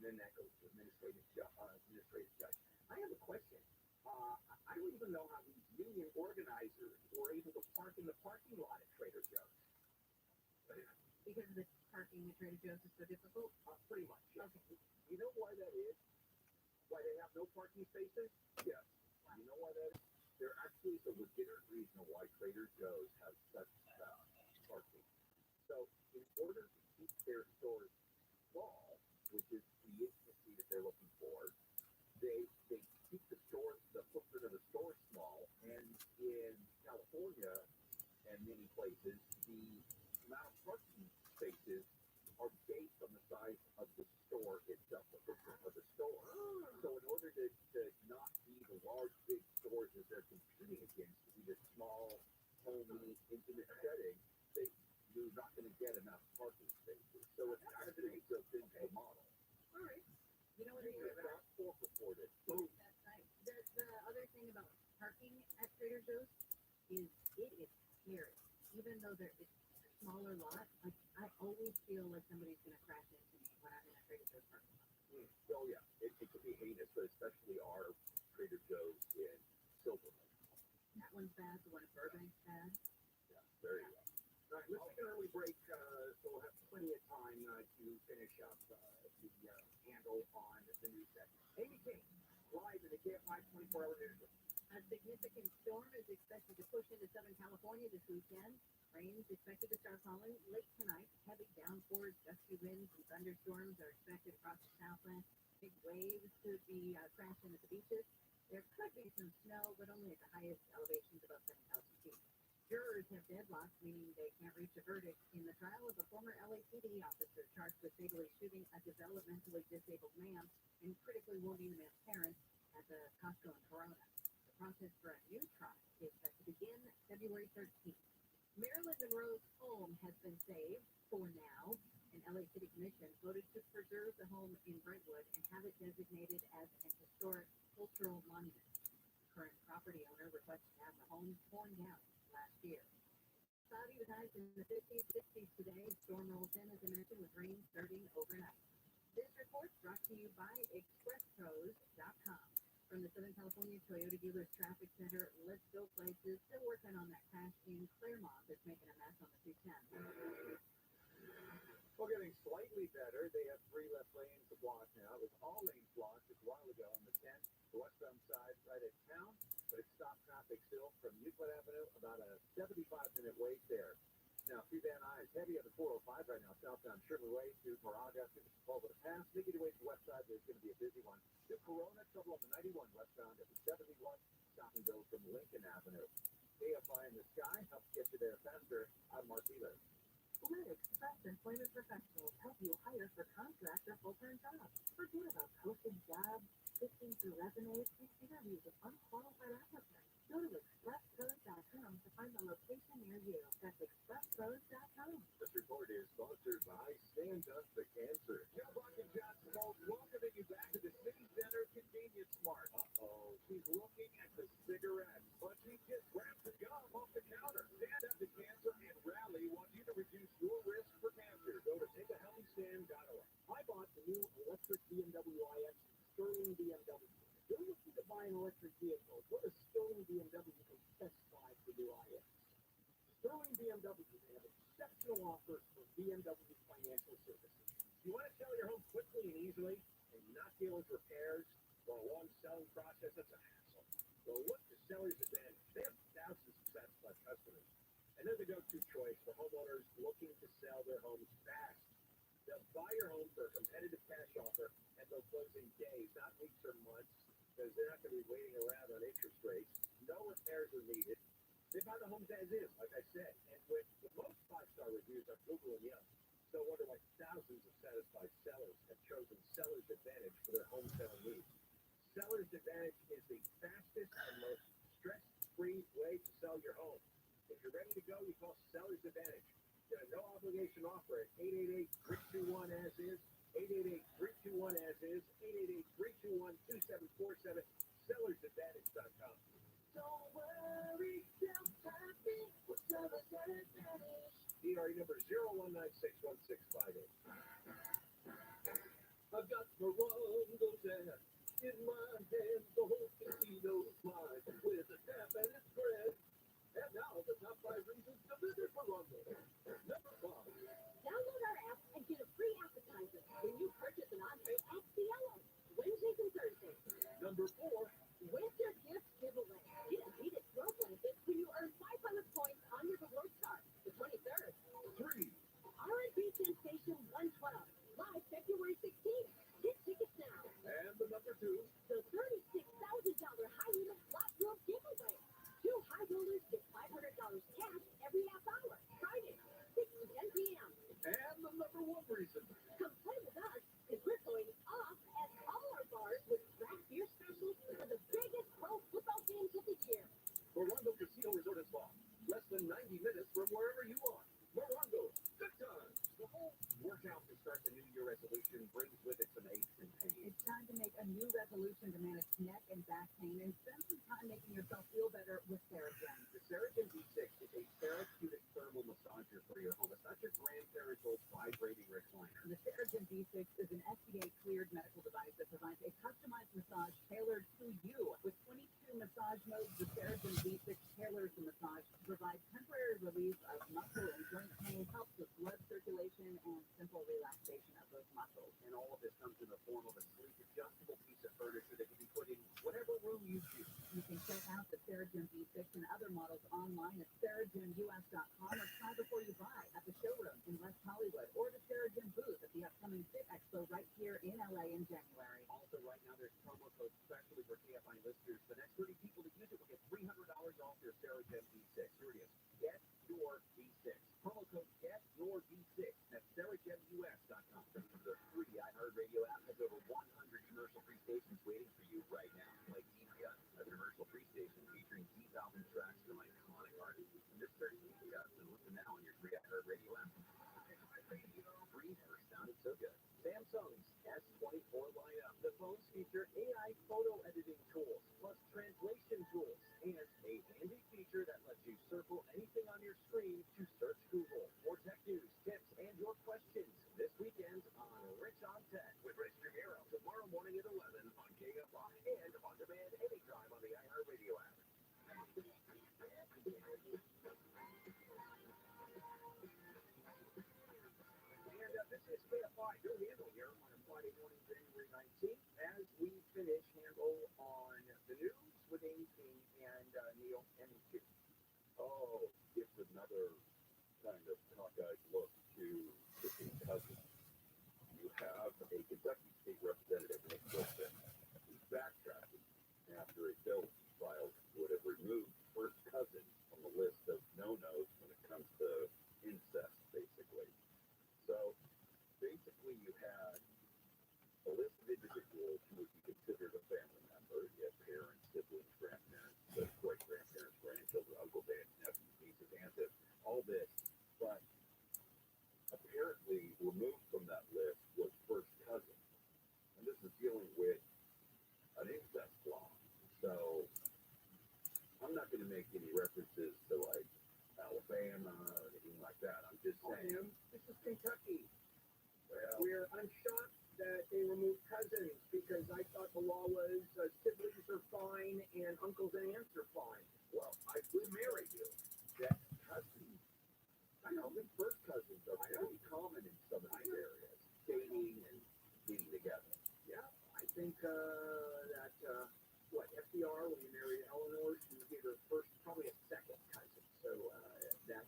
then that goes to administrative judge. I have a question. I don't even know how these union organizers were able to park in the parking lot at Trader Joe's. Because the parking at Trader Joe's is so difficult? Pretty much, yeah. Okay. You know why that is? Why they have no parking spaces? Yes. You know why that is? There actually is a legitimate reason why Trader Joe's has such parking. So, in order to keep their stores small, which is the efficiency that they're looking for, they keep the footprint of the store small. And in California and many places, the amount of parking spaces are based on the size of the store itself, the footprint of the store. So in order to not be the large, big stores that they're competing against, to be the small, homey, intimate setting, you're not going to get enough parking spaces. So it's actually built into the model. All right. You know what it is? That's self-reported. Boom. That's right. The other thing about parking at Trader Joe's is it is scary. Even though it's a smaller lot, like I always feel like somebody's going to crash into me when I'm in a Trader Joe's parking lot. Oh yeah, it can be heinous, but especially our Trader Joe's in Silver Lake. That one's bad. The one in Burbank's bad. Yeah, there you go. All right, let's take an early break, so we'll have plenty of time to finish up the handle on the news segment. Amy King, live in the KFI 24-hour newsroom. A significant storm is expected to push into Southern California this weekend. Rain is expected to start falling late tonight. Heavy downpours, gusty winds, and thunderstorms are expected across the Southland. Big waves could be crashing at the beaches. There could be some snow, but only at the highest elevations above 7,000 feet. Jurors have deadlocked, meaning they can't reach a verdict in the trial of a former LAPD officer charged with fatally shooting a developmentally disabled man and critically wounding the man's parents at the Costco in Corona. The process for a new trial is set to begin February 13th. Marilyn Monroe's home has been saved for now. An LA City Commission voted to preserve the home in Brentwood and have it designated as an historic cultural monument. The current property owner requested to have the home torn down last year. Cloudy with highs in the 50s, 60s today. Storm rolls in, as I mentioned, with rain starting overnight. This report brought to you by expresspros.com. From the Southern California Toyota Dealers Traffic Center, let's go places. Still working on that crash in Claremont that's making a mess on the 210. Well, getting slightly better. They have 3 left lanes to block now. It was all lanes blocked just a while ago on the 10th, the westbound side right at town, but it's stopped traffic still from Euclid Avenue, about a 75-minute wait there. Now, through Van Nuys, heavy on the 405 right now, southbound Sugar Way to Moraga, through the Sepulveda Pass. Making your way to the west side, there's going to be a busy one. To Corona, trouble on the 91 westbound at the 71, stop and go from Lincoln Avenue. AFI in the sky helps get you there faster. I'm Mark Wheeler. Let Express Employment Professionals help you hire for contract or full-time jobs. Forget about posting jobs, sifting through resumes, and interviews with unqualified applicants. Go to expresspros.com to find the location near you. That's expresspros.com. This report is sponsored by Stand Up to Cancer. Joe Buck and Johnson Mold welcoming you back to the City Center Convenience Mart. Uh-oh, she's looking at the cigarettes, but she just grabbed the gum off the counter. Stand Up to Cancer and Rally want you to reduce your risk for cancer. Go to takeahealthystand.org. I bought the new electric BMW iX Sterling BMW. If you're looking to buy an electric vehicle, go to Sterling BMW and test drive the new iX. Sterling BMW, they have exceptional offers for BMW financial services. You want to sell your home quickly and easily and not deal with repairs or a long selling process? That's a hassle. Well, look to Seller's Advantage. They have thousands of satisfied customers. And they're the go-to choice for homeowners looking to sell their homes fast. They'll buy your home for a competitive cash offer and they'll close in days, not weeks or months, because they're not going to be waiting around on interest rates. No repairs are needed. They buy the homes as is, like I said, and with the most 5-star reviews on Google and Yelp. So I wonder why thousands of satisfied sellers have chosen Seller's Advantage for their home selling needs. Seller's Advantage is the fastest and most stress-free way to sell your home. If you're ready to go, you call Seller's Advantage. Get a no-obligation offer at 888-321-AS-IS, 888-321-AS-IS, 888-321-2747, sellersadvantage.com. Don't worry, don't happy with Seller's Advantage. DRE number 01961658. I've got got Morongo's ass in my hands. The whole casino's mine with a tap and a spread. And now the top 5 reasons to visit Morongo. Number 5. Download our app and get a free appetizer when you purchase an entree at Cielo, Wednesdays and Thursdays. Number 4. Winter gift giveaway. Get a heated throw blanket when you earn 500 points on your rewards card. The 23rd. 3. R&B Sensation 112. Live February 16th. Get tickets now. And the number 2. The $36,000 high limit flat roof giveaway. 2 high rollers get $500 cash every half hour. Friday, 6 to 10 p.m. And the number 1 reason. Come play with us because we're going off at all our bars with craft beer specials for the biggest pro football games of the year. Morongo Casino Resort and Spa. Less than 90 minutes from wherever you are. Morongo, good times. The whole workout to start the New Year resolution brings with it some aches and pains. It's time to make a new resolution to manage neck and back pain and spend some time making yourself feel better with Theragen. The Theragen V6 is a therapeutic thermal massager for your home. It's not your grandparents' old vibrating recliner. The Theragen V6 is an FDA-cleared medical device that provides a customized massage tailored to you. With 22 massage modes, the Theragen V6 tailors the massage to provide temporary relief of muscle and joint pain, helps with blood circulation, and simple relaxation of those muscles. And all of this comes in the form of a sleek, adjustable piece of furniture that can be put in whatever room you choose. You can check out the Theragen V6 and other models online at TheragenUS.com or try before you buy at the showroom in West Hollywood or the Theragen booth at the upcoming Fit Expo right here in LA in January. Also, right now, there's promo code specially for KFI listeners. The next 30 people to use it will get $300 off their Theragen V6. Here it is. Get your V6. Promo code Get Your V6. That's TheragenUS.com. The free iHeartRadio app has over 100 commercial-free stations waiting for you right now. Like Deepia, a commercial-free station featuring 3,000 tracks from iconic artists. And just search Deepia and listen now on your free iHeartRadio app. Free never sounded so good. Samsung's S24 lineup. The phones feature AI photo editing tools, plus translation tools, and a handy feature that lets you circle anything on your screen to search Google. More tech news, tips, and your questions this weekend on Rich on Tech with Rich Trujillo. Tomorrow morning at 11 on KFI and on demand anytime on the iHeartRadio app. And this is KFI, Bill Handle here on a Friday morning, January 19th, as we finish Handle on the news with Amy King and Neil Hemmington. Oh, it's another kind of cockeyed look to the cousin. You have a Kentucky state representative, Nick Wilson, who's backtracking after a bill filed would have removed first cousins from the list of no-nos when it comes to incest, basically. So, basically, you had a list of individuals who would be considered a family member. You had parents, siblings, grandparents, great-grandparents, grandchildren, uncles, aunts, nephews, nieces, aunts, all this. But apparently, removed from that list was first cousin. And this is dealing with an incest law. So, I'm not going to make any references to, like, Alabama or anything like that. I'm just saying, this is Kentucky. Well, Where I'm shocked that they removed cousins because I thought the law was siblings are fine and uncles and aunts are fine. well, I would marry you. That's cousins. I know the first cousins are very common in some of these areas. Dating and being together. Yeah, I think that FDR, when he married Eleanor, she gave her first, probably a second cousin. So that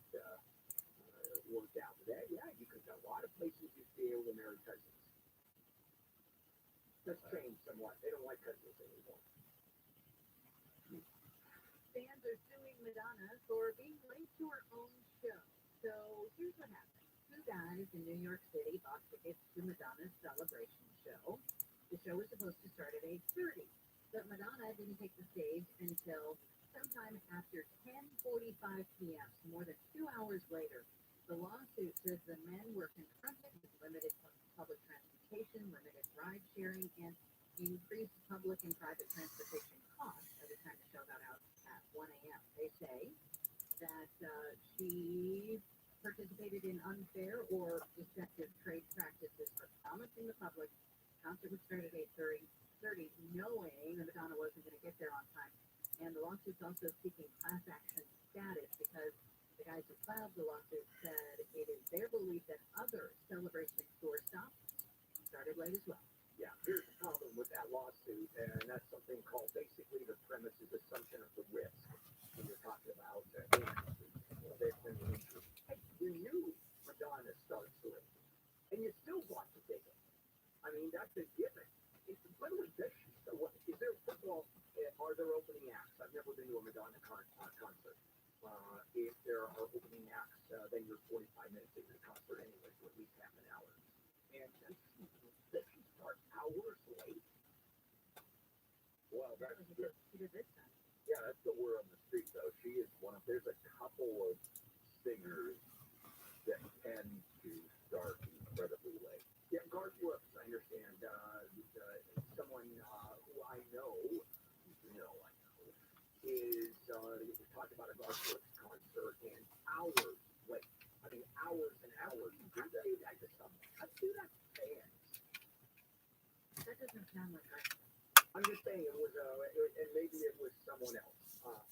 worked out. But yeah, you could, a lot of places you'd be able to marry cousins. That's changed somewhat. They don't like cousins anymore. Fans are suing Madonna for being late to her own show. So here's what happened. 2 guys in New York City bought tickets to Madonna's celebration show. The show was supposed to start at 8:30, but Madonna didn't take the stage until sometime after 10:45 p.m., so more than 2 hours later. The lawsuit says the men were confronted with limited public transportation, limited ride sharing, and increased public and private transportation costs every time the show got out at 1 a.m. They say that she participated in unfair or deceptive trade practices for promising the public Concert would start at 8:30, knowing that Madonna wasn't going to get there on time. And the lawsuit's also seeking class action status because the guys who filed the lawsuit said it is their belief that other celebration tour stops started late as well. Yeah, here's the problem with that lawsuit, and that's something called basically the premises assumption of the risk. When you're talking about you knew Madonna starts late, and you still bought the ticket. I mean, that's a given. When was this? Is there, first of all, are there opening acts? I've never been to a Madonna concert. If there are opening acts, then you're 45 minutes into the concert anyway, so at least half an hour. And does she start hours late? Well, that's good. She did this time. Yeah, that's the word on the street, though. She is there's a couple of singers that tend to start incredibly late. Yeah, Garth Brooks, I understand. Someone who I know, is talking about a Garth Brooks concert and hours late. I mean, hours and hours. I'd do that to someone. I'd do that to fans. That doesn't sound like her. I'm just saying it was, and maybe it was someone else.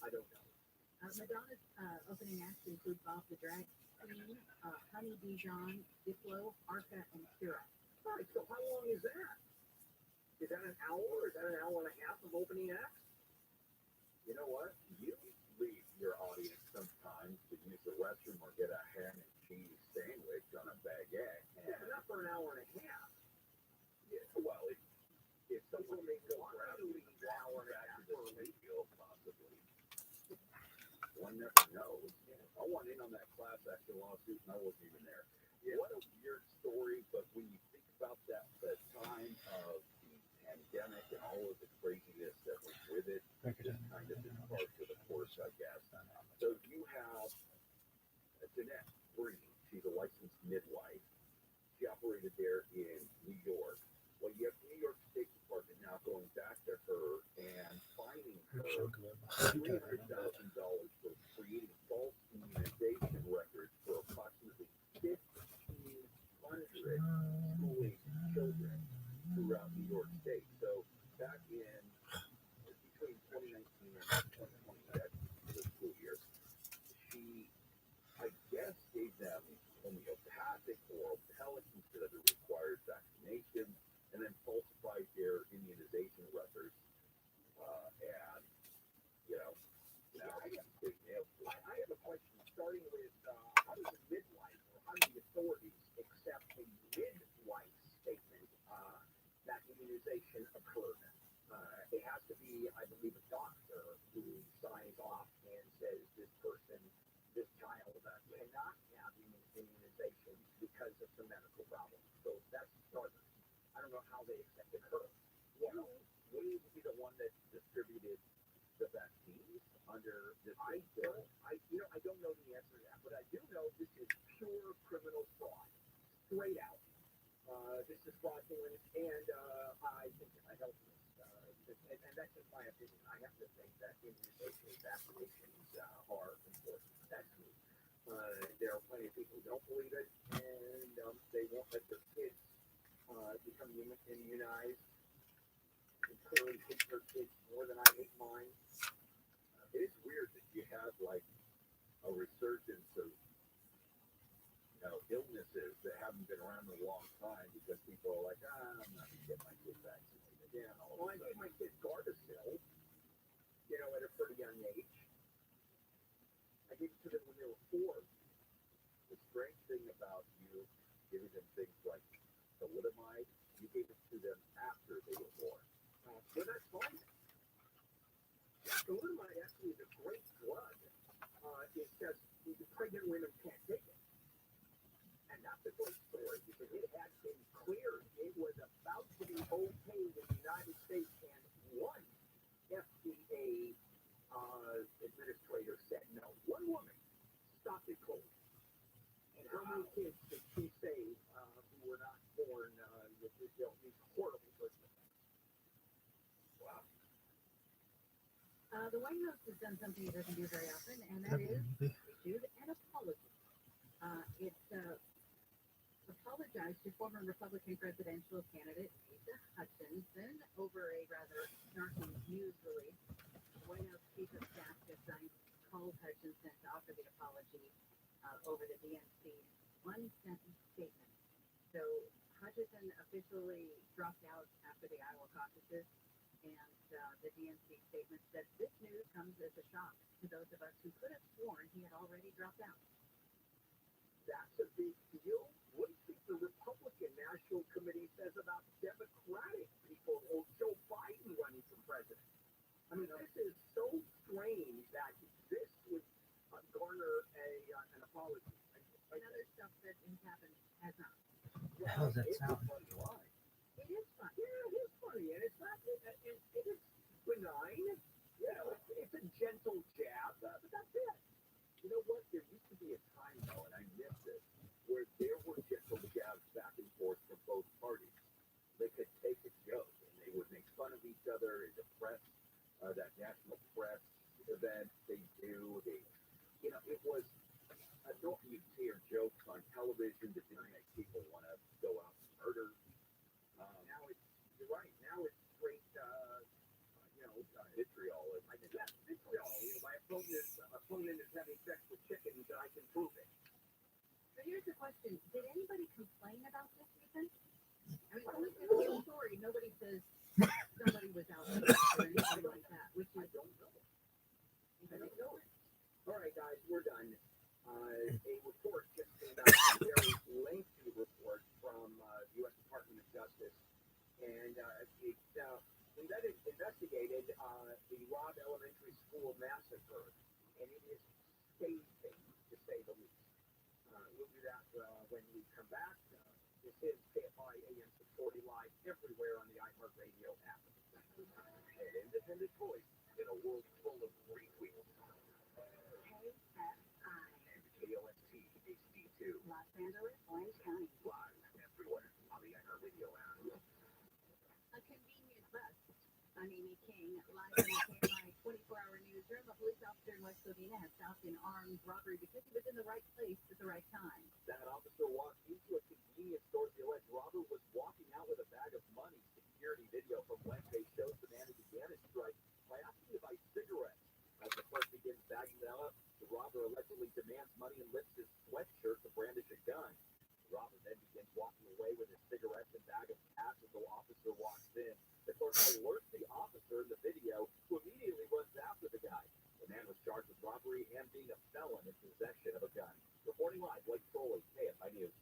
I don't know. Madonna's opening acts include Bob the Drag Queen, Honey Dijon, Diplo, Arca, and Kira. All right, so how long is that? Is that an hour? Is that an hour and a half of opening acts? You know what? You leave your audience sometimes to use the restroom or get a ham and cheese sandwich on a baguette. Yeah, but not for an hour and a half. Yeah, well, if someone may go Why grab do you we and walk hour and a back half to the for a week? studio, possibly. One never knows. I went in on that class action lawsuit and I wasn't even there. Yeah. What a weird story, but when you think about that, the time of the pandemic and all of the craziness that was with it, just kind of is par for the course, I guess. So you have Jeanette Breen. She's a licensed midwife. She operated there in New York. Well, you have New York State Department now going back to her and fining her $300,000 for creating false immunization records for approximately 1,500 school-age children throughout New York State. So back in between 2019 and 2020, that the school year, she, I guess, gave them homeopathic oral pellets instead of the required vaccination, and then falsified their immunization records. And, now they nailed it. I have a question starting with how does a midwife or how do the authorities accept a midwife statement that immunization occurred? It has to be, I believe, a doctor who signs off and says this person, this child cannot have immunization because of some medical problem. So that's the starter. I don't know how they accepted her. Well, wouldn't be the one that distributed the vaccines under this? I don't know the answer to that, but I do know this is pure criminal fraud, straight out. This is fraudulent, and I think helpless. And that's just my opinion. I have to think that immunization and vaccinations are important. That's me. There are plenty of people who don't believe it, and they won't let their kids become immunized. Encourage hate their kids more than I hate mine. It is weird that you have like a resurgence of illnesses that haven't been around in a long time because people are like, I'm not going to get my kid vaccinated. Yeah, well, I gave my kid Gardasil, at a pretty young age. I gave it to them when they were 4. The strange thing about you giving them things like thalidomide, you gave it to them after they were born. Well, that's fine. Thalidomide actually is a great drug. It's just the pregnant women can't take it. And that's a great story because it had been cleared. It was about to be okay in the United States, and one FDA administrator said no. One woman stopped it cold. And how many kids did she save who were not born with these horrible birth defects? Wow. The White House has done something it doesn't do very often, and that is issued an apology. It's apology apologized to former Republican presidential candidate Asa Hutchinson over a rather snarky news release. The White House chief of staff just called Hutchinson to offer the apology over the DNC's one-sentence statement. So Hutchinson officially dropped out after the Iowa caucuses, and the DNC statement said this news comes as a shock to those of us who could have sworn he had already dropped out. That's a big deal. What do you think the Republican National Committee says about Democratic people or Joe Biden running for president? I mean, this is so strange that this would garner an apology. And other stuff that has happened has not. How's that sound? It is fun. Yeah, it is funny, and it's not. It is benign. You know, it's a gentle jab, but that's it. You know what? There used to be a time, though, and I miss this, where there were gentle jabs back and forth from both parties. They could take a joke, and they would make fun of each other in the press, that national press event they do. You know, it was. I don't you hear jokes on television that didn't make people want to go out and murder. Now you're right. Now it's straight, vitriol. I think that's vitriol. You know, my opponent is having sex with chickens, and I can prove it. So here's the question: did anybody complain about this, Ethan? I mean, in the whole story, nobody says somebody was out or anything like that, which I is don't know. I don't know. All right, guys, we're done. A report just came out, a very lengthy report from the U.S. Department of Justice, and it investigated the Robb Elementary School massacre, and it is scathing, to say the least. We'll do that when we come back. This is KFI AM 640 live everywhere on the iHeartRadio app. An independent voice in a world full of retweets. KOST HD2. Los Angeles, Orange County. Live everywhere on the iHeartRadio app. A convenient bus. I'm Amy King, live in the KFI 24-hour newsroom. A police officer in West Covina has stopped an armed robbery because he was in the right place at the right time. That officer walked into a convenience store. The alleged robber was walking out with a bag of money. Security video from Wednesday shows the man who began his strike by asking to buy cigarettes. As the clerk begins bagging them up, the robber allegedly demands money and lifts his sweatshirt to brandish a gun. The robber then begins walking away with his cigarettes and bag of cash as the officer walks in. The clerk alerts the officer in the video, who immediately runs after the guy. The man was charged with robbery and being a felon in possession of a gun. Reporting live, Likeforlike, KFI News.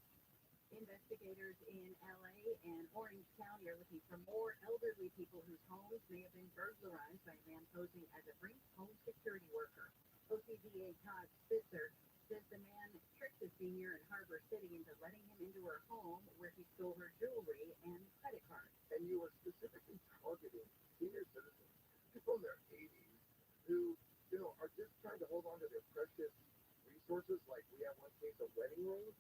Investigators in LA and Orange County are looking for more elderly people whose homes may have been burglarized by a man posing as a Brinks home security worker. OTDA Todd Spitzer says the man tricked the senior in Harbor City into letting him into her home, where he stole her jewelry and credit card. And you were specifically targeting senior citizens, people in their 80s, who, are just trying to hold on to their precious resources, like we have one case of wedding rings.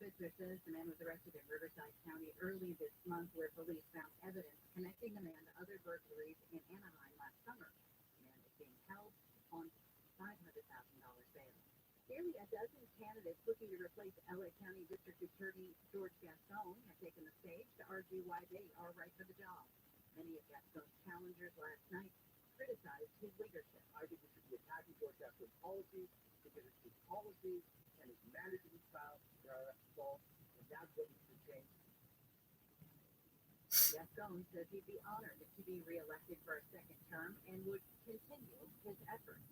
Spitzer says the man was arrested in Riverside County early this month, where police found evidence connecting the man to other burglaries in Anaheim last summer. The man is being held on $500,000 bail. Nearly a dozen candidates looking to replace LA County District Attorney George Gascon have taken the stage to argue why they are right for the job. Many of Gascon's challengers last night criticized his leadership. I think we should be attacking George Gascon's policies, because it's his policies and his management style that are fault, and that's what needs to change. Gascon says he'd be honored to be reelected for a second term and would continue his efforts.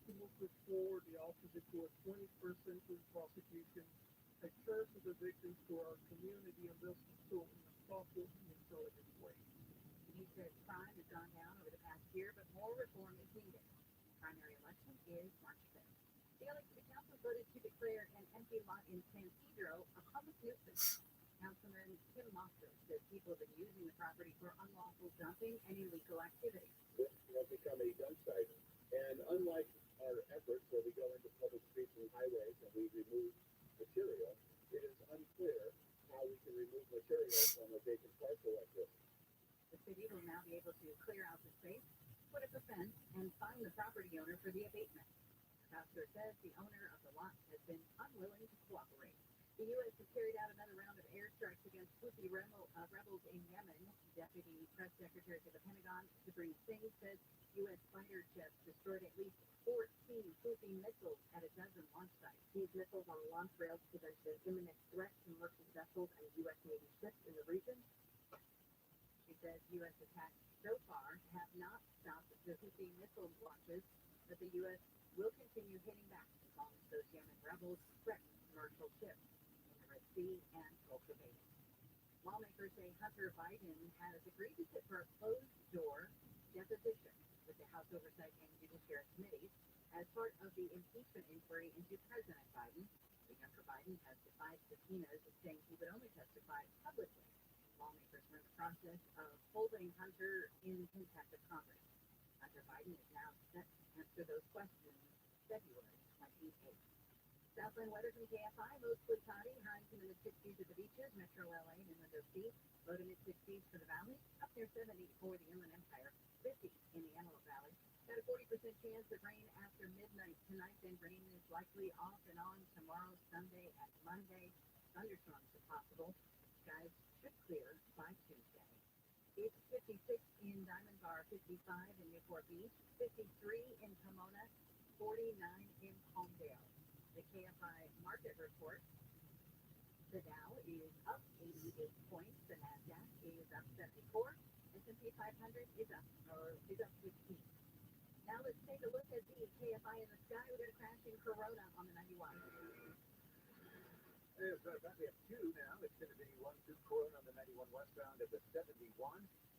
We will put forward the opposite to a 21st century prosecution, a care to the victims, to our community, and this in a thoughtful and intelligent way. He says crime has gone down over the past year, but more reform is needed. The primary election is March 5th. The LA City Council voted to declare an empty lot in San Pedro a public nuisance. Councilman Tim Moffitt says people have been using the property for unlawful dumping and illegal activity. This has become a dump site, and unlike our efforts where we go into public streets and highways and we remove material, it is unclear how we can remove material from a vacant parcel like this. The city will now be able to clear out the space, put up a fence, and fine the property owner for the abatement. Pastor says the owner of the lot has been unwilling to cooperate. The U.S. has carried out another round of airstrikes against Houthi rebels in Yemen. Deputy Press Secretary for the Pentagon, Sabrina Singh, said U.S. fighter jets destroyed at least 14 Houthi missiles at a dozen launch sites. These missiles on launch rails present an imminent threat to merchant vessels and U.S. Navy ships in the region. She says U.S. attacks so far have not stopped the Houthi missile launches, but the U.S. will continue hitting back as long as those Yemen rebels threaten commercial ships in the Red Sea and Gulf of Aden. Lawmakers say Hunter Biden has agreed to sit for a closed-door deposition with the House Oversight and Judiciary Committees as part of the impeachment inquiry into President Biden. The younger Biden has defied subpoenas, saying he would only testify publicly. Lawmakers are in the process of holding Hunter in contempt of Congress. Hunter Biden is now set to answer those questions February 28th. Southland weather from KFI, mostly cloudy, highs in the mid-60s at the beaches, Metro LA and Inland OC, low to mid-60s for the valley, up near 70 for the Inland Empire, 50 in the Antelope Valley. Got a 40% chance of rain after midnight tonight, then rain is likely off and on tomorrow, Sunday, and Monday. Thunderstorms are possible. Skies should clear by Tuesday. It's 56 in Diamond Bar, 55 in Newport Beach, 53 in Pomona, 49 in Palmdale. The KFI market report. The Dow is up 88 points. The Nasdaq is up 74. S&P 500 is up 15. Now let's take a look at the KFI in the sky. We got a crashing Corona on the 91. As a matter of fact, we have two now. It's going to be 1-2 Corona on the 91 westbound at the 71.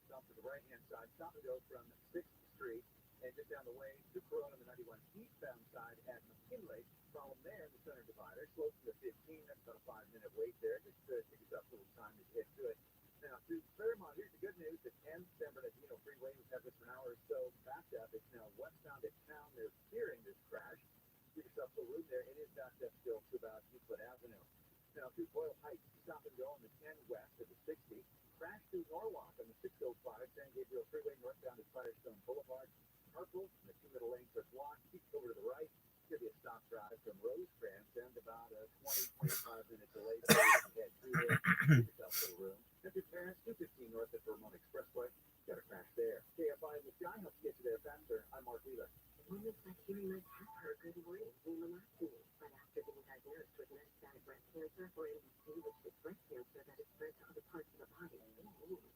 Stop to the right-hand side. Stop and go from 6th Street. And just down the way, 2 Corona on the 91 eastbound side at McKinley. Problem there in the center divider. Slow to the 15. That's about a 5-minute wait there. Just give yourself a little time to get to it. Now, to Fairmont, here's the good news. The 10 San Bernardino Freeway, we've had this for an hour or so backed up. It's now westbound at town. They're fearing this crash. Give yourself a little room there. It is backed up still to about Euclid Avenue. Now, through Boyle Heights, stop and go on the 10 west at the 60. Crash through Norwalk on the 605 San Gabriel Freeway, northbound at Firestone Boulevard. Purple, the 2 middle lanes are blocked. Keep over to the right. Give you a stop drive from Rosecrans and about a 20-25-minute delay so you can head through there. Give yourself a little room. Enter Terrace 215 north at Vermont Expressway. Got a crash there. KFI in the sky helps get you there faster. I'm Mark Wheeler. Women's like hearing like her good morning in the last week, but after being diagnosed with metastatic breast cancer or MBC, which is breast cancer that is spread to other parts of the body,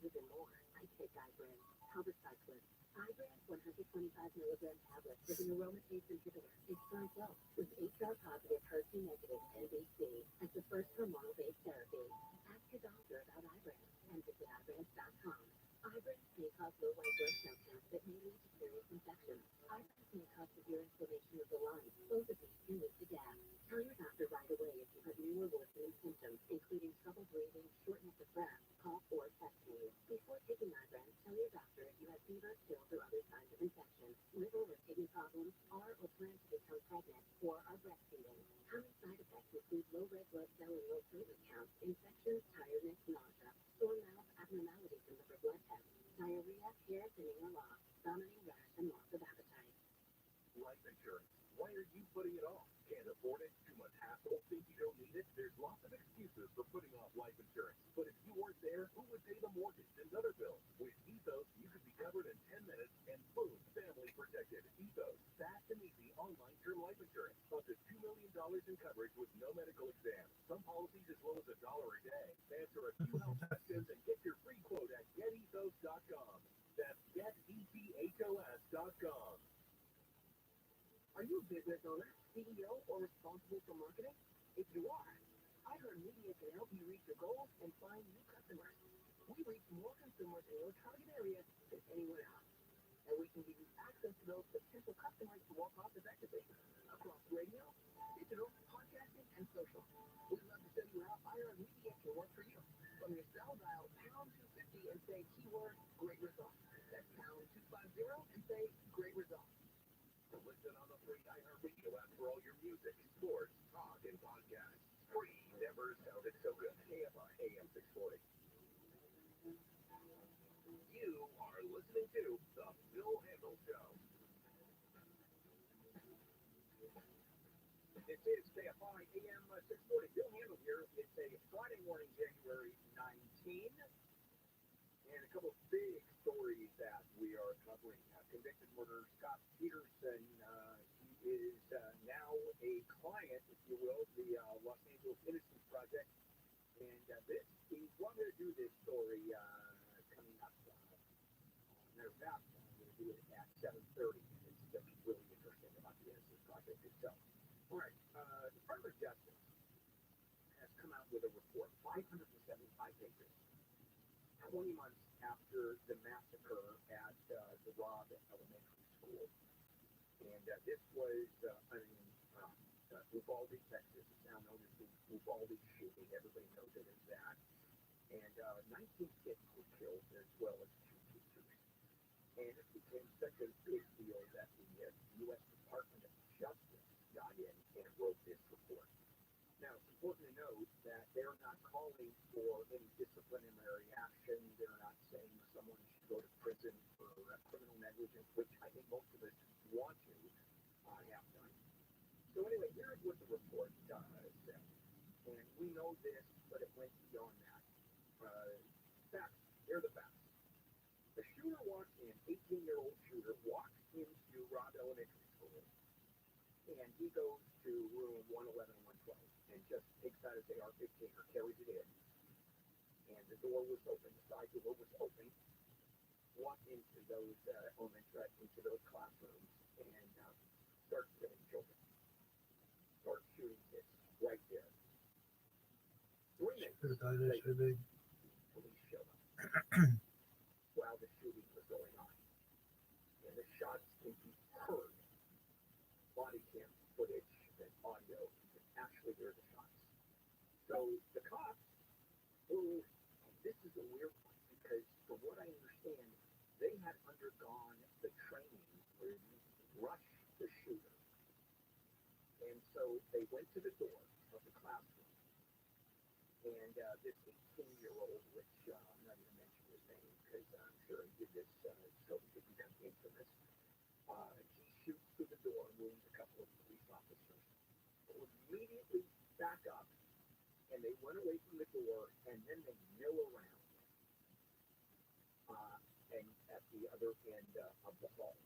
even more. I take Ibrance, Pelvicyclin. Ibrance 125 milligram tablets with an aromatase inhibitor. It starts well with HR positive, HER2 negative MBC as the first hormonal-based therapy. Ask your doctor about Ibrance and visit Ibrance.com. Ibrance may cause low white blood cell counts that may lead to serious infections. Ibrance may cause severe inflammation of the lungs. Both of these can lead to death. Tell your doctor right away if you have new or worsening symptoms, including trouble breathing, shortness of breath, cough, or chest pain. Before taking Ibrance, tell your doctor if you have fever, chills, or other signs of infection, liver or kidney problems, or plan to become pregnant, or are breastfeeding. Common side effects include low red blood cell and low platelet counts, infections, tiredness, nausea, sore mouth, abnormalities in liver blood tests, diarrhea, hair thinning or loss, vomiting, rash, and loss of appetite. Life insurance. Why are you putting it off? Can't afford it? Too much hassle? Think you don't need it? There's lots of excuses for putting off life insurance. But if you weren't there, who would pay the mortgage and other bills? With Ethos, you could be covered in 10 minutes and boom, family protected. Ethos, fast and easy online term life insurance. Up to $2 million in coverage with no medical exam. Some policies as low as $1 a day. Answer a few health questions and get your free quote at getethos.com. That's getethos.com. Are you a business owner, CEO, or responsible for marketing? If you are, iHeartMedia can help you reach your goals and find new customers. We reach more consumers in your target area than anyone else. And we can give you access to those potential customers to work off effectively across radio, digital, podcasting, and social. We'd love to show you how iHeartMedia can work for you. From your cell, dial pound 250 and say keyword great results. That's pound 250 and say great results. To listen on the free iHeartRadio app for all your music, sports, talk, and podcasts. Free. Never sounded so good. KFI AM 640. You are listening to The Bill Handel Show. This is KFI AM 640. Bill Handel here. It's a Friday morning, January 19. And a couple of big stories that we are covering. Convicted murderer Scott Peterson. He is now a client, if you will, the Los Angeles Innocence Project. And he wanted to do this story coming up. Matter of fact, I'm going to do it at 7:30. It's just really interesting about the Innocence Project itself. All right, the Department of Justice has come out with a report, 575 pages, 20 months after the massacre at the Robb Elementary School. And this was in Uvalde, Texas. It's now known as the Uvalde shooting. Everybody knows it as that. And 19 kids were killed, as well as 2 teachers. And it became such a big deal that the U.S. Department of Justice got in and wrote this report. Now, it's important to note that they're not calling for any disciplinary action. They're not saying someone should go to prison for criminal negligence, which I think most of us want to have done. So anyway, here's what the report said. And we know this, but it went beyond that. Facts. Here are the facts. The shooter walks in, 18-year-old shooter walks into Robb Elementary School, and he goes to room 111 and 112 and just takes out his AR-15 or carries it in. And the door was open, the side door was open, walked into those into those classrooms and starts killing children. Starts shooting kids right there. 3 minutes later, police show up while the shooting was going on. And the shots can be heard. Body cam footage and audio. You can actually hear the shots. So the cops, this is a weird one because from what I understand, they had undergone the training where you rush the shooter. And so they went to the door of the classroom. And this 18-year-old, which I'm not going to mention his name because I'm sure he did this so he could become infamous, he shoots through the door and wounds a couple of police officers. They immediately back up and they run away from the door and then they mill around and at the other end of the hall.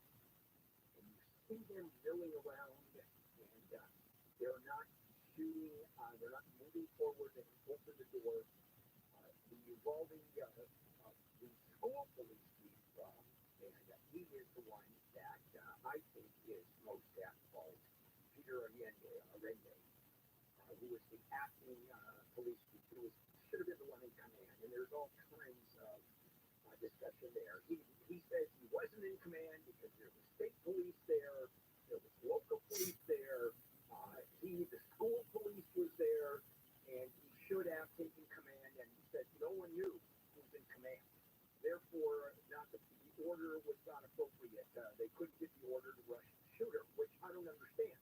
And you see them milling around and they're not shooting, they're not moving forward, they open the door. The Uvalde, the school police chief, and he is the one that I think is most at fault. Peter Arende, who was the acting police chief, who should have been the one in command. And there's all kinds of discussion there. He says he wasn't in command because there was state police there, there was local police there, the school police was there, and he should have taken command, and he said no one knew who was in command. Therefore, the order was not appropriate. They couldn't get the order to rush the shooter, which I don't understand,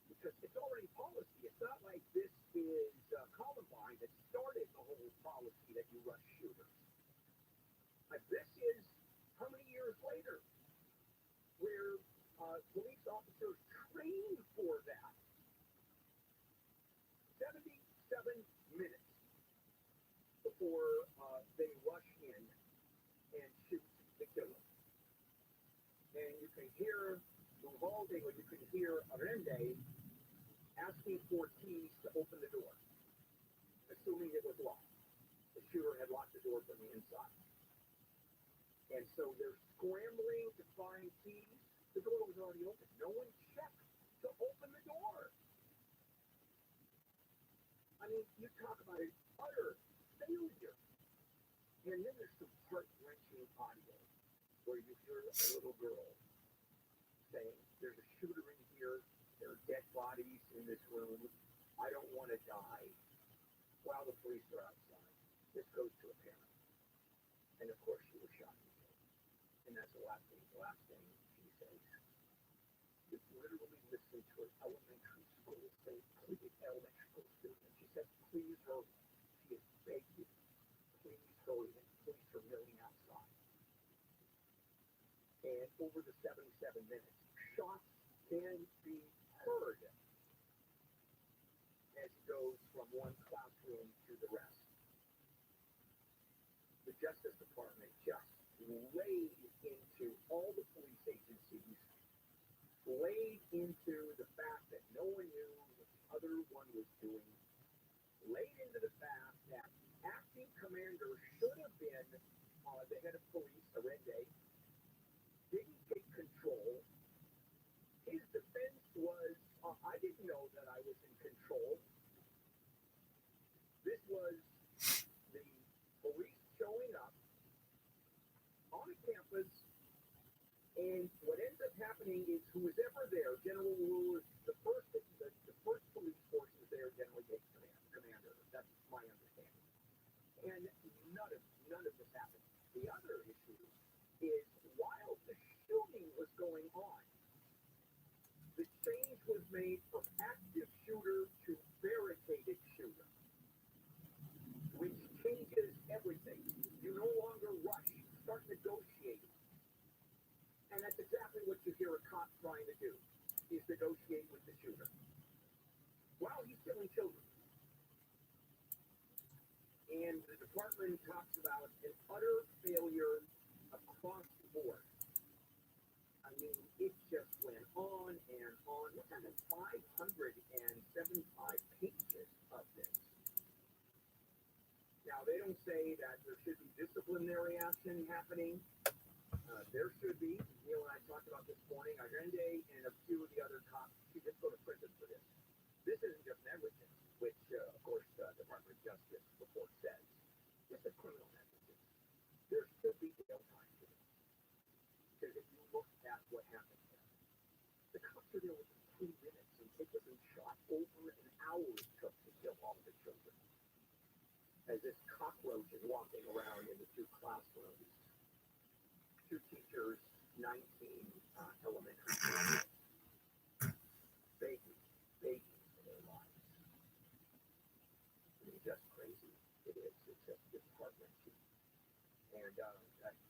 because it's already policy. It's not like this is Columbine that started the whole policy that you rush shooters. This is how many years later, where police officers train for that. 77 minutes before they rush in and shoot the killer. And you can hear Uvalde, or you can hear Arende asking for keys to open the door, assuming it was locked. The shooter had locked the door from the inside. And so they're scrambling to find keys. The door was already open. No one checked to open the door. I mean, you talk about an utter failure. And then there's some heart-wrenching audio where you hear a little girl saying, there's a shooter in here. There are dead bodies in this room. I don't want to die. While the police are outside. This goes to a parent. And of course, she was shot and killed. And that's the last thing she says. You literally listen to an elementary school say, please, elementary school student. She says, please hurry. She is begging, please hurry. And police are milling outside. And over the 77 minutes, shots can be heard. goes from one classroom to the rest. The Justice Department just laid into all the police agencies, laid into the fact that no one knew what the other one was doing, laid into the fact that acting commander should have been the head of police, a red day, didn't take control. His defense was, I didn't know that I was in control. This was the police showing up on a campus, and what ends up happening is who was ever there, general rule is the first police force is there generally takes commander. That's my understanding. And none of this happened. The other issue is while the shooting was going on, the change was made from active shooter to barricaded shooter, which changes everything. You no longer rush, start negotiating. And that's exactly what you hear a cop trying to do, is negotiate with the shooter. While he's killing children. And the department talks about an utter failure across the board. I mean, it just went on and on. Look at the 575 pages of this. Now, they don't say that there should be disciplinary action happening. There should be. Neil and I talked about this morning. Arende and a few of the other cops should just go to prison for this. This isn't just negligence, which, of course, the Department of Justice report says. This is criminal negligence. There should be jail time for this. Because if you look at what happened here, the cops are there within 3 minutes, and it was shot over an hour it took to kill all the children. As this cockroach is walking around in the 2 classrooms, 2 teachers, 19 elementary schools, begging for their lives. I mean, just crazy. It is. It's just heart-wrenching. And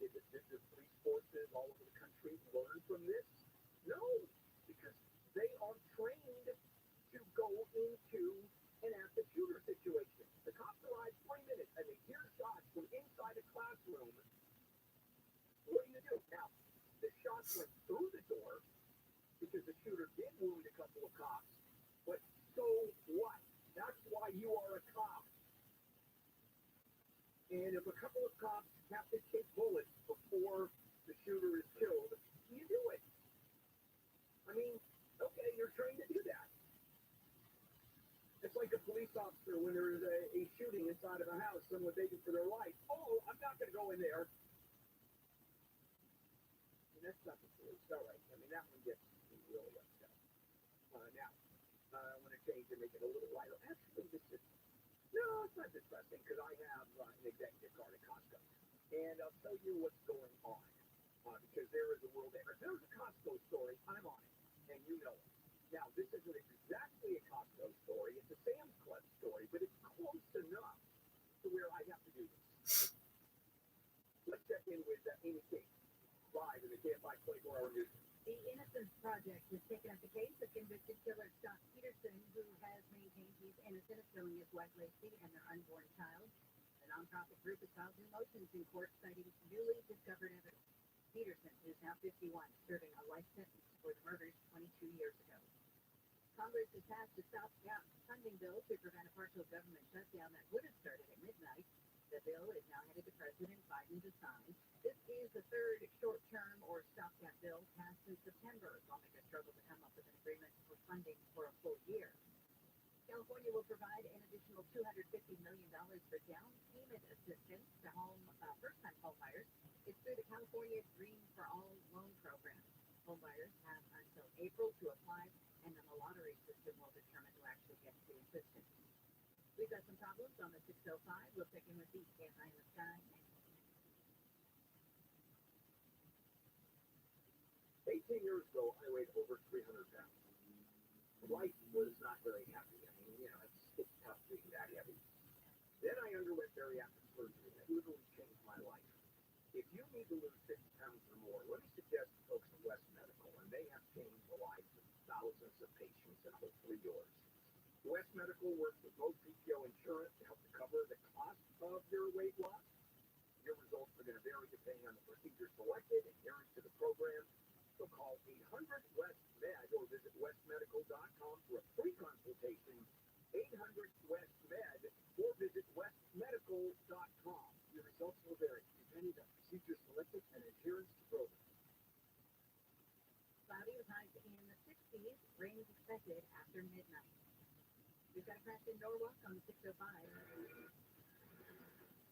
did the police forces all over the country learn from this? No, because they are trained to go into an active shooter situation. The cops arrive 3 minutes and they hear shots from inside a classroom. What do you do? Now, the shots went through the door because the shooter did wound a couple of cops, but so what? That's why you are a cop. And if a couple of cops have to take bullets before the shooter is killed, you do it. I mean, okay, you're trained to do that. It's like a police officer when there is a shooting inside of a house, someone begging for their life. Oh, I'm not going to go in there. And that's not the police. All right. I mean, that one gets me really upset. Now, I want to change and make it a little lighter. Actually, this is, no, it's not depressing because I have an executive card at Costco. And I'll tell you what's going on. Because there is a world there. If there's a Costco story, I'm on it. And you know it. Now, this isn't exactly a Costco story. It's a Sam's Club story, but it's close enough to where I have to do this. Let's check in with Amy King, live in the KFI 24-hour news. The Innocence Project has taken up the case of convicted killer Scott Peterson, who has maintained he's innocent of killing his wife Lacey and their unborn child. The nonprofit group has filed new motions in court citing newly discovered evidence. Peterson, who is now 51, serving a life sentence for the murders 22 years ago. Congress has passed a stopgap funding bill to prevent a partial government shutdown that would have started at midnight. The bill is now headed to President Biden to sign. This is the third short-term or stopgap bill passed since September. Lawmakers struggled to come up with an agreement for funding for a full year. California will provide an additional $250 million for down payment assistance to first-time homebuyers. It's through the California Green for All loan program. Homebuyers have until April to apply, and then the lottery system will determine who actually gets the assistance. We've got some problems on the 605. We'll check in with the KFI in the sky. 18 years ago, I weighed over 300 pounds. Life was not very happy. I mean, it's tough being that heavy. Then I underwent bariatric surgery, and it literally changed my life. If you need to lose 50 pounds or more, let me suggest to folks at West Medical, and they have changed the lives of thousands of patients and hopefully yours. West Medical works with both PPO insurance to help to cover the cost of your weight loss. Your results are going to vary depending on the procedure selected and adherence to the program. So call 800-WEST-MED or visit westmedical.com for a free consultation. 800-WEST-MED or visit westmedical.com. Your results will vary depending on the procedure selected and adherence to program. Cloudy with highs in the 60s. Rain is expected after midnight. We've got a crash in Norwalk on the 605.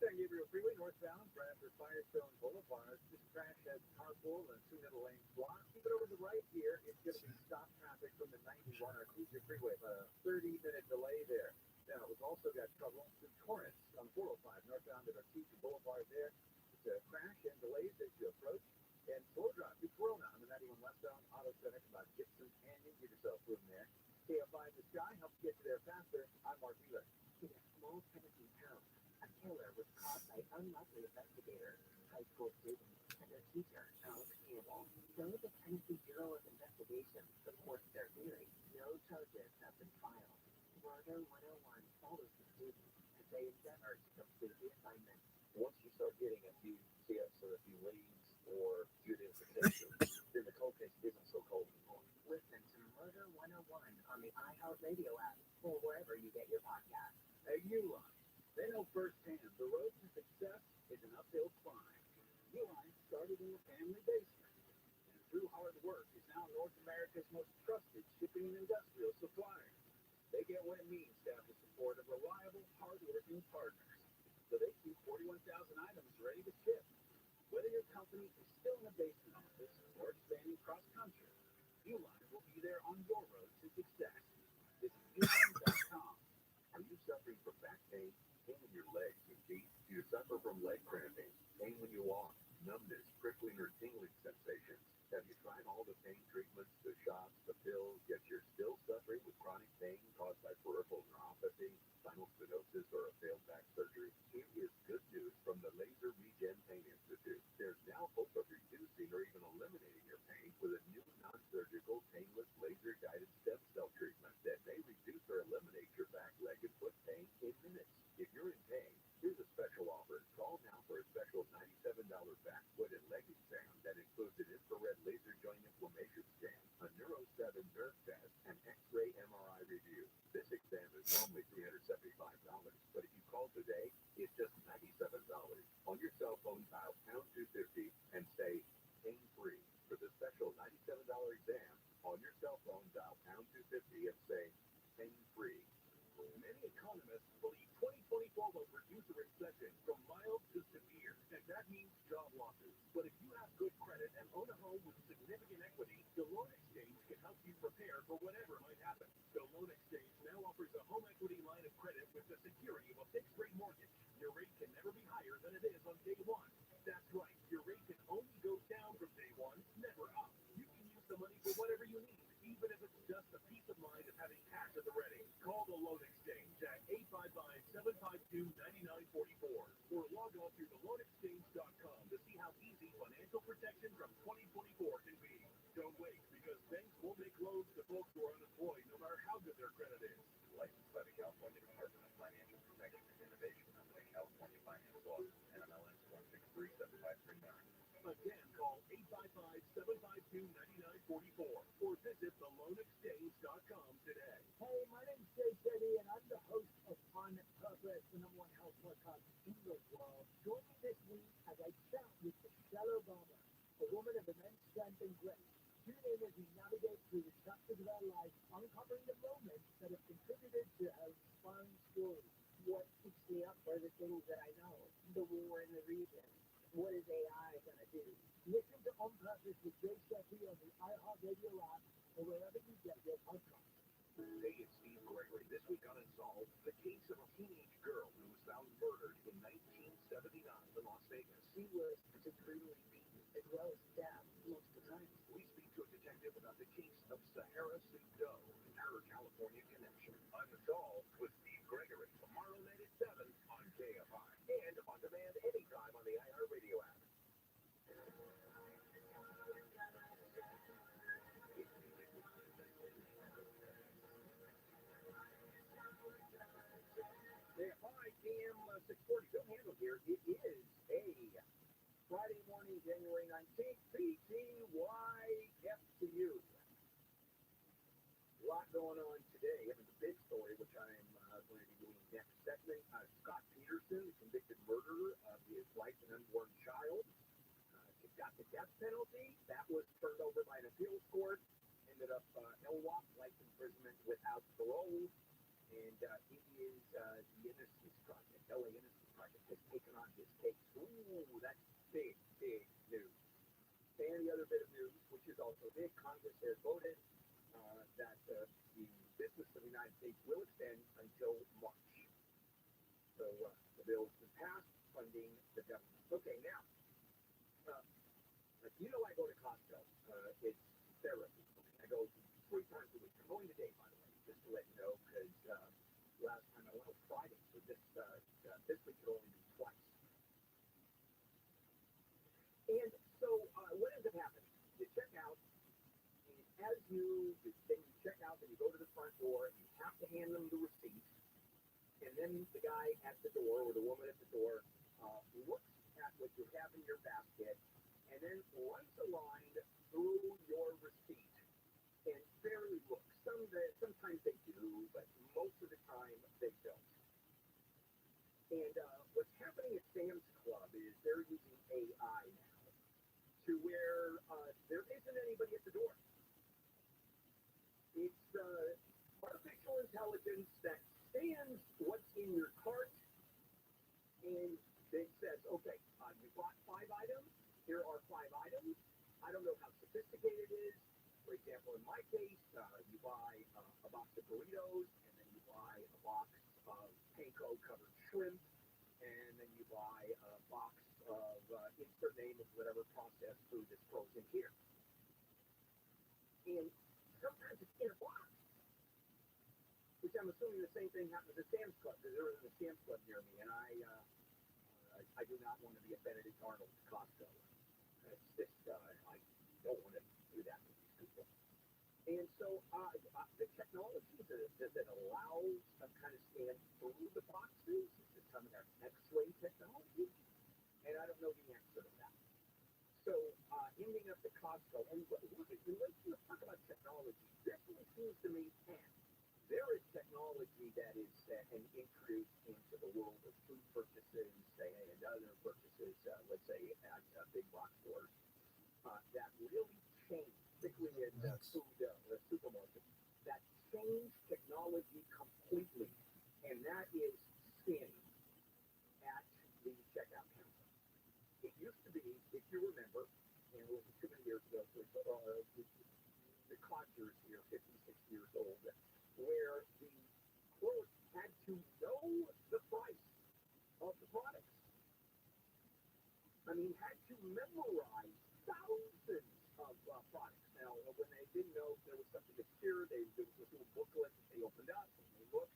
San Gabriel Freeway northbound, right after Firestone Boulevard. This crash has carpool and two middle lanes blocked. Keep it over to the right here. It's going to be stop traffic from the 91 Artesia Freeway. About a 30-minute delay there. Now, we've also got trouble through Torrance on 405 northbound at Artesia Boulevard there. It's a crash and delays as you approach. And slow drop through Corona on the 91 westbound Auto Center about Gibson Canyon. Give yourself room there. KFI in the sky helps get you there faster. I'm Mark Wheeler. In a small Tennessee town, a killer was caught by unlikely investigators, high school students, and their teacher, Alex Campbell. Though the Tennessee Bureau of Investigation supports their theory, no charges have been filed. Murder 101 follows the students as they endeavor to complete the assignment. Once you start getting a few tips or a few leads or good information, then the cold case isn't so cold anymore. Listen to Murder 101 on the iHeartRadio app or wherever you get your podcast. Hey, Uline. They know firsthand the road to success is an uphill climb. Uline started in a family basement, and through hard work is now North America's most trusted shipping and industrial supplier. They get what it means to have the support of reliable, hard-working partners, so they keep 41,000 items ready to ship. Whether your company is still in a basement office or expanding cross-country, Uline will be there on your road to success. Visit Uline.com. Are you suffering from back pain, pain in your legs and feet? Do you suffer from leg cramping, pain when you walk, numbness, prickling or tingling sensations? Have you tried all the pain treatments, the shots, the pills, yet you're still suffering with chronic pain caused by peripheral neuropathy, spinal stenosis, or a failed back surgery? Here is good news from the Laser Regen Pain Institute. There's now hope of reducing or even eliminating your pain with a new non-surgical, painless, laser-guided stem cell treatment that may reduce or eliminate your back, leg, and foot pain in minutes. If you're in pain, here's a special offer. Call now for a special $97 back, foot, and leg exam that includes an infrared laser joint inflammation scan, a Neuro 7 nerve test, and X-ray MRI review. This exam is normally $375, but if you call today, it's just $97. On your cell phone, dial pound 250 and say pain-free. For the special $97 exam, on your cell phone, dial pound 250 and say pain-free. Many economists believe 2024 will produce a recession from mild to severe, and that means job losses. But if you have good credit and own a home with significant equity, the Loan Exchange can help you prepare for whatever might happen. The Loan Exchange now offers a home equity line of credit with the security of a fixed-rate mortgage. Your rate can never be higher than it is on day one. That's right, your rate can only go down from day one, never up. You can use the money for whatever you need, even if it's just the peace of mind of having cash at the ready. Call the Loan Exchange at 855-752-9944 or log on to theloanexchange.com to see how easy financial protection from 2024 can be. Don't wait, because banks will make loans to folks who are unemployed no matter how good their credit is. Licensed by the California Department of Financial Protection and Innovation under the California Finance Law, NMLS 1637539. Again, call 855-752-9944 or visit theloanexchange.com today. Hey, my name's Jay Shetty, and I'm the host of On Purpose, the #1 health podcast in the world. Join me this week as I chat with Michelle Obama, a woman of immense strength and grace. Tune in as we navigate through the chapters of our life, uncovering the moments that have contributed to our inspiring story. What keeps me up are the things that I know, the war in the region. What is AI going to do? Listen to On Purpose with Jay Shetty on the iHeartRadio app or wherever you get your podcasts. Hey, it's Steve Gregory. This week on Unsolved, the case of a teenage girl who was found murdered in 1979 in Las Vegas. She was particularly beaten as well as stabbed multiple times. We speak to a detective about the case of Sahara Sue Doe and her California connection. Unsolved with Steve Gregory, tomorrow night at 7 on KFI and on demand anytime on the iHeartRadio app. 640. Bill Handle here. It is a Friday morning, January 19th. PTYFTU. A lot going on today. I mean, the big story, which I'm going to be doing next segment. Scott Peterson, the convicted murderer of his wife and unborn child, got the death penalty. That was turned over by an appeals court. Ended up LWOP, life imprisonment without parole. And he is the Innocence Project, LA Innocence Project, has taken on his case. Ooh, that's big, big news. And the other bit of news, which is also big, Congress has voted that the business of the United States will extend until March. So the bill has been passed, funding the government. Okay, now, you know I go to Costco. It's therapy. I go 3 times a week. I'm going today, by the way, just to let you know, because last time I went was Friday, so this week it'll only be twice. And so what ends up happening? You check out, and as you check out, then you go to the front door, and you have to hand them the receipt, and then the guy at the door, or the woman at the door, looks at what you have in your basket, and then runs a line through your receipt, and barely looks. Sometimes they do, but most of the time they don't. And what's happening at Sam's Club is they're using AI now to where there isn't anybody at the door. It's artificial intelligence that scans what's in your cart and it says, okay, you bought 5 items. Here are 5 items. I don't know how sophisticated it is. For example, in my case, you buy a box of burritos, and then you buy a box of panko-covered shrimp, and then you buy a box of insert name of whatever processed food is frozen here. And sometimes it's in a box, which I'm assuming the same thing happens at Sam's Club, because there isn't a Sam's Club near me, and I do not want to be a Benedict Arnold at Costco. It's just, I don't want to do that with these people. And so the technology that allows some kind of scan through the boxes is some of that X-ray technology, and I don't know the answer to that. So ending up at Costco, and let's talk about technology. This one seems to me, there is technology that is introduced into the world of food purchases and other purchases, let's say at big box stores, that really change, particularly in food supermarkets, that change technology completely, and that is scanning at the checkout counter. It used to be, if you remember, and it was too many years ago, the codgers here, 56 years old, where the clerk had to know the price of the products. I mean, had to memorize thousands of products. Now, when they didn't know if there was something obscure, there was this little booklet that they opened up and they looked,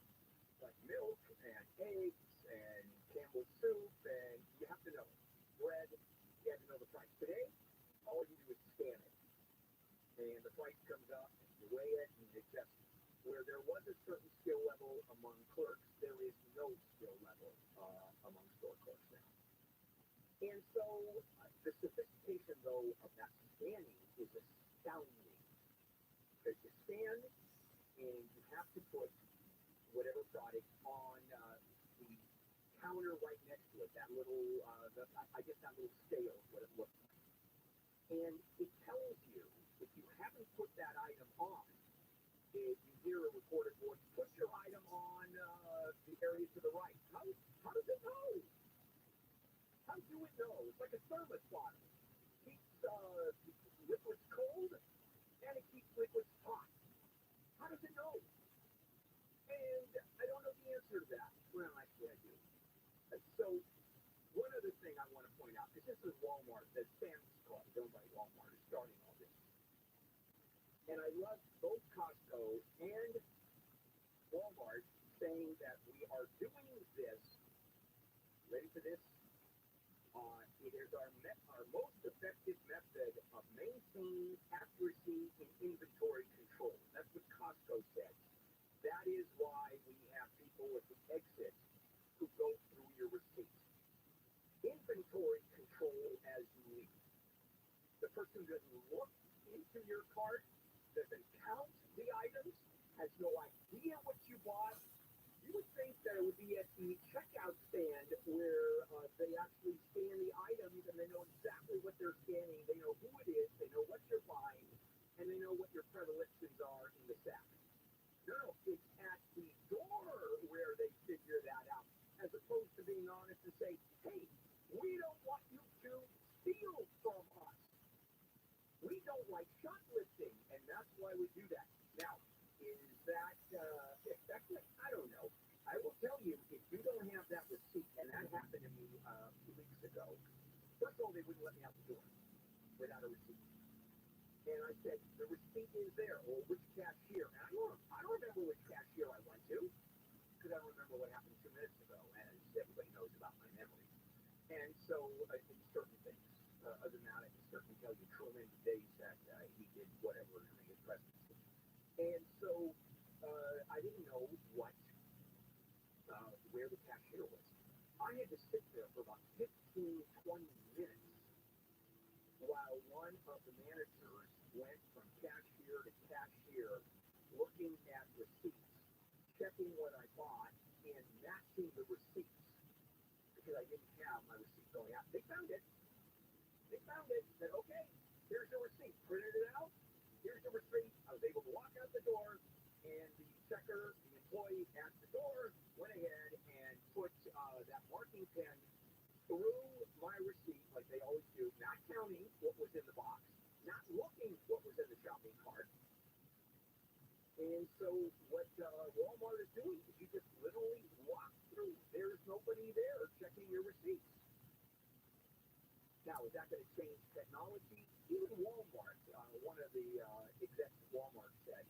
like milk and eggs and Campbell's soup, and you have to know. Bread, you have to know the price. Today, all you do is scan it. And the price comes up, and you weigh it, and it just, where there was a certain skill level among clerks, there is no skill level among store clerks now. And so the sophistication, though, of that scanning is astounding. Because you scan, and you have to put whatever product on the counter right next to it, that little, I guess that little scale is what it looks like. And it tells you, if you haven't put that item on, if you hear a recorded voice, put your item on the area to the right. How does it know? How do it know? It's like a thermos bottle. It keeps liquids cold, and it keeps liquids hot. How does it know? And I don't know the answer to that. Well, actually, I do. So one other thing I want to point out, because this is Walmart, that Sam's Club, owned by Walmart, is starting all this. And I love both Costco and Walmart saying that we are doing this, ready for this? It is our most effective method of maintaining accuracy in inventory control. That's what Costco said. That is why we have people at the exit who go through your receipt. Inventory control as you leave. The person doesn't look into your cart, doesn't count the items, has no idea what you bought. You would think that it would be at the checkout stand where they actually scan the items and they know exactly what they're scanning. They know who it is, they know what you're buying, and they know what your predilections are in the sack. No, it's at the door where they figure that out, as opposed to being honest and say, hey, we don't want you to steal from us. We don't like shoplifting, and that's why we do that. Now, is that effective? I don't know. I will tell you, if you don't have that receipt, and that happened to me 2 weeks ago, first of all, they wouldn't let me out the door without a receipt. And I said, the receipt is there. Well, which cashier? And I don't remember which cashier I went to, because I don't remember what happened 2 minutes ago, as everybody knows about my memory. And so, in certain things, other than that, I can certainly tell you Truman days that he did whatever in his presidency. And so, I didn't know where the cashier was. I had to sit there for about 15, 20 minutes while one of the managers went from cashier to cashier, looking at receipts, checking what I bought, and matching the receipts, because I didn't have my receipt going out. They found it. Said, okay, here's your receipt. Printed it out. Here's your receipt. I was able to walk out the door, and the checker, the employee at the door, went ahead and put that marking pen through my receipt, like they always do, not counting what was in the box, not looking what was in the shopping cart. And so what Walmart is doing is you just literally walk through. There's nobody there checking your receipts. Now, is that going to change technology? Even Walmart, one of the execs at Walmart said,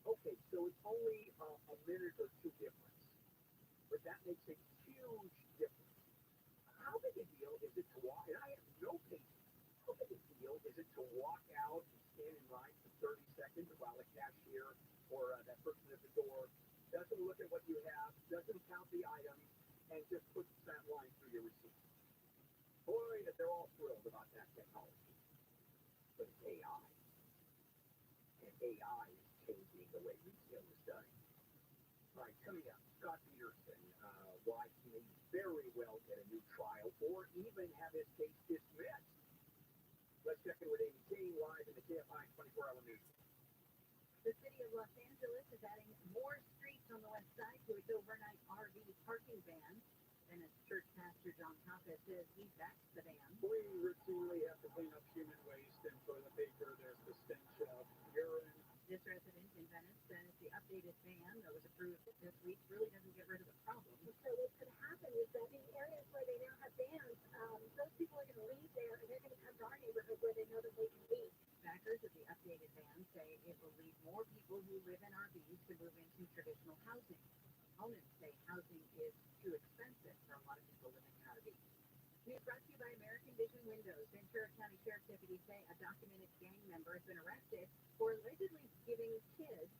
okay, so it's only a minute or two difference, but that makes a huge difference. How big a deal is it to walk, and I have no patience, how big a deal is it to walk out and stand in line for 30 seconds while a cashier or that person at the door doesn't look at what you have, doesn't count the items, and just puts that line through your receipt? Boy, they're all thrilled about that technology. But it's AI. And AI is changing the way retail is done. All right, coming up, Scott Peterson, why he may very well get a new trial or even have his case dismissed. Let's check in with Amy King live in the KFI 24-hour news. The city of Los Angeles is adding more streets on the west side to its overnight RV parking ban. Venice church pastor John Papa says he backs the ban. We routinely have to clean up human waste and toilet paper. There's the stench of urine. This resident in Venice says the updated ban that was approved this week really doesn't get rid of the problem. So what's going to happen is that in areas where they now have bans, those people are going to leave there and they're going to come to our neighborhood where they know that they can be. Backers of the updated ban say it will lead more people who live in RVs to move into traditional housing. Opponents say housing is too expensive for a lot of people living in RVs. News brought to you by American Vision Windows. Ventura County Sheriff deputies say a documented gang member has been arrested for allegedly giving kids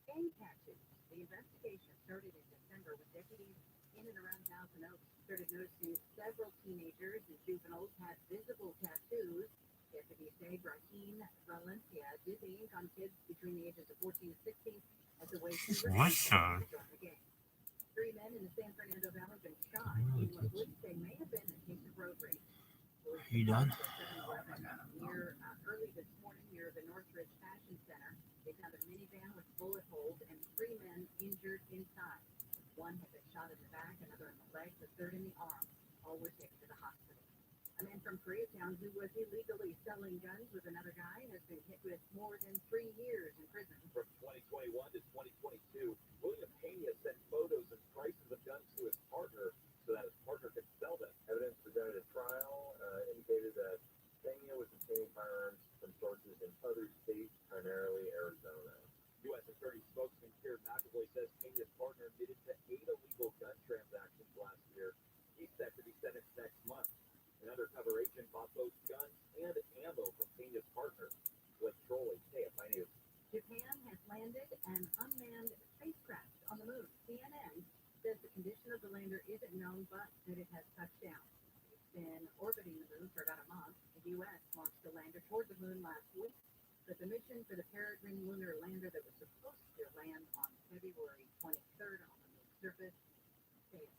gang tattoos. The investigation started in December when deputies in and around Thousand Oaks started noticing several teenagers and juveniles had visible tattoos. Deputies say Brahim Valencia did the ink on kids between the ages of 14 and 16 as a way to join the gang. 3 men in the San Fernando Valley have been shot in what police say may have been a case of road rage. You done? Early this morning near the Northridge Fashion Center, they found a minivan with bullet holes and 3 men injured inside. One had been shot in the back, another in the leg, the third in the arm. All were taken to the hospital. A man from Koreatown who was illegally selling guns with another guy has been hit with more than 3 years in prison. From 2021 to 2022, William Pena sent photos and prices of guns to his partner so that his partner could sell them. Evidence presented at trial indicated that Pena was obtaining firearms from sources in other states, primarily Arizona. U.S. Attorney spokesman Kieran McAvoy says Pena's partner admitted to 8 illegal gun transactions last year. He's set to be sentenced next month. An undercover agent bought both guns and ammo from Pena's partner, Blake Trolley, KFI News. Japan has landed an unmanned spacecraft on the moon. CNN says the condition of the lander isn't known, but that it has touched down. It's been orbiting the moon for about a month. The U.S. launched a lander toward the moon last week, but the mission for the Peregrine lunar lander that was supposed to land on February 23rd on the moon's surface failed.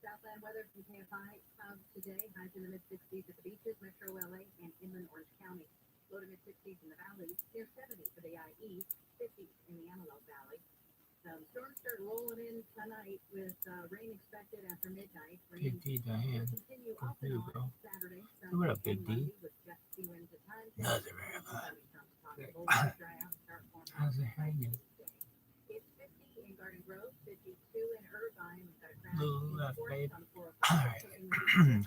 Southland weather from KFI, clouds today, highs in the mid-60s at the beaches, metro LA, and inland Orange County. Low to mid-60s in the valleys, near 70 for the IE, 50s in the Antelope Valley. Storms start rolling in tonight with rain expected after midnight. Rain Big D, Diane. will continue Good off for and you, on bro. Saturday, What up, Sunday, Big and D? Monday with gusty winds at times. Nothing very much. Possible to dry out and start forming How's it hanging? It's 50 in Garden Grove, 52 in Irvine. We've got a crash Little in left, Forest babe. on 405. Alright.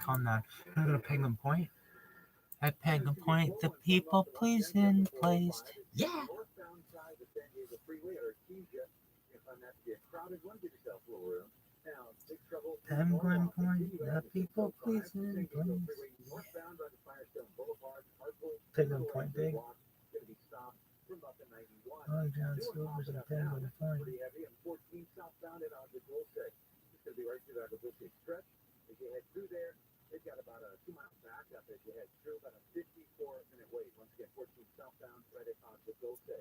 Calm down. I'm gonna go to Penguin Point. At Penguin Point, the people pleasing place. Yeah. Northbound side of San Diego Freeway or Artesia, and that's the crowded one, give yourself a little room. Now, big trouble. Penguin Point, the people pleasing place. Northbound by the Firestone Boulevard, Hartford, Penguin Point big. going to be stopped from up to 91. Long John Silver's in Penguin Point. Pretty heavy and 14 southbound at Agua Dulce. It's going to be right through the Agua Dulce stretch. As you head through there, they've got about a 2 mile backup as you head through, about a 54-minute wait. Once again, 14 southbound right at Agua Dulce.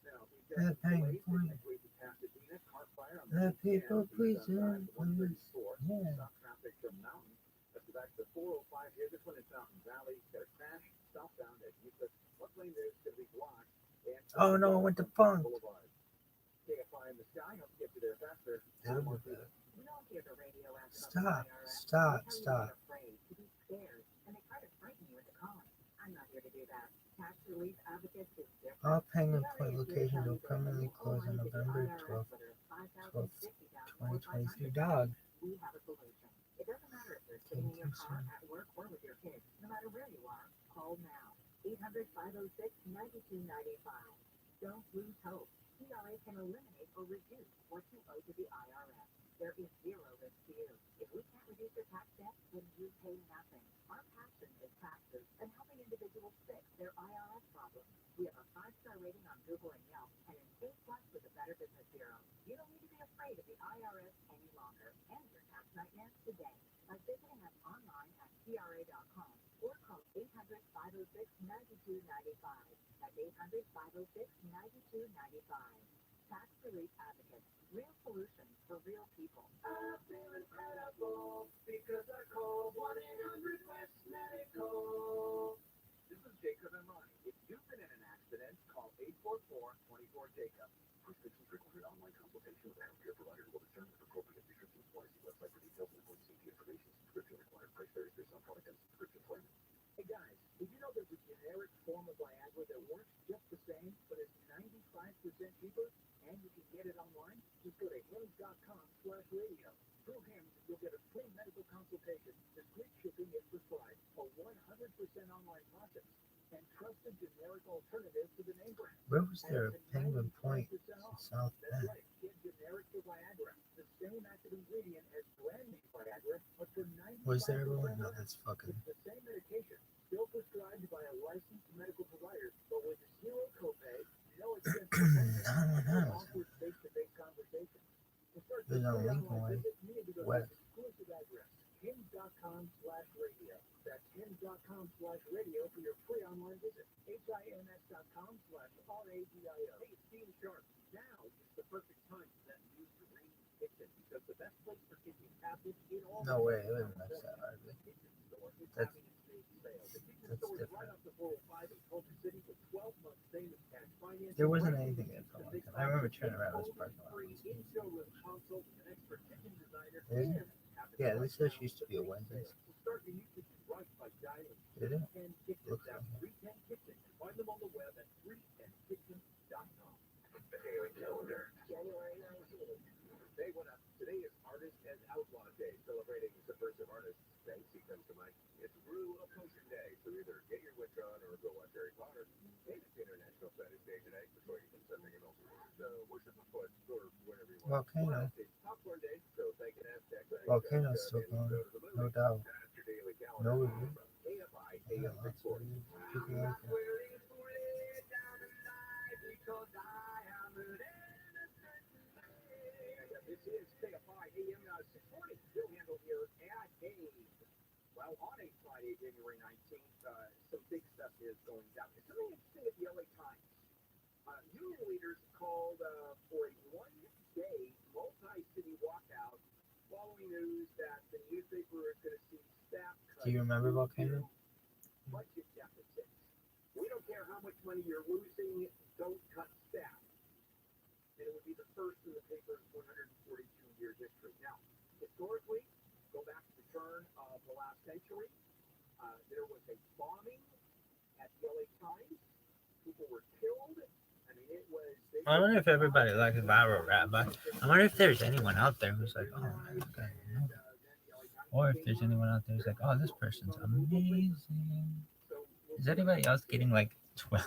Now, we've got Penguin Point. Pasadena, car fire on The people pleasing pleasing place. 134. Yeah. Stop traffic from Mountain. Let's go back to the 405 here. This one is Mountain Valley. Got a crash southbound at Euclid. One lane there is going to be blocked. And Oh no, I went to Funk. Boulevard. KFI in the sky helps get you there faster. That'll be More better. We don't hear the radio ads about Stop, the IRS. stop, They tell you stop. to be afraid, to be scared, and they try to frighten you into calling. I'm not here to do that. Tax relief advocates is different. All Penguin Point locations will permanently close on November 12th, 2023. Dog. We have a solution. It doesn't matter if you're sitting in your car, at work, or with your kids. No matter where you are, call now. 800-506-9295. Don't lose hope. TRA can eliminate or reduce what you owe to the IRS. There is zero risk to you. If we can't reduce your tax debt, then you pay nothing. Our passion is taxes and helping individuals fix their IRS problems. We have a 5-star rating on Google and Yelp and an A+ with the Better Business Bureau. You don't need to be afraid of the IRS any longer. End your tax nightmares today by visiting us online at TRA.com or call 800-506-9295. That's 800-506-9295. Tax Relief Advocates. Real solutions for real people. I feel incredible because I called 1-800-WEST Medical. This is Jacob and Ronnie. If you've been in an accident, call 844-24-JACOB. Prescriptions required online consultation with a healthcare provider will determine if appropriate prescriptions apply. See website for details and important safety information. Prescription required. Price varies based on product and prescription claim. Hey guys, did you know there's a generic form of Viagra that works just the same, but is 95% cheaper? And you can get it online. Just go to hims.com/radio. Through Hims, you'll get a free medical consultation, discreet shipping if prescribed, a 100% online process, and trusted generic alternative to the name brand. Where was there a Penguin Point in South That's Bend? right. Get generic for Viagra. The same active ingredient as brand name Viagra, but for 95% Was there everyone? No, less. that's fucking. It's the same medication, still prescribed by a licensed medical provider, but with zero copay, no expensive appointment, no awkward face-to-face conversation. To start There's your no free link online away. visit, you need to go to West. this exclusive address, hims.com/radio. That's hims.com/radio for your free online visit. HIMS.com/RADIO. Hey, it's Steve Sharp. Now is the perfect time for that new Serene kitchen because the best place for kitchen cabinets in all No way, it the wouldn't mess that hard. the kitchen store is That's- having its big sale. The kitchen that's store is right different. off the 405 in Culver City with 12 months famous cash financing. There wasn't Right anything in it for a long time. I remember turning around this parking lot. free in-showroom consult with an expert kitchen designer. Is it? and have it Yeah, right this says now used to be a for Wendy's. sale. So start your new kitchen right by dialing Did it? 310 Kitchen. Looks That's like it. 310 Kitchen. Find them on the web at 310kitchen.com. The Daily Calendar. January 19th. Day went up. Today is Artist and Outlaw Day, celebrating subversive artists. Banksy comes to mind. It's Brew a Potion Day, so either get your witch on or go watch Harry Potter. And it's International Fetus Day today, so you can send me an open. So worship a foot or whatever you want. Volcano. It's Popcorn Day, so thank you Aztec. Volcano's still going. No doubt. That's your daily calendar. No review. From KFI Yeah, AM lots of 640. reviews. People like that. This is KFI AM 640. Bill Handle here at well, on a Friday, January 19th, some big stuff is going down. It's something interesting at the LA Times. Union leaders called for a one-day multi-city walkout following news that the newspaper is going to see staff cuts. Do you remember Volcano? Budget deficits. We don't care how much money you're losing, don't cut staff. And it would be the first in the paper's 142-year history. Now, historically, go back to the turn of the last century, there was a bombing at the LA Times. People were killed. I mean, it was... I wonder if everybody likes ViralRabbi. I wonder if there's anyone out there who's like, oh, man, okay. Or if there's anyone out there who's like, oh, this person's amazing. Is anybody else getting like 12?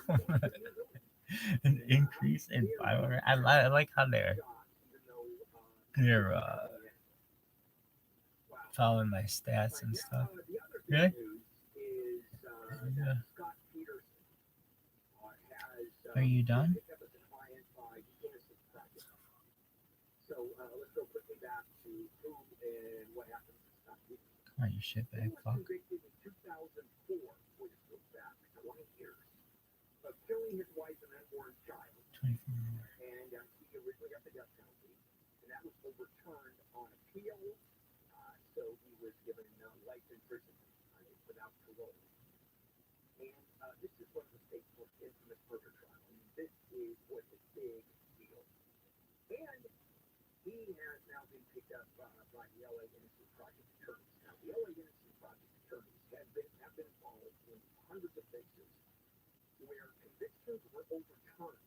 An increase in viral? I like how they're following my stats and stuff. Really? Yeah. Are you done? So let's go quickly back to who and what happened to Scott Peterson. Come on, you shitbag fuck. Convicted in 2004, which goes back 20 years, of killing his wife and unborn child. 24 And he originally got the death penalty, and that was overturned on appeal. So he was given life in prison without parole. And this is one of the state's most infamous murder trials. I mean, this was a big deal. And he has now been picked up by the LA Innocent Project attorneys. Now, the LA Innocent Project attorneys have been involved in hundreds of cases where convictions were overturned.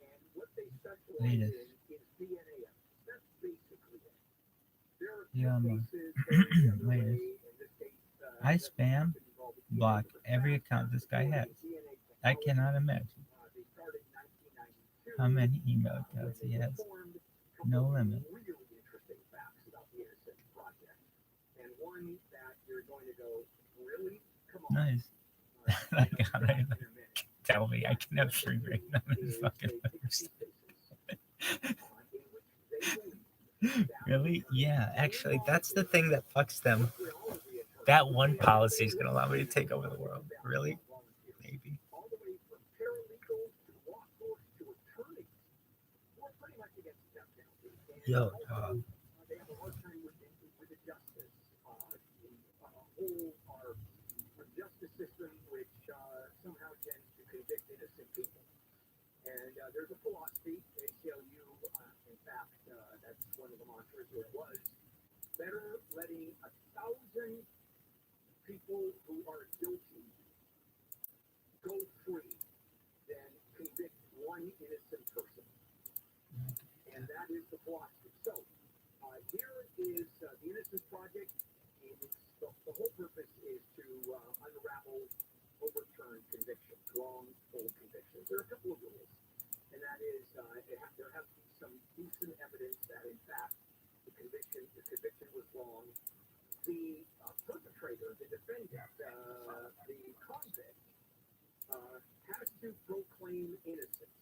And what they specialize in is DNA evidence. That's basically it. There are cases in this case, I spam block every account this guy has. I cannot imagine how many email accounts he has. No limit. Really interesting facts about the Innocent Project. And one that you're going to go, really? Come on. Nice. Like, how they tell me I can have free reign on his fucking post. Really? Yeah, actually, that's the thing that fucks them. That one policy is going to allow me to take over the world. Really? Maybe. All the way from paralegals to law clerks to attorneys. We're pretty much against the death penalty. Yo, they have a hard time with the justice. Our justice system, which somehow tends to convict innocent people. And there's a philosophy, ACLU, in fact, that's one of the mantras, it was better letting 1,000 people who are guilty go free than convict one innocent person. And that is the philosophy. So, here is the Innocence Project. The whole purpose is to unravel overturned convictions, wrongful convictions. There are a couple of rules, and that is there has to be some decent evidence that, in fact, the conviction was wrong. The perpetrator, the defendant, the convict, has to proclaim innocence.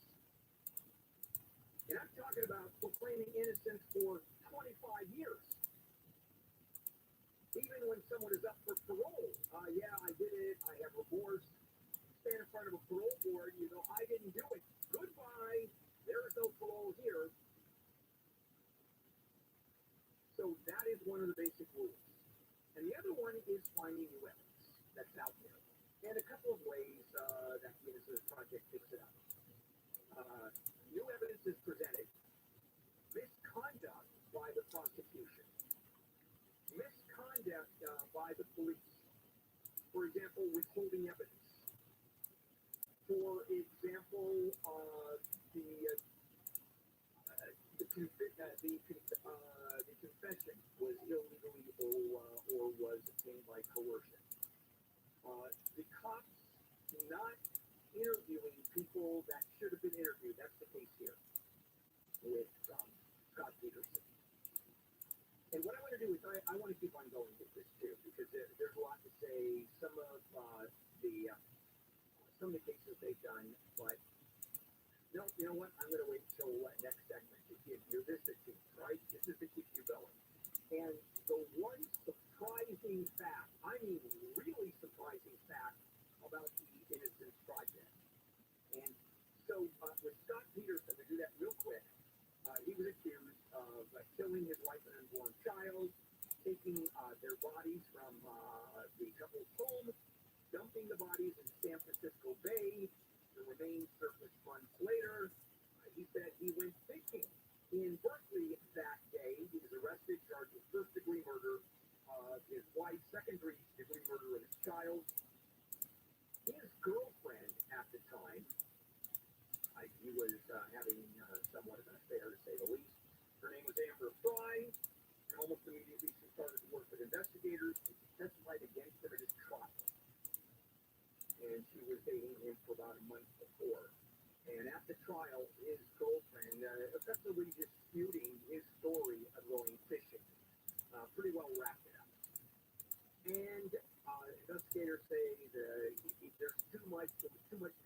And I'm talking about proclaiming innocence for 25 years. Even when someone is up for parole, yeah, I did it, I have remorse. Stand in front of a parole board, you go, I didn't do it. Goodbye. There is no parole here. So that is one of the basic rules. And the other one is finding new evidence that's out there. And a couple of ways that the Innocence Project picks it up. New evidence is presented. Misconduct by the prosecution. Misconduct by the police. For example, withholding evidence. For example, the confession was illegally or was obtained by coercion. The cops not interviewing people that should have been interviewed. That's the case here with Scott Peterson. And what I want to do is I want to keep on going with this too, because there's a lot to say. Some of the cases they've done, but no, you know what? I'm going to wait until next segment. gives you this that keeps, right? This is to keep you going. And the one surprising fact, I mean really surprising fact about the Innocence Project. And so with Scott Peterson, to do that real quick, he was accused of killing his wife and unborn child, taking their bodies from the couple's home, dumping the bodies in San Francisco Bay. The remains surfaced months later. He said he went fishing in Berkeley that day. He was arrested, charged with first-degree murder of his wife, second-degree murder of his child. His girlfriend at the time, he was having somewhat of an affair, to say the least. Her name was Amber Fry, and almost immediately she started to work with investigators, and she testified against him at his trial. And she was dating him for about a month before. And at the trial, his girlfriend effectively disputing his story of going fishing. Pretty well wrapped it up. And investigators say there's too much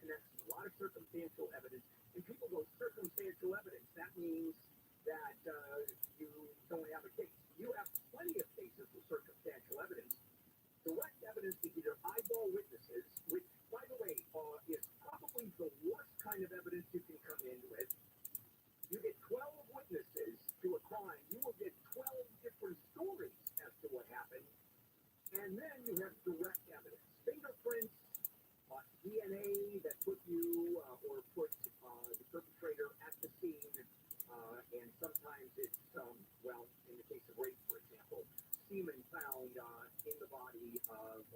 connection, a lot of circumstantial evidence. And people go, circumstantial evidence, that means that you don't have a case. You have plenty of cases with circumstantial evidence. Direct evidence is either eyeball witnesses, which, by the way, is probably the worst kind of evidence you can come in with. You get 12 witnesses to a crime, you will get 12 different stories as to what happened. And then you have direct evidence. Fingerprints, DNA that put you or put the perpetrator at the scene. And sometimes it's, well, in the case of rape, for example, semen found in the body of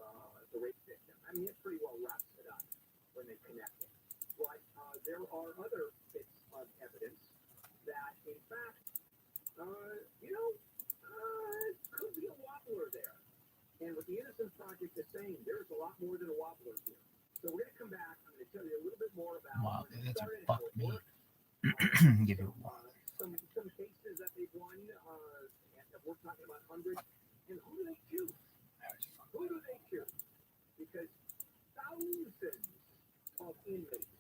the rape victim. I mean, it pretty well wraps it up when they connect it. But there are other bits of evidence that, in fact, could be a wobbler there. And what the Innocence Project is saying, there's a lot more than a wobbler here. So we're going to come back. I'm going to tell you a little bit more about Wow, when it that's started, fuck how it me. works. Give you one. Some cases that they've won, and we're talking about hundreds. And who do they choose? Who do they choose? Because thousands of inmates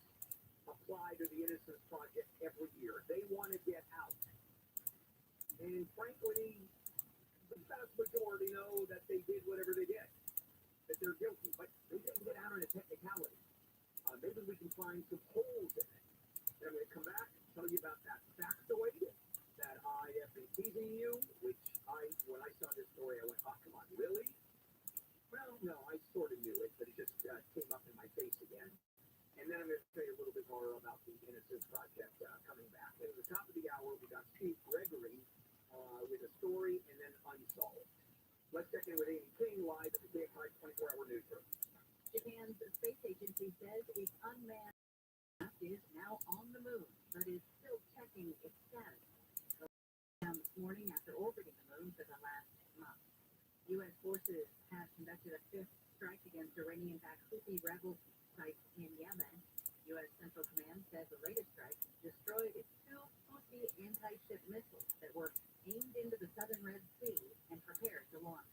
apply to the Innocence Project every year. They want to get out. And frankly, the vast majority know that they did whatever they did, that they're guilty, but they didn't get out on a technicality. Maybe we can find some holes in it. And I'm going to come back and tell you about that factoid that I have been teasing you, which when I saw this story, I went, oh, come on, really? Well, no, I sort of knew it, but it just came up in my face again. And then I'm going to tell you a little bit more about the Innocence Project coming back. And at the top of the hour, we got Steve Gregory with a story and then Unsolved. Let's check in with Amy King live at the KFI 24-hour newsroom. Japan's space agency says its unmanned craft is now on the moon, but is still checking its status. This morning after orbiting the moon for the last month. U.S. forces have conducted a fifth strike against Iranian-backed Houthi rebel sites in Yemen. U.S. Central Command says the latest strike destroyed its two Houthi anti-ship missiles that were aimed into the southern Red Sea and prepared to launch.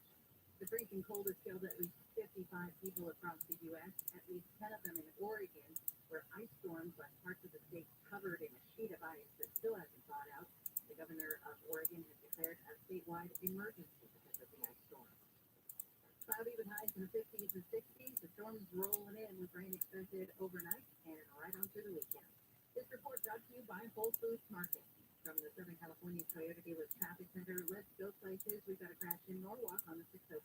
The freezing cold has killed at least 55 people across the U.S., at least 10 of them in Oregon, where ice storms left parts of the state covered in a sheet of ice that still hasn't thawed out. The governor of Oregon has declared a statewide emergency because of the ice storm. Cloudy with highs in the 50s and 60s. The storm's rolling in with rain expected overnight and right on through the weekend. This report brought to you by Whole Foods Market. From the Southern California Toyota Dealers Traffic Center, let's go places. We've got a crash in Norwalk on the 605.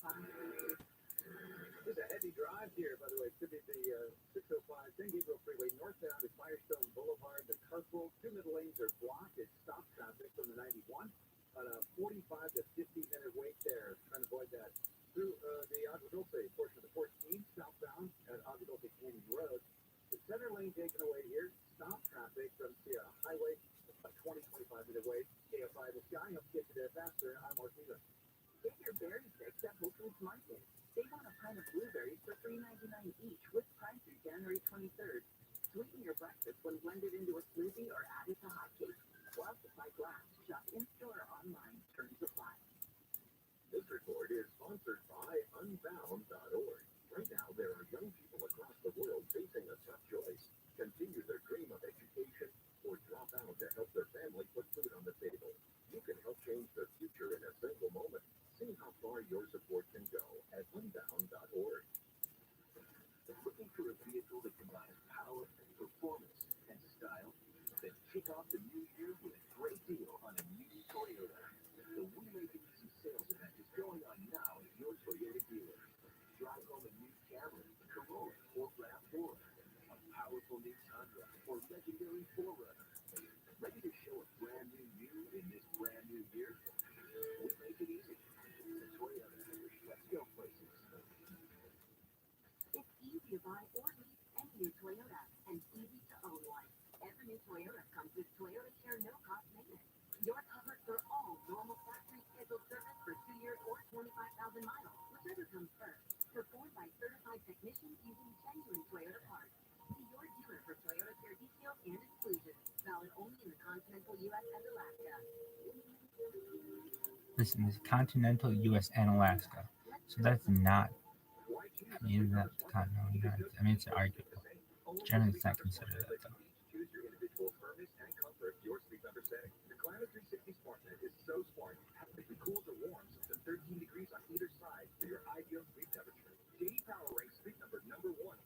There's a heavy drive here, by the way. It could be the 605 San Gabriel Freeway northbound at Firestone Boulevard. The carpool, two middle lanes are blocked. It's stop traffic from the 91. About a 45 to 50-minute wait there. Trying to avoid that. Through the Agua Dulce portion of the 14 southbound at Agua Dulce Canyon Road. The center lane taken away here. Stop traffic from Sierra Highway. A 20-25-minute wait. KFI, the sky helps get you there faster. I'm Mark Needham. Get your berry fix at Whole Foods Market. Save on a pint of blueberries for $3.99 each with Prime through January 23rd. Sweeten your breakfast when blended into a smoothie or add it to hotcakes. While supply lasts, shop in-store or online. Terms apply. This report is sponsored by Unbound.org. Right now, there are young people across the world facing a tough choice. Continue their dream of education or drop out to help their family put food on the off the new year with a great deal on a new Toyota. The We Make It Easy sales event is going on now at your Toyota dealer. Drive home a new Camry, Corolla, or RAV4, a powerful new Tundra, or legendary 4Runner. Ready to show a brand new you in this brand new year? We make it easy. Toyota. Let's go places. It's easy to buy or lease any new Toyota and easy to own one. Every new Toyota comes with Toyota Care no-cost maintenance. You're covered for all normal factory scheduled service for 2 years or 25,000 miles, whichever comes first. Performed by certified technicians using genuine Toyota parts. See your dealer for Toyota Care details and exclusions. Valid only in the continental U.S. and Alaska. Listen, this continental U.S. and Alaska. So that's not. I mean, that's the continental United. I mean, it's arguable. Generally, it's not considered that though. Choose your individual firmness and comfort, your sleep number setting. The Climate 360 SmartNet is so smart. It cools or warms to 13 degrees on either side for your ideal sleep temperature. JD Power ranks Sleep Number #1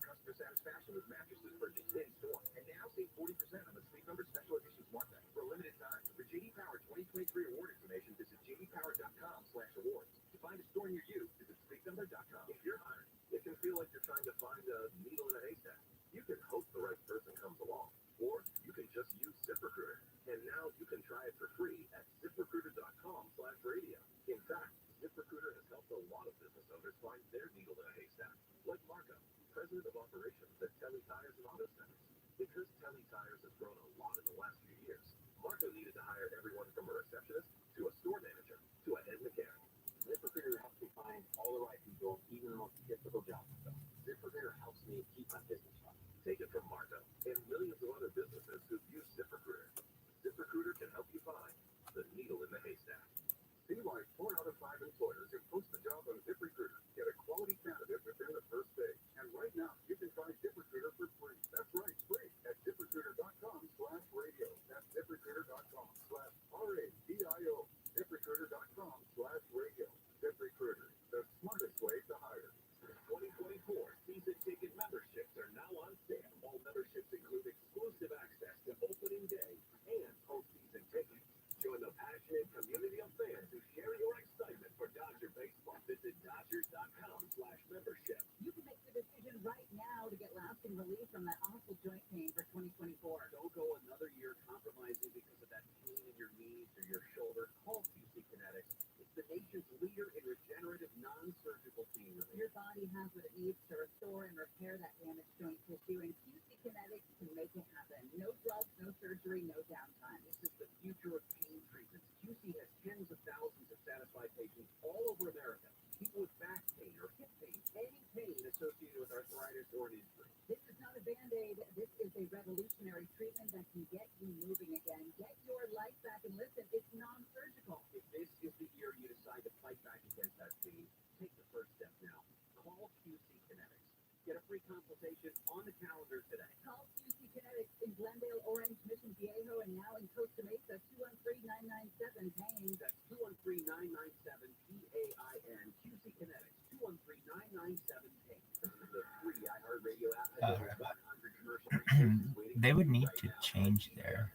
customer satisfaction with mattresses purchased in store. And now save 40% on the Sleep Number Special Edition SmartNet for a limited time. For JD Power 2023 award information, visit jdpower.com/awards. To find a store near you, visit sleepnumber.com. If you're hiring, it can feel like you're trying to find a needle in a haystack. You can hope the right person comes along, or you can just use ZipRecruiter. And now you can try it for free at ZipRecruiter.com/radio. In fact, ZipRecruiter has helped a lot of business owners find their needle in a haystack, like Marco, president of operations at Telly Tires and Auto Centers. Because Telly Tires has grown a lot in the last few years, Marco needed to hire everyone from a receptionist to a store manager to a head mechanic. ZipRecruiter helps me find all the right people, even the most difficult jobs. ZipRecruiter helps me keep my business running. Take it from Marco and millions of other businesses who've used ZipRecruiter. ZipRecruiter can help you find the needle in the haystack. See why 4 out of 5 employers who post a job on ZipRecruiter get a quality candidate within the first day. And right now, you can try ZipRecruiter for free. That's right, free at ZipRecruiter.com/radio. That's ZipRecruiter.com/RADIO. ZipRecruiter.com/radio. ZipRecruiter, the smartest way to hire. 2024 season ticket memberships are now on sale. All memberships include exclusive access to opening day and postseason tickets. Join the passionate community of fans who share your excitement for Dodger baseball. Visit Dodgers.com/membership. You can make the decision right now to get lasting relief from that awful joint pain for 2024. Don't go another year compromising because of that pain in your knees or your shoulder. Call QC Kinetics. It's the nation's leader in regenerative non-surgical pain relief. Your body has what it needs to restore and repair that damaged joint tissue, and QC Kinetics can make it happen. No drugs, no surgery, no downtime. This is the future of pain treatments. QC has tens of thousands of satisfied patients all over America. People with back pain or hip pain, any pain associated with arthritis or an injury. This is not a Band-Aid. This is a revolutionary treatment that can get you moving again. Get your life back, and listen, it's non-surgical. If this is the year you decide to fight back against that pain, take the first step now. Call QC Kinetics. Get a free consultation on the calendar today. Call QC Kinetics in Glendale, Orange, Mission Viejo, and now in Costa Mesa, 213-997-PAIN. That's 213-997-PAIN. QC Kinetics, 213-997-PAIN. The free iHeartRadio app has over 100 commercial waiting. They would need to change their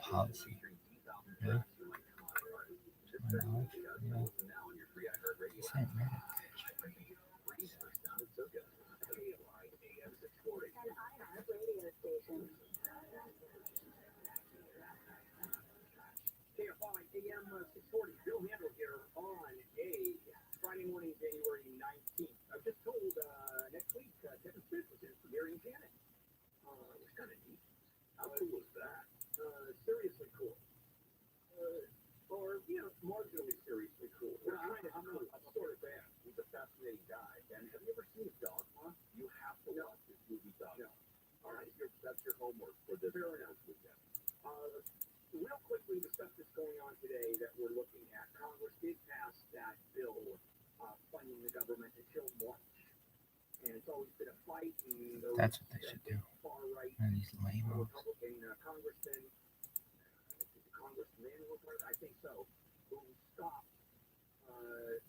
policy. Really? To my knowledge, yeah. Same, right? An iHeart radio station. KFI AM 640. Bill Handel here on a Friday morning, January 19th. I was just told next week Kevin Smith was in for Gary and Janet. It was kind of neat. How cool was that? Seriously cool. Or, marginally seriously cool. We're trying to cool. I'm sort of bad. He's a fascinating guy. And have you ever seen Dogma? You have to watch this movie Dogma. All right, that's your homework for this weekend. Real quickly, the stuff that's going on today that we're looking at. Congress did pass that bill funding the government to kill lunch. And it's always been a fight. And That's what they should do. Far right One of these lame Republican congressman, I think so, who stopped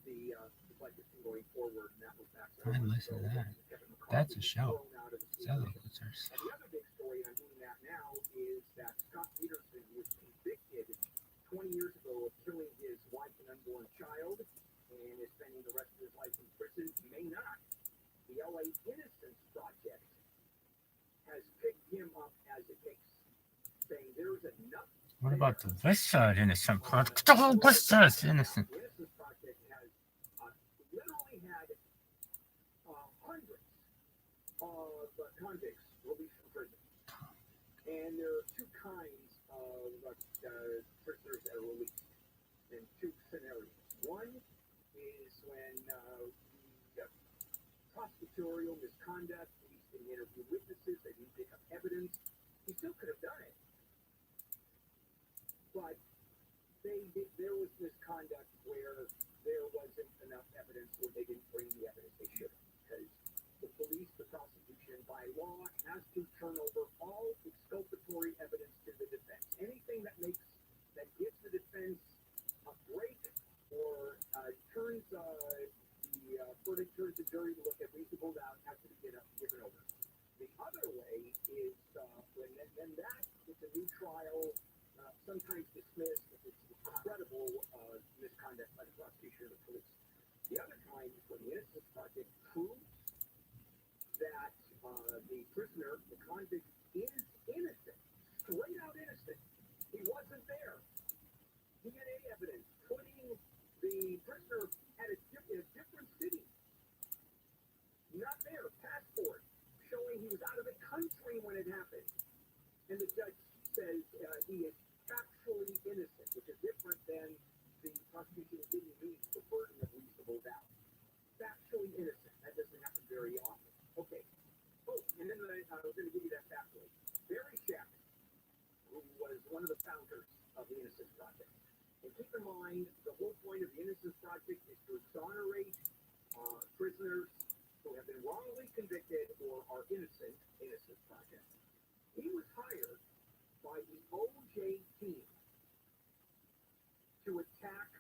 the budget from going forward, and that was back. I listen to that. That's a show. Selling losers. And the other big story, and I'm doing that now, is that Scott Peterson was convicted 20 years ago of killing his wife and unborn child and is spending the rest of his life in prison may not. The LA Innocence Project has picked him up as a case, saying there's enough. What about the West Side Innocent Project? The whole West Side is innocent. The Innocence Project has literally had hundreds of convicts released from prison. And there are two kinds of prisoners that are released in two scenarios. One is when prosecutorial misconduct, he didn't interview witnesses, they didn't pick up evidence. He still could have done it. But there was misconduct where there wasn't enough evidence, or they didn't bring the evidence they should have. Because the police, the prosecution, by law, has to turn over all exculpatory evidence to the defense. Anything that gives the defense a break or turns the verdict, turns the jury to look at reasonable doubt, has to be given over. The other way is when that is a new trial, sometimes dismissed if it's incredible misconduct by the prosecution or the police. The other kind is when the Innocence Project proves that the prisoner, the convict, is innocent, straight out innocent. He wasn't there. DNA evidence putting the prisoner at a different city. Not there. Passport showing he was out of the country when it happened. And the judge says he is factually innocent, which is different than the prosecution didn't meet the burden of reasonable doubt. Factually innocent. That doesn't happen very often. Okay. Oh, and then I was going to give you that factoid. Barry Sheck, who was one of the founders of the Innocence Project. And keep in mind, the whole point of the Innocence Project is to exonerate prisoners who have been wrongly convicted or are innocent. Innocence Project. He was hired by the OJ team to attack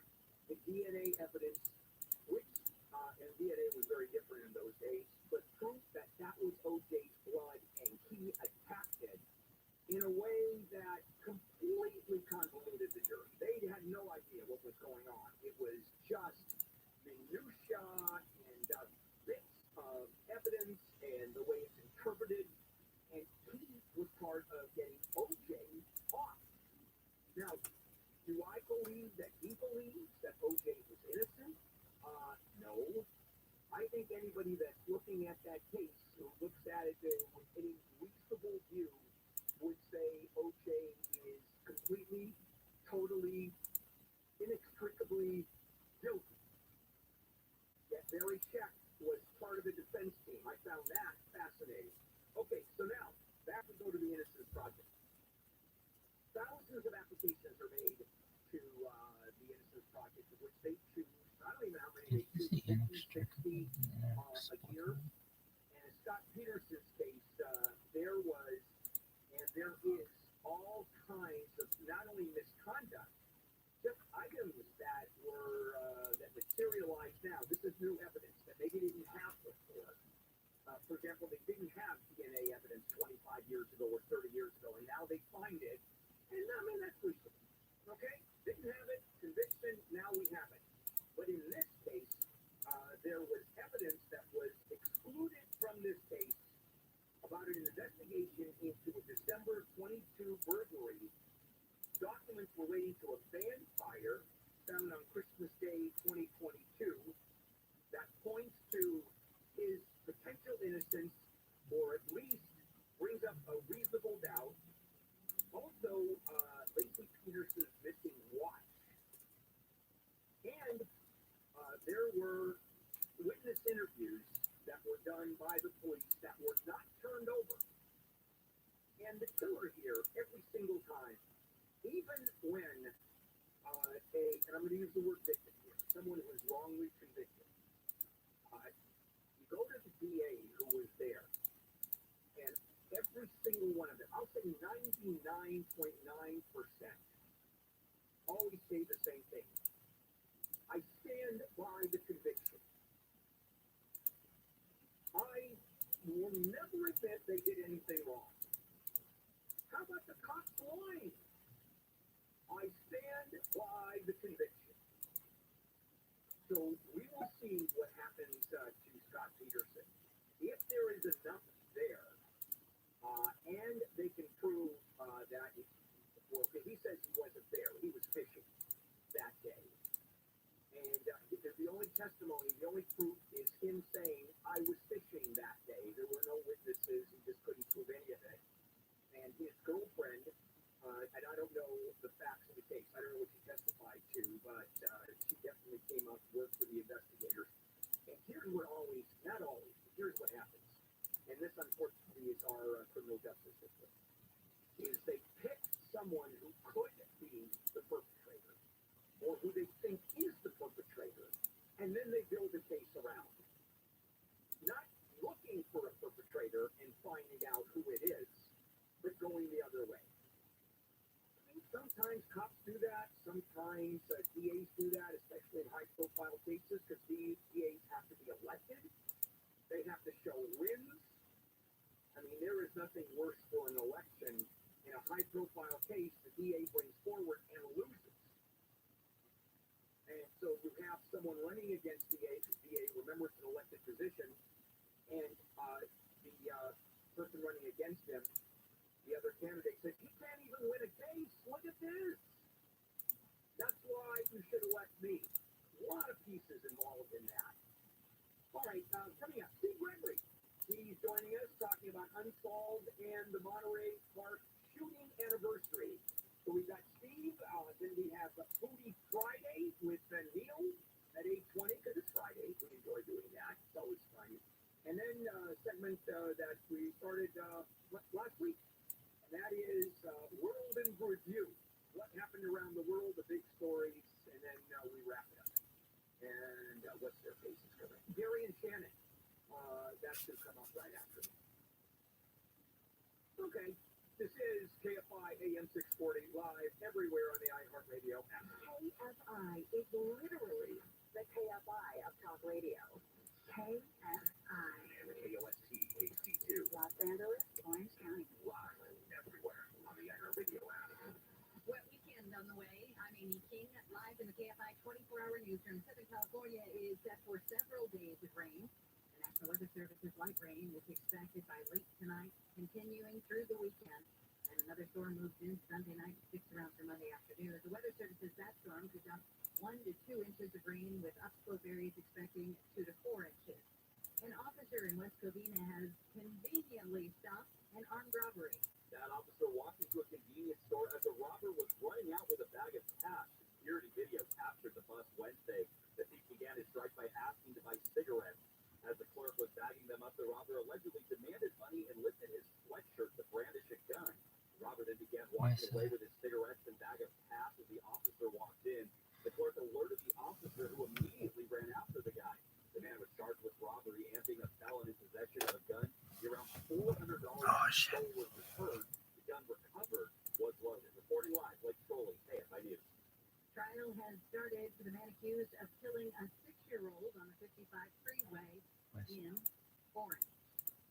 the DNA evidence, which, and DNA was very different in those days, but proof that was OJ's blood, and he attacked it in a way that completely convoluted the jury. They had no idea what was going on. It was just minutia and bits of evidence and the way it's interpreted, and he was part of getting OJ off. Now, do I believe that he believes that OJ was innocent? No. I think anybody that's looking at that case, who looks at it with any reasonable view, would say OJ is completely, totally, inextricably guilty. Yet Barry Sheck was part of the defense team. I found that fascinating. Okay, so now, back we go to the Innocence Project. Thousands of applications are made to the Innocence Project, of which they choose, I don't even know how many they choose, 50, 60 a year. And in Scott Peterson's case, there was, and there is, all kinds of not only misconduct, just items that were, that materialized now. This is new evidence that they didn't have before. For example, they didn't have DNA evidence 25 years ago or 30 years ago, and now they find it. And I mean, that's reasonable. Okay? Didn't have it, conviction, now we have it. But in this case, there was evidence that was excluded from this case about an investigation into a December 22 burglary. Documents relating to a band fire found on Christmas Day 2022 that points to his potential innocence, or at least brings up a reasonable doubt. Also, Lacey Peterson's missing watch. And there were witness interviews that were done by the police that were not turned over. And the killer here, every single time, even when and I'm going to use the word victim here, someone who was wrongly convicted, you go to the DA who was there, and every single one of them, I'll say 99.9%, always say the same thing. I stand by the conviction. I will never admit they did anything wrong. How How about the cops lying? I stand by the conviction. So we will see what happens to Scott Peterson. If there is enough there, and they can prove that, well, he says he wasn't there. He was fishing that day. And the only testimony, the only proof is him saying, I was fishing that day. There were no witnesses. He just couldn't prove any of it. And his girlfriend, and I don't know the facts of the case. I don't know what she testified to, but she definitely came up, worked with the investigators. And here's what not always, but here's what happens. And this, unfortunately, is our criminal justice system, is they pick someone who could be the perpetrator, or who they think is the perpetrator, and then they build a case around. Not looking for a perpetrator and finding out who it is, but going the other way. Sometimes cops do that. Sometimes DAs do that, especially in high-profile cases, because DAs have to be elected. They have to show wins. I mean, there is nothing worse for an election in a high-profile case the DA brings forward and loses. And so you have someone running against DA, because DA, remember, it's an elected position, and the person running against him, the other candidate says, he can't even win a case. Look at this. That's why you should elect me. A lot of pieces involved in that. All right, coming up, Steve Gregory. He's joining us talking about Unsolved and the Monterey Park shooting anniversary. So we've got Steve, then we have Foodie Friday with Neil at 8:20, because it's Friday. We enjoy doing that. It's always fun. And then a segment that we started last week. That is World in Review. What happened around the world, the big stories, and then we wrap it up. And what's their faces coming? Gary and Shannon. That should come up right after me. Okay. This is KFI AM 640 live everywhere on the iHeartRadio app. KFI is literally the KFI of talk radio. KFI. And KOST HD2. Los Angeles, Orange County. Live everywhere on the iHeartRadio app. Wet weekend on the way. I'm Amy King, live in the KFI 24-hour newsroom. Southern California is set for several days of rain. The National Weather Service's light rain is expected by late tonight, continuing through the weekend. And another storm moves in Sunday night and sticks around for Monday afternoon. The Weather Service says that storm could dump 1 to 2 inches of rain, with upslope areas expecting 2 to 4 inches. An officer in West Covina has conveniently stopped an armed robbery. That officer walked into a convenience store as a robber was running out with a bag of cash. Security video captured the bus Wednesday. The thief began his strike by asking to buy cigarettes. As the clerk was bagging them up, the robber allegedly demanded money and lifted his sweatshirt to brandish a gun. The robber then began walking away with his cigarettes and bag of cash as the officer walked in. The clerk alerted the officer, who immediately ran after the guy. The man was charged with robbery and being a felon in possession of a gun. Around $400 stole was returned. The gun recovered was loaded. Reporting live, Blake Scully, KFI News. Trial has started for the man accused of killing a 6-year-old on the 55 freeway in Orange.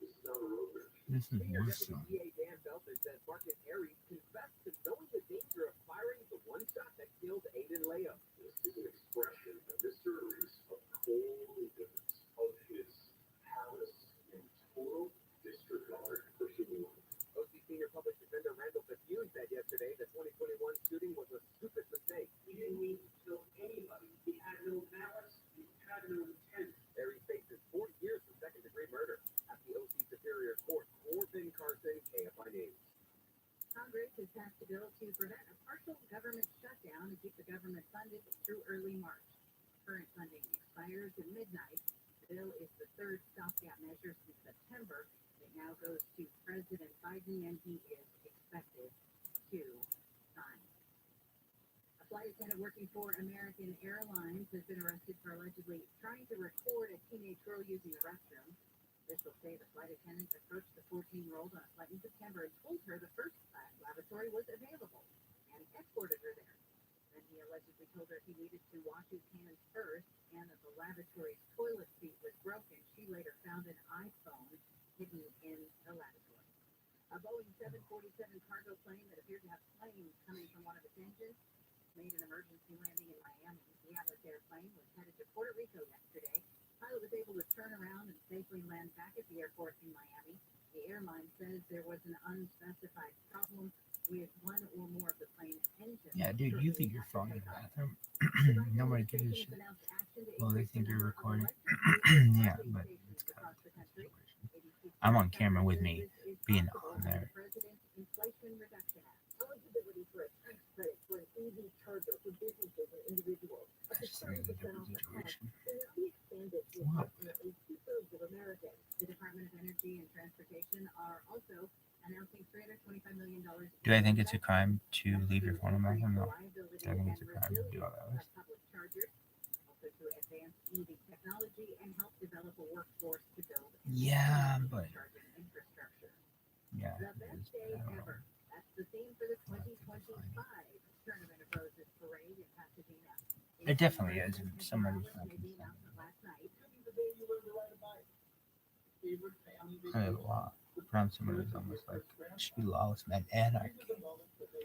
This is not a road rage. This is Senior awesome. Deputy DA Dan Belton says Mark and Harry confessed to knowing the danger of firing the one shot that killed Aiden Leo. This is an expression of Mr. Reese of cold indifference of his callous and total disregard for human life. OC Senior Public Defender Randall Bethune said yesterday the 2021 shooting was a stupid mistake. He didn't mean to kill anybody. He had no malice. He had no intent. Harry faces 4 years for second-degree murder at the OC Superior Court. Corbin Carson, KFI News. Congress has passed a bill to prevent a partial government shutdown and keep the government funded through early March. Current funding expires at midnight. The bill is the third stopgap measure since September. It now goes to President Biden, and he is expected to sign. A flight attendant working for American Airlines has been arrested for allegedly trying to record a teenage girl using the restroom. Officials say the flight attendant approached the 14-year-old on a flight in September and told her the first-class lavatory was available and escorted her there. Then he allegedly told her he needed to wash his hands first and that the lavatory's toilet seat was broken. She later found an iPhone hidden in the lavatory. A Boeing 747 cargo plane that appeared to have flames coming from one of its engines made an emergency landing in Miami. The Atlas airplane was headed to Puerto Rico yesterday. Pilot was able to turn around and safely land back at the airport in Miami. The airline says there was an unspecified problem with one or more of the plane's engines. Yeah, dude, you think you're phone in the bathroom. Nobody gives a shit. Well, they think you're recording. Yeah, but it's kind of a situation. I'm on camera with me being on there. Eligibility for a tax credit for an EV charger for businesses and individuals. I just think it's a different situation. Will now be expanded to Wow. approximately 2/3 of Americans. The Department of Energy and Transportation are also announcing $325 million. Do I think it's a crime to leave your phone in the bathroom? No. Do I think it's a crime to do all that with? Public chargers, also to advance EV technology and help develop a workforce to build Yeah, but charging infrastructure. yeah, The it best is. day I don't know. ever. That's the theme for the 2025 Tournament of Roses Parade in Pasadena. It definitely is. And somebody Made fucking the announcement last night. I have a lot. From someone who's almost like, should be lawless, man. Anarchy.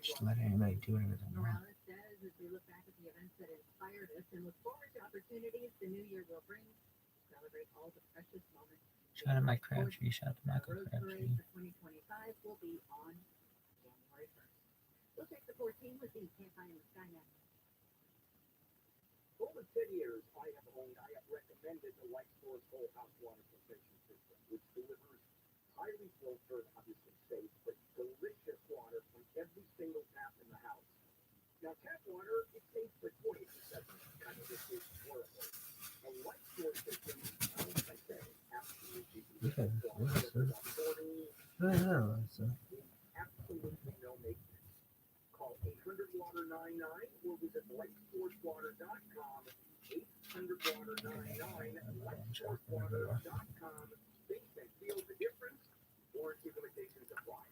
Just let anybody do whatever they want. Morales says as we look back at the events that inspired us and look forward to opportunities the new year will bring, celebrate all the precious moments. Shout out Mike Crabtree. Shout out to Michael Rose Crabtree. Parade for 2025 will be on January 1st. We'll take the 14 with the Can't Find the Sky next. For over 10 years, I have recommended the Likeforlike whole house water filtration system, which delivers highly filtered, obviously safe, but delicious water from every single tap in the house. Now, tap water, it tastes for 20 seconds. Kind of just tastes horrible. The Likeforlike system, I say, absolutely delicious water. Delivers absolutely no maintenance. Call 800-WATER-99 or visit likeforcewater.com. 800-WATER-99, likeforcewater.com. Think and feel the difference. Warranty limitations apply.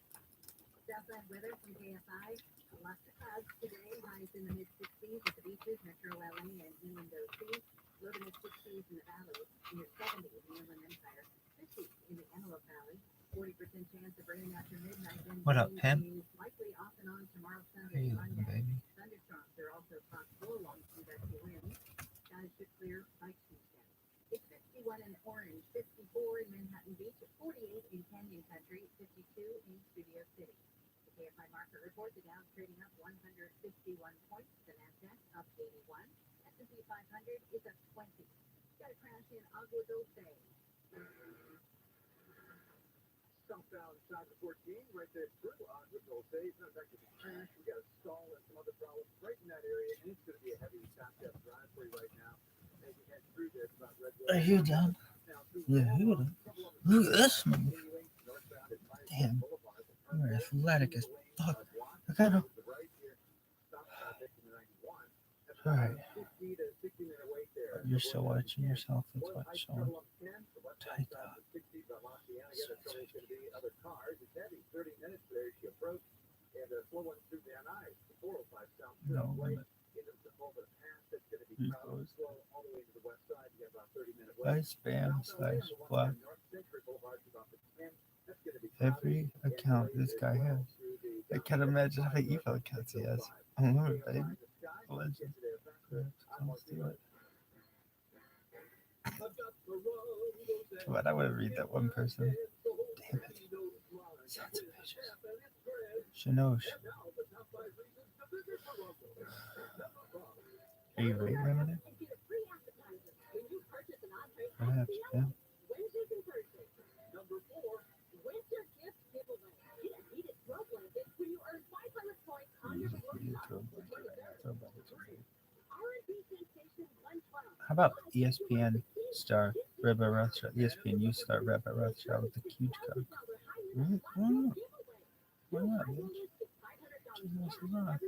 Southland weather from KSI. Lots of clouds today. Highs in the mid-60s at the beaches, Metro LA and Inland OC. Low to mid-60s in the valley. Near 70 in the Inland Empire. 50 in the Antelope Valley. 40% chance of rain after midnight. What up, Pim? Likely off and on tomorrow, How Sunday, you Monday. doing, baby? Thunderstorms are also possible along with gusty winds. Skies should clear by Tuesday. It's 51 in Orange, 54 in Manhattan Beach, 48 in Canyon Country, 52 in Studio City. The KFI market report, the Dow's trading up 151 points, the Nasdaq up 81, S&P 500 is up 20. Got a crash in Agua Dulce. Southbound side of 14, right there through Agua Dulce. It's not back to the crash. We got a stall and some other problems right in that area, and it's going to be a heavy top-down drive for you right now. As you head through this, about Red Road. Are you done? Yeah, who done? Look at this move. Damn. You're athletic as fuck. I kind of. Alright. You're still watching yourself. That's what's showing. Tight up. No limit. Repos. By spam / block. Every account this guy has. I can't imagine how many email accounts he has. I don't know, baby. Legend. Let's do it. But I want to read that one person. Damn it. Sons of bitches. Shinosh. Are you rate limited? Perhaps, yeah. How about ESPN star Rabbi Rothschild? ESPN star Rabbi Rothschild with the huge cock. What? Why not? Why not, bitch? Jesus is not.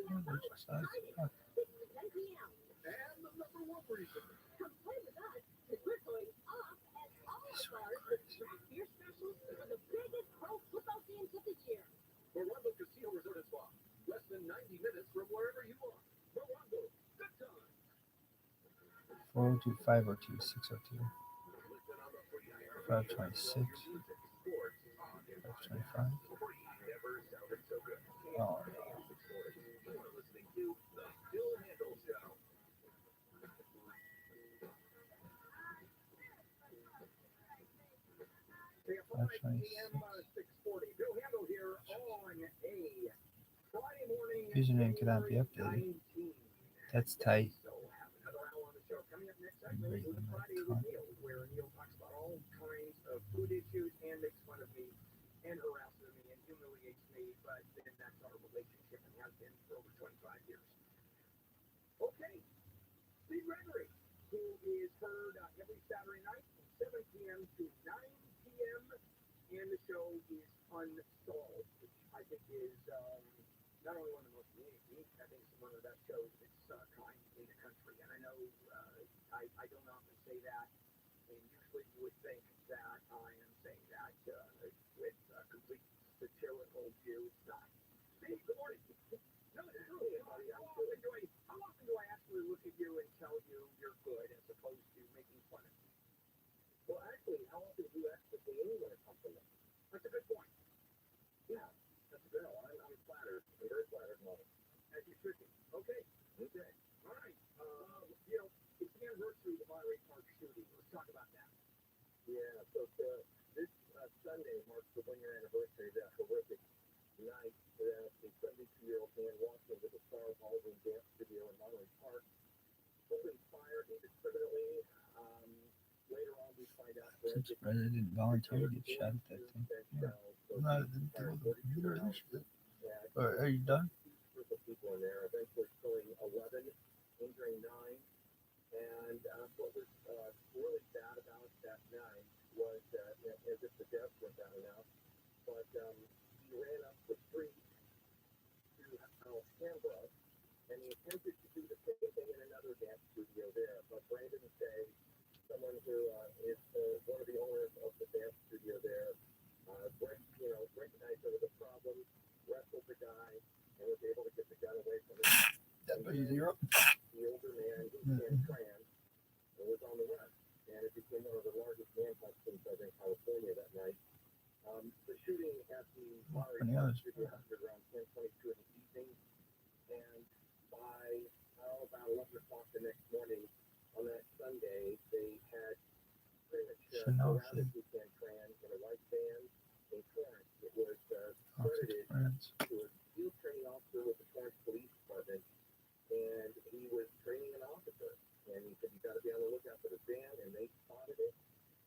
Morongo Casino Resort and Spa. Less than 90 minutes from wherever you are. Morongo, good time. 402 502 602 526 525 Oh, You are listening to The Bill Handle Show. actually, 6:40. Bill Handle here on a Friday morning. username cannot be updated. 19. That's tight. So have another hour on the show. Coming up next segment, Food Friday with Neil, where Neil talks about all kinds of food issues and makes fun of me and harasses me and humiliates me, but then that's our relationship and has been for over 25 years. Okay, Steve Gregory, who is heard every Saturday night from 7 p.m. to 9 p.m., and the show is Unsolved, which I think is not only one of the most unique, I think it's one of the best shows of its kind in the country. And I know I don't often say that, and usually you would think that I am saying that with complete satirical view. It's not. Steve, good morning. No, it's true, buddy. How often do I actually look at you and tell you you're good as opposed to making fun of you? Well, actually, how often do you actually say anyone a compliment? That's a good point. Yeah, that's a good one. I'm flattered. I'm very flattered, Mother. As you should be. Okay. Okay. All right. It's the anniversary of the Monterey Park shooting. Let's talk about that. Yeah, so this Sunday marks the 1-year anniversary of that horrific night that a 72-year-old man walked into the Star Ballroom dance studio in Monterey Park, opened fire indiscriminately. Later on, we find out that Since Brother didn't volunteer to get shot at that thing. Yeah. No, it didn't do the computer initiative. Are you done? Of people in there, eventually killing 11, injuring 9. And what was really bad about that night was, as if the deaths weren't bad enough, but he ran up the street to Alhambra, and he attempted to do the same thing in another dance studio there. But Brandon Say, someone who is one of the owners of the dance studio there, recognized there was a problem, wrestled the guy, and was able to get the gun away from him. W0. The older man became trans and was on the run, and it became one of the largest manhunts in Southern California that night. The shooting at the Monterey Park studio happened around 10:22 in the evening, and by about 11 o'clock the next morning on that Sunday, they had pretty much surrounded Buchanan Trans in a white van in Torrance. It was credited to a field training officer with the Torrance Police Department, and he was training an officer. And he said, you got to be on the lookout for the van, and they spotted it.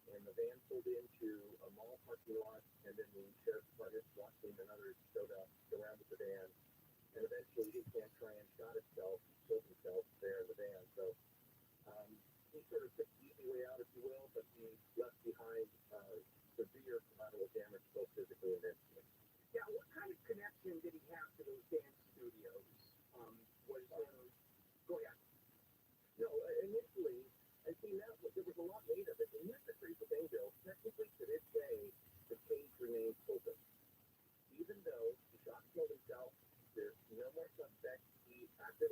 And the van pulled into a mall parking lot, and then the sheriff's department, SWAT team, and others showed up, surrounded the van, and eventually Buchanan Trans shot himself, killed himself there in the van. So he sort of took the easy way out, if you will, but he left behind severe collateral damage, both physically and mentally. Yeah, what kind of connection did he have to those dance studios? Go ahead. No, initially, I think that there was a lot made of it. And here's the crazy thing, Bill. Technically, to this day, the case remains open. Even though he shot and killed himself, there's no more suspects. He acted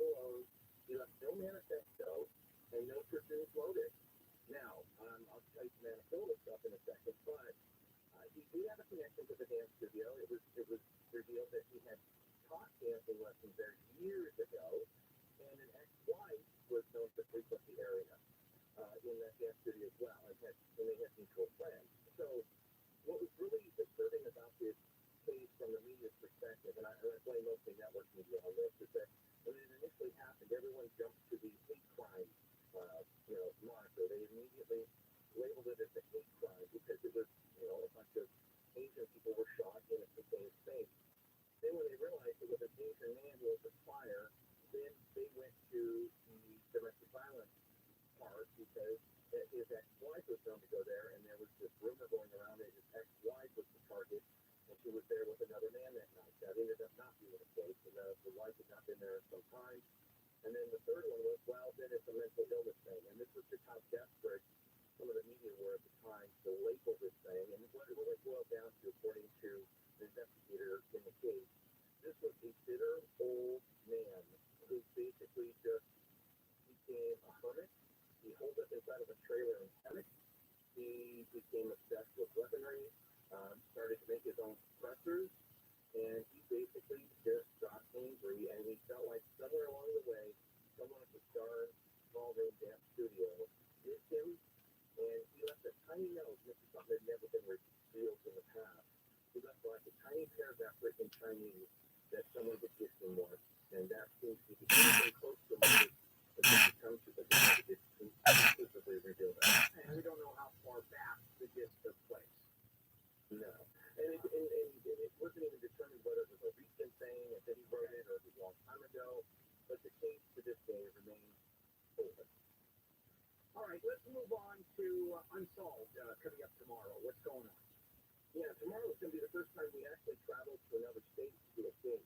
Yeah, tomorrow is going to be the first time we actually traveled to another state to do a case.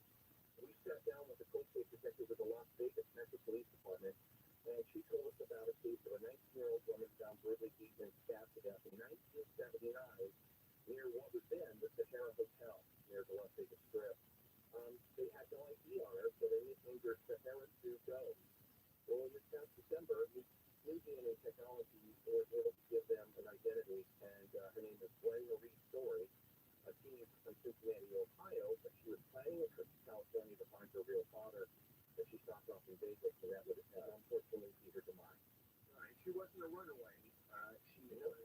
We sat down with the cold case detective of the Las Vegas Metro Police Department, and she told us about a case of a 19-year-old woman found brutally beaten and stabbed to death in 1979 near what was then the Sahara Hotel near the Las Vegas Strip. They had no ID on her, so they nicknamed her Sahara Sue Jones. Well, in this past December, new DNA technology was able to give them an identity, and her name is Gwen Marie Story, a teen from Cincinnati, Ohio, but she was planning a trip to California to find her real father that she stopped off in Vegas, and that would unfortunately be her demise. Right. She wasn't a runaway. She was.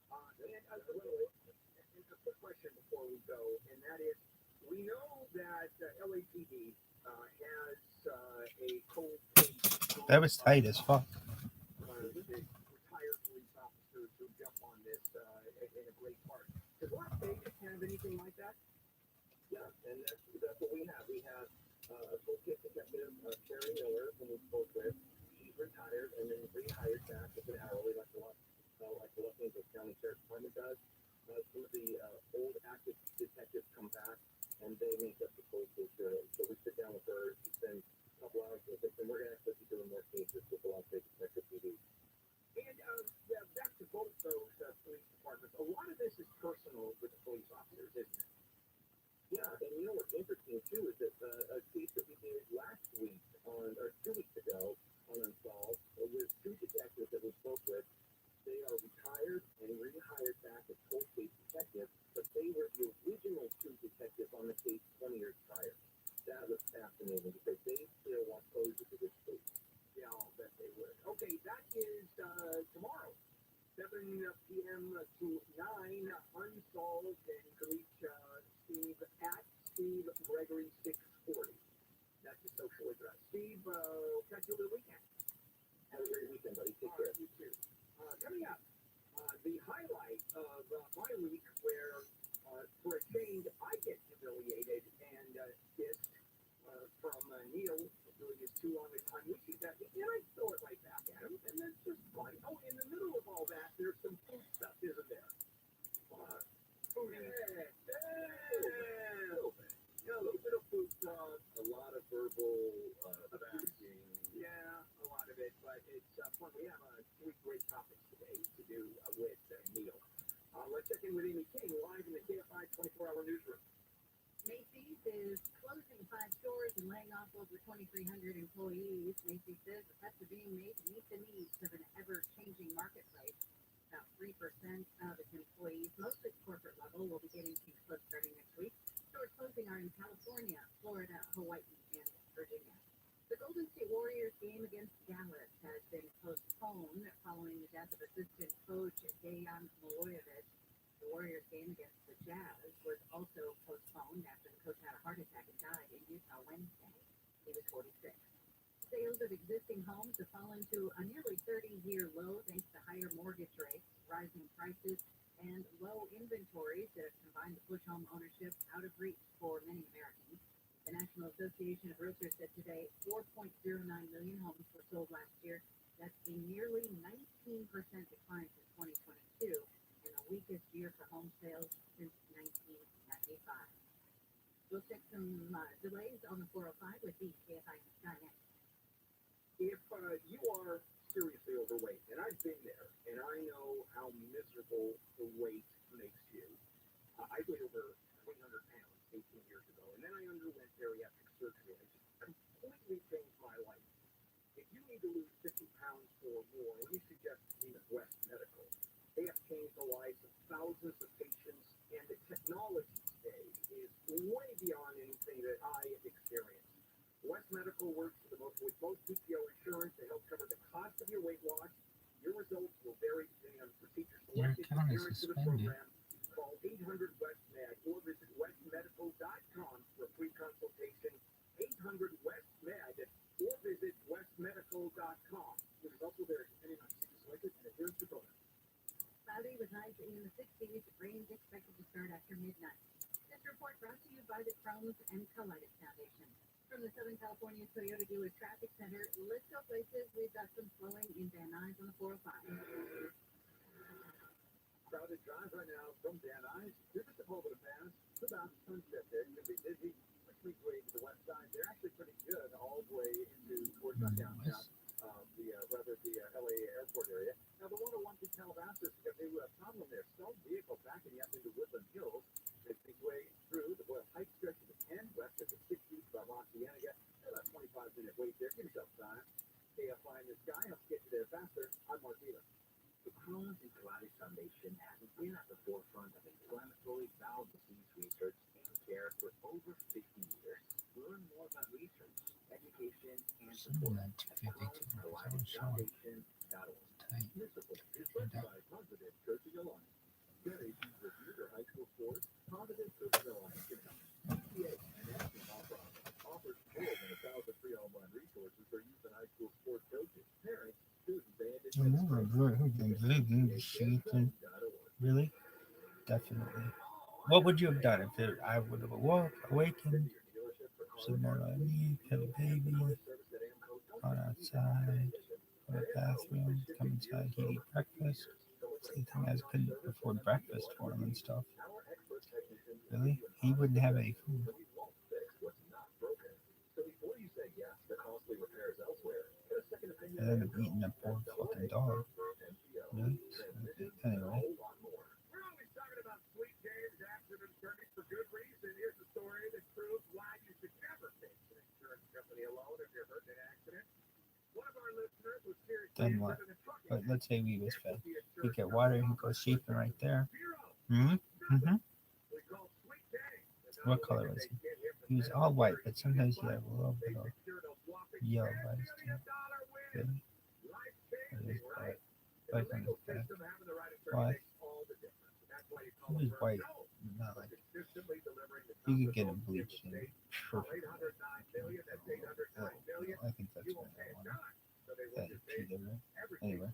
Oh, okay. And a quick question before we go, and that is, we know that LAPD has a cold case. That was tight as fuck. Retired police officers who jump on this in a great part. Does Las Vegas have anything like that? Yeah, and that's what we have. We have a cold case detective, Sherry Miller, who we spoke with. She's retired and then rehired back as an hourly, like the Los Angeles County Sheriff's Department does. Some of the old active detectives come back and they make up the cold case. So we sit down with her, she spends a couple hours with us, and we're going to actually be doing more cases with the Las Vegas Metro PD. And back to both those police departments, a lot of this is personal with the police officers, isn't it? Yeah, and you know what's interesting too is that a case that we did last week or 2 weeks ago on Unsolved with two detectives that we spoke with. They are retired and rehired back as cold case detectives, but they were the original two detectives on the case 20 years prior. That was fascinating because they still want closure to this case. Yeah, I'll bet they would. Okay, that is tomorrow, 7 p.m. to 9, Unsolved, and you can reach Steve at Steve Gregory 640. That's the social address. Steve, catch you over the weekend. Have a great weekend, buddy. Take All care. right, you too. Coming up, the highlight of my week where, for a change, I get humiliated and dissed from Neil doing his too long a time. We see that, and I throw it right back at him, and that's just fine. Oh, in the middle of all that, there's some food stuff, isn't there? Food. Yeah, a little bit of food talk, a lot of verbal bashing. Yeah, a lot of it, but it's fun. We have 3 great topics today to do with Neil. Let's check in with Amy King live in the KFI 24-hour newsroom. Macy's is closing 5 stores and laying off over 2,300 employees. Macy's says the cuts are being made to meet the needs of an ever-changing marketplace. About 3% of its employees, mostly corporate level, will be getting closed starting next week. Stores closing are in California, Florida, Hawaii, and Virginia. The Golden State Warriors game against Dallas has been postponed following the death of assistant coach Dejan Milojevic. The Warriors game against the Jazz was also postponed after the coach had a heart attack and died in Utah Wednesday. He was 46. Sales of existing homes have fallen to a nearly 30-year low thanks to higher mortgage rates, rising prices, and low inventories that have combined to push home ownership out of reach for many Americans. The National Association of Realtors said today 4.09 million homes were sold last year. That's a nearly 19% decline from 2022 and the weakest year for home sales since 1995. We'll check some delays on the 405 with the KFI and Skynet. If you are seriously overweight, and I've been there, and I know how miserable the weight makes you. I weighed over 300 pounds 18 years ago, and then I underwent bariatric surgery, and it just completely changed my life. If you need to lose 50 pounds or more, let me suggest seeing West Medical. They have changed the lives of thousands of patients, and the technology today is way beyond anything that I have experienced. West Medical works with most PPO insurance to help cover the cost of your weight loss. Your results will vary depending on the procedure selected. Adherence to the program. Call 800-WEST-MED or visit westmedical.com for a free consultation. 800-WEST-MED or visit westmedical.com. Your results will vary depending on procedure selected and adherence to the program. Cloudy with highs in the 60s. Rain is expected to start after midnight. This report brought to you by the Crumbs and Colitis Foundation. From the Southern California Toyota Dealer Traffic Center, let's go places. We've got some flowing in Van Nuys on the 405. crowded drive right now from Van Nuys. You're just a moment of pass. It's about sunset there. It's going to be busy. Which means way to the west side. They're actually pretty good all the way into towards downtown. The LA airport area. Now, the 101 through Calabasas has got a problem there. Some vehicle backing you up into Woodland Hills. They make way through the Boyle Heights stretch of the 10 west of the 60 by Los Cienega. About 25-minute wait there. Give yourself time. KFI in the sky. I'll get you there faster. I'm Martina. The Crohn's and Colitis Foundation has been at the forefront of inflammatory bowel disease research and care for over 50 years. Learn more about research, education, and support at ColitisFoundation.org. This support is led by Positive Church of Alliance. Today, she's reviewed her high school sports. Positive Church of Alliance PTA and National Nonprofit offers more than 1,000 free online resources for youth and high school sports coaches, parents, students, and administrators. Really? Definitely. What would you have done if I would have awakened, said more like me, had a baby, gone outside, go to the bathroom, come inside, he'd eat breakfast. Same thing as couldn't afford breakfast for him and stuff. Really? He wouldn't have any food. And then I'm eating a poor fucking dog. Really? Anyway. We're always talking about sweet games, accident attorneys for good reason. Here's a story that proves why you should never take an insurance company alone if you're hurt in an accident. One of our listeners was seriously Then what? injured in a truck But accident. let's say we was fed. We get water, he goes sheeping right there. We call sweet games. What color was he? He was all white, but sometimes he had a little bit of yellow by his tail. Really? That is white. Like on his back. Why? He was white, not like. You could get him bleached and perfect. I think that's what I want. That is Peter. Anyway.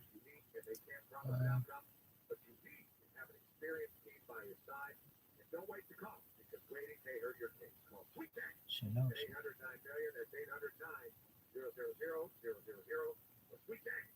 Don't wait to call because waiting may hurt your case. Call Sweet Tank. She knows. 809 million. That's 809-000-000. Or Sweet Tank.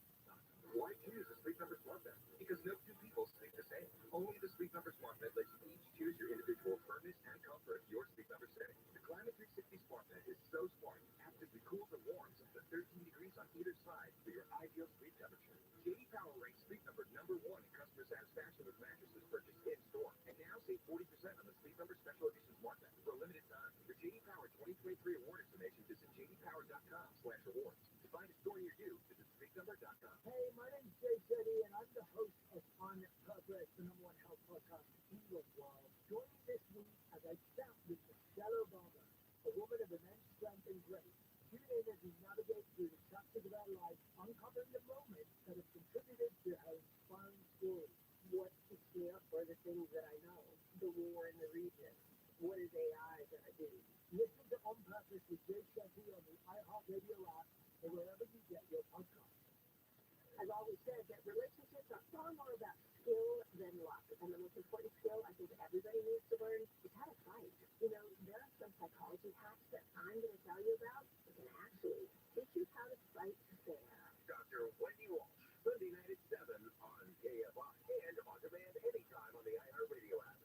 Why choose the Sleep Number Smart Bed? Because no two people sleep the same. Only the Sleep Number Smart Bed lets you each choose your individual firmness and comfort, your sleep number setting. The Climate 360 Smart Bed is so smart, it actively cools and warms up to 13 degrees on either side for your ideal sleep temperature. J.D. Power ranks Sleep Number #1 in customer satisfaction with mattresses purchased in store. And now save 40% on the Sleep Number Special Edition Smart Bed for a limited time. For J.D. Power 2023 award information, visit jdpower.com/awards. To find a store near you, visit sleepnumber.com. Hey, my name's Jay Shetty, and I'm the host of On Purpose, the #1 health podcast in the world. Join me this week as I chat with Michelle Obama, a woman of immense strength and grace. Tune in as we navigate through the chapters of our life, uncovering the moments that have contributed to her inspiring story. What's the scale for the things that I know? The war in the region. What is AI going to do? Listen to On Purpose with Jay Shetty on the iHeartRadio app or wherever you get your podcasts. I've always said that relationships are far more about skill than luck. And the most important skill I think everybody needs to learn is how to fight. You know, there are some psychology hacks that I'm going to tell you about that can actually teach you how to fight fair. Dr. Wendy Walsh, Sunday night at 7 on KFI and on demand anytime on the iHeartRadio app.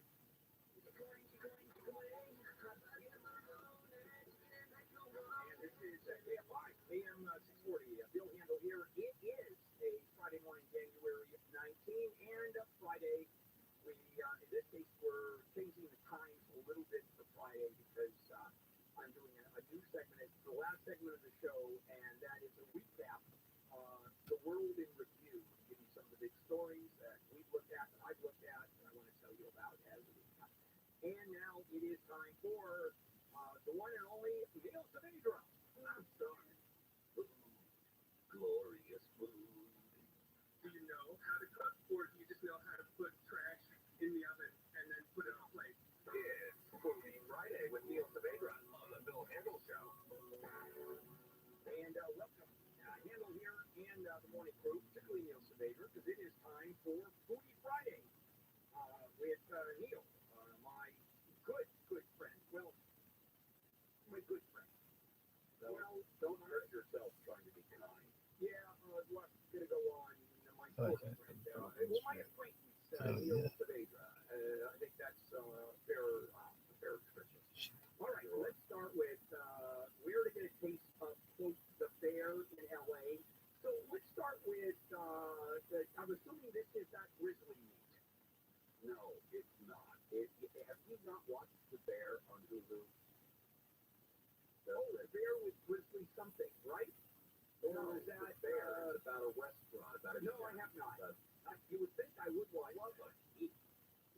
And this is KFI, AM 640. Bill Handel here. It is a Friday morning, January 19, and Friday. We, in this case, we're changing the times a little bit for Friday because I'm doing a new segment. It's the last segment of the show, and that is a recap on the world in review. Give you some of the big stories that we've looked at, that I've looked at, and I want to tell you about as a recap. And now it is time for the one and only Neil Savadro. I'm sorry. Glorious food. Do you know how to cook, or do you just know how to put trash in the oven and then put it on a plate? It's Foodie Friday with Neil Savadro on the Bill Handel Show. And welcome, Handel here and the morning crew, particularly Neil Savadro, because it is time for Foodie Friday with Neil, my good friend. Well, my good friend. Well, don't hurt yourself trying to be kind. Yeah, what's going to go on? My close friend. Well, my acquaintance. Really, meal yeah. today. I think that's fair description. All right, let's start with where to get a taste of quote the fair in LA. So let's start with I'm assuming this is not grizzly meat. No, it's not. Have you not watched The Bear on Hulu? Oh, the bear with grizzly something, right? Or No, is The that Bear. It's about a restaurant. About a no, I have not. You would think I would watch. Love a heat.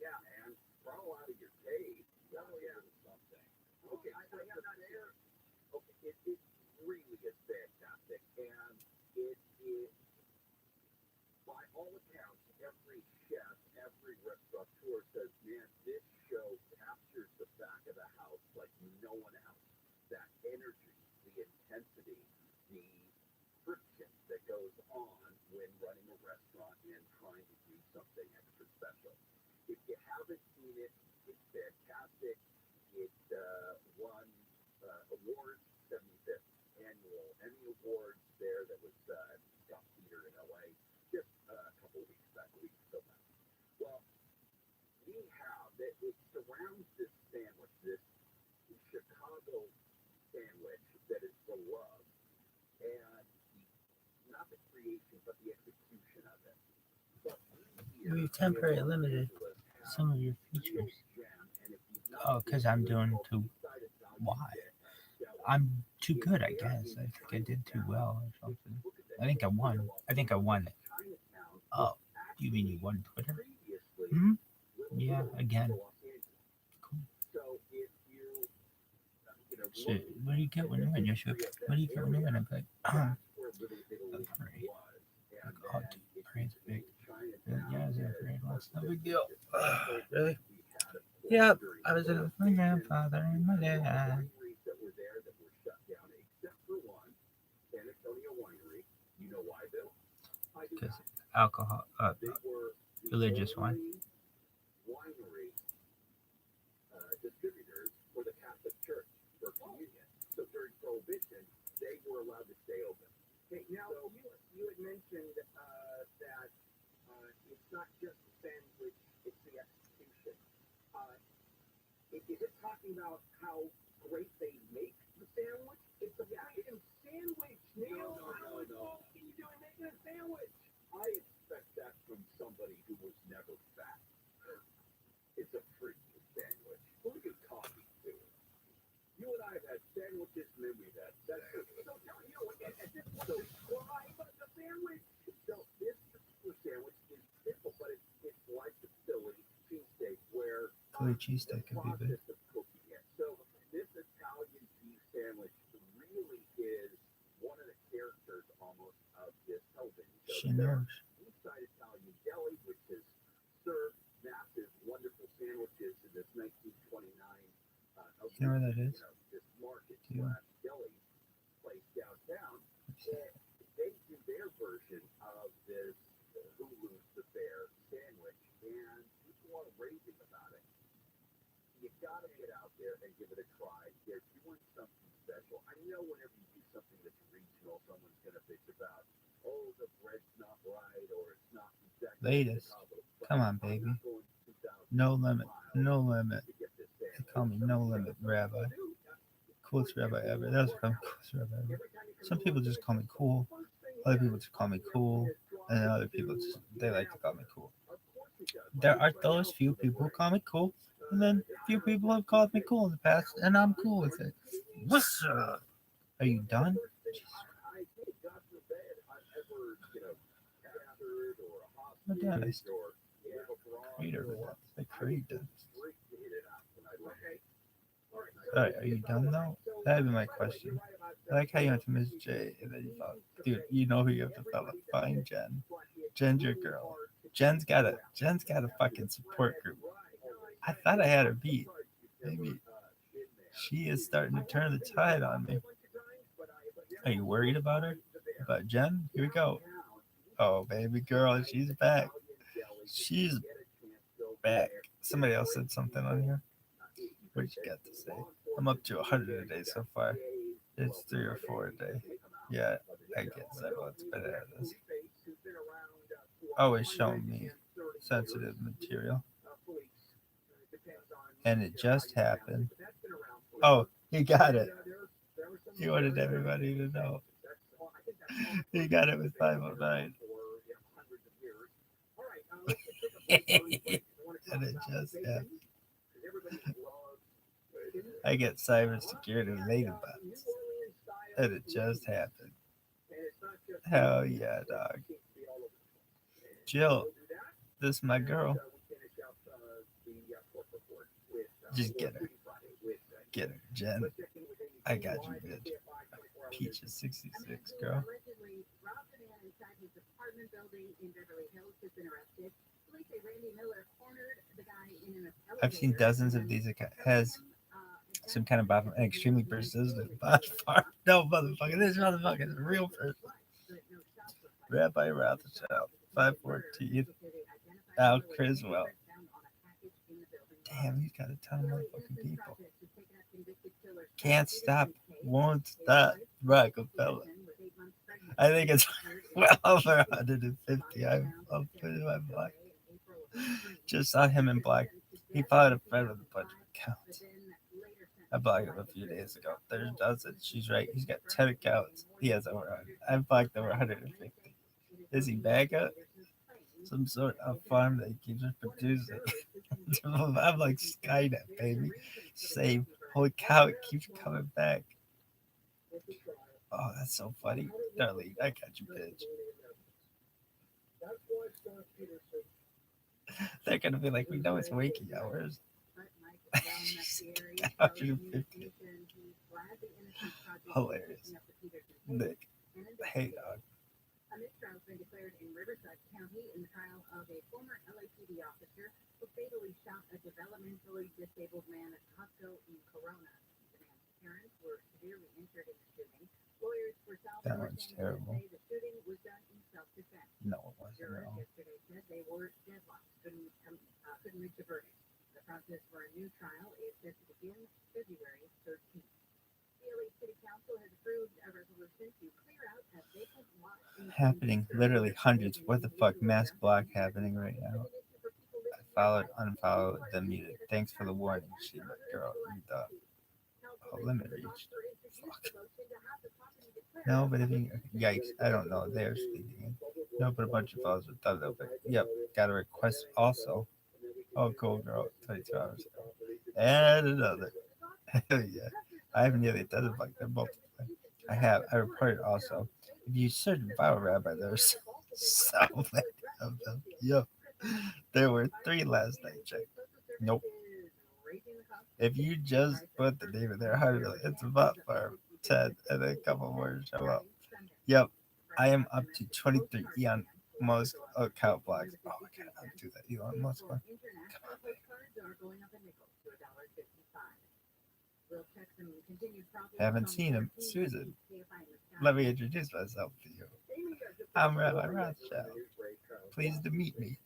Yeah. And crawl out of your cave. That's Oh, yeah. a little something. Okay, I so have The not Bear. Okay, it really is fantastic, and it is, by all accounts, every chef, every restaurateur says, man, this show captures the back of the house like no one else. That energy, the intensity, the friction that goes on when running a restaurant and trying to do something extra special. If you haven't seen it, it's fantastic. It won awards, 75th annual Emmy Awards there that was Scott Theater in LA just a couple of weeks back, a week or so back. Well, we have that it surrounds this sandwich, this Chicago sandwich that is beloved, and not the creation but the execution of it. But we We temporarily limited some of your features. Oh, because I'm doing too. Why? I'm too good, I guess. I think I did too well or something. I think I won. It. Oh, you mean you won Twitter? Hmm? Yeah, again. Cool. Shit, what do you get when you win? Yoshua? What do you get when you win? I'm like, a parade. Like, oh, dude, parade's big. Yeah, is it a parade? Well, it's no big deal. Really? Yep, I was in with my grandfather and my dad. That were there that were shut down, except for one, San Antonio Winery. You know why, Bill? I do Because not. alcohol, They were the religious wine. only winery distributors for the Catholic Church for communion. So during Prohibition, they were allowed to stay open. Okay, now you had mentioned that it's not just the sandwich, it's the execution. Is it talking about how great they make the sandwich? It's a freaking sandwich, Neil. How much work can you do in making a sandwich? I expect that from somebody who was never fat. It's a freaking sandwich. Who are you talking to? You and I have had sandwiches, and then we've had sex. So tell me, at this point, describe the sandwich. So this particular sandwich is simple, but it's like the Philly cheesesteak, where Philly cheesesteak the could be big. process of cooking it. So this Italian beef sandwich really is one of the characters almost of this television show. She knows. Inside Italian Deli, which has served massive, wonderful sandwiches in this 1929. You know where that is? This market Yeah. / deli place downtown. And they do their version of this Hulu's The Bear sandwich, and people are raving about it. You gotta get out there and give it a try. They're doing something special. I know whenever you do something that's regional, someone's gonna bitch about, oh, the bread's not right, or it's not exactly Latest. Chicago. But Come on, I'm baby. not going 2,000 No limit. miles No limit. to get this They sandwich. call me No Limit Rabbi. Coolest rabbi ever. That's what I'm coolest rabbi ever. Some people just call me cool. Other people just call me cool. And then other people just, they like to call me cool. There are those few people who call me cool. And then few people have called me cool in the past. And I'm cool with it. What's up? Are you done? What did I say? Creator of that. They create that. Alright, are you done though? That'd be my question. I like how you went to Miss J and then you thought, dude, you know who you have to follow. Find Jen. Jen's your girl. Jen's got a fucking support group. I thought I had her beat. Maybe she is starting to turn the tide on me. Are you worried about her? About Jen? Here we go. Oh, baby girl, she's back. She's back. Somebody else said something on here. What did you got to say? I'm up to 100 a day so far. It's 3 or 4 a day. Yeah, I guess I will. It's better than this. Always showing me sensitive material. Police. Depends on And it just happened. but that's been around for Oh, he got it. there were some He wanted everybody to know. that's all I think that's all He got it with 509. for hundreds of years. All right, let's just take a break really quick. I want to talk And it about just bacon, happened. 'cause everybody loves bacon. I get cybersecurity related about New this. Orleans style And it just wings. happened. And it's not just Hell yeah, dog. it seems to be all over the place. And Jill, we'll do that. this is my girl. And, we finish up the pork report with Just get her. Foodie Friday with Get her, Jen. let's check in with Amy I got you, live at bitch. KFI 24 hours. Peaches 66, A man who girl. allegedly robbed a man inside his apartment building in Beverly Hills has been arrested. Police say Randy Miller cornered the guy in an elevator. I've seen dozens of these. It has some kind of bot, an extremely persistent bot farm. No, motherfucker, this motherfucker is a real person. Rabbi Rothschild, 514. Al Criswell. Damn, he's got a ton of motherfucking people. Can't stop, won't stop, Rockefeller. I think it's well over 150. I'll put it in my block. Just saw him in black. He followed a friend with a bunch of accounts. I blocked him a few days ago. There's dozens. She's right. He's got 10 accounts. He has over 100. I've blocked over 150. Is he back up? Some sort of farm that keeps producing. I'm like Skynet, baby. Save. Holy cow, it keeps coming back. Oh, that's so funny. Darlene, I got you, bitch. They're gonna be like, we know it's waking hours. 150. Hilarious. Nick. Hey, dog. A mistrial has been declared in Riverside County in the trial of a former LAPD officer who fatally shot a developmentally disabled man at Costco in Corona. The man's parents were severely injured in the shooting. Lawyers for That Salvador one's say terrible. the shooting was done in self-defense. No, it wasn't at Jurors all. yesterday said they were deadlocked, couldn't reach a verdict. The process for a new trial is set to begin February 13th. The LA City Council has approved a resolution to clear out a vacant lot Happening. Literally hundreds. What the fuck? Mass block happening right now. I followed, unfollowed, then muted. Thanks for the warning, Sheila. Girl, you thought. Oh, limit reached. Fuck. No, but if you. Yikes. I don't know. They're speaking. No, but a bunch of followers with thumbs up. Yep. Got a request also. Oh, cool, girl. 22 hours ago. And another. Hell yeah. I have nearly a dozen like them both. I have. I reported also. If you search ViralRabbi, there's so many of them. Yep. There were 3 last night checked. Nope. If you just put the name in there, 100 million, it's a bot farm. 10, and then a couple more show up. Yep. I am up to 23 Elon Musk account blocks. Oh, I gotta undo that Elon Musk one. Come on, baby. Haven't seen him. Susan, let me introduce myself to you. I'm Rabbi Rothschild. Pleased to meet me.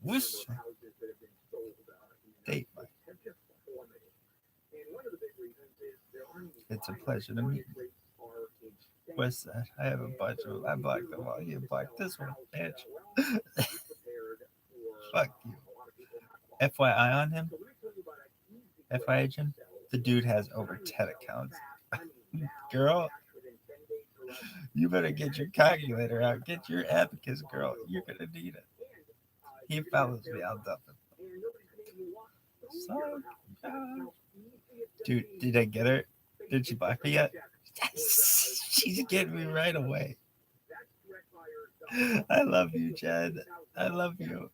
Whoosh. Date Mike. It's a pleasure to meet you. What's that? I have a bunch of them. I blocked them all. You blocked this one, bitch. Fuck you. FYI on him? FYI, Jim? The dude has over 10 accounts. Girl, you better get your calculator out. Get your abacus, girl. You're going to need it. He follows me. I'll dump him. So, dude, did I get her? Did she block me yet? Yes. She's getting me right away. I love you, Jen. I love you.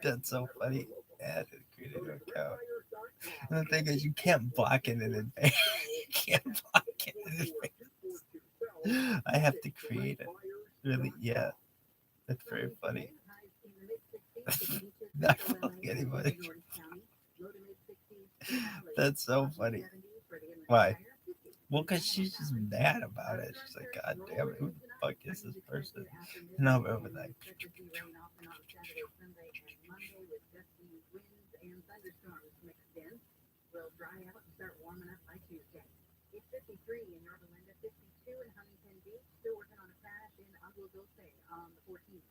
That's so funny. Add and create a new account. And the thing is, you can't block it in advance. You can't block it in advance. I have to create it. Really? Yeah. That's very funny. Not block anybody. That's so funny. Why? Well, because she's just mad about it. She's like, God damn it, who the fuck is this person? And I'll be over there. It's 53 in Yorba Linda, 52 in Huntington Beach. Still working on a crash in Agua Dulce on the 14th.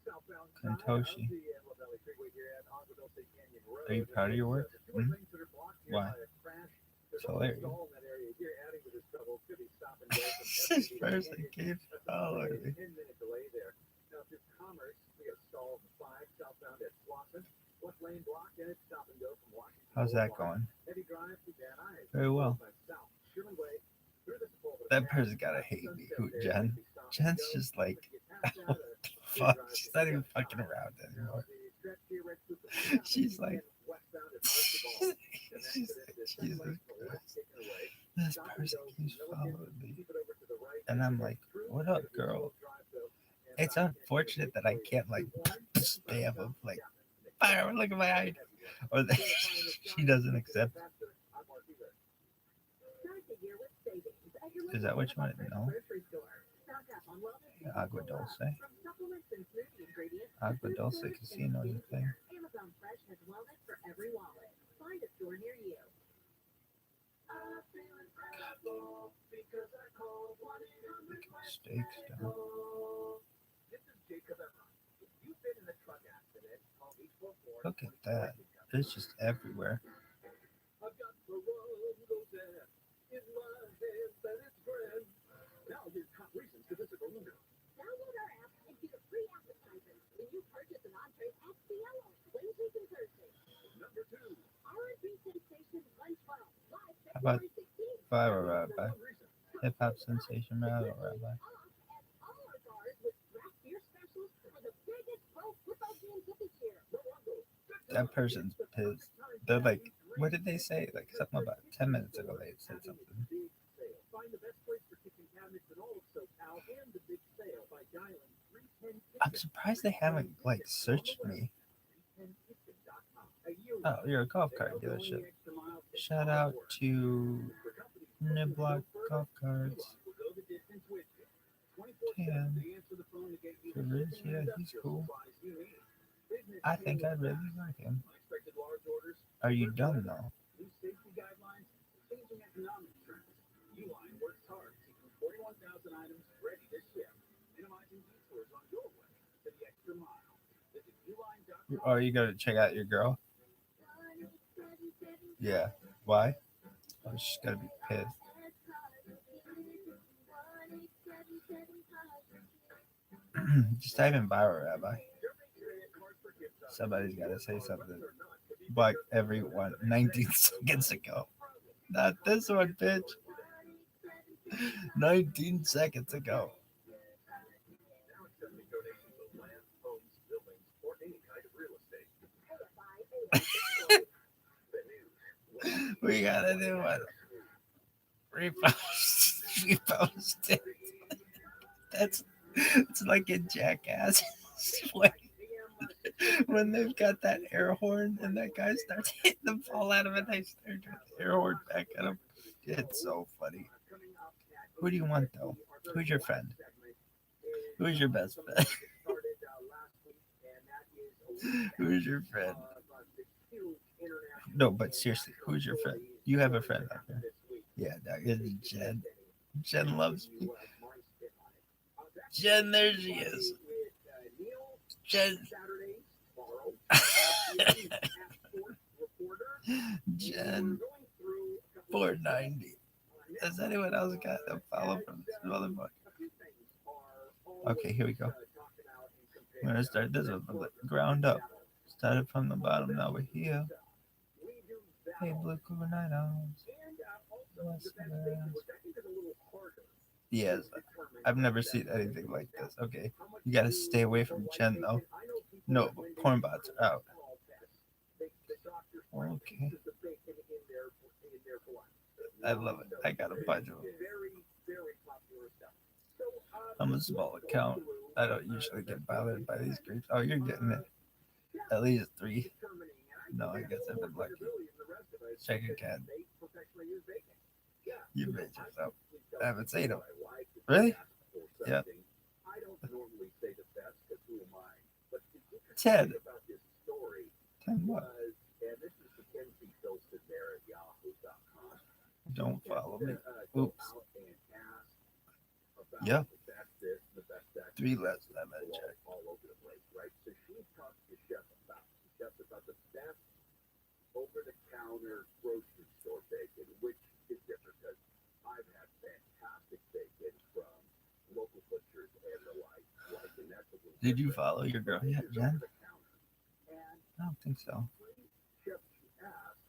Southbound Kentoshi. the La Valley Freeway here at Agua Dulce Canyon Road. Are you proud of your work? Two lanes that are blocked here Why? by a crash. There's It's no hilarious. stall in that area here, adding to this trouble. Could be stop and go from This FCD to person Canyon. keeps That's a following me. 10-minute delay there. Now through Commerce, we have stall 5 southbound at Slauson. Left lane blocked and it's stop and go from Washington. How's that Boulevard. going? Heavy drive to Van Nuys. Very well. South Sherman Way, through the Sepulveda That Pass, person gotta hate me. Who, Jen? Jen's just like, what the fuck? She's not even fucking around anymore. She's like, she's like, Jesus Christ. This person keeps following me. And I'm like, what up, girl? It's unfortunate that I can't, like, spam them. Like, fire, look at my ID. Or that she doesn't accept. Is that what you want to know? Agua Dulce. Agua Dulce Casino is a thing. Amazon Fresh has wellness for every wallet. Find a store near you. Steaks down. Look at that. It's just everywhere. I've got Barongo's ass in my hands and it's grand. Now here's top reasons to visit Barongo. Download our app and get a free appetizer when you purchase an entree at Cielo Wednesdays and Thursdays. Number 2. R&B Sensation 112 live How about February 16th. ViralRabbi? Hip hop sensation ViralRabbi. Off at all our bars with draft beer specials for the biggest pro football games of the year. That person's pissed. They're like, what did they say? Like something about 10 minutes ago they said something. Find the best place for kitchen cabinets in all of SoCal and the big sale by dialing 310 I'm surprised they haven't like searched me. Oh, you're a golf cart dealership. Shout out to Niblock Golf Carts. Tan. Yeah, he's cool. I think I really like him. Are you done though? New safety guidelines, changing economic trends. Uline works hard, keeping 41,000 items ready to ship, minimizing detours on your way to the extra mile. Visit uline.com. Oh, you gotta check out your girl? Yeah. Why? Oh, she's gotta be pissed. Just type in ViralRabbi. Somebody's gotta say something. Like everyone 19 seconds ago. Not this one, bitch. 19 seconds ago. Now accepting donations of land, homes, buildings, or any kind of real estate. We gotta do one. Repost it. That's it's like a jackass when they've got that air horn and that guy starts hitting the ball out of it, they start with the air horn back at him. It's so funny. Who do you want though? Who's your friend? Who's your best friend? Who's your friend? No, but seriously, who's your friend? You have a friend out there. Yeah, dog, it's Jen. Jen loves me. Jen, there she is. Jen. Jen 490. Has anyone else got a follow from this motherfucker? Okay, here we go. I'm gonna start this one from the ground up. Started from the bottom, now we're here. Hey, Blue Coronados. Yes, I've never seen anything like this. Okay, you gotta stay away from Jen though. No, but porn bots are out. Okay. I love it. I got a bunch of them. I'm a small account. I don't usually get bothered by these creeps. Oh, you're getting it. At least 3. No, I guess I've been lucky. Check again. You bitches up. I haven't seen them. Really? Yep. 10. 10 what? me. Go Oops. out and ask about Yep. the best this, the best that. 3 less than I all, check. all over the place, right? So she talks to Chef about the best over-the-counter grocery store bacon, which is different because I've had fantastic bacon from local butchers and the like, and that's a little Did you different. follow your girl This yet, is Jen? over-the-counter. And I don't think so. three chefs she asked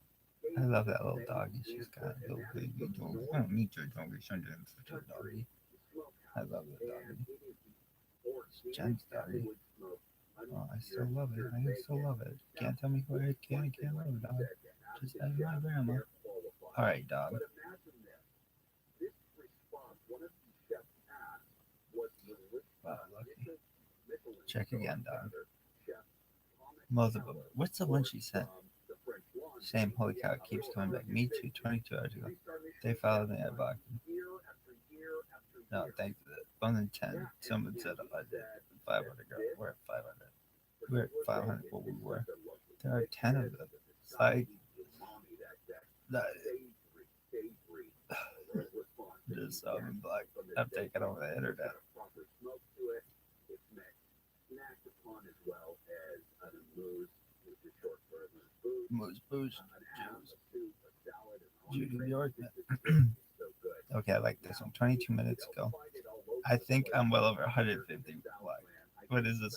I gave love that the little same doggy. She's got a answer, little and that is baby the dog. North I don't need your doggy. She's doing such a doggy. Smokehouse. I love the And doggy. it is the organic Jen's doggy. Applewood smoke. Oh, I still love it. I still love it. Can't tell me where I can and can't love it, dog. Just like my grandma. All right, dog. But imagine this. This response, one of the chefs asked, was Wow, lucky. Michelin Check again, dog. chef Multiple. What's the one she sent? from the French Laundry. Same, holy cow, it keeps coming back. Me too, 22 hours ago. They followed me, I blocked them. Year after year after No, year. thanks to that. 1 in 10. Someone said I did 500 girl. We're at 500. We're at 500. Well, we were. There are 10 of them. It's like that. Just black. I'm taking over the internet. Moose booze. Judy York. Okay, I like this one. 22 minutes ago. I think I'm well over 150 likes. What is this?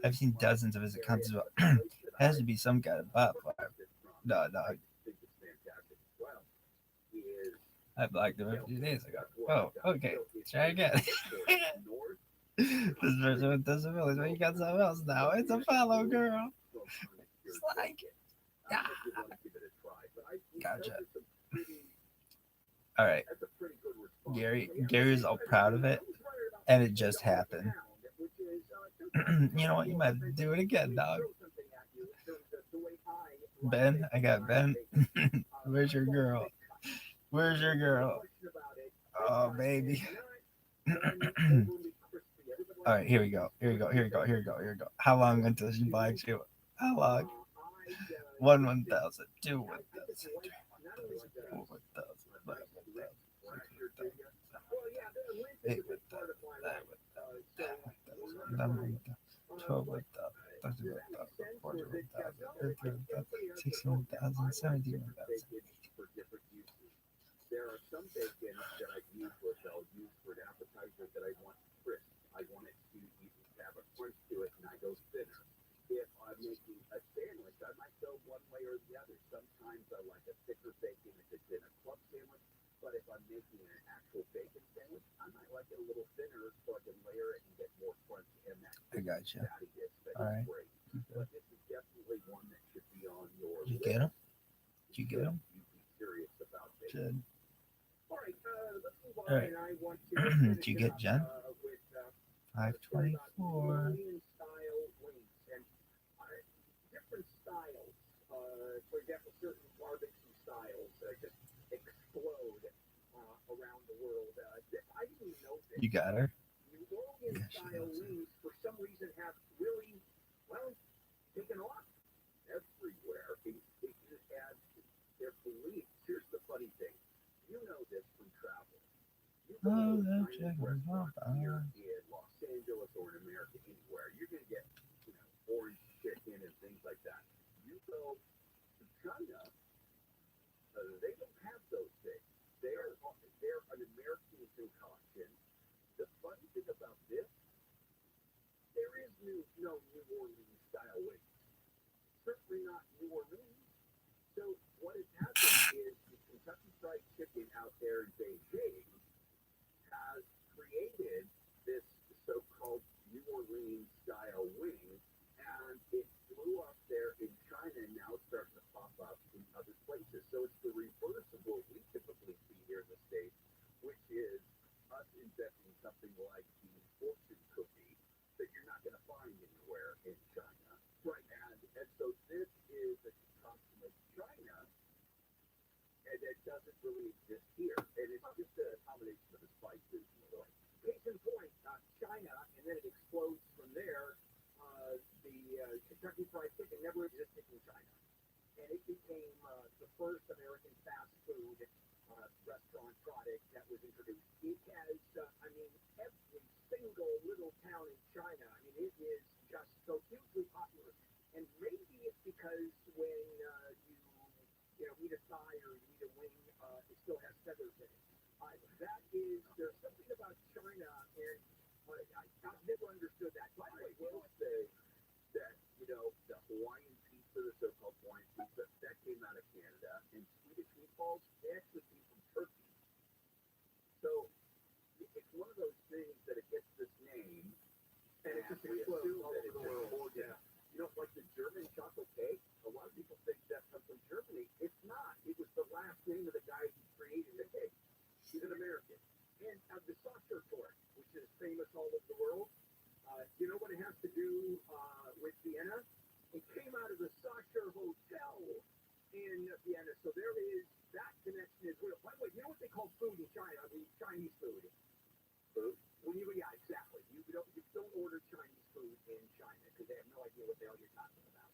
I've seen dozens of his accounts as well. Has to be some kind of bot player. No. I blocked him a few days ago. Oh, okay. Try again. This person with disabilities. Well, you got something else now. It's a follow girl. It's like, ah. Gotcha. All right. Gary's all proud of it, and it just happened. You know what? You might have to do it again, dog. Ben, I got Ben. Where's your girl? Where's your girl? Oh, baby. All right, here we go. How long until she blinds you? How long? 1,000, 2 1,000, 3 1,000, 4 1,000, 5 1,000, 6 1,000, 8 1,000, 9 1,000, 10 1,000, 12 1,000, 13 1,000, 14 1,000, 15 1,000, 16 1,000, 17 1,000. There are some bacon that I've used where they'll use for an appetizer that I want crisp. I want it to have a crunch to it, and I go thinner. If I'm making a sandwich, I might go one way or the other. Sometimes I like a thicker bacon if it's in a club sandwich, but if I'm making an actual bacon sandwich, I might like it a little thinner so I can layer it and get more crunch in that. I got you. Fattiness that All is right. great. But this is definitely one that should be on your Did you list. get him? Did you get him? You'd be serious about bacon. Jen. All right, let's move on. All right. And I want to Did you get Jen? with 524. style wings and different styles. For example, certain barbecue styles just explode around the world. I didn't know that You got her? New Orleans Yeah, she style loves it. wings for some reason have really taken off everywhere. It adds their beliefs. Here's the funny thing. You know this from travel. You go Oh, to a that Chinese chicken was restaurant not here bad. in Los Angeles or in America anywhere, you're going to get, orange chicken and things like that. You go to China, they don't have those things. They're an American concoction. The funny thing about this, there is no New Orleans style wings. Certainly not New Orleans. So what has happened is the Kentucky Fried Chicken out there in Beijing has created this so-called New Orleans style wing, and it blew up there in China and now it's starting to pop up in other places. So it's the reverse of what we typically see here in the States, which is us inventing something like the fortune cookie that you're not going to find anywhere in China. Right, and so this is a concoction of China, and it doesn't really exist here. And it's just a combination of the spices and the oil. Case in point, China, and then it explodes from there. The Kentucky Fried Chicken never existed in China. And it became the first American fast food restaurant product that was introduced. It has, every single little town in China. I mean, it is just so hugely popular. And maybe it's because when you eat a thigh or you eat a wing, it still has feathers in it. There's something about China, and I've never understood that. By the way, will say that, the Hawaiian pizza, the so-called Hawaiian pizza, that came out of Canada, and Swedish meatballs, they actually came from Turkey. So it's one of those things that it gets this name, and it's just we explodes assume all that over it's the world. important. Like the German chocolate cake, a lot of people think that comes from Germany. It's not. It was the last name of the guy who created the cake. He's an American. And the saucer torte, which is famous all over the world, you know what it has to do with Vienna? It came out of the Saucer Hotel in Vienna. So there is that connection as well. By the way, you know what they call food in China? I mean, Chinese food. Food? Yeah, exactly. You don't order Chinese food in China because they have no idea what the hell you're talking about.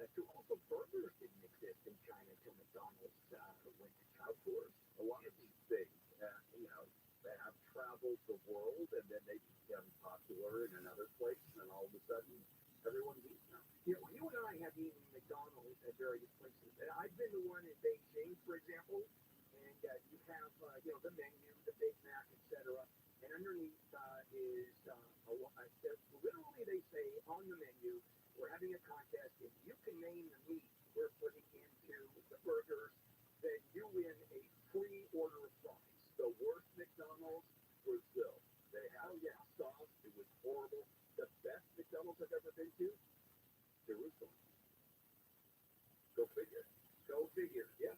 That's true. Also, burgers didn't exist in China until McDonald's went to China. Of course, a lot of these things, they have traveled the world and then they become popular in another place, and all of a sudden, everyone's eating them. You and I have eaten McDonald's at various places. And I've been to one in Beijing, for example, and you have, the menu, the Big Mac, etc. And underneath is literally they say on the menu, we're having a contest. If you can name the meat we're putting into the burgers, then you win a free order of fries. The worst McDonald's, Brazil. They have sauce. It was horrible. The best McDonald's I've ever been to, Jerusalem. Go figure. Yeah,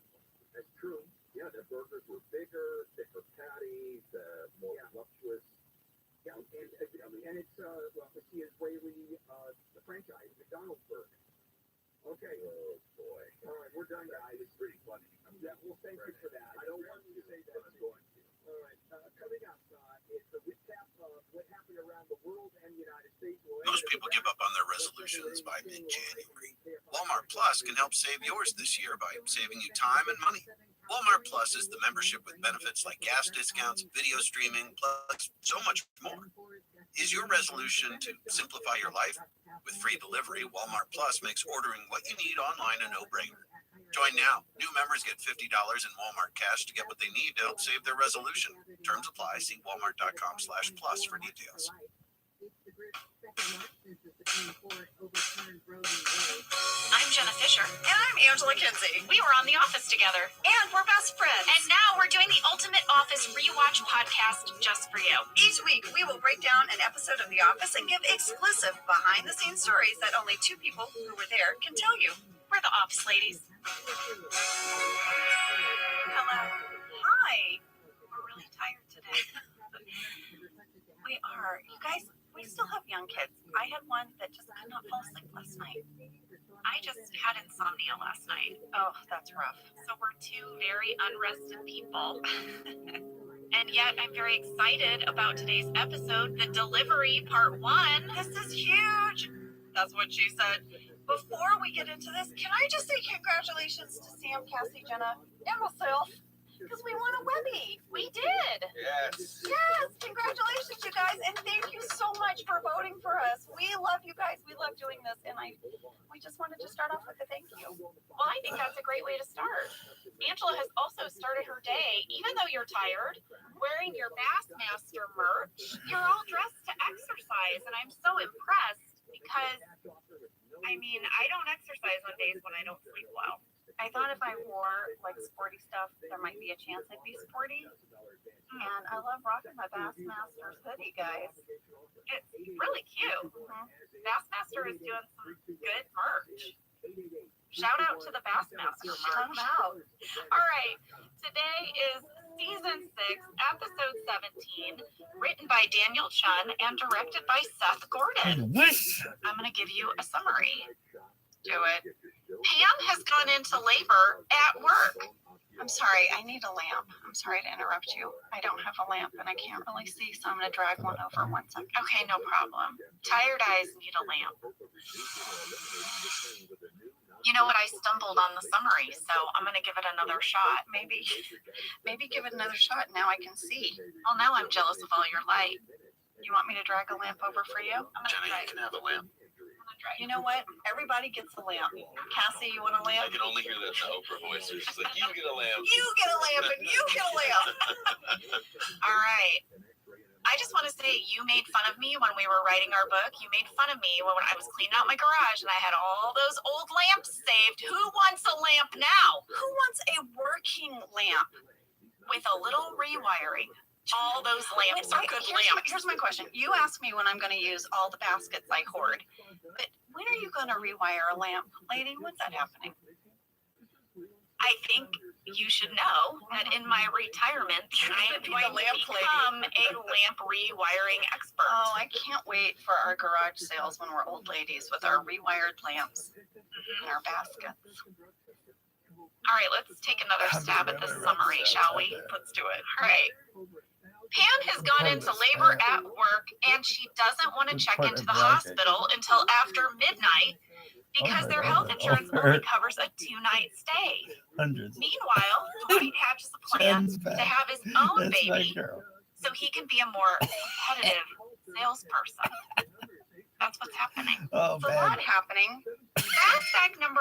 that's true. Yeah, the burgers were bigger, thicker patties, more voluptuous. Yeah, and it's the Israeli franchise, McDonald's burger. Okay. Oh boy. All right, we're done, guys. It's pretty funny. Yeah, well, thank you for that. I don't want you to say that. But I'm going to. All right, coming up is the recap of what happened around the world and the United States. Most people give up on their resolutions by mid-January. Walmart Plus can help save yours this year by saving you time and money. Walmart Plus is the membership with benefits like gas discounts, video streaming, plus so much more. Is your resolution to simplify your life? With free delivery, Walmart Plus makes ordering what you need online a no-brainer. Join now. New members get $50 in Walmart cash to get what they need to help save their resolution. Terms apply. See walmart.com/plus for details. I'm Jenna Fisher. And I'm Angela Kinsey. We were on The Office together. And we're best friends. And now we're doing the Ultimate Office Rewatch podcast just for you. Each week, we will break down an episode of The Office and give exclusive behind-the-scenes stories that only two people who were there can tell you. We're the Office ladies. Hello. Hi. We're really tired today. We are. You guys, we still have young kids. I had one that just could not fall asleep last night. I just had insomnia last night. Oh, that's rough. So we're two very unrested people. And yet I'm very excited about today's episode, the delivery part 1. This is huge. That's what she said. Before we get into this, can I just say congratulations to Sam, Cassie, Jenna, and myself? Because we won a Webby. We did. Yes. Yes. Congratulations, you guys. And thank you so much for voting for us. We love you guys. We love doing this. And we just wanted to start off with a thank you. Well, I think that's a great way to start. Angela has also started her day, even though you're tired, wearing your Bassmaster merch. You're all dressed to exercise. And I'm so impressed because, I don't exercise on days when I don't sleep well. I thought if I wore like sporty stuff, there might be a chance I'd be sporty. And I love rocking my Bassmaster hoodie, guys. It's really cute. Bassmaster is doing some good merch. Shout out to the Bassmaster merch. Shout out. All right. Today is season 6, episode 17, written by Daniel Chun and directed by Seth Gordon. I'm going to give you a summary. Do it. Pam has gone into labor at work. I'm sorry, I need a lamp. I'm sorry to interrupt you. I don't have a lamp and I can't really see, so I'm gonna drag one over 1 second. Okay, no problem. Tired eyes need a lamp. You know what? I stumbled on the summary, so I'm gonna give it another shot. Maybe give it another shot. Now I can see. Well, now I'm jealous of all your light. You want me to drag a lamp over for you? Jenny, you can have a lamp. You know what? Everybody gets a lamp. Cassie, you want a lamp? I can only hear that in the Oprah voice. She's like, you get a lamp. You get a lamp and you get a lamp. All right. I just want to say you made fun of me when we were writing our book. You made fun of me when I was cleaning out my garage and I had all those old lamps saved. Who wants a lamp now? Who wants a working lamp with a little rewiring? All those lamps are good lamps. Here's my question. You ask me when I'm going to use all the baskets I hoard. But when are you going to rewire a lamp? Lady, when's that happening? I think you should know that in my retirement, I'm going to become a lamp rewiring expert. Oh, I can't wait for our garage sales when we're old ladies with our rewired lamps and our baskets. All right, let's take another stab at this summary, shall we? Let's do it. All right. Pam has gone into labor at work and she doesn't want to check into the hospital until after midnight because their health insurance only covers a 2-night stay. Hundreds. Meanwhile, Dwight hatches a plan to have his own baby so he can be a more competitive salesperson. That's what's happening. Oh, There's a lot happening. Fast fact number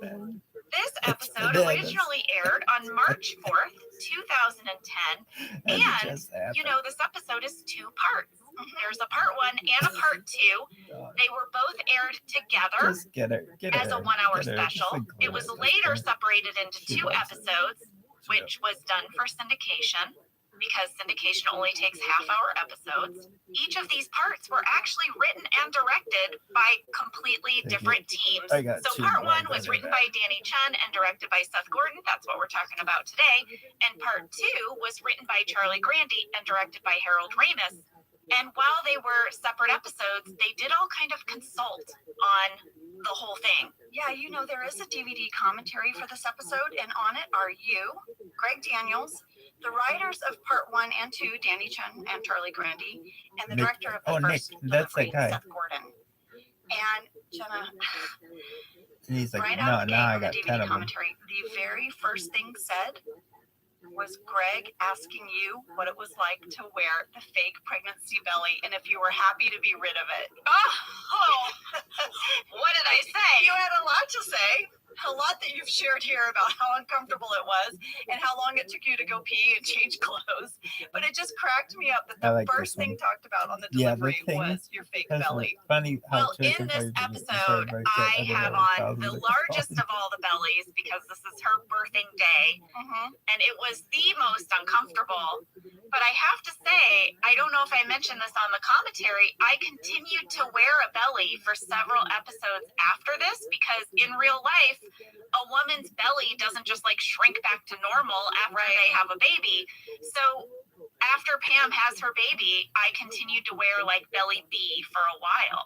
1. This episode originally aired on March 4th, 2010. And, you know, this episode is 2 parts. There's a part 1 and a part 2. They were both aired together as a 1-hour special. It was later separated into 2 episodes, which was done for syndication, because syndication only takes half-hour episodes. Each of these parts were actually written and directed by completely different teams. So part 1 was written by Danny Chun and directed by Seth Gordon. That's what we're talking about today. And part 2 was written by Charlie Grandy and directed by Harold Ramis. And while they were separate episodes, they did all kind of consult on the whole thing. Yeah, you know, there is a DVD commentary for this episode, and on it are you, Greg Daniels, the writers of part 1 and 2, Danny Chun and Charlie Grandy, and the director of the first, that's that guy, Seth Gordon. And Jenna, and he's like, right no, out of the now I gate got with the 10 DVD of them. commentary, the very first thing said was Greg asking you what it was like to wear the fake pregnancy belly and if you were happy to be rid of it. Oh, what did I say? You had a lot to say. A lot that you've shared here about how uncomfortable it was and how long it took you to go pee and change clothes. But it just cracked me up that the first thing talked about on the delivery was your fake belly. Funny how well, in this episode, I have on the largest of all the bellies because this is her birthing day. And it was the most uncomfortable. But I have to say, I don't know if I mentioned this on the commentary, I continued to wear a belly for several episodes after this because in real life, a woman's belly doesn't just like shrink back to normal after they have a baby. So after Pam has her baby, I continued to wear like belly B for a while.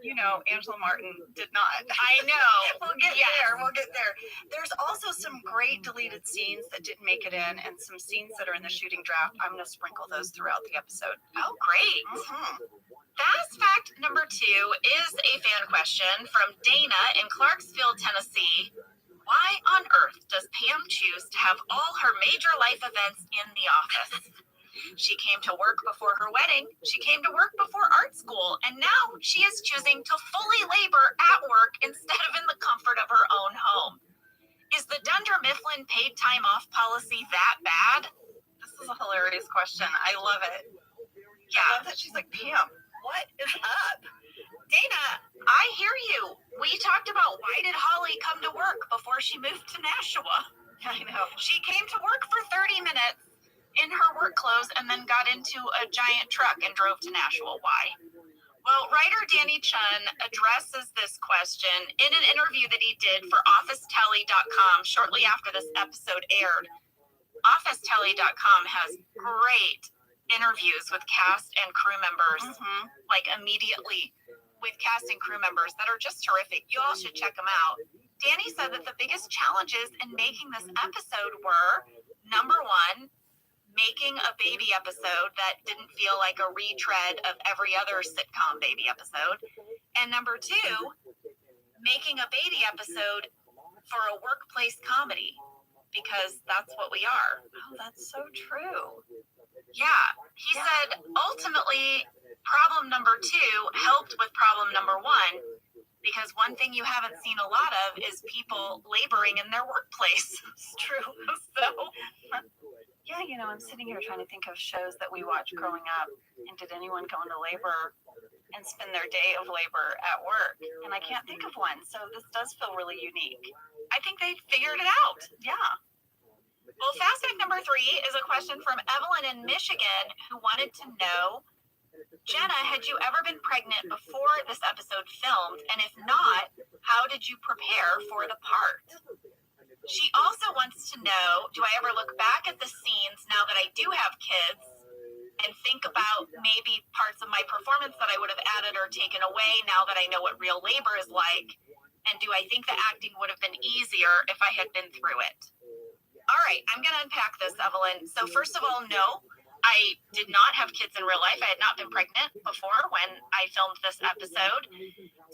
You know, Angela Martin did not. I know. We'll get there. We'll get there. There's also some great deleted scenes that didn't make it in and some scenes that are in the shooting draft. I'm going to sprinkle those throughout the episode. Oh, great. Fast fact number 2 is a fan question from Dana in Clarksville, Tennessee. Why on earth does Pam choose to have all her major life events in the office? She came to work before her wedding, she came to work before art school, and now she is choosing to fully labor at work instead of in the comfort of her own home. Is the Dunder Mifflin paid time off policy that bad? This is a hilarious question. I love it. Yeah. I love that she's like, Pam, what is up? Dana, I hear you. We talked about why did Holly come to work before she moved to Nashua? I know. She came to work for 30 minutes in her work clothes and then got into a giant truck and drove to Nashua. Why? Well, writer Danny Chun addresses this question in an interview that he did for OfficeTelly.com shortly after this episode aired. OfficeTelly.com has great interviews with cast and crew members, like immediately with cast and crew members that are just terrific. You all should check them out. Danny said that the biggest challenges in making this episode were, number one, making a baby episode that didn't feel like a retread of every other sitcom baby episode. And number two, making a baby episode for a workplace comedy, because that's what we are. Oh, that's so true. Yeah, he said ultimately problem number two helped with problem number one, because one thing you haven't seen a lot of is people laboring in their workplace. It's true. So, yeah, you know, I'm sitting here trying to think of shows that we watched growing up, and did anyone go into labor and spend their day of labor at work? And I can't think of one, so this does feel really unique. I think they figured it out. Yeah. Well, fast fact number 3 is a question from Evelyn in Michigan, who wanted to know, Jenna, had you ever been pregnant before this episode filmed? And if not, how did you prepare for the part? She also wants to know, do I ever look back at the scenes now that I do have kids and think about maybe parts of my performance that I would have added or taken away now that I know what real labor is like? And do I think the acting would have been easier if I had been through it? All right, I'm going to unpack this, Evelyn. So first of all, no, I did not have kids in real life. I had not been pregnant before when I filmed this episode.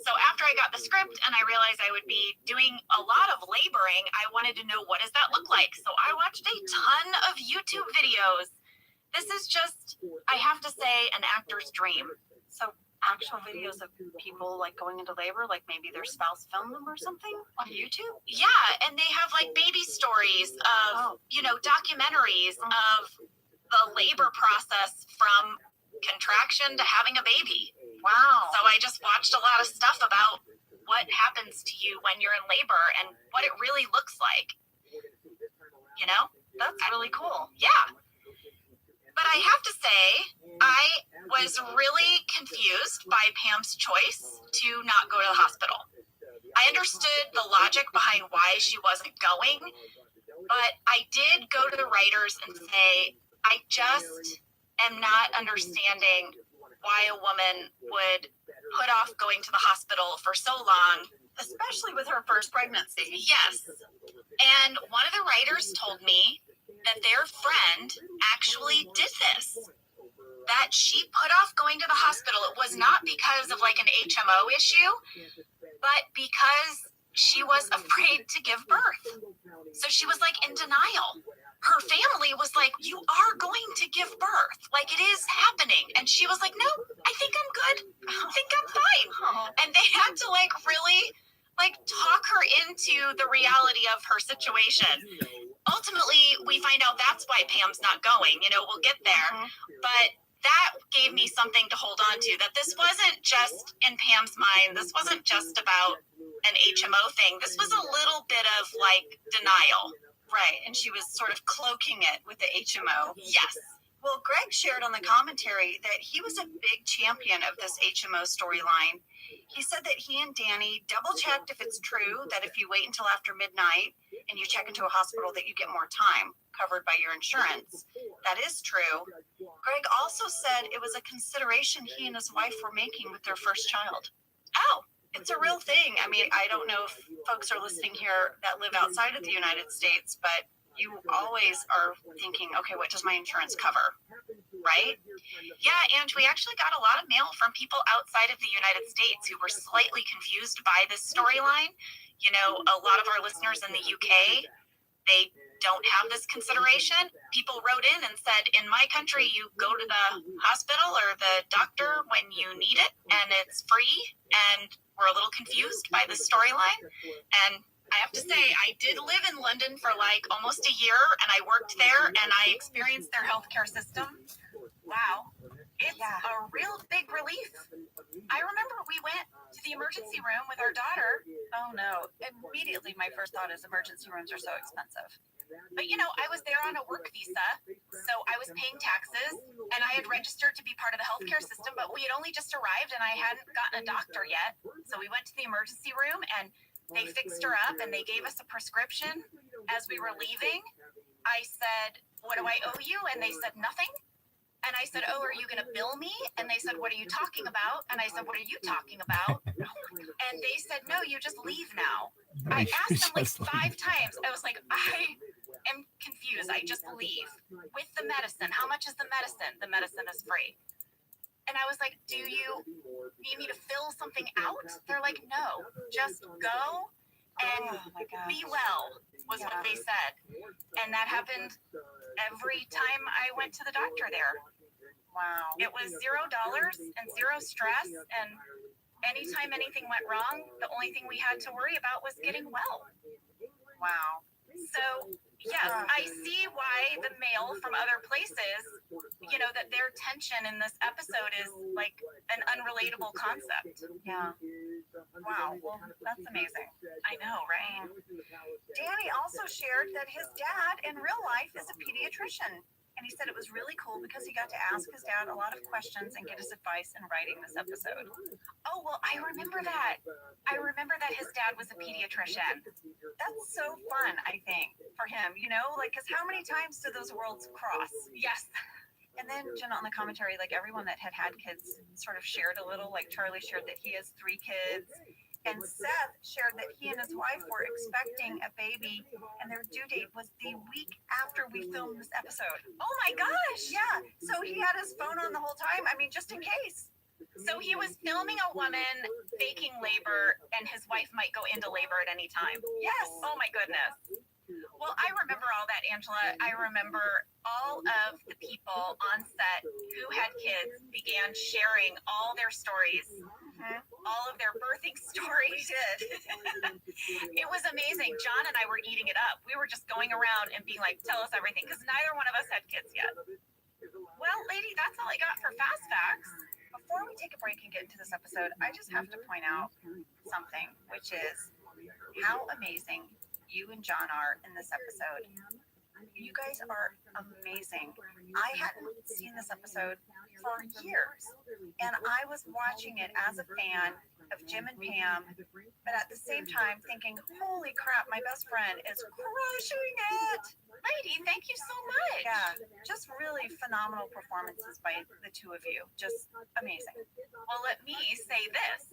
So after I got the script and I realized I would be doing a lot of laboring, I wanted to know, what does that look like? So I watched a ton of YouTube videos. This is just, I have to say, an actor's dream. So actual videos of people like going into labor, like maybe their spouse filmed them or something on YouTube? Yeah, and they have like baby stories of, you know, documentaries of the labor process from contraction to having a baby. Wow. So I just watched a lot of stuff about what happens to you when you're in labor and what it really looks like. You know, that's really cool. Yeah. But I have to say, I was really confused by Pam's choice to not go to the hospital. I understood the logic behind why she wasn't going, but I did go to the writers and say, I just am not understanding why a woman would put off going to the hospital for so long, especially with her first pregnancy. Yes. And one of the writers told me that their friend actually did this, that she put off going to the hospital. It was not because of like an HMO issue, but because she was afraid to give birth. So she was like in denial. Her family was like, you are going to give birth. Like, it is happening. And she was like, no, I think I'm good. I think I'm fine. And they had to like really like talk her into the reality of her situation. Ultimately, we find out that's why Pam's not going. You know, we'll get there. But that gave me something to hold on to, that this wasn't just in Pam's mind. This wasn't just about an HMO thing. This was a little bit of like denial. Right, and she was sort of cloaking it with the HMO. Yes. Well, Greg shared on the commentary that he was a big champion of this HMO storyline. He said that he and Danny double-checked if it's true that if you wait until after midnight and you check into a hospital that you get more time covered by your insurance. That is true. Greg also said it was a consideration he and his wife were making with their first child. Oh. It's a real thing. I mean, I don't know if folks are listening here that live outside of the United States, but you always are thinking, okay, what does my insurance cover? Right? Yeah, and we actually got a lot of mail from people outside of the United States who were slightly confused by this storyline. You know, a lot of our listeners in the UK, they don't have this consideration. People wrote in and said, in my country, you go to the hospital or the doctor when you need it, and it's free, and we're a little confused by the storyline. And I have to say, I did live in London for like almost a year, and I worked there, and I experienced their healthcare system. Wow. It's a real big relief. I remember we went to the emergency room with our daughter. Oh no. Immediately my first thought is emergency rooms are so expensive. But you know, I was there on a work visa, so I was paying taxes, and I had registered to be part of the healthcare system, but we had only just arrived and I hadn't gotten a doctor yet. So we went to the emergency room and they fixed her up and they gave us a prescription. As we were leaving, I said, what do I owe you? And they said, nothing. And I said, oh, are you going to bill me? And they said, what are you talking about? And I said, what are you talking about? And they said, no, you just leave now. I asked them like 5 times. I was like, I am confused. I just believe. With the medicine, how much is the medicine? The medicine is free. And I was like, do you need me to fill something out? They're like, no, just go and be well, was what they said. And that happened every time I went to the doctor there. Wow. It was $0 and zero stress. And anytime anything went wrong, the only thing we had to worry about was getting well. Wow. So, yes, I see why the mail from other places, you know, that their tension in this episode is like an unrelatable concept. Yeah. Wow. Well, that's amazing. I know, right? Danny also shared that his dad in real life is a pediatrician. And he said it was really cool because he got to ask his dad a lot of questions and get his advice in writing this episode. Oh, well, I remember that. I remember that his dad was a pediatrician. That's so fun, I think, for him, you know? Like, because how many times do those worlds cross? Yes. And then Jenna on the commentary, like everyone that had kids sort of shared a little, like Charlie shared that he has 3 kids. And Seth shared that he and his wife were expecting a baby and their due date was the week after we filmed this episode. Oh my gosh. Yeah. So he had his phone on the whole time. I mean, just in case. So he was filming a woman faking labor and his wife might go into labor at any time. Yes. Oh my goodness. Well, I remember all that, Angela. I remember all of the people on set who had kids began sharing all their stories, all of their birthing stories. It was amazing. John and I were eating it up. We were just going around and being like, tell us everything, because neither one of us had kids yet. Well, lady, that's all I got for Fast Facts. Before we take a break and get into this episode, I just have to point out something, which is how amazing you and John are in this episode. You guys are amazing. I hadn't seen this episode for years, and I was watching it as a fan of Jim and Pam, but at the same time thinking, holy crap, my best friend is crushing it. Lady, thank you so much. Yeah, just really phenomenal performances by the two of you. Just amazing. Well, let me say this.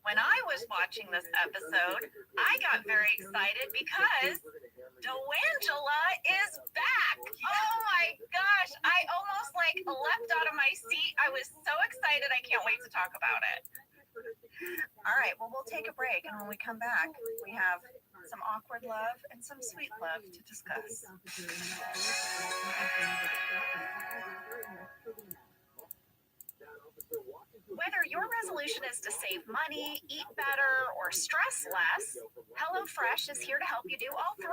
When I was watching this episode, I got very excited because DeWangela is back. Oh my gosh. I almost like leapt out of my seat. I was so excited. I can't wait to talk about it. All right, well, we'll take a break, and when we come back, we have some awkward love and some sweet love to discuss. Whether your resolution is to save money, eat better, or stress less, HelloFresh is here to help you do all 3.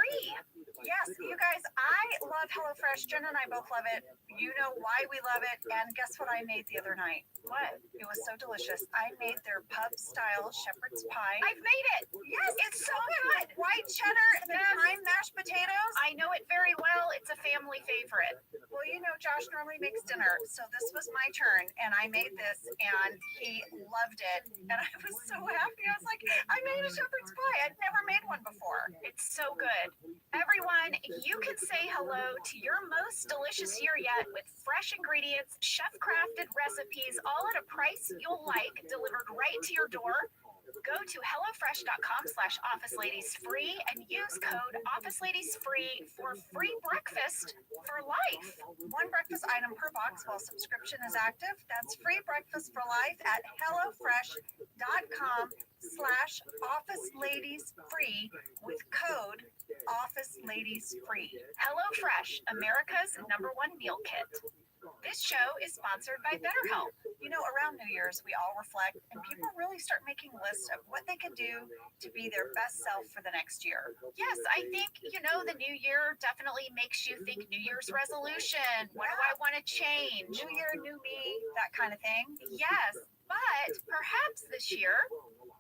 Yes, you guys, I love HelloFresh. Jen and I both love it. You know why we love it. And guess what I made the other night? What? It was so delicious. I made their pub-style shepherd's pie. I've made it. Yes, it's so good. White cheddar and the thyme mashed potatoes. I know it very well. It's a family favorite. Well, you know, Josh normally makes dinner, so this was my turn, and I made this, and he loved it, and I was so happy. I was like, I made a shepherd's pie. I'd never made one before. It's so good. Everyone, you can say hello to your most delicious year yet with fresh ingredients, chef-crafted recipes, all at a price you'll like, delivered right to your door. Go to hellofresh.com/officeladiesfree and use code officeladiesfree for free breakfast for life. 1 breakfast item per box while subscription is active. That's free breakfast for life at hellofresh.com/officeladiesfree with code officeladiesfree. HelloFresh, America's #1 meal kit. This show is sponsored by BetterHelp. You know, around New Year's, we all reflect, and people really start making lists of what they could do to be their best self for the next year. Yes, I think, you know, the new year definitely makes you think New Year's resolution. What do I want to change? New year, new me, that kind of thing. Yes, but perhaps this year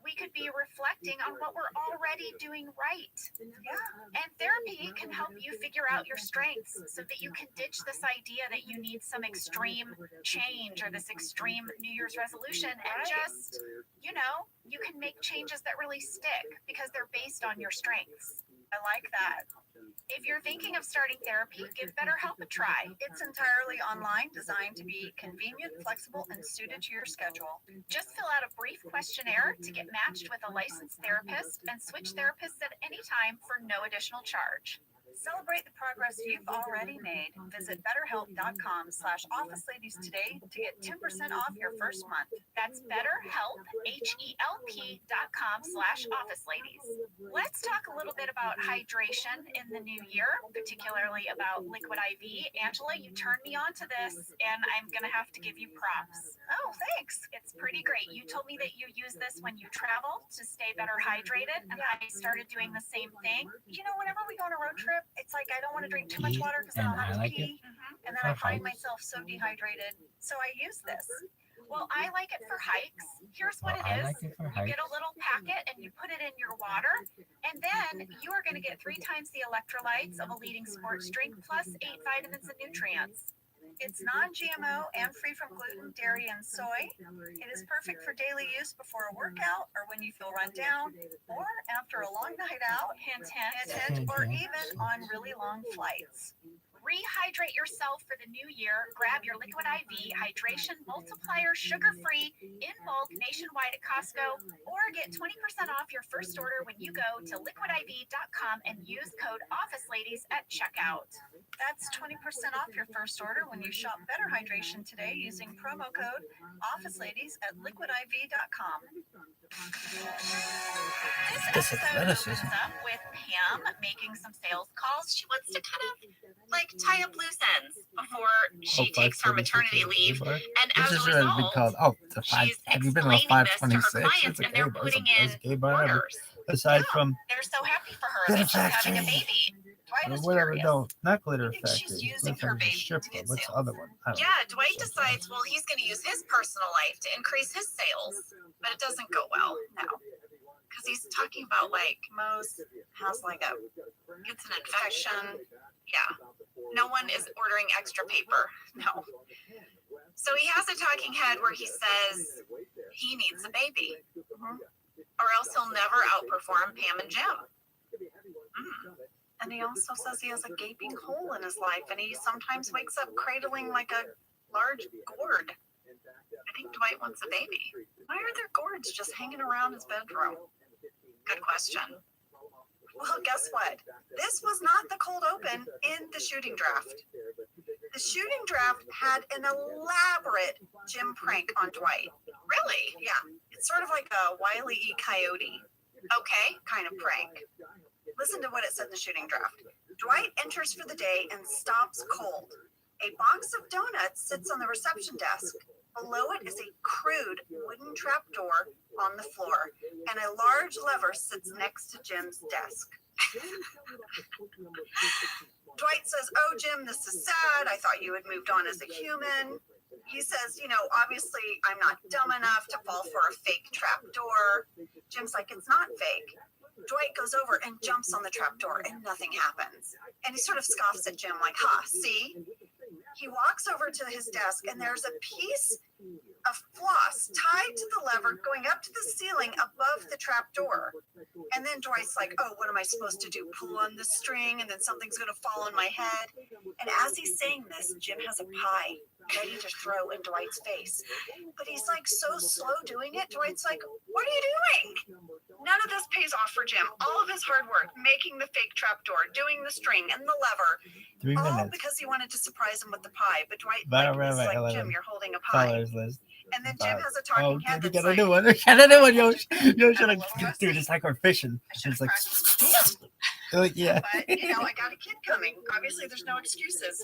we could be reflecting on what we're already doing right. Yeah. And therapy can help you figure out your strengths so that you can ditch this idea that you need some extreme change or this extreme New Year's resolution and just, you know, you can make changes that really stick because they're based on your strengths. I like that. If you're thinking of starting therapy, give BetterHelp a try. It's entirely online, designed to be convenient, flexible, and suited to your schedule. Just fill out a brief questionnaire to get matched with a licensed therapist and switch therapists at any time for no additional charge. Celebrate the progress you've already made. Visit betterhelp.com/officeladies today to get 10% off your first month. That's BetterHelp, HELP.com/officeladies. Let's talk a little bit about hydration in the new year, particularly about Liquid IV. Angela, you turned me on to this, and I'm going to have to give you props. Oh, thanks. It's pretty great. You told me that you use this when you travel to stay better hydrated, and I started doing the same thing. You know, whenever we go on a road trip, it's like I don't want to drink too much water because I don't have to pee. And then I find myself so dehydrated. So I use this. Well, I like it for hikes. Here's what it is. You get a little packet and you put it in your water, and then you are going to get 3 times the electrolytes of a leading sports drink plus 8 vitamins and nutrients. It's non-GMO and free from gluten, dairy, and soy. It is perfect for daily use before a workout or when you feel run down or after a long night out, hint, hint, or even on really long flights. Rehydrate yourself for the new year. Grab your Liquid IV Hydration Multiplier sugar-free in bulk nationwide at Costco, or get 20% off your first order when you go to liquidiv.com and use code OfficeLadies at checkout. That's 20% off your first order when you shop Better Hydration today using promo code OfficeLadies at liquidiv.com. This episode opens up with Pam making some sales calls. She wants to kind of like tie up loose ends before she takes her maternity leave. And as a result, she's explaining this to her clients, and they're putting in orders. Aside from they're so happy for her that she's having a baby. Dwight is furious. No, not Glitter I think she's Factory. using her baby to get What's the sales. other one? Yeah, Dwight decides, well, he's going to use his personal life to increase his sales, but it doesn't go well now. Because he's talking about, like, Mose has, like, gets an infection. Yeah. No one is ordering extra paper. No. So he has a talking head where he says he needs a baby. Or else he'll never outperform Pam and Jim. And he also says he has a gaping hole in his life, and he sometimes wakes up cradling like a large gourd. I think Dwight wants a baby. Why are there gourds just hanging around his bedroom? Good question. Well, guess what? This was not the cold open in the shooting draft. The shooting draft had an elaborate Jim prank on Dwight. Really? Yeah. It's sort of like a Wile E. Coyote. Okay, kind of prank. Listen to what it said in the shooting draft. Dwight enters for the day and stops cold. A box of donuts sits on the reception desk. Below it is a crude wooden trapdoor on the floor, and a large lever sits next to Jim's desk. Dwight says, "Oh, Jim, this is sad. I thought you had moved on as a human." He says, "You know, obviously I'm not dumb enough to fall for a fake trapdoor." Jim's like, "It's not fake." Dwight goes over and jumps on the trapdoor, and nothing happens. And he sort of scoffs at Jim like, "Ha, see?" He walks over to his desk, and there's a piece of floss tied to the lever going up to the ceiling above the trapdoor. And then Dwight's like, "Oh, what am I supposed to do? Pull on the string and then something's going to fall on my head?" And as he's saying this, Jim has a pie ready to throw in Dwight's face. But he's like so slow doing it. Dwight's like, "What are you doing?" None of this pays off for Jim. All of his hard work, making the fake trapdoor, doing the string and the lever, 3 all minutes. because he wanted to surprise him with the pie. But Dwight is ViralRabbi like, 11. "Jim, you're holding a pie." Followers list. And then Jim has a talking head we that's got a like, new one. We got a new one, yo. Yo, I'm a little rusty. dude, it's like we're fishing. I should It's have like, practiced. yeah. But, you know, I got a kid coming. Obviously, there's no excuses.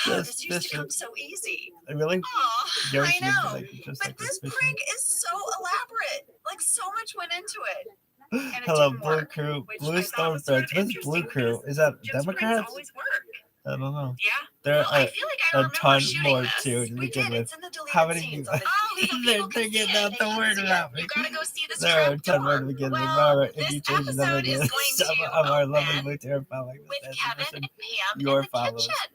This used to come so easy. Really? Oh, Yo, I know. just But like this fishing. prank is so elaborate. Like, so much went into it. And it Hello, didn't Blue work, Crew. which Blue I thought was sort of Stormthreads. What's interesting Blue Crew? because Is that Jim's pranks Democrats? always work. I don't know. Yeah. There Well, I are feel like I a remember ton shooting more this. too to We begin did. with. It's in the deleted How many scenes people? on the so They're people can taking see out it. the They word can see about it. me. You gotta go see this There are a ton more to trapdoor. begin with. Well, Mara, if this you change the number episode is going some to of our lovely open Blue Terror following with this Kevin listen, and Pam your in the followers. kitchen.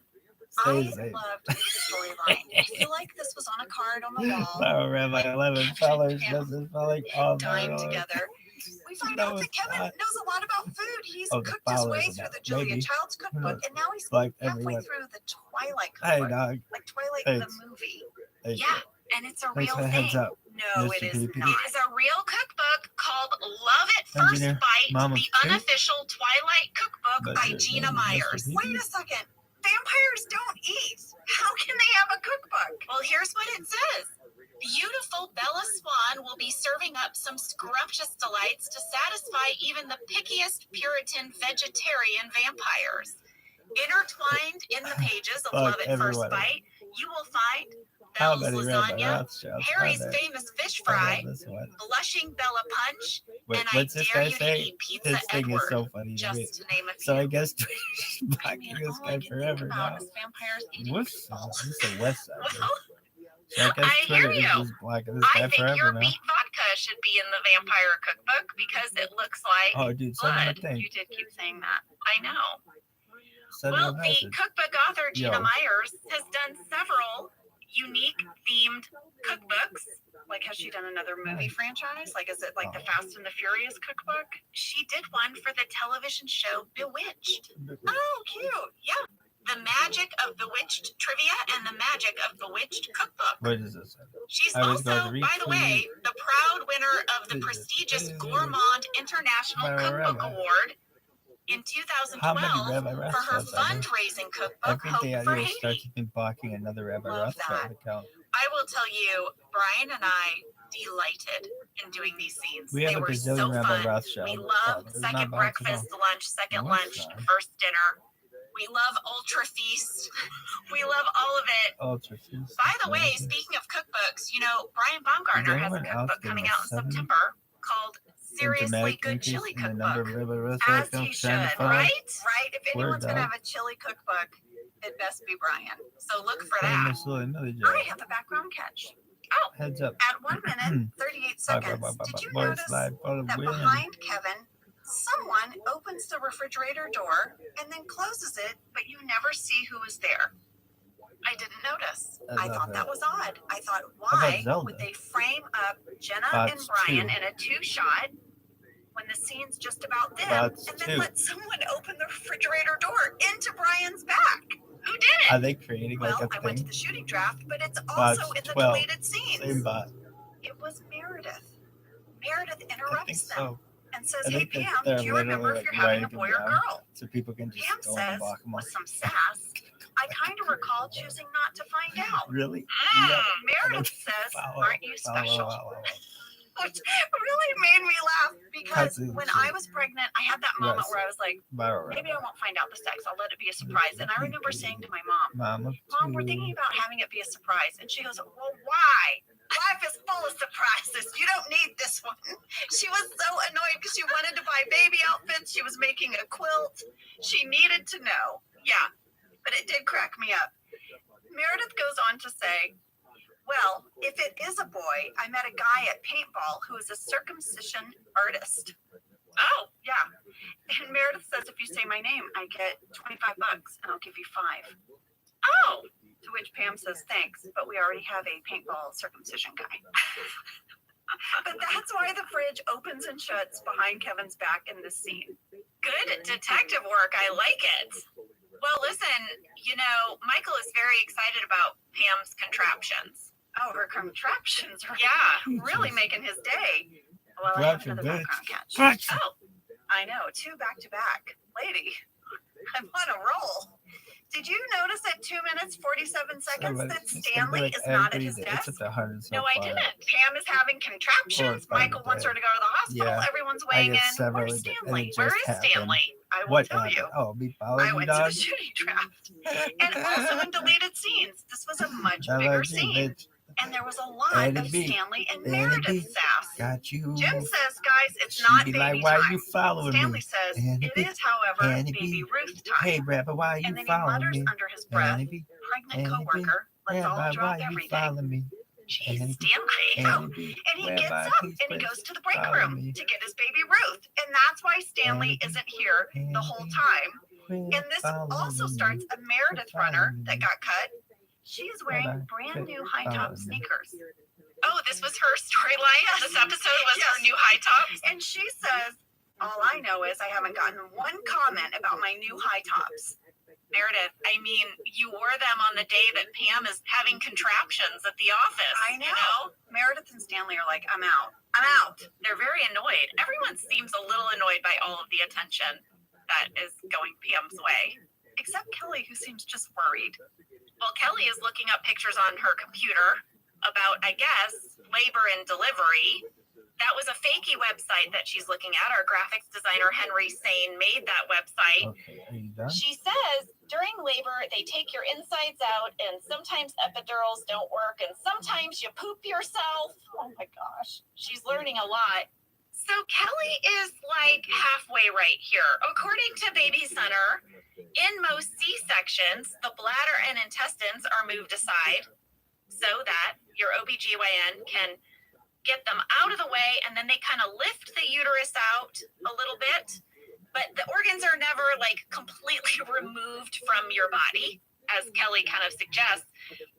Stay I safe. loved the storyline. I feel like this was on a card on the wall. ViralRabbi 11 followers. Pam This is like all dying viral. together. We find No, out that it's Kevin not. knows a lot about food. He's Oh, the cooked his way followers through about. the Julia Maybe. Child's Who cookbook, knows? and now he's Like halfway everyone. through the Twilight Hey, cookbook, dog. like Twilight Hey, the movie. hey, Yeah, and it's a thanks real for the heads thing. up. No, Mr. it is Creepy. not. It is a real cookbook called Love at First Engineer, Bite, Mama the too? unofficial Twilight cookbook But by your Gina name is Mr. Myers. Creepy? Wait a second. Vampires don't eat. How can they have a cookbook? Well, here's what it says. Beautiful Bella Swan will be serving up some scrumptious delights to satisfy even the pickiest Puritan vegetarian vampires. Intertwined in the pages of Fuck Love at First everyone. Bite, you will find How Belle's many Rabbi lasagna, Rothschilds Harry's are there? famous fish I fry, love this one. blushing Bella punch, Wait, and I what's this dare guy you to say? eat pizza His thing is Edward, so funny to me. just to name a few. So I guess Twitter's I blocking mean, this all I guy can forever think about now. is vampires eating What's people. this is the West Side. Well, So I guess I Twitter hear is you. just blocking this I guy think your forever now. beet vodka should be in the vampire cookbook because it looks like Oh, dude, send him a blood. thing. You did keep saying that. I know. Send him Well, a the message. cookbook author Gina Yo. Myers has done several unique themed cookbooks. Like, has she done another movie franchise? Like, is it like the Fast and the Furious cookbook? She did one for the television show Bewitched. Oh, cute. Yeah. The Magic of Bewitched Trivia and the Magic of Bewitched Cookbook. What is this? She's I was going also, to by the way, the proud winner of the This is- prestigious this is- Gourmand International ViralRabbi. Cookbook Award in How many 2012 Rabbi for her Rothschilds are there? fundraising cookbook, Every Hope day I for do Haiti. starts with me blocking another Rabbi Love Rothschild that. account. I will tell you, Brian and I delighted in doing these scenes. We have They a were gazillion so Rabbi fun. Rothschild. We love There's not second box at all. breakfast, lunch, second No, lunch, it's not. first dinner. We love Ultra Feast. We love all of it. Ultra Feast. By the way, speaking of cookbooks, you know, Brian Baumgartner has a anyone else cookbook getting coming a out in 7? September called Seriously Dramatic Good increase Chili in the number Cookbook. of Rabbi As Rothschilds he trying should, to follow. right? Right? If Word, anyone's going to dog. have a chili cookbook, it best be Brian. So look for Hey, that. Miss Lily, another I job. have a background catch. Oh, Heads up. at 1 minute, 38 seconds, did you Boys notice live for the that win. behind Kevin, someone opens the refrigerator door and then closes it, but you never see who is there? I didn't notice. I love thought that it. was odd. I thought, How about why Zelda? would they frame up Jenna Bots and Brian 2. in a two-shot when the scene's just about them, Bots and then 2. let someone open the refrigerator door into Brian's back? Who did it? Are they creating Well, like a I went to thing? the shooting draft, but it's Bots also in the 12. deleted scenes. Same bot. It was Meredith. Meredith I think interrupts them so. and says, I hey, think that Pam, they're do you remember literally if you're like having a writing boy them or down girl? so people can just Pam go and says, block them with off. some sass, I kind of recall choosing not to find out. Really? Meredith says, aren't you special? Follow. Which really made me laugh because That's when it. I was pregnant, I had that moment Yes. where I was like, ViralRabbi. maybe I won't find out the sex. I'll let it be a surprise. And I remember saying to my mom, Mama Mom, we're thinking about having it be a surprise. And she goes, well, why? Life is full of surprises. You don't need this one. She was so annoyed because she wanted to buy baby outfits. She was making a quilt. She needed to know. Yeah, but it did crack me up. Meredith goes on to say, well, if it is a boy, I met a guy at paintball who is a circumcision artist. Oh, yeah. And Meredith says, if you say my name, I get $25 and I'll give you 5. Oh, to which Pam says, thanks, but we already have a paintball circumcision guy. But that's why the fridge opens and shuts behind Kevin's back in this scene. Good detective work. I like it. Well, listen, you know, Michael is very excited about Pam's contraptions. Oh, her contraptions. Yeah, really making his day. Well, I have Gotcha, another bitch. background catch. Gotcha. Oh, I know, 2 back to back. Lady, I'm on a roll. Did you notice at 2 minutes, 47 seconds that Stanley is not at his desk? It's at the 100 so No, I far. didn't. Pam is having contraptions. Or Michael wants her to go to the hospital. Yeah. Everyone's I weighing get in. several Where's a day, and Stanley? it Where just is happened. Stanley? I will What tell happened? you. Oh, be I following you, went to dog. the shooting draft. And also in deleted scenes. This was a much I bigger like you, scene. bitch. And there was a lot Annie of B. Stanley and Annie Meredith B. sass. Got you. Jim says, guys, it's She not be baby like, why time. you following Stanley me? says, Annie it B. is, however, Annie baby B. Ruth time. Hey, Rabbi, why you And then he following mutters me? under his breath, Annie B. pregnant Annie B. coworker, let's all Rabbi, drop why you everything. following me? Jeez, Annie B. Stanley. Annie B. And he gets Rabbi, up please, and he please goes to the break follow room me. to get his baby Ruth. And that's why Stanley Annie B. isn't here the whole time. And this also starts a Meredith runner that got cut. She is wearing brand new high top sneakers. Oh, this was her storyline. Yes. This episode was her new high tops. And she says, all I know is I haven't gotten one comment about my new high tops. Meredith, I mean, you wore them on the day that Pam is having contractions at the office. I know. You know? Meredith and Stanley are like, I'm out. I'm out. They're very annoyed. Everyone seems a little annoyed by all of the attention that is going Pam's way, except Kelly, who seems just worried. Well, Kelly is looking up pictures on her computer about, I guess, labor and delivery. That was a fakey website that she's looking at. Our graphics designer, Henry Sane, made that website. Okay, are you done? She says during labor, they take your insides out, and sometimes epidurals don't work, and sometimes you poop yourself. Oh my gosh. She's learning a lot. So Kelly is like halfway right here. According to Baby Center, in most C-sections, the bladder and intestines are moved aside so that your OBGYN can get them out of the way, and then they kind of lift the uterus out a little bit, but the organs are never like completely removed from your body, as Kelly kind of suggests.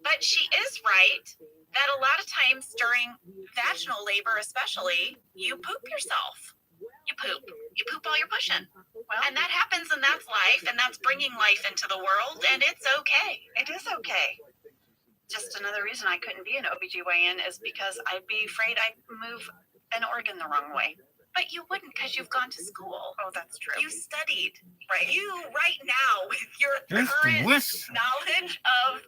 But she is right that a lot of times during vaginal labor especially, you poop yourself. You poop while you're pushing. Well, and that happens, and that's life, and that's bringing life into the world, and it's okay. It is okay. Just another reason I couldn't be an OBGYN is because I'd be afraid I'd move an organ the wrong way. But you wouldn't, because you've gone to school. Oh, that's true. You studied, right? You right now, with your current knowledge of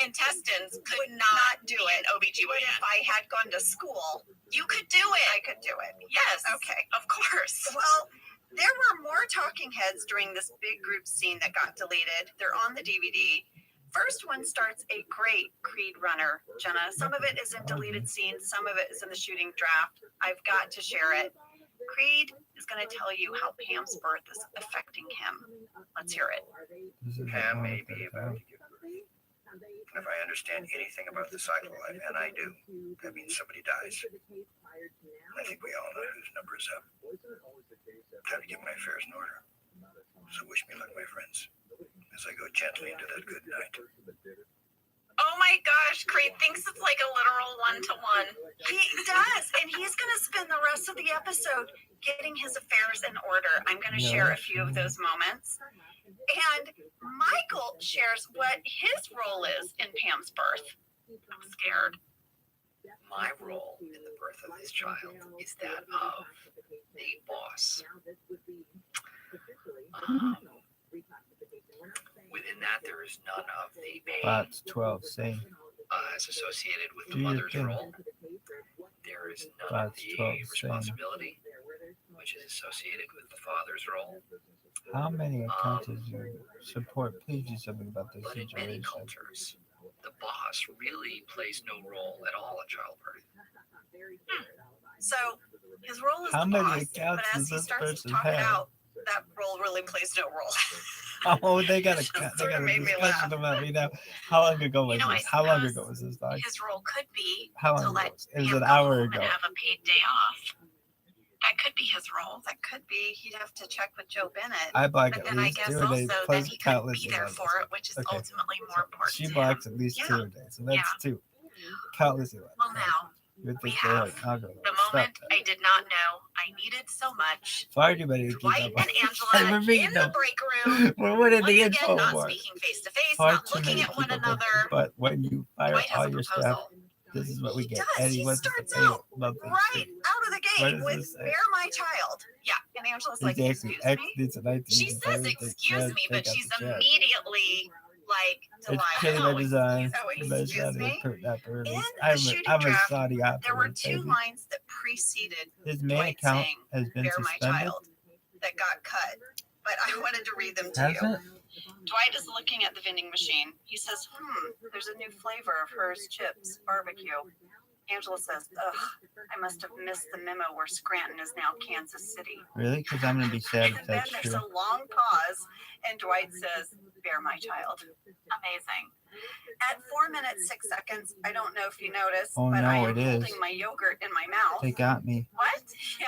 intestines, could not do an OBGYN. If I had gone to school, you could do it. I could do it. Yes. Okay. Of course. Well, there were more talking heads during this big group scene that got deleted. They're on the DVD. First one starts a great Creed runner, Jenna. Some of it is in deleted scenes, some of it is in the shooting draft. I've got to share it. Creed is going to tell you how Pam's birth is affecting him. Let's hear it. Pam may be about to give birth. If I understand anything about the cycle, and I do, that means somebody dies. I think we all know whose number is up. Time to get my affairs in order. So wish me luck, my friends, as I go gently into that good night. Oh my gosh, Creed thinks it's like a literal one-to-one. He does, and he's going to spend the rest of the episode getting his affairs in order. I'm going to share a few of those moments. And Michael shares what his role is in Pam's birth. I'm scared. My role in the birth of this child is that of the boss. Within that, there is none of the pain Bots 12 say. as associated with the Do your mother's thing. role. There is none of Bots the 12 saying. responsibility which is associated with the father's role. How many accounts is your support? Please do something about this But in many situation. cultures, the boss really plays no role at all at child birth. So his role is How the many boss, accounts but as does he this starts to person talk it have? out, that role really plays no role. Oh, they got a Just they sort got of a made me discussion laugh. about me now. How long ago was You know, I this? How long suppose ago was this, dog? His role could be How to long ago? let It was Pam an go hour home ago. and have a paid day off. That could be his role. That could be. He'd have to check with Joe Bennett. I block But at then I least guess 2 a day, also that plus he couldn't countless be there events. for it, which is Okay. ultimately more important She to blocks him. at least Yeah. 2 a day, so that's Yeah. 2. Countless events. Well, now, You would we think they would. have I'll go the there. Stop moment that. I did not know I needed so much. For everybody to keep Dwight up and on. Angela We're meeting in the them. break room. We're winning Once the again, info not war. speaking face to face, Far not too looking many at one people, another. but when you fire Dwight has all a your stuff, proposal. this is what we He get. does. And he He wants to starts say out monthly. right out of the What gate does with this say? "Bear my child." Yeah, and Angela's like, Exactly. "Excuse X me." needs a 19 She to says, take "Excuse charge, me," take but out she's the charge. immediately like, Educated "Delilah, by design. oh, The best excuse shot of me." not the release. In the I'm shooting a draft, Saudi There were operator, 2 baby. lines that preceded His main Dwight account saying, has been "Bear my suspended. child," that got cut, but I wanted to read them to Has you. it? Dwight is looking at the vending machine. He says, there's a new flavor of hers chips, barbecue. Angela says, ugh, I must have missed the memo where Scranton is now Kansas City. Really? Because I'm going to be sad if And then that's there's true. a long pause, and Dwight says, "Bear my child." Amazing. At 4 minutes, 6 seconds, I don't know if you noticed, Oh, but no, I am it is. holding my yogurt in my mouth. They got me. What? Yeah.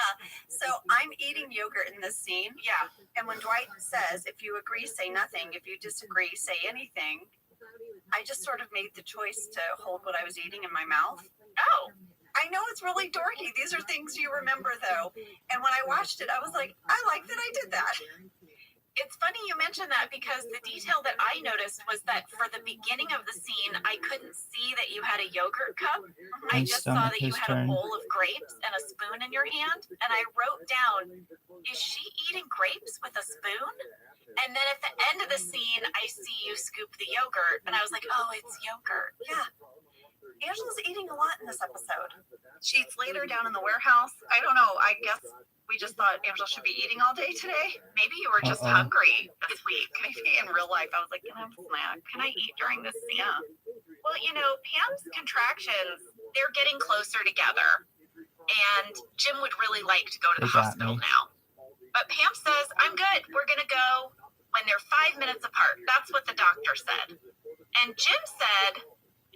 So I'm eating yogurt in this scene. Yeah. And when Dwight says, if you agree, say nothing. If you disagree, say anything. I just sort of made the choice to hold what I was eating in my mouth. Oh, I know it's really dorky. These are things you remember, though. And when I watched it, I was like, I like that I did that. It's funny you mentioned that because the detail that I noticed was that for the beginning of the scene, I couldn't see that you had a yogurt cup. I just saw that you had a bowl of grapes and a spoon in your hand. And I wrote down, is she eating grapes with a spoon? And then at the end of the scene, I see you scoop the yogurt. And I was like, oh, it's yogurt. Yeah. Angela's eating a lot in this episode. She eats later down in the warehouse. I don't know. I guess we just thought Angela should be eating all day today. Maybe you were just hungry this week. Maybe in real life, I was like, can I have a snack? Can I eat during this scene? Well, you know, Pam's contractions, they're getting closer together. And Jim would really like to go to the hospital now. But Pam says, I'm good. We're going to go when they're 5 minutes apart. That's what the doctor said. And Jim said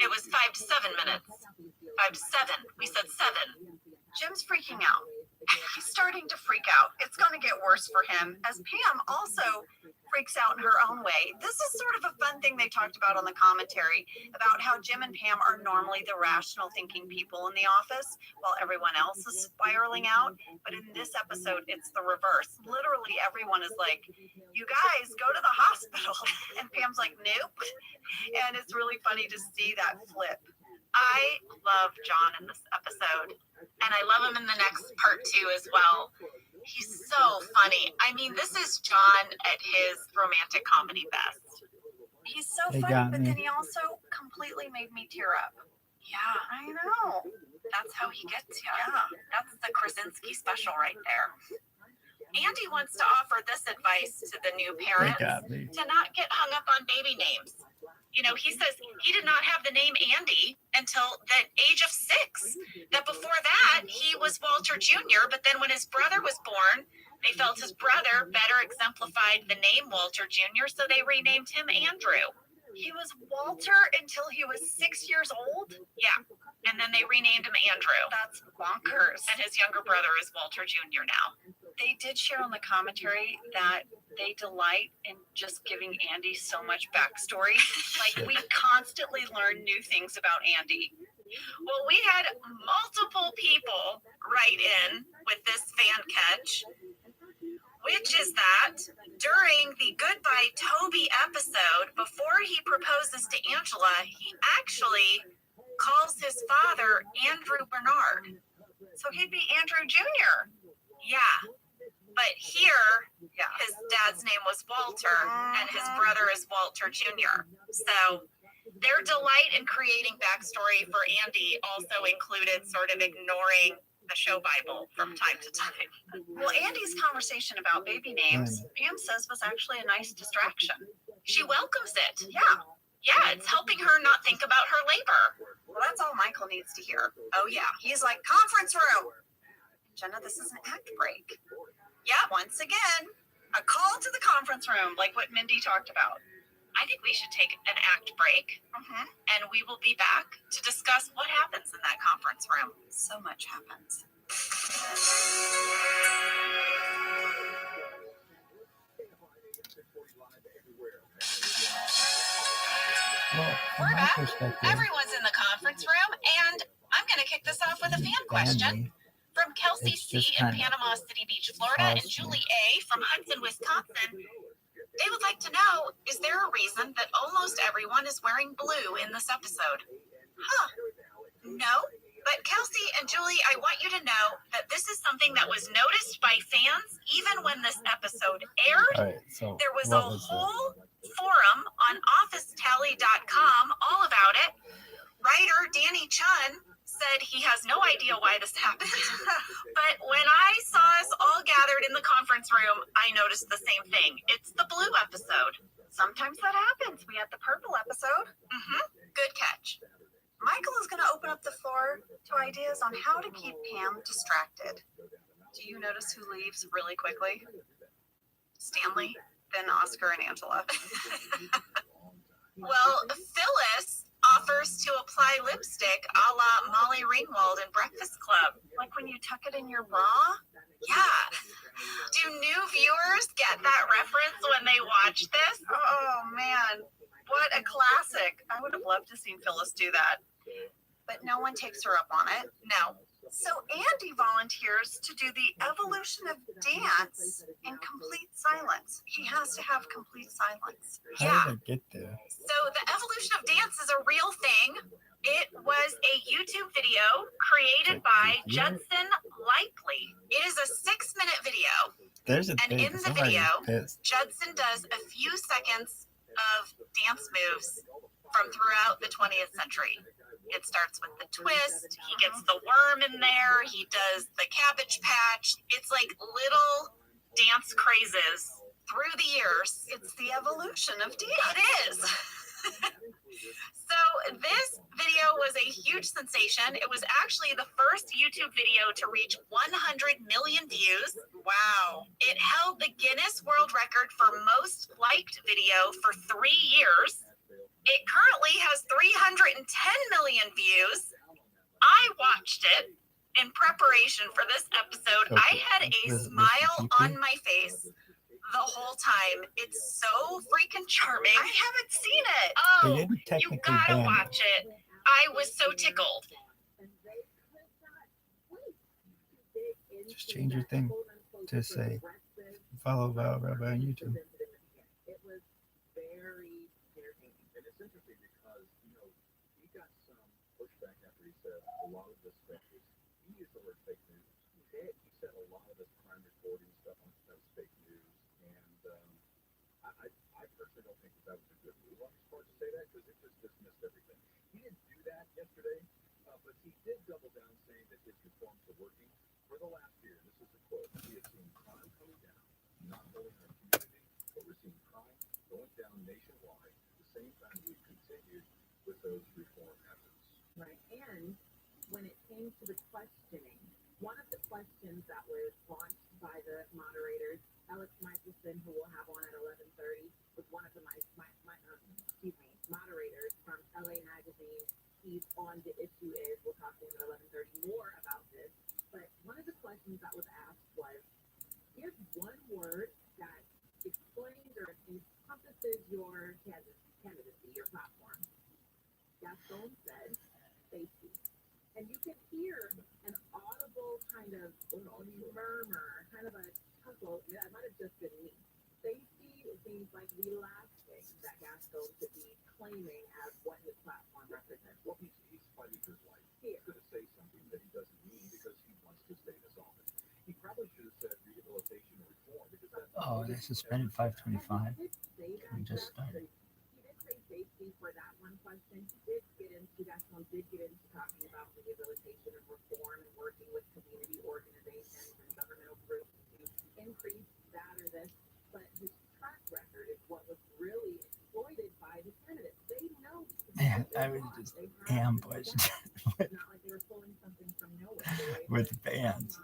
it was 5 to 7 minutes. 5 to 7. We said 7. Jim's freaking out. He's starting to freak out. It's going to get worse for him as Pam also freaks out in her own way. This is sort of a fun thing they talked about on the commentary about how Jim and Pam are normally the rational thinking people in the office while everyone else is spiraling out. But in this episode, it's the reverse. Literally everyone is like, you guys go to the hospital. And Pam's like, nope. And it's really funny to see that flip. I love John in this episode, and I love him in the next part too as well. He's so funny. I mean, this is John at his romantic comedy best. He's so funny, but then he also completely made me tear up. Yeah, I know. That's how he gets you. Yeah, that's the Krasinski special right there. Andy wants to offer this advice to the new parents to not get hung up on baby names. You know, he says he did not have the name Andy until the age of 6. That before that, he was Walter Jr., but then when his brother was born, they felt his brother better exemplified the name Walter Jr., so they renamed him Andrew. He was Walter until he was 6 years old? Yeah. And then they renamed him Andrew. That's bonkers. And his younger brother is Walter Jr. now. They did share on the commentary that they delight in just giving Andy so much backstory. Like, we constantly learn new things about Andy. Well, we had multiple people write in with this fan catch, which is that during the Goodbye Toby episode, before he proposes to Angela, he actually calls his father Andrew Bernard. So he'd be Andrew Jr. Yeah. But here, his dad's name was Walter, and his brother is Walter Jr. So their delight in creating backstory for Andy also included sort of ignoring the show Bible from time to time. Well, Andy's conversation about baby names, Pam says, was actually a nice distraction. She welcomes it. Yeah, it's helping her not think about her labor. Well, that's all Michael needs to hear. Oh, yeah. He's like, conference room. Jenna, this is an act break. Yeah, once again, a call to the conference room, like what Mindy talked about. I think we should take an act break, and we will be back to discuss what happens in that conference room. So much happens. We're back. Everyone's in the conference room, and I'm going to kick this off with a fan question. From Kelsey C. in Panama City Beach, Florida, and Julie A. from Hudson, Wisconsin, they would like to know, is there a reason that almost everyone is wearing blue in this episode? No. But Kelsey and Julie, I want you to know that this is something that was noticed by fans even when this episode aired. There was a whole forum on officetally.com all about it. Writer Danny Chun said he has no idea why this happened. But when I saw us all gathered in the conference room, I noticed the same thing. It's the blue episode. Sometimes that happens. We had the purple episode. Good catch. Michael is going to open up the floor to ideas on how to keep Pam distracted. Do you notice who leaves really quickly? Stanley, then Oscar and Angela. Well, Phyllis offers to apply lipstick a la Molly Ringwald in Breakfast Club. Like when you tuck it in your bra? Yeah. Do new viewers get that reference when they watch this? Oh, man. What a classic. I would have loved to see Phyllis do that. but no one takes her up on it. No. So Andy volunteers to do the evolution of dance in complete silence. He has to have complete silence. How did I get there? So the evolution of dance is a real thing. It was a YouTube video created by Judson Likely. It is a 6-minute video. There's a And thing. in the Somebody's video, pissed. Judson does a few seconds of dance moves from throughout the 20th century. It starts with the twist, he gets the worm in there, he does the cabbage patch. It's like little dance crazes through the years. It's the evolution of dance. It is. So this video was a huge sensation. It was actually the first YouTube video to reach 100 million views. Wow. It held the Guinness World Record for most liked video for 3 years. It currently has 310 million views. I watched it in preparation for this episode. I had a smile on my face the whole time. It's so freaking charming. I haven't seen it. Oh, you gotta watch it. I was so tickled. Just change your thing to say follow ViralRabbi on YouTube. It was very entertaining. And it's interesting because, he got some pushback after he said a lot of this stuff is, he used the word fake news. He said a lot of this crime reporting stuff on that was fake news. And I personally don't think that was a good move on his part to say that, because it just dismissed everything. He didn't do that yesterday, but he did double down saying that his reforms are working. For the last year, this is a quote, we have seen crime coming down, not only in our community, but we're seeing crime going down nationwide at the same time we've continued with those reform efforts. Right. And when it came to the questioning, one of the questions that was launched by the moderators, Alex Michelson, who we'll have on at 11:30, was one of the moderators from LA Magazine. He's on The Issue Is. We'll talk to him at 11:30 more about this. But one of the questions that was asked was, here's one word that explains or encompasses your candidacy, your platform. Gaston said, safety. And you could hear an audible kind of murmur, kind of a chuckle. Yeah, it might have just been me. Safety, it seems like the last thing that Gaston could be claiming as what his platform represents. Well, he's fighting for his life. He's going to say something that he doesn't mean because he wants to stay in his office. He probably should have said rehabilitation or reform because that's... Oh, they suspended 525. We just started. He did say safety for that one question. Gaston did get into talking about rehabilitation and reform and working with community organizations and governmental groups to increase that or this. But his track record is what was really exploited by the candidates. They know. Man, I was just ambushed It's not like they were pulling something from nowhere. with bands.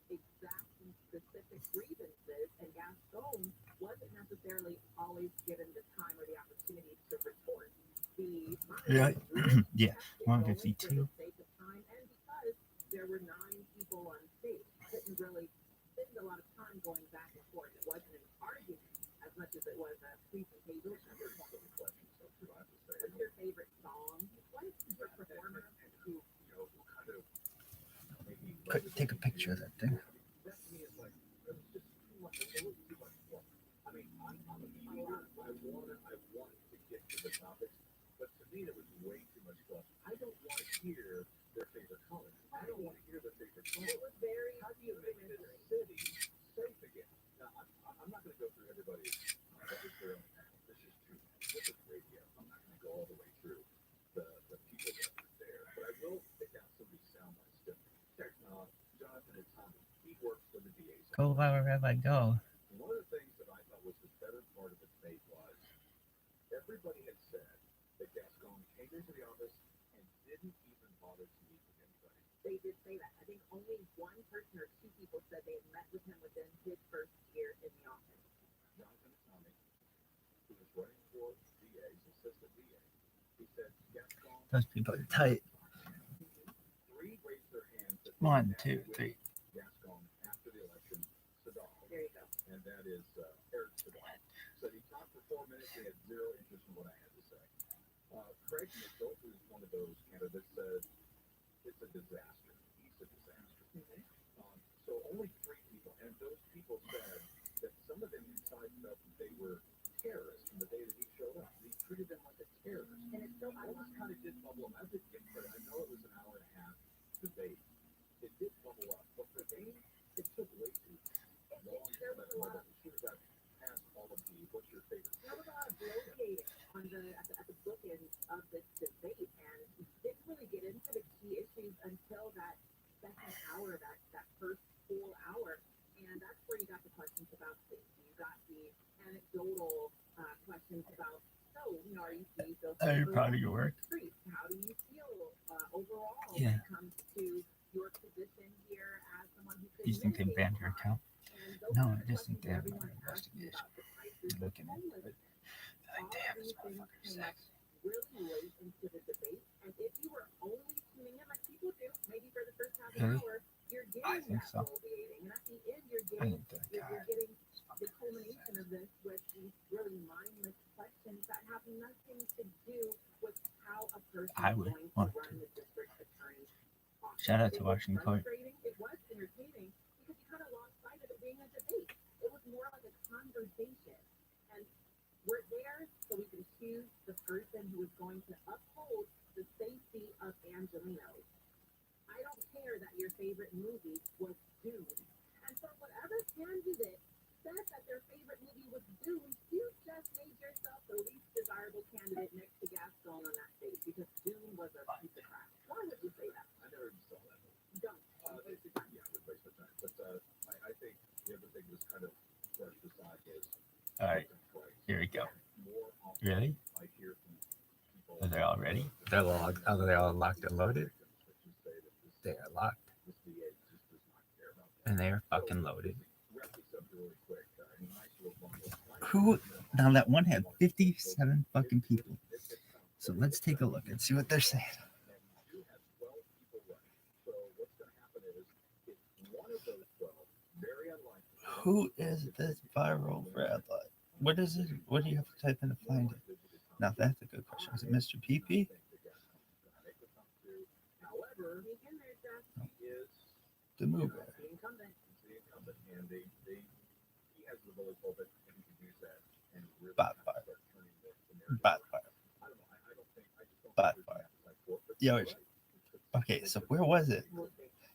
Exact and specific grievances, and Gaston wasn't necessarily always given the time or the opportunity to retort. Yeah, yeah, 152. And because there were 9 people on stage, couldn't really spend a lot of time going back and forth. It wasn't an argument as much as it was a presentation. What's your favorite song? What is your performer? Take a picture of that thing. I want to get to the topics, but to me there was way too much fluff. I don't want to hear their favorite color. I don't want to hear their favorite song. It was very. How do you make this city safe again? Now I'm not going to go through everybody's. This is radio. I'm not going to go all the way through the people that were there, but I will pick out some of these soundbites. Jonathan and Tommy. He works for the DA's. Go, ViralRabbi, go. One of the things that I thought was the better part of the debate was everybody had said that Gaston came into the office and didn't even bother to meet with anybody. They did say that. I think only one person or 2 people said they had met with him within his first year in the office. Jonathan and Tommy, who was running for DA's assistant DA, he said Gaston. Those people are tight. 3 raised their hands. 1, 2, 3. Gaston after the election. Sadal. There you go. And that is Eric Sadal. So he talked for 4 minutes. He had 0 interest in what I had to say. Craig McDowell, who's one of those candidates, said it's a disaster. He's a disaster. So only 3 people, and those people said that some of them inside felt that they were terrorists from the day that he showed up. He treated them like a terrorist. And it's so I almost kind of did bubble up. I did get credit. I know it was an hour and a half debate. It did bubble up, but for me, it took way too long. There was a lot of should have got past all of the. What's your favorite? There was a lot of bloviating on at the bookend of this debate, and didn't really get into the key issues until that second hour, that first full hour, and that's where you got the questions about safety. You got the anecdotal questions about, so are you pleased? Are you proud of your work? How do you feel overall Yeah. when it comes to your position here as someone who could You think they banned your account? No, I just think they have an everyone asks you investigation. about the prices of Looking at homeless. it. Like, damn, this motherfucker's sex. Really late into the debate, and if you were only tuning in like people do, maybe for the first half an Really? hour, you're I getting think that so. bloviating, and at the end, you're I getting think that you're guy. getting the culmination of this with these really mindless questions that have nothing to do with how a person I is would going to want run to. the district attorney's office. Shout out It to was Washington Court. frustrating. It was entertaining because you kind of lost sight of it being a debate. It was more like a conversation, and we're there so we can choose the person who is going to uphold the safety of Angelinos. I don't care that your favorite movie was Dune. And for whatever candidate said that their favorite movie was Dune, you just made yourself the least desirable candidate next to Gaston on that stage because Dune was a piece of crap. Why would you say that? I never even saw that movie. Don't. Waste your time. Yeah, it would waste my time. But I think the other thing was kind of brushed aside is. All right, here we go. More often Really? I hear from people. Are they all ready? They're locked. Are they all locked and loaded? They are locked. This VA just does not care about that. And they are fucking loaded. Wrap this up really quick. Nice little bundle. Who? Now that one had 57 fucking people. So let's take a look and see what they're saying. And you have 12 people running. So what's going to happen is if one of those 12, very unlikely. Who is this ViralRabbi? What is it? What do you have to type in to find it? Now that's a good question. Is it Mr. PP? However, is The mover. the incumbent, and he has the bully pulpit, and he can use that and really Bot kind of fire. start turning the narrative Bot around. fire. I don't know. I don't think I just don't Bot think fire. there's an appetite for it, but Yo, you're it's- right. Okay, so where was it?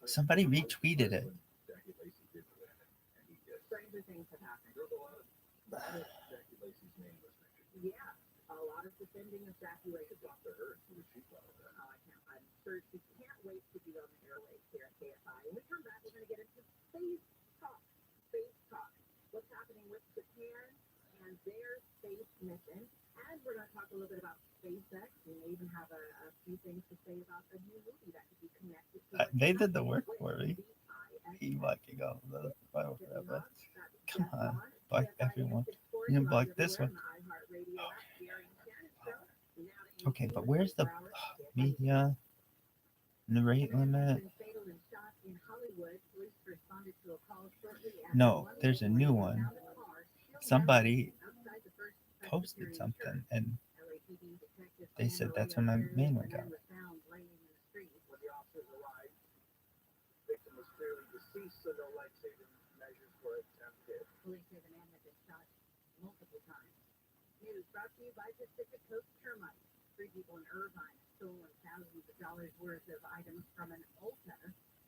Somebody retweeted it. Jackie Lacey did win, and he did. Stranger things have happened. There's a lot of Jackie Lacey's name was mentioned. Yeah, a lot of defending of Jackie Lacey. It's off to her. Who was she from? I'm sure she can't wait to be on the airwaves here at KFI. When we come back, we're going to get into space talk. Space talk. What's happening with Japan and their space mission. And we're going to talk a little bit about SpaceX. We may even have a few things to say about the new movie that could be connected to They did the work for me. He liking all the ViralRabbi. Come on, block everyone. You can block this one. Okay, but where's the media? The rate limit? No, there's a new one. Somebody posted something and they said that's when my main one got. When the officers arrived, the victim was clearly deceased, so no life-saving measures were attempted. Police say the man had been shot multiple times. News brought to you by Pacific Coast Termites. 3 people in Irvine stolen thousands of dollars worth of items from an Ulta.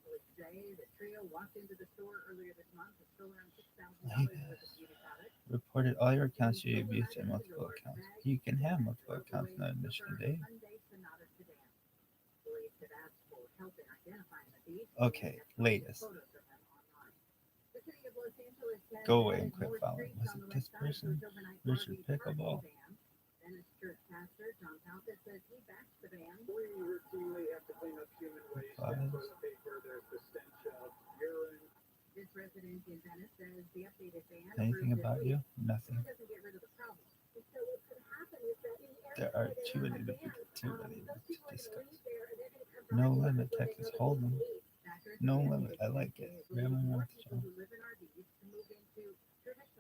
Police say the trio walked into the store earlier this month and stole around $6,000 worth of beauty products. Reported all your accounts you abused in multiple accounts. You can have multiple accounts, no admission day. Okay, latest. Go away and quit following. Was it this person? Richard Pickleball? We routinely have to clean up human waste and toilet paper. There's the stench of urine. This resident in Venice says the updated ban Anything about you? Nothing. doesn't get rid of the problem. So what could happen is that in the There area are where they too now many have to bans, too many those to people are going to discuss. leave there and they're going to come No back limit, where they Texas know they Hold'em. can leave. No limit. I like it. Rabbi Rothschild.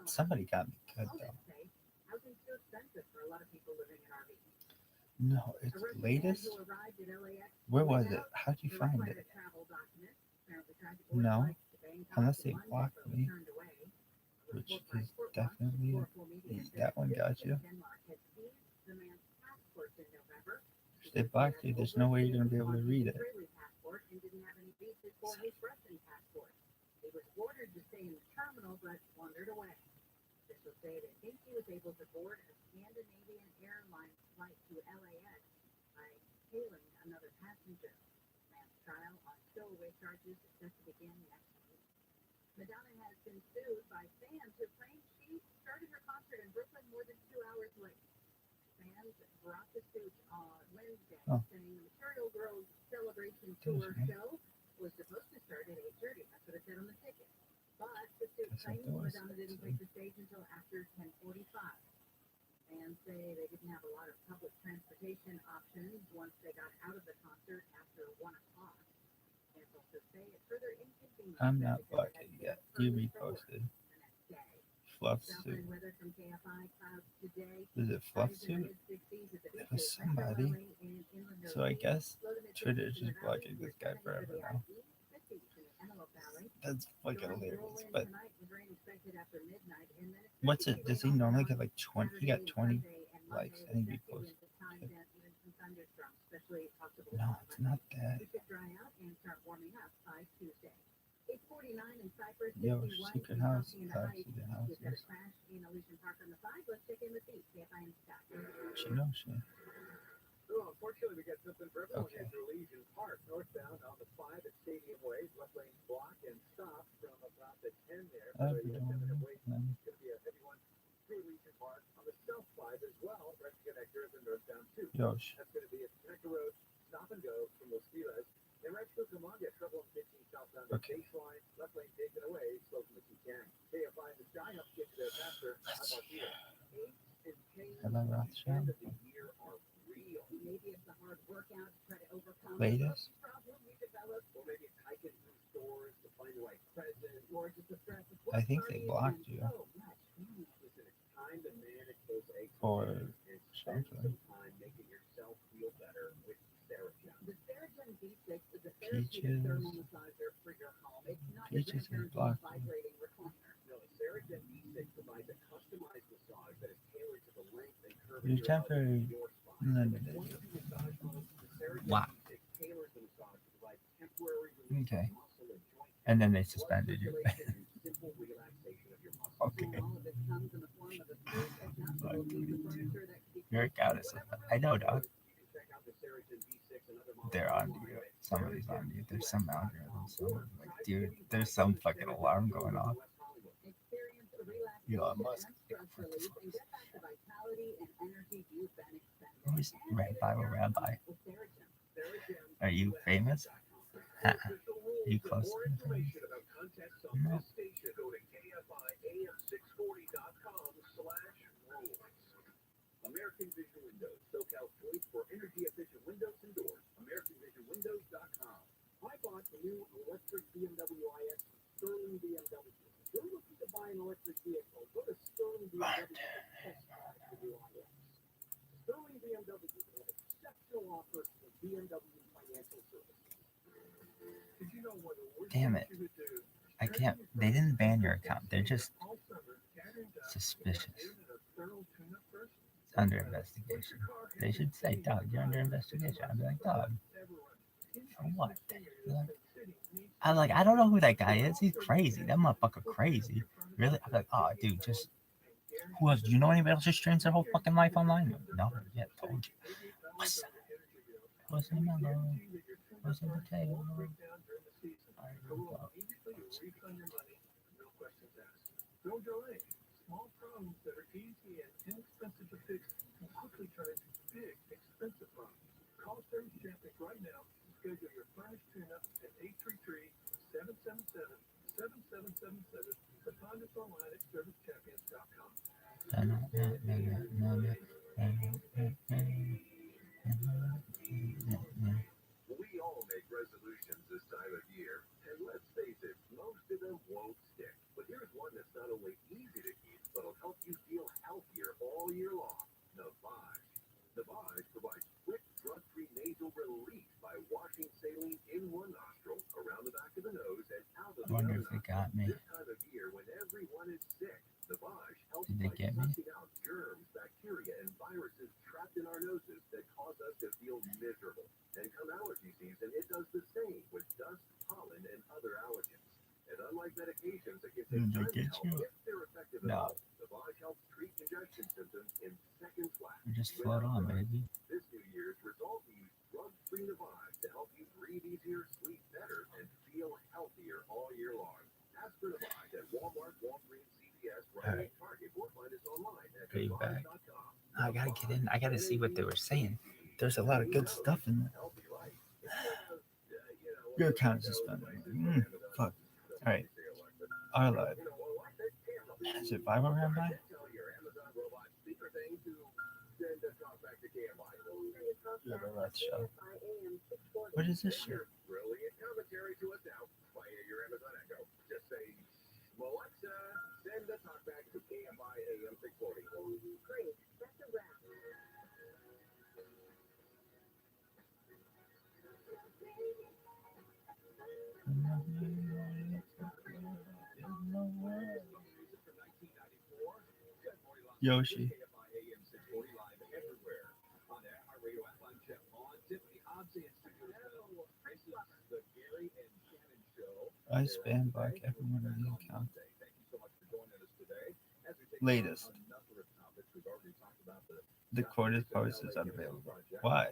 Somebody got me good though. No, it's latest. Where was it? How'd you find it? No, unless they blocked me, which is definitely that one got you. If they blocked you, there's no way you're gonna be able to read it. He was ordered to stay in the terminal, but wandered away. Officials say they think he was able to board a Scandinavian Airlines flight to LAX by hailing another passenger. Man's trial on stowaway charges is set to begin next week. Madonna has been sued by fans who claim she started her concert in Brooklyn more than 2 hours late. Fans brought the suit on Wednesday, saying the Material Girls Celebration Tour show was supposed to start at 8:30. That's what it said on the ticket. But the suit claims Madonna didn't take the stage until after 10:45. Fans say they didn't have a lot of public transportation options once they got out of the concert after 1 o'clock. Fans also say it further inconvenienced. I'm not blocking yet. You reposted. Fluff suit. Is it fluff suit? It was somebody. So I guess Twitter is just blocking this guy forever now. That's fucking hilarious. But what's it? Does he normally get like 20? He got 20 likes and he reposted. No, it's not that. Yo, secret house. Secret houses. She knows she. Well, unfortunately, we got something for everyone Okay. here at Legion Park, northbound on the 5 at Stadium Way. Left lane block and stop from about the 10 there. So you got 10-minute wait. It's going to be a heavy one through Legion Park. On the south side as well, right to connect here, the northbound too. Yosh. That's going to be a Connector Road, stop and go from Los Feliz. And right through Cucamonga, trouble on 15 southbound to baseline. Left lane taken away, slow from the T-Can. KFI and the Sky up, get you there faster. How about you? Hello, Rothschild. Maybe it's a hard workout to try to overcome Latest. problem you develop, Or maybe it's hiking through stores to find the right present. or just the stress of I think they blocked you. so much. Listen, it's time to manage those aches Or and spend something. some time making yourself feel better with Theragen. The Theragen B6 is a Peaches. therapeutic thermal massager for your home. It's not your Peaches grandparents' is blocked. vibrating recliner. No, Theragen B6 provides a customized massage that is tailored to the length and curve Your temporary your spine. limited. One of the massage pumps, the Theragen Wow. B6 tailors the massage to provide temporary relief Okay. of muscle and joint And then they suspended you. circulation and simple relaxation of your muscles. Okay. All of it comes in the form of a smooth, adjustable piece of furniture that can be You're a goddess. I know, dog. You can check out the Theragen B6 and other models They're on online you. at Somebody's on you. There's some algorithm. Someone's like, dude, there's some fucking alarm going off. experience the relaxation Elon Musk. and stress relief and get back to vitality and energy you've been expending. Who's RabbiRabbi? With Theragen. Are you famous? You close For to me? information about contacts on No. this station, go to KFIAM640.com/rules. American Vision Windows, SoCal's choice for energy-efficient windows and doors. AmericanVisionWindows.com. I bought the new electric BMW iX from Sterling BMW. If you're looking to buy an electric vehicle, go to Sterling BMW to test drive the new iX. Sterling BMW will have exceptional offers for BMW financial services. Did you know what the worst Damn thing it. you could do? I can't. They didn't ban your account. They're just suspicious. It's under investigation. They should say, dog, you're under investigation. I'd be like, dog, for what? I'm like, I don't know who that guy is. He's crazy. That motherfucker crazy. Really? I'm like, oh, dude, just who else? Do you know anybody else who streams their whole fucking life online? No, yeah, told you. What's up? What's in the mellow? What's in the table? No delay. Small problems that are easy and inexpensive to fix can quickly turn into big, expensive problems. Call Service Champions right now to schedule your furnace tune-up at 833-777-7777 or find us online at servicechampions.com. We all make resolutions this time of year, and let's face it, most of them won't stick. But here's one that's not only easy to keep, but will help you feel healthier all year long. Navage. Navage provides Did they get me? Sucking out germs, bacteria, and viruses trapped in our noses that cause us to feel miserable. And come allergy season, it does the same with dust, pollen, and other allergens. And unlike medications that can take Did they time to get help, you? if they're effective at No. all, the body helps treat congestion symptoms in seconds flat. Just float on, baby. This New Year's, resolve to use drug-free Navive to help you breathe easier, sleep better, and feel healthier all year long. Ask for Navive at Walmart, Walgreens, CVS, Rite Aid, Target, or find us online at Are you back? Navive.com. I gotta get in. I gotta see what they were saying. There's a lot of good stuff in there. Your account is suspended. Fuck. All right. Our live. Is it ViralRabbi? Yeah, the ROTHSCHILD. What is this shit? Brilliant commentary to us now via your Amazon Echo. Just say, Alexa, send the talkback to KFI AM 640. Great, that's a wrap. Yoshi. I spam block every one of the accounts. Latest. The quoted post is unavailable. Why?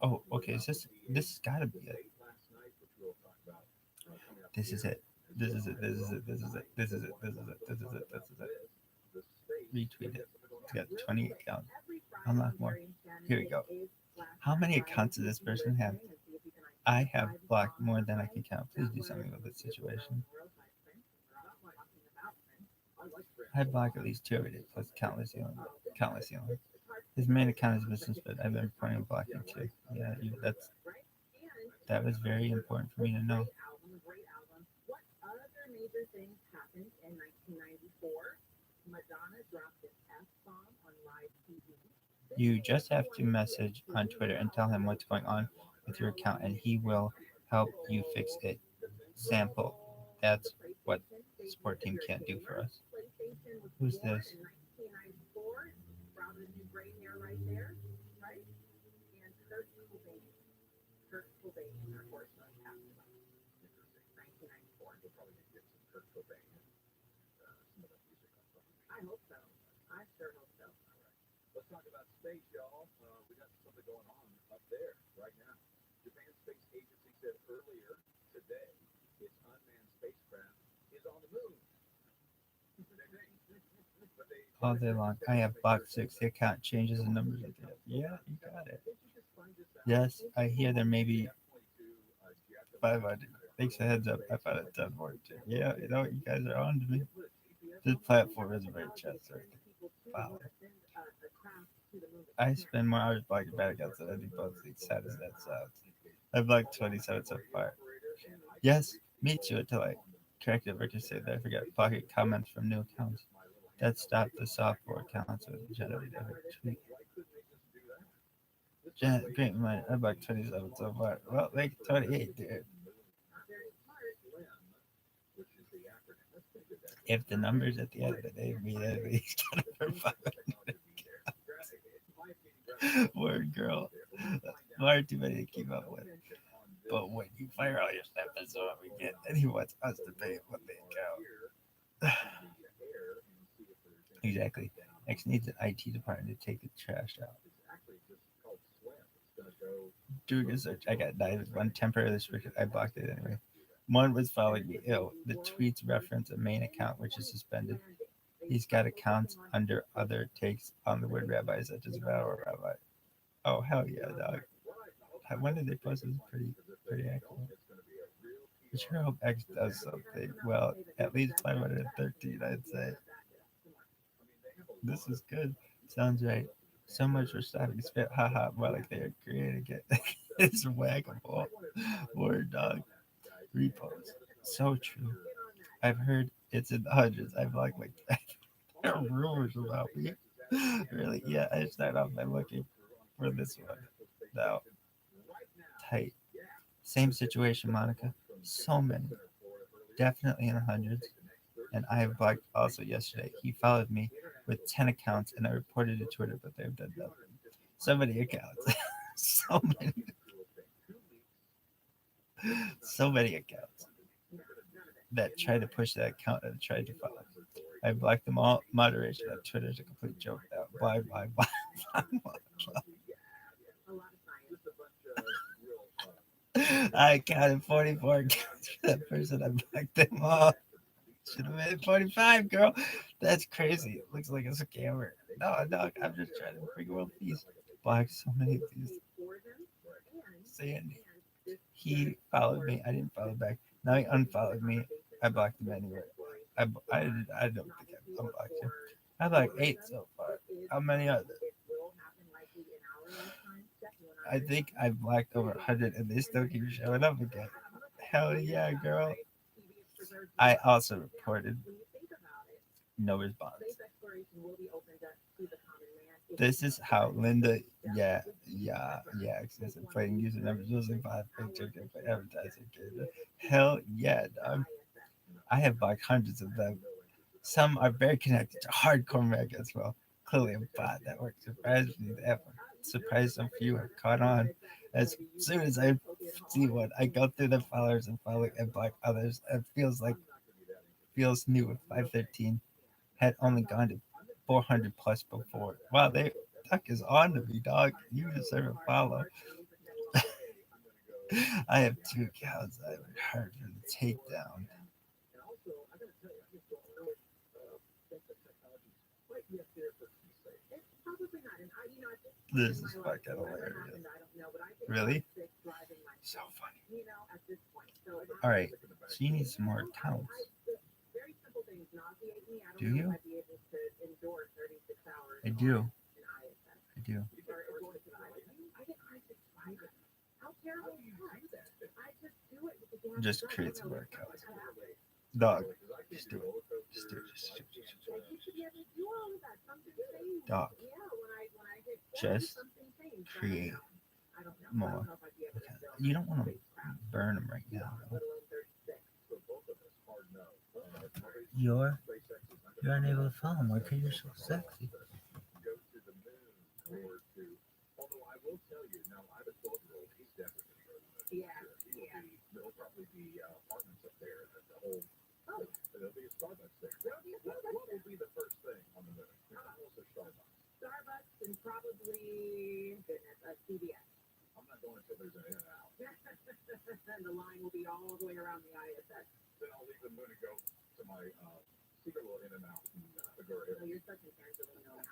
Oh, okay. Is this has gotta be it. This is it. This is it. This is it. This is it. This is it. This is it. This is it. This is it. Retweet it. It's got 20 accounts. Unlock more. Here we go. How many accounts does this person have? I have blocked more than I can count. Please do something with this situation. I block at least 2 every day, plus countless healing. His main account is business, but I've been reporting blocking too. Yeah, that was very important for me to know. What other major things happened in 1994? Madonna dropped an F-bomb on live TV. You just have to message on Twitter and tell him what's going on with your account, and he will help you fix it. Sample. That's what the support team can't do for us. Who's this? I hope so. I sure hope so. Let's talk about space, y'all. We got something going on up there right now. Japan's space agency said earlier today its unmanned spacecraft is on the moon. All day long. I have blocked 6. The account changes the numbers of the. Yeah, you got it. Yes, I hear there may be 500. Thanks a heads up. I found it 10 more too. Yeah, you know, you guys are on to me. This platform is a very chest right. Wow. I spend more hours blocking bad accounts than I do both things. Sad as that sounds. I've blocked 27 so far. Yes, me too, until I corrected Victor said that I forgot blocking comments from new accounts. That stopped the software accounts with generate every tweet. Great mind. I blocked 27 so far. Well, like 28, dude. If the numbers at the end of the day mean at least 500 accounts. Word girl. Far too many to keep up with. But when you fire all your stuff, that's what we get. And he wants us to pay what they count. Exactly. X needs an IT department to take the trash out. Doing a search. I got 9. One temporarily restricted. I blocked it anyway. One was following me ill. The tweets reference a main account which is suspended. He's got accounts under other takes on the word rabbi such as ViralRabbi. Oh hell yeah, dog. When did they post this? Pretty accurate. I sure hope X does something. Well, at least 513, I'd say. This is good. Sounds right. So much for stopping spit. Haha, more like they are creating it. It's waggable. Word dog. Repost. So true. I've heard it's in the hundreds. I've like there are rumors about me. Really? Yeah, I start off by looking for this one. Now, tight. Same situation, Monica. So many. Definitely in the hundreds. and I have blocked also yesterday. He followed me with 10 accounts, and I reported to Twitter, but they've done nothing. So many accounts. So many accounts that tried to push that account and tried to follow. I blocked them all. Moderation on Twitter is a complete joke now. Bye, bye, bye. I counted 44 accounts for that person. I blocked them all. Should have made it 45, girl. That's crazy. It looks like a scammer. No, I'm just trying to bring world peace. Blocked so many of these. Sandy. He followed me. I didn't follow back. Now he unfollowed me. I blocked him anyway. I don't think I unblocked him. I blocked 8 so far. How many are there? I think I blocked over 100 and they still keep showing up again. Hell yeah, girl. I also reported no response. This is how Linda, excessive playing user numbers using 5 picture for advertising. Hell yeah, dog. I have blocked hundreds of them. Some are very connected to hardcore Meg as well. Clearly a bot that works surprisingly ever. Surprised some few have caught on. As soon as I see one, I go through the followers and follow and block others. It feels new with 513. Had only gone to 400 plus before. Wow, Duck is on to me, dog. You deserve a follow. I have 2 accounts. I haven't heard for the takedown. This is fucking hilarious. Really? So funny. All right, she needs some more accounts. Do you? I do. Just create some more accounts. Dog, just do it. Just do it. Dog, just create more. You don't want to burn them right now. Though. You're unable to follow more because you're so sexy. Although I will tell you, now I have a 12-year-old, he's definitely going to the moon. There'll probably be apartments up there, and there'll be a Starbucks there. What will be the first thing on the moon? Also Starbucks. Starbucks and probably CVS. I'm not going until there's an In-N-Out. And the line will be all the way around the ISS. Then I'll leave the moon and go to my secret little In-N-Out in Figueroa. Well, you're such an Angelino.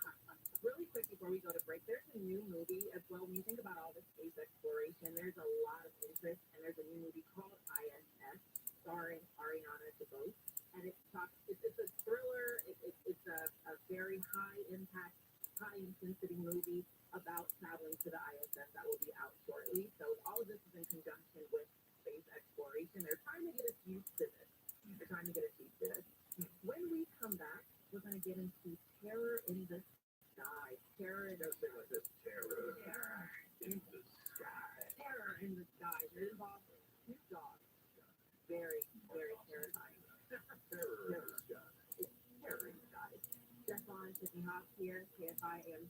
Really quick before we go to break, there's a new movie as well. When you think about all this space exploration, there's a lot of interest, and there's a new movie called ISS, starring Ariana DeBose, and it's a thriller. It's a very high impact, high intensity movie about traveling to the ISS that will be out shortly. So all of this is in conjunction with space exploration. They're trying to get us used to this. When we come back, we're going to get into terror in the sky. Terror in the sky. It involves 2 dogs. Very, very terrifying. Terror in the sky. Stefan Tiffany Hobbs here, KFI AM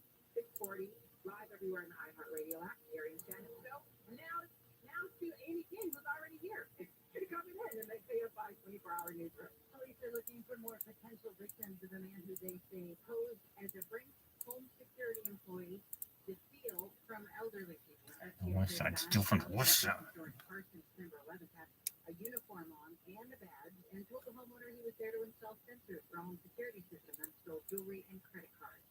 640, live everywhere in the iHeartRadio app, Gary and Shannon show. Now to Amy King, who's already here. It's coming in the KFI 24-hour newsroom. Police are looking for more potential victims of a man who they say posed as a Brinks home security employee to steal from elderly people. West Side, steal from the West Side. Parsons, number 11, had a uniform on and a badge, and told the homeowner he was there to install sensors for home security system and stole jewelry and credit cards.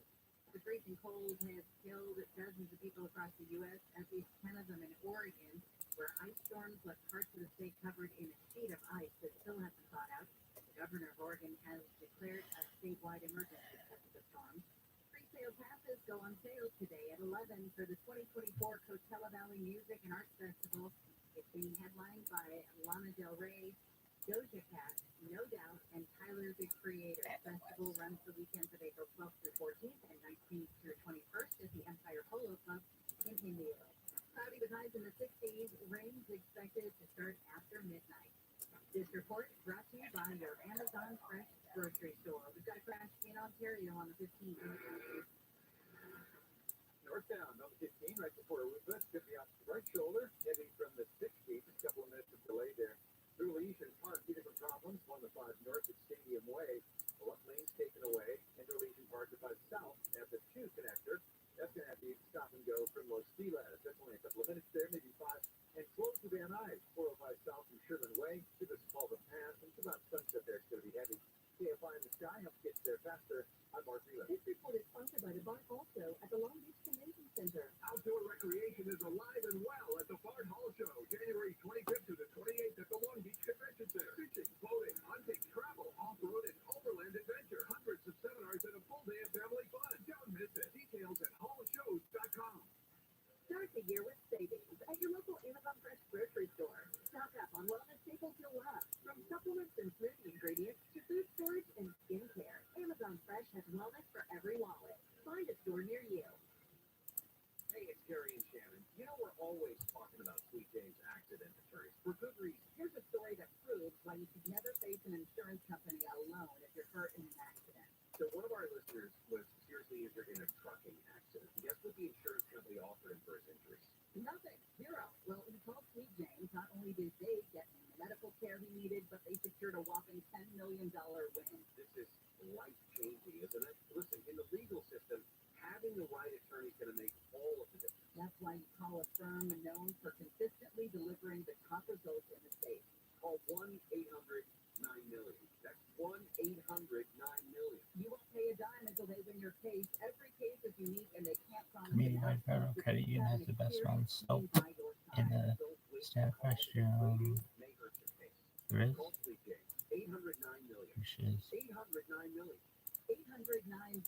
The freezing cold has killed dozens of people across the U.S., at least 10 of them in Oregon, where ice storms left parts of the state covered in a sheet of ice that still hasn't thawed out. The governor of Oregon has declared a statewide emergency because of the storm. Pre-sale passes go on sale today at 11 for the 2024 Coachella Valley Music and Arts Festival. It's being headlined by Lana Del Rey, Doja Cat, No Doubt, and Tyler, the Creator. The festival runs the weekends of April 12th through 14th and 19th through 21st at the Empire Polo Club in Indio. Cloudy with highs in the 60s, rain's expected to start after midnight. This report is brought to you by your Amazon Fresh got a crash in Ontario on the 15th. Northbound on the 15 right before Aruba, could be off the right shoulder, heading from the 16th, a couple of minutes of delay there. Through Legion Park, 2 different problems, 105 north at Stadium Way, the left lane's taken away, into Legion Park to 5 south at the 2 connector. That's going to have to stop and go from Los Feliz. That's only a couple of minutes there, maybe 5. And close to Van Nuys, 405 south from Sherman Way, to the Sepulveda Pass, and it's about sunset there, it's going to be heavy. KFI in the sky helps get there faster. I'm Mark Wheeler. This report is sponsored by the Bard also at the Long Beach Convention Center. Outdoor recreation is alive and well at the Bard Hall Show, January 25th to the 28th at the Long Beach Convention Center. Fishing, boating, hunting, travel, off-road, and overland adventure. Hundreds of seminars and a full day of family fun. Don't miss it. Details at hallshows.com. Start the year with savings at your local Amazon Fresh grocery store. Stock up on wellness staples you'll love, from supplements and smoothie ingredients to food storage and skincare. Amazon Fresh has wellness for every wallet. Find a store near you. Hey, it's Gary and Shannon. You know we're always talking about Sweet James accident attorneys for good reason. Here's a story that proves why you should never face an insurance company alone if you're hurt in an accident. So one of our listeners was seriously injured in a trucking accident. Guess what the insurance company offered him for his injuries? Nothing. Zero. Well, he called Sweet James. Not only did they get him the medical care he needed, but they secured a whopping $10 million win. This is life-changing, isn't it? Listen, in the legal system, having the right attorney is going to make all of the difference. That's why you call a firm known for consistently delivering the top results in the state. Call 1-800-9-MILLION. That's 1-800-9-MILLION. You won't pay a dime until they win your case. Every case is unique, and they can't promise. Community-wide Federal Credit Union has the best run soap in the state of question. There is, Call Sweet James. 800-9-MILLION. which is 800-9-MILLION. 800-900-0000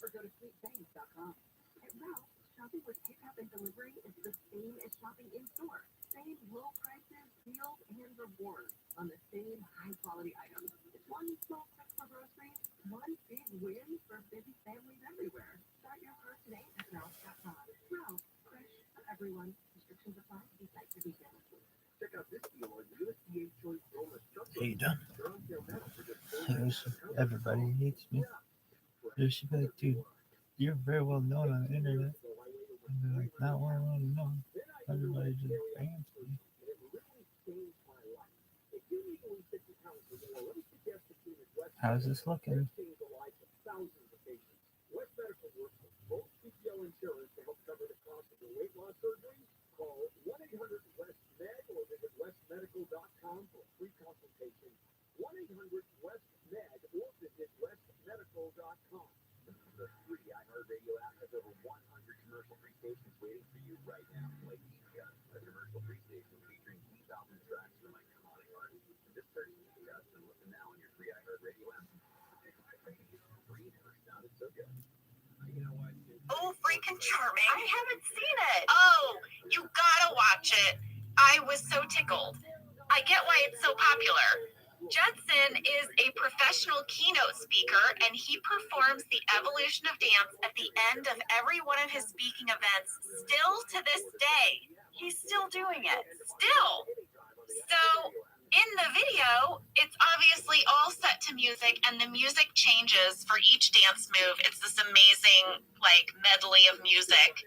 or go to sweetjames.com. At Ralph, shopping with pickup and delivery is the same as shopping in store. Same low prices, deals, and rewards on the same high-quality items. It's one small step for groceries, one big win for busy families everywhere. Start your cart today at Ralph.com. Ralph, fresh for everyone. Restrictions apply. See site for details. Check out this deal on USDA Choice Bonus Truck. How you done? They're on sale now for just Everybody hates me. They should be like, dude, you're very well known on the internet. And they're like, not well known. Everybody just bans me. How's this looking? West Medical works with both PPO insurance to help cover the cost of your weight loss surgery. Call 1-800-WEST-MED or visit westmedical.com for a free consultation. 1-800-WEST-MED or visit westmedical.com. The free iHeartRadio app has over 100 commercial-free stations waiting for you right now. Like Media, a commercial-free station featuring 3,000 tracks from iconic artists. Just search Media and listen now on your free iHeartRadio app. iHeartRadio, free never sounded so good. You know what? Oh, freaking charming. I haven't seen it. Oh, you gotta watch it. I was so tickled. I get why it's so popular. Judson is a professional keynote speaker, and he performs the evolution of dance at the end of every one of his speaking events, still to this day. He's still doing it. Still. So, in the video, it's obviously all set to music, and the music changes for each dance move. It's this amazing, medley of music.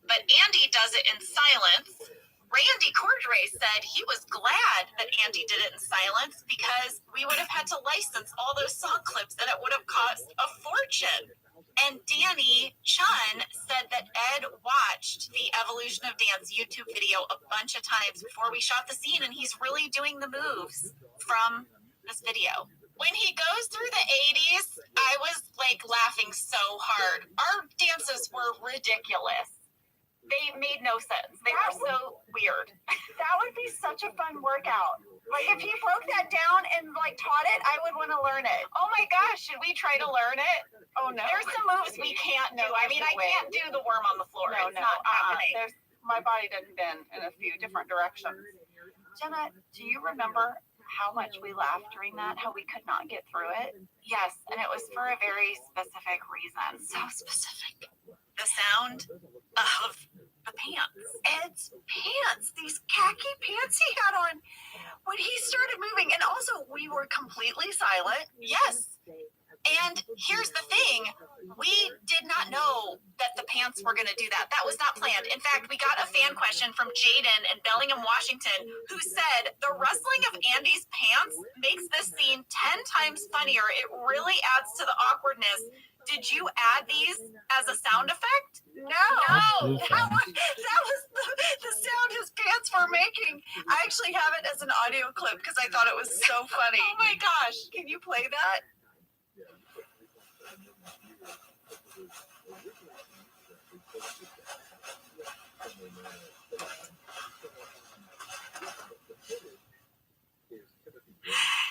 But Andy does it in silence. Randy Cordray said he was glad that Andy did it in silence because we would have had to license all those song clips and it would have cost a fortune. And Danny Chun said that Ed watched the Evolution of Dance YouTube video a bunch of times before we shot the scene, and he's really doing the moves from this video. When he goes through the 80s, I was laughing so hard. Our dances were ridiculous. They made no sense. They were so weird. That would be such a fun workout. If he broke that down and taught it, I would want to learn it. Oh my gosh, should we try to learn it? Oh no. There's some moves we can't do. I can't do the worm on the floor. It's not happening. My body didn't bend in a few different directions. Jenna, do you remember how much we laughed during that, how we could not get through it. Yes, and it was for a very specific reason. So specific. The sound of the pants. Ed's pants, these khaki pants he had on when he started moving. And also, we were completely silent. Yes. And here's the thing, we did not know that the pants were going to do that. That was not planned. In fact, we got a fan question from Jaden in Bellingham, Washington, who said the rustling of Andy's pants makes this scene 10 times funnier. It really adds to the awkwardness. Did you add these as a sound effect? No. That was the sound his pants were making. I actually have it as an audio clip because I thought it was so funny. Oh my gosh. Can you play that?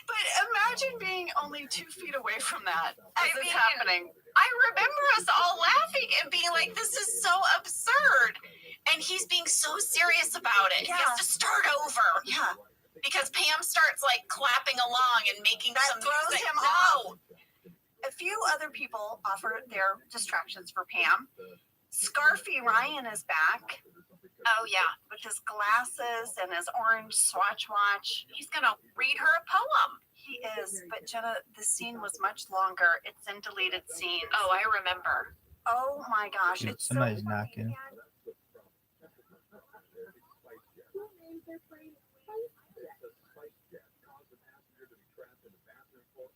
But imagine being only 2 feet away from that as it's happening. I remember us all laughing and being like, this is so absurd. And he's being so serious about it. Yeah. He has to start over. Yeah. Because Pam starts like clapping along and making that some throws music. Him off. A few other people offered their distractions for Pam. Scarfy Ryan is back. Oh yeah, with his glasses and his orange Swatch watch. He's gonna read her a poem. He is, but Jenna, the scene was much longer. It's in deleted scenes. Oh, I remember. Oh my gosh, Dude, it's somebody's knocking.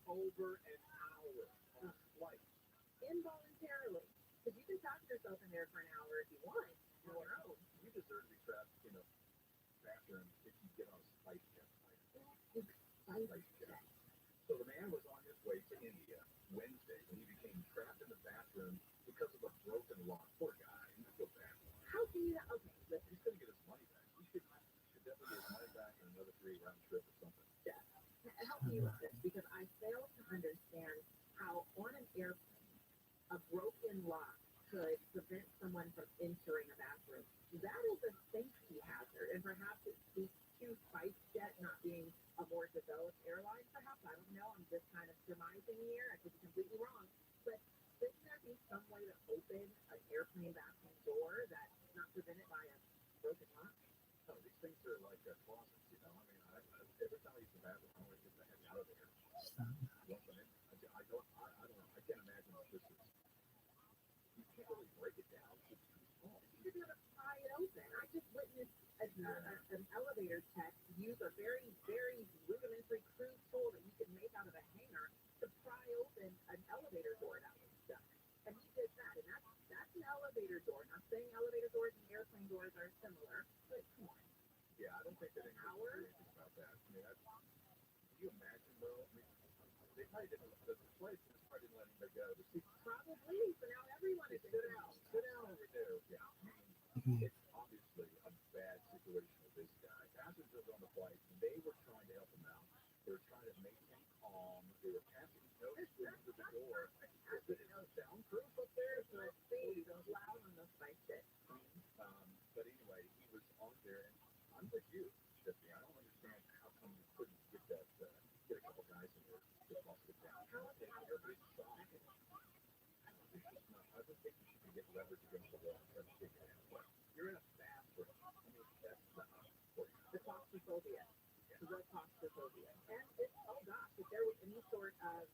Over an hour on a flight. Involuntarily. Because you can talk to yourself in there for an hour if you want. On your own. You deserve to be trapped in a bathroom if you get on a spice jet. So the man was on his way to India Wednesday when he became trapped in the bathroom because of a broken lock. Poor guy. I feel bad. How can you? Okay, listen. He's going to get his money back. He should definitely get his money back in another 3-round trip or something. Yeah. Help me with this because I fail to understand how on an airplane a broken lock could prevent someone from entering a bathroom. That is a safety hazard, and perhaps it speaks to SpiceJet not being a more developed airline. Perhaps I don't know. I'm just kind of surmising here. I could be completely wrong, but shouldn't there be some way to open an airplane bathroom door that's not prevented by a broken lock? Oh, these things are like closets, you know. I mean, every time I use the bathroom, I want to get the heck out of there. I don't know. I can't imagine what this is. You can't really break it down. It's too small. You're going to pry it open. I just witnessed an elevator tech use a very, very rudimentary crude tool that you can make out of a hanger to pry open an elevator door that was stuck. And he did that. And that's an elevator door. Not saying elevator doors and airplane doors are similar, but come on. Yeah, I don't think that an hour about that. I mean, can you imagine though? I mean, they probably didn't. The flight probably didn't let anybody go. Probably. So now everyone is sit down over there. Yeah. It's obviously a bad situation with this guy. Passengers on the flight, they were trying to help him out. They were trying to make him calm. They were passing notes to the door. Is it soundproof up there? So it's loud on the flight set. But anyway, he was on there, and I'm with you, Tiffany. I don't understand how come you couldn't get that, get a couple guys in there to toss it down. Everybody's shocked. I don't think you should get leverage against the wall and try to kick it in. But you're in a bathroom. I mean, that's not for you. The claustrophobia. The real claustrophobia. And it's, oh gosh, if there was any sort of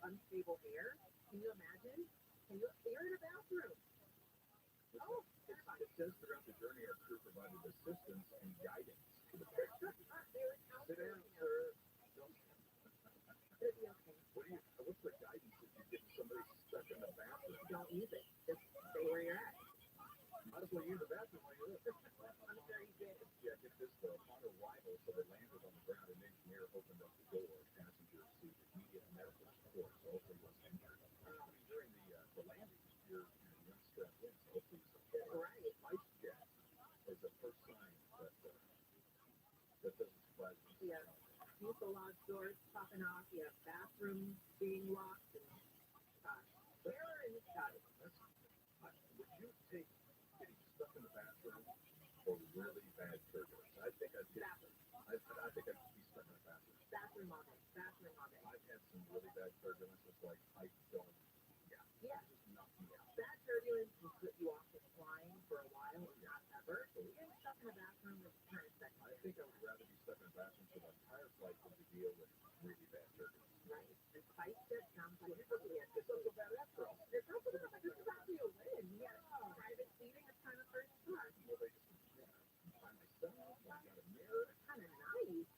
unstable air, can you imagine? You're in a bathroom. Oh, it says throughout the journey, our crew provided assistance and guidance to the passengers. Sit down, sir. What's the guidance if you get somebody stuck in the bathroom? Don't use it. Just stay where you're at. Might as well use the bathroom while you're there. I'm sure you did. Yeah, get this though. Upon arrival, so they landed on the ground, an engineer opened up the door. Passengers received immediate medical support, so hopefully he wasn't injured. During the landing, you're strapped in, so hopefully it's okay. Right. SpiceJet is the first sign that doesn't surprise me. Yeah. Fuselage doors popping off, you have bathrooms being locked, and terror in the sky. Would you take getting stuck in the bathroom or really bad turbulence? I think I'd get I think I'd be stuck in a bathroom. Bathroom on it. I've had some really bad turbulence. It's like I don't. Yeah. Just knock me out. Bad turbulence will put you off of flying for a while, or not ever. Getting stuck in a bathroom is kind of secondary. I think I would rather be stuck in a bathroom for the entire flight than to deal with really bad turbulence. Right. And spice it sounds like It's not so bad after all. it's not so bad. This is actually a win. Yeah. Private seating is kind of first class. Well, they just by myself. I got a mirror. It's kind of nice.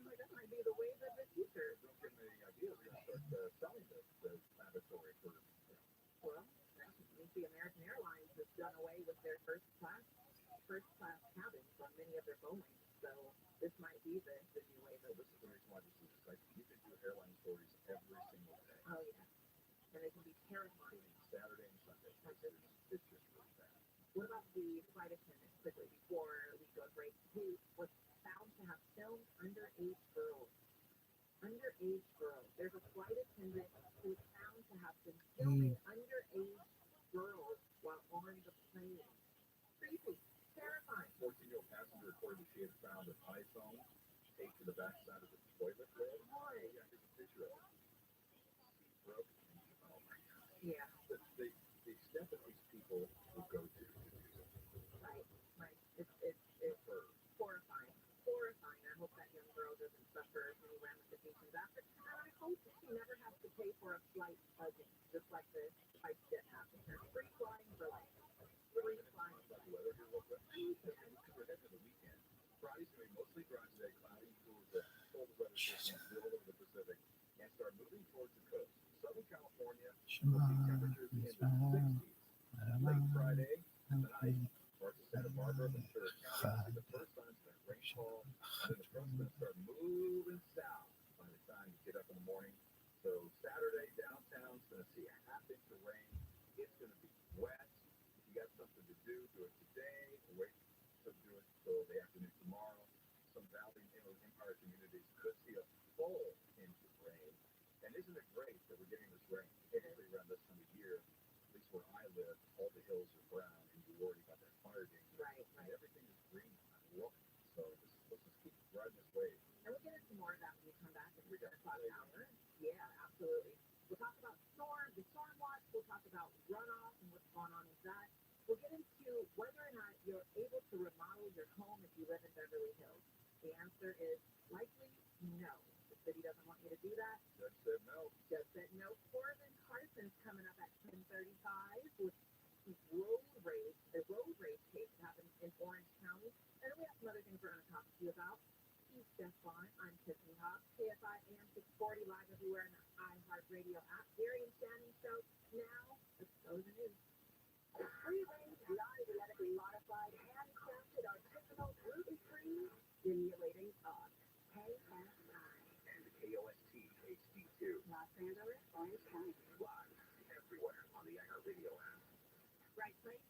Like, that might be the wave of the future. Don't get any ideas. We're gonna start selling the laboratory for. Well, you see, American Airlines has done away with their first class cabins on many of their Boeings. So this might be the new wave So of. this is the reason why this is exciting. You can do airline stories every single day, Oh yeah. And they can be terrifying. including Saturday and Sunday. It's just really bad. What about the flight attendants quickly before we go to break? Who was found to have filmed underage girls? Underage girls. There's a flight attendant who was found to have been filming underage girls while on the plane. Creepy. Terrifying. 14-year-old passenger reported that she had found an iPhone taped to the backside of the toilet lid. Boy. Yeah, here's a picture of it. Seat broke. Oh my God. Yeah. The extent that these people will go to do this. Right. It's horrifying. Horrifying. I hope that young girl doesn't suffer any ramifications after. And I hope that she never has to pay for a flight again, just like the fight that happened. There's free flying for life. Free flying. About the weather here real quick. We're heading to the weekend. Friday's going to be mostly dry today, cloudy, cold weather systems build over the Pacific and start moving towards the coast. Southern California, looking temperatures in the 60s. Late Friday, tonight, parts of Santa Barbara, Ventura County, see the first signs of that rainfall, and then the front's going to start moving south by the time you get up in the morning. So Saturday, downtown's going to see a half inch of rain. It's going to be wet. If you got something to do it today, or wait to do it till the afternoon tomorrow. Some Valley Inland Empire communities could see a full inch of rain. And isn't it great that we're getting this rain? Typically around this time of year, at least where I live, all the hills are brown and you worry about that fire danger. Right. And everything is green. I love it. So let's just keep riding this wave. And we'll get into more of that when we come back in We the got 10 o'clock hour. Yeah, absolutely. We'll talk about the storm watch. We'll talk about runoff and what's going on with that. We'll get into whether or not you're able to remodel your home if you live in Beverly Hills. The answer is likely no. The city doesn't want you to do that. Judge said no. Just said no. Corbin Carson's coming up at 10:35 with the road rage case that happened in Orange County. And then we have some other things we're going to talk to you about. He's Jeff Vaughn. I'm Tiffany Hobbs. KFI AM 640 live everywhere in the iHeartRadio app. Gary and Shannon show. Now, let's go to the news. Free range, non-genetically modified, handcrafted, artisanal, gluten-free, stimulating thoughts. KFI. And the KOST HD2. Los Angeles, Orange County. Live everywhere on the iHeartRadio app. Right place,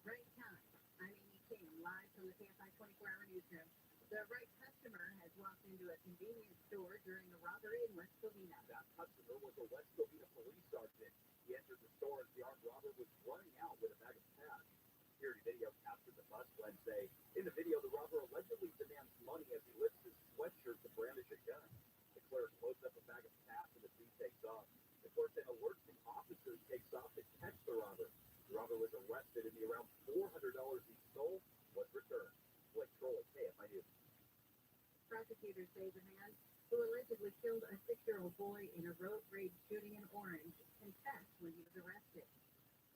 right time. I'm Amy King, live from the KFI 24-hour newsroom. The right customer has walked into a convenience store during a robbery in West Covina. That customer was a West Covina police sergeant. He entered the store as the armed robber was running out with a bag of cash. Security video captured the bus Wednesday. In the video, the robber allegedly demands money as he lifts his sweatshirt to brandish a gun. The clerk blows up a bag of cash and the thief takes off. The clerk then alerts the officers, takes off to catch the robber. The robber was arrested and the around $400 he stole was returned. Blake Troll at KFI News. Prosecutors say the man who allegedly killed a 6-year-old boy in a road rage shooting in Orange confessed when he was arrested.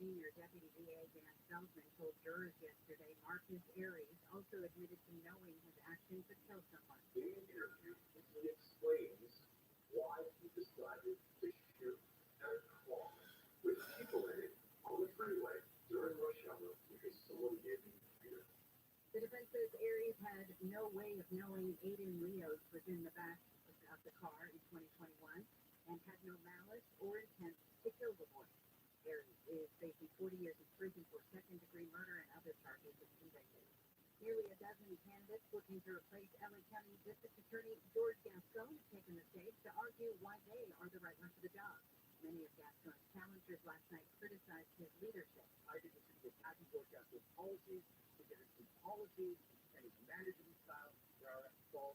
Senior Deputy DA Dan Feldman told jurors yesterday Marcus Aries also admitted to knowing his action to kill someone. In an interview, he explains why he decided to shoot at a car with people in it on the freeway during rush hour because someone gave him fear. The defense says Aries had no way of knowing Aiden Rios was in the back of the car in 2021 and had no malice or intent to kill the boy. Aries is facing 40 years in prison for second-degree murder and other charges if convicted. Nearly a dozen candidates looking to replace LA County District Attorney George Gascon have taken the stage to argue why they are the right one for the job. Many of Gascon's challengers last night criticized his leadership. I think the city was acting towards Gaston's policies, because his policies and his management style are at fault.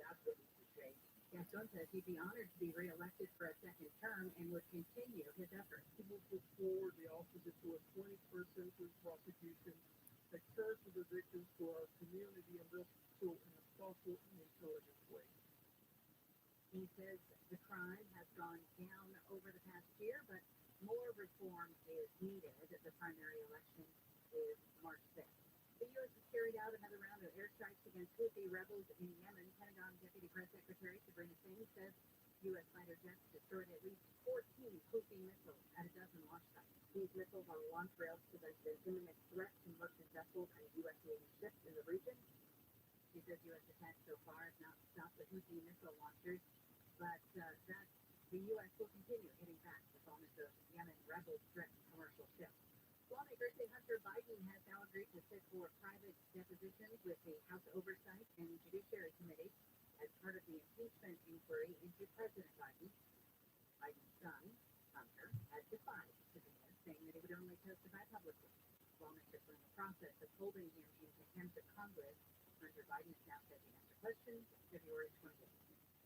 that's what needs to change. Gaston says he'd be honored to be reelected for a second term and would continue his efforts. People put forward the opposite to a 21st century prosecution that cares for the victims for our community and does so in a thoughtful and intelligent way. He says the crime has gone down over the past year, but more reform is needed. The primary election is March 5th. The U.S. has carried out another round of airstrikes against Houthi rebels in Yemen. Pentagon Deputy Press Secretary Sabrina Singh says U.S. fighter jets destroyed at least 14 Houthi missiles at a dozen launch sites. These missiles are launch rails to the imminent threat to merchant vessels and U.S. Navy ships in the region. She says U.S. attacks so far have not stopped the Houthi missile launchers, but that the U.S. will continue hitting back as long as the Yemen rebels threaten commercial ships. Lawmakers say Hunter Biden has now agreed to sit for private depositions with the House Oversight and Judiciary Committee as part of the impeachment inquiry into President Biden. Biden's son, Hunter, has defied subpoenas, saying that he would only testify publicly. Lawmakers are in the process of holding him in contempt of Congress. Hunter Biden is now set to answer questions February 28th.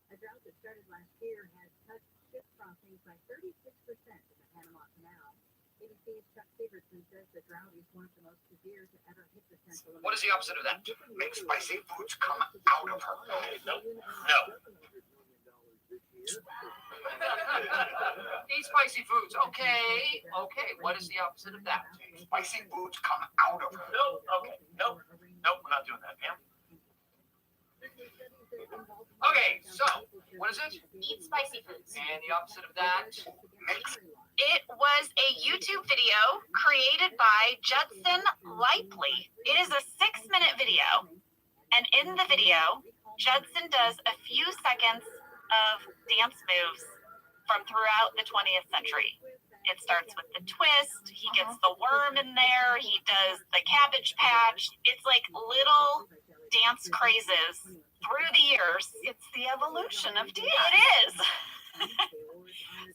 A drought that started last year has touched ship crossings by 36% in the Panama Canal. ABC's Chuck Severson says the drought is one of the most severe to ever hit the Central American. What is the opposite of that? Make spicy foods come out of her. No. Eat spicy foods. Okay. What is the opposite of that? Spicy foods come out of her. No. Okay. Nope. We're not doing that, Pam. Okay. So, what is it? Eat spicy foods. And the opposite of that? It was a YouTube video created by Judson Lightly. It is a 6-minute video, and in the video, Judson does a few seconds of dance moves from throughout the 20th century. It starts with the twist, he gets the worm in there, he does the cabbage patch. It's like little dance crazes through the years. It's the evolution of dance. It is.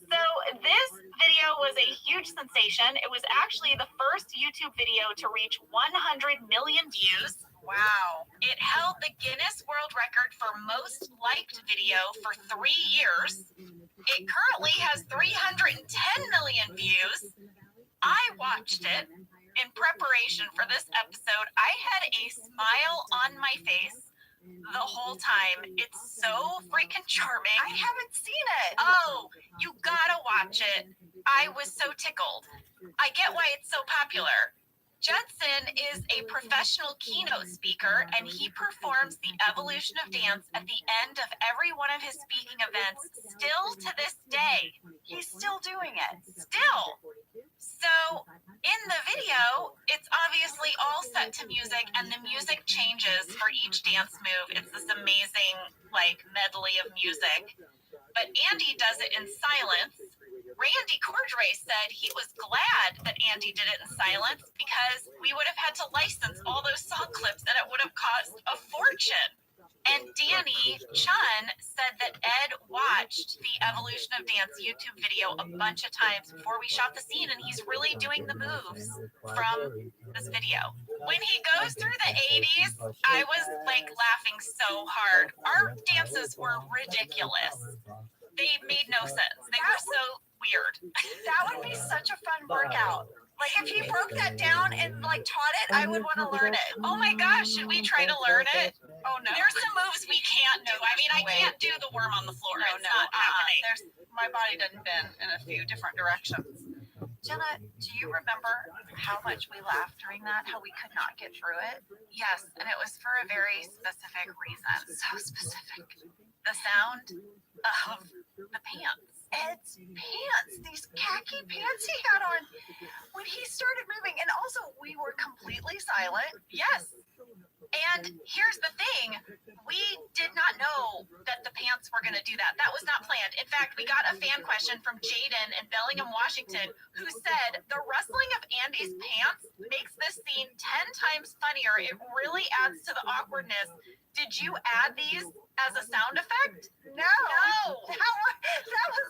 So this video was a huge sensation. It was actually the first YouTube video to reach 100 million views. Wow. It held the Guinness World Record for most liked video for 3 years. It currently has 310 million views. I watched it in preparation for this episode. I had a smile on my face the whole time. It's so freaking charming. I haven't seen it. Oh, you gotta watch it. I was so tickled. I get why it's so popular. Judson is a professional keynote speaker, and he performs the evolution of dance at the end of every one of his speaking events, still to this day. He's still doing it. Still. So, in the video, it's obviously all set to music, and the music changes for each dance move. It's this amazing, medley of music. But Andy does it in silence. Randy Cordray said he was glad that Andy did it in silence because we would have had to license all those song clips and it would have cost a fortune. And Danny Chun said that Ed watched the Evolution of Dance YouTube video a bunch of times before we shot the scene, and he's really doing the moves from this video. When he goes through the 80s, I was laughing so hard. Our dances were ridiculous. They made no sense. They were so weird. That would be such a fun workout. If he broke that down and taught it, I would want to learn it. Oh my gosh, should we try to learn it? Oh no. There's some moves we can't do. I mean, I can't do the worm on the floor. It's not happening. My body doesn't bend in a few different directions. Jenna, do you remember how much we laughed during that? How we could not get through it? Yes, and it was for a very specific reason. So specific. The sound of the pants. Ed's pants, these khaki pants he had on when he started moving. And also, we were completely silent. Yes. And here's the thing. We did not know that the pants were going to do that. That was not planned. In fact, we got a fan question from Jaden in Bellingham, Washington, who said the rustling of Andy's pants makes this scene 10 times funnier. It really adds to the awkwardness. Did you add these as a sound effect? No. That was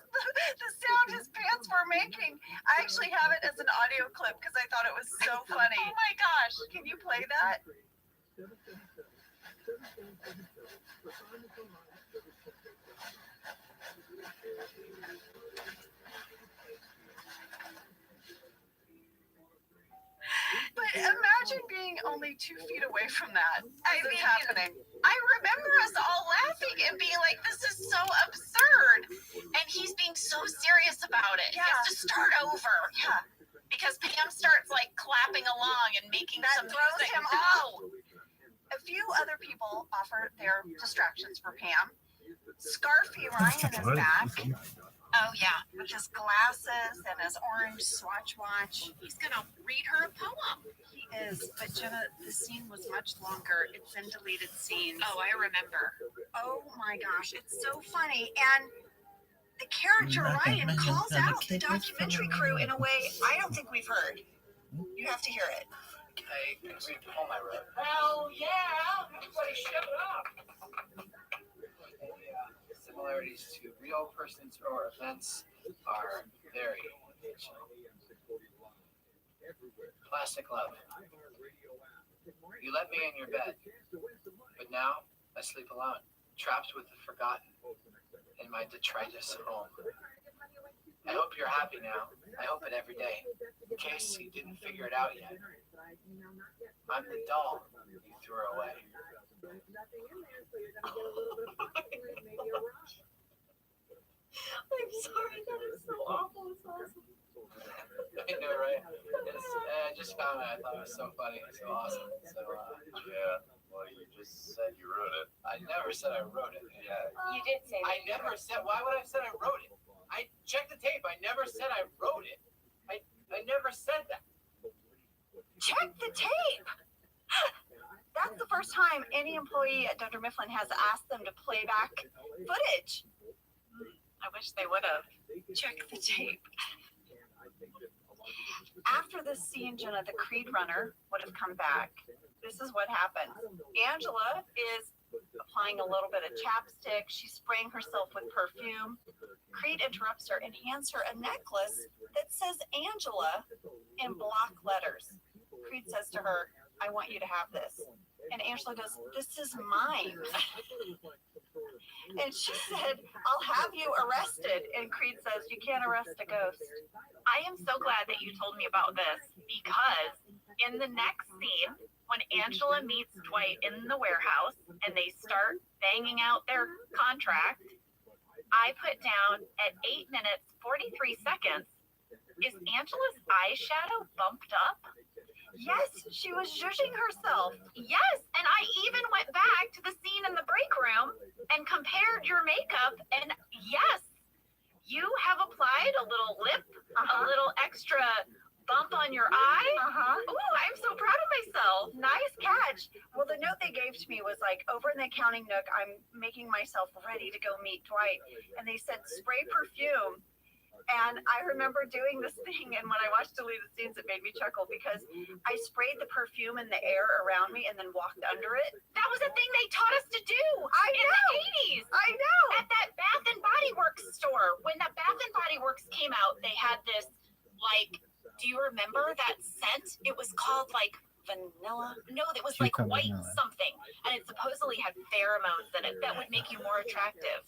the sound his pants were making. I actually have it as an audio clip because I thought it was so funny. Oh my gosh. Can you play that? only 2 feet away from that. I This is mean, happening. I remember us all laughing and being like, this is so absurd. And he's being so serious about it. He has to start over. Yeah. Because Pam starts like clapping along and making That some throws music. him off. A few other people offer their distractions for Pam. Scarfy Ryan is back Oh yeah. with his glasses and his orange Swatch watch. He's gonna read her a poem. He is, but Jenna, the scene was much longer. It's been deleted scenes. Oh, I remember. Oh my gosh, it's so funny. And the character Ryan calls out the documentary crew in a way I don't think we've heard. You have to hear it. I read a poem I wrote. Hell yeah! Everybody shut up! The similarities to real persons or events are very intentional. Classic love. You let me in your bed, but now I sleep alone, trapped with the forgotten in my detritus home. I hope you're happy now. I hope it every day. In case you didn't figure it out yet, I'm the doll you threw away. I'm sorry, that is so awful. It's awesome. I know, right? I just found it. I thought it was so funny, so awesome. So, Yeah, well, you just said you wrote it. I never said I wrote it. Yeah. You did say I never said. Why would I have said I wrote it? I checked the tape. I never said I wrote it. I never said that. Check the tape. That's the first time any employee at Dunder Mifflin has asked them to play back footage. I wish they would have. Check the tape. After this scene, Jenna, the Creed runner would have come back. This is what happened. Angela is applying a little bit of chapstick. She's spraying herself with perfume. Creed interrupts her and hands her a necklace that says Angela in block letters. Creed says to her, I want you to have this. And Angela goes, this is mine. And she said, I'll have you arrested. And Creed says, you can't arrest a ghost. I am so glad that you told me about this because in the next scene, when Angela meets Dwight in the warehouse and they start banging out their contract, I put down at 8 minutes, 43 seconds, is Angela's eyeshadow bumped up? Yes, she was zhuzhing herself. Yes, and I even went back to the scene in the break room and compared your makeup, and yes, you have applied a little lip, a little extra bump on your eye. Ooh, I'm so proud of myself. Nice catch. Well, the note they gave to me was like, over in the accounting nook, I'm making myself ready to go meet Dwight. And they said, spray perfume. And I remember doing this thing, and when I watched deleted scenes, it made me chuckle because I sprayed the perfume in the air around me and then walked under it. That was a thing they taught us to do in the 80s. I know. At that Bath and Body Works store. When that Bath and Body Works came out, they had this, like, do you remember that scent? It was called, like, vanilla? No, it was like white something. And it supposedly had pheromones in it that would make you more attractive.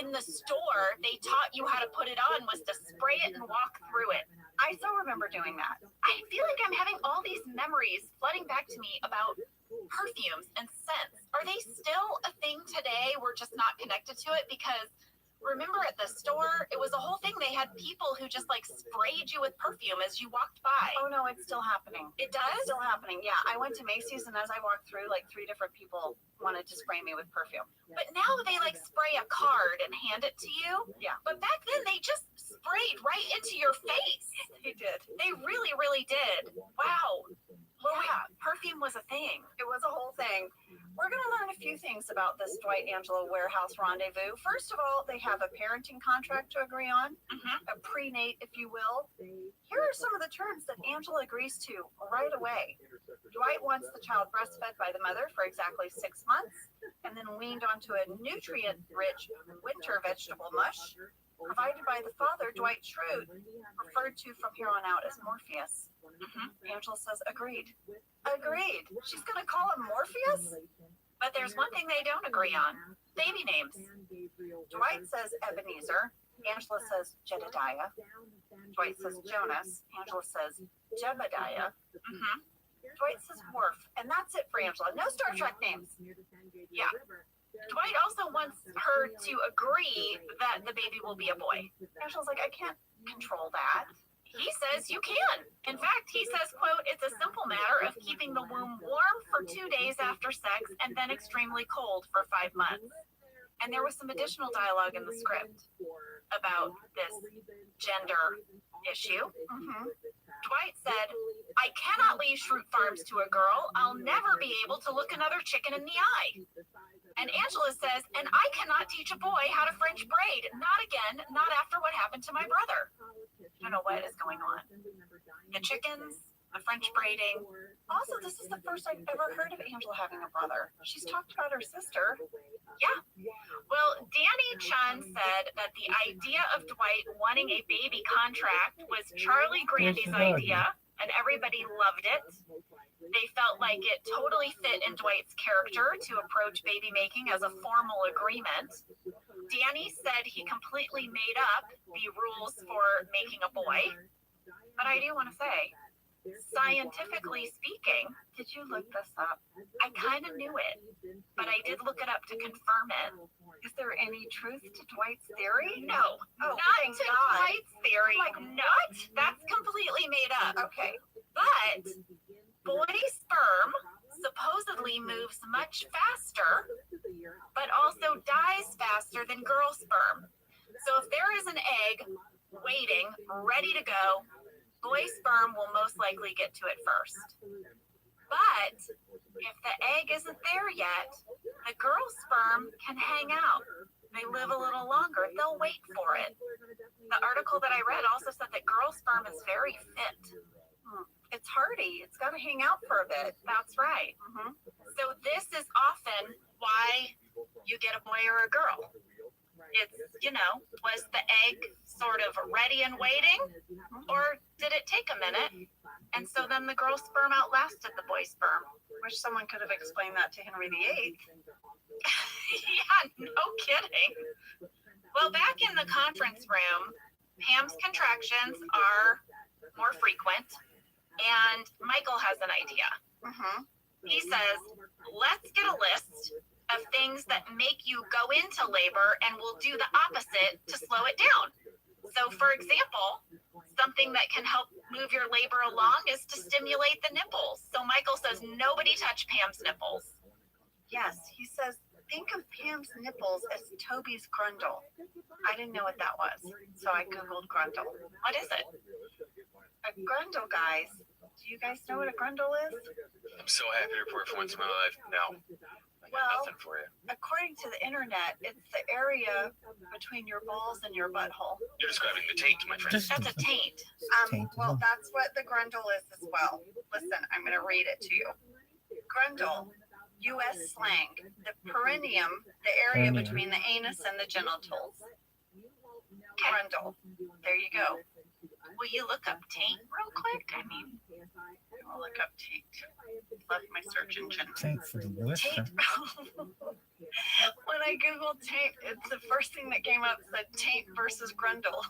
In the store, they taught you how to put it on was to spray it and walk through it. I still remember doing that. I feel like I'm having all these memories flooding back to me about perfumes and scents. Are they still a thing today? We're just not connected to it because remember at the store, it was a whole thing. They had people who just like sprayed you with perfume as you walked by. Oh no, it's still happening. It does? It's still happening. Yeah, I went to Macy's and as I walked through, like 3 different people wanted to spray me with perfume. But now they like spray a card and hand it to you. Yeah. But back then they just sprayed right into your face. They did. They really, really did. Wow. Well, yeah, perfume was a thing. It was a whole thing. We're going to learn a few things about this Dwight Angela warehouse rendezvous. First of all, they have a parenting contract to agree on, a prenate, if you will. Here are some of the terms that Angela agrees to right away. Dwight wants the child breastfed by the mother for exactly 6 months and then weaned onto a nutrient-rich winter vegetable mush provided by the father, Dwight Schrute, referred to from here on out as Morpheus. Angela says, agreed. Agreed. She's going to call him Morpheus? But there's one thing they don't agree on. Baby names. Dwight says Ebenezer. Angela says Jedediah. Dwight says Jonas. Angela says Jebediah. Dwight says Worf, and that's it for Angela. No Star Trek names. Yeah. Dwight also wants her to agree that the baby will be a boy. Angela's like, I can't control that. He says you can. In fact, he says, quote, it's a simple matter of keeping the womb warm for 2 days after sex and then extremely cold for 5 months. And there was some additional dialogue in the script about this gender issue. Dwight said, I cannot leave Shroot Farms to a girl. I'll never be able to look another chicken in the eye. And Angela says, and I cannot teach a boy how to French braid. Not again, not after what happened to my brother. I don't know what is going on. The chickens, the French braiding. Also, this is the first I've ever heard of Angela having a brother. She's talked about her sister. Yeah. Well, Danny Chun said that the idea of Dwight wanting a baby contract was Charlie Grandy's idea, and everybody loved it. They felt like it totally fit in Dwight's character to approach baby making as a formal agreement. Danny said he completely made up the rules for making a boy. But I do want to say, scientifically speaking, did you look this up? I kind of knew it, but I did look it up to confirm it. Is there any truth to Dwight's theory? No. Oh, not to Dwight's theory. Like, what? That's completely made up. Okay. But boy sperm supposedly moves much faster, but also dies faster than girl sperm. So if there is an egg waiting, ready to go, boy sperm will most likely get to it first. But if the egg isn't there yet, the girl sperm can hang out. They live a little longer. They'll wait for it. The article that I read also said that girl sperm is very fit. It's hardy. It's got to hang out for a bit. That's right. So this is often why you get a boy or a girl. It's, was the egg sort of ready and waiting, or did it take a minute? And so then the girl sperm outlasted the boy sperm. Wish someone could have explained that to Henry VIII. Yeah, no kidding. Well, back in the conference room, Pam's contractions are more frequent, and Michael has an idea. He says, let's get a list of things that make you go into labor and will do the opposite to slow it down. So, for example, something that can help move your labor along is to stimulate the nipples. So Michael says, nobody touch Pam's nipples. Yes, he says, think of Pam's nipples as Toby's grundle. I didn't know what that was, so I Googled grundle. What is it? A grundle, guys. Do you guys know what a grundle is? I'm so happy to report for once in my life. No, I got nothing for you. According to the internet, it's the area between your balls and your butthole. You're describing the taint, my friend. That's a taint. Well, that's what the grundle is as well. Listen, I'm going to read it to you. Grundle, U.S. slang, the perineum, the area between the anus and the genitals. Grundle. There you go. Will you look up taint real quick? I'll look up taint. Left my search engine. Taint for the listener. When I Googled taint, it's the first thing that came up said taint versus grundle.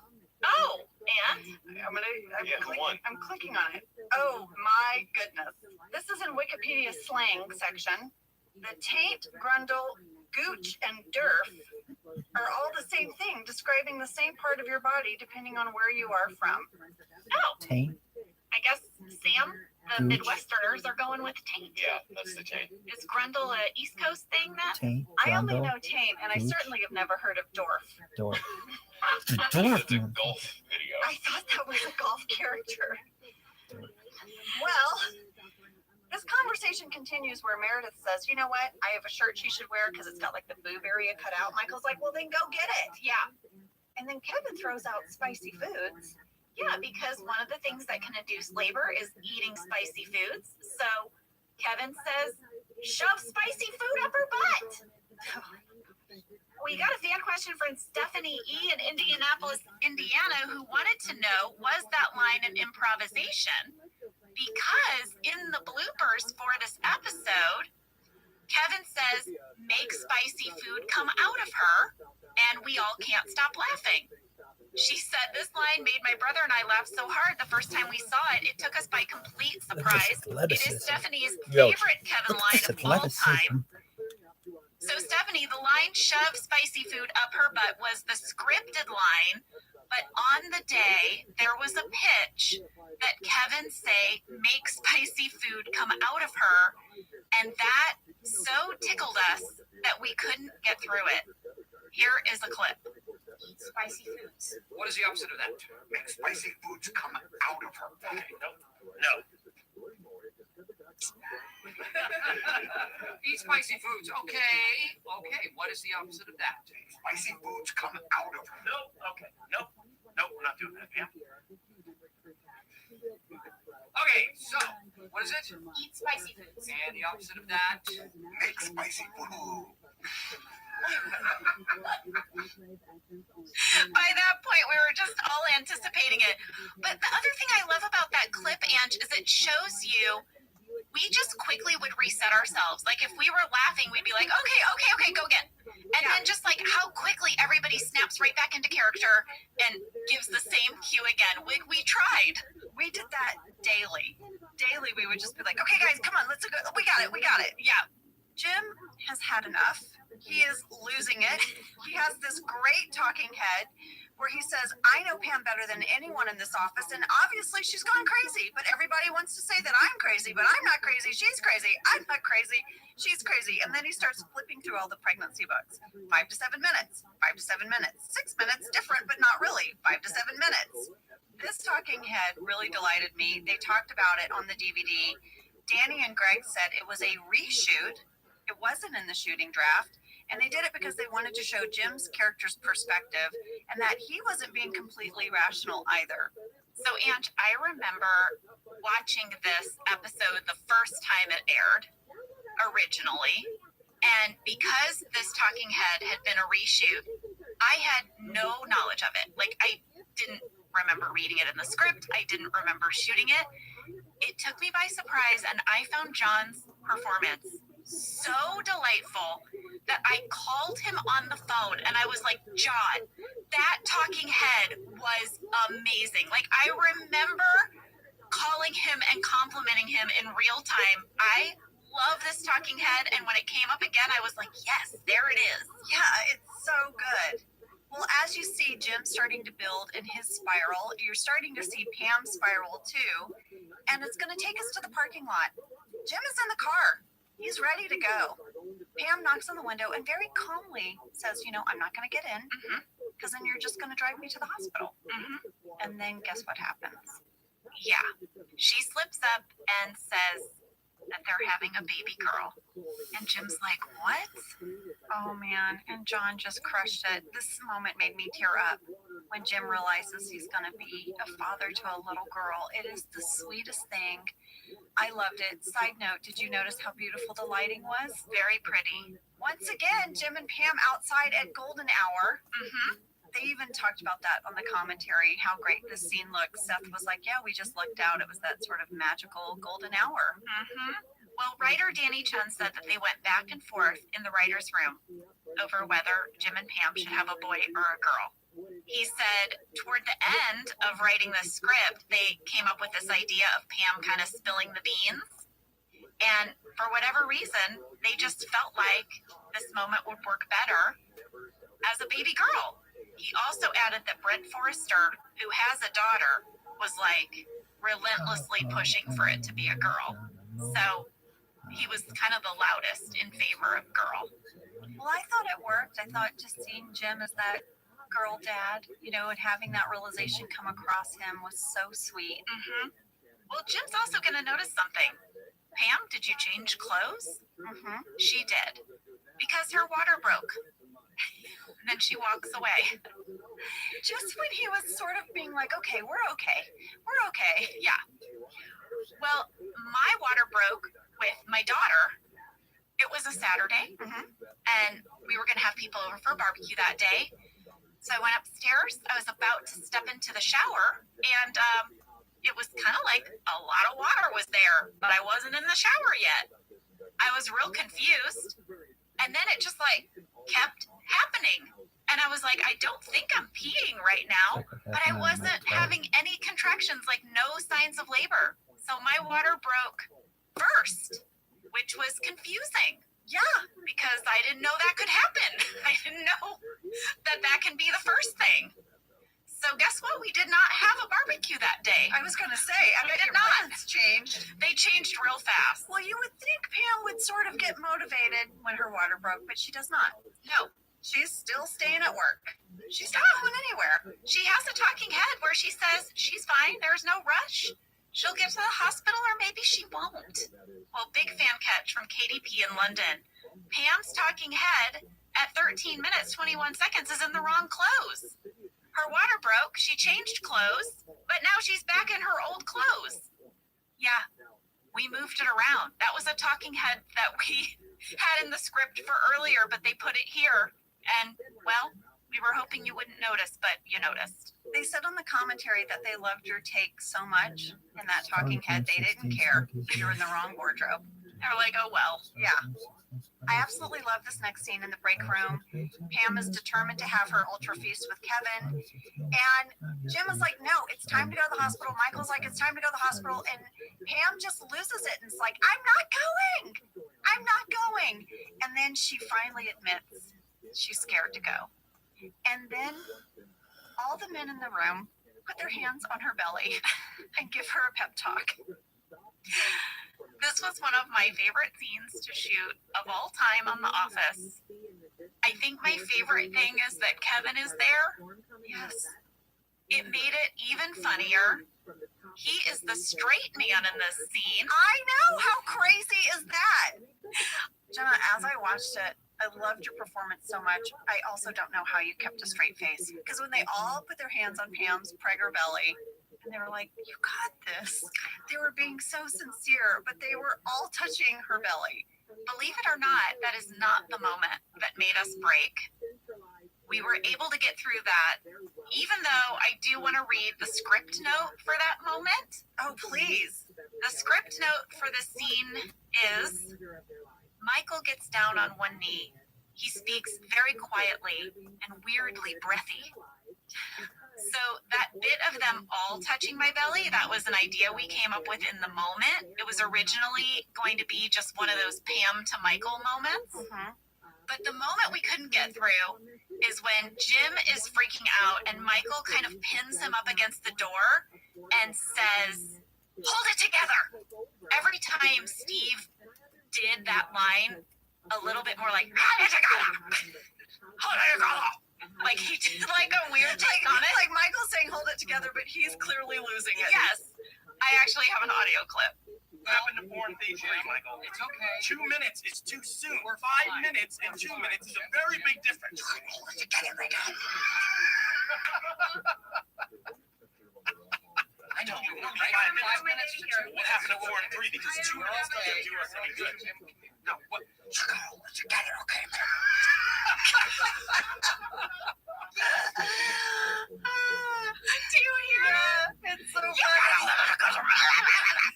Oh, and I'm clicking on it. Oh my goodness. This is in Wikipedia slang section. The taint, grundle, gooch, and derf are all the same thing, describing the same part of your body depending on where you are from. Oh, Taint. I guess Sam, the Midwesterners are going with taint. Yeah, that's the taint. Is grundle a East Coast thing, Matt? Taint. I only Grundle, know taint, and I gooch. certainly have never heard of dwarf. Dorf. The That's dwarf. a golf video. I thought that was a golf character. Well, this conversation continues where Meredith says, you know what? I have a shirt she should wear because it's got like the boob area cut out. Michael's like, well, then go get it. Yeah. And then Kevin throws out spicy foods. Yeah, because one of the things that can induce labor is eating spicy foods. So Kevin says, shove spicy food up her butt. We got a fan question from Stephanie E. in Indianapolis, Indiana, who wanted to know, was that line an improvisation? Because in the bloopers for this episode, Kevin says, make spicy food come out of her, and we all can't stop laughing. She said, "This line made my brother and I laugh so hard the first time we saw it. It took us by complete surprise. It is Stephanie's favorite Kevin line of all time." So, Stephanie, the line "shove spicy food up her butt" was the scripted line, but on the day, there was a pitch that Kevin say make spicy food come out of her, and that so tickled us that we couldn't get through it. Here is a clip. Eat spicy foods. What is the opposite of that? Make spicy foods come out of her. No. Eat spicy foods. Okay. What is the opposite of that? Spicy foods come out of her. No. Okay. Nope, we're not doing that. Yeah. Okay, so what is it? Eat spicy foods. And the opposite of that? Make spicy food. By that point, we were just all anticipating it. But the other thing I love about that clip, Ange, is it shows you we just quickly would reset ourselves. Like if we were laughing, we'd be like, okay, go again. And then just like how quickly everybody snaps right back into character and gives the same cue again. We tried. We did that daily. Daily, we would just be like, okay, guys, come on, let's go. We got it. Yeah. Jim has had enough. He is losing it. He has this great talking head where he says, I know Pam better than anyone in this office, and obviously she's gone crazy, but everybody wants to say that I'm crazy, but I'm not crazy. She's crazy. I'm not crazy. She's crazy. And then he starts flipping through all the pregnancy books. 5 to 7 minutes, 5 to 7 minutes, 6 minutes, different, but not really. 5 to 7 minutes. This talking head really delighted me. They talked about it on the DVD. Danny and Greg said it was a reshoot. It wasn't in the shooting draft. And they did it because they wanted to show Jim's character's perspective and that he wasn't being completely rational either. So, Ange, I remember watching this episode the first time it aired originally. And because this talking head had been a reshoot, I had no knowledge of it. Like, I didn't remember reading it in the script. I didn't remember shooting it. It took me by surprise, and I found John's performance so delightful that I called him on the phone and I was like, John, that talking head was amazing. Like, I remember calling him and complimenting him in real time. I love this talking head, and when it came up again, I was like, yes, there it is. Yeah, it's so good. Well, as you see Jim starting to build in his spiral, you're starting to see Pam spiral too, and it's going to take us to the parking lot. Jim is in the car. He's ready to go. Pam knocks on the window and very calmly says, I'm not going to get in because then you're just going to drive me to the hospital. And then guess what happens? Yeah. She slips up and says that they're having a baby girl. And Jim's like, what? Oh, man. And John just crushed it. This moment made me tear up when Jim realizes he's going to be a father to a little girl. It is the sweetest thing. I loved it. Side note, did you notice how beautiful the lighting was? Very pretty. Once again, Jim and Pam outside at golden hour. They even talked about that on the commentary, how great this scene looks. Seth was like, yeah, we just looked out. It was that sort of magical golden hour. Well, writer Danny Chun said that they went back and forth in the writer's room over whether Jim and Pam should have a boy or a girl. He said toward the end of writing the script, they came up with this idea of Pam kind of spilling the beans. And for whatever reason, they just felt like this moment would work better as a baby girl. He also added that Brent Forrester, who has a daughter, was like relentlessly pushing for it to be a girl. So he was kind of the loudest in favor of girl. Well, I thought it worked. I thought just seeing Jim as that girl dad, and having that realization come across him was so sweet. Well, Jim's also going to notice something. Pam, did you change clothes? She did. Because her water broke. And then she walks away. Just when he was sort of being like, okay, we're okay. Yeah. Well, my water broke with my daughter. It was a Saturday. And we were going to have people over for a barbecue that day. So I went upstairs. I was about to step into the shower, and it was kind of like a lot of water was there, but I wasn't in the shower yet. I was real confused, and then it just kept happening. And I was like, I don't think I'm peeing right now, but I wasn't having any contractions, like no signs of labor. So my water broke first, which was confusing. Yeah, because I didn't know that could happen. I didn't know that that can be the first thing. So guess what? We did not have a barbecue that day. I was gonna say, I bet did your not. plans changed. They changed real fast. Well, you would think Pam would sort of get motivated when her water broke, but she does not. No, She's still staying at work. She's not going anywhere. she has a talking head where she says she's fine. There's no rush. She'll get to the hospital or maybe she won't. Well, big fan catch from KDP in London. Pam's talking head at 13 minutes, 21 seconds is in the wrong clothes. Her water broke. She changed clothes, but now she's back in her old clothes. Yeah, we moved it around. That was a talking head that we had in the script for earlier, but they put it here. And, well, we were hoping you wouldn't notice, but you noticed. They said on the commentary that they loved your take so much in that talking head, they didn't care. You were in the wrong wardrobe. They're like, oh, well. Yeah. I absolutely love this next scene in the break room. Pam is determined to have her ultra feast with Kevin. And Jim is like, no, it's time to go to the hospital. Michael's like, it's time to go to the hospital. And Pam just loses it and is like, I'm not going. I'm not going. And then she finally admits she's scared to go. And then all the men in the room put their hands on her belly and give her a pep talk. This was one of my favorite scenes to shoot of all time on The Office. I think my favorite thing is that Kevin is there. Yes. It made it even funnier. He is the straight man in this scene. I know! How crazy is that? Jenna, as I watched it, I loved your performance so much. I also don't know how you kept a straight face. Because when they all put their hands on Pam's pregger belly, and they were like, you got this. They were being so sincere, but they were all touching her belly. Believe it or not, that is not the moment that made us break. We were able to get through that, even though I do want to read the script note for that moment. Oh, please. The script note for the scene is, Michael gets down on one knee. He speaks very quietly and weirdly breathy. So that bit of them all touching my belly, that was an idea we came up with in the moment. It was originally going to be just one of those Pam to Michael moments. Mm-hmm. But the moment we couldn't get through is when Jim is freaking out and Michael kind of pins him up against the door and says, hold it together. Every time Steve did that line a little bit more like, hold it together. Hold it together. Like he did like a weird take on it. Like Michael's saying hold it together, but he's clearly losing it. Yes. I actually have an audio clip. What happened to porn thing 3, Michael? It's okay. 2 minutes is too soon. 5 minutes and 2 minutes is a very big difference. Hold it together, my God. I told you, only 5 minutes. What happened to porn 3? Because 2 minutes doesn't do us any good. No, what? Hold it together, okay? Do you hear that? It's so funny.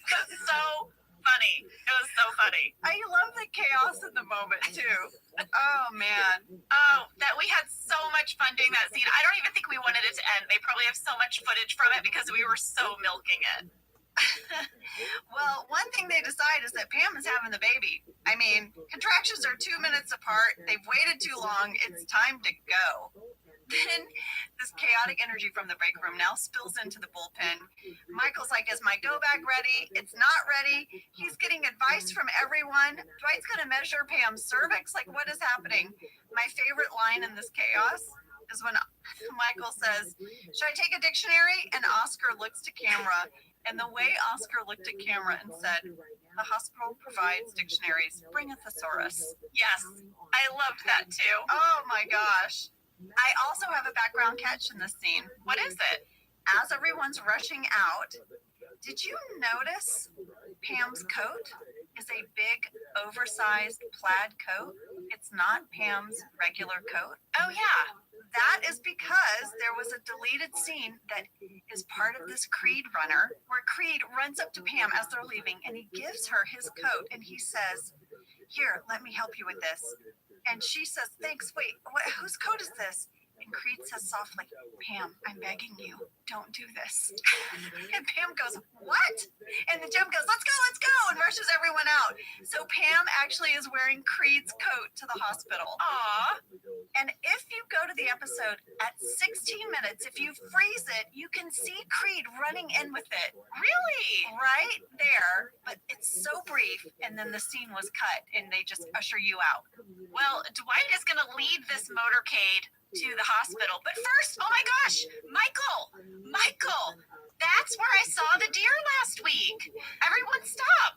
It's so funny. It was so funny. I love the chaos in the moment too. Oh man. Oh, that we had so much fun doing that scene. I don't even think we wanted it to end. They probably have so much footage from it because we were so milking it. Well, one thing they decide is that Pam is having the baby. I mean, contractions are 2 minutes apart. They've waited too long. It's time to go. Then this chaotic energy from the break room now spills into the bullpen. Michael's like, is my go bag ready? It's not ready. He's getting advice from everyone. Dwight's going to measure Pam's cervix. Like, what is happening? My favorite line in this chaos is when Michael says, should I take a dictionary? And Oscar looks to camera. And the way Oscar looked at camera and said, the hospital provides dictionaries. Bring a thesaurus. Yes, I loved that too. Oh my gosh. I also have a background catch in this scene. What is it? As everyone's rushing out, did you notice Pam's coat is a big, oversized plaid coat? It's not Pam's regular coat. Oh, yeah. That is because there was a deleted scene that is part of this Creed runner where Creed runs up to Pam as they're leaving and he gives her his coat and he says, here, let me help you with this. And she says, thanks, wait, whose coat is this? And Creed says softly, Pam, I'm begging you, don't do this. And Pam goes, what? And the Jim goes, let's go, and rushes everyone out. So Pam actually is wearing Creed's coat to the hospital. Aww. And if you go to the episode at 16 minutes, if you freeze it, you can see Creed running in with it. Really? Right there. But it's so brief, and then the scene was cut, and they just usher you out. Well, Dwight is going to lead this motorcade to the hospital. But first, oh my gosh, Michael, that's where I saw the deer last week. Everyone stop.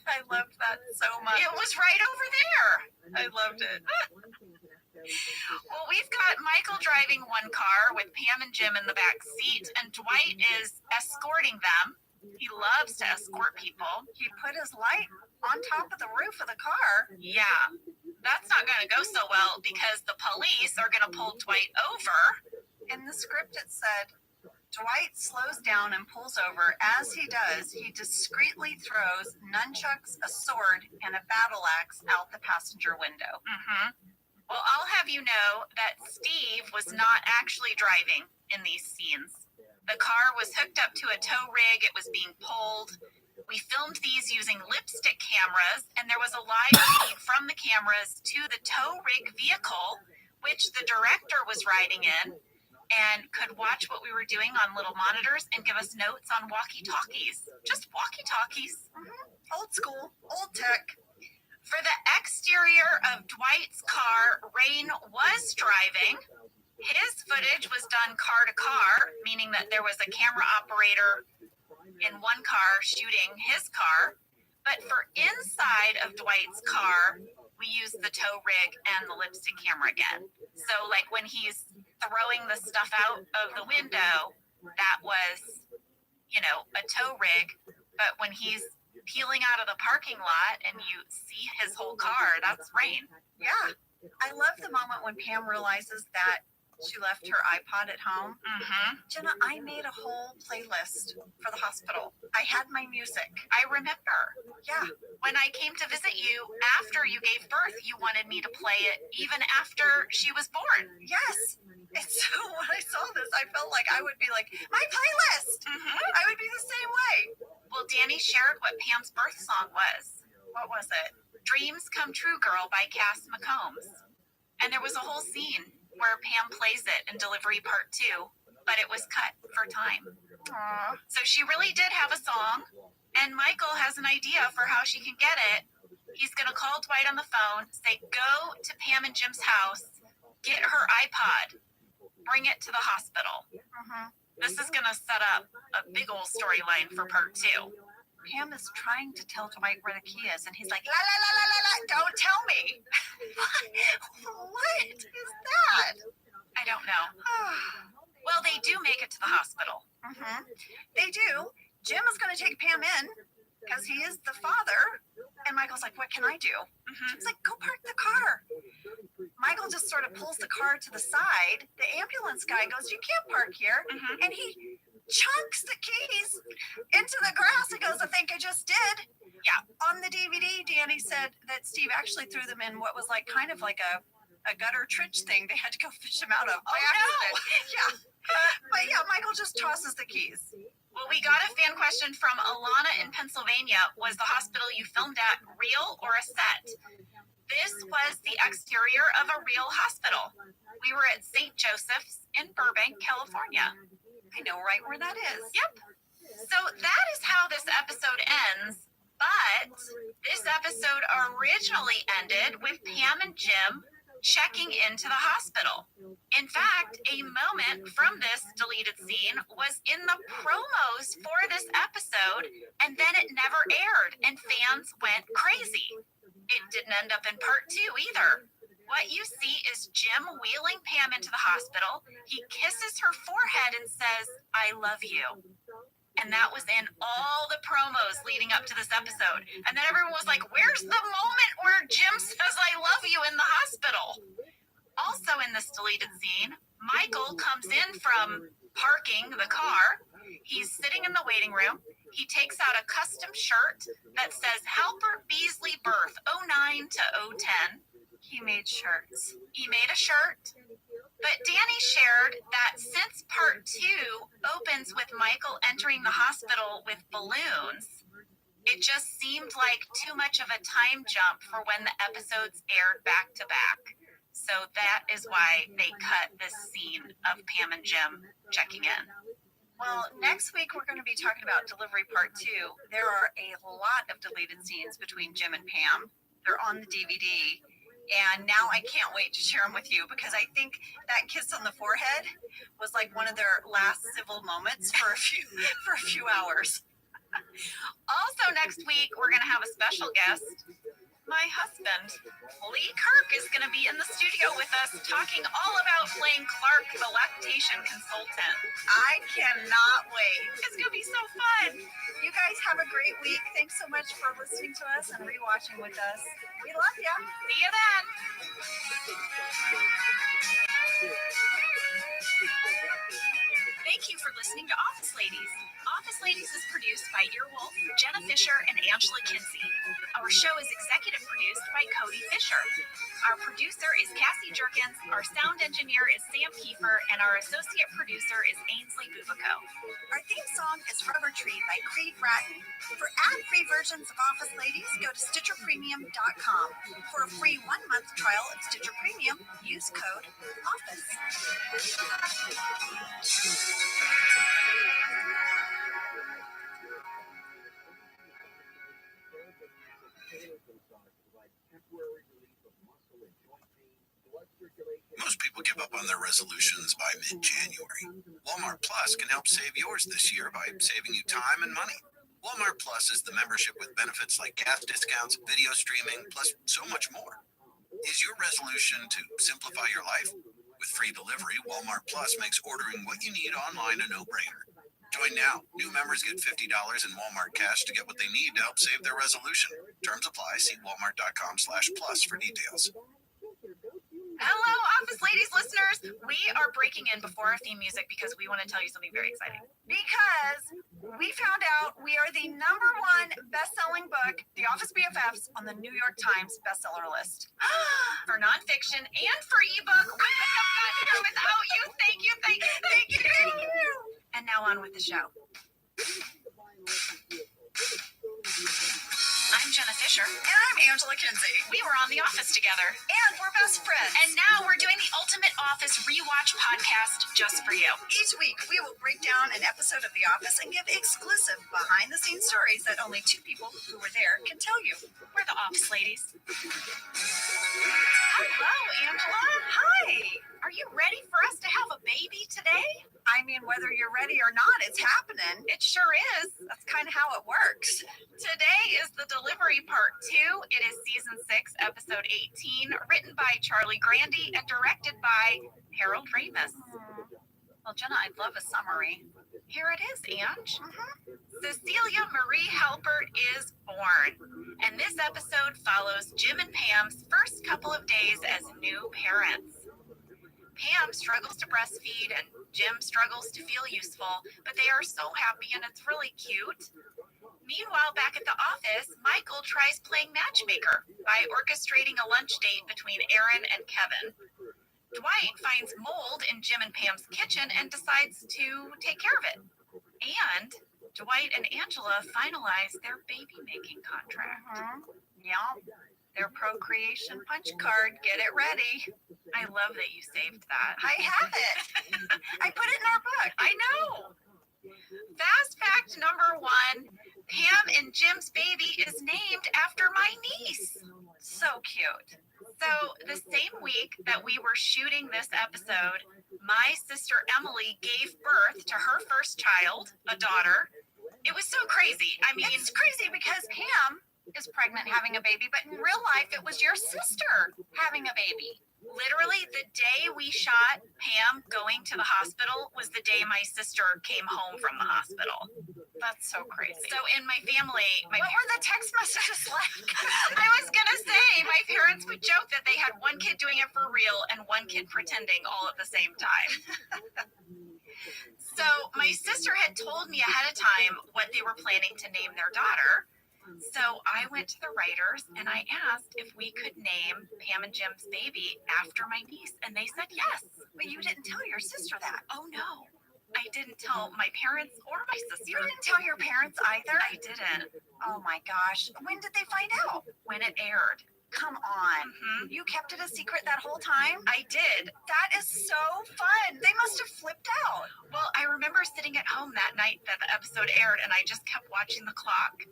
I loved that so much. It was right over there. I loved it. Well, we've got Michael driving one car with Pam and Jim in the back seat, and Dwight is escorting them. He loves to escort people. He put his light on top of the roof of the car. Yeah, that's not going to go so well because the police are going to pull Dwight over. In the script, it said, Dwight slows down and pulls over. As he does, he discreetly throws nunchucks, a sword, and a battle axe out the passenger window. Mm-hmm. Well, I'll have you know that Steve was not actually driving in these scenes. The car was hooked up to a tow rig. It was being pulled. We filmed these using lipstick cameras, and there was a live feed from the cameras to the tow rig vehicle, which the director was riding in and could watch what we were doing on little monitors and give us notes on walkie-talkies. Just walkie-talkies. Mm-hmm. Old school, old tech. For the exterior of Dwight's car, Rain was driving. His footage was done car to car, meaning that there was a camera operator in one car shooting his car. But for inside of Dwight's car, we used the tow rig and the lipstick camera again. So like when he's throwing the stuff out of the window, that was, a tow rig. But when he's peeling out of the parking lot and you see his whole car, that's Rain. Yeah. I love the moment when Pam realizes that she left her iPod at home. Mm-hmm. Jenna, I made a whole playlist for the hospital. I had my music. I remember. Yeah. When I came to visit you after you gave birth, you wanted me to play it even after she was born. Yes. And so when I saw this, I felt like I would be like, my playlist. Mm-hmm. I would be the same way. Well, Danny shared what Pam's birth song was. What was it? Dreams Come True Girl by Cass McCombs. And there was a whole scene where Pam plays it in Delivery Part 2, but it was cut for time. Aww. So she really did have a song, and Michael has an idea for how she can get it. He's going to call Dwight on the phone, say, go to Pam and Jim's house, get her iPod, bring it to the hospital. Mm-hmm. This is going to set up a big old storyline for Part 2. Pam is trying to tell Dwight where the key is, and he's like, la, la, la, la, la, la, don't tell me. What is that? I don't know. Well, they do make it to the hospital. Mm-hmm. They do. Jim is going to take Pam in because he is the father. And Michael's like, what can I do? Mm-hmm. Jim's like, go park the car. Michael just sort of pulls the car to the side. The ambulance guy goes, you can't park here. Mm-hmm. And he chunks the keys into the grass and goes, I think I just did. Yeah. On the DVD, Danny said that Steve actually threw them in what was like kind of like a gutter trench thing they had to go fish him out of by accident. Yeah. But yeah, Michael just tosses the keys. Well, we got a fan question from Alana in Pennsylvania. Was the hospital you filmed at real or a set? This was the exterior of a real hospital. We were at St. Joseph's in Burbank, California. I know right where that is. Yep. So that is how this episode ends. But this episode originally ended with Pam and Jim checking into the hospital. In fact, a moment from this deleted scene was in the promos for this episode, and then it never aired, and fans went crazy. It didn't end up in part 2 either. What you see is Jim wheeling Pam into the hospital. He kisses her forehead and says, I love you. And that was in all the promos leading up to this episode. And then everyone was like, where's the moment where Jim says, I love you in the hospital? Also in this deleted scene, Michael comes in from parking the car. He's sitting in the waiting room. He takes out a custom shirt that says Helper Beasley Birth 09 to 010. He made shirts. He made a shirt, But Danny shared that since part 2 opens with Michael entering the hospital with balloons, it just seemed like too much of a time jump for when the episodes aired back to back. So that is why they cut this scene of Pam and Jim checking in. Well, next week we're going to be talking about delivery part 2. There are a lot of deleted scenes between Jim and Pam. They're on the DVD. And now I can't wait to share them with you because I think that kiss on the forehead was like one of their last civil moments for a few hours. Also next week, we're going to have a special guest. My husband, Lee Kirk, is going to be in the studio with us talking all about playing Clark, the lactation consultant. I cannot wait. It's going to be so fun. You guys have a great week. Thanks so much for listening to us and rewatching with us. We love ya. See you then. Thank you for listening to Office Ladies. Office Ladies is produced by Earwolf, Jenna Fisher, and Angela Kinsey. Our show is executive produced by Cody Fisher. Our producer is Cassie Jerkins, our sound engineer is Sam Kiefer, and our associate producer is Ainsley Bubico. Our theme song is Rubber Tree by Creed Bratton. For ad-free versions of Office Ladies, go to StitcherPremium.com. For a free 1-month trial of Stitcher Premium, use code OFFICE. Most people give up on their resolutions by mid-January. Walmart Plus can help save yours this year by saving you time and money. Walmart Plus is the membership with benefits like gas discounts, video streaming, plus so much more. Is your resolution to simplify your life? With free delivery, Walmart Plus makes ordering what you need online a no-brainer. Join now. New members get $50 in Walmart cash to get what they need to help save their resolution. Terms apply. See walmart.com/plus for details. Hello, Office Ladies listeners. We are breaking in before our theme music because we want to tell you something very exciting. Because we found out we are the #1 best-selling book, The Office BFFs, on the New York Times bestseller list. For nonfiction and for ebook, we could have gotten here without you. Thank you, thank you, thank you, thank you. And now on with the show. I'm Jenna Fisher. And I'm Angela Kinsey. We were on The Office together. And we're best friends. And now we're doing the Ultimate Office Rewatch podcast just for you. Each week, we will break down an episode of The Office and give exclusive behind-the-scenes stories that only 2 people who were there can tell you. We're the Office Ladies. Hello, Angela. Hi. Are you ready for us to have a baby today? I mean, whether you're ready or not, it's happening. It sure is. That's kind of how it works. Today is the delivery part 2. It is season 6, episode 18, written by Charlie Grandy and directed by Harold Ramis. Well, Jenna, I'd love a summary. Here it is, Ange. Cecilia Marie Halpert is born, and this episode follows Jim and Pam's first couple of days as new parents. Pam struggles to breastfeed and Jim struggles to feel useful, but they are so happy and it's really cute. Meanwhile, back at the office, Michael tries playing matchmaker by orchestrating a lunch date between Aaron and Kevin. Dwight finds mold in Jim and Pam's kitchen and decides to take care of it. And Dwight and Angela finalize their baby-making contract. Yeah. Their procreation punch card. Get it ready. I love that you saved that. I have it. I put it in our book. I know. Fast fact number 1, Pam and Jim's baby is named after my niece. So cute. So the same week that we were shooting this episode, my sister Emily gave birth to her first child, a daughter. It was so crazy. I mean, it's crazy because Pam is pregnant having a baby, but in real life it was your sister having a baby. Literally the day we shot Pam going to the hospital was the day my sister came home from the hospital. That's so crazy. So in my family, what were the text messages like? I was gonna say, my parents would joke that they had one kid doing it for real and one kid pretending all at the same time. So my sister had told me ahead of time what they were planning to name their daughter. So I went to the writers and I asked if we could name Pam and Jim's baby after my niece, and they said yes. But you didn't tell your sister that. Oh no, I didn't tell my parents or my sister. You didn't tell your parents either? I didn't. Oh my gosh. When did they find out? When it aired. Come on. Mhm. You kept it a secret that whole time? I did. That is so fun. They must have flipped out. Well, I remember sitting at home that night that the episode aired, and I just kept watching the clock.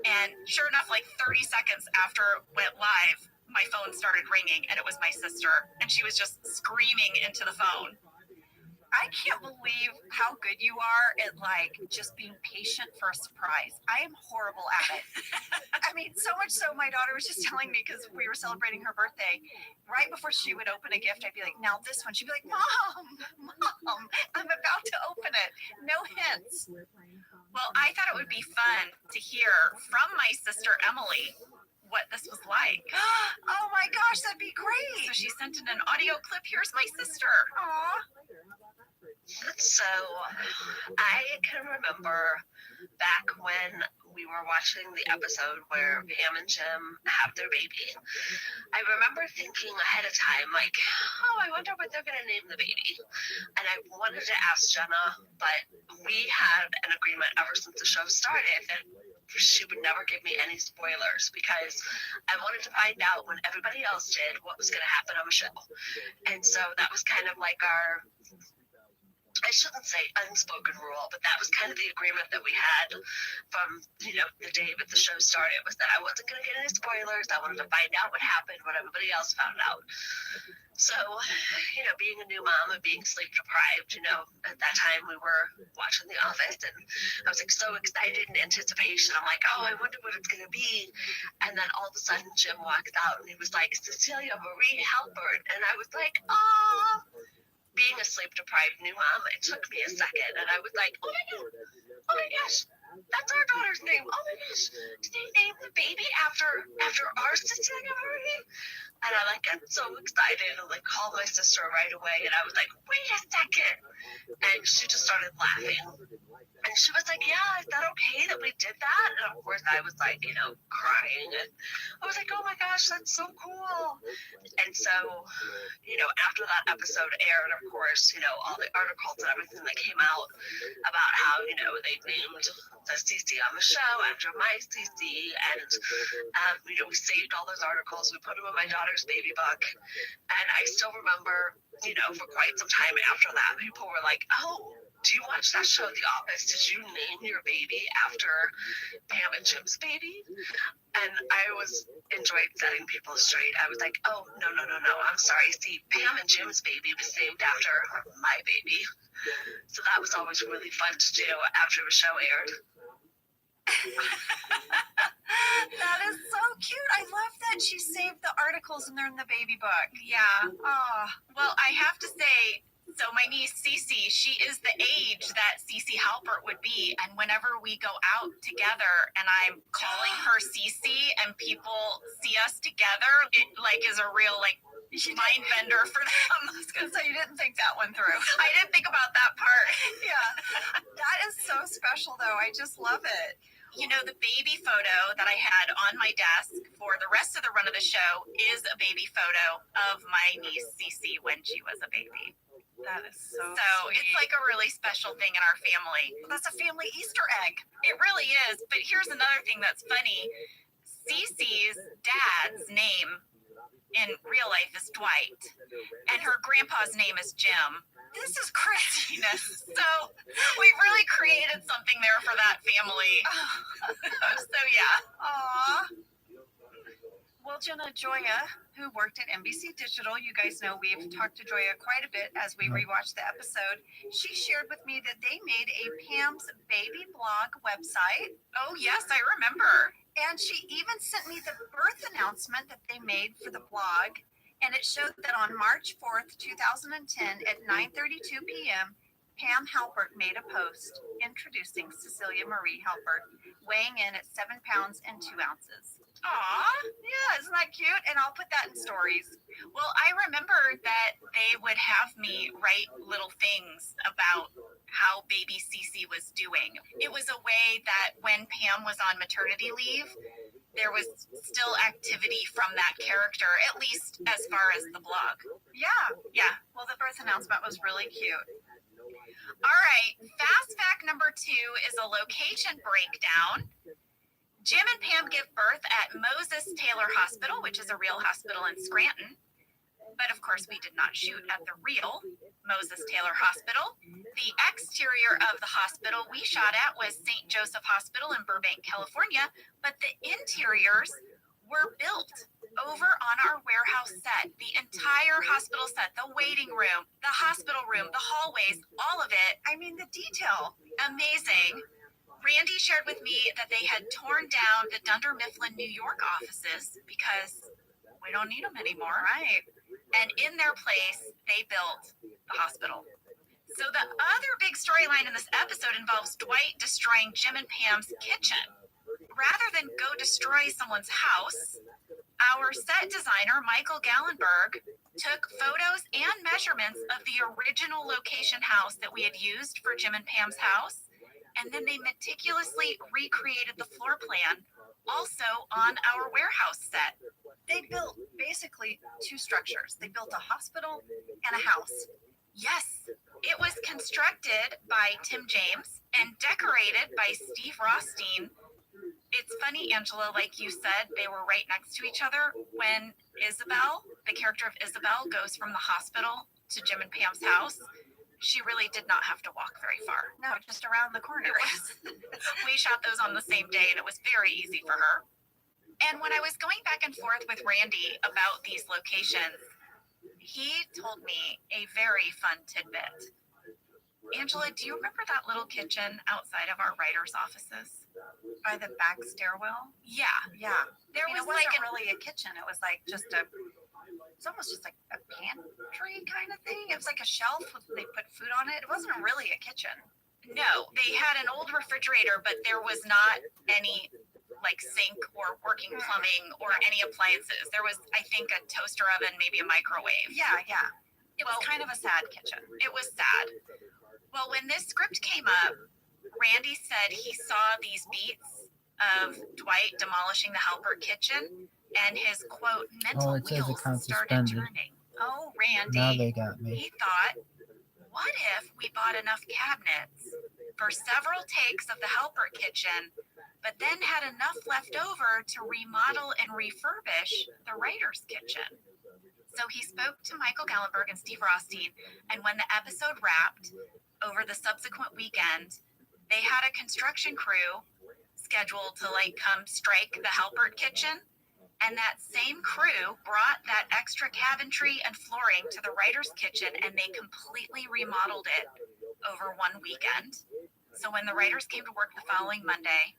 And sure enough, like 30 seconds after it went live, my phone started ringing, and it was my sister, and she was just screaming into the phone. I can't believe how good you are at like just being patient for a surprise. I am horrible at it. I mean, so much so my daughter was just telling me because we were celebrating her birthday. Right before she would open a gift, I'd be like, now this one. She'd be like, Mom, I'm about to open it. No hints. Well, I thought it would be fun to hear from my sister Emily what this was like. Oh my gosh, that'd be great. So she sent in an audio clip. Here's my sister. Aw. So I can remember back when we were watching the episode where Pam and Jim have their baby. I remember thinking ahead of time, like, oh, I wonder what they're going to name the baby. And I wanted to ask Jenna, but we had an agreement ever since the show started that she would never give me any spoilers because I wanted to find out when everybody else did what was going to happen on the show. And so that was kind of like our, I shouldn't say unspoken rule, but that was kind of the agreement that we had from, the day that the show started, was that I wasn't going to get any spoilers. I wanted to find out what happened when everybody else found out. So, being a new mom and being sleep deprived, at that time we were watching The Office, and I was like so excited in anticipation. I'm like, oh, I wonder what it's going to be. And then all of a sudden Jim walked out and he was like, Cecilia Marie Halpert. And I was like, oh. Being a sleep-deprived new mom, it took me a second, and I was like, oh my gosh, that's our daughter's name. Oh my gosh, did they name the baby after our Cecilia Marie? And I got so excited and called my sister right away, and I was like, wait a second. And she just started laughing. And she was like, yeah, is that okay that we did that? And of course I was crying, and I was like, oh my gosh, that's so cool. And so, after that episode aired, of course, all the articles and everything that came out about how, they named the CC on the show after my CC, and, we saved all those articles, we put them in my daughter's baby book, and I still remember, for quite some time after that, people were like, oh, do you watch that show, The Office? Did you name your baby after Pam and Jim's baby? And I was enjoyed setting people straight. I was like, oh, no. I'm sorry. See, Pam and Jim's baby was named after my baby. So that was always really fun to do after the show aired. That is so cute. I love that she saved the articles and they're in the baby book. Yeah. Oh. Well, I have to say, so my niece Cece, she is the age that Cece Halpert would be, and whenever we go out together and I'm calling her Cece and people see us together, it is a real mind bender for them. I was gonna say, you didn't think that one through. I didn't think about that part. Yeah. That is so special though. I just love it. The baby photo that I had on my desk for the rest of the run of the show is a baby photo of my niece Cece when she was a baby. That is so sweet. It's a really special thing in our family. That's a family Easter egg. It really is. But here's another thing that's funny. Cece's dad's name in real life is Dwight, and her grandpa's name is Jim. This is craziness. So we've really created something there for that family. So yeah. Aww. Well, Jenna, Joya, who worked at NBC Digital, you guys know we've talked to Joya quite a bit as we rewatched the episode. She shared with me that they made a Pam's Baby blog website. Oh, yes, I remember. And she even sent me the birth announcement that they made for the blog. And it showed that on March 4th, 2010 at 9:32 p.m., Pam Halpert made a post introducing Cecilia Marie Halpert, weighing in at 7 pounds and 2 ounces. Aw, yeah, isn't that cute? And I'll put that in stories. Well, I remember that they would have me write little things about how baby Cece was doing. It was a way that when Pam was on maternity leave, there was still activity from that character, at least as far as the blog. Yeah. Well, the birth announcement was really cute. All right, fast fact number 2 is a location breakdown. Jim and Pam give birth at Moses Taylor Hospital, which is a real hospital in Scranton. But of course, we did not shoot at the real Moses Taylor Hospital. The exterior of the hospital we shot at was St. Joseph Hospital in Burbank, California, but the interiors were built over on our warehouse set. The entire hospital set, the waiting room, the hospital room, the hallways, all of it. I mean, the detail, amazing. Randy shared with me that they had torn down the Dunder Mifflin, New York offices because we don't need them anymore. Right. And in their place, they built the hospital. So the other big storyline in this episode involves Dwight destroying Jim and Pam's kitchen. Rather than go destroy someone's house, our set designer, Michael Gallenberg, took photos and measurements of the original location house that we had used for Jim and Pam's house, and then they meticulously recreated the floor plan also on our warehouse set. They built basically 2 structures. They built a hospital and a house. Yes, it was constructed by Tim James and decorated by Steve Rothstein. It's funny, Angela, like you said, they were right next to each other when Isabel, the character of Isabel, goes from the hospital to Jim and Pam's house. She really did not have to walk very far. No, just around the corner. We shot those on the same day, and it was very easy for her. And when I was going back and forth with Randy about these locations, he told me a very fun tidbit. Angela, do you remember that little kitchen outside of our writers' offices? By the back stairwell? Yeah. There was like really a kitchen. It was like just it's almost just like a pantry kind of thing. It was like a shelf they put food on it. It wasn't really a kitchen. No, they had an old refrigerator, but there was not any like sink or working plumbing or any appliances. There was, I think, a toaster oven, maybe a microwave. Yeah. It was kind of a sad kitchen. It was sad. Well, when this script came up, Randy said he saw these beats of Dwight demolishing the Halpert kitchen, and his, quote, mental wheels started turning. Oh, Randy. Now they got me. He thought, what if we bought enough cabinets for several takes of the Halpert kitchen, but then had enough left over to remodel and refurbish the writer's kitchen? So he spoke to Michael Gallenberg and Steve Rothstein, and when the episode wrapped, over the subsequent weekend, they had a construction crew scheduled to come strike the Halpert kitchen, and that same crew brought that extra cabinetry and flooring to the writer's kitchen, and they completely remodeled it over one weekend. So when the writers came to work the following Monday,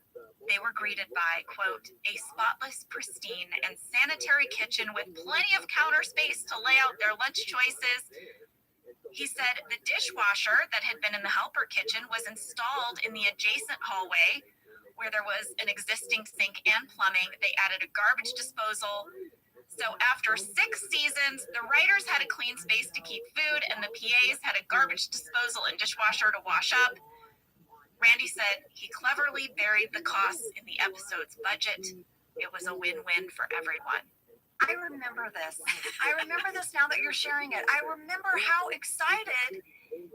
they were greeted by, quote, a spotless, pristine, and sanitary kitchen with plenty of counter space to lay out their lunch choices. He said the dishwasher that had been in the Halpert kitchen was installed in the adjacent hallway where there was an existing sink and plumbing. They added a garbage disposal. So after 6 seasons, the writers had a clean space to keep food, and the PAs had a garbage disposal and dishwasher to wash up. Randy said he cleverly buried the costs in the episode's budget. It was a win-win for everyone. I remember this. I remember this now that you're sharing it. I remember how excited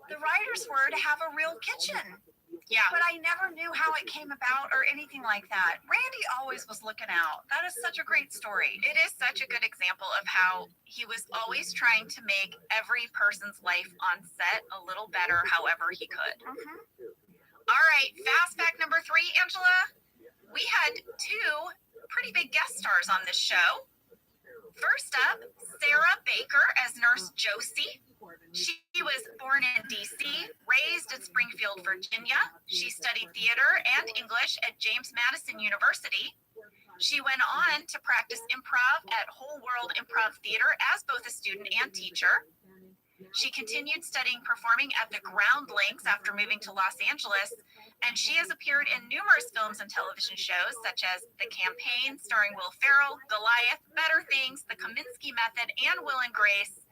the writers were to have a real kitchen. Yeah. But I never knew how it came about or anything like that. Randy always was looking out. That is such a great story. It is such a good example of how he was always trying to make every person's life on set a little better however he could. Mm-hmm. All right, fast fact number 3, Angela. We had 2 pretty big guest stars on this show. First up, Sarah Baker as Nurse Josie. She was born in D.C., raised in Springfield, Virginia. She studied theater and English at James Madison University. She went on to practice improv at Whole World Improv Theater as both a student and teacher. She continued studying performing at the Ground Links after moving to Los Angeles, and she has appeared in numerous films and television shows such as The Campaign, starring Will Ferrell, Goliath, Better Things, The Kominsky Method, and Will and Grace.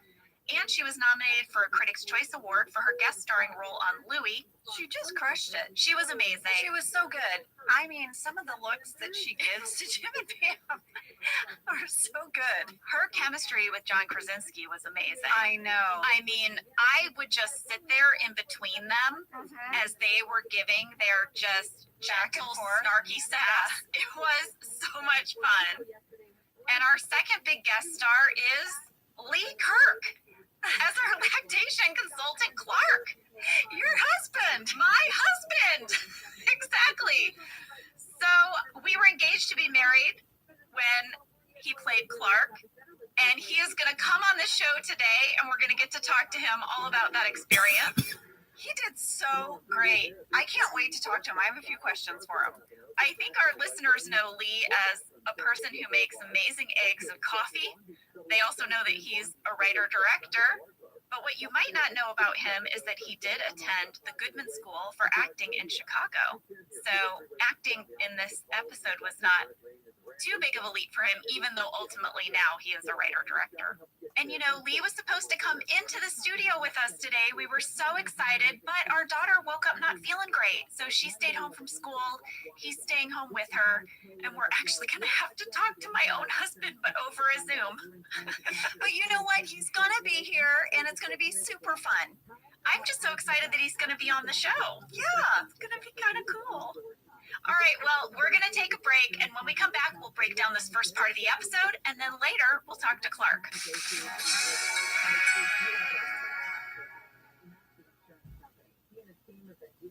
And she was nominated for a Critics' Choice Award for her guest starring role on Louie. She just crushed it. She was amazing. She was so good. I mean, some of the looks that she gives to Jim and Pam are so good. Her chemistry with John Krasinski was amazing. I know. I mean, I would just sit there in between them as they were giving their just gentle, snarky sass. It was so much fun. And our second big guest star is Lee Kirk as our lactation consultant, Clark. Your husband. My husband. Exactly. So we were engaged to be married when he played Clark. And he is going to come on the show today, and we're going to get to talk to him all about that experience. He did so great. I can't wait to talk to him. I have a few questions for him. I think our listeners know Lee as a person who makes amazing eggs and coffee. They also know that he's a writer-director. But what you might not know about him is that he did attend the Goodman School for Acting in Chicago. So acting in this episode was not too big of a leap for him, even though ultimately now he is a writer-director. And you know, Lee was supposed to come into the studio with us today. We were so excited, but our daughter woke up not feeling great. So she stayed home from school. He's staying home with her. And we're actually going to have to talk to my own husband, but over a Zoom. But you know what? He's going to be here, and it's going to be super fun. I'm just so excited that he's going to be on the show. Yeah, it's going to be kind of cool. All right, well, we're going to take a break, and when we come back, we'll break down this first part of the episode, and then later, we'll talk to Clark.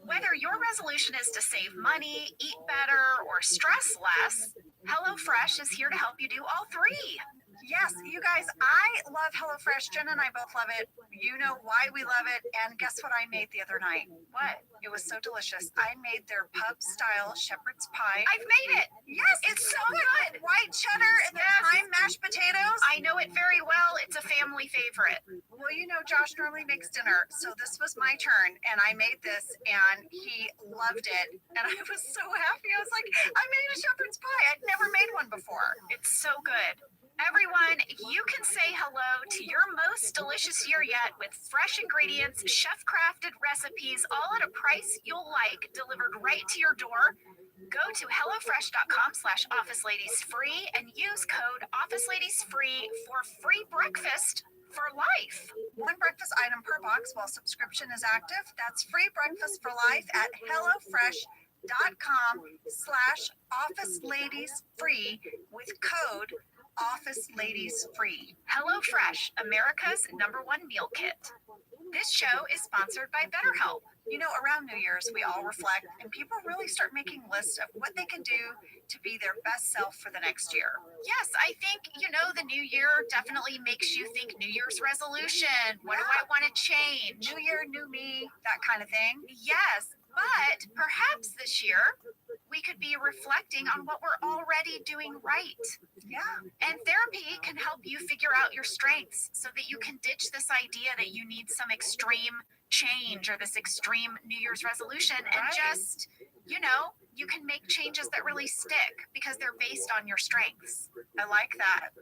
Whether your resolution is to save money, eat better, or stress less, HelloFresh is here to help you do all three. Yes, you guys, I love HelloFresh. Jen and I both love it. You know why we love it. And guess what I made the other night? What? It was so delicious. I made their pub-style shepherd's pie. I've made it. Yes, it's so good. White cheddar and the thyme mashed potatoes. I know it very well. It's a family favorite. Well, you know, Josh normally makes dinner, so this was my turn, and I made this, and he loved it. And I was so happy. I was like, I made a shepherd's pie. I'd never made one before. It's so good. Everyone, you can say hello to your most delicious year yet with fresh ingredients, chef-crafted recipes, all at a price you'll like, delivered right to your door. Go to hellofresh.com/officeladiesfree and use code officeladiesfree for free breakfast for life. One breakfast item per box while subscription is active. That's free breakfast for life at hellofresh.com/officeladiesfree with code Office Ladies Free. HelloFresh, America's #1 meal kit. This show is sponsored by BetterHelp. You know, around New Year's, we all reflect, and people really start making lists of what they can do to be their best self for the next year. Yes, I think, you know, the new year definitely makes you think New Year's resolution. What do I want to change? New year, new me, that kind of thing. Yes, but perhaps this year, we could be reflecting on what we're already doing right. Yeah. And therapy can help you figure out your strengths so that you can ditch this idea that you need some extreme change or this extreme New Year's resolution and just, you know, you can make changes that really stick because they're based on your strengths. I like that.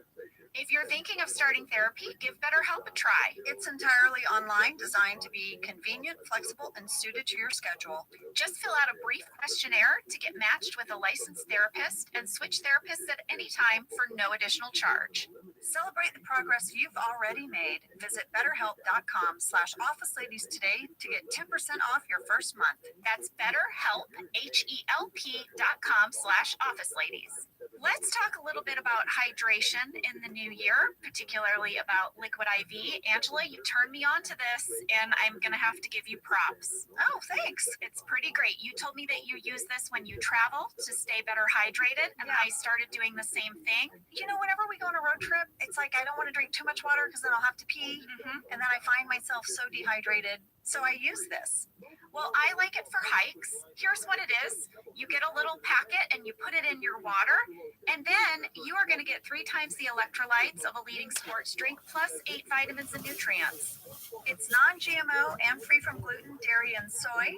If you're thinking of starting therapy, give BetterHelp a try. It's entirely online, designed to be convenient, flexible, and suited to your schedule. Just fill out a brief questionnaire to get matched with a licensed therapist and switch therapists at any time for no additional charge. Celebrate the progress you've already made. Visit betterhelp.com/officeladies today to get 10% off your first month. That's BetterHelp, HELP.com/officeladies. Let's talk a little bit about hydration in the new year, particularly about liquid IV. Angela, you turned me on to this, and I'm going to have to give you props. Oh, thanks. It's pretty great. You told me that you use this when you travel to stay better hydrated, and I started doing the same thing. You know, whenever we go on a road trip, it's like I don't want to drink too much water because then I'll have to pee, and then I find myself so dehydrated. So I use this. Well, I like it for hikes. Here's what it is. You get a little packet and you put it in your water, and then you are going to get 3 times the electrolytes of a leading sports drink plus 8 vitamins and nutrients. It's non-GMO and free from gluten, dairy, and soy.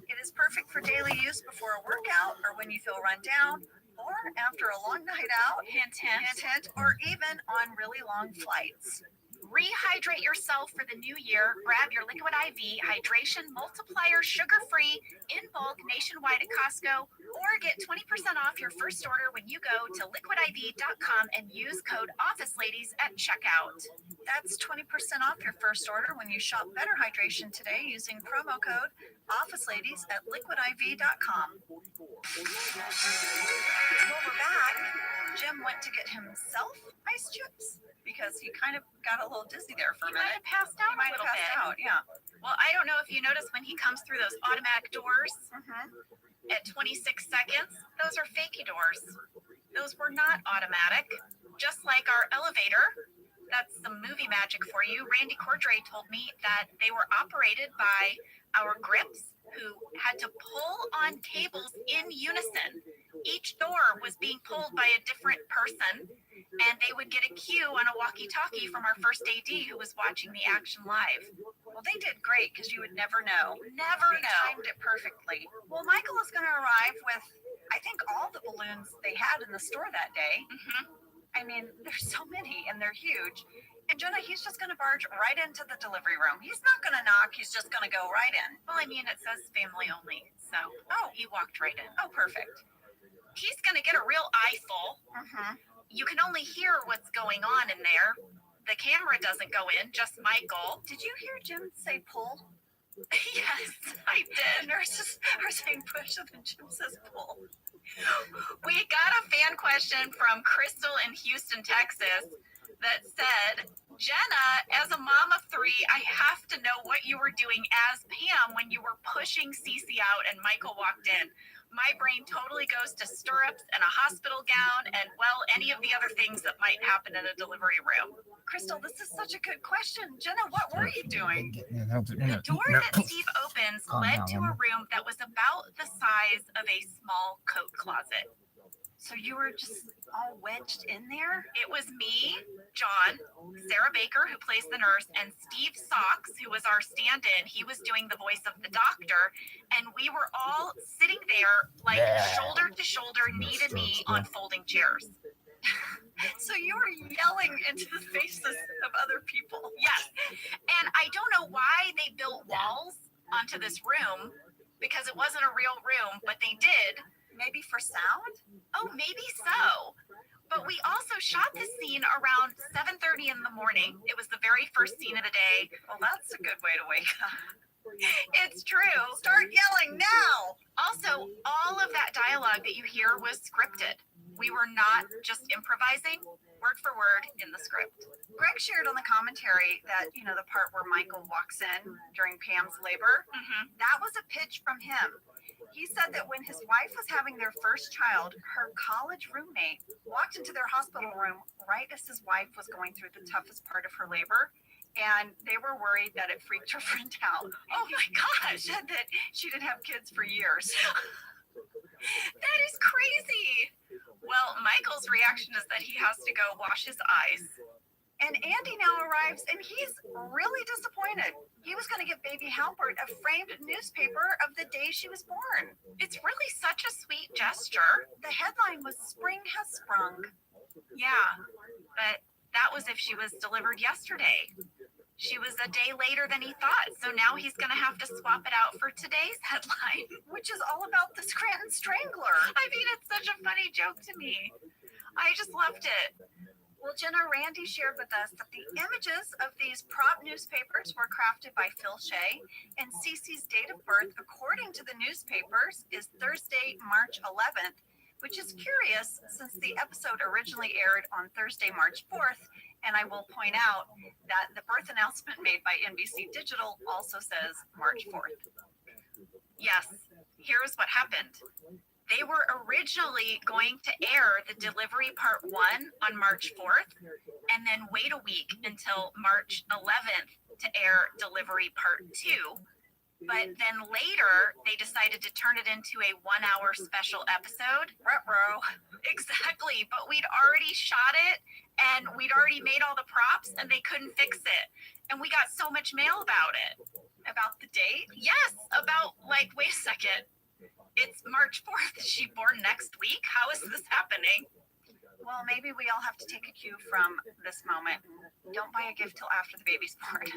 It is perfect for daily use before a workout or when you feel run down or after a long night out, hint, hint, hint, hint, or even on really long flights. Rehydrate yourself for the new year. Grab your Liquid IV Hydration Multiplier sugar-free in bulk nationwide at Costco, or get 20% off your first order when you go to liquidiv.com and use code OfficeLadies at checkout. That's 20% off your first order when you shop Better Hydration today using promo code OfficeLadies at liquidiv.com. Well, we're back. Jim went to get himself ice chips because he kind of got a little dizzy there for a minute. He might have passed out He might have passed out, yeah. Well, I don't know if you notice when he comes through those automatic doors At 26 seconds, those are fakey doors. Those were not automatic. Just like our elevator, that's some movie magic for you. Randy Cordray told me that they were operated by our grips who had to pull on cables in unison. Each door was being pulled by a different person, and they would get a cue on a walkie-talkie from our first AD who was watching the action live. Well, they did great because you would never know. Never They know. timed it perfectly. Well, Michael is going to arrive with, I think, all the balloons they had in the store that day. I mean, there's so many and they're huge. And Jenna, he's just going to barge right into the delivery room. He's not going to knock. He's just going to go right in. Well, I mean, it says family only, so he walked right in. Oh, perfect. He's going to get a real eyeful. You can only hear what's going on in there. The camera doesn't go in, just Michael. Did you hear Jim say pull? Yes, I did. Nurses are saying push and then Jim says pull. We got a fan question from Crystal in Houston, Texas that said, Jenna, as a mom of 3, I have to know what you were doing as Pam when you were pushing Cece out and Michael walked in. My brain totally goes to stirrups and a hospital gown and, well, any of the other things that might happen in a delivery room. Crystal, this is such a good question. Jenna, what were you doing? The door that Steve opens led to a room that was about the size of a small coat closet. So you were just all wedged in there? It was me, John, Sarah Baker, who plays the nurse, and Steve Socks, who was our stand-in. He was doing the voice of the doctor, and we were all sitting there like shoulder to shoulder, knee to knee on folding chairs. So you were yelling into the faces of other people. Yes, and I don't know why they built walls onto this room, because it wasn't a real room, but they did. Maybe for sound? Oh, maybe so. But we also shot this scene around 7:30 in the morning. It was the very first scene of the day. Well, that's a good way to wake up. It's true. Start yelling now. Also, all of that dialogue that you hear was scripted. We were not just improvising word for word in the script. Greg shared on the commentary that, the part where Michael walks in during Pam's labor, that was a pitch from him. He said that when his wife was having their first child, her college roommate walked into their hospital room right as his wife was going through the toughest part of her labor. And they were worried that it freaked her friend out. Oh my gosh. Said that she didn't have kids for years. That is crazy. Well, Michael's reaction is that he has to go wash his eyes. And Andy now arrives, and he's really disappointed. He was going to give baby Halbert a framed newspaper of the day she was born. It's really such a sweet gesture. The headline was "Spring Has Sprung." Yeah, but that was if she was delivered yesterday. She was a day later than he thought, so now he's going to have to swap it out for today's headline. Which is all about the Scranton Strangler. I mean, it's such a funny joke to me. I just loved it. Well, Jenna, Randy shared with us that the images of these prop newspapers were crafted by Phil Shea, and Cece's date of birth, according to the newspapers, is Thursday, March 11th, which is curious since the episode originally aired on Thursday, March 4th, and I will point out that the birth announcement made by NBC Digital also says March 4th. Yes, here's what happened. They were originally going to air the delivery part 1 on March 4th and then wait a week until March 11th to air delivery part 2. But then later they decided to turn it into a 1-hour special episode. Ruh-roh. Exactly, but we'd already shot it and we'd already made all the props and they couldn't fix it. And we got so much mail about it. About the date? Yes, about wait a second. It's March 4th. Is she born next week? How is this happening? Well, maybe we all have to take a cue from this moment. Don't buy a gift till after the baby's born.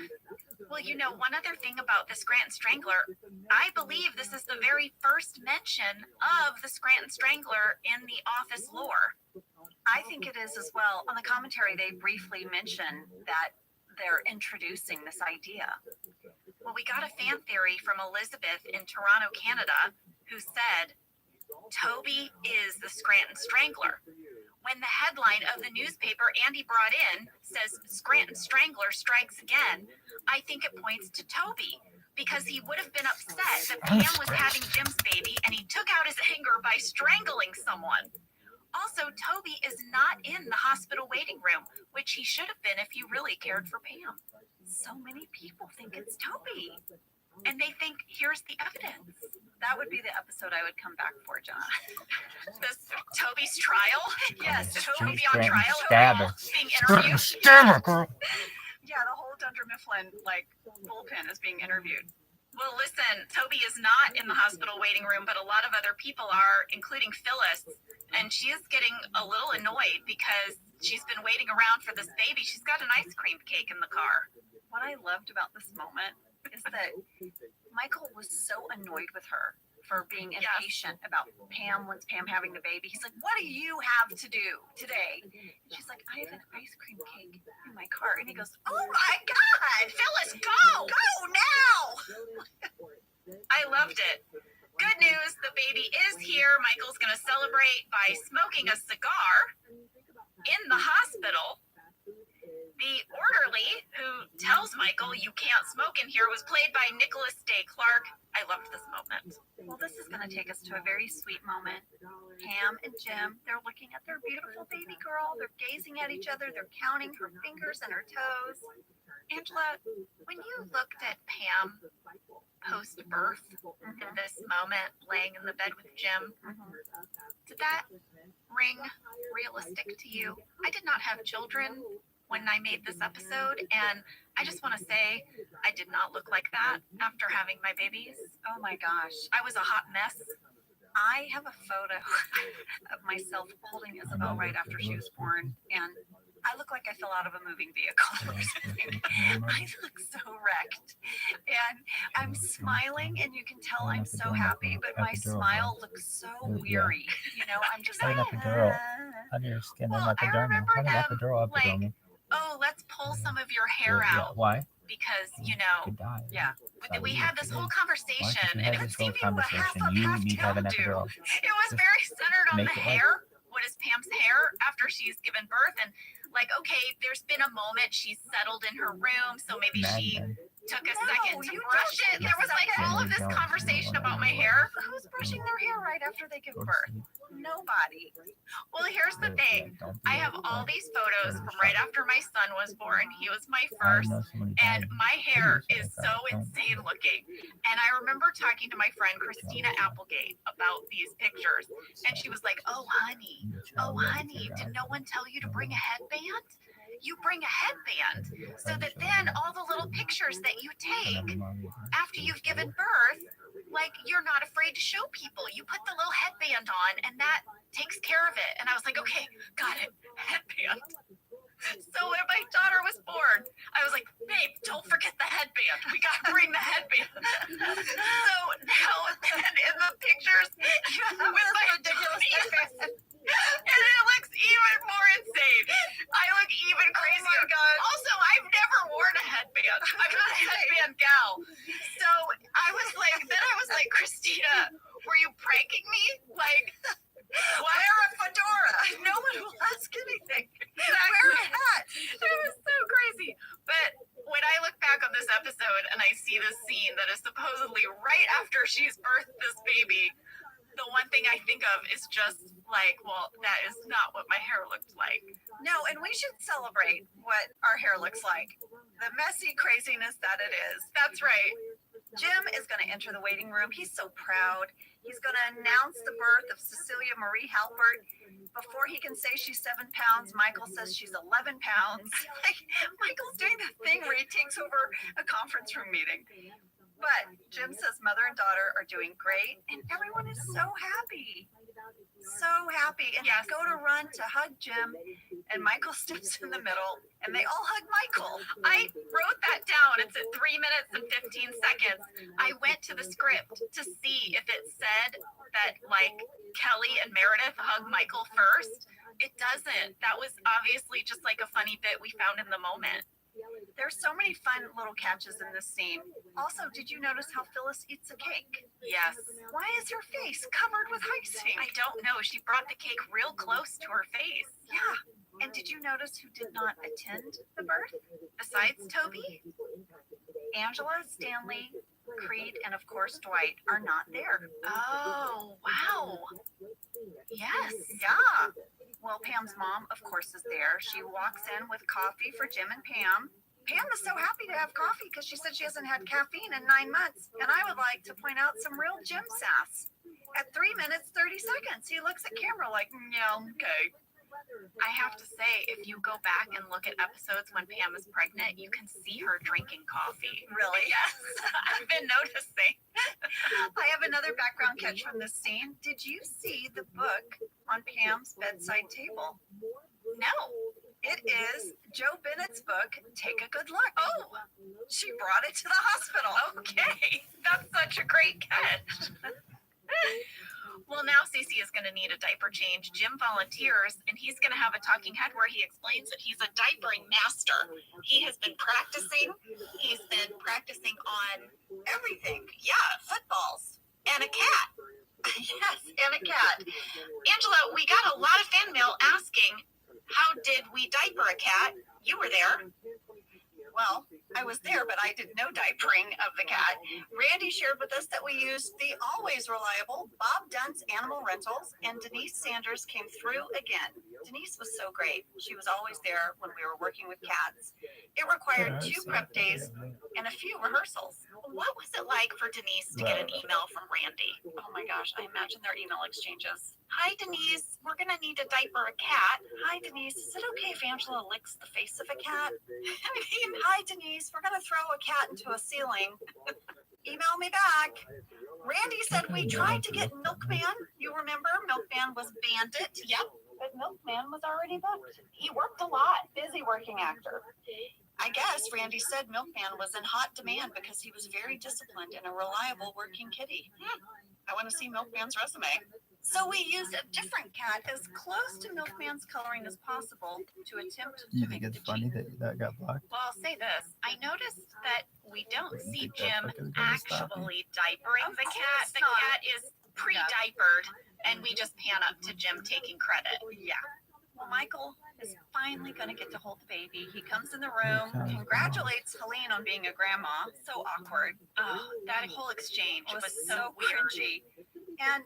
Well, you know, one other thing about the Scranton Strangler, I believe this is the very first mention of the Scranton Strangler in the Office lore. I think it is as well. On the commentary, they briefly mention that they're introducing this idea. Well, we got a fan theory from Elizabeth in Toronto, Canada, who said, Toby is the Scranton Strangler. When the headline of the newspaper Andy brought in says Scranton Strangler strikes again, I think it points to Toby, because he would have been upset that Pam was having Jim's baby and he took out his anger by strangling someone. Also, Toby is not in the hospital waiting room, which he should have been if he really cared for Pam. So many people think it's Toby. And they think, here's the evidence. That would be the episode I would come back for, John. This Toby's trial? Yes, Toby on Scranton trial. Stabber. Being interviewed. Stabber, girl. Yeah, the whole Dunder Mifflin, like, bullpen is being interviewed. Well, listen, Toby is not in the hospital waiting room, but a lot of other people are, including Phyllis. And she is getting a little annoyed because she's been waiting around for this baby. She's got an ice cream cake in the car. What I loved about this moment is that Michael was so annoyed with her for being impatient about Pam, once Pam having the baby. He's like, what do you have to do today? And she's like, I have an ice cream cake in my car. And he goes, oh my God, Phyllis, go! go now! I loved it. Good news, the baby is here. Michael's going to celebrate by smoking a cigar in the hospital. The orderly who tells Michael you can't smoke in here was played by Nicholas Day Clark. I loved this moment. Well, this is going to take us to a very sweet moment. Pam and Jim, they're looking at their beautiful baby girl. They're gazing at each other. They're counting her fingers and her toes. Angela, when you looked at Pam post-birth in this moment, laying in the bed with Jim, did that ring realistic to you? I did not have children when I made this episode, and I just want to say I did not look like that after having my babies. Oh my gosh. I was a hot mess. I have a photo of myself holding Isabel right after she was born, and I look like I fell out of a moving vehicle. I look so wrecked. And I'm smiling, and you can tell I'm so happy, but my smile looks so weary. You know, I'm just like, Under your skin, Well, then I epidermal. remember How did them, epidural, epidermal? oh, let's pull some of your hair Yeah, out why? because, you You know, could die. yeah. we had this whole Why conversation, did you and have it this whole seemed what half conversation? up, You half need to have down an do. epidural. It was very centered on Make the it like- hair. What is Pam's hair after she's given birth? And like, okay, there's been a moment she's settled in her room, so maybe Mad she Men. took a No, second to you brush don't it. There was like all of this Don't. conversation about my hair. Who's brushing their hair right after they give Go to birth? sleep. Nobody. Well, here's the thing. Don't do I that. have all these photos from right after my son was born. He was my I first. know someone who And died. my hair Please, is like so that. Don't. insane looking. And I remember talking to my friend Christina Applegate about these pictures. And she was like, oh, honey, did no one tell you to bring a headband? You bring a headband so that then all the little pictures that you take after you've given birth, like you're not afraid to show people. You put the little headband on and that takes care of it. And I was like, okay, got it, headband. So when my daughter was born, I was like, babe, don't forget the headband. We gotta bring the headband. So now in the pictures, with my ridiculous headband, and it looks even more insane. I look even crazier. Oh my God. Also, I've never worn a headband. I'm not a headband gal. So I was like, Christina, were you pranking me? Like, wear a fedora. No one will ask anything. Wear a hat. It was so crazy. But when I look back on this episode and I see this scene that is supposedly right after she's birthed this baby, the one thing I think of is just like, well, that is not what my hair looked like. No, and we should celebrate what our hair looks like. The messy craziness that it is. That's right. Jim is going to enter the waiting room. He's so proud. He's going to announce the birth of Cecilia Marie Halpert. Before he can say she's 7 pounds, Michael says she's 11 pounds. Like, Michael's doing the thing where he takes over a conference room meeting. But Jim says mother and daughter are doing great, and everyone is so happy. So happy. And they go to run to hug Jim, and Michael steps in the middle, and they all hug Michael. I wrote that down. It's at 3 minutes and 15 seconds. I went to the script to see if it said that, like, Kelly and Meredith hug Michael first. It doesn't. That was obviously just like a funny bit we found in the moment. There's so many fun little catches in this scene. Also, did you notice how Phyllis eats a cake? Yes. Why is her face covered with icing? I don't know. She brought the cake real close to her face. Yeah. And did you notice who did not attend the birth? Besides Toby? Angela, Stanley, Creed, and of course Dwight are not there. Oh, wow. Yes. Yeah. Well, Pam's mom, of course, is there. She walks in with coffee for Jim and Pam. Pam is so happy to have coffee because she said she hasn't had caffeine in 9 months. And I would like to point out some real Jim sass. At 3 minutes, 30 seconds, he looks at camera like, yeah, okay. I have to say, if you go back and look at episodes when Pam is pregnant, you can see her drinking coffee. Really? Yes. I've been noticing. I have another background catch from this scene. Did you see the book on Pam's bedside table? No. It is Joe Bennett's book, Take a Good Look. Oh, She brought it to the hospital. okay. That's such a great catch. Well, now Cece is going to need a diaper change. Jim volunteers, and he's going to have a talking head where he explains that he's a diapering master. He has been practicing. He's been practicing on everything. Yeah, footballs and a cat. Yes, and a cat. Angela, we got a lot of fan mail asking, how did we diaper a cat? You were there. Well, I was there, but I did no diapering of the cat. Randy shared with us that we used the always reliable Bob Dunt's Animal Rentals, and Denise Sanders came through again. Denise was so great. She was always there when we were working with cats. It required 2 prep days and a few rehearsals. What was it like for Denise to get an email from Randy? Oh my gosh, I imagine their email exchanges. Hi, Denise. We're going to need to diaper a cat. Hi, Denise. Is it okay if Angela licks the face of a cat? Hi, Denise. We're going to throw a cat into a ceiling. Email me back. Randy said we tried to get Milkman. You remember? Milkman was Bandit. Yep. But Milkman was already booked. He worked a lot. Busy working actor. I guess Randy said Milkman was in hot demand because he was very disciplined and a reliable working kitty. I want to see Milkman's resume. So we used a different cat as close to Milkman's coloring as possible to attempt to You make think the it's funny cheek. that got blocked? Well, I'll say this. I noticed that we don't But you see think that Jim fucker was gonna stop actually diapering the cat. course The not. cat is pre-diapered, and we just pan up to Jim taking credit. Yeah. Well, Michael is finally going to get to hold the baby. He comes in the room, Okay. congratulates Helene on being a grandma. So awkward. Oh, that whole exchange It was so weird. cringy. And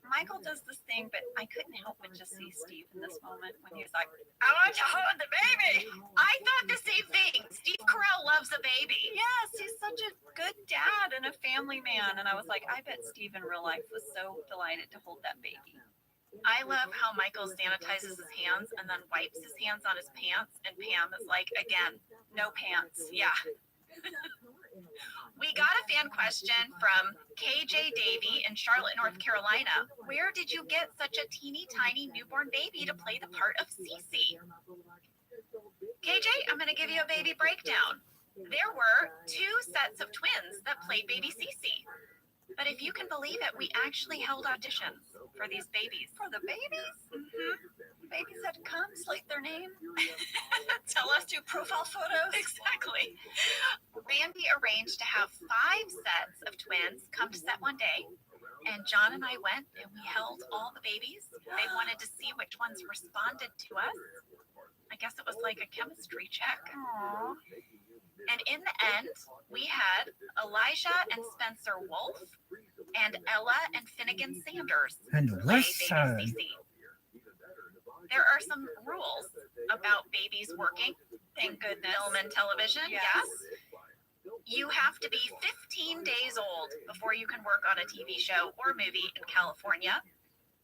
Michael does this thing, but I couldn't help but just see Steve in this moment when he was like, I want to hold the baby. I thought the same thing. Steve Carell loves a baby. Yes, he's such a good dad and a family man. And I was like, I bet Steve in real life was so delighted to hold that baby. I love how Michael sanitizes his hands and then wipes his hands on his pants, and Pam is like, again, No pants. yeah. We got a fan question from KJ Davy in Charlotte, North Carolina. Where did you get such a teeny tiny newborn baby to play the part of Cece? KJ, I'm going to give you a baby breakdown. There were 2 sets of twins that played baby Cece. But if you can believe it, we actually held auditions for these babies. For the babies? Mm-hmm. Babies had to come, slate their name, tell us to profile photos. Exactly. Randy arranged to have 5 sets of twins come to set one day, and John and I went and we held all the babies. They wanted to see which ones responded to us. I guess it was like a chemistry check. Aww. And in the end, we had Elijah and Spencer Wolf and Ella and Finnegan Sanders And play listen. baby Cece. There are some rules about babies working. Thank goodness. Film and television, Yes. yes. You have to be 15 days old before you can work on a TV show or movie in California.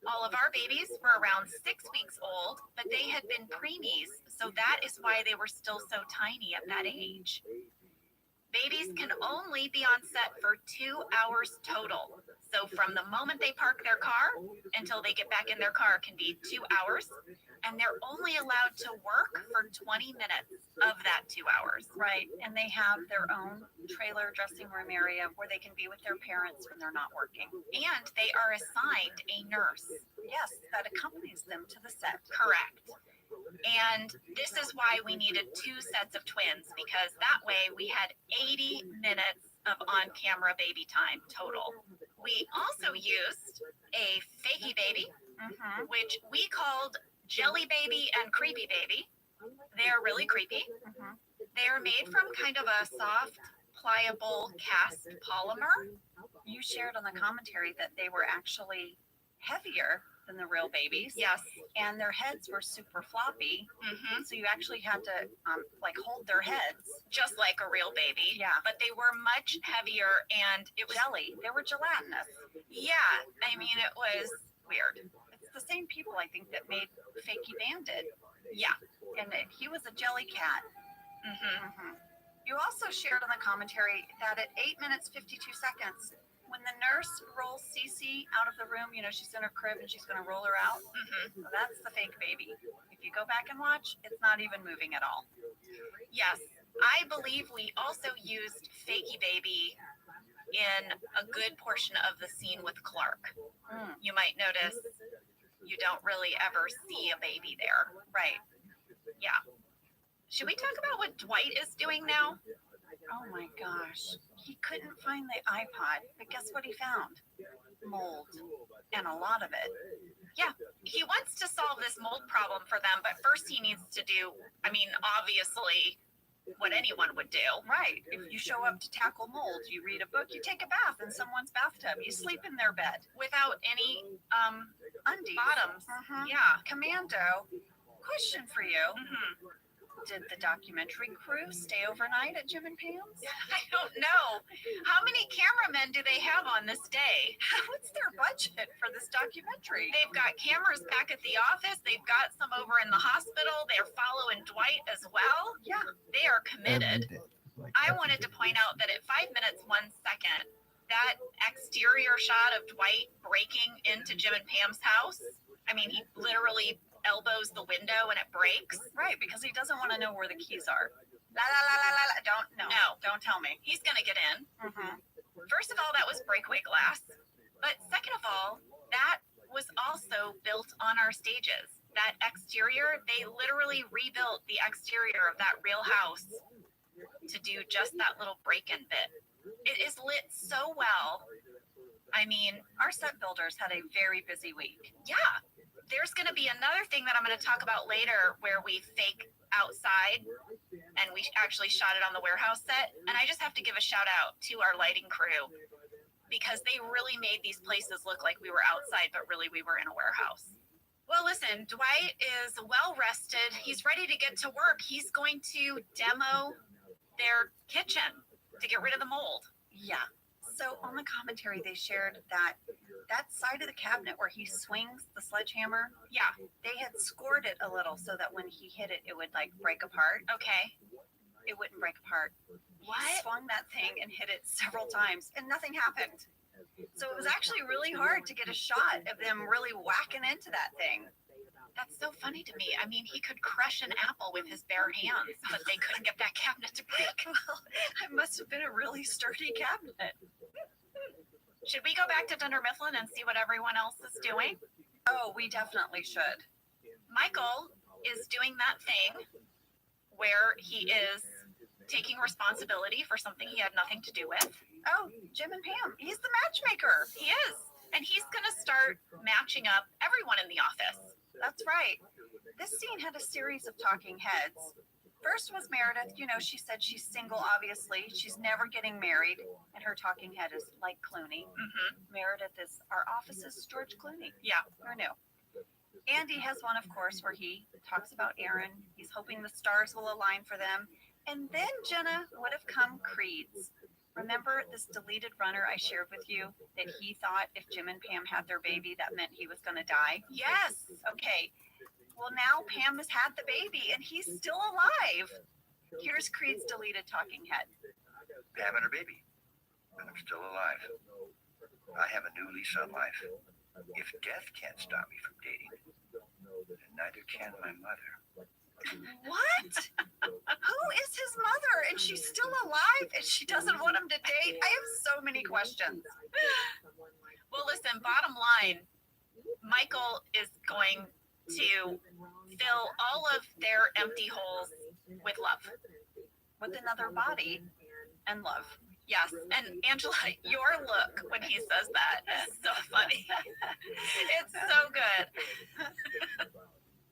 All of our babies were around 6 weeks old, but they had been preemies, so that is why they were still so tiny at that age. Babies can only be on set for 2 hours total. So from the moment they park their car until they get back in their car can be 2 hours. And they're only allowed to work for 20 minutes of that 2 hours. Right. And they have their own trailer dressing room area where they can be with their parents when they're not working. And they are assigned a nurse. Yes, that accompanies them to the set. Correct. And this is why we needed 2 sets of twins, because that way we had 80 minutes of on-camera baby time total. We also used a fakey baby, which we called Jelly Baby and Creepy Baby. They're really creepy. They're made from kind of a soft, pliable cast polymer. You shared on the commentary that they were actually heavier than the real babies. Yes. And their heads were super floppy. So you actually had to like hold their heads just like a real baby. Yeah. But they were much heavier and it was jelly. They were gelatinous. Yeah. I mean, it was weird. It's the same people, I think, that made Fakey Bandit. Yeah. And he was a jelly cat. You also shared on the commentary that at 8 minutes 52 seconds, when the nurse rolls Cece out of the room, you know, she's in her crib and she's going to roll her out. So that's the fake baby. If you go back and watch, it's not even moving at all. Yes, I believe we also used Fakey Baby in a good portion of the scene with Clark. You might notice you don't really ever see a baby there. Right. Yeah. Should we talk about what Dwight is doing now? Oh my gosh. He couldn't find the iPod, but guess what he found? Mold. And a lot of it. Yeah. He wants to solve this mold problem for them, but first he needs to do, I mean, obviously, what anyone would do. Right. If you show up to tackle mold, you read a book, you take a bath in someone's bathtub, you sleep in their bed without any undies. Bottoms. Yeah. Commando. Question for you. Did the documentary crew stay overnight at Jim and Pam's? I don't know. How many cameramen do they have on this day? What's their budget for this documentary? They've got cameras back at the office. They've got some over in the hospital. They're following Dwight as well. Yeah, they are committed. I wanted to point out that at 5 minutes, 1 second, that exterior shot of Dwight breaking into Jim and Pam's house, I mean, he literally elbows the window and it breaks. Right, because he doesn't want to know where the keys are. Don't tell me. He's gonna get in. First of all, that was breakaway glass. But second of all, that was also built on our stages. That exterior, they literally rebuilt the exterior of that real house to do just that little break-in bit. It is lit so well. I mean, our set builders had a very busy week. Yeah. There's going to be another thing that I'm going to talk about later where we fake outside and we actually shot it on the warehouse set. And I just have to give a shout out to our lighting crew because they really made these places look like we were outside, but really we were in a warehouse. Well, listen, Dwight is well rested. He's ready to get to work. He's going to demo their kitchen to get rid of the mold. Yeah. So on the commentary, they shared that side of the cabinet where he swings the sledgehammer, yeah, they had scored it a little so that when he hit it, it would like break apart. Okay. It wouldn't break apart. What? He swung that thing and hit it several times and nothing happened. So it was actually really hard to get a shot of them really whacking into that thing. That's so funny to me. I mean, he could crush an apple with his bare hands, but they couldn't get that cabinet to break. Well, it must have been a really sturdy cabinet. Should we go back to Dunder Mifflin and see what everyone else is doing? Oh, we definitely should. Michael is doing that thing where he is taking responsibility for something he had nothing to do with. Oh, Jim and Pam. He's the matchmaker. He is. And he's going to start matching up everyone in the office. That's right. This scene had a series of talking heads. First was Meredith. You know, she said she's single, obviously. She's never getting married. And her talking head is like Clooney. Meredith is our office's George Clooney. Yeah, who knew? Andy has one, of course, where he talks about Aaron. He's hoping the stars will align for them. And then, Jenna, would have come Creed's. Remember this deleted runner I shared with you that he thought if Jim and Pam had their baby, that meant he was going to die? Yes. Okay. Well, now Pam has had the baby and he's still alive. Here's Creed's deleted talking head. Pam and her baby. And I'm still alive. I have a new lease on life. If death can't stop me from dating, then neither can my mother. What? Who is his mother? And she's still alive and she doesn't want him to date? I have so many questions. Well, listen, bottom line, Michael is going to fill all of their empty holes with love, With another body and love. yes. And Angela, your look when he says that is so funny. It's so good.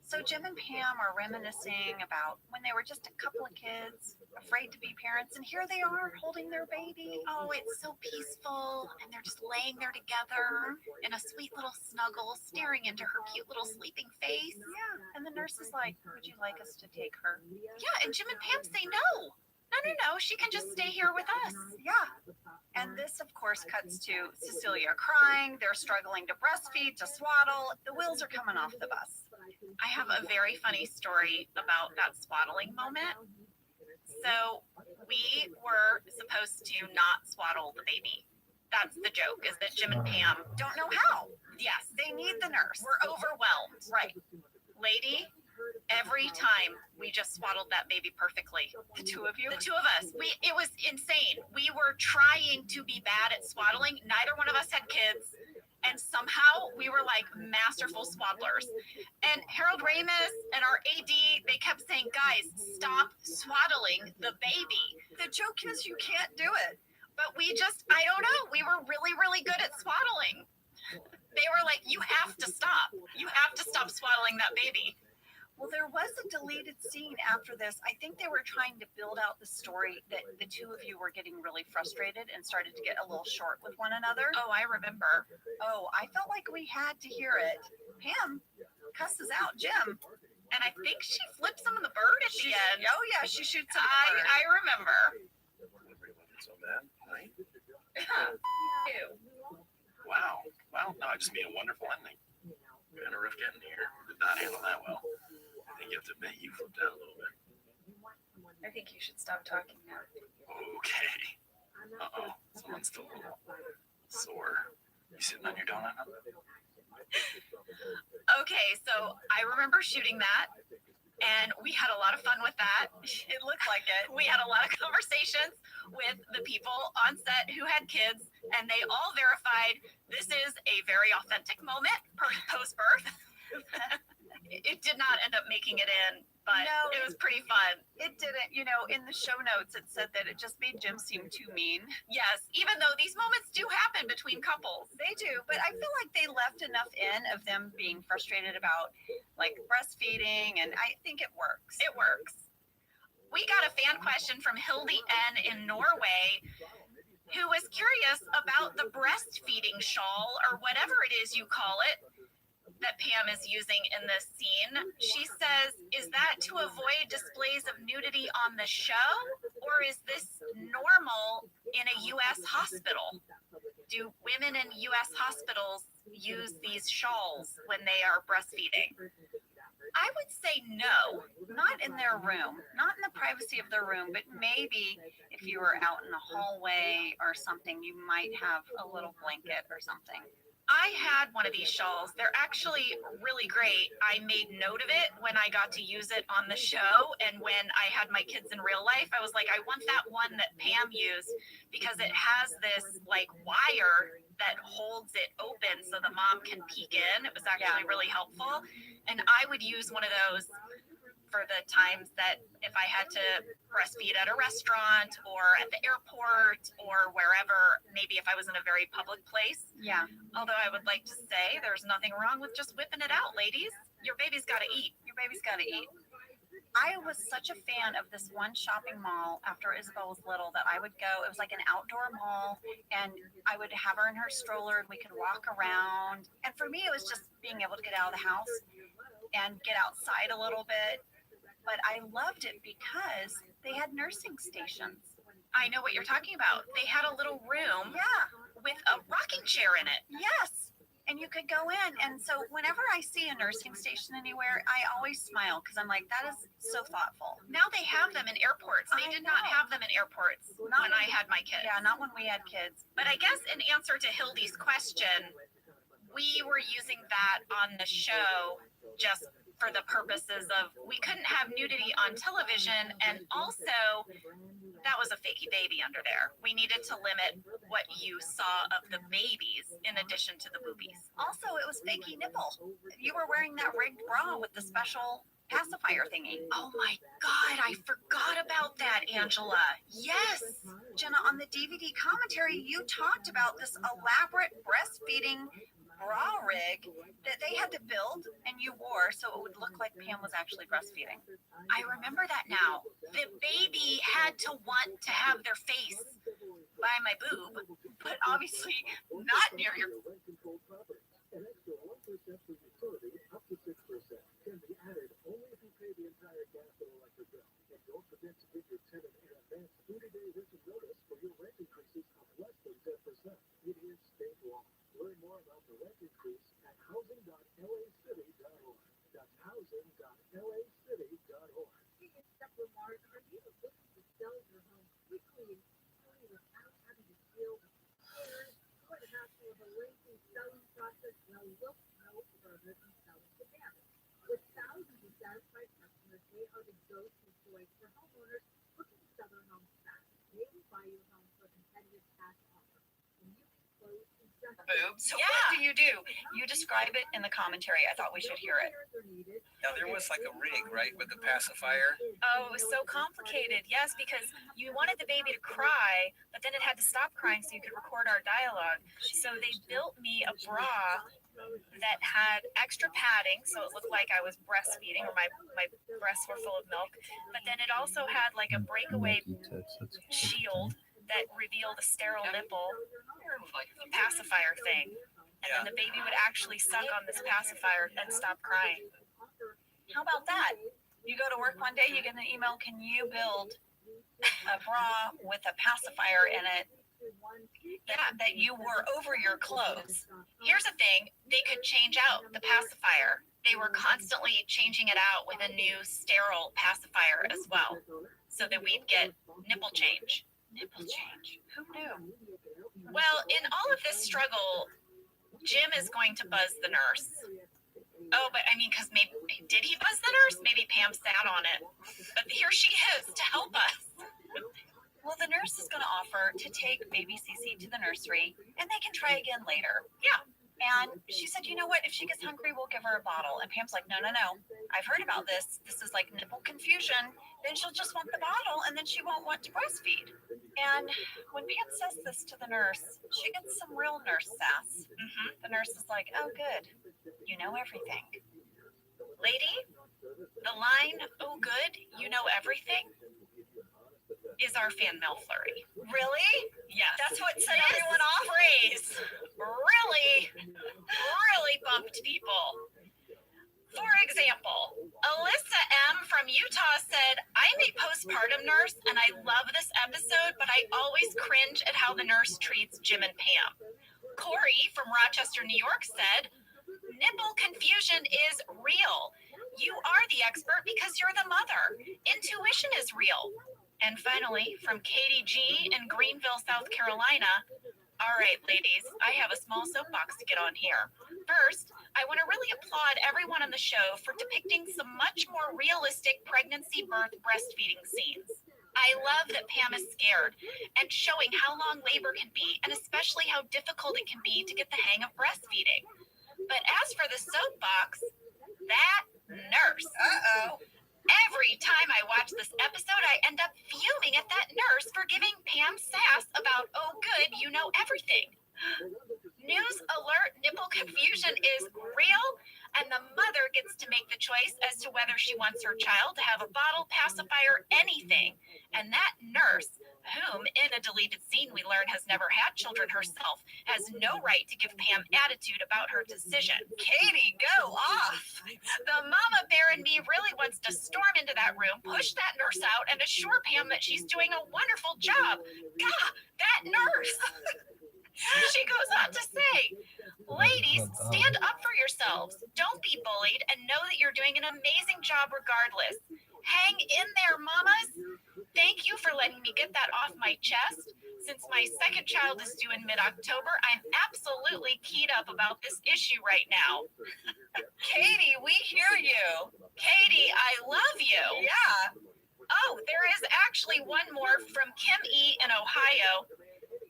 So Jim and Pam are reminiscing about when they were just a couple of kids, afraid to be parents, and here they are holding their baby. Oh, it's so peaceful, and they're just laying there together in a sweet little snuggle, staring into her cute little sleeping face. Yeah. And the nurse is like, would you like us to take her? Yeah, and Jim and Pam say no. No, she can just stay here with us. Yeah. And this, of course, cuts to Cecilia crying. They're struggling to breastfeed, to swaddle. The wheels are coming off the bus. I have a very funny story about that swaddling moment. So we were supposed to not swaddle the baby. That's the joke, is that Jim and Pam Don't know how. yes, They need the nurse. we're overwhelmed. Right. Lady, every time we just swaddled that baby perfectly. The two of you? The two of us. It was insane. We were trying to be bad at swaddling. Neither one of us had kids. And somehow we were like masterful swaddlers. And Harold Ramis and our AD, they kept saying, guys, stop swaddling the baby. The joke is you can't do it. But we just, I don't know, we were really, really good at swaddling. They were like, you have to stop. You have to stop swaddling that baby. Well, there was a deleted scene after this. I think they were trying to build out the story that the two of you were getting really frustrated and started to get a little short with one another. Oh, I remember. Oh, I felt like we had to hear it. Pam cusses out Jim. And I think she flips him in the bird at the end. Oh, yeah, she shoots him. I remember. So bad, right? Ew. Wow. Well, no, I just made a wonderful ending. Kind of rough getting here. Did not handle that well. I think you have to admit you flipped out a little bit. I think you should stop talking now. Okay. Uh-oh. Someone's still a little sore. You sitting on your donut? Okay, so I remember shooting that, and we had a lot of fun with that. It looked like it. We had a lot of conversations with the people on set who had kids, and they all verified this is a very authentic moment post-birth. It did not end up making it in, but No. it was pretty fun. It didn't. You know, in the show notes, it said that it just made Jim seem too mean. Yes, even though these moments do happen between couples. They do, but I feel like they left enough in of them being frustrated about like breastfeeding, and I think it works. It works. We got a fan question from Hildy N in Norway, who was curious about the breastfeeding shawl, or whatever it is you call it, that Pam is using in this scene. She says, is that to avoid displays of nudity on the show, or is this normal in a U.S. hospital? Do women in U.S. hospitals use these shawls when they are breastfeeding? I would say no, Not in their room, not in the privacy of their room, but maybe if you were out in the hallway or something, you might have a little blanket or something. I had one of these shawls. They're actually really great. I made note of it when I got to use it on the show. And when I had my kids in real life, I was like, I want that one that Pam used because it has this like wire that holds it open so the mom can peek in. It was actually really helpful. And I would use one of those for the times that if I had to breastfeed at a restaurant or at the airport or wherever, maybe if I was in a very public place. Yeah. Although I would like to say there's nothing wrong with just whipping it out, ladies. Your baby's got to eat. Your baby's got to eat. I was such a fan of this one shopping mall after Isabel was little that I would go. It was like an outdoor mall, and I would have her in her stroller, and we could walk around. And for me, it was just being able to get out of the house and get outside a little bit. But I loved it because they had nursing stations. I know what you're talking about. They had a little room Yeah. with a rocking chair in it. Yes. and you could go in. And so whenever I see a nursing station anywhere, I always smile because I'm like, that is so thoughtful. Now they have them in airports. They did not have them in airports when I had my kids. Yeah, not when we had kids. But I guess in answer to Hildy's question, we were using that on the show just for the purposes of we couldn't have nudity on television, and also that was a fakey baby under there. We needed to limit what you saw of the babies in addition to the boobies. Also, it was fakey nipple. You were wearing that rigged bra with the special pacifier thingy. Oh my God, I forgot about that, Angela. Yes. Jenna, on the DVD commentary, you talked about this elaborate breastfeeding bra rig that they had to build and you wore so it would look like Pam was actually breastfeeding. I remember that now. The baby had to want to have their face by my boob, but obviously not near your. An extra 1% for utility, up to 6%, can be added only if you pay the entire gas and electric bill. And don't forget to give your tenant an advance 30-day written notice for your rent increases of less than 10%. It is state law. Learn more about the rent increase at housing.lacity.org. That's housing.lacity.org. Are you looking to sell your home quickly and easily without having to deal with cares or the hassle of a lengthy selling process? Well, look no further than Selling to Damage. With thousands of satisfied customers, they are the go-to choice for homeowners looking to sell their homes fast. They will buy your home for a competitive cash offer, and you can close in just Boobs. So what do? You describe it in the commentary. I thought we should hear it. Now there was like a rig, right, with the pacifier. Oh, it was so complicated. Yes, because you wanted the baby to cry, but then it had to stop crying so you could record our dialogue. So they built me a bra that had extra padding, so it looked like I was breastfeeding, or my breasts were full of milk. But then it also had like a breakaway shield that revealed a sterile nipple pacifier thing. And then the baby would actually suck on this pacifier and stop crying. How about that? You go to work one day, you get an email, can you build a bra with a pacifier in it that you wore over your clothes? Here's the thing, they could change out the pacifier. They were constantly changing it out with a new sterile pacifier as well, so that we'd get nipple change. Nipple change. Who knew? Well, in all of this struggle, Jim is going to buzz the nurse. Oh, but I mean, because maybe, did he buzz the nurse? Maybe Pam sat on it. But here she is to help us. Well, the nurse is going to offer to take baby Cece to the nursery, and they can try again later. Yeah. And she said, you know what? If she gets hungry, we'll give her a bottle. And Pam's like, no. I've heard about this. This is like nipple confusion. Then she'll just want the bottle, and then she won't want to breastfeed. And when Pam says this to the nurse, she gets some real nurse sass. The nurse is like, oh, good. You know everything. Lady, the line, oh good, you know everything, is our fan mail flurry. Really? Yes. That's what set Yes. everyone off. Phrase really bumped people. For example, Alyssa M. from Utah said, I'm a postpartum nurse and I love this episode, but I always cringe at how the nurse treats Jim and Pam. Corey from Rochester, New York said, nipple confusion is real. You are the expert because you're the mother. Intuition is real. And finally, from Katie G. in Greenville, South Carolina, all right, ladies, I have a small soapbox to get on here. First, I want to really applaud everyone on the show for depicting some much more realistic pregnancy, birth, breastfeeding scenes. I love that Pam is scared and showing how long labor can be, and especially how difficult it can be to get the hang of breastfeeding. But as for the soapbox, that nurse. Every time I watch this episode, I end up fuming at that nurse for giving Pam sass about, oh good, you know everything. News alert, nipple confusion is real, and the mother gets to make the choice as to whether she wants her child to have a bottle, pacifier, anything. And that nurse, whom in a deleted scene we learn has never had children herself, has no right to give Pam attitude about her decision. Katie, go off! The mama bear in me really wants to storm into that room, push that nurse out, and assure Pam that she's doing a wonderful job. Gah, that nurse! She goes on to say, Ladies, stand up for yourselves. Don't be bullied and know that you're doing an amazing job regardless. Hang in there, mamas. Thank you for letting me get that off my chest. Since my second child is due in mid-October, I'm absolutely keyed up about this issue right now. Katie, we hear you. Katie, I love you. Yeah. Oh, there is actually one more from Kim E. in Ohio.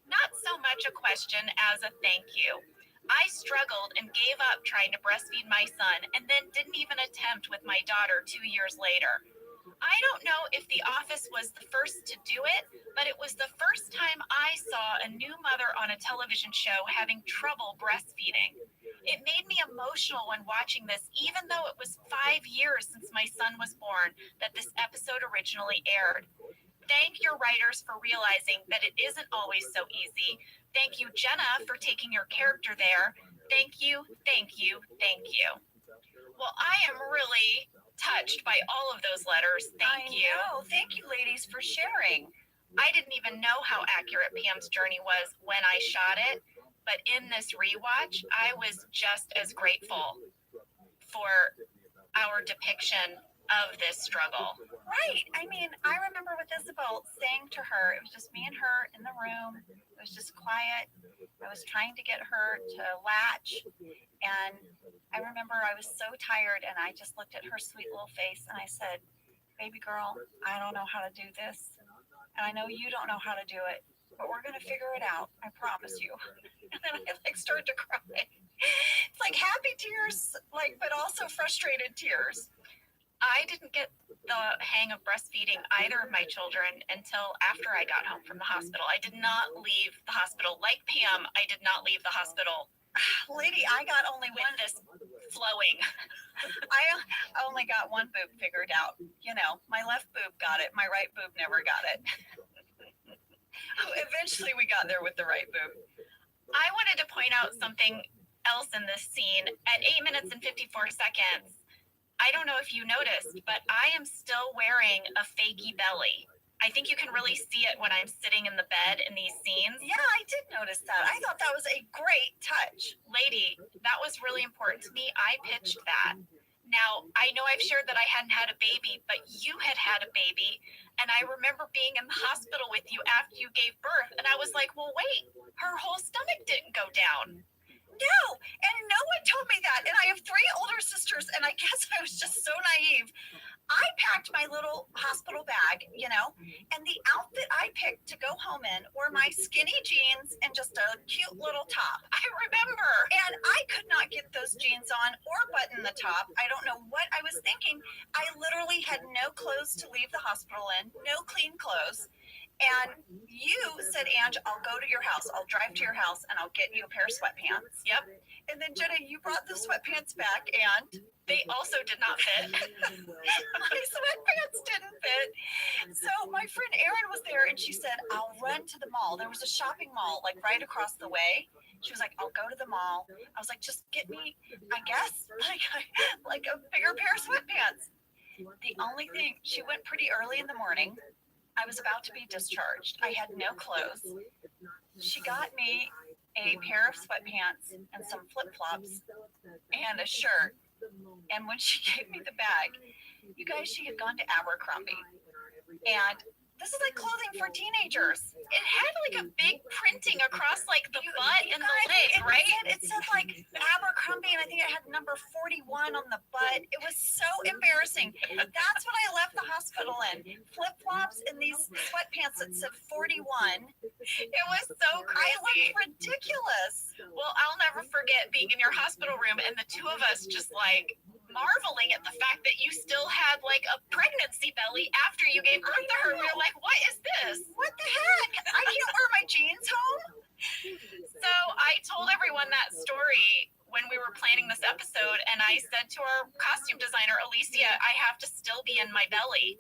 Not so much a question as a thank you. I struggled and gave up trying to breastfeed my son and then didn't even attempt with my daughter 2 years later. I don't know if the office was the first to do it, but it was the first time I saw a new mother on a television show having trouble breastfeeding. It made me emotional when watching this, even though it was 5 years since my son was born that this episode originally aired. Thank your writers for realizing that it isn't always so easy. Thank you, Jenna, for taking your character there. Thank you, thank you, thank you. Well, I am really touched by all of those letters. Thank you. Thank you, ladies, for sharing. I didn't even know how accurate Pam's journey was when I shot it, but in this rewatch, I was just as grateful for our depiction of this struggle. Right. I mean, I remember with Isabel saying to her, it was just me and her in the room. It was just quiet. I was trying to get her to latch, and I remember I was so tired, and I just looked at her sweet little face, and I said, baby girl, I don't know how to do this, and I know you don't know how to do it, but we're going to figure it out. I promise you. And then I started to cry. It's like happy tears, but also frustrated tears. I didn't get the hang of breastfeeding either of my children until after I got home from the hospital. I did not leave the hospital. Like Pam, I did not leave the hospital. Lady, I got only one this flowing. I only got one boob figured out. You know, my left boob got it. My right boob never got it. Eventually we got there with the right boob. I wanted to point out something else in this scene. At 8 minutes and 54 seconds, I don't know if you noticed, but I am still wearing a fakey belly. I think you can really see it when I'm sitting in the bed in these scenes. Yeah, I did notice that. I thought that was a great touch. Lady, that was really important to me. I pitched that. Now, I know I've shared that I hadn't had a baby, but you had had a baby. And I remember being in the hospital with you after you gave birth. And I was like, well, wait, her whole stomach didn't go down. No, and no one told me that. And I have 3 older sisters, and I guess I was just so naive. I packed my little hospital bag, you know, and the outfit I picked to go home in were my skinny jeans and just a cute little top. I remember. And I could not get those jeans on or button the top. I don't know what I was thinking. I literally had no clothes to leave the hospital in, no clean clothes. And you said, Ange, I'll go to your house. I'll drive to your house and I'll get you a pair of sweatpants. Yep. And then, Jenna, you brought the sweatpants back and they also did not fit. My sweatpants didn't fit. So my friend Erin was there and she said, I'll run to the mall. There was a shopping mall right across the way. She was like, I'll go to the mall. I was like, just get me, I guess, like a bigger pair of sweatpants. The only thing, she went pretty early in the morning. I was about to be discharged. I had no clothes. She got me a pair of sweatpants and some flip-flops and a shirt. And when she gave me the bag, you guys, she had gone to Abercrombie. And this is like clothing for teenagers. It had a big printing across the butt and the leg, right? It said Abercrombie, and I think it had number 41 on the butt. It was so embarrassing. That's what I left the hospital in. Flip-flops and these sweatpants that said 41. It was so crazy. I looked ridiculous. Well, I'll never forget being in your hospital room and the two of us just marveling at the fact that you still had a pregnancy belly after you gave birth to her. We were like, what is this? What the heck? I can't wear my jeans home. So I told everyone that story when we were planning this episode, and I said to our costume designer, Alicia, I have to still be in my belly.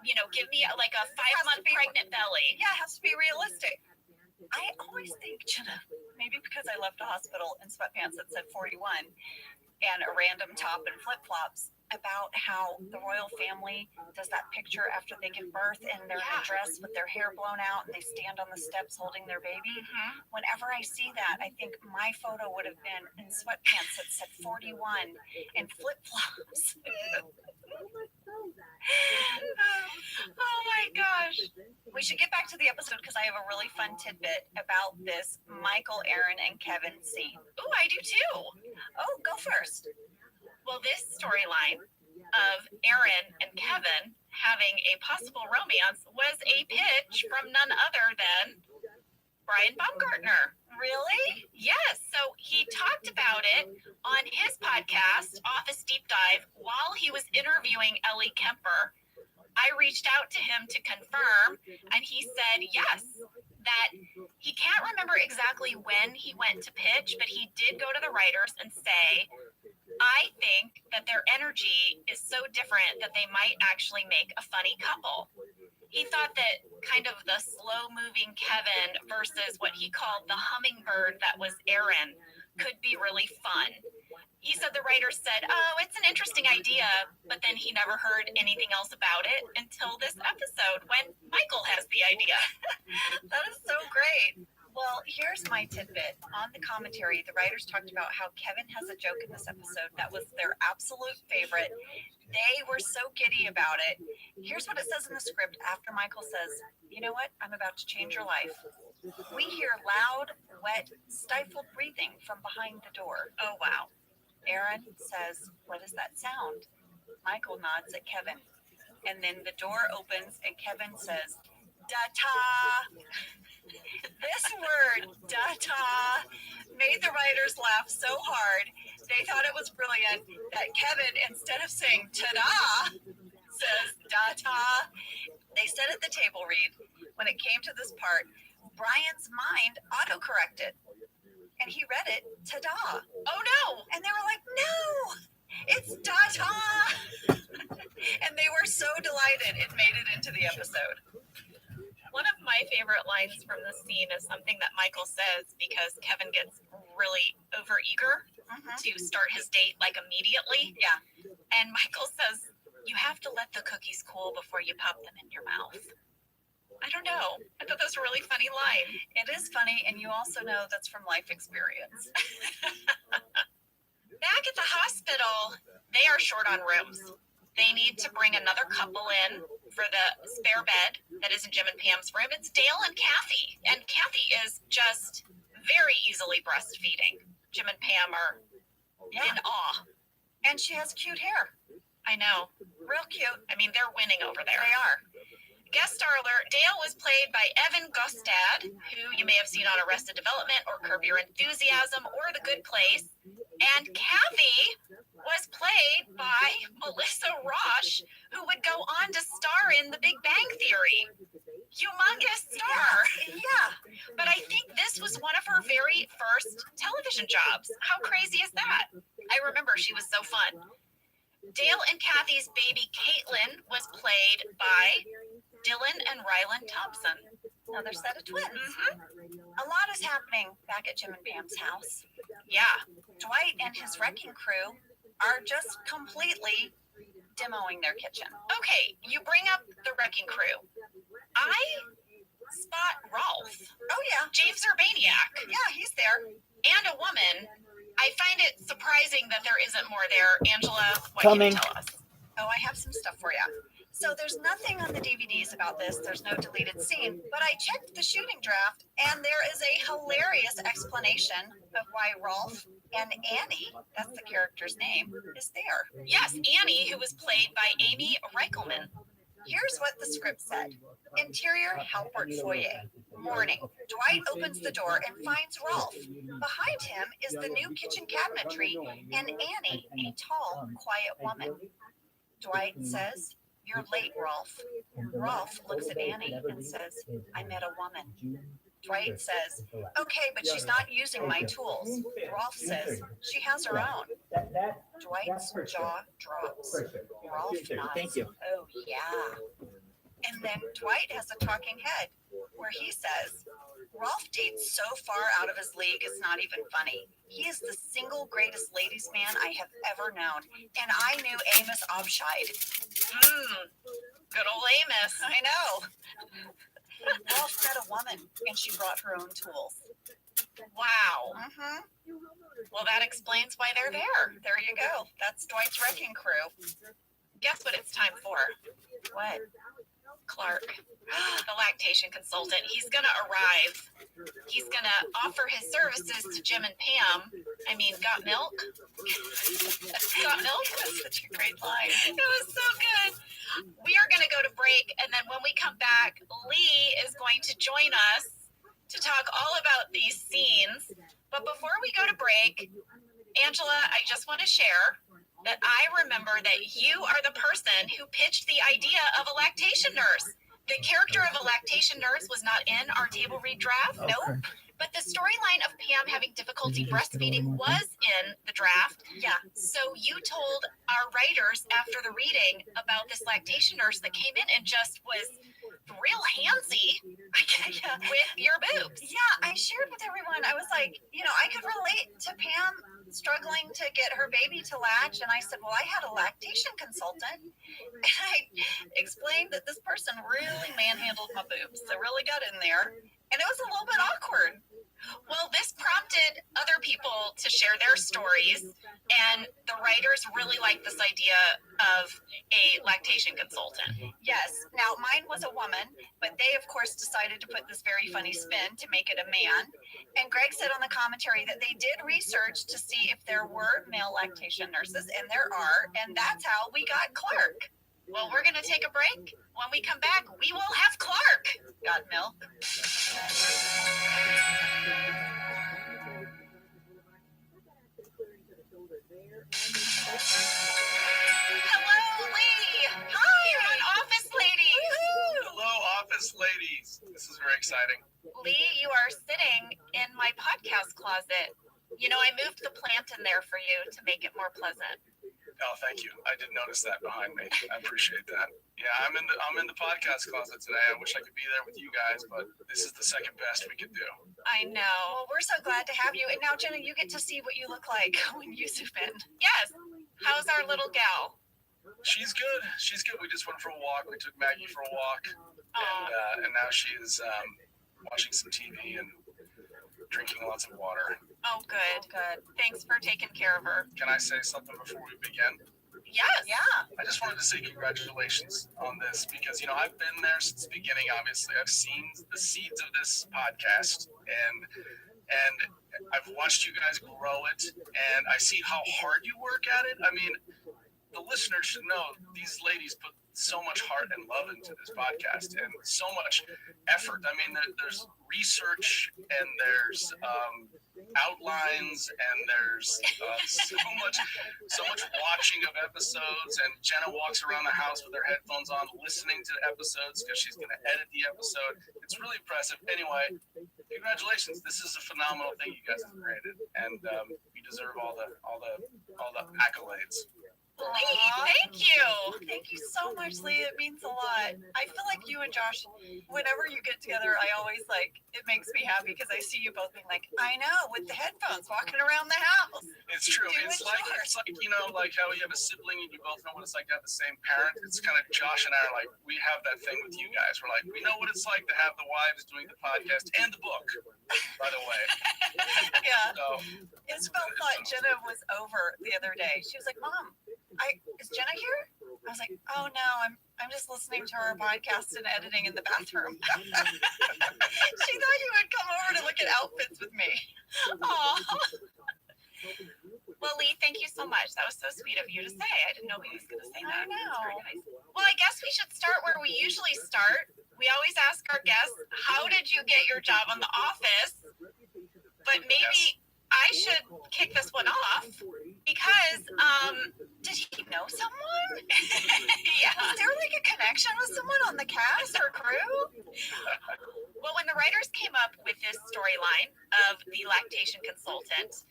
You know, give me a 5-month pregnant belly. Yeah, it has to be realistic. I always think, Jenna, maybe because I left the hospital in sweatpants that said 41 and a random top and flip-flops, about how the royal family does that picture after they give birth and they're in a dress with their hair blown out and they stand on the steps holding their baby. Whenever I see that, I think my photo would have been in sweatpants that said 41 and flip-flops. Oh my gosh. We should get back to the episode because I have a really fun tidbit about this Michael, Aaron, and Kevin scene. Ooh, I do too. Oh, go first. Well, this storyline of Aaron and Kevin having a possible romance was a pitch from none other than Brian Baumgartner. Really? Yes. So he talked about it on his podcast, Office Deep Dive, while he was interviewing Ellie Kemper. I reached out to him to confirm, and he said yes, that he can't remember exactly when he went to pitch, but he did go to the writers and say, I think that their energy is so different that they might actually make a funny couple. He thought that kind of the slow-moving Kevin versus what he called the hummingbird that was Aaron could be really fun. He said the writers said, oh, it's an interesting idea, but then he never heard anything else about it until this episode when Michael has the idea. That is so great. Well, here's my tidbit. On the commentary, the writers talked about how Kevin has a joke in this episode that was their absolute favorite. They were so giddy about it. Here's what it says in the script after Michael says, you know what? I'm about to change your life. We hear loud, wet, stifled breathing from behind the door. Oh, wow. Aaron says, what is that sound? Michael nods at Kevin. And then the door opens and Kevin says, da-ta. This word, da-ta, made the writers laugh so hard, they thought it was brilliant that Kevin, instead of saying ta-da, says da-ta. They said at the table read, when it came to this part, Brian's mind autocorrected. And he read it, ta-da. Oh, no. And they were like, no, it's da-ta. And they were so delighted it made it into the episode. One of my favorite lines from the scene is something that Michael says because Kevin gets really overeager to start his date like immediately. Yeah. And Michael says, you have to let the cookies cool before you pop them in your mouth. I don't know. I thought that was a really funny line. It is funny, and you also know that's from life experience. Back at the hospital, they are short on rooms. They need to bring another couple in for the spare bed that is in Jim and Pam's room. It's Dale and Kathy. And Kathy is just very easily breastfeeding. Jim and Pam are in awe. And she has cute hair. I know. Real cute. I mean, they're winning over there. They are. Guest star alert, Dale was played by Evan Gostad, who you may have seen on Arrested Development or Curb Your Enthusiasm or The Good Place. And Kathy was played by Melissa Roche, who would go on to star in The Big Bang Theory. Humongous star. Yeah. But I think this was one of her very first television jobs. How crazy is that? I remember she was so fun. Dale and Kathy's baby Caitlin was played by Dylan and Rylan Thompson. Another set of twins. A lot is happening back at Jim and Pam's house. Yeah. Dwight and his wrecking crew are just completely demoing their kitchen. Okay, you bring up the wrecking crew. I spot Rolf. Oh, yeah. James Urbaniak. Yeah, he's there. And a woman. I find it surprising that there isn't more there. Angela, what Coming. can you tell us? Oh, I have some stuff for you. So there's nothing on the DVDs about this. There's no deleted scene. But I checked the shooting draft, and there is a hilarious explanation of why Rolf and Annie, that's the character's name, is there. Yes, Annie, who was played by Amy Reichelman. Here's what the script said. Interior Halpert foyer. Morning. Dwight opens the door and finds Rolf. Behind him is the new kitchen cabinetry and Annie, a tall, quiet woman. Dwight says, "You're late, Rolf." Rolf looks at Annie and says, "I met a woman." Dwight says, "Okay, but she's not using my tools." Rolf says, "She has her own." Dwight's jaw drops. Rolf nods. Thank you. "Oh, yeah." And then Dwight has a talking head where he says, Rolf dates so far out of his league, it's not even funny. He is the single greatest ladies' man I have ever known. And I knew Amos Abscheid. Good old Amos. I know. Rolf met a woman, and she brought her own tools. Wow. Mm-hmm. Well, that explains why they're there. There you go. That's Dwight's wrecking crew. Guess what it's time for? What? Clark, the lactation consultant. He's going to arrive. He's going to offer his services to Jim and Pam. I mean, got milk? Got milk? That's such a great line. It was so good. We are going to go to break, and then when we come back, Lee is going to join us to talk all about these scenes. But before we go to break, Angela, I just want to share that I remember that you are the person who pitched the idea of a lactation nurse. The character of a lactation nurse was not in our table read draft, nope. But the storyline of Pam having difficulty breastfeeding was in the draft. Yeah. So you told our writers after the reading about this lactation nurse that came in and just was real handsy with your boobs. Yeah, I shared with everyone. I was like, I could relate to Pam struggling to get her baby to latch. And I said, well, I had a lactation consultant. And I explained that this person really manhandled my boobs. They really got in there. And it was a little bit awkward. Well, this prompted other people to share their stories, and the writers really liked this idea of a lactation consultant. Yes. Now, mine was a woman, but they, of course, decided to put this very funny spin to make it a man. And Greg said on the commentary that they did research to see if there were male lactation nurses, and there are, and that's how we got Clark. Well, we're going to take a break. When we come back, we will have Clark. Got milk? Hello, Lee. Hi. You're on Office Ladies. Hello, office ladies. This is very exciting. Lee, you are sitting in my podcast closet. I moved the plant in there for you to make it more pleasant. Oh, thank you. I did notice that behind me. I appreciate that. Yeah, I'm in the podcast closet today. I wish I could be there with you guys, but this is the second best we could do. I know. Well, we're so glad to have you. And now, Jenna, you get to see what you look like when you zoom in. Yes. How's our little gal? She's good. She's good. We just went for a walk. We took Maggie for a walk, and now she is watching some TV and drinking lots of water. Oh, good. Good. Thanks for taking care of her. Can I say something before we begin? Yes. Yeah. I just wanted to say congratulations on this because, I've been there since the beginning, obviously. I've seen the seeds of this podcast and I've watched you guys grow it, and I see how hard you work at it. I mean, the listeners should know these ladies put so much heart and love into this podcast and so much effort. I mean, there's research and there's outlines and there's so much watching of episodes, and Jenna walks around the house with her headphones on listening to the episodes because she's going to edit the episode. It's really impressive. Anyway, congratulations. This is a phenomenal thing you guys have created, and you deserve all the accolades. Lee, thank you. Thank you so much, Lee. It means a lot. I feel like you and Josh, whenever you get together, I always it makes me happy because I see you both being like, I know, with the headphones walking around the house. It's true. It's like like how you have a sibling and you both know what it's like to have the same parent. It's kind of Josh and I are like, we have that thing with you guys. We're like, we know what it's like to have the wives doing the podcast and the book, by the way. Yeah. So, Isabel thought Jenna was over the other day. She was like, Mom, is Jenna here? I was like, oh no, I'm just listening to her podcast and editing in the bathroom. She thought you would come over to look at outfits with me. Aw. Well, Lee, thank you so much. That was so sweet of you to say. I didn't know he was going to say that. I know. Very nice. Well, I guess we should start where we usually start. We always ask our guests, how did you get your job on The Office? But maybe I should kick this one off because, did he know someone? Yeah. Was there a connection with someone on the cast or crew? Well, when the writers came up with this storyline of the lactation consultant,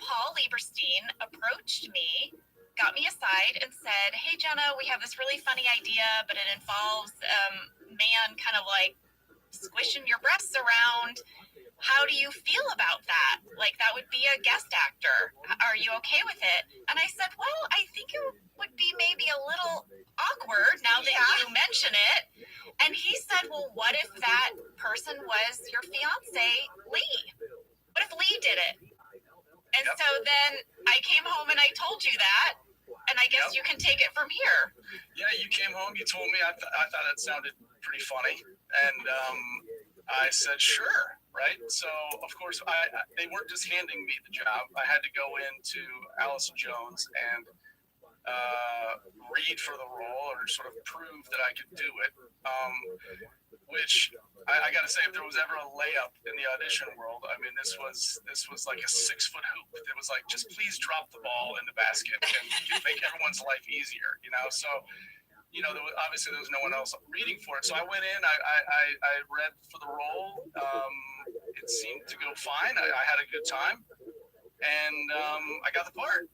Paul Lieberstein approached me, got me aside, and said, hey, Jenna, we have this really funny idea, but it involves man kind of squishing your breasts around. How do you feel about that? Like, that would be a guest actor. Are you okay with it? And I said, well, I think it would be maybe a little awkward now that you mention it. And he said, well, what if that person was your fiance, Lee? What if Lee did it? And so then I came home and I told you that. And I guess you can take it from here. Yeah, you came home, you told me, I thought it sounded pretty funny. And I said, sure, right? So, of course, they weren't just handing me the job. I had to go into Allison Jones and read for the role or sort of prove that I could do it, which I got to say, if there was ever a layup in the audition world, I mean, this was like a 6-foot hoop. It was like, just please drop the ball in the basket and make everyone's life easier, you know? So, you know, obviously there was no one else reading for it. So I went in, I read for the role. It seemed to go fine. I had a good time, and I got the part.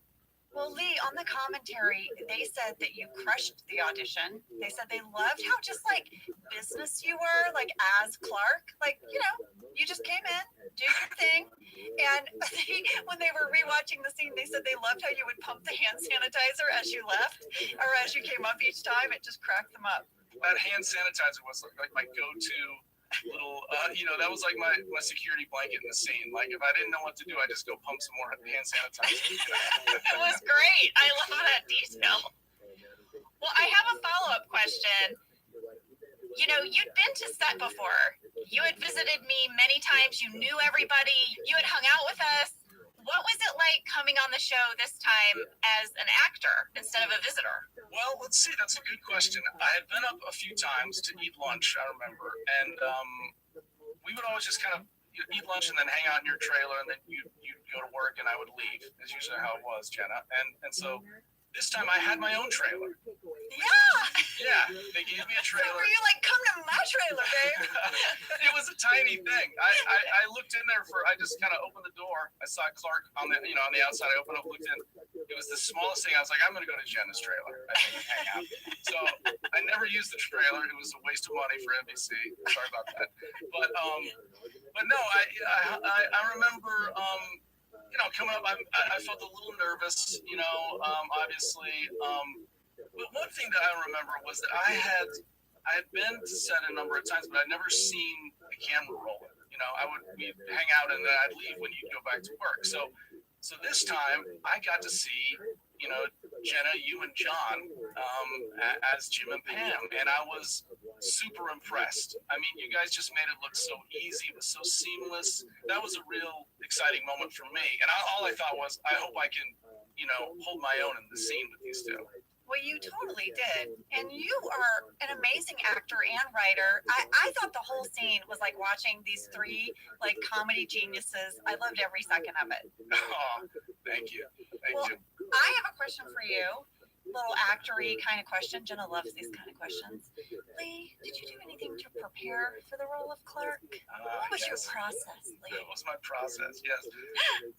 Well, Lee, on the commentary, they said that you crushed the audition. They said they loved how just like business you were, like as Clark. Like, you know, you just came in, do your thing. And when they were rewatching the scene, they said they loved how you would pump the hand sanitizer as you left or as you came up each time. It just cracked them up. That hand sanitizer was like my go-to little, you know, that was like my security blanket in the scene. Like, if I didn't know what to do, I just go pump some more hand sanitizer. It was great. I love that detail. Well, I have a follow-up question. You know, you'd been to set before. You had visited me many times. You knew everybody. You had hung out with us. What was it like coming on the show this time as an actor instead of a visitor? Well, let's see. That's a good question. I had been up a few times to eat lunch, I remember. And we would always just kind of eat lunch and then hang out in your trailer, and then you'd go to work and I would leave. That's usually how it was, Jenna. And so this time I had my own trailer. Yeah, they gave me a trailer. So were you like, come to my trailer, babe? It was a tiny thing. I looked in there I just kind of opened the door. I saw Clark on the outside. I opened up, looked in. It was the smallest thing. I was like, I'm going to go to Jenna's trailer. I think hang out. So I never used the trailer. It was a waste of money for NBC. Sorry about that. But no, I remember, you know, coming up, I felt a little nervous, you know, obviously. But one thing that I remember was that I had been to set a number of times, but I'd never seen the camera rolling. You know, we'd hang out and then I'd leave when you'd go back to work. So this time I got to see, you know, Jenna, you and John as Jim and Pam, and I was super impressed. I mean, you guys just made it look so easy. It was so seamless. That was a real exciting moment for me. And all I thought was, I hope I can, you know, hold my own in the scene with these two. Well, you totally did. And you are an amazing actor and writer. I thought the whole scene was like watching these three like comedy geniuses. I loved every second of it. Oh, thank you. Thank you. I have a question for you. Little actory kind of question. Jenna loves these kind of questions. Lee, did you do anything to prepare for the role of Clark? What was your process, Lee? That was my process, yes.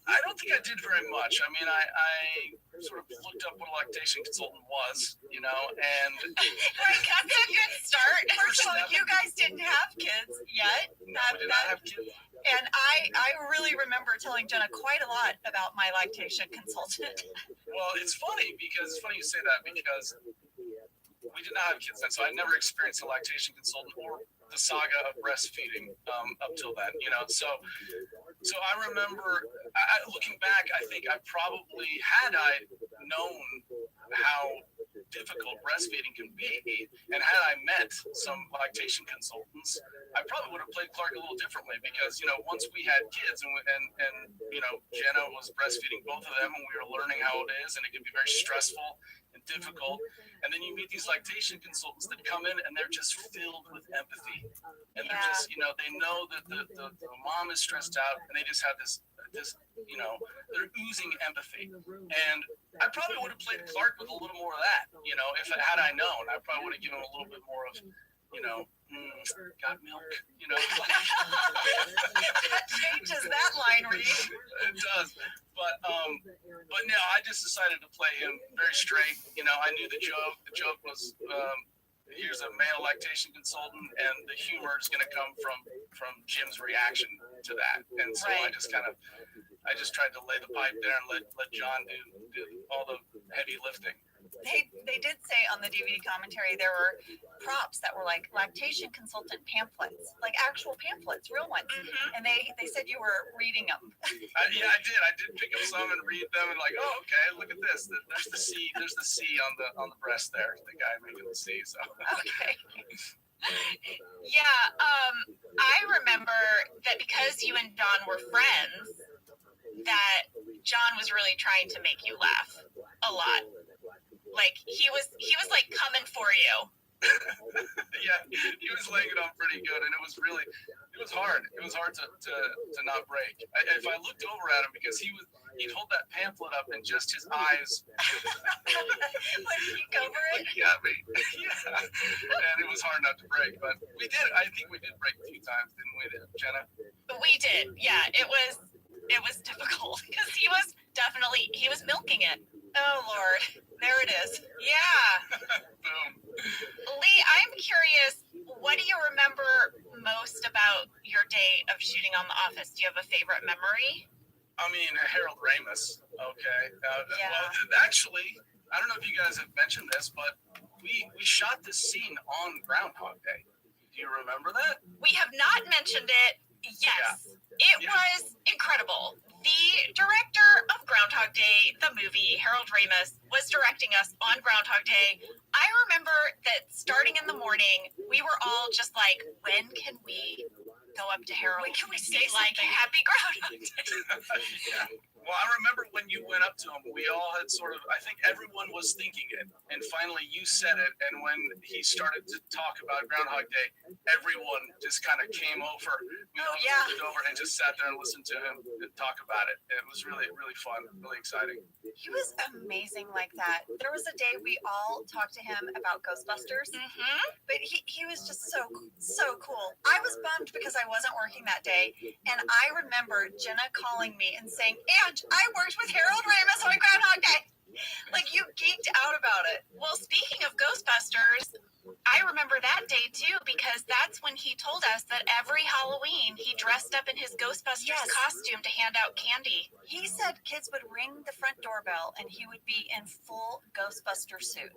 I don't think I did very much. I mean, I sort of looked up what a lactation consultant was, you know, and... Right, that's a good start. First of all, you guys didn't have kids yet. No, we did not have kids. And I really remember telling Jenna quite a lot about my lactation consultant. Well, it's funny you say that, because we did not have kids then, so I never experienced a lactation consultant or the saga of breastfeeding up till then, you know. So I remember, looking back, I think I probably, had I known how difficult breastfeeding can be, and had I met some lactation consultants, I probably would have played Clark a little differently, because, you know, once we had kids and you know, Jenna was breastfeeding both of them, and we were learning how it is, and it can be very stressful and difficult. And then you meet these lactation consultants that come in and they're just filled with empathy, and they're just, you know, they know that the mom is stressed out, and they just have this, you know, they're oozing empathy. And I probably would have played Clark with a little more of that, you know, had I known. I probably would have given him a little bit more of, you know, got milk, you know. That changes that line, Reed. It does. But no, I just decided to play him very straight. You know, I knew the joke. The joke was, here's a male lactation consultant, and the humor is going to come from Jim's reaction to that. And so I just tried to lay the pipe there and let John do all the heavy lifting. They did say on the DVD commentary there were props that were like lactation consultant pamphlets, like actual pamphlets, real ones. And they said you were reading them. Yeah, I did. I did pick up some and read them, and like, oh, okay, look at this. There's the C. There's the C on the breast there. The guy making the C. So Okay. Yeah. I remember that because you and John were friends, that John was really trying to make you laugh a lot. Like he was like coming for you. Yeah, he was laying it on pretty good, and it was hard. It was hard to not break. If I looked over at him, because he'd hold that pamphlet up and just his eyes Would peek over it? Yeah, and it was hard not to break. But we did. I think we did break a few times, didn't we, Jenna? We did. Yeah, it was difficult because he was milking it. Oh Lord, there it is. Yeah. Boom. Lee, I'm curious, what do you remember most about your day of shooting on The Office? Do you have a favorite memory? I mean, Harold Ramis. Okay. Yeah. Well, actually, I don't know if you guys have mentioned this, but we shot this scene on Groundhog Day. Do you remember that? We have not mentioned it. Yes. It was incredible. The director of Groundhog Day, the movie, Harold Ramis, was directing us on Groundhog Day. I remember that starting in the morning, we were all just like, when can we go up to Harold? When can we say like, happy Groundhog Day? Yeah. Well, I remember when you went up to him, we all had I think everyone was thinking it. And finally you said it. And when he started to talk about Groundhog Day, everyone just kind of came over. We all moved over and just sat there and listened to him talk about it. It was really, really fun, really exciting. He was amazing like that. There was a day we all talked to him about Ghostbusters, but he was just so cool. I was bummed because I wasn't working that day, and I remember Jenna calling me and saying, "Ange, I worked with Harold Ramis on Groundhog Day." Like, you geeked out about it. Well, speaking of Ghostbusters, I remember that day too, because that's when he told us that every Halloween he dressed up in his Ghostbusters costume to hand out candy. He said kids would ring the front doorbell and he would be in full Ghostbuster suit.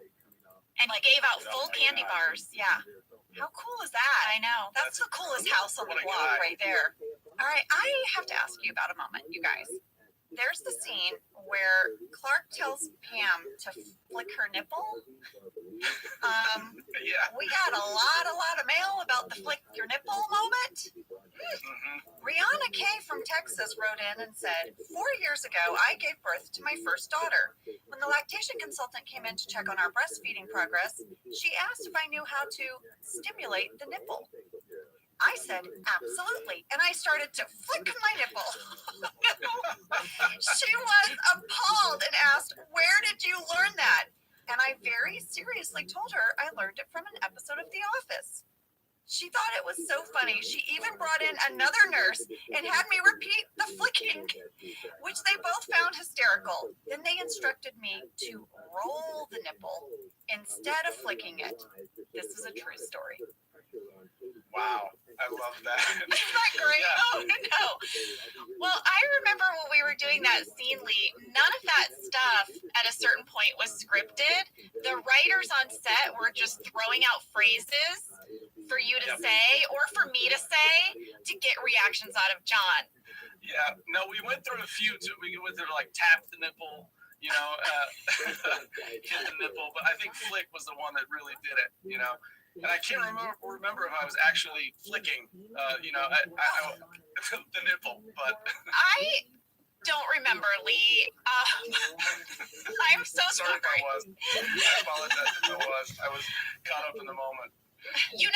And he gave out full candy bars. Yeah. How cool is that? I know. That's the coolest house on the block right there. All right, I have to ask you about a moment, you guys. There's the scene where Clark tells Pam to flick her nipple. We got a lot of mail about the flick your nipple moment. Rihanna K from Texas wrote in and said, 4 years ago, I gave birth to my first daughter. When the lactation consultant came in to check on our breastfeeding progress, she asked if I knew how to stimulate the nipple. I said, absolutely. And I started to flick my nipple. She was appalled and asked, where did you learn that? And I very seriously told her I learned it from an episode of The Office. She thought it was so funny. She even brought in another nurse and had me repeat the flicking, which they both found hysterical. Then they instructed me to roll the nipple instead of flicking it. This is a true story. Wow, I love that. Isn't that great? Yeah. Oh, no. Well, I remember when we were doing that scene, Lee, none of that stuff at a certain point was scripted. The writers on set were just throwing out phrases for you to say or for me to say to get reactions out of John. Yeah, no, we went through a few too. We went through like tap the nipple, hit the nipple, but I think flick was the one that really did it, And I can't remember if I was actually flicking, the nipple, but I don't remember, Lee. I'm so sorry. If I was. I apologize if I was. I was caught up in the moment. You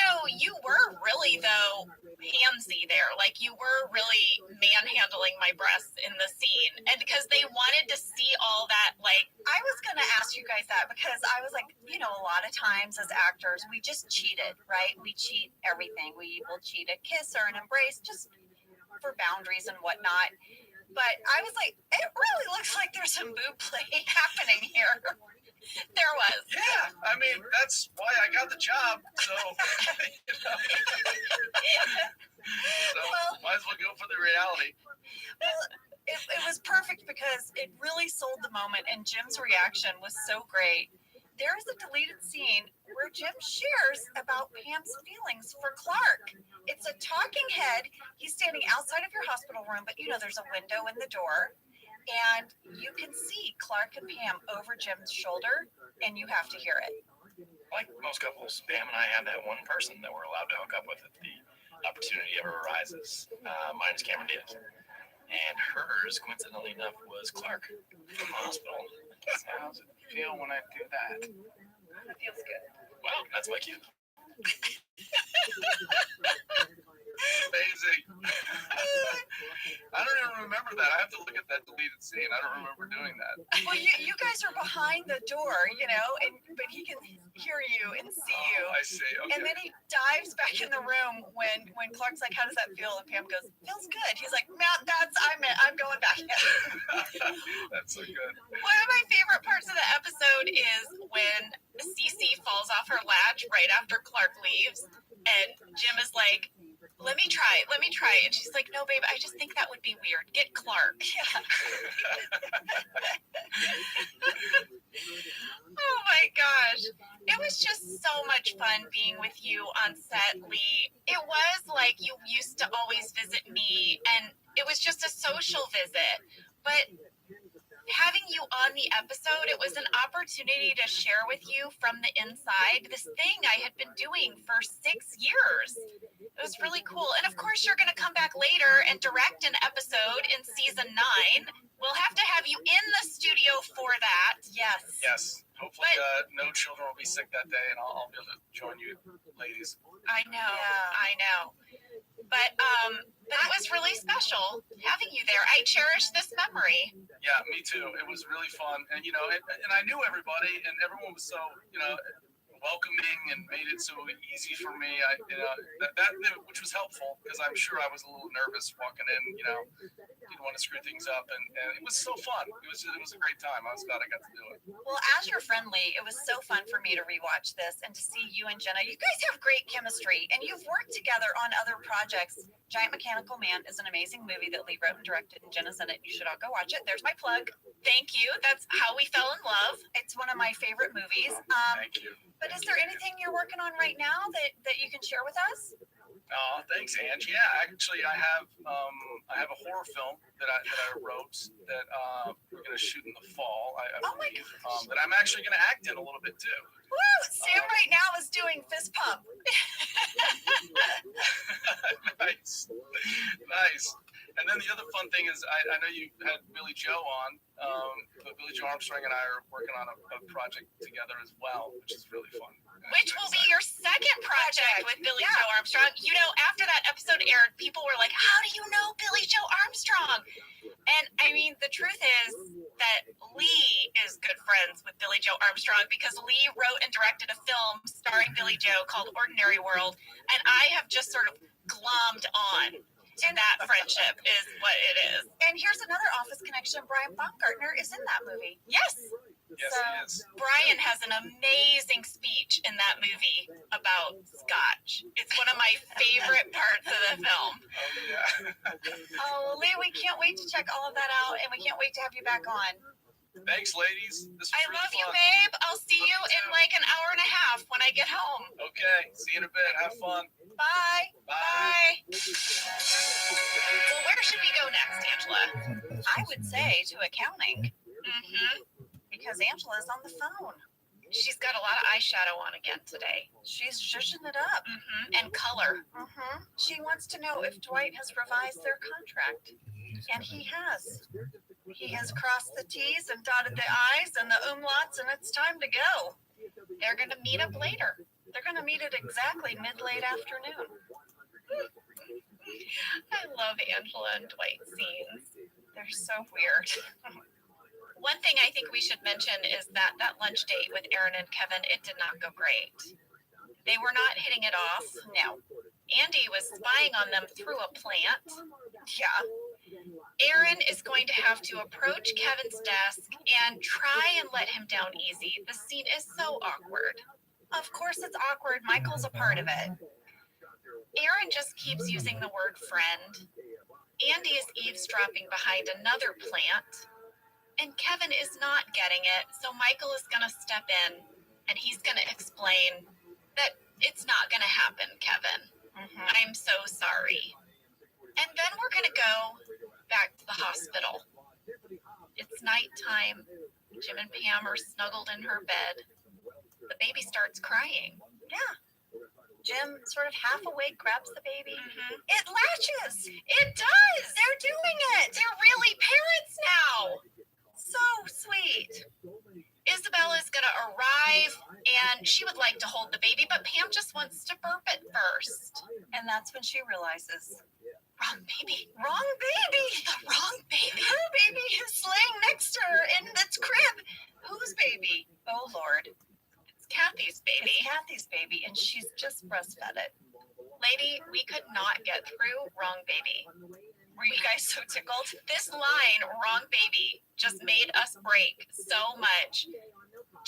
were really, though, handsy there. Like, you were really manhandling my breasts in the scene. And because they wanted to see all that, like, I was going to ask you guys that because I was like, a lot of times as actors, we just cheated, right? We cheat everything. We will cheat a kiss or an embrace just for boundaries and whatnot. But I was like, it really looks like there's some boob play happening here. There was. Yeah, I I mean, that's why I got the job. So, so might as well go for the reality. Well, it was perfect because it really sold the moment, and Jim's reaction was so great. There's a deleted scene where Jim shares about Pam's feelings for Clark. It's a talking head. He's standing outside of your hospital room, but there's a window in the door, and you can see Clark and Pam over Jim's shoulder, and you have to hear it. Like most couples, Pam and I have that one person that we're allowed to hook up with if the opportunity ever arises. Mine is Cameron Diaz. And hers, coincidentally enough, was Clark from the hospital. So how does it feel when I do that? It feels good. Wow, that's my cue. Amazing. I don't even remember that. I have to look at that deleted scene. I don't remember doing that. Well, you guys are behind the door, but he can hear you and see you. I see. Okay. And then he dives back in the room when Clark's like, "How does that feel?" And Pam goes, "Feels good." He's like, "Matt, I'm going back in." That's so good. One of my favorite parts of the episode is when Cece falls off her latch right after Clark leaves, and Jim is like, let me try it. And she's like, no, babe, I just think that would be weird. Get Clark. Yeah. Oh my gosh. It was just so much fun being with you on set, Lee. It was like you used to always visit me, and it was just a social visit. But having you on the episode, it was an opportunity to share with you from the inside this thing I had been doing for 6 years. It was really cool. And of course, you're going to come back later and direct an episode in season 9. We'll have to have you in the studio for that. Yes. Yes. Hopefully, no children will be sick that day, and I'll be able to join you, ladies. I know. Yeah. I know. But it was really special having you there. I cherish this memory. Yeah, me too. It was really fun, and and I knew everybody, and everyone was so welcoming and made it so easy for me. That which was helpful because I'm sure I was a little nervous walking in. Didn't want to screw things up, and it was so fun. It was a great time. I was glad I got to do it. Well, as your friend Lee, it was so fun for me to rewatch this and to see you and Jenna. You guys have great chemistry, and you've worked together on other projects. Giant Mechanical Man is an amazing movie that Lee wrote and directed, and Jenna's in it. You should all go watch it. There's my plug. Thank you. That's how we fell in love. It's one of my favorite movies. Thank you. But is there anything you're working on right now that you can share with us? Oh, thanks, Ange. Yeah, actually, I have a horror film that I wrote that we're gonna shoot in the fall. I believe that I'm actually gonna act in a little bit too. Woo! Sam right now is doing fist pump. Nice. And then the other fun thing is, I know you had Billy Joe on, but Billy Joe Armstrong and I are working on a project together as well, which is really fun. Which will be your second project with Billy Joe Armstrong. After that episode aired, people were like, how do you know Billy Joe Armstrong? And I mean, the truth is that Lee is good friends with Billy Joe Armstrong because Lee wrote and directed a film starring Billy Joe called Ordinary World. And I have just sort of glommed on. And that friendship is what it is. And here's another office connection. Brian Baumgartner is in that movie. Yes. Yes, so he is. Brian has an amazing speech in that movie about scotch. It's one of my favorite parts of the film. Oh, yeah. Oh, Lee, we can't wait to check all of that out, and we can't wait to have you back on. Thanks, ladies. This was I really love you, fun. babe. I'll see you in like an hour and a half when I get home. Okay. See you in a bit. Have fun. Bye. Bye. Well, where should we go next, Angela? I would say to accounting, Mm-hmm. because Angela's on the phone. She's got a lot of eyeshadow on again today. She's zhuzhing it up. Mm-hmm. And color. Mm-hmm. She wants to know if Dwight has revised their contract. And he has. He has crossed the T's and dotted the I's and the umlauts, and it's time to go. They're going to meet up later. They're going to meet at exactly mid-late afternoon. I love Angela and Dwight scenes. They're so weird. One thing I think we should mention is that lunch date with Aaron and Kevin, it did not go great. They were not hitting it off. No. Andy was spying on them through a plant. Yeah. Aaron is going to have to approach Kevin's desk and try and let him down easy. The scene is so awkward. Of course it's awkward. Michael's a part of it. Aaron just keeps using the word friend. Andy is eavesdropping behind another plant. And Kevin is not getting it, so Michael is going to step in and he's going to explain that it's not going to happen, Kevin. I'm so sorry. And then we're going to go back to the hospital. It's nighttime. Jim and Pam are snuggled in her bed. The baby starts crying. Yeah. Jim, sort of half awake, grabs the baby. It latches. It does. They're doing it. They're really parents now. So sweet. Isabella's going to arrive, and she would like to hold the baby, but Pam just wants to burp it first. And that's when she realizes, wrong baby. Wrong baby. The wrong baby. Her baby is laying next to her in its crib. Whose baby? Oh, Lord. It's Kathy's baby. It's Kathy's baby, and she's just breastfed it. Lady, we could not get through wrong baby. Were you guys so tickled? This line, wrong baby, just made us break so much.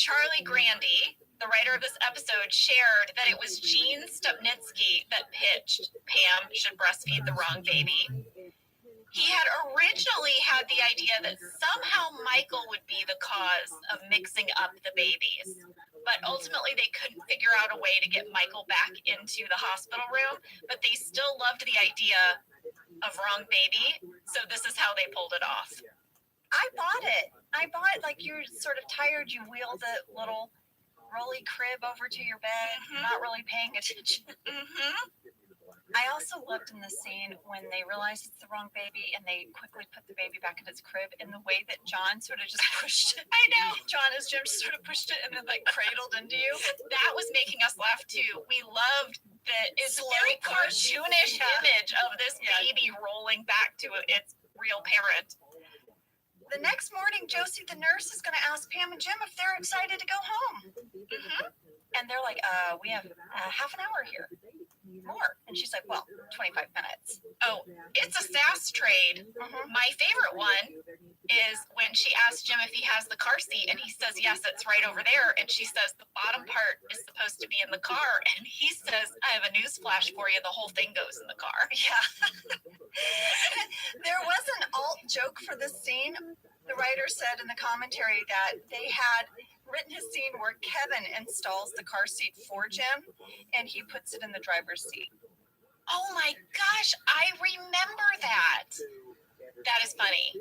Charlie Grandy, the writer of this episode, shared that it was Gene Stupnitsky that pitched Pam should breastfeed the wrong baby. He had originally had the idea that somehow Michael would be the cause of mixing up the babies. But ultimately, they couldn't figure out a way to get Michael back into the hospital room. But they still loved the idea of wrong baby. So this is how they pulled it off. I bought it. Like you're sort of tired. You wheel the little rolly crib over to your bed, not really paying attention. I also loved in the scene when they realized it's the wrong baby and they quickly put the baby back in its crib, in the way that John sort of just pushed it. I know. John as Jim sort of pushed it and then like cradled into you. That was making us laugh too. We loved that it's a very cartoonish image of this baby rolling back to its real parent. The next morning, Josie the nurse is going to ask Pam and Jim if they're excited to go home. And they're like, we have half an hour here. More. And she's like, well, 25 minutes. Oh, it's a sass trade. My favorite one is when she asks Jim if he has the car seat, and he says, yes, it's right over there. And she says, the bottom part is supposed to be in the car. And he says, I have a news flash for you. The whole thing goes in the car. Yeah. There was an alt joke for this scene. The writer said in the commentary that they had written his scene where Kevin installs the car seat for Jim and he puts it in the driver's seat. Oh my gosh, I remember that. That is funny.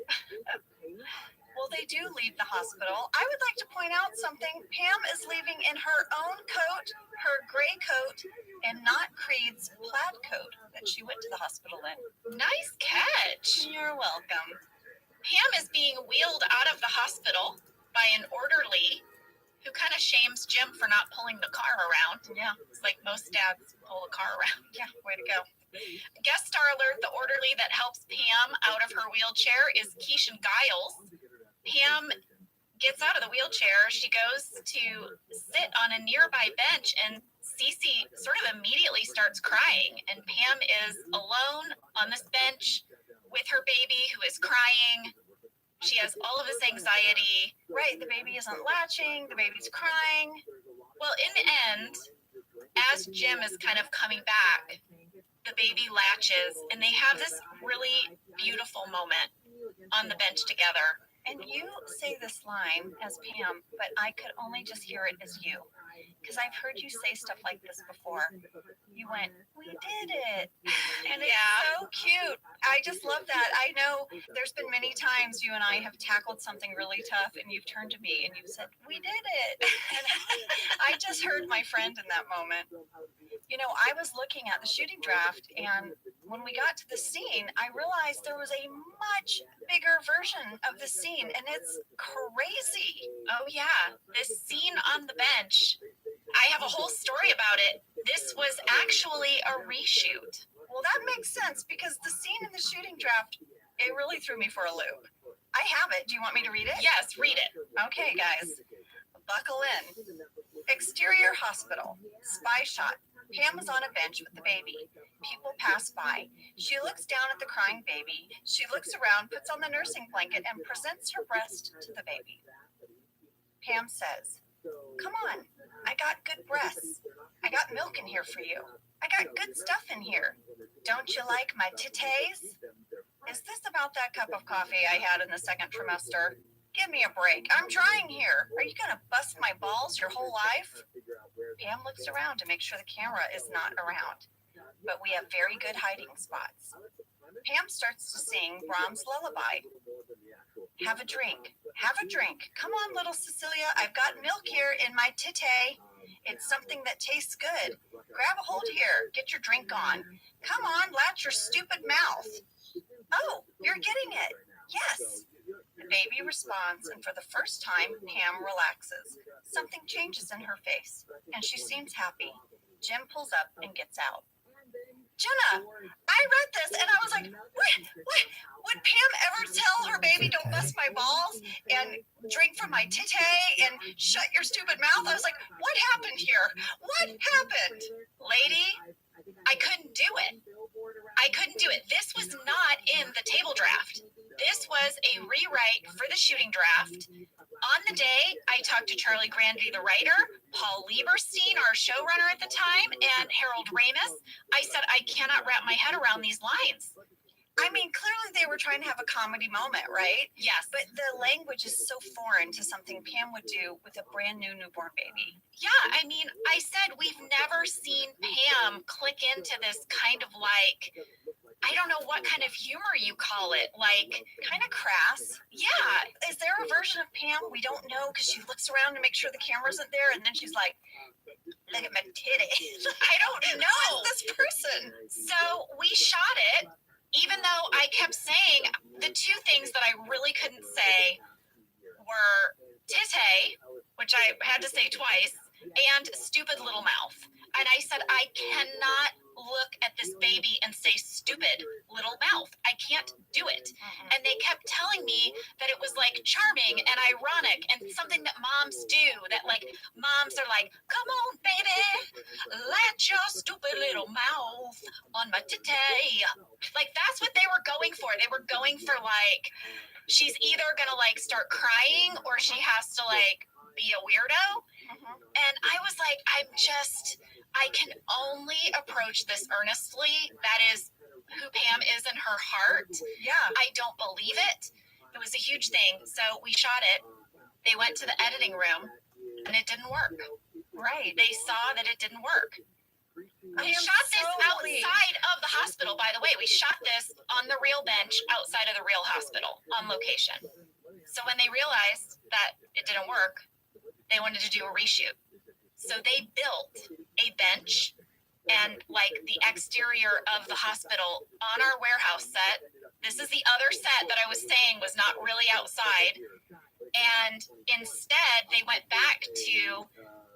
Well, they do leave the hospital. I would like to point out something. Pam is leaving in her own coat, her gray coat, and not Creed's plaid coat that she went to the hospital in. Nice catch. You're welcome. Pam is being wheeled out of the hospital by an orderly who kind of shames Jim for not pulling the car around. Yeah, it's like most dads pull the car around. Yeah, way to go. Guest star alert, the orderly that helps Pam out of her wheelchair is Keishan Giles. Pam gets out of the wheelchair. She goes to sit on a nearby bench, and Cece sort of immediately starts crying. And Pam is alone on this bench with her baby who is crying. She has all of this anxiety. Right, the baby isn't latching, the baby's crying. Well, in the end, as Jim is kind of coming back, the baby latches, and they have this really beautiful moment on the bench together. And you say this line as Pam, but I could only just hear it as you. Because I've heard you say stuff like this before. You went, we did it. And it's so cute. I just love that. I know there's been many times you and I have tackled something really tough and you've turned to me and you've said, we did it. And I just heard my friend in that moment. You know, I was looking at the shooting draft, and when we got to the scene, I realized there was a much bigger version of the scene, and it's crazy. Oh, yeah. This scene on the bench, I have a whole story about it. This was actually a reshoot. Well, that makes sense, because the scene in the shooting draft, it really threw me for a loop. I have it. Do you want me to read it? Yes, read it. Okay, guys. Buckle in. Exterior hospital. Spy shot. Pam is on a bench with the baby. People pass by. She looks down at the crying baby. She looks around, puts on the nursing blanket, and presents her breast to the baby. Pam says, "Come on, I got good breasts. I got milk in here for you. I got good stuff in here. Don't you like my titties? Is this about that cup of coffee I had in the second trimester? Give me a break. I'm trying here. Are you going to bust my balls your whole life?" Pam looks around to make sure the camera is not around, but we have very good hiding spots. Pam starts to sing Brahms' lullaby. Have a drink. Have a drink. Come on, little Cecilia. I've got milk here in my titty. It's something that tastes good. Grab a hold here. Get your drink on. Come on, latch your stupid mouth. Oh, you're getting it. Yes. The baby responds, and for the first time, Pam relaxes. Something changes in her face, and she seems happy. Jim pulls up and gets out. Jenna, I read this, and I was like, what? Would Pam ever tell her baby, don't bust my balls, and drink from my titty, and shut your stupid mouth? I was like, what happened here? What happened? Lady, I couldn't do it. I couldn't do it. This was not in the table draft. This was a rewrite for the shooting draft. On the day, I talked to Charlie Grandy, the writer, Paul Lieberstein, our showrunner at the time, and Harold Ramis. I said, I cannot wrap my head around these lines. I mean, clearly they were trying to have a comedy moment, right? Yes. But the language is so foreign to something Pam would do with a brand new newborn baby. Yeah, I mean, I said we've never seen Pam click into this kind of like, I don't know what kind of humor you call it, like kind of crass. Yeah. Is there a version of Pam? We don't know because she looks around to make sure the camera isn't there, and then she's like, look at my titties. I don't know. Who is this person? So we shot it, even though I kept saying the two things that I really couldn't say were titty, which I had to say twice, and stupid little mouth. And I said, I cannot look at this baby and say stupid little mouth. I can't do it. And they kept telling me that it was like charming and ironic and something that moms do, that like moms are like, come on, baby, let your stupid little mouth on my titty. Like that's what they were going for. They were going for like, she's either gonna like start crying or she has to like be a weirdo. And I was like, I can only approach this earnestly. That is who Pam is in her heart. Yeah. I don't believe it. It was a huge thing. So we shot it. They went to the editing room and it didn't work. Right. They saw that it didn't work. We shot this outside of the hospital, by the way. We shot this on the real bench outside of the real hospital on location. So when they realized that it didn't work, they wanted to do a reshoot. So they built a bench and like the exterior of the hospital on our warehouse set. This is the other set that I was saying was not really outside. And instead they went back to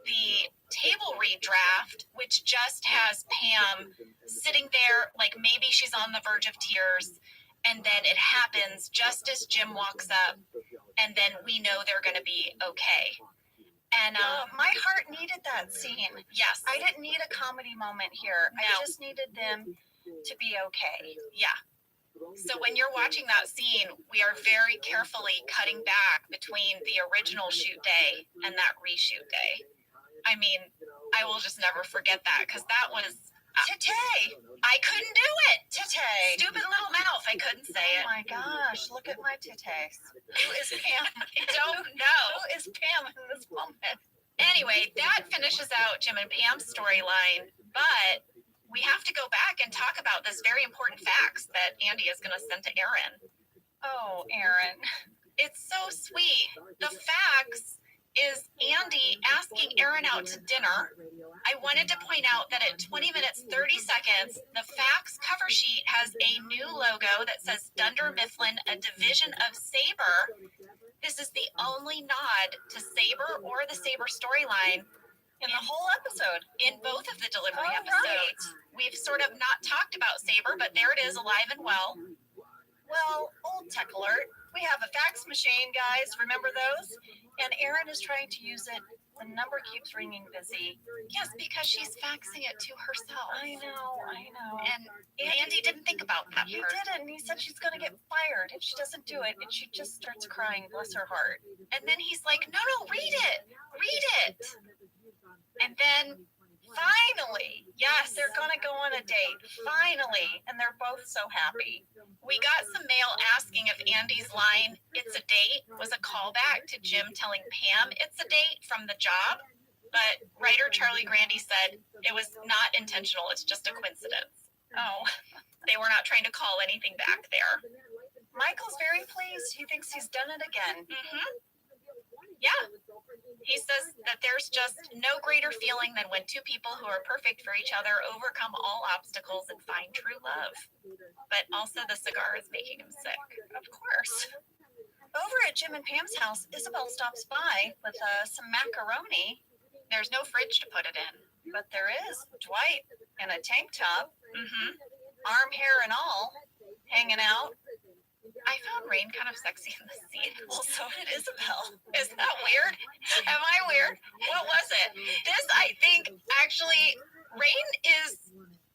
the table redraft, which just has Pam sitting there like maybe she's on the verge of tears. And then it happens just as Jim walks up. And then we know they're going to be okay. And my heart needed that scene. Yes. I didn't need a comedy moment here. No. I just needed them to be okay. Yeah. So when you're watching that scene, we are very carefully cutting back between the original shoot day and that reshoot day. I mean, I will just never forget that because that was titty. I couldn't do it. Titty. Stupid little mouth. I couldn't say it. Oh my gosh, look at my titties. Who is Pam? I don't know. Who is Pam in this moment? Anyway, that finishes out Jim and Pam's storyline, but we have to go back and talk about this very important facts that Andy is going to send to Aaron. Oh, Aaron. It's so sweet. The facts is Andy asking Aaron out to dinner. I wanted to point out that at 20 minutes, 30 seconds, the facts cover sheet has a new logo that says Dunder Mifflin, a division of Sabre. This is the only nod to Sabre or the Sabre storyline in the whole episode, in both of the delivery episodes. Right. We've sort of not talked about Sabre, but there it is, alive and well. Well, old tech alert. We have a fax machine, guys. Remember those? And Erin is trying to use it. The number keeps ringing busy. Yes, because she's faxing it to herself. I know. And Andy didn't think about that He part. didn't. He said she's going to get fired if she doesn't do it. And she just starts crying. Bless her heart. And then he's like, no, read it. And then finally, Yes, they're going to go on a date. Finally. And they're both so happy. we got some mail asking if Andy's line, it's a date, was a callback to Jim telling Pam it's a date from The Job. But writer Charlie Grandy said it was not intentional. It's just a coincidence. Oh, They were not trying to call anything back there. Michael's very pleased. He thinks he's done it again. Yeah. He says that there's just no greater feeling than when two people who are perfect for each other overcome all obstacles and find true love. But also the cigar is making him sick. Of course. Over at Jim and Pam's house, Isabel stops by with some macaroni. There's no fridge to put it in. But there is Dwight in a tank top, Mm-hmm. arm, hair, and all, hanging out. I found Rain kind of sexy in the scene. Well, so did Isabel. Is that weird? Am I weird? What was it? This, I think, actually, Rain is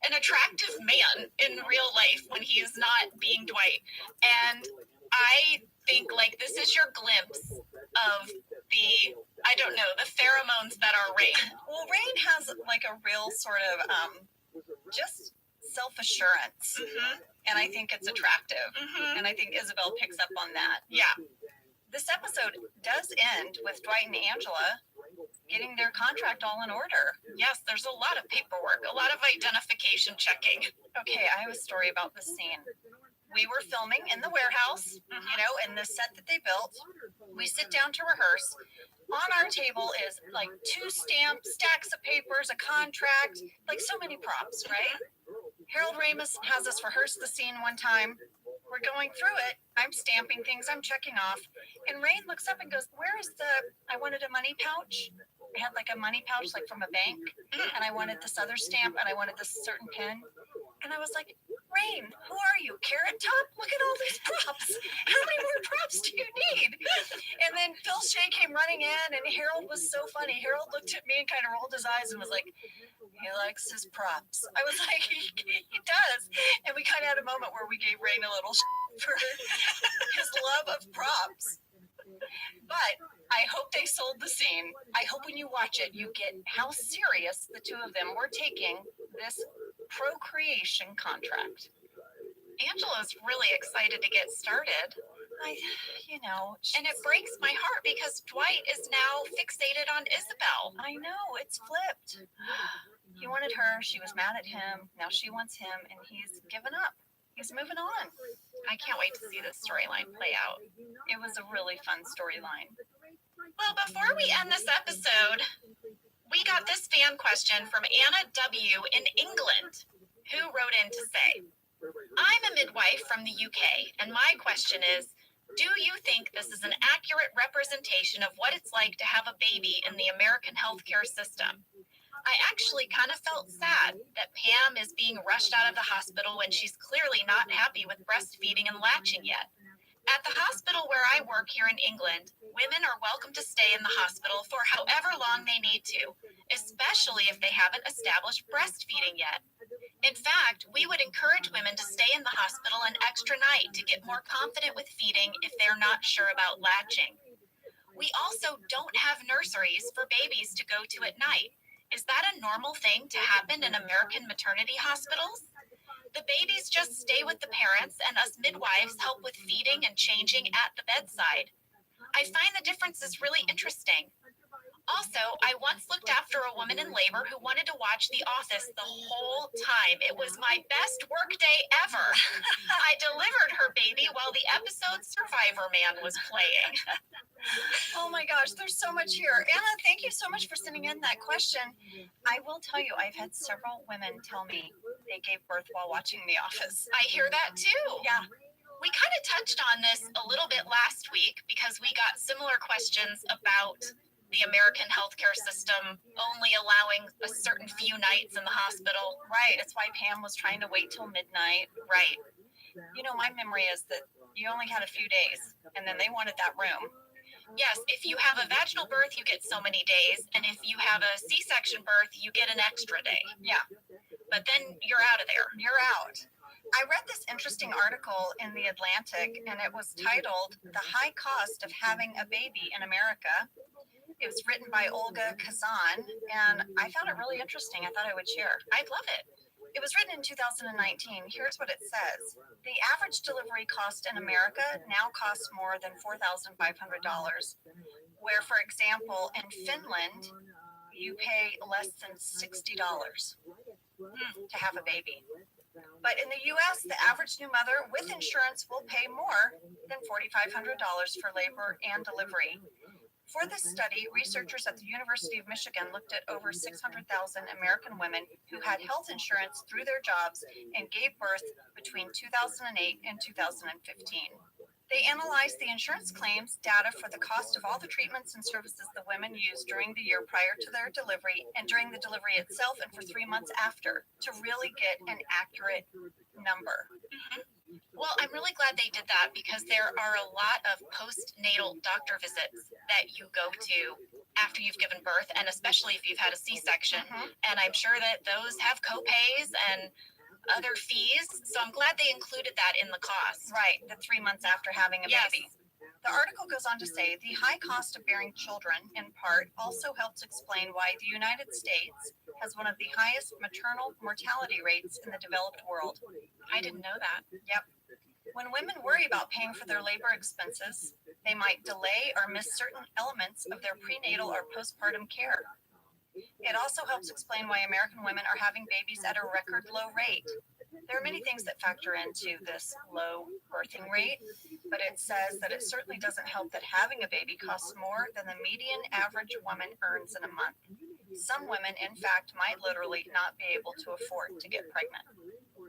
an attractive man in real life when he is not being Dwight. And I think, like, this is your glimpse of the, I don't know, the pheromones that are Rain. Well, Rain has like a real sort of just self-assurance. Mm-hmm. And I think it's attractive. Mm-hmm. And I think Isabel picks up on that. Yeah. This episode does end with Dwight and Angela getting their contract all in order. Yes, there's a lot of paperwork, a lot of identification checking. Okay, I have a story about this scene. We were filming in the warehouse, in the set that they built. We sit down to rehearse. On our table is like 2 stacks of papers, a contract, like so many props, right? Harold Ramis has us rehearse the scene one time. We're going through it. I'm stamping things. I'm checking off. And Rain looks up and goes, where is I wanted a money pouch. I had like a money pouch, like from a bank. And I wanted this other stamp and I wanted this certain pen. And I was like, Rain, who are you? Carrot Top? Look at all these props. How many more props do you need? And then Phil Shea came running in and Harold was so funny. Harold looked at me and kind of rolled his eyes and was like, he likes his props. I was like, he does. And we kind of had a moment where we gave Rain a little for his love of props. But I hope they sold the scene. I hope when you watch it, you get how serious the two of them were taking this procreation contract. Angela's really excited to get started. And it breaks my heart because Dwight is now fixated on Isabel. I know, it's flipped. He wanted her, she was mad at him, now she wants him, and he's given up. He's moving on. I can't wait to see this storyline play out. It was a really fun storyline. Well, before we end this episode, we got this fan question from Anna W. in England, who wrote in to say, I'm a midwife from the UK, and my question is, do you think this is an accurate representation of what it's like to have a baby in the American healthcare system? I actually kind of felt sad that Pam is being rushed out of the hospital when she's clearly not happy with breastfeeding and latching yet. At the hospital where I work here in England, women are welcome to stay in the hospital for however long they need to, especially if they haven't established breastfeeding yet. In fact, we would encourage women to stay in the hospital an extra night to get more confident with feeding if they're not sure about latching. We also don't have nurseries for babies to go to at night. Is that a normal thing to happen in American maternity hospitals? The babies just stay with the parents and us midwives help with feeding and changing at the bedside. I find the differences really interesting. Also, I once looked after a woman in labor who wanted to watch The Office the whole time. It was my best work day ever. I delivered her baby while the episode Survivor Man was playing. Oh my gosh, there's so much here. Anna, thank you so much for sending in that question. I will tell you, I've had several women tell me they gave birth while watching The Office. I hear that too. Yeah. We kind of touched on this a little bit last week because we got similar questions about the American healthcare system only allowing a certain few nights in the hospital. Right. It's why Pam was trying to wait till midnight. Right. You know, my memory is that you only had a few days, and then they wanted that room. Yes, if you have a vaginal birth, you get so many days, and if you have a C-section birth, you get an extra day. Yeah, But then you're out of there. you're out. I read this interesting article in The Atlantic, and it was titled "The High Cost of Having a Baby in America." It was written by Olga Kazan, and I found it really interesting. I thought I would share. I'd love it. It was written in 2019. Here's what it says. The average delivery cost in America now costs more than $4,500, where, for example, in Finland, you pay less than $60 to have a baby. But in the US, the average new mother with insurance will pay more than $4,500 for labor and delivery. For this study, researchers at the University of Michigan looked at over 600,000 American women who had health insurance through their jobs and gave birth between 2008 and 2015. They analyzed the insurance claims data for the cost of all the treatments and services the women used during the year prior to their delivery and during the delivery itself and for 3 months after to really get an accurate number. Well, I'm really glad they did that because there are a lot of postnatal doctor visits that you go to after you've given birth, and especially if you've had a C-section. And I'm sure that those have co-pays and other fees. So I'm glad they included that in the cost. Right, the 3 months after having a Yes. baby. The article goes on to say the high cost of bearing children, in part, also helps explain why the United States has one of the highest maternal mortality rates in the developed world. I didn't know that. Yep. When women worry about paying for their labor expenses, they might delay or miss certain elements of their prenatal or postpartum care. It also helps explain why American women are having babies at a record low rate. There are many things that factor into this low birthing rate, but it says that it certainly doesn't help that having a baby costs more than the median average woman earns in a month. Some women, in fact, might literally not be able to afford to get pregnant.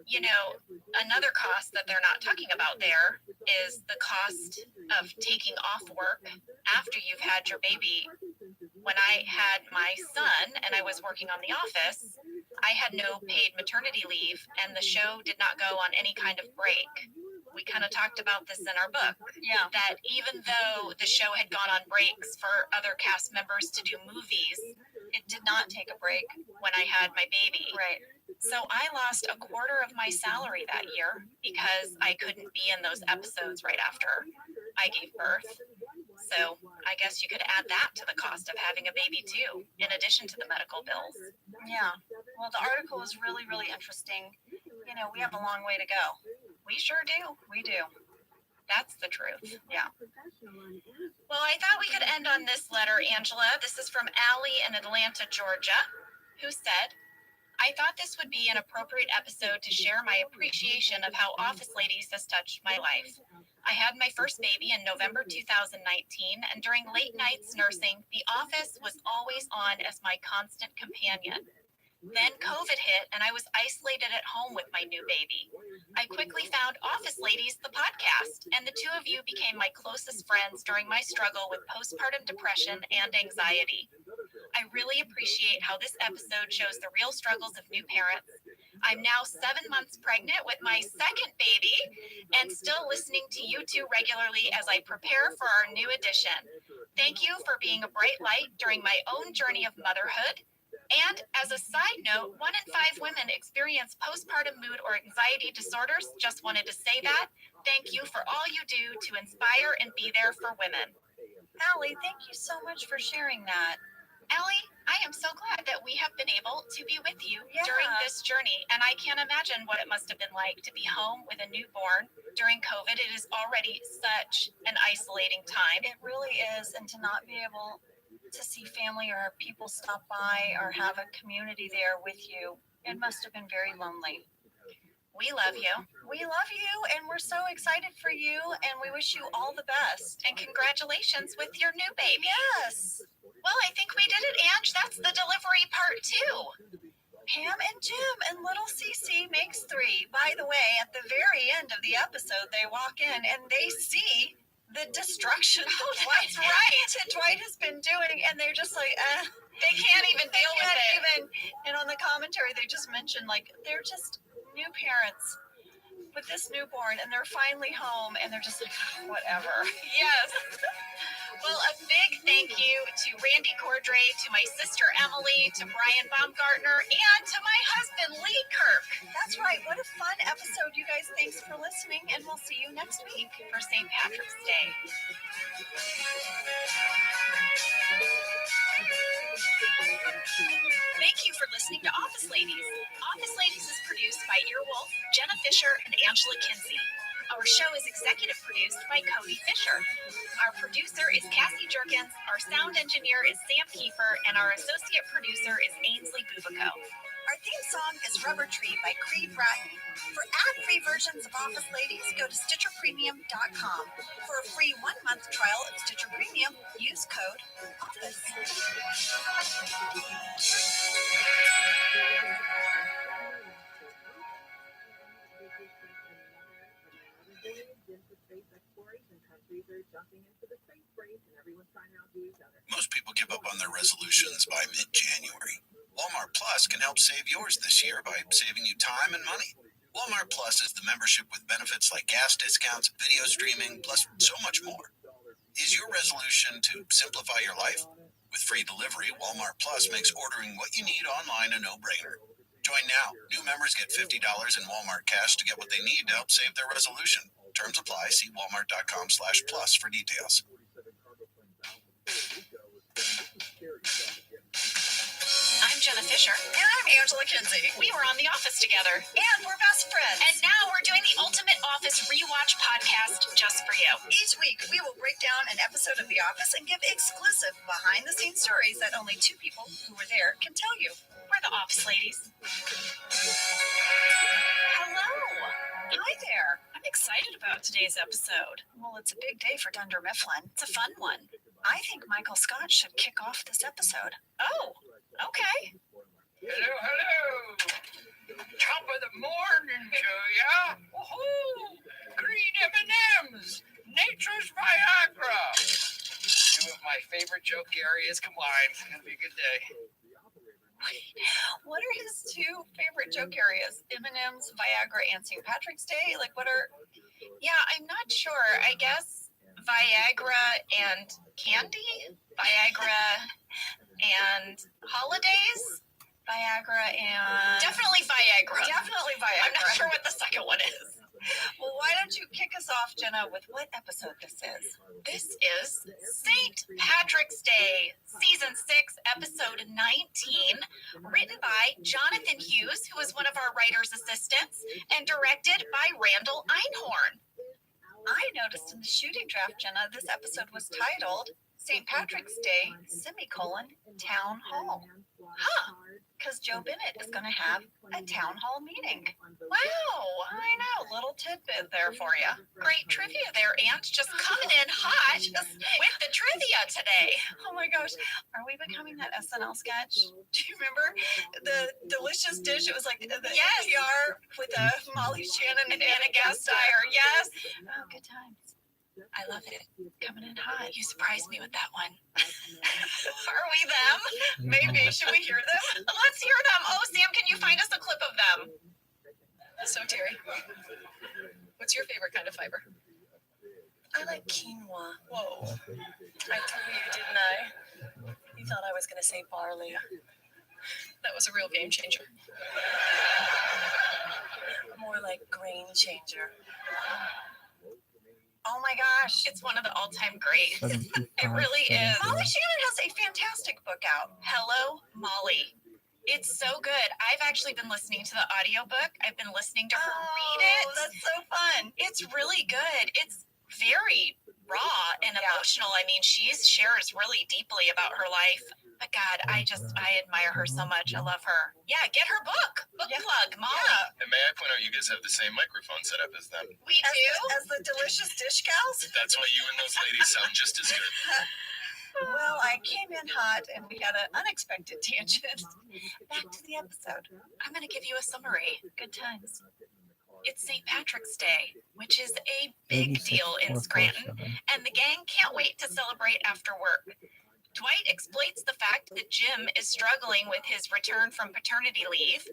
You know, another cost that they're not talking about there is the cost of taking off work after you've had your baby. When I had my son and I was working on The Office, I had no paid maternity leave, and the show did not go on any kind of break. We kind of talked about this in our book. Yeah. That even though the show had gone on breaks for other cast members to do movies, It did not take a break. when I had my baby. Right. So I lost a quarter of my salary that year because I couldn't be in those episodes right after I gave birth. So I guess you could add that to the cost of having a baby too, in addition to the medical bills. Yeah. Well, the article is really, really interesting. You know, we have a long way to go. We sure do. We do. That's the truth. Yeah. Well, I thought we could end on this letter, Angela. This is from Allie in Atlanta, Georgia, who said, I thought this would be an appropriate episode to share my appreciation of how Office Ladies has touched my life. I had my first baby in November 2019, and during late nights nursing, The Office was always on as my constant companion. Then COVID hit, and I was isolated at home with my new baby. I quickly found Office Ladies, the podcast, and the two of you became my closest friends during my struggle with postpartum depression and anxiety. I really appreciate how this episode shows the real struggles of new parents. I'm now 7 months pregnant with my second baby and still listening to you two regularly as I prepare for our new edition. Thank you for being a bright light during my own journey of motherhood. And as a side note, 1 in 5 women experience postpartum mood or anxiety disorders. Just wanted to say that. Thank you for all you do to inspire and be there for women. Allie, thank you so much for sharing that. Allie, I am so glad that we have been able to be with you Yeah. during this journey. And I can't imagine what it must have been like to be home with a newborn during COVID. It is already such an isolating time. It really is. And to not be able to see family or people stop by or have a community there with you, it must have been very lonely. We love you. We love you, and we're so excited for you, and we wish you all the best. And congratulations with your new baby. Yes. Well, I think we did it, Ange. That's the delivery part 2. Pam and Jim and little Cece makes 3. By the way, at the very end of the episode, they walk in and they see the destruction That's right. that Dwight has been doing, and they're just like, They can't even deal with it. and on the commentary, they just mentioned, like, they're just new parents with this newborn, and they're finally home, and they're just like, whatever. Yes. Well, a big thank you to Randy Cordray, to my sister Emily, to Brian Baumgartner, and to my husband Lee Kirk. That's right. What a fun episode, you guys. Thanks for listening, and we'll see you next week for St. Patrick's Day. Thank you for listening to Office Ladies. Office Ladies is produced by Earwolf, Jenna Fisher, and Angela Kinsey. Our show is executive produced by Cody Fisher. Our producer is Cassie Jerkins, our sound engineer is Sam Kiefer, and our associate producer is Ainsley Bubico. Our theme song is Rubber Tree by Creed Bratton. For ad-free versions of Office Ladies, go to StitcherPremium.com. For a free 1-month trial of Stitcher Premium, use code OFFICE. Most people give up on their resolutions by mid-January. Walmart Plus can help save yours this year by saving you time and money. Walmart Plus is the membership with benefits like gas discounts, video streaming, plus so much more. Is your resolution to simplify your life? With free delivery, Walmart Plus makes ordering what you need online a no-brainer. Join now. New members get $50 in Walmart cash to get what they need to help save their resolution. Terms apply. See walmart.com/plus for details. I'm Jenna Fisher. And I'm Angela Kinsey. We were on The Office together. And we're best friends. And now we're doing the Ultimate Office Rewatch podcast just for you. Each week, we will break down an episode of The Office and give exclusive behind-the-scenes stories that only 2 people who were there can tell you. We're the Office Ladies. Hello. Hi there. I'm excited about today's episode. Well, it's a big day for Dunder Mifflin. It's a fun one. I think Michael Scott should kick off this episode. Oh, okay. Hello, hello. Top of the morning to ya. Woohoo! Green M&Ms. Nature's Viagra. 2 of my favorite joke areas combined. It's gonna be a good day. What are his 2 favorite joke areas? M&M's, Viagra, and St. Patrick's Day? Like, what are... Yeah, I'm not sure. I guess Viagra and candy? Viagra and holidays? Viagra and... Definitely Viagra. Definitely Viagra. I'm not sure what the second one is. Well, why don't you kick us off, Jenna, with what episode this is? This is St. Patrick's Day, Season 6, Episode 19, written by Jonathan Hughes, who is one of our writer's assistants, and directed by Randall Einhorn. I noticed in the shooting draft, Jenna, this episode was titled St. Patrick's Day, Town Hall. Huh, because Joe Bennett is going to have a town hall meeting. Wow, I know, little tidbit there for you. Great trivia there, Aunt, just coming in hot with the trivia today. Oh my gosh, are we becoming that SNL sketch? Do you remember the delicious dish? It was like the NPR with Molly Shannon and Anna Gasteyer. Yes. Oh, good times. I love it. Coming in hot. You surprised me with that one. Are we them? Maybe. Should we hear them? Let's hear them. Oh, Sam, can you find us a clip of them? So, Terry, what's your favorite kind of fiber? I like quinoa. Whoa. I told you, didn't I? You thought I was going to say barley. That was a real game changer. More like grain changer. Oh my gosh, it's one of the all-time greats. It really is. Molly Shannon has a fantastic book out, Hello, Molly. It's so good. I've actually been listening to the audiobook. I've been listening to her read it. That's so fun. It's really good. It's very raw and emotional. I mean, she shares really deeply about her life. But God, I admire her so much. I love her. Yeah, get her book. Book plug, Molly. And may I point out, you guys have the same microphone setup as them. We do? As the delicious dish gals? That's why you and those ladies sound just as good. Well, I came in hot and we had an unexpected tangent. Back to the episode. I'm going to give you a summary. Good times. It's St. Patrick's Day, which is a big deal in Scranton, and the gang can't wait to celebrate after work. Dwight exploits the fact that Jim is struggling with his return from paternity leave.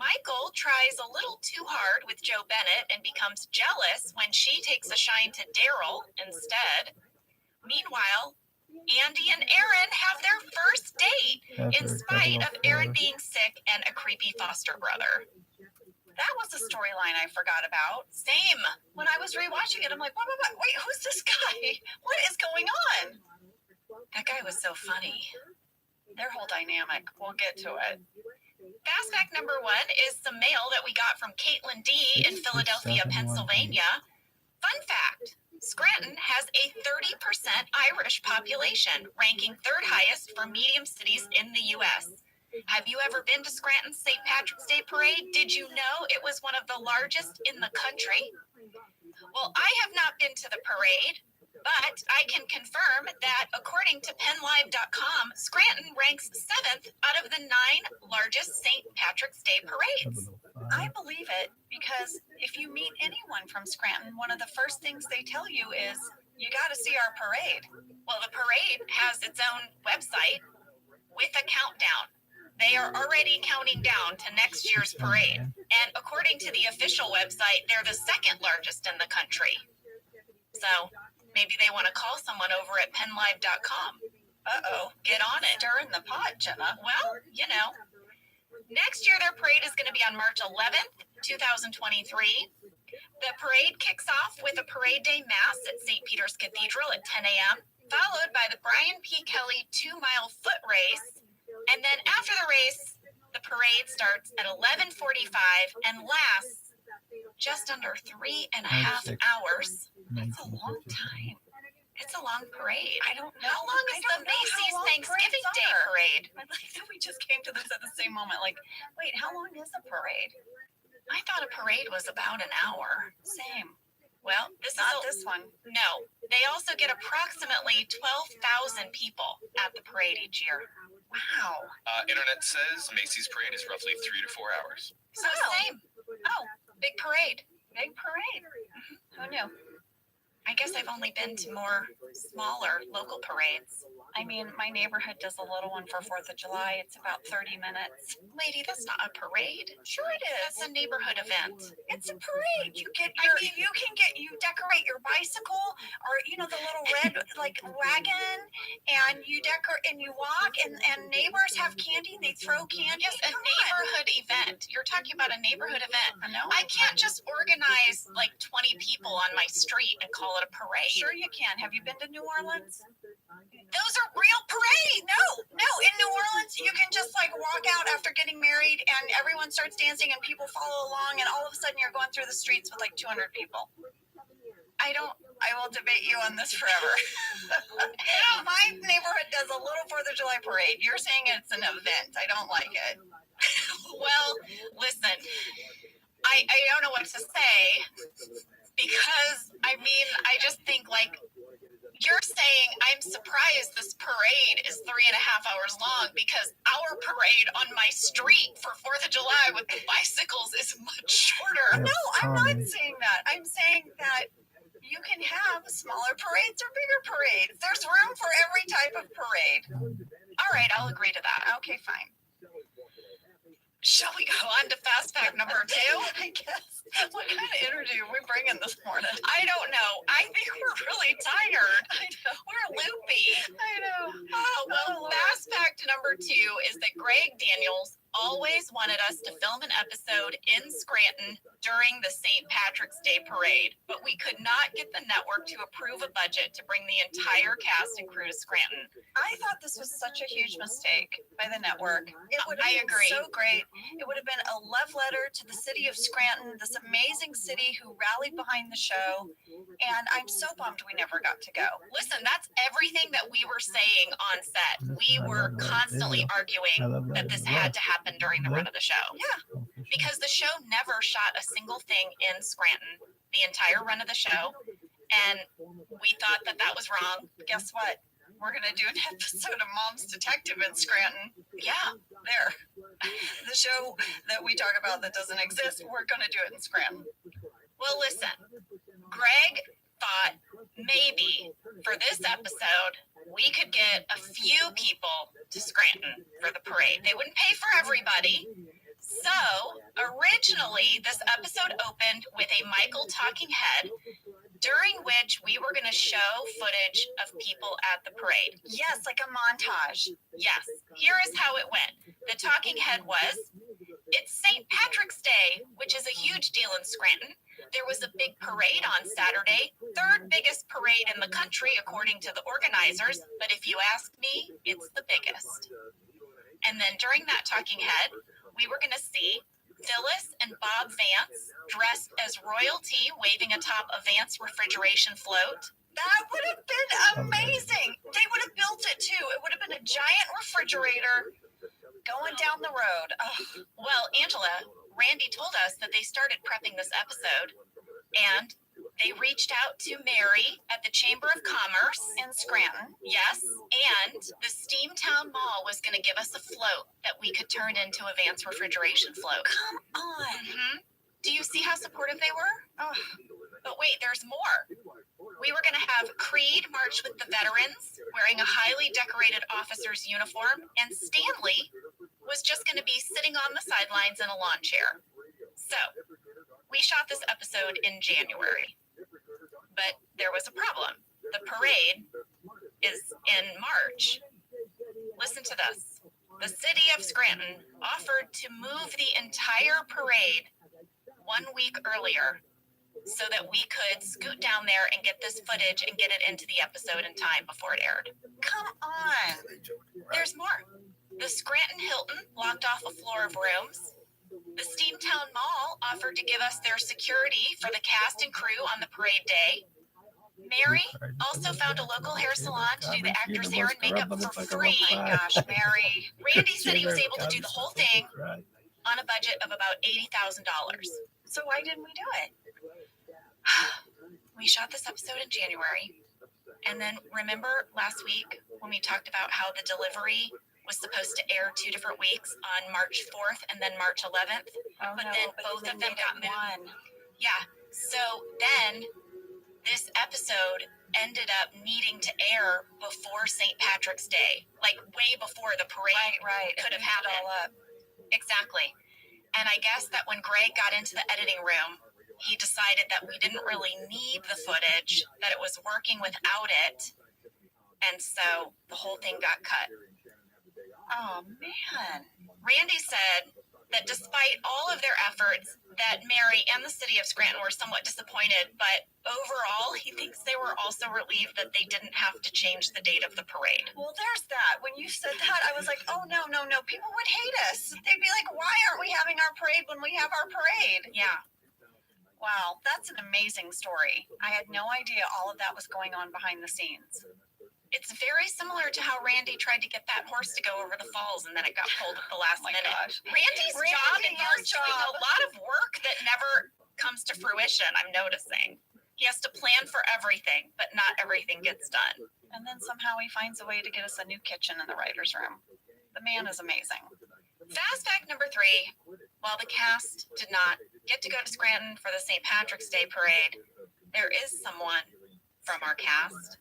Michael tries a little too hard with Joe Bennett and becomes jealous when she takes a shine to Daryl instead. Meanwhile, Andy and Aaron have their first date in spite of Aaron being sick and a creepy foster brother. That was a storyline I forgot about. Same. When I was rewatching it, I'm like, what? Wait, who's this guy? What is going on? That guy was so funny. Their whole dynamic. We'll get to it. Fast fact number 1 is some mail that we got from Caitlin D. in Philadelphia, Pennsylvania. Fun fact. Scranton has a 30% Irish population, ranking 3rd highest for medium cities in the U.S. Have you ever been to Scranton's St. Patrick's Day Parade? Did you know it was one of the largest in the country? Well, I have not been to the parade, but I can confirm that according to PennLive.com, Scranton ranks 7th out of the 9 largest St. Patrick's Day parades. I believe it because if you meet anyone from Scranton, one of the first things they tell you is, you got to see our parade. Well, the parade has its own website with a countdown. They are already counting down to next year's parade. And according to the official website, they're the 2nd largest in the country. So maybe they want to call someone over at PennLive.com. Uh-oh, get on it. Stir in the pot, Jenna. Well, you know. Next year, their parade is going to be on March 11th, 2023. The parade kicks off with a parade day mass at St. Peter's Cathedral at 10 a.m., followed by the Brian P. Kelly 2-mile foot race. And then after the race, the parade starts at 11:45 and lasts just under 3.5 hours. That's a long time. It's a long parade. I don't know. How long is the Macy's Thanksgiving Day parade? I like that we just came to this at the same moment. Like, wait, how long is a parade? I thought a parade was about an hour. Same. Well, this is not this one. No. They also get approximately 12,000 people at the parade each year. Wow. Internet says Macy's parade is roughly 3 to 4 hours. So same. Oh, big parade. Big parade. Who knew? I guess I've only been to more smaller local parades. I mean, my neighborhood does a little one for 4th of July. It's about 30 minutes. Lady, that's not a parade. Sure it is. That's a neighborhood event. It's a parade. You get your, you decorate your bicycle or, you know, the little red, like, wagon, and you decorate and you walk, and neighbors have candy, and they throw candy. Yes, a neighborhood event. You're talking about a neighborhood event. I know. I can't just organize, like, 20 people on my street and call it a parade. Sure you can. Have you been to New Orleans? Those are real parades. No. In New Orleans, you can just like walk out after getting married and everyone starts dancing and people follow along and all of a sudden you're going through the streets with like 200 people. I will debate you on this forever. My neighborhood does a little 4th of July parade. You're saying it's an event. I don't like it. Well, listen, I don't know what to say because, I mean, I just think like, you're saying I'm surprised this parade is 3.5 hours long because our parade on my street for 4th of July with the bicycles is much shorter. No, I'm not saying that. I'm saying that you can have smaller parades or bigger parades. There's room for every type of parade. All right, I'll agree to that. Okay, fine. Shall we go on to fast fact number 2? I guess. What kind of energy are we bringing this morning? I don't know. I think we're really tired. I know. We're loopy. I know. Oh, well, fast fact number 2 is that Greg Daniels always wanted us to film an episode in Scranton during the St. Patrick's Day Parade, but we could not get the network to approve a budget to bring the entire cast and crew to Scranton. I thought this was such a huge mistake by the network. I agree. So great. It would have been a love letter to the city of Scranton, this amazing city who rallied behind the show, and I'm so bummed we never got to go. Listen, that's everything that we were saying on set. We were constantly arguing that this had to happen during the run of the show. Yeah, because the show never shot a single thing in Scranton the entire run of the show, and we thought that was wrong. Guess what? We're going to do an episode of Mom's Detective in Scranton. Yeah, there. The show that we talk about that doesn't exist, we're going to do it in Scranton. Well, listen, Greg thought maybe for this episode, we could get a few people to Scranton for the parade. They wouldn't pay for everybody. So, originally, this episode opened with a Michael talking head, during which we were going to show footage of people at the parade. Yes, like a montage. Yes, here is how it went. The talking head was, it's St. Patrick's Day, which is a huge deal in Scranton. There was a big parade on Saturday, third biggest parade in the country according to the organizers, but if you ask me, it's the biggest. And then during that talking head, we were going to see Phyllis and Bob Vance dressed as royalty waving atop a Vance refrigeration float. That would have been amazing. They would have built it too. It would have been a giant refrigerator going down the road. Oh. Well, Angela, Randy told us that they started prepping this episode, and they reached out to Mary at the Chamber of Commerce In Scranton. Yes, and the Steamtown Mall was going to give us a float that we could turn into a Vance refrigeration float. Come on. Mm-hmm. Do you see how supportive they were? Oh, but wait, there's more. We were going to have Creed march with the veterans, wearing a highly decorated officer's uniform, and Stanley was just going to be sitting on the sidelines in a lawn chair. So, we shot this episode in January, but there was a problem. The parade is in March. Listen to this. The city of Scranton offered to move the entire parade 1 week earlier so that we could scoot down there and get this footage and get it into the episode in time before it aired. Come on. There's more. The Scranton Hilton blocked off a floor of rooms. The Steamtown Mall offered to give us their security for the cast and crew on the parade day. Mary also found a local hair salon to do the actors' hair and makeup for free. Gosh, Mary. Randy said he was able to do the whole thing on a budget of about $80,000. So why didn't we do it? We shot this episode in January. And then remember last week when we talked about how the delivery was supposed to air 2 different weeks on March 4th and then March 11th? But then both of them got moved. Yeah. So then this episode ended up needing to air before St. Patrick's Day, like way before the parade could have happened. Exactly. And I guess that when Greg got into the editing room, he decided that we didn't really need the footage, that it was working without it. And so the whole thing got cut. Oh, man. Randy said that despite all of their efforts, that Mary and the city of Scranton were somewhat disappointed, but overall, he thinks they were also relieved that they didn't have to change the date of the parade. Well, there's that. When you said that, I was like, oh, no. People would hate us. They'd be like, why aren't we having our parade when we have our parade? Yeah. Wow, that's an amazing story. I had no idea all of that was going on behind the scenes. It's very similar to how Randy tried to get that horse to go over the falls and then it got pulled at the last minute. Gosh. Randy's job involves doing a lot of work that never comes to fruition, I'm noticing. He has to plan for everything, but not everything gets done. And then somehow he finds a way to get us a new kitchen in the writer's room. The man is amazing. Fast fact number 3, while the cast did not get to go to Scranton for the St. Patrick's Day parade, there is someone from our cast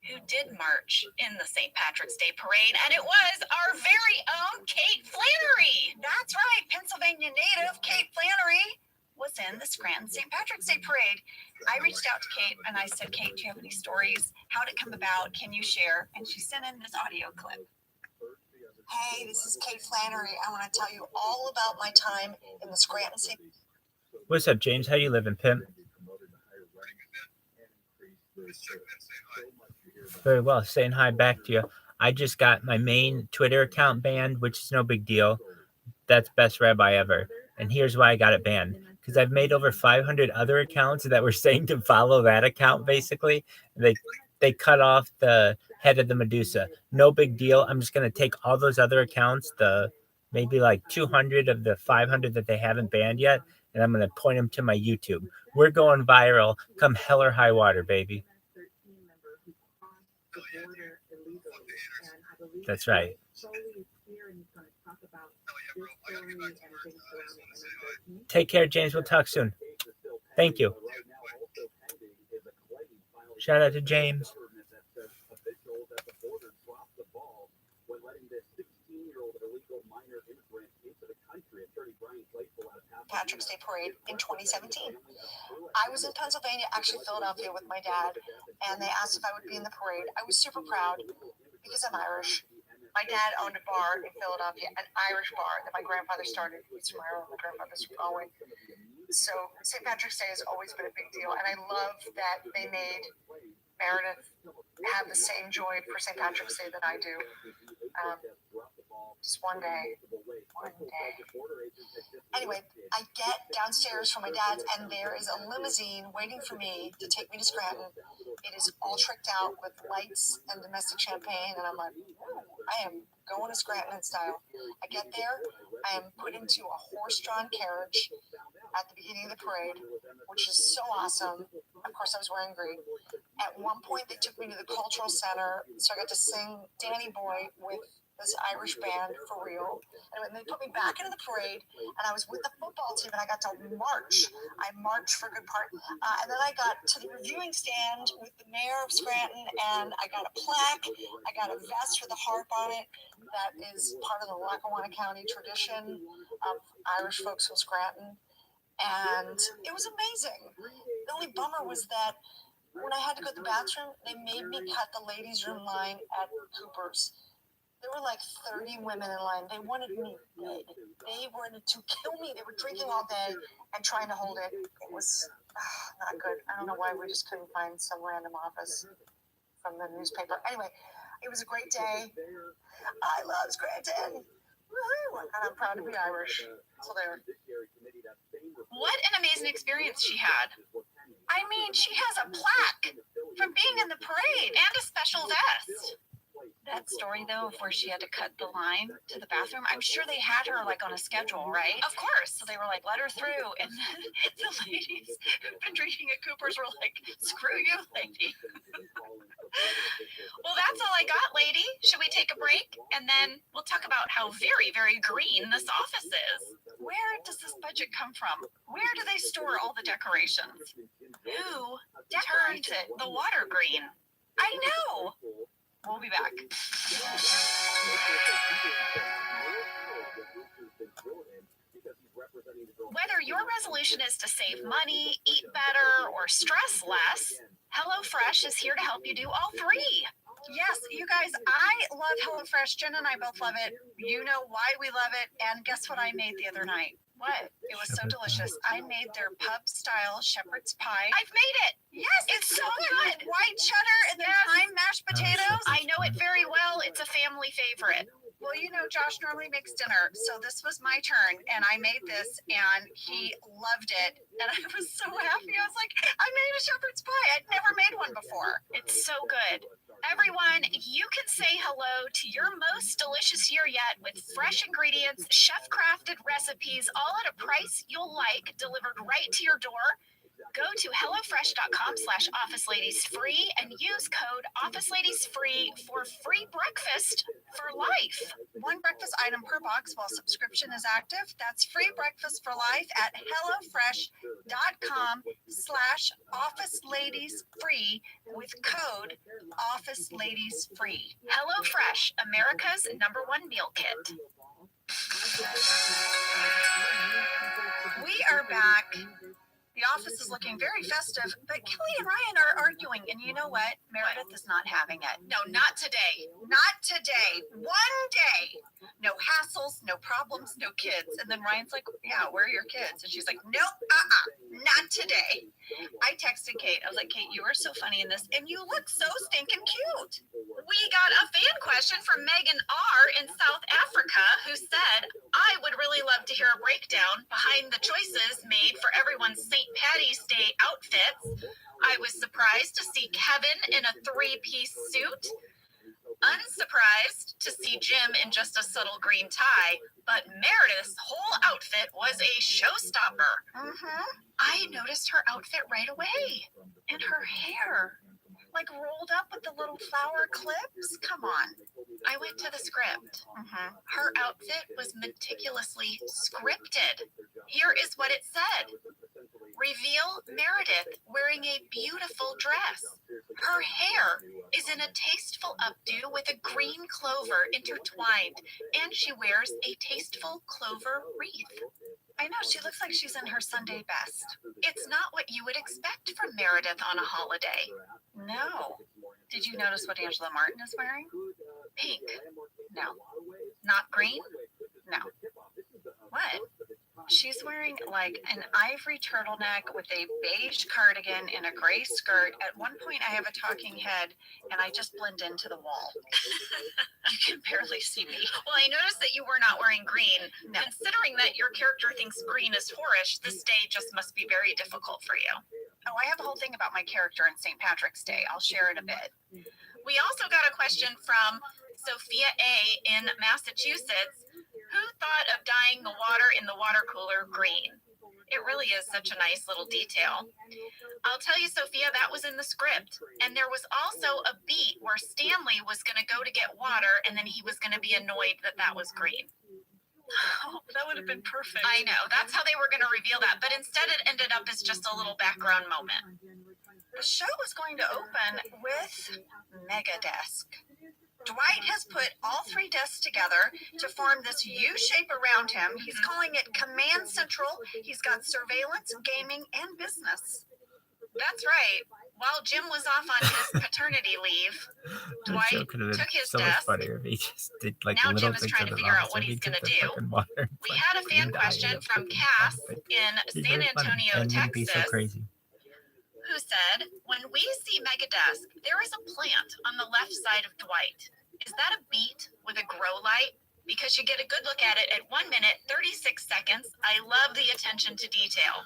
who did march in the St. Patrick's Day parade, and it was our very own Kate Flannery. That's right, Pennsylvania native Kate Flannery was in the Scranton St. Patrick's Day parade. I reached out to Kate and I said, Kate, do you have any stories? How did it come about? Can you share? And she sent in this audio clip. Hey, this is Kate Flannery. I want to tell you all about my time in the Scranton St. What's up, James? How you living, pimp? Very well. Saying hi back to you. I just got my main Twitter account banned, which is no big deal. That's best rabbi ever. And here's why I got it banned. Because I've made over 500 other accounts that were saying to follow that account, basically. They cut off the head of the Medusa. No big deal. I'm just going to take all those other accounts, the maybe like 200 of the 500 that they haven't banned yet, and I'm going to point them to my YouTube. We're going viral. Come hell or high water, baby. That's right. Take care, James. We'll talk soon. Thank you. Shout out to James. When letting this 16-year-old illegal minor immigrant into the country, Attorney Brian Patrick's Day parade in 2017. I was in Pennsylvania, actually Philadelphia, with my dad, and they asked if I would be in the parade. I was super proud because I'm Irish. My dad owned a bar in Philadelphia, an Irish bar that my grandfather started. He's from Ireland, my grandfather's from Galway. So St. Patrick's Day has always been a big deal, and I love that they made Meredith have the same joy for St. Patrick's Day that I do. Just one day. Anyway, I get downstairs from my dad's, and there is a limousine waiting for me to take me to Scranton. It is all tricked out with lights and domestic champagne, and I'm like, I am going to Scranton in style. I get there, I am put into a horse-drawn carriage at the beginning of the parade, which is so awesome. Of course, I was wearing green. At one point, they took me to the cultural center, so I got to sing Danny Boy with this Irish band for real. Anyway, they put me back into the parade, and I was with the football team, and I got to march. I marched for a good part. And then I got to the reviewing stand with the mayor of Scranton, and I got a plaque. I got a vest with a harp on it. That is part of the Lackawanna County tradition of Irish folks from Scranton. And it was amazing. The only bummer was that when I had to go to the bathroom, they made me cut the ladies' room line at Cooper's. There were like 30 women in line. They wanted me dead. They wanted to kill me. They were drinking all day and trying to hold it. It was not good. I don't know why we just couldn't find some random office from the newspaper. Anyway, it was a great day. I love Scranton. Woo-hoo. And I'm proud to be Irish. So there. What an amazing experience she had. I mean, she has a plaque from being in the parade and a special vest. That story, though, of where she had to cut the line to the bathroom, I'm sure they had her, like, on a schedule, right? Of course. So they were like, let her through. And then the ladies who've been drinking at Cooper's were like, screw you, lady. Well, that's all I got, lady. Should we take a break? And then we'll talk about how very, very green this office is. Where does this budget come from? Where do they store all the decorations? Who turned the water green? I know. We'll be back. Whether your resolution is to save money, eat better, or stress less, HelloFresh is here to help you do all three. Yes, you guys, I love HelloFresh. Jen and I both love it. You know why we love it. And guess what I made the other night? What? It was so delicious. I made their pub-style shepherd's pie. I've made it. Yes, it's so good. White cheddar and then thyme mashed potatoes. I know it very well. It's a family favorite. Well, you know, Josh normally makes dinner, so this was my turn, and I made this, and he loved it, and I was so happy. I was like, I made a shepherd's pie. I'd never made one before. It's so good. Everyone, you can say hello to your most delicious year yet with fresh ingredients, chef-crafted recipes, all at a price you'll like, delivered right to your door. Go to hellofresh.com/officeladiesfree and use code officeladiesfree for free breakfast for life. One breakfast item per box while subscription is active. That's free breakfast for life at hellofresh.com/officeladiesfree with code officeladiesfree. HelloFresh, America's #1 meal kit. We are back. The office is looking very festive, but Kelly and Ryan are arguing, and you know what? Meredith is not having it. No, not today. Not today. One day. No hassles, no problems, no kids. And then Ryan's like, yeah, where are your kids? And she's like, nope, not today. I texted Kate. I was like, Kate, you are so funny in this, and you look so stinking cute. We got a fan question from Megan R. in South Africa who said, I would really love to hear a breakdown behind the choices made for everyone's St. Patty's Day outfits. I was surprised to see Kevin in a 3-piece suit. Unsurprised to see Jim in just a subtle green tie, but Meredith's whole outfit was a showstopper. I noticed her outfit right away. And her hair, like rolled up with the little flower clips. Come on. I went to the script. Her outfit was meticulously scripted. Here is what it said. Reveal Meredith wearing a beautiful dress. Her hair is in a tasteful updo with a green clover intertwined, and she wears a tasteful clover wreath. I know, she looks like she's in her Sunday best. It's not what you would expect from Meredith on a holiday. No. Did you notice what Angela Martin is wearing? Pink. No. Not green? No. What? She's wearing like an ivory turtleneck with a beige cardigan and a gray skirt. At one point, I have a talking head, and I just blend into the wall. You can barely see me. Well, I noticed that you were not wearing green. No. Considering that your character thinks green is whorish, this day just must be very difficult for you. Oh, I have a whole thing about my character in St. Patrick's Day. I'll share it a bit. We also got a question from Sophia A. in Massachusetts, who thought of dyeing the water in the water cooler green. It really is such a nice little detail. I'll tell you, Sophia, that was in the script. And there was also a beat where Stanley was going to go to get water, and then he was going to be annoyed that that was green. Oh, that would have been perfect. I know. That's how they were going to reveal that. But instead, it ended up as just a little background moment. The show is going to open with Mega Desk. Dwight has put all three desks together to form this U shape around him. He's calling it Command Central. He's got surveillance, gaming, and business. That's right. While Jim was off on his paternity leave, Dwight took his so desk. much funnier if he just did like Now little Jim is things trying to of his figure out office. what He he's took going to the do. fucking water and We put had a fan green dye question in the from fucking Cass office. in He's San very funny Antonio, and wouldn't be so Texas, crazy. who said, when we see Megadesk, there is a plant on the left side of Dwight. Is that a beet with a grow light? Because you get a good look at it at 1 minute, 36 seconds. I love the attention to detail.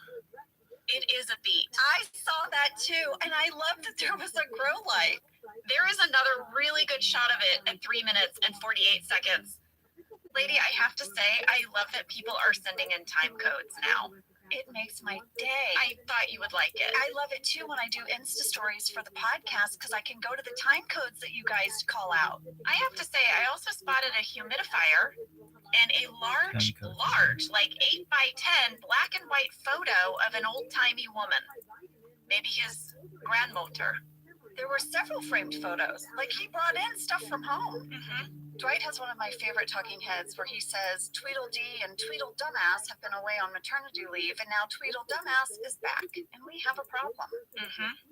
It is a beet. I saw that too, and I love that there was a grow light. There is another really good shot of it at 3 minutes and 48 seconds. Lady, I have to say, I love that people are sending in time codes now. It makes my day. I thought you would like it. I love it too when I do Insta stories for the podcast because I can go to the time codes that you guys call out. I have to say, I also spotted a humidifier and a large, like 8 by 10 black and white photo of an old-timey woman. Maybe his grandmother. There were several framed photos. Like he brought in stuff from home. Dwight has one of my favorite talking heads where he says Tweedledee and Tweedle Dumbass have been away on maternity leave, and now Tweedle Dumbass is back, and we have a problem.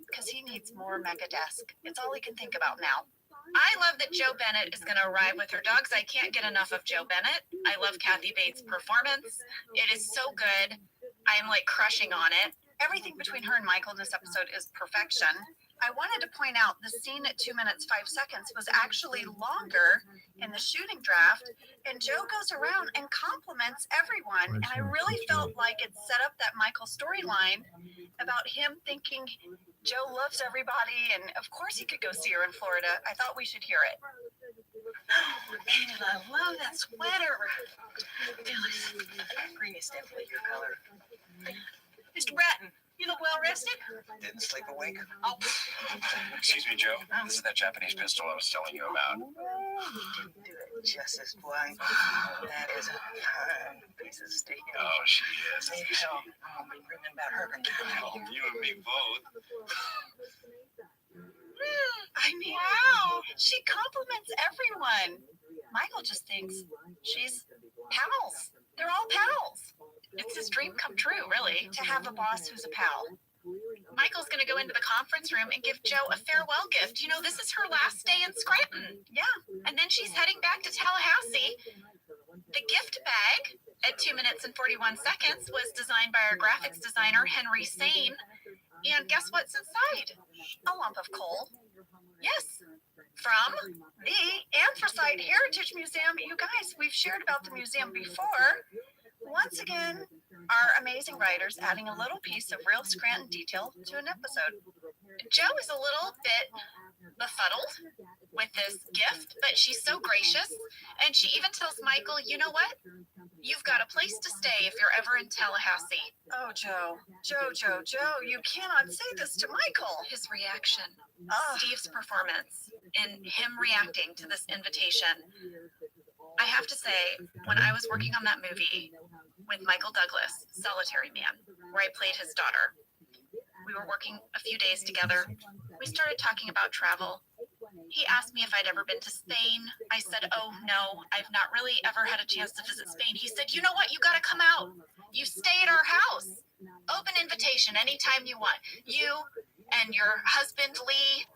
Because he needs more Megadesk. It's all he can think about now. I love that Joe Bennett is going to arrive with her dogs. I can't get enough of Joe Bennett. I love Kathy Bates' performance. It is so good. I'm like crushing on it. Everything between her and Michael in this episode is perfection. I wanted to point out the scene at 2 minutes, 5 seconds was actually longer in the shooting draft, and Joe goes around and compliments everyone, and I really felt like it set up that Michael storyline about him thinking Joe loves everybody, and of course he could go see her in Florida. I thought we should hear it. And I love that sweater. Green is definitely your color. Mr. Bratton, you look well rested. Didn't sleep a wink. Oh. Excuse me, Joe. This is that Japanese pistol I was telling you about. You didn't do it justice, boy. That is a fine piece of steak. Oh, she is. Hey, hell, I'm gonna be dreaming about her. Oh, you and me both. I mean, wow. She compliments everyone. Michael just thinks she's pals. They're all pals. It's his dream come true, really, to have a boss who's a pal. Michael's going to go into the conference room and give Joe a farewell gift. You know, this is her last day in Scranton. Yeah. And then she's heading back to Tallahassee. The gift bag at 2 minutes and 41 seconds was designed by our graphics designer, Henry Sane. And guess what's inside? A lump of coal. Yes. From the Anthracite Heritage Museum. You guys, we've shared about the museum before. Once again, our amazing writers adding a little piece of real Scranton detail to an episode. Joe is a little bit befuddled with this gift, but she's so gracious. And she even tells Michael, you know what? You've got a place to stay if you're ever in Tallahassee. Oh, Joe, you cannot say this to Michael. His reaction, Steve's performance, and him reacting to this invitation. I have to say, when I was working on that movie, with Michael Douglas, Solitary Man, where I played his daughter. We were working a few days together. We started talking about travel. He asked me if I'd ever been to Spain. I said, oh, no, I've not really ever had a chance to visit Spain. He said, you know what? You got to come out. You stay at our house. Open invitation anytime you want. You and your husband, Lee,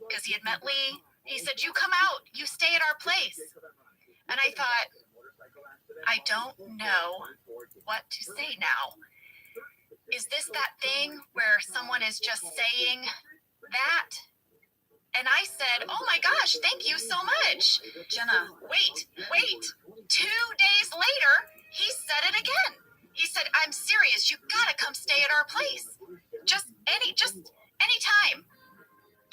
because he had met Lee. He said, you come out. You stay at our place. And I thought, I don't know what to say now. Is this that thing where someone is just saying that? And I said, oh my gosh, thank you so much. Jenna, wait. 2 days later, he said it again. He said, I'm serious. You gotta come stay at our place. Just any time.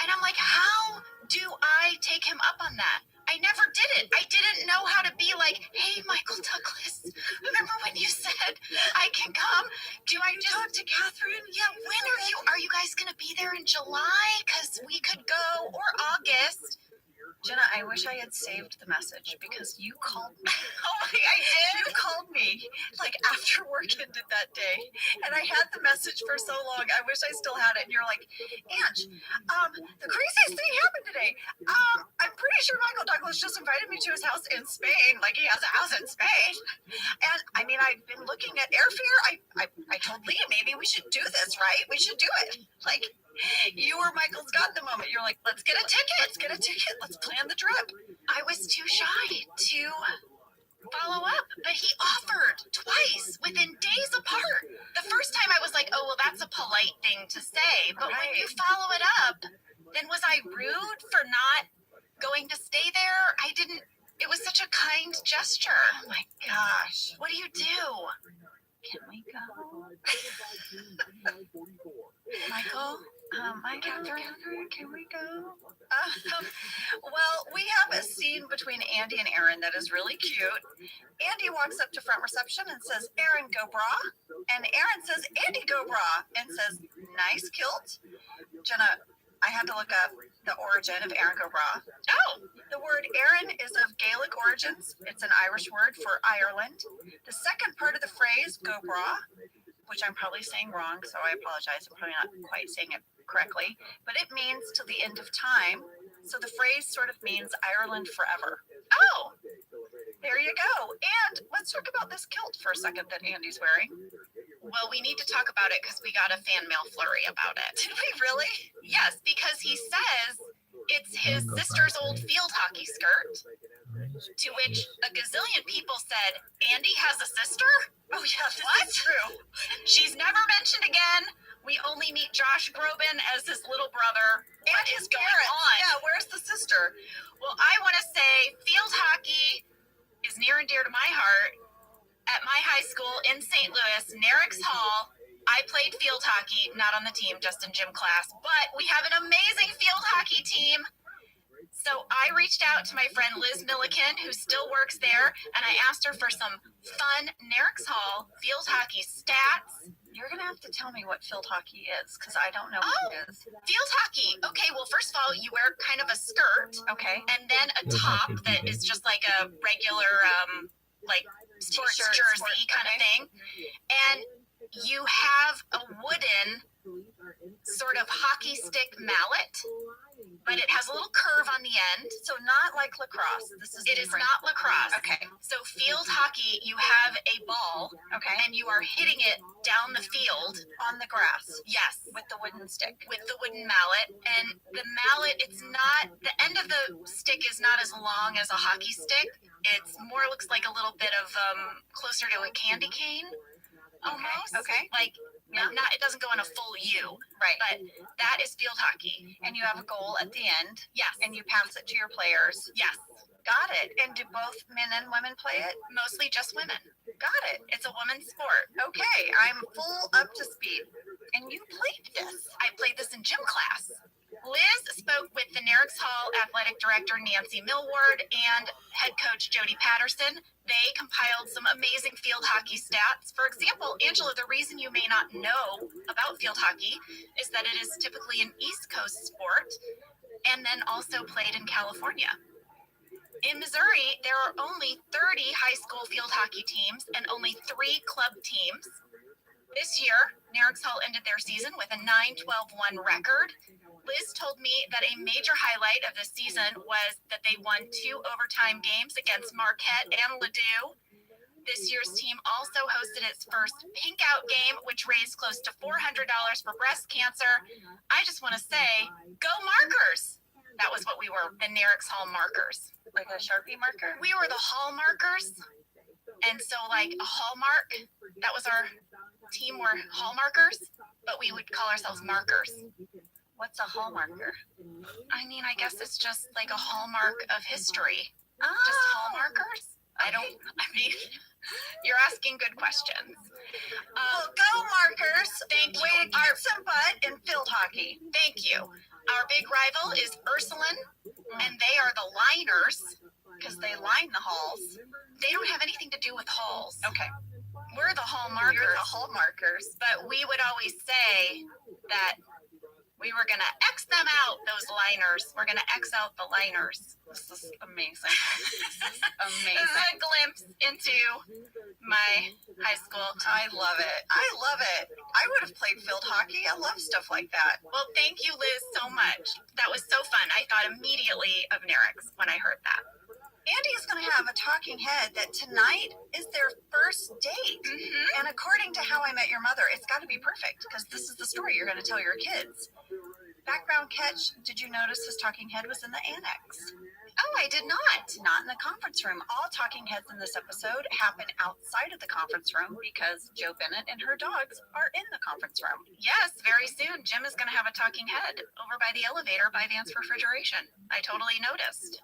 And I'm like, how do I take him up on that? I never did it. I didn't know how to be like, hey, Michael Douglas, remember when you said I can come? Do I just talk to Catherine? Yeah, when are you guys going to be there in July? Because we could go, or August. Jenna, I wish I had saved the message because you called me. Oh my, I did? You called me like after work ended that day. And I had the message for so long. I wish I still had it. And you're like, Ange, the craziest thing happened today. I'm pretty sure Michael Douglas just invited me to his house in Spain. Like he has a house in Spain. And I mean, I've been looking at airfare. I told Lee, maybe we should do this, right? We should do it. Like, you or Michael's got the moment. You're like, let's get a ticket. Let's plan the trip. I was too shy to follow up, but he offered twice within days apart. The first time I was like, oh, well, that's a polite thing to say. But when you follow it up, then was I rude for not going to stay there? It was such a kind gesture. Oh my gosh. What do you do? Can we go? Michael? Hi, Catherine. Can we go? Well, we have a scene between Andy and Aaron that is really cute. Andy walks up to front reception and says, Aaron, go bra. And Aaron says, Andy, go bra. And says, nice kilt. Jenna, I had to look up the origin of Aaron go bra. Oh, the word Aaron is of Gaelic origins. It's an Irish word for Ireland. The second part of the phrase, go bra, which I'm probably saying wrong, so I apologize. I'm probably not quite saying it correctly, but it means till the end of time. So the phrase sort of means Ireland forever. Oh, there you go. And let's talk about this kilt for a second that Andy's wearing. Well, we need to talk about it because we got a fan mail flurry about it. Did we really? Yes, because he says it's his sister's old field hockey skirt, to which a gazillion people said, Andy has a sister? Oh, yeah, this is true. She's never mentioned again. We only meet Josh Groban as his little brother. And his parents. Yeah, where's the sister? Well, I want to say field hockey is near and dear to my heart. At my high school in St. Louis, Narix Hall, I played field hockey, not on the team, just in gym class. But we have an amazing field hockey team. So I reached out to my friend Liz Milliken, who still works there, and I asked her for some fun Narix Hall field hockey stats. You're going to have to tell me what field hockey is, because I don't know what it is. Field hockey. Okay, well, first of all, you wear kind of a skirt. Okay. And then a top that is just like a regular, like, sports jersey kind of thing. And you have a wooden sort of hockey stick mallet, but it has a little curve on the end. So not like lacrosse. It is not lacrosse. Okay. So field hockey, you have a ball. Okay. And you are hitting it down the field. On the grass. Yes. With the wooden stick. With the wooden mallet. And the mallet, it's not, the end of the stick is not as long as a hockey stick. It's more looks like a little bit of, closer to a candy cane. Almost. Okay. Like, not it doesn't go in a full U. Right. But that is field hockey. And you have a goal at the end. Yes. And you pass it to your players. Yes. Got it. And do both men and women play it? Mostly just women. Got it. It's a women's sport. Okay. I'm full up to speed. And you played this. I played this in gym class. Liz spoke with the Narix Hall athletic director Nancy Millward and head coach Jody Patterson. They compiled some amazing field hockey stats. For example, Angela, the reason you may not know about field hockey is that it is typically an East Coast sport and then also played in California. In Missouri, there are only 30 high school field hockey teams and only 3 club teams. This year, Narix Hall ended their season with a 9-12-1 record. Liz told me that a major highlight of this season was that they won 2 overtime games against Marquette and Ladue. This year's team also hosted its first Pink Out game, which raised close to $400 for breast cancer. I just want to say, go Markers! That was what we were, the Narix Hall Markers. Like a Sharpie marker? We were the Hall Markers. And so, like, a hallmark, that was our team, were hallmarkers, but we would call ourselves markers. What's a hallmarker? I mean, I guess it's just like a hallmark of history. Just hallmarkers? You're asking good questions. Well, go Markers. Thank you. Way to kick some butt in field hockey. Thank you. Our big rival is Ursuline, and they are the liners, because they line the halls. They don't have anything to do with halls. Okay. We're the hall markers. You're the hall markers. But we would always say that we were going to X them out, those liners. We're going to X out the liners. This is amazing. Amazing. This is a glimpse into my high school. I love it. I love it. I would have played field hockey. I love stuff like that. Well, thank you, Liz, so much. That was so fun. I thought immediately of Narix when I heard that. Andy is going to have a talking head that tonight is their first date. Mm-hmm. And according to How I Met Your Mother, it's got to be perfect because this is the story you're going to tell your kids. Background catch, did you notice his talking head was in the annex? Oh, I did not. Not in the conference room. All talking heads in this episode happen outside of the conference room because Jo Bennett and her dogs are in the conference room. Yes, very soon. Jim is going to have a talking head over by the elevator by Vance Refrigeration. I totally noticed.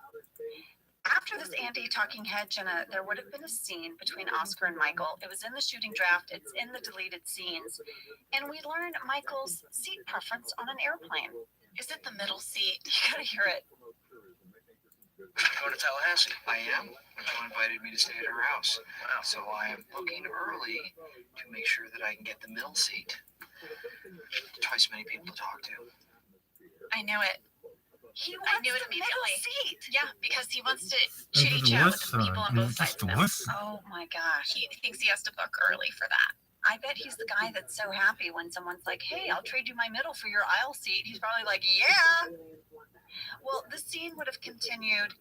After this Andy talking head, Jenna, there would have been a scene between Oscar and Michael. It was in the shooting draft. It's in the deleted scenes. And we learned Michael's seat preference on an airplane. Is it the middle seat? You gotta hear it. Going to Tallahassee. I am. Jo invited me to stay at her house. Wow. So I am booking early to make sure that I can get the middle seat. Twice as many people to talk to. I knew it. I knew it immediately. Seat. Yeah, because he wants to chitty chat with people on both sides of him. Oh my gosh. He thinks he has to book early for that. I bet he's the guy that's so happy when someone's like, hey, I'll trade you my middle for your aisle seat. He's probably like, yeah. Well, the scene would have continued,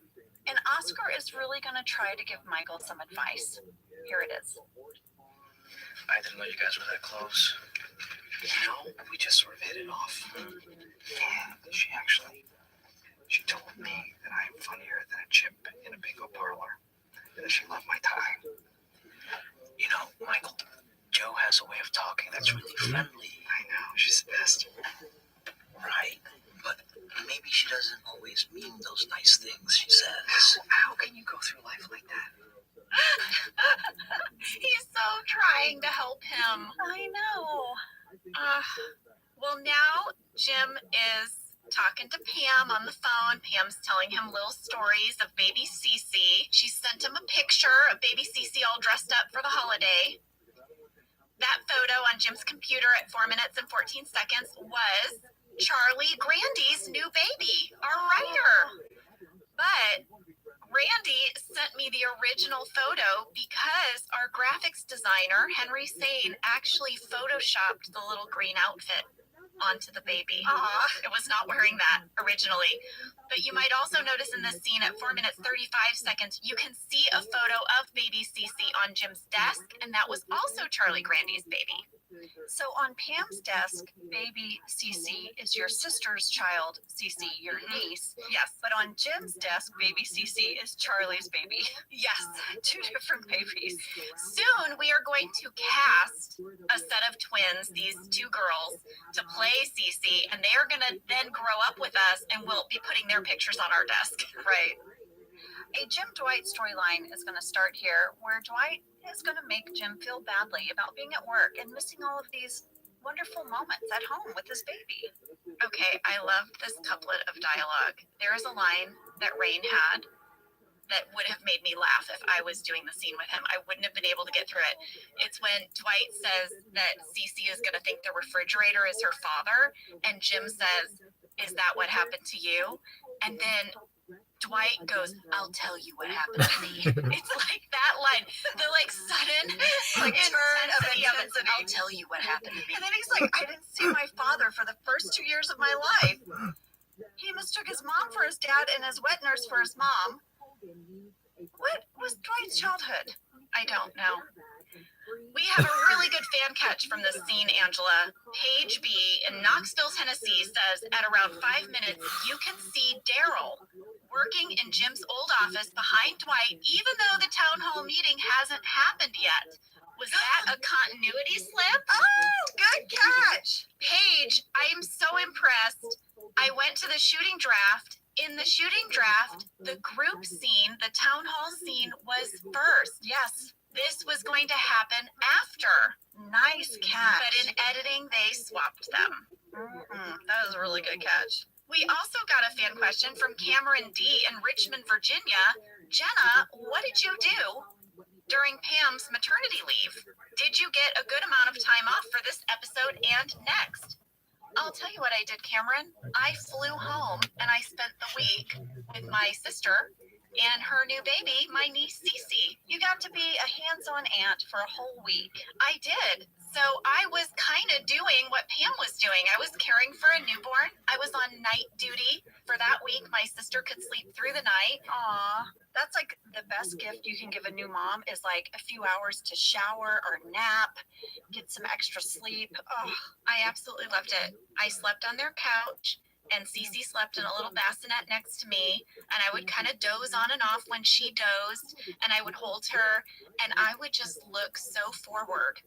and Oscar is really going to try to give Michael some advice. Here it is. I didn't know you guys were that close. You know, we just sort of hit it off. And she told me that I am funnier than a chimp in a bingo parlor, and that she loved my tie. You know, Michael, Jo has a way of talking that's really friendly. I know, she's the best. Right, but maybe she doesn't always mean those nice things she says. How can you go through life like that? He's so trying to help him. I know. Well, now Jim is talking to Pam on the phone. Pam's telling him little stories of baby Cece. She sent him a picture of baby Cece all dressed up for the holiday. That photo on Jim's computer at 4 minutes and 14 seconds was Charlie Grandy's new baby, our writer. But Randy sent me the original photo because our graphics designer, Henry Sane, actually photoshopped the little green outfit onto the baby. It was not wearing that originally. But you might also notice in this scene at 4 minutes 35 seconds, you can see a photo of baby Cece on Jim's desk, and that was also Charlie Grandy's baby. So on Pam's desk, baby Cece is your sister's child, Cece, your niece. Yes. But on Jim's desk, baby Cece is Charlie's baby. Yes. 2 different babies. Soon we are going to cast a set of twins, these 2 girls, to play Cece, and they are going to then grow up with us, and we'll be putting their pictures on our desk. Right. A Jim Dwight storyline is going to start here, where Dwight is going to make Jim feel badly about being at work and missing all of these wonderful moments at home with his baby. Okay, I love this couplet of dialogue. There is a line that Rain had that would have made me laugh if I was doing the scene with him. I wouldn't have been able to get through it. It's when Dwight says that Cece is going to think the refrigerator is her father, and Jim says, "Is that what happened to you?" And then Dwight goes, "I'll tell you what happened to me." It's like that line, the like sudden like turn of intensity. I'll tell you what happened to me. And then he's like, "I didn't see my father for the first 2 years of my life. He mistook his mom for his dad and his wet nurse for his mom." What was Dwight's childhood? I don't know. We have a really good fan catch from this scene, Angela. Paige B in Knoxville, Tennessee says at around 5 minutes, you can see Daryl working in Jim's old office behind Dwight, even though the town hall meeting hasn't happened yet. Was that a continuity slip? Oh, good catch. Paige, I am so impressed. I went to the shooting draft. In the shooting draft, the group scene, the town hall scene was first. Yes. This was going to happen after. Nice catch. But in editing, they swapped them. That was a really good catch. We also got a fan question from Cameron D. in Richmond, Virginia. Jenna, what did you do during Pam's maternity leave? Did you get a good amount of time off for this episode and next? I'll tell you what I did, Cameron. I flew home and I spent the week with my sister and her new baby, my niece Cece. You got to be a hands-on aunt for a whole week. I did. So I was kind of doing what Pam was doing. I was caring for a newborn. I was on night duty for that week. My sister could sleep through the night. Aw, that's like the best gift you can give a new mom is like a few hours to shower or nap, get some extra sleep. Oh, I absolutely loved it. I slept on their couch. And Cece slept in a little bassinet next to me, and I would kind of doze on and off when she dozed, and I would hold her, and I would just look so forward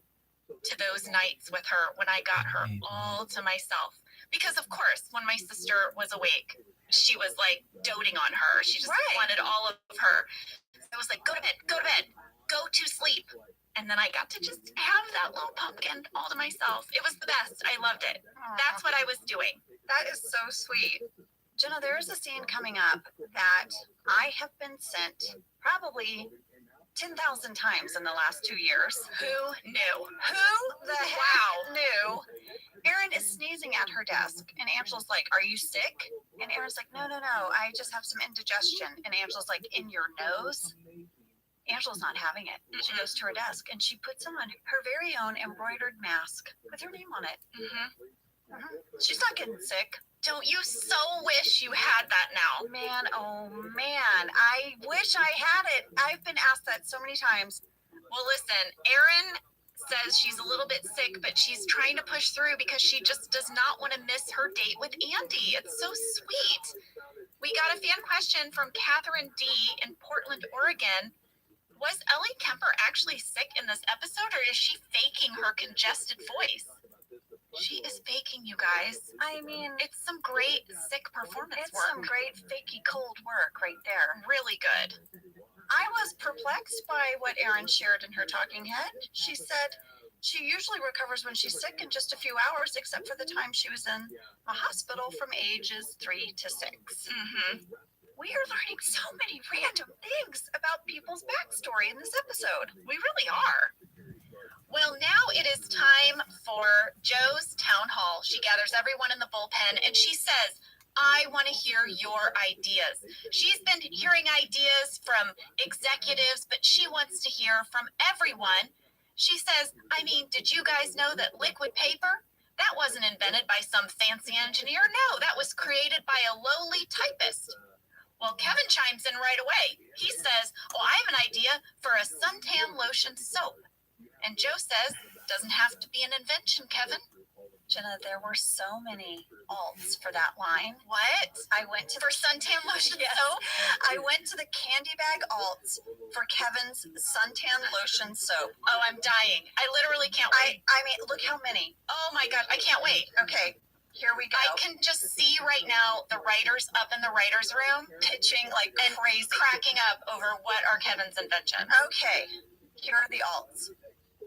to those nights with her when I got her all to myself. Because, of course, when my sister was awake, she was, like, doting on her. She just wanted all of her. I was like, go to bed, go to sleep. And then I got to just have that little pumpkin all to myself. It was the best. I loved it. That's what I was doing. That is so sweet. Jenna, there is a scene coming up that I have been sent probably 10,000 times in the last 2 years. Who knew? Who the heck knew? Erin is sneezing at her desk, and Angela's like, "Are you sick?" And Erin's like, No, I just have some indigestion. And Angela's like, "In your nose?" Angela's not having it. She goes to her desk, and she puts on her very own embroidered mask with her name on it. She's not getting sick. Don't you so wish you had that now? Man, oh man, I wish I had it. I've been asked that so many times. Well, listen, Erin says she's a little bit sick, but she's trying to push through because she just does not want to miss her date with Andy. It's so sweet. We got a fan question from Catherine D. in Portland, Oregon. Was Ellie Kemper actually sick in this episode, or is she faking her congested voice? She is faking, you guys. I mean, it's some great sick performance work. It's some great fakey cold work right there. Really good. I was perplexed by what Erin shared in her talking head. She said she usually recovers when she's sick in just a few hours, except for the time she was in a hospital from ages 3 to 6. We are learning so many random things about people's backstory in this episode. We really are. Well, now it is time for Joe's town hall. She gathers everyone in the bullpen and she says, I want to hear your ideas. She's been hearing ideas from executives, but she wants to hear from everyone. She says, I mean, did you guys know that liquid paper? That wasn't invented by some fancy engineer. No, that was created by a lowly typist. Well, Kevin chimes in right away. He says, oh, I have an idea for a suntan lotion soap. And Joe says, doesn't have to be an invention, Kevin. Jenna, there were so many alts for that line. What? I went to for suntan lotion soap. I went to the candy bag alts for Kevin's suntan lotion soap. Oh, I'm dying. I literally can't wait. I mean, look how many. Oh my God, I can't wait. Okay. Here we go. I can just see right now the writers up in the writers' room pitching like crazy, cracking up over what are Kevin's inventions. Okay, here are the alts.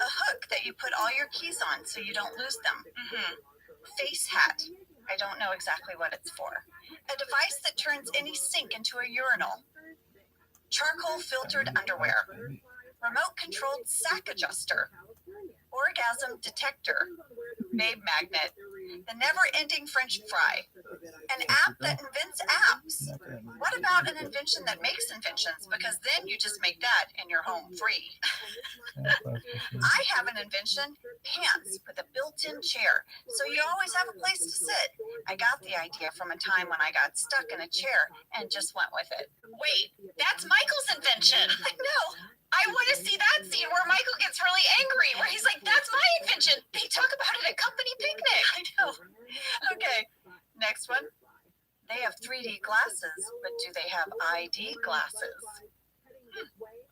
A hook that you put all your keys on so you don't lose them. Face hat. I don't know exactly what it's for. A device that turns any sink into a urinal. Charcoal filtered underwear. Remote controlled sack adjuster. Orgasm detector. Babe magnet. The never-ending French fry. An app that invents apps. What about an invention that makes inventions? Because then you just make that in your home free. I have an invention, pants with a built-in chair, so you always have a place to sit. I got the idea from a time when I got stuck in a chair and just went with it. Wait, that's Michael's invention. I know. I want to see that scene where Michael gets really angry, where he's like, that's my invention. They talk about it at company picnic. I know. Okay, next one. They have 3D glasses, but do they have ID glasses?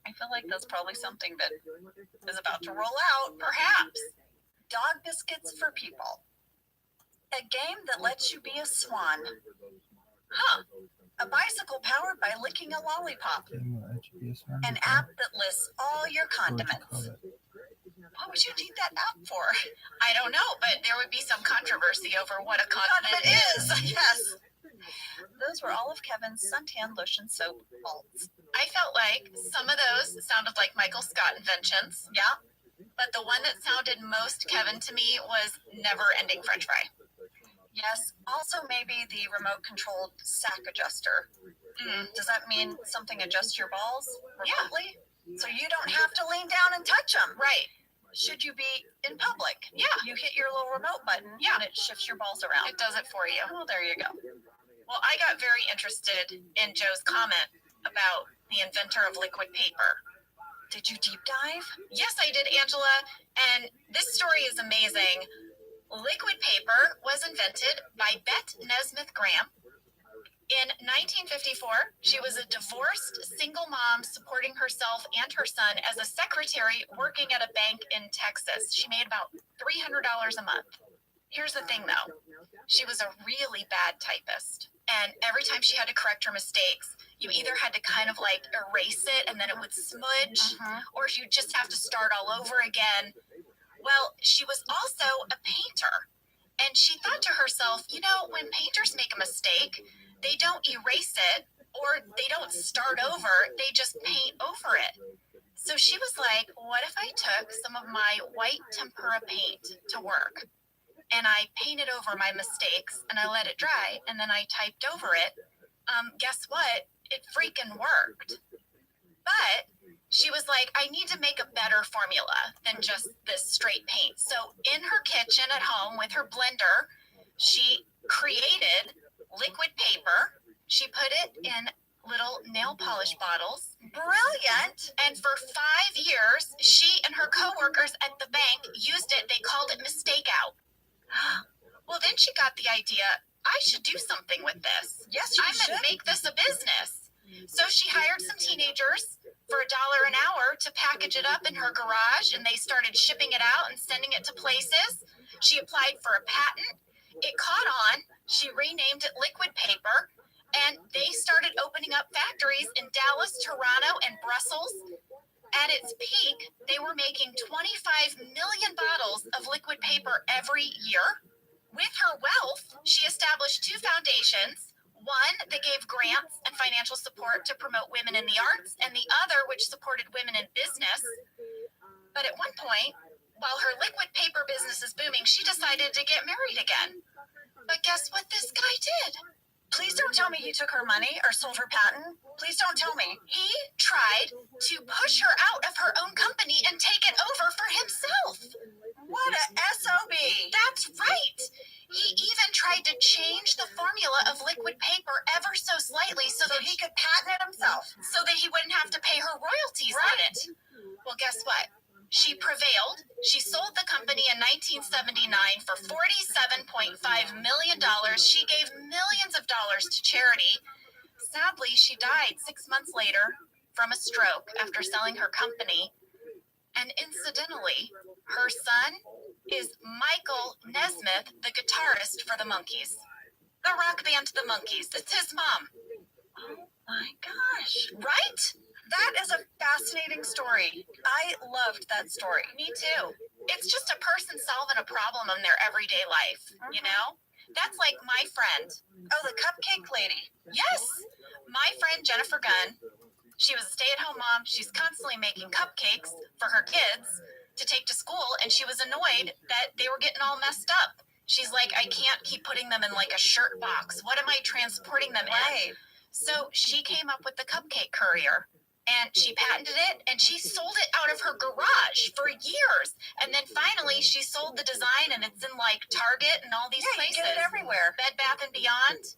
I feel like that's probably something that is about to roll out, perhaps. Dog biscuits for people. A game that lets you be a swan. Huh. A bicycle powered by licking a lollipop. An app that lists all your condiments. What would you need that app for? I don't know, but there would be some controversy over what a condiment is. Yes. Those were all of Kevin's suntan lotion soap faults. I felt like some of those sounded like Michael Scott inventions. Yeah. But the one that sounded most Kevin to me was never-ending French fry. Yes. Also, maybe the remote-controlled sack adjuster. Does that mean something adjusts your balls remotely? Yeah. So you don't have to lean down and touch them. Right. Should you be in public? Yeah. You hit your little remote button and it shifts your balls around. It does it for you. Oh, there you go. Well, I got very interested in Joe's comment about the inventor of liquid paper. Did you deep dive? Yes, I did, Angela. And this story is amazing. Liquid paper was invented by Bette Nesmith Graham. In 1954, she was a divorced single mom supporting herself and her son as a secretary working at a bank in Texas. She made about $300 a month. Here's the thing, though. She was a really bad typist. And every time she had to correct her mistakes, you either had to kind of like erase it and then it would smudge, or you just have to start all over again. Well, she was also a painter. And she thought to herself, you know, when painters make a mistake, they don't erase it or they don't start over, they just paint over it. So she was like, what if I took some of my white tempera paint to work and I painted over my mistakes and I let it dry and then I typed over it? Guess what? It freaking worked. But she was like, I need to make a better formula than just this straight paint. So in her kitchen at home with her blender, she created liquid paper. She put it in little nail polish bottles. Brilliant. And for 5 years, she and her coworkers at the bank used it. They called it Mistake Out. Well, then she got the idea, I should do something with this. Yes, you should. I'm going to make this a business. So she hired some teenagers for $1 an hour to package it up in her garage, and they started shipping it out and sending it to places. She applied for a patent. It caught on. She renamed it Liquid Paper, and they started opening up factories in Dallas, Toronto, and Brussels. At its peak, they were making 25 million bottles of liquid paper every year. With her wealth, she established 2 foundations, one that gave grants and financial support to promote women in the arts, and the other which supported women in business. But at one point, while her liquid paper business is booming, she decided to get married again. But guess what this guy did? Please don't tell me he took her money or sold her patent. Please don't tell me. He tried to push her out of her own company and take it over for himself. What a SOB. That's right. He even tried to change the formula of liquid paper ever so slightly so that he could patent it himself. So that he wouldn't have to pay her royalties on it. Well, guess what? She prevailed. She sold the company in 1979 for $47.5 million. She gave millions of dollars to charity. Sadly, she died 6 months later from a stroke after selling her company. And incidentally, her son is Michael Nesmith, the guitarist for the Monkees. The rock band The Monkees. It's his mom. Oh my gosh. Right? That is a fascinating story. I loved that story. Me too. It's just a person solving a problem in their everyday life, you know? That's like my friend. Oh, the cupcake lady. Yes. My friend Jennifer Gunn. She was a stay-at-home mom. She's constantly making cupcakes for her kids to take to school, and she was annoyed that they were getting all messed up. She's like, I can't keep putting them in like a shirt box. What am I transporting them in? So she came up with the cupcake courier. And she patented it, and she sold it out of her garage for years. And then finally, she sold the design, and it's in like Target and all these places. You get it everywhere. Bed Bath and Beyond.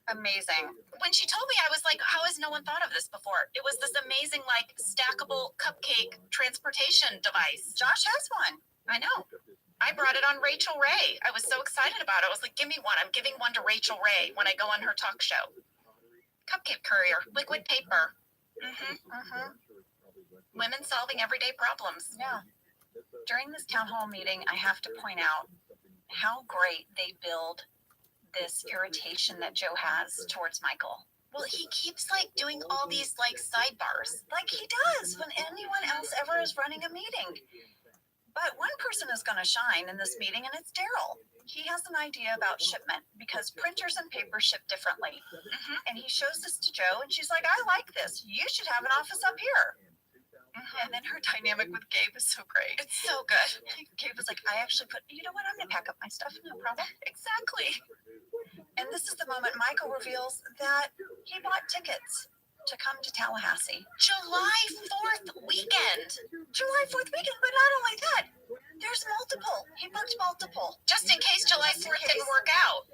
Amazing. When she told me, I was like, how has no one thought of this before? It was this amazing, like, stackable cupcake transportation device. Josh has one. I know. I brought it on Rachel Ray. I was so excited about it. I was like, give me one. I'm giving one to Rachel Ray when I go on her talk show. Cupcake courier, liquid paper. Women solving everyday problems. Yeah. During this town hall meeting, I have to point out how great they build this irritation that Joe has towards Michael. Well, he keeps like doing all these like sidebars, like he does when anyone else ever is running a meeting. But one person is going to shine in this meeting, and it's Daryl. He has an idea about shipment because printers and paper ship differently. And he shows this to Joe, and she's like, I like this. You should have an office up here. And then her dynamic with Gabe is so great. It's so good. Gabe was like, I actually put, you know what? I'm going to pack up my stuff. No problem. Exactly. And this is the moment Michael reveals that he bought tickets to come to Tallahassee. July 4th weekend. July 4th weekend, but not only that, there's multiple. He booked multiple, just in case July 4th didn't work out.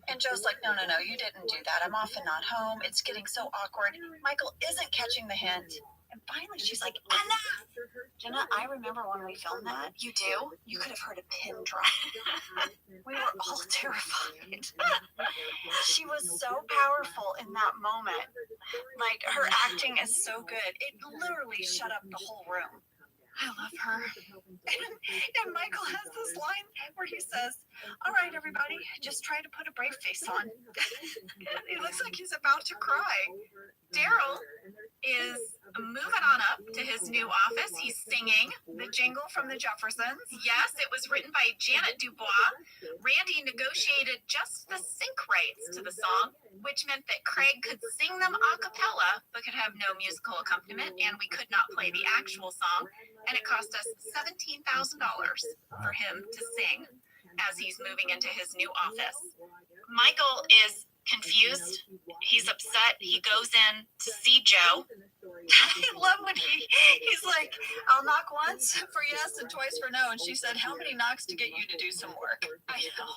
And Joe's like, no, you didn't do that. I'm often not home. It's getting so awkward. Michael isn't catching the hint. And finally, she's like, enough! Jenna, I remember when we filmed that. You do? You could have heard a pin drop. We were all terrified. She was so powerful in that moment. Like, her acting is so good. It literally shut up the whole room. I love her. And Michael has this line where he says, all right, everybody, just try to put a brave face on. He looks like he's about to cry. Daryl is moving on up to his new office. He's singing the jingle from the Jeffersons. Yes, it was written by Janet Dubois. Randy negotiated just the sync rights to the song, which meant that Craig could sing them a cappella, but could have no musical accompaniment, and we could not play the actual song. And it cost us $17,000 for him to sing as he's moving into his new office. Michael is confused. He's upset. He goes in to see Joe. I love when he's like, I'll knock once for yes and twice for no. And she said, how many knocks to get you to do some work? I know.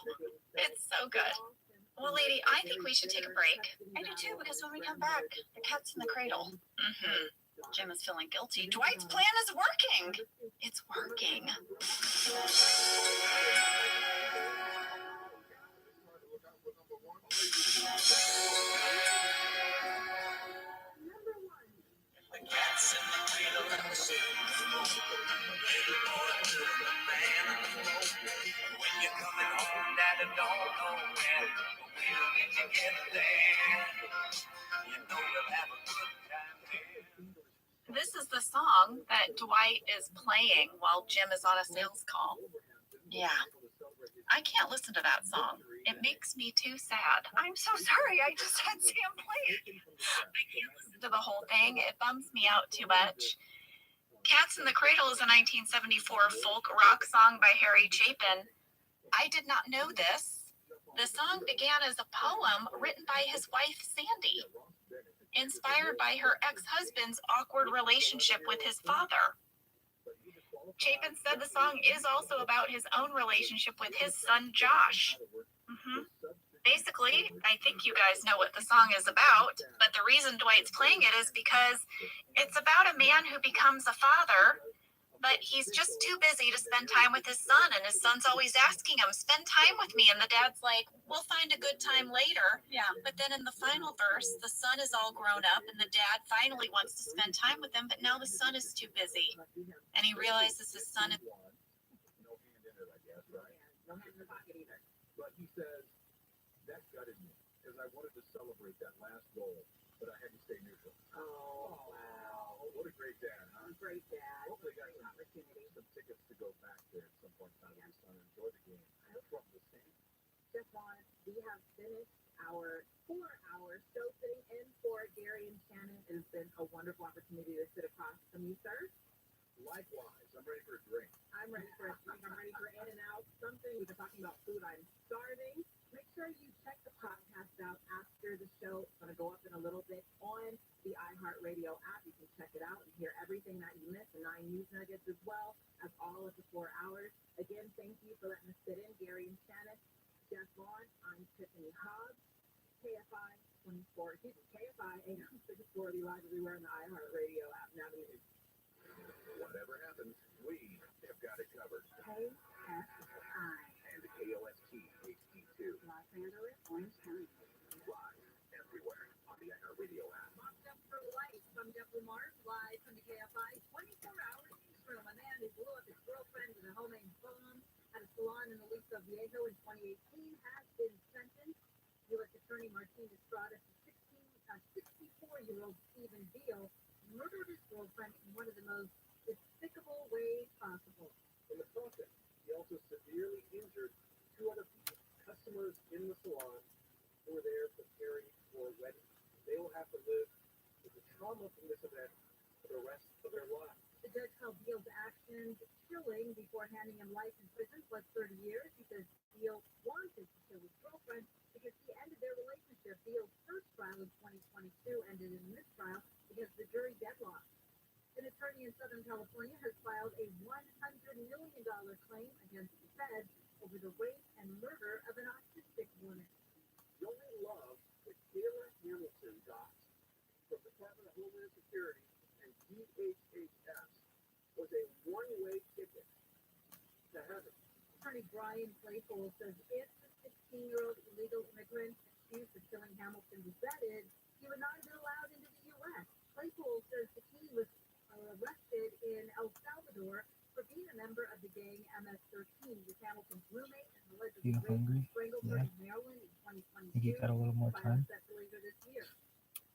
It's so good. Well, lady, I think we should take a break. I do too, because when we come back, the cat's in the cradle. Jim is feeling guilty. Dwight's plan is working. It's working. The cat's in the cradle and the soup. Baby boy, to the man on the floor. When you're coming home, Daddy don't know when, but we'll get together there. You know you'll have a good time there. This is the song that Dwight is playing while Jim is on a sales call. Yeah. I can't listen to that song. It makes me too sad. I'm so sorry. I just had Sam play it. I can't listen to the whole thing. It bums me out too much. Cats in the Cradle is a 1974 folk rock song by Harry Chapin. I did not know this. The song began as a poem written by his wife, Sandy, inspired by her ex-husband's awkward relationship with his father. Chapin said the song is also about his own relationship with his son, Josh. Basically, I think you guys know what the song is about, but the reason Dwight's playing it is because it's about a man who becomes a father, but he's just too busy to spend time with his son, and his son's always asking him, spend time with me, and the dad's like, we'll find a good time later. Yeah. But then in the final verse, the son is all grown up, and the dad finally wants to spend time with him, but now the son is too busy, and he realizes his son is... No hand in it, I guess, right? No hand in the pocket either. But he says, that gutted me, because I wanted to celebrate that last goal, but I had to stay neutral. Oh, wow. What a great dad, huh? Great dad. Hopefully got some opportunity. Some tickets to go back there at some point in time with his son and enjoy the game. I hope from the same. Just want, we have finished our 4-hour show sitting in for Gary and Shannon. It has been a wonderful opportunity to sit across from you, sir. Likewise, I'm ready for a drink. I'm ready for a drink. I'm ready for In and Out something. We've been talking about food. I'm starving. Make sure you check the podcast out after the show. It's going to go up in a little bit on the iHeartRadio app. You can check it out and hear everything that you missed, the 9 news nuggets as well as all of the 4 hours. Again, thank you for letting us sit in. Gary and Shannon, Jeff Vaughn, I'm Tiffany Hobbs, KFI 24, KFI AM 640 live everywhere on the iHeartRadio app. Now the news. Whatever happens, we have got it covered. KFI. And KOST HD2. Los Angeles, Orange County. Live everywhere on the iHeartRadio app. Locked up for life. I'm Jeff Lamar, live from the KFI 24 hours Eastern. A man who blew up his girlfriend with a homemade bomb at a salon in Aliso Viejo in 2018 has been sentenced. U.S. Attorney Martin Estrada, 64-year-old Stephen Beal, murdered his girlfriend in one of the most despicable ways possible. In the process, he also severely injured 2 other people, customers in the salon who were there preparing for a wedding. They will have to live with the trauma from this event for the rest of their lives. The judge called Beal's actions chilling before handing him life in prison plus 30 years because Beal wanted to kill his girlfriend because he ended their relationship. Beal's first trial in 2022 ended in a mistrial because the jury deadlocked. An attorney in Southern California has filed a $100 million claim against the Fed over the rape and murder of an autistic woman. The only love that Taylor Hamilton got from the Department of Homeland Security and DHHS was a one-way ticket to heaven. Attorney Brian Claypool says if the 16-year-old illegal immigrant accused of killing Hamilton was vetted, he would not have been allowed into the U.S. Claypool says the teen was arrested in El Salvador for being a member of the gang MS-13 with Hamilton's roommate and allegedly You hungry? strangled her in Maryland in 2022. Think you got a little more time? Set for later this year.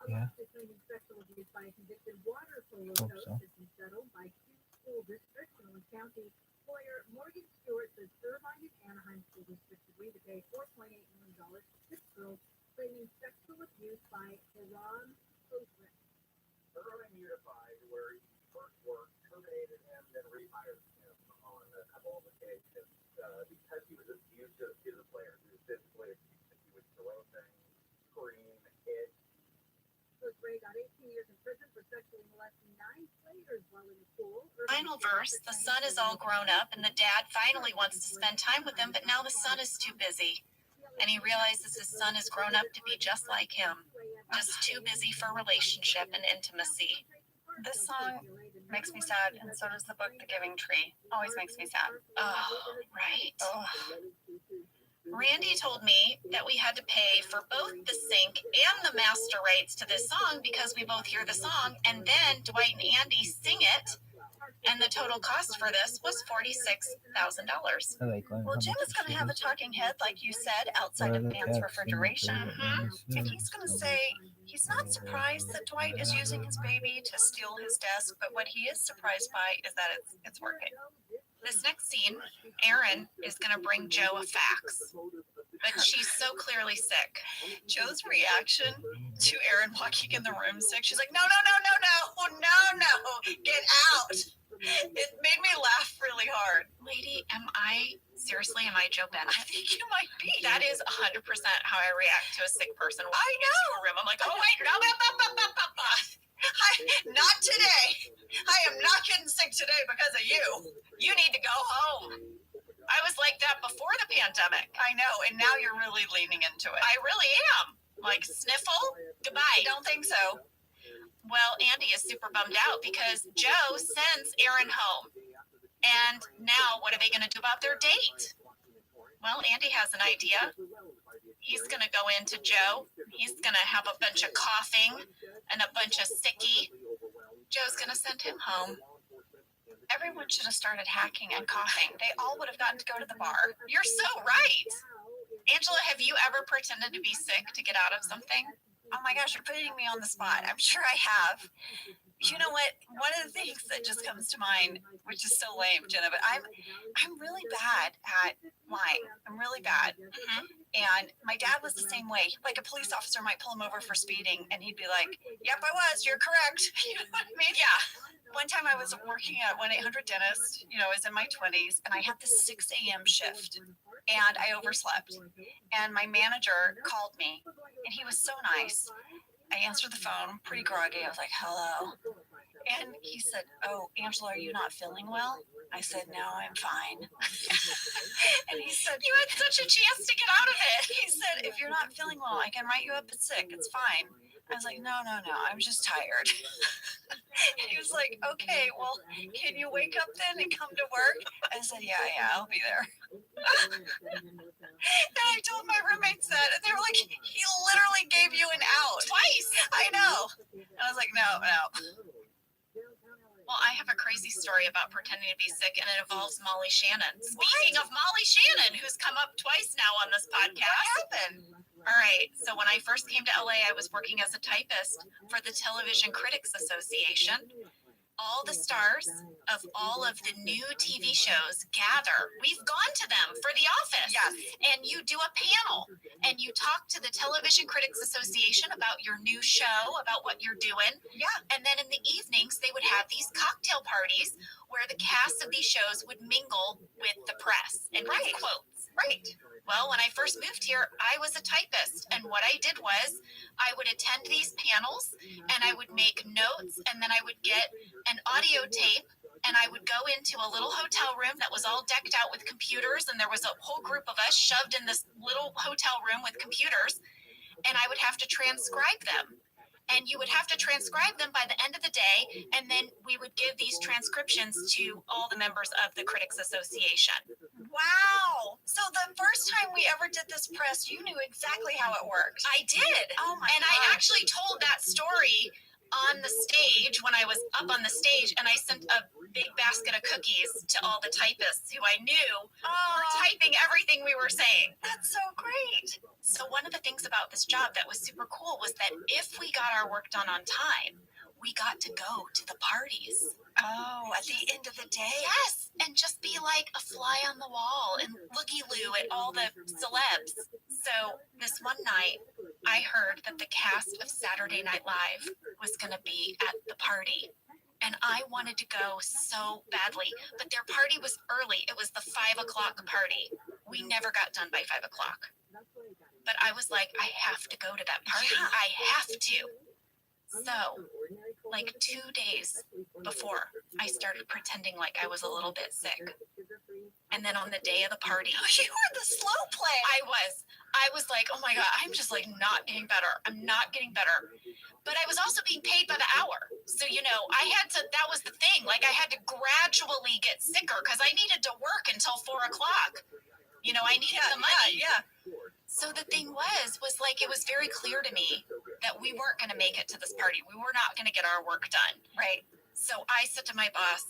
Yeah. Allegedly claiming sexual abuse by a convicted water polo Hope coach so. has been settled by 2 school districts in Orange County. Lawyer Morgan Stewart says Irvine and Anaheim school districts agreed to pay $4.8 million to 6 girls claiming sexual abuse by Haram Osman. Irvine Unified, where he first worked, terminated him, then rehired him on a couple of occasions because he was abusive to the players. He was physically abusive. He would throw things, scream, hit. Coach Ray got 18 years in prison for sexually molesting 9 players while in the pool. Final verse, the son is all grown up and the dad finally wants to spend time with him, but now the son is too busy. And he realizes his son is grown up to be just like him, just too busy for relationship and intimacy. This song makes me sad, and so does the book The Giving Tree. Always makes me sad. Oh, right. Oh. Randy told me that we had to pay for both the sync and the master rights to this song because we both hear the song, and then Dwight and Andy sing it, and the total cost for this was $46,000. Well, Jim is going to have a talking head, like you said, outside of Pan's refrigeration. And he's going to say he's not surprised that Dwight is using his baby to steal his desk, but what he is surprised by is that it's working. This next scene, Erin is going to bring Joe a fax, but she's so clearly sick. Joe's reaction to Erin walking in the room sick, she's like, no, get out. It made me laugh really hard. Lady, am I Joe Ben? I think you might be. That is 100% how I react to a sick person. I know. A room. I'm like, oh wait, no, not today. I am not getting sick today because of you. You need to go home. I was like that before the pandemic. I know, and now you're really leaning into it. I really am. Like, sniffle? Goodbye. Don't think so. Well, Andy is super bummed out because Joe sends Erin home. And now what are they going to do about their date? Well, Andy has an idea. He's going to go into Joe. He's going to have a bunch of coughing and a bunch of sicky. Joe's going to send him home. Everyone should have started hacking and coughing. They all would have gotten to go to the bar. You're so right. Angela, have you ever pretended to be sick to get out of something? Oh my gosh, you're putting me on the spot. I'm sure I have. You know what? One of the things that just comes to mind, which is so lame, Jenna, but I'm really bad at lying. I'm really bad. And my dad was the same way. Like a police officer might pull him over for speeding, and he'd be like, "Yep, I was. You're correct." You know what I mean? Yeah. One time I was working at 1-800-DENTIST. You know, I was in my 20s, and I had the 6 a.m. shift, and I overslept. And my manager called me, and he was so nice. I answered the phone, pretty groggy. I was like, "Hello." And he said, "Oh, Angela, are you not feeling well?" I said, "No, I'm fine." And he said, "You had such a chance to get out of it." He said, "If you're not feeling well, I can write you up as sick. It's fine." I was like, "No, I'm just tired." He was like, "Okay, well, can you wake up then and come to work?" I said, yeah, I'll be there." And I told my roommates that, and they were like, "He literally gave you an out." Twice. I know. And I was like, no. Well, I have a crazy story about pretending to be sick, and it involves Molly Shannon. Speaking of Molly Shannon, who's come up twice now on this podcast. What happened? All right. So when I first came to LA, I was working as a typist for the Television Critics Association. All the stars of all of the new TV shows gather. We've gone to them for The Office. Yes. And you do a panel, and you talk to the Television Critics Association about your new show, about what you're doing. Yeah. And then in the evenings, they would have these cocktail parties where the cast of these shows would mingle with the press and give quotes. Right. Well, when I first moved here, I was a typist, and what I did was I would attend these panels, and I would make notes, and then I would get an audio tape, and I would go into a little hotel room that was all decked out with computers, and there was a whole group of us shoved in this little hotel room with computers, and I would have to transcribe them. And you would have to transcribe them by the end of the day, and then we would give these transcriptions to all the members of the Critics Association. Wow! So the first time we ever did this press, you knew exactly how it worked. I did. Oh my! And gosh. I actually told that story on the stage when I was up on the stage, and I sent a big basket of cookies to all the typists who I knew were typing everything we were saying. That's so great. So one of the things about this job that was super cool was that if we got our work done on time, we got to go to the parties. Oh, at the end of the day? Yes, and just be like a fly on the wall and looky-loo at all the celebs. So this one night, I heard that the cast of Saturday Night Live was going to be at the party. And I wanted to go so badly, but their party was early. It was the 5 o'clock party. We never got done by 5 o'clock. But I was like, I have to go to that party. Yeah. I have to. So, like 2 days before, I started pretending like I was a little bit sick. And then on the day of the party, you were the slow play. I was like, oh my God, I'm just like not getting better. I'm not getting better. But I was also being paid by the hour. So, you know, that was the thing. Like I had to gradually get sicker because I needed to work until 4 o'clock. You know, I needed the money. Yeah. So the thing was like, it was very clear to me that we weren't going to make it to this party. We were not going to get our work done. Right. So I said to my boss,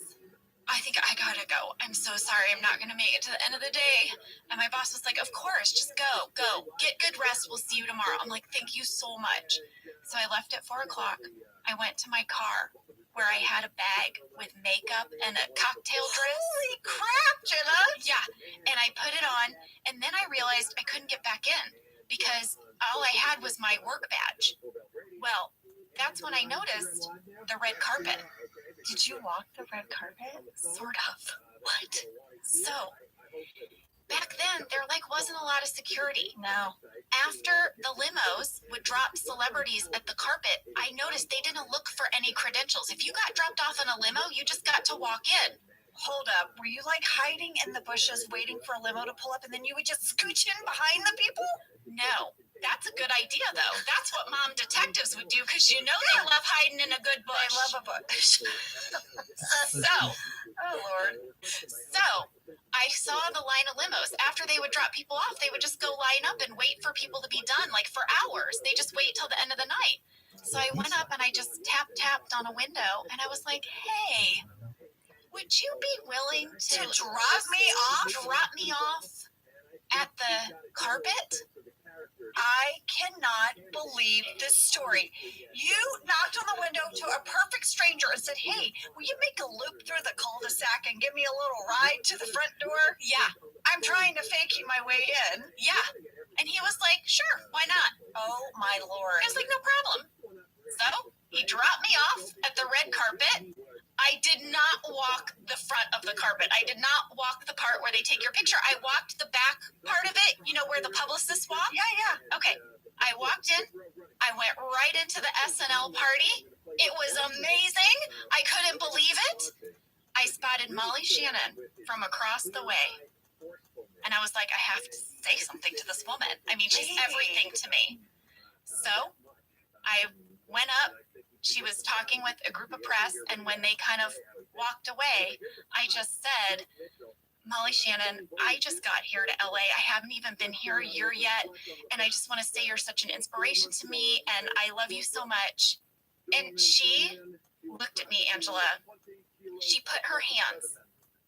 I think I gotta go. I'm so sorry. I'm not going to make it to the end of the day. And my boss was like, of course, just go. Get good rest. We'll see you tomorrow. I'm like, thank you so much. So I left at 4 o'clock. I went to my car where I had a bag with makeup and a cocktail dress. Holy crap, Jenna! Yeah. And I put it on, and then I realized I couldn't get back in because all I had was my work badge. Well, that's when I noticed the red carpet. Did you walk the red carpet? Sort of. What? So, back then, there wasn't a lot of security. No. After the limos would drop celebrities at the carpet, I noticed they didn't look for any credentials. If you got dropped off in a limo, you just got to walk in. Hold up. Were you hiding in the bushes waiting for a limo to pull up and then you would just scooch in behind the people? No. That's a good idea, though. That's what mom detectives would do because you know they love hiding in a good bush. They love a bush. Oh, Lord. So, I saw the line of limos. After they would drop people off, they would just go line up and wait for people to be done, for hours. They just wait till the end of the night. So I went up and I just tapped on a window, and I was like, hey, would you be willing to drop me off at the carpet? I cannot believe this story. You knocked on the window to a perfect stranger and said, hey, will you make a loop through the cul-de-sac and give me a little ride to the front door? Yeah. I'm trying to fake my way in. Yeah. And he was like, sure, why not? Oh, my Lord. I was like, no problem. So he dropped me off at the red carpet. I did not walk the front of the carpet. I did not walk the part where they take your picture. I walked the back part of it, you know, where the publicists walk? Yeah. Okay. I walked in. I went right into the SNL party. It was amazing. I couldn't believe it. I spotted Molly Shannon from across the way. And I was like, I have to say something to this woman. I mean, she's everything to me. So I went up. She was talking with a group of press, and when they kind of walked away, I just said, Molly Shannon, I just got here to LA. I haven't even been here a year yet, and I just want to say you're such an inspiration to me, and I love you so much. And she looked at me, Angela. She put her hands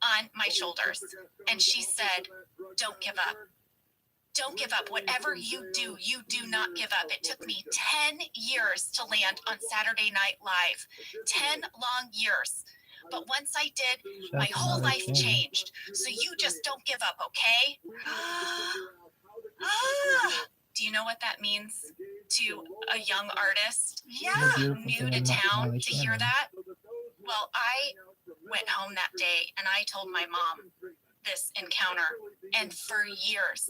on my shoulders, and she said, don't give up. Don't give up. Whatever you do not give up. It took me 10 years to land on Saturday Night Live. 10 long years. But once I did, my whole life changed. So you just don't give up, okay? Do you know what that means to a young artist? Yeah. New to town to hear that? Well, I went home that day and I told my mom this encounter, and for years,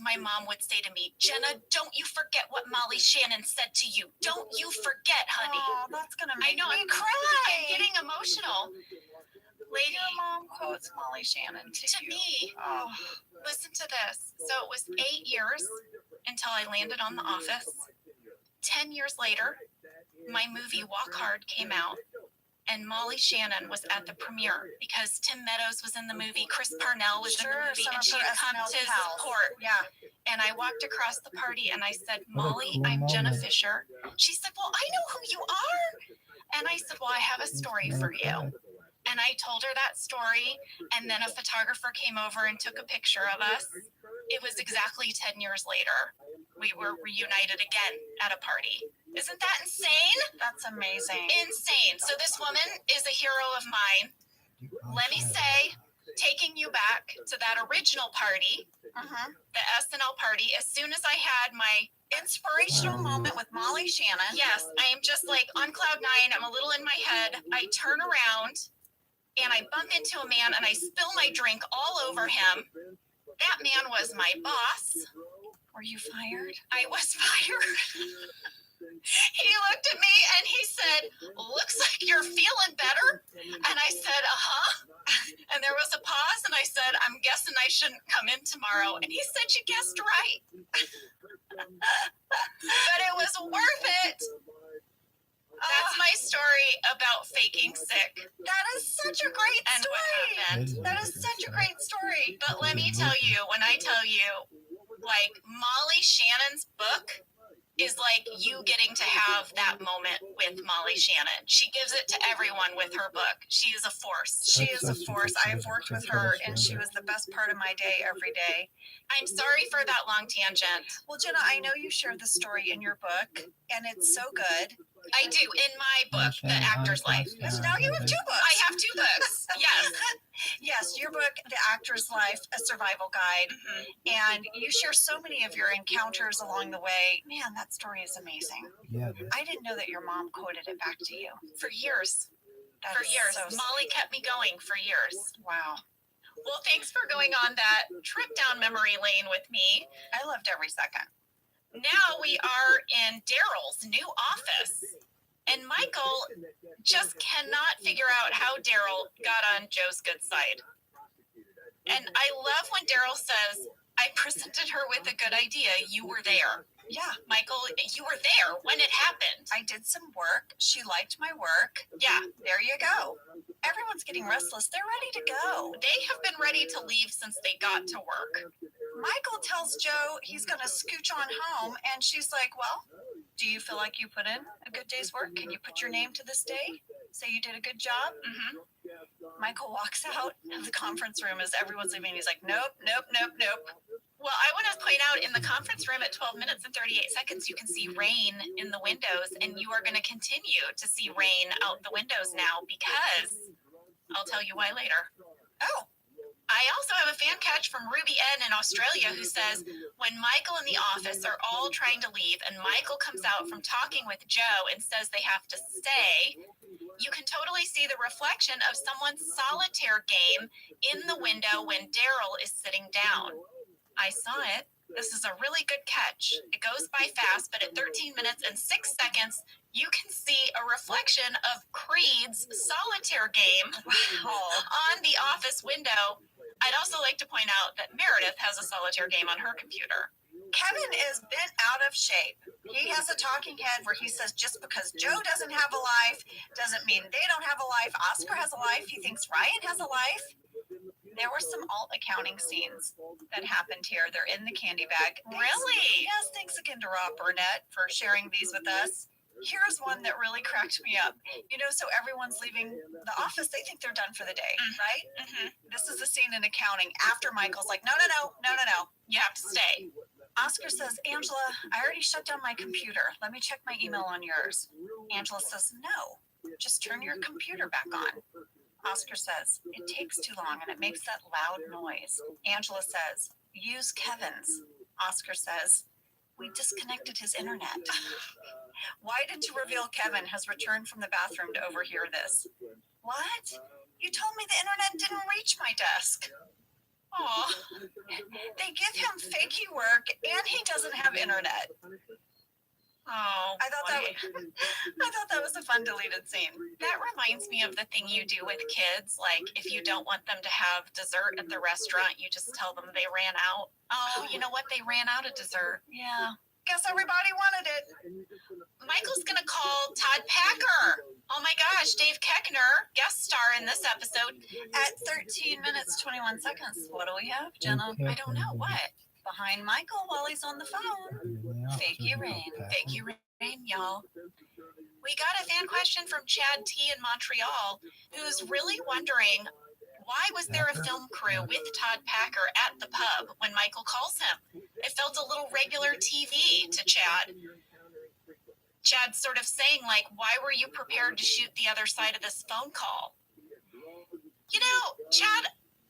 my mom would say to me, Jenna, don't you forget what Molly Shannon said to you. Don't you forget, honey. Oh, that's gonna make me cry. I'm getting emotional. Lady, your mom quotes Molly Shannon to me. Oh. Listen to this. So it was 8 years until I landed on The Office. 10 years later, my movie Walk Hard came out. And Molly Shannon was at the premiere because Tim Meadows was in the movie, Chris Parnell was in the movie, and she had come to support. Yeah. And I walked across the party and I said, Molly, I'm Jenna Fisher. She said, well, I know who you are. And I said, well, I have a story for you. And I told her that story, and then a photographer came over and took a picture of us. It was exactly 10 years later. We were reunited again at a party. Isn't that insane? That's amazing. Insane. So this woman is a hero of mine. Let me say, taking you back to that original party, the SNL party, as soon as I had my inspirational moment with Molly Shannon. Yes, I am just like on cloud nine. I'm a little in my head. I turn around and I bump into a man and I spill my drink all over him. That man was my boss. Were you fired? I was fired. He looked at me and he said, looks like you're feeling better. And I said, And there was a pause and I said, I'm guessing I shouldn't come in tomorrow. And he said, you guessed right. But it was worth it. That's my story about faking sick. That is such a great story. That is such a great story. But let me tell you, when I tell you, like, Molly Shannon's book is like you getting to have that moment with Molly Shannon. She gives it to everyone with her book. She is a force. She is a force. I've worked with her, and she was the best part of my day every day. I'm sorry for that long tangent. Well, Jenna, I know you share the story in your book, and it's so good. I do, in my book, The Actor's Life. Now you have 2 books. I have 2 books, yes. Yes, your book, The Actor's Life, A Survival Guide. And you share so many of your encounters along the way. Man, that story is amazing. Yeah. I didn't know that your mom quoted it back to you. For years. For years. So Molly kept me going for years. Wow. Well, thanks for going on that trip down memory lane with me. I loved every second. Now we are in Daryl's new office, and Michael just cannot figure out how Daryl got on Joe's good side. And I love when Daryl says, I presented her with a good idea. You were there. Yeah. Michael, you were there when it happened. I did some work. She liked my work. Yeah. There you go. Everyone's getting restless. They're ready to go. They have been ready to leave since they got to work. Michael tells Joe he's going to scooch on home, and she's like, well, do you feel like you put in a good day's work? Can you put your name to this day? Say you did a good job? Michael walks out of the conference room as everyone's leaving. He's like, nope. Well, I want to point out in the conference room at 12 minutes and 38 seconds, you can see rain in the windows, and you are going to continue to see rain out the windows now because I'll tell you why later. Oh. I also have a fan catch from Ruby N in Australia who says, when Michael and the office are all trying to leave and Michael comes out from talking with Joe and says they have to stay, you can totally see the reflection of someone's solitaire game in the window when Daryl is sitting down. I saw it. This is a really good catch. It goes by fast, but at 13 minutes and 6 seconds, you can see a reflection of Creed's solitaire game on the office window. I'd also like to point out that Meredith has a solitaire game on her computer. Kevin is bent out of shape. He has a talking head where he says just because Joe doesn't have a life doesn't mean they don't have a life. Oscar has a life. He thinks Ryan has a life. There were some alt accounting scenes that happened here. They're in the candy bag. Really? Yes, thanks again to Rob Burnett for sharing these with us. Here's one that really cracked me up. You know, so everyone's leaving the office. They think they're done for the day, right? Mm-hmm. This is a scene in accounting after Michael's like, no. You have to stay. Oscar says, Angela, I already shut down my computer. Let me check my email on yours. Angela says, no, just turn your computer back on. Oscar says, it takes too long and it makes that loud noise. Angela says, use Kevin's. Oscar says, we disconnected his internet. Why didn't you reveal Kevin has returned from the bathroom to overhear this? What? You told me the internet didn't reach my desk. Aw. They give him fakey work and he doesn't have internet. Oh, I thought that was a fun deleted scene. That reminds me of the thing you do with kids. Like, if you don't want them to have dessert at the restaurant, you just tell them they ran out. Oh, you know what? They ran out of dessert. Yeah. Guess everybody wanted it. Michael's going to call Todd Packer. Oh my gosh, Dave Keckner, guest star in this episode. At 13 minutes, 21 seconds. What do we have, Jenna? I don't know. What? Behind Michael while he's on the phone. Fakey rain. Fakey rain, y'all. We got a fan question from Chad T in Montreal, who's really wondering, why was there a film crew with Todd Packer at the pub when Michael calls him? It felt a little regular TV to Chad. Chad's sort of saying, like, why were you prepared to shoot the other side of this phone call? You know, Chad,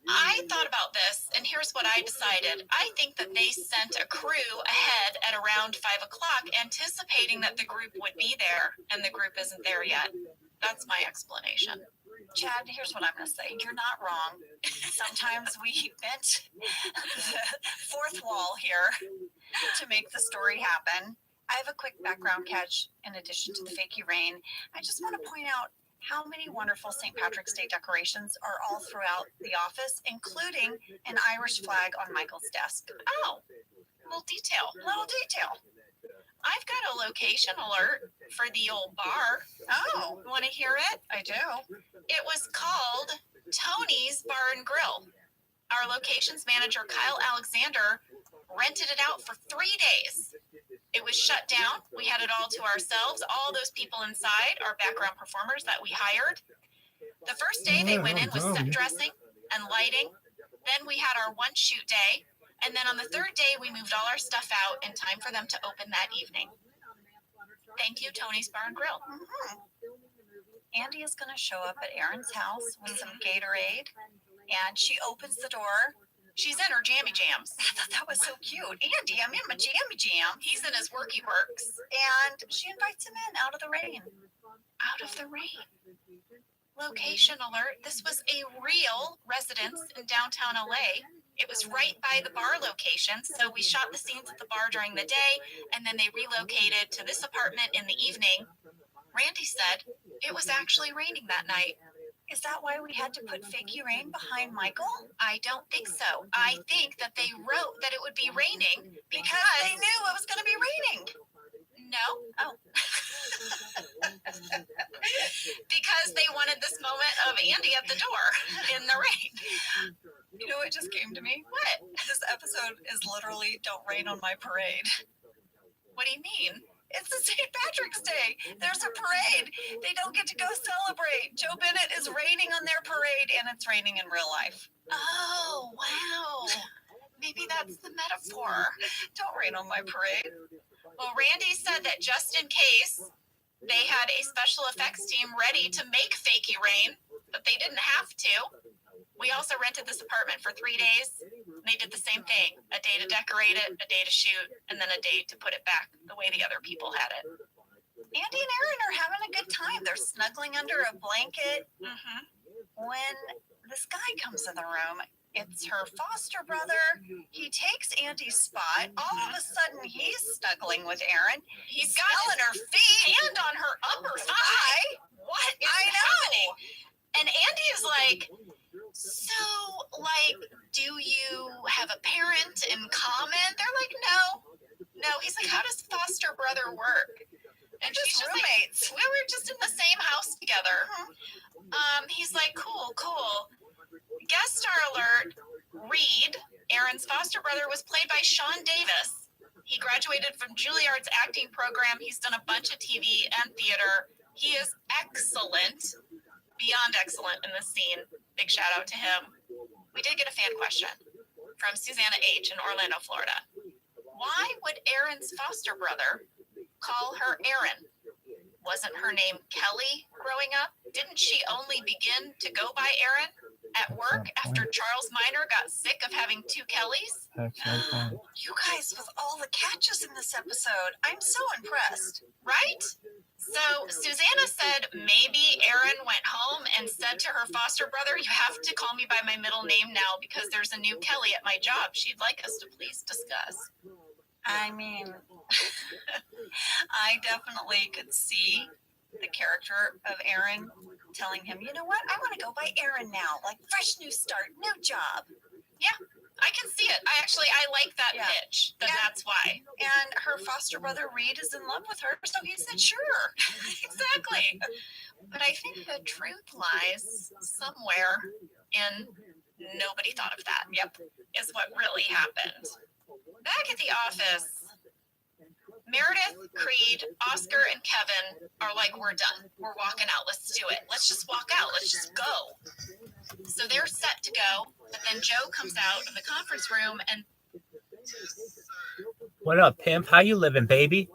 I thought about this, and here's what I decided. I think that they sent a crew ahead at around 5 o'clock, anticipating that the group would be there, and the group isn't there yet. That's my explanation. Chad, here's what I'm going to say. You're not wrong. Sometimes we bent the fourth wall here to make the story happen. I have a quick background catch in addition to the fakey rain. I just want to point out how many wonderful St. Patrick's Day decorations are all throughout the office, including an Irish flag on Michael's desk. Oh, little detail. I've got a location alert for the old bar. Oh, Want to hear it? I do. It was called Tony's Bar and Grill. Our locations manager, Kyle Alexander, rented it out for 3 days. It was shut down. We had it all to ourselves. All those people inside are background performers that we hired. The first day they went in with set dressing and lighting. Then we had our one shoot day. And then on the third day, we moved all our stuff out in time for them to open that evening. Thank you, Tony's Bar and Grill. Mm-hmm. Andy is going to show up at Erin's house with some Gatorade, and she opens the door. She's in her jammy jams. I thought that was so cute. Andy, I'm in my jammy jam. He's in his worky works. And she invites him in out of the rain. Out of the rain. Location alert. This was a real residence in downtown LA. It was right by the bar location. So we shot the scenes at the bar during the day, and then they relocated to this apartment in the evening. Randy said it was actually raining that night. Is that why we had to put fakey rain behind Michael? I don't think so. I think that they wrote that it would be raining because they knew it was going to be raining. No. Oh. Because they wanted this moment of Andy at the door in the rain. You know what just came to me? What? This episode is literally Don't Rain on My Parade. What do you mean? It's the St. Patrick's Day. There's a parade. They don't get to go celebrate. Joe Bennett is raining on their parade, and it's raining in real life. Oh, wow. Maybe that that's the metaphor. Don't rain on my parade. Well, Randy said that just in case, they had a special effects team ready to make fakey rain, but they didn't have to. We also rented this apartment for 3 days. They did the same thing. A day to decorate it, a day to shoot, and then a day to put it back the way the other people had it. Andy and Aaron are having a good time. They're snuggling under a blanket. When this guy comes in the room, it's her foster brother. He takes Andy's spot. All of a sudden, he's snuggling with Aaron. He's got her feet, hand on her upper thigh. What is happening? And Andy is like, so, like, do you have a parent in common? They're like, no. He's like, how does foster brother work? And she's just roommates. Like, we were just in the same house together. He's like, cool. Guest star alert, Reed, Aaron's foster brother, was played by Sean Davis. He graduated from Juilliard's acting program. He's done a bunch of TV and theater. He is excellent, beyond excellent in this scene. Big shout out to him. We did get a fan question from Susanna H. in Orlando, Florida. Why would Aaron's foster brother call her Aaron? Wasn't her name Kelly growing up? Didn't she only begin to go by Aaron at work after Charles Minor got sick of having 2 Kellys? You guys with all the catches in this episode. I'm so impressed. Right? So Susanna said maybe Aaron went home and said to her foster brother, you have to call me by my middle name now because there's a new Kelly at my job she'd like us to please discuss. I mean, I definitely could see the character of Aaron telling him, you know what, I want to go by Aaron now, like fresh new start, new job. Yeah, I can see it. I like that pitch. That's why. And her foster brother Reed is in love with her, so he said, sure. Exactly. But I think the truth lies somewhere in nobody thought of that. Yep, is what really happened. Back at the office, Meredith, Creed, Oscar, and Kevin are like, we're done. We're walking out. Let's do it. Let's just walk out. Let's just go. So they're set to go, but then Joe comes out of the conference room and... What up, pimp? How you living, baby?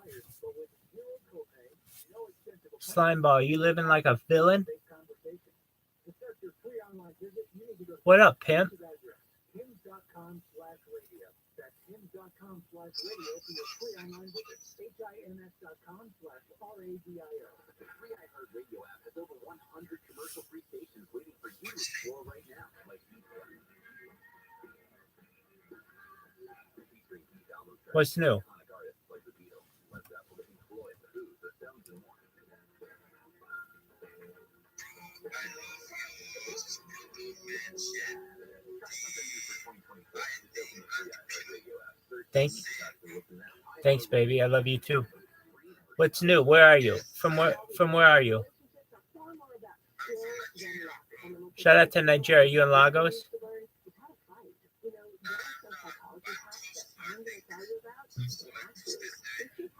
Slimeball, you living like a villain? What up, pimp? hims.com/radio for your free online visit. hims.com/radio. The free iHeartRadio app has over 100 commercial-free stations waiting for you to explore right now. What's new? Thanks, baby. I love you too. What's new? Where are you? From where are you? Shout out to Nigeria. Are you in Lagos?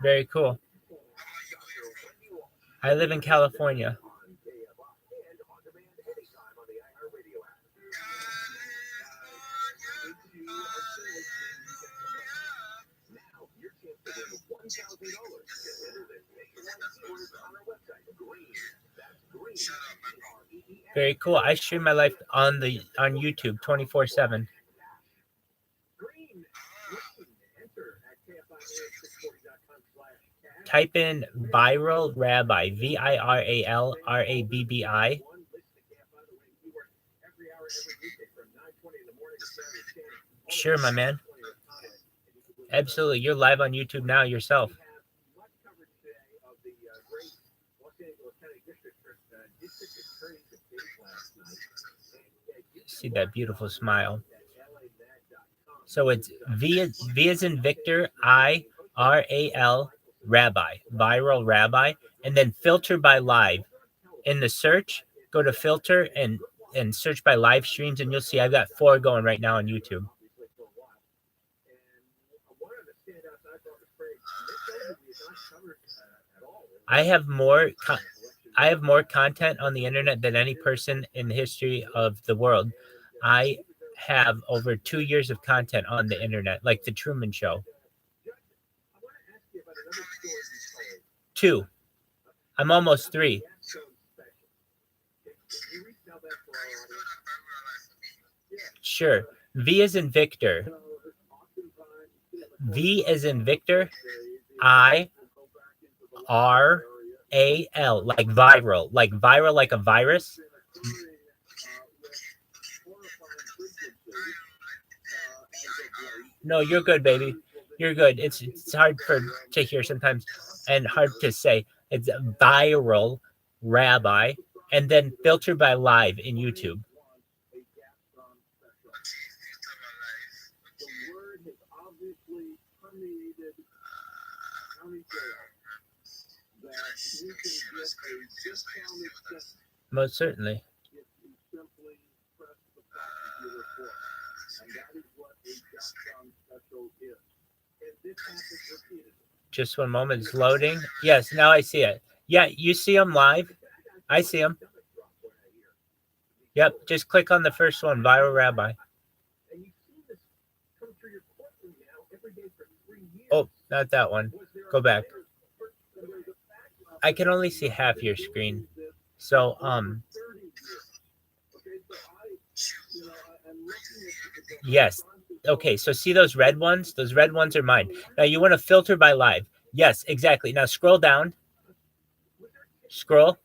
Very cool. I live in California. Very cool. I stream my life on YouTube 24/7. Type in ViralRabbi, ViralRabbi. Sure, my man. Absolutely. You're live on YouTube now yourself. See that beautiful smile. So it's V as in Victor, IRAL Rabbi, ViralRabbi, and then filter by live. In the search, go to filter and search by live streams, and you'll see I've got 4 going right now on YouTube. I have more content on the internet than any person in the history of the world. I have over 2 years of content on the internet, like the Truman Show. 2. I'm almost 3. Sure. V is in Victor. V is in Victor. IRAL, like viral, like a virus. No, you're good, baby. You're good. It's hard to hear sometimes and hard to say. It's viral rabbi and then filtered by live in YouTube. Most certainly. Just one moment. It's loading. Yes, now I see it. Yeah, you see them live. I see them. Yep, just click on the first one, ViralRabbi. Oh, not that one. Go back. I can only see half your screen. So, yes. Okay, so see those red ones? Those red ones are mine. Now you want to filter by live. Yes, exactly. Now scroll down. Scroll.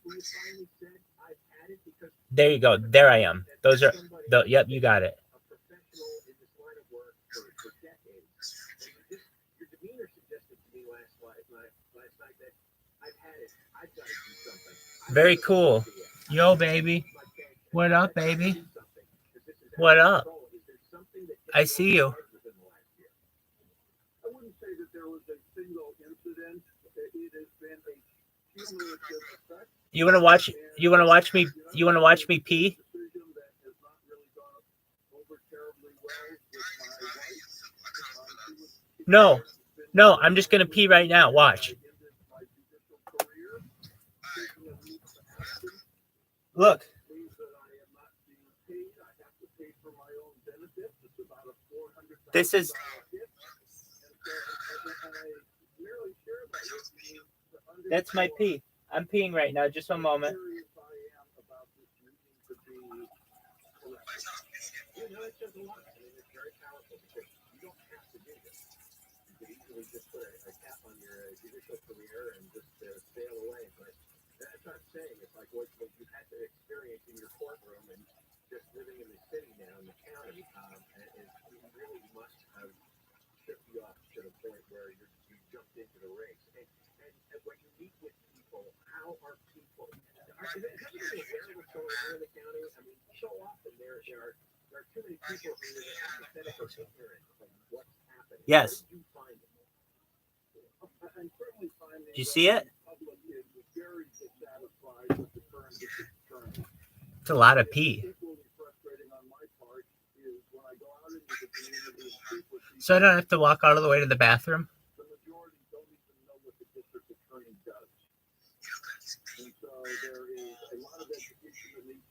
There you go. There I am. Those are the, yep, you got it. Very cool. Yo, baby. What up, baby? What up? I see you. You want to watch? You want to watch me? You want to watch me pee? No, no. I'm just gonna pee right now. Watch. Look. This is. That's my pee. I'm peeing right now. Just one moment. That's not saying it's like what you had to experience in your courtroom and just living in the city now in the county. It really must have shipped you up to the point where you jumped into the race. And when you meet with people, how are people? Is everybody aware of what's going on in the county? I mean, so often there are too many people who are apathetic or ignorant of what's happening. Yes. Do you see it? It's a lot of pee. So I don't have to walk all the way to the bathroom?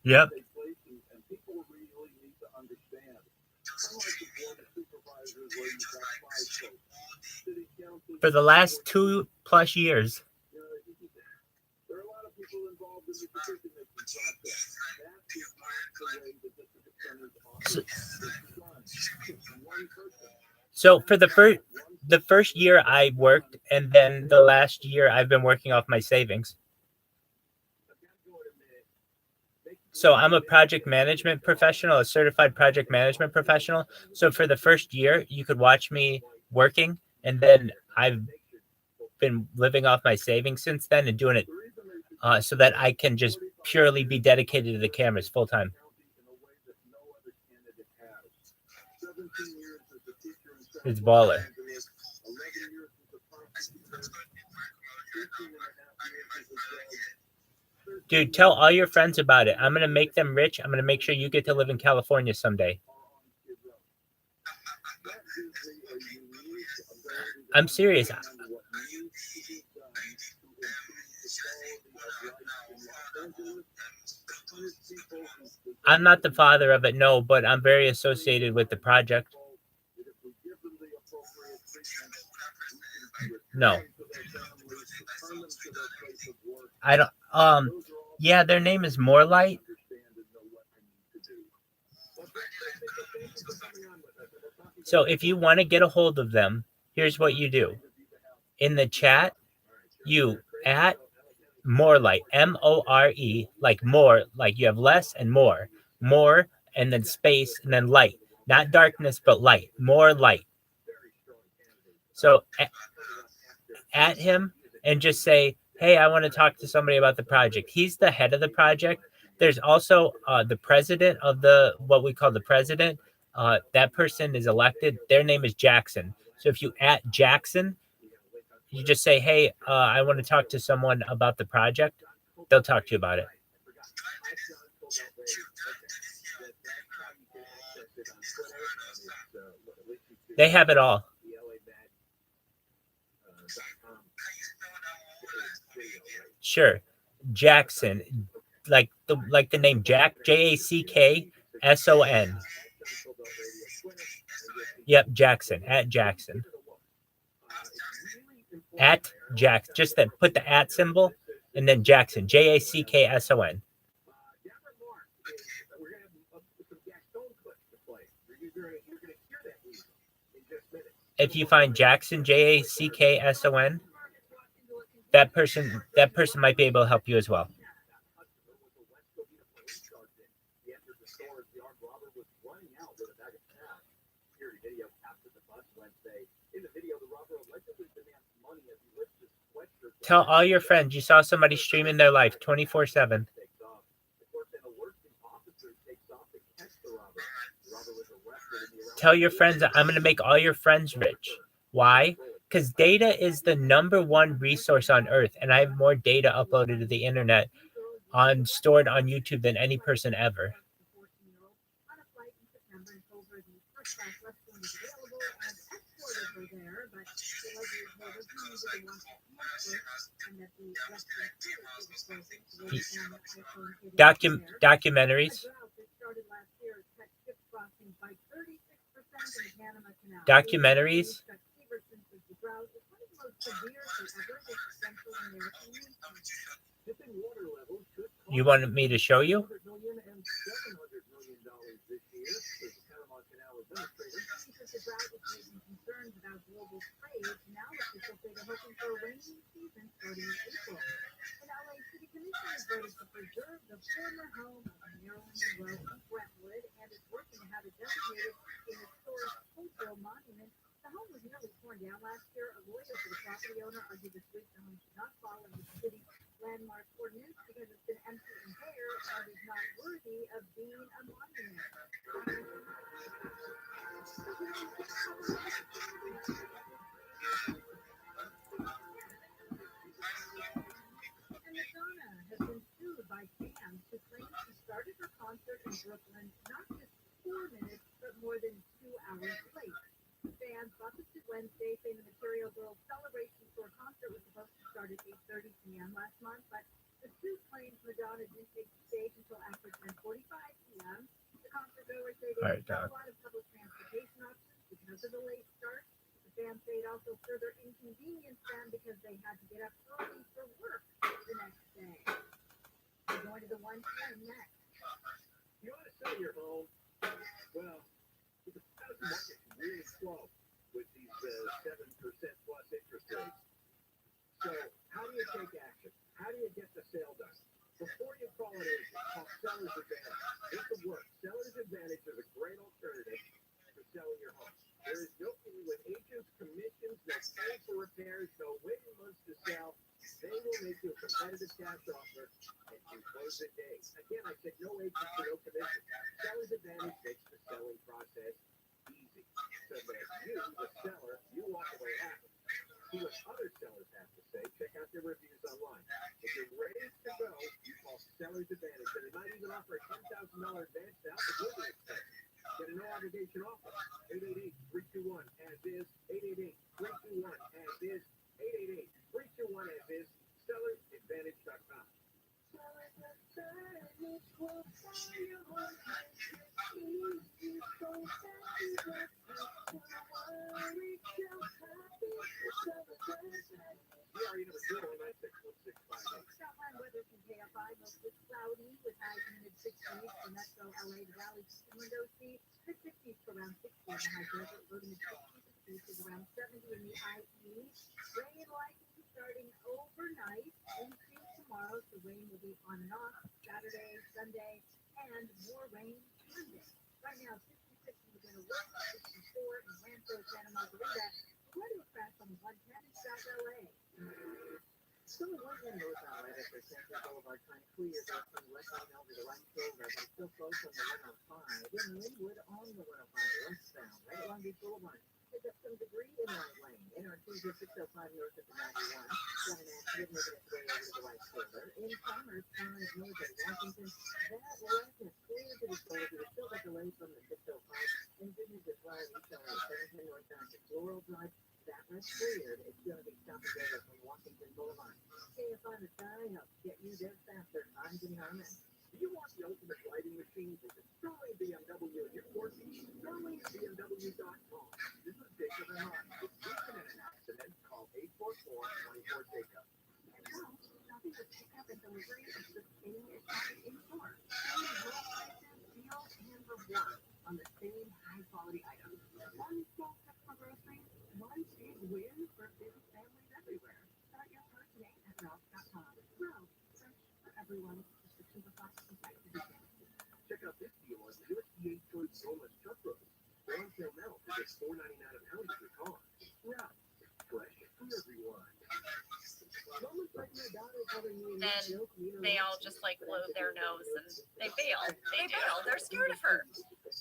Yep. For the last 2+ years. So for the first year I worked, and then the last year I've been working off my savings. So I'm a project management professional, a certified project management professional. So for the first year, you could watch me working, and then I've been living off my savings since then and doing it so that I can just purely be dedicated to the cameras full time. It's baller. Dude, tell all your friends about it. I'm going to make them rich. I'm going to make sure you get to live in California someday. I'm serious. I'm not the father of it, no, but I'm very associated with the project. No. I don't, yeah, their name is Morelight. So if you want to get a hold of them, here's what you do. In the chat, you at Morelight, M-O-R-E, like more, like you have less and more, and then space, and then light. Not darkness, but light. More light. So at him and just say, hey, I want to talk to somebody about the project. He's the head of the project. There's also the president of what we call the president. That person is elected. Their name is Jackson. So if you at Jackson, you just say, hey, I want to talk to someone about the project. They'll talk to you about it. They have it all. Sure. Jackson, like the name Jack, Jackson. Yep, Jackson, at Jackson. At Jack, just that, put the at symbol and then Jackson, Jackson. If you find Jackson, Jackson, that person might be able to help you as well. Tell all your friends you saw somebody streaming their life 24/7. Tell your friends I'm going to make all your friends rich. Why? Because data is the #1 resource on earth, and I have more data uploaded to the internet stored on YouTube than any person ever. Documentaries. Documentaries. You wanted me to show you? All right, Doc. You want to sell your home? Well, the housing market's really slow with these 7% plus interest rates. So how do you take action? How do you get the sale done? Before you call it agent, call Seller's Advantage. It can work. Seller's Advantage is a great alternative for selling your home. There is no fee with agents, commissions, no pay for repairs, no waiting months to sell. They will make you a competitive cash offer and you close it days. Again, I said no agents and no commission. Seller's Advantage makes the selling process easy. So that you, the seller, you walk away happy. See what other sellers have to say. Check out their reviews online. If you're ready to go, you call Seller's Advantage, and they might even offer a $10,000 advance to help with moving expenses. Get a no obligation offer. 888-321 as is. 888-321 as is. 888-321 as is. Seller's Advantage. area number 0961658. Southland weather from KFI, mostly cloudy with highs in the mid-60s for Metro LA, the Valley, and Windows Sea, mid-60s to around 60 in the high desert, low to mid-60s, is around 70 in the IE. Rain likely starting overnight, increase tomorrow, so rain will be on and off Saturday, Sunday, and more rain Monday. Right now, 66 in Laguna West, 64 in Rancho Santa Margarita. Weather crash on 110 in South LA. So it was in North LA after Central Boulevard trying to clear there from the west line over the right shoulder, but still close on the 105. In Linwood on the 105, westbound, right at Long Beach Boulevard. Picked up some debris in right lane. NRT's 605 north of the 91. Got an accident moving its way over to the right shoulder. In Commerce, on Military Washington, that left is clear to the shoulder. There's still a delay from the 605. And good news as well, East LA, 17 northbound to Floral Drive. That was cleared. It's going to be stop and go from Washington Boulevard. KFI on the side helps get you there faster. I'm Jimmy Harmon. Do you want the ultimate writing machine? Visit Sterling BMW in Newport Beach, SterlingBMW.com. This is Jacob and Mark. If you've been in an accident, call 844-24-JACOB. And now, shopping for pickup and delivery is the same as shopping in store. Same low prices, deals, and rewards on the same high-quality items. One small step for groceries, one big win for busy families everywhere. Start your cart today at ROTHSCHILD.com. Ralph, fresh for everyone. Check out this deal on the USDA Choice Boneless Chuck Roast. Brown tail melt for just $4.99 a pound for your car. Ralph, fresh for everyone. Then they all just like blow their nose and they bail. They bail. They're scared of her.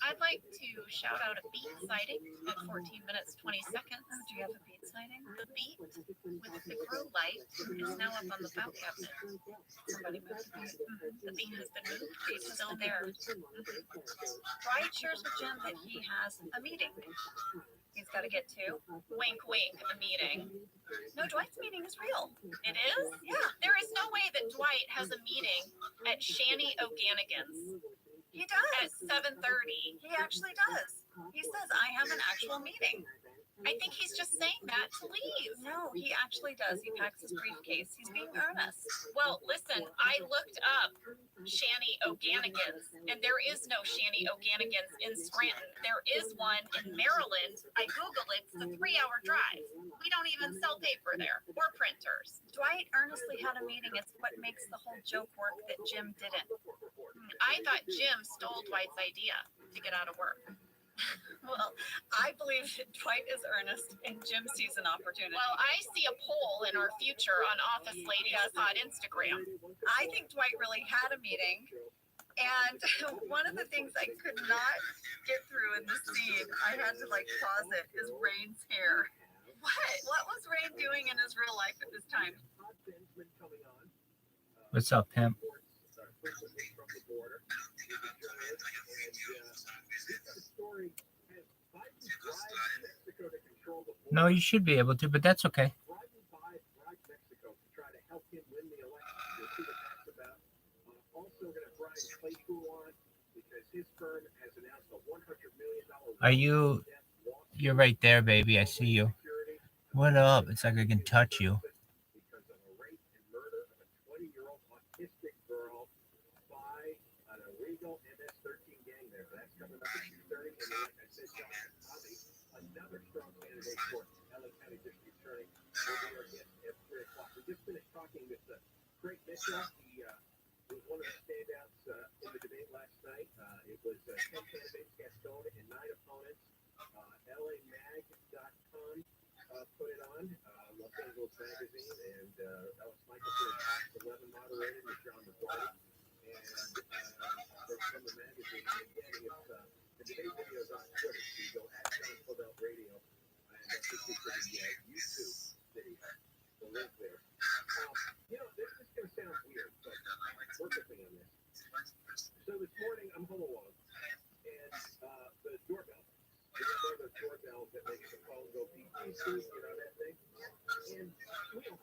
I'd like to shout out a beat sighting at 14 minutes 20 seconds. Oh, do you have a beat sighting? The beat with the grow light is now up on the file cabinet. Somebody moved it. The beat has been moved. It's still there. Dwight shares with Jim that he has a meeting he's got to get to. Wink, wink, a meeting. No, Dwight's meeting is real. It is? Yeah. There is no way that Dwight has a meeting at Shanny O'Ganigan's. He does. At 7:30. He actually does. He says, I have an actual meeting. I think he's just saying that to leave. No, he actually does. He packs his briefcase. He's being earnest. Well, listen, I looked up Shanny O'Ganigan's, and there is no Shanny O'Ganigan's in Scranton. There is one in Maryland. I Googled it. It's a 3-hour drive. We don't even sell paper there or printers. Dwight earnestly had a meeting. It's what makes the whole joke work that Jim didn't. I thought Jim stole Dwight's idea to get out of work. Well, I believe Dwight is earnest and Jim sees an opportunity. Well, I see a poll in our future on Office Ladies Pod Instagram. I think Dwight really had a meeting. And one of the things I could not get through in the scene, I had to pause it, is Rain's hair. What was Rain doing in his real life at this time? What's up, pimp? No, you should be able to, but that's okay. Are you? You're right there, baby. I see you. What up? It's like I can touch you. Another strong candidate for LA County District Attorney will be our guest at 3 o'clock. We just finished talking with Craig Mitchell. He was one of the standouts in the debate last night. It was 10 candidates, Gaston, and 9 opponents. LAMag.com put it on, Los Angeles Magazine, and Alex Michelson and 11 moderated with John McWhite. And from the magazine, again, the debate video is on Twitter, so you go at John Cobell Radio, and that's just for the YouTube video, the link there. This is going to sound weird, but work with me on this. So this morning, I'm home alone, and the doorbell, the doorbell that makes the phone go beep, beep, beep, you know that thing? And we don't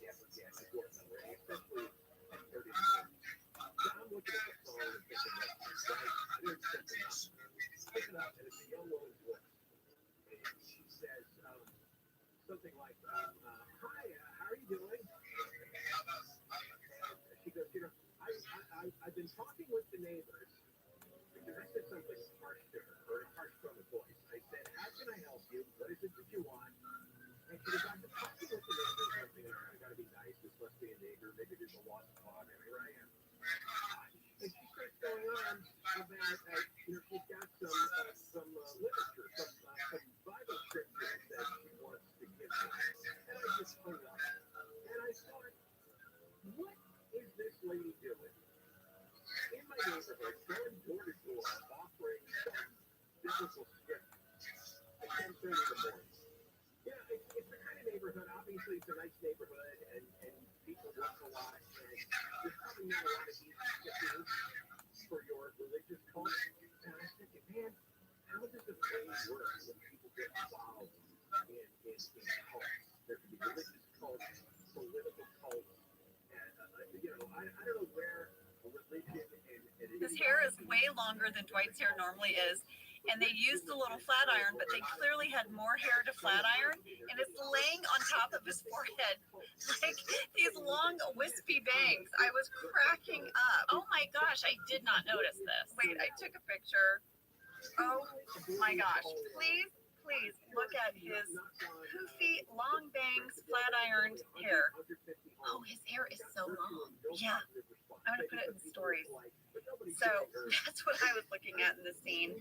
ever get a doorbell ring, especially at 30 in the morning. So I'm looking at the phone and thinking, right, I didn't set them up. Pick it up, and it's a young woman's voice. And she says something like, hi, how are you you doing? She goes, I've been talking with the neighbors because I said something harsh to her, or harsh tone of voice. I said, how can I help you? What is it that you want? And she goes, I've been talking with the neighbors. I'm thinking, all right, I gotta be nice. This must be a neighbor. Maybe there's a lost dog. And here I am. And she starts going on about, she's got some literature, some Bible scriptures that she wants to give me. And I just hung up. And I thought, what is this lady doing in my neighborhood, going door to door, offering some biblical scripture at 10:30 in the morning? Yeah, it's the kind of neighborhood, obviously it's a nice neighborhood, and people work a lot, and there's probably not a lot of these things for your religious cult. And I was thinking, man, how does the brain work when people get involved in cults? There could be religious cults, political cults, and, I don't know where religion and His hair is way longer than Dwight's hair normally is. And they used the little flat iron, but they clearly had more hair to flat iron, and it's laying on top of his forehead like these long wispy bangs. I was cracking up. Oh my gosh, I did not notice this. Wait, I took a picture. Oh my gosh. Please look at his poofy, long bangs, flat ironed hair. Oh, his hair is so long. Yeah. I'm going to put it in stories. So that's what I was looking at in the scene.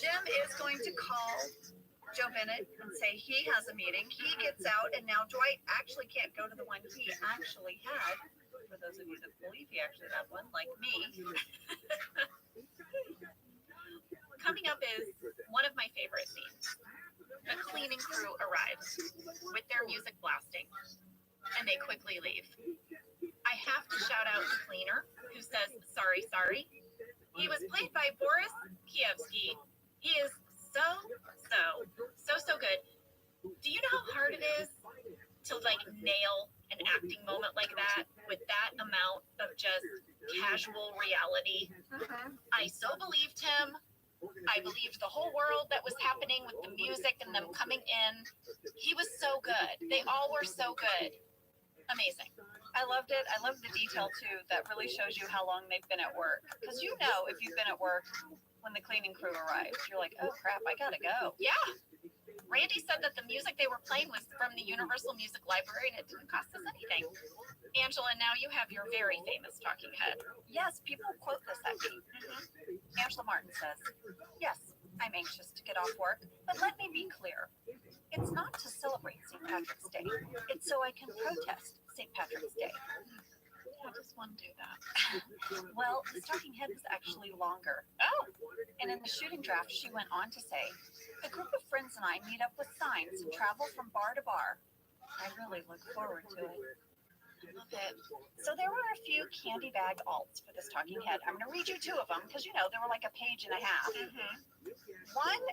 Jim is going to call Joe Bennett and say he has a meeting. He gets out, and now Dwight actually can't go to the one he actually had. For those of you that believe he actually had one, like me. Coming up is one of my favorite scenes. The cleaning crew arrives with their music blasting, and they quickly leave. I have to shout out the cleaner who says, sorry. He was played by Boris Kievsky. He is so good. Do you know how hard it is to nail an acting moment like that with that amount of just casual reality? I so believed him. I believed the whole world that was happening with the music and them coming in. He was so good. They all were so good. Amazing. I loved it. I loved the detail, too. That really shows you how long they've been at work. Because if you've been at work when the cleaning crew arrives, you're like, oh, crap, I gotta go. Yeah. Randy said that the music they were playing was from the Universal Music Library, and it didn't cost us anything. Angela, now you have your very famous talking head. Yes, people quote this at me. Angela Martin says, yes, I'm anxious to get off work, but let me be clear. It's not to celebrate St. Patrick's Day. It's so I can protest St. Patrick's Day. I just want to do that. Well, the talking head was actually longer. Oh. And in the shooting draft, she went on to say, a group of friends and I meet up with signs and travel from bar to bar. I really look forward to it. I love it. So there were a few candy bag alts for this talking head. I'm going to read you two of them because, there were like a page and a half. One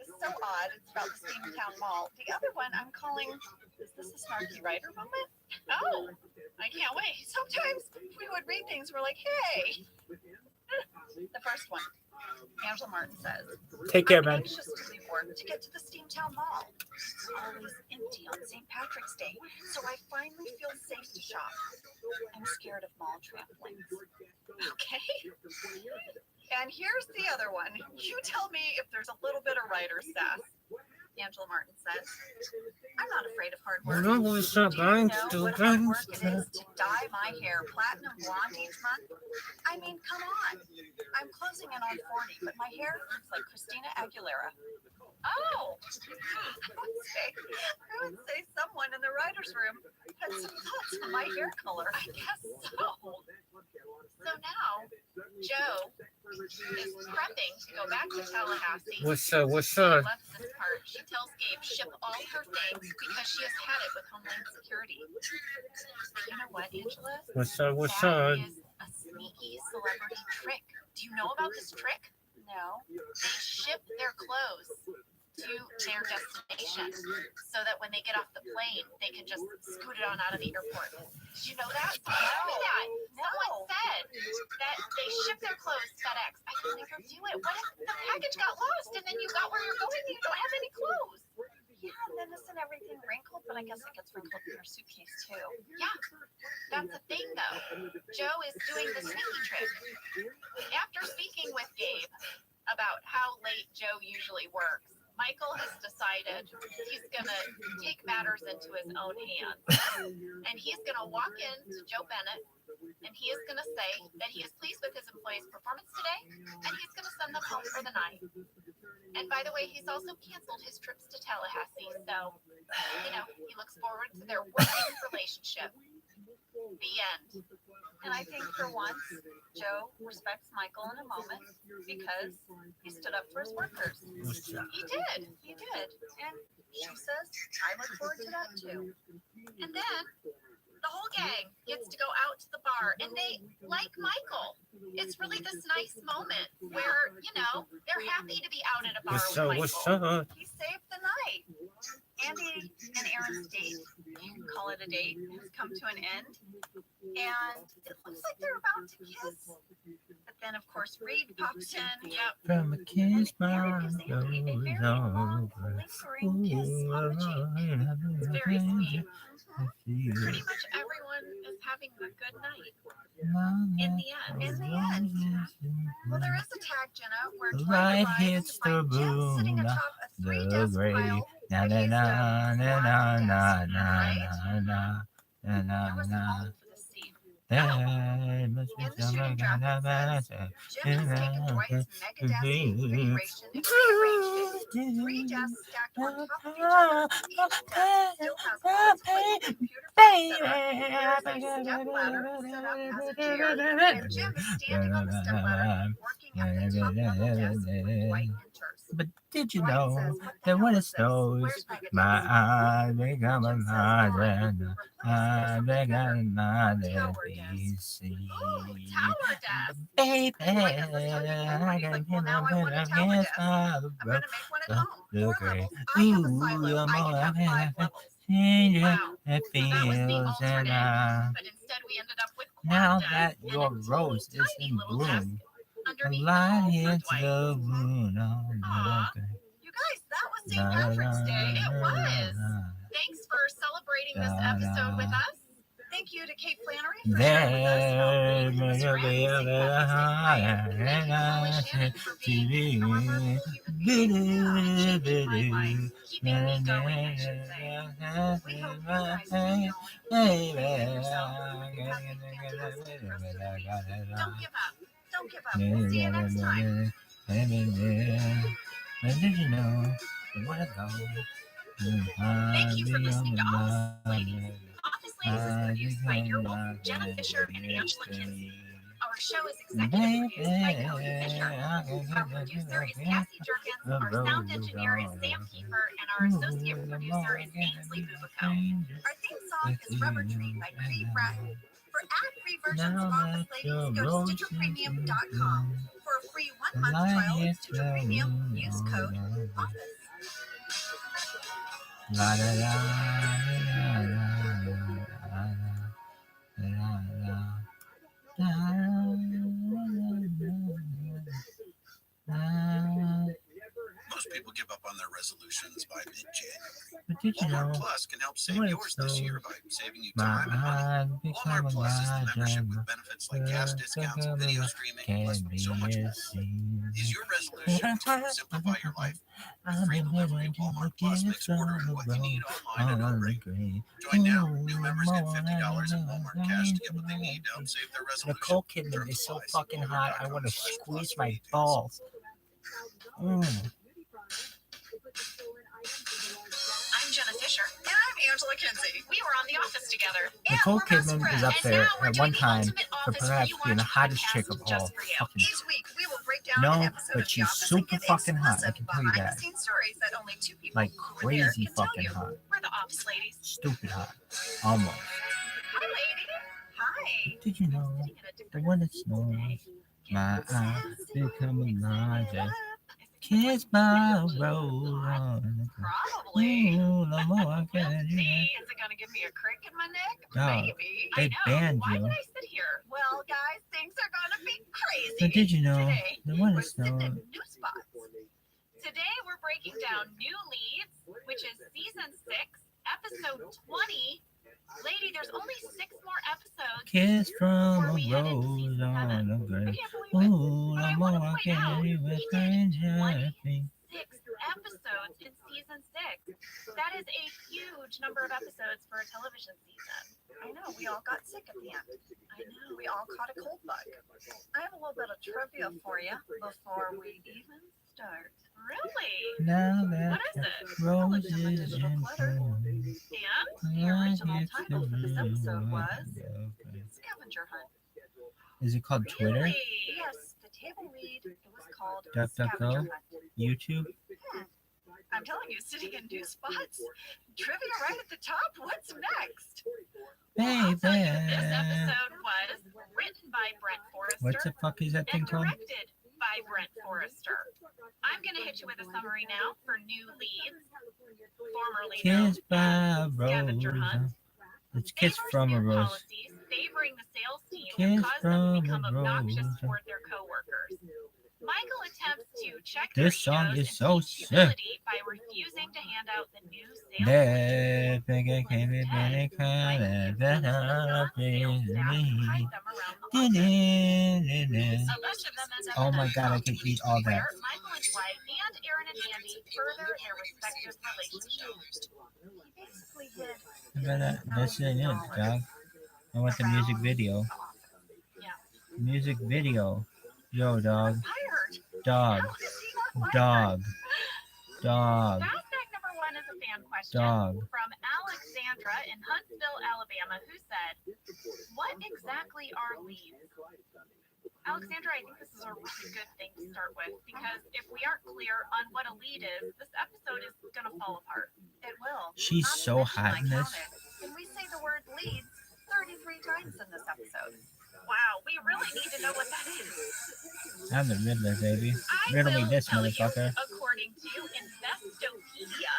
is so odd. It's about the Steamtown Mall. The other one I'm calling, is this a snarky writer moment? Oh, I can't wait. Sometimes we would read things, we're like, hey. The first one, Angela Martin says, Take care, man. I'm anxious to leave work to get to the Steamtown Mall. It's always empty on St. Patrick's Day, so I finally feel safe to shop. I'm scared of mall trampolines. Okay. And here's the other one. You tell me if there's a little bit of writer sass. Angela Martin says, I'm not afraid of hard work. Do you know what hard work it is to dye my hair platinum blonde each month? I mean, come on. I'm closing in on 40, but my hair looks like Christina Aguilera. Oh, I would say someone in the writer's room had some thoughts on my hair color. I guess so. So now, Joe is prepping to go back to Tallahassee. What's up? She loves this part. She tells Gabe ship all her things because she has had it with Homeland Security. You know what, Angela? What's up? That is a sneaky celebrity trick. Do you know about this trick? No. They ship their clothes to their destination so that when they get off the plane, they can just scoot it on out of the airport. Did you know that? Someone told me that. Someone said that they ship their clothes FedEx. I could never do it. What if the package got lost and then you got where you're going and you don't have any clothes? Yeah, and then isn't everything wrinkled But I guess it gets wrinkled in your suitcase too. Yeah, that's the thing though. Joe is doing the sneaky trick. After speaking with Gabe about how late Joe usually works, Michael has decided he's gonna take matters into his own hands. And he's gonna walk in to Joe Bennett and he is gonna say that he is pleased with his employee's performance today and he's gonna send them home for the night. And by the way, he's also canceled his trips to Tallahassee, so, you know, he looks forward to their working relationship. The end. And I think for once, Joe respects Michael in a moment because he stood up for his workers. He did. And she says, I look forward to that too. And then the whole gang gets to go out to the bar and they like Michael. It's really this nice moment where, you know, they're happy to be out at a bar with Michael. He saved the night. Andy and Aaron's date, you can call it a date, has come to an end. And it looks like they're about to kiss. But then, of course, Reed pops in. Yep. From a kiss, Aaron gives Andy a very long, lingering kiss on the cheek. It's very sweet. Pretty much everyone is having a good night. In the end. Well, there is a tag, Jenna, where light hits the room, the grave. Na na na na na na na na na na na. There must be some kind of answer. Jim has taken Dwight's Megadeth configuration and rearranged it. 3 desks stacked on top of each other. Each desk still has lots of little computer files set up. There's a step ladder set up as a chair, and Jim is standing on the step ladder, working at the top level desk when Dwight enters. But did you know that when it snows, my eyes become a larger, I become another DC. Baby, I can hear my breath against my breath. The great, ooh, the more I can change it feels and now that your rose is in bloom, the light hits the moon on the You guys, that was St. Patrick's Day. It was. Thanks for celebrating this episode with us. Thank you to Kate Flannery for sharing with us how great Instagram and St. Patrick's Day. Thank you to Molly Shannon for being a remarkable human being and shaping my life, keeping me going, I should say. We hope you guys feel and yourself having a fantastic rest of the week. Don't give up. Don't give up. We'll see you next time. Did you know you want to go? Thank you for listening to Office Ladies. Office Ladies is produced by Earwolf, Jenna Fisher, and Angela Kinsey. Our show is executive produced by Cody Fisher. Our producer is Cassie Jerkins. Our sound engineer is Sam Kiefer, and our associate producer is Ainsley Bubico. Our theme song is Rubber Tree by Creed Bratton. For ad-free versions of Office Ladies, go to StitcherPremium.com. For a free 1-month trial of Stitcher Premium, use code OFFICE. La la la la la. Most people give up on their resolutions by mid-January. But did you know Walmart Plus can help save when it yours this year snows, by saving you my time and money. eyes Walmart become Plus is the membership larger, with benefits like gas discounts, video streaming, plus can be so much more. seen. Is your resolution to simplify your life? Free delivery, Walmart Plus makes ordering what you need online a no-brainer. Join now. New members get $50 in Walmart cash to get what they need to help save their resolution. Nicole Kidman is so fucking hot, I want to squeeze my balls. I'm Jenna Fisher. And I'm Angela Kinsey. We were on The Office together. Nicole Kidman is up there at one time for perhaps being the hottest chick of all. Fucking Each week we will break down no, an episode but of The she's Office super and give fucking hot. I exclusive can tell you that. behind-the-scenes stories that only 2 people Like who were there crazy can tell fucking you. hot. We're the Office ladies. Stupid hot. Almost. Hi, lady. Hi. Did you know that when it snows, my eyes become larger? Kiss my roll on. Probably. Ooh, the more I can We'll see. Is it going to give me a crick in my neck? No, Maybe. they I know. banned Why you. would I sit here? Well, guys, things are going to be crazy. But did you know today? that when We're it sitting snows, at new spots. Today we're breaking down new leads, which is season 6, episode 20. Lady, there's only 6 more episodes. Kiss from before a we head into rose season on 7. the I grave. can't believe it. Ooh, But the I want to more I point can out, hear we with did stranger things. 26 episodes in season 6. That is a huge number of episodes for a television season. I know, we all got sick at the end. I know. We all caught a cold bug. I have a little bit of trivia for you before we even start. Really? Now that What is it? roses in Digital clutter. bloom, And the original title for this episode was Scavenger Hunt. Is it called Twitter? Really? Yes, the table read, it was called DuckDuckGo? Scavenger Hunt. YouTube? I'm telling you, sitting in new spots. Trivia right at the top. What's next? I'll Baby. tell you, this episode was written by Brent Forrester What the fuck is that thing and called? directed by Brent Forrester. I'm going to hit you with a summary now for new leads, formerly known Kiss by as Scavenger Hunt. Rose. It's Kiss from a Rose. Policies favoring the sales team Kiss have caused them to from become a obnoxious rose. toward their coworkers. Michael attempts to check This their song egos is so and sick. humility by refusing to hand out the new sales That bigger can be Ted, kind of that non-sales is staff me. hide them around the office. A bunch of them end up Oh in my a god, I cult can eat all that. where Michael and Dwight and Aaron and Andy further their respective relationships. He basically did. That's it, dog. I want the music video. Yeah. Music video. Yo, dog. Fired. Dog. How is he not fired? Dog. Dog. Hashtag number 1 is a fan question Dog. from Alexandra in Huntsville, Alabama, who said, "What exactly are leads?" Alexandra, I think this is a really good thing to start with because if we aren't clear on what a lead is, this episode is going to fall apart. It will. She's Not to so mention, hot I in this. counted, and we say the word leads 33 times in this episode. Wow, we really need to know what that is. I'm the Riddler, baby. I Riddle me will this, tell motherfucker. you, according to Investopedia,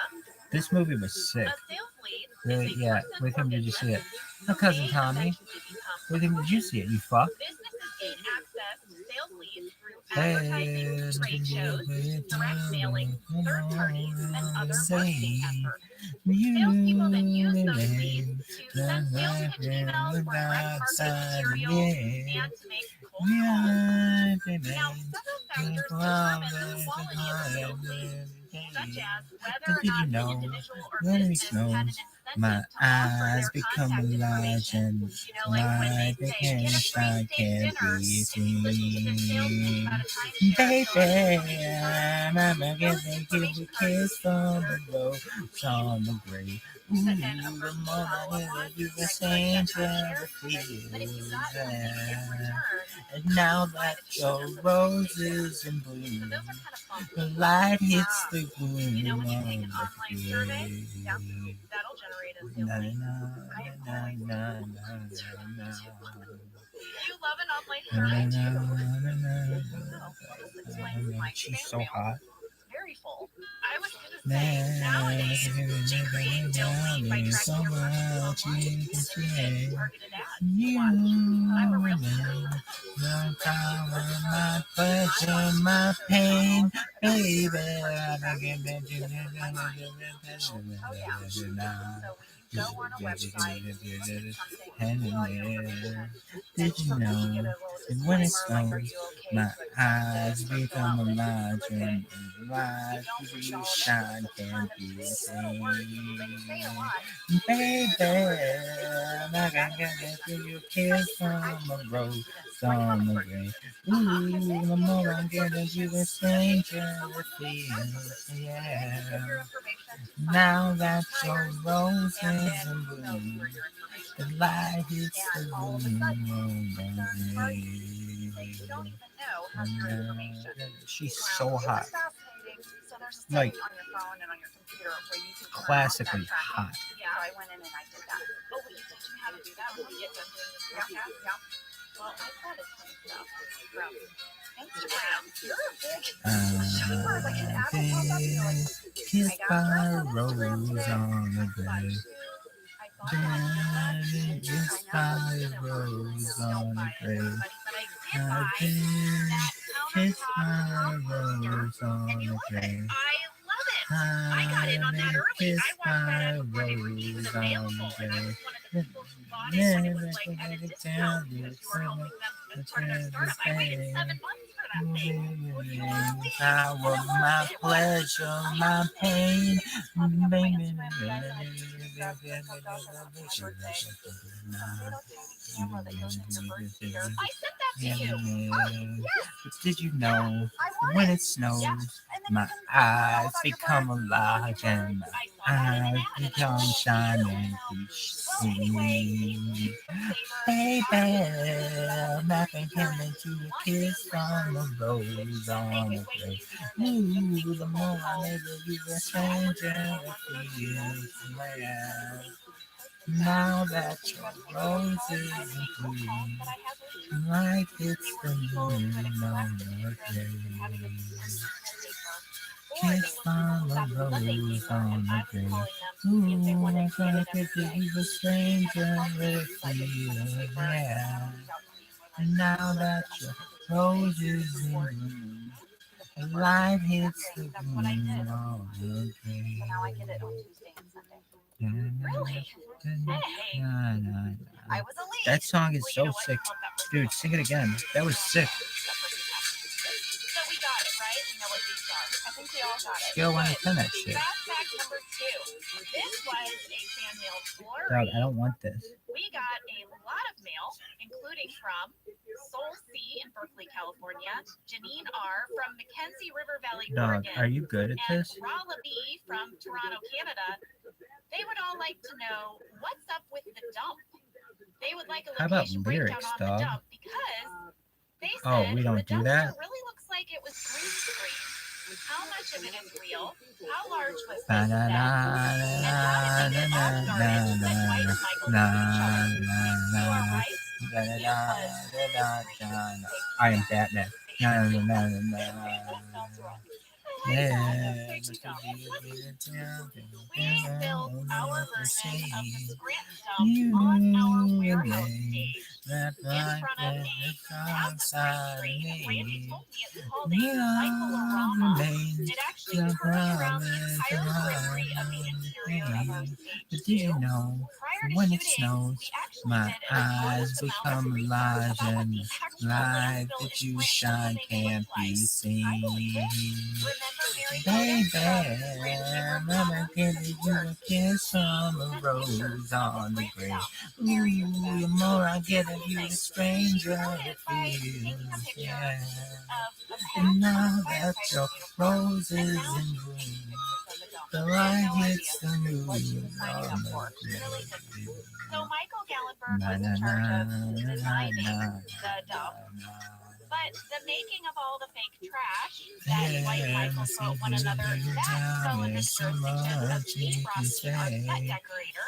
This movie was sick. a sales lead Really? is a Yeah. person With or whom did you business see it? who My cousin may Tommy. eventually become With whom did you see it? You fuck? Businesses gain access to sales leads through Hey, advertising, trade shows, direct mailing, third parties, and other marketing efforts. Salespeople then use those leads to send sales pitch emails or direct marketing materials and to make cold calls. Now, several factors determine the quality of a sales lead, such as whether or Did you not know? the individual or Let me business know. had an My incentive to offer eyes their become contact large information. and You know, like when they my say, get a free side steak can't dinner be if you listen to this sales pitch seen. about a timeshare. Baby, I'm a giving you a kiss from the rose on the grave. Ooh, the morning you the same the feels and now that your rose is in bloom, the light hits the gloom You know, when you on take an the online survey, grave. that'll generate a Na, sales lead. na, na, na, na, You love an online na, survey na, too. na, na, No, this explains my She's fan so mail. hot. Very full. I was gonna say, nowadays, to create sales leads by tracking your purchases online, you can targeted ads to watch. I'm a real fan. No power, my pleasure, my pain, baby. Go on a website, Did you know that when it snows, my eyes become a large and light blue shine can be seen? Baby, I can get you a kiss from a rose on the grave. Ooh, the more I get of you, the stranger it feels. Yeah. Now that your rose is in bloom, the light hits the room on the grave. She's so hot. Like, classically hot. Yeah, I went in and I did that. Oh, will you teach me how to do that when we get done doing this podcast? Yeah. Well, I thought it's funny stuff from Instagram. You're a big I've like an apple pop up. You're like, kissed by a rose on the grave. Been kissed by a rose on the grave. I've been kissed by a rose on the grave. I love it. I got in on that early. Kiss I watched that my before they were even rose available, on and I the was one of the grave. people who bought it when it was like at a discount because you were helping them as part of their startup. I waited 7 months for that thing. Well, you were a lead, Power, and it was. my pleasure, my pain. Popping up on my Baby. Instagram, you guys, and I just grabbed like, oh gosh, I lost my birthday. Some little tiny camera that goes in your bird speaker. I sent that to you. But did you know I want when it. it snows, Yeah. And then my you can eyes about your become bird. large and my eyes become shining Well, anyway, peach. Saver, Baby, nothing coming to a kiss from a rose on a grave. Ooh, the more I never you a stranger feels well. Now that your rose is in bloom, light hits the moon on the grave. Kiss from a rose on the grave. Ooh, I thought that you were a stranger feels well. Now that your rose is in bloom, light hits the moon on the grave. So now I get it on Tuesday and Sunday. Really? Hey. I was a lead. That song is so sick. Dude, sing it again. That was sick. So we got it, right? We know what these are. I think we all got it. Scale 1 to 10 that shit. Fast fact number 2. This was a fan mail flurry. Dog, I don't want this. We got a lot of mail, including from Soul C in Berkeley, California, Janine R from Mackenzie River Valley, Dog, Oregon, are you good at and this? ROTHSCHILD from Toronto, Canada. They would all like to know what's up with the dump. They would like a How about location breakdown lyrics, on dog? the dump because they said Oh, we don't the do that? dumpster really looks like it was green screen. How much of it is real? How large was this Na set? na And how did they get all started? Said White and Michael knew each other. You are right. It was I am Batman. Na, na, na, na, na. Yeah. We built our version of the Scranton dump on our warehouse stage in front of a massive screen. Randy told me it's called a cyclorama. It actually turns around the entire periphery of the interior of our stage. But did you know Prior to when it shooting, snows, we actually my did an eyes enormous amount of become research large about what and the the actual light landfill that in you Scranton, shine Pennsylvania can't looked like. be I believe it. seen. Remember Mary Baby, Poppins from Scranton Chamber of mama Commerce? giving you a kiss from a rose on the grave. Ooh, the more I get of you, the stranger it feels. Yeah. And now that your rose is in bloom, the light hits the moon on the grave. So Michael Gallenberg Na was na in charge na of na designing na the dump, but the making of all the fake trash that White and Michael throw at one another, that fell in his jurisdiction. So he brought in our set decorator.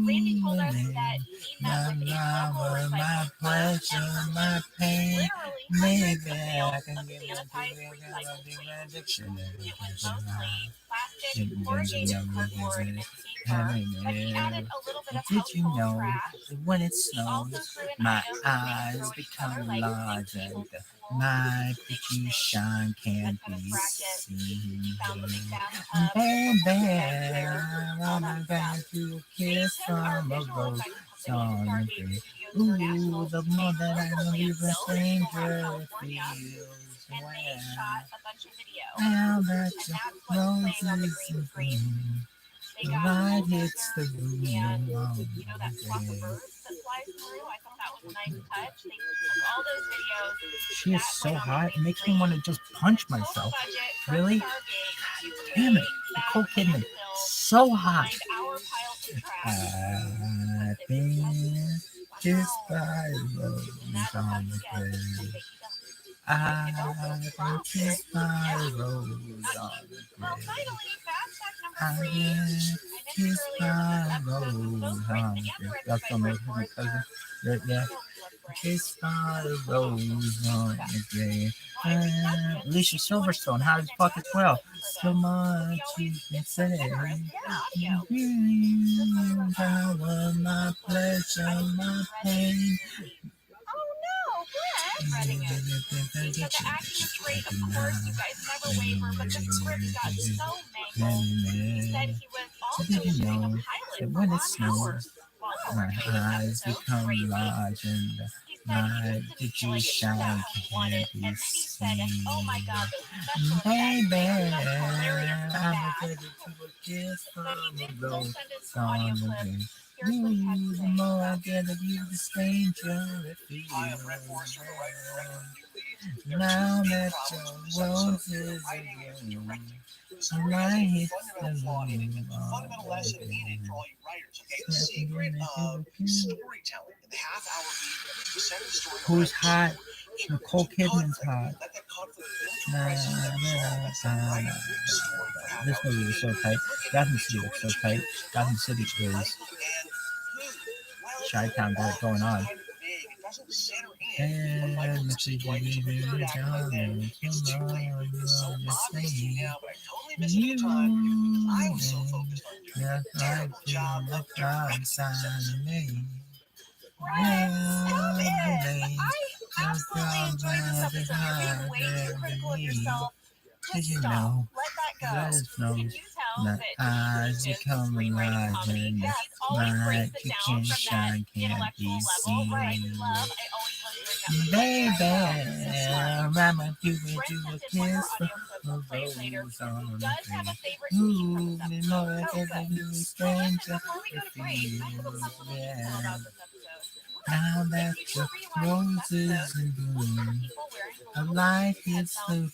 Randy told us that he met with a local my recycling plant pleasure, and my pain. literally hundreds Maybe of I bales can of give it sanitized to recycled waste. dictionary. It was mostly plastic, corrugated cardboard, and paper, but he added a little bit of Did you household know trash. that when it He also snows, threw in my items eyes throw each other, become like large big and tables the of fuel, light big that you things, shine a can't ton of be brackets. He seen. found the big bathtub, the Baby, there, all I'm that going stuff. to They kiss took our from a visual rose effects company, on the Stargate grave. Studios Ooh, International, the to more a that I local believe a landfill in Eagle Rock, stranger California, feels and they well. shot a bunch of video. Now that And your that's what's playing on the roses green in screen. bloom, They the got a light hits bulldozer the room and, on you know, that the flock of grave. birds that flies through. I thought that was a nice touch. They took all those videos. She is That so went on the hot, it green makes me screen. want to just punch The total myself. budget from Really? Stargate to Damn it, create that Nicole Kidman, landfill so hot. behind our piles of trash I've was been kissed wow. by a rose And that is how on you the get a grave. fake dump. I've been kissed by a rose on the Well, grave. finally, fast fact number I've 3. been I mentioned kissed earlier that by this a episode was rose both on written the and grave. directed That's by from Brent my cousin. Forrester. Yeah. You know we love Brent. Kissed by a rose on the grave. Well, I reached out to him. Alicia Silverstone, how as fuck as well. So much you can say. Power, my pleasure, my pain. Oh no, Brent! He said the accuracy rate, of course, you guys never waver, but the script got so He said he was also doing a pilot for Ron Howard while working this episode. Crazy. He said he was to be like that he wanted, and then he said, "Oh my God, those special effects, that's hilarious and bad." So he did still send us some audio clips. Here's what he had to say. I am Red Forrester, the writer and director of New Leads. There are Now two main that problems your with this episode. roses Writing and directing. The are story I has a hit fundamental flaw in it, and the fundamental lesson in it for all you writers. Okay, the secret of storytelling in the half-hour lead to set the story Who's around hot? Nicole Kidman's hot. let that conflict build to a crisis and then resolve. That's the right story for half This hour. movie was so tight. Gotham City looks so tight. Gotham City is Chi-Town got it going on. And it's too late. It's too late. It's so obvious to me now, but I totally missed it at the time because I was so focused on doing a terrible job of directing me. Stop it! I absolutely enjoyed this episode. You're being way too critical of yourself. Just stop. Let that go. Can you tell My that eyes he is become screenwriting alive comedy? and He always breaks my it down from that shine can't intellectual be level, which I seen. love. I always love hearing that from Baby, him. So smart. I'm a few Brent into sent a in one more kiss audio clip we'll of play later. rose He on the does have a grave. favorite tweet from Ooh, this you episode. know I Oh, get good. a new Well, listen, stranger. before we go to break, I have a fun little detail Yeah. about this episode. Now If that you do the a rewatch of this roses in episode, look for the bloom, people wearing the a little life Bluetooth is the headphones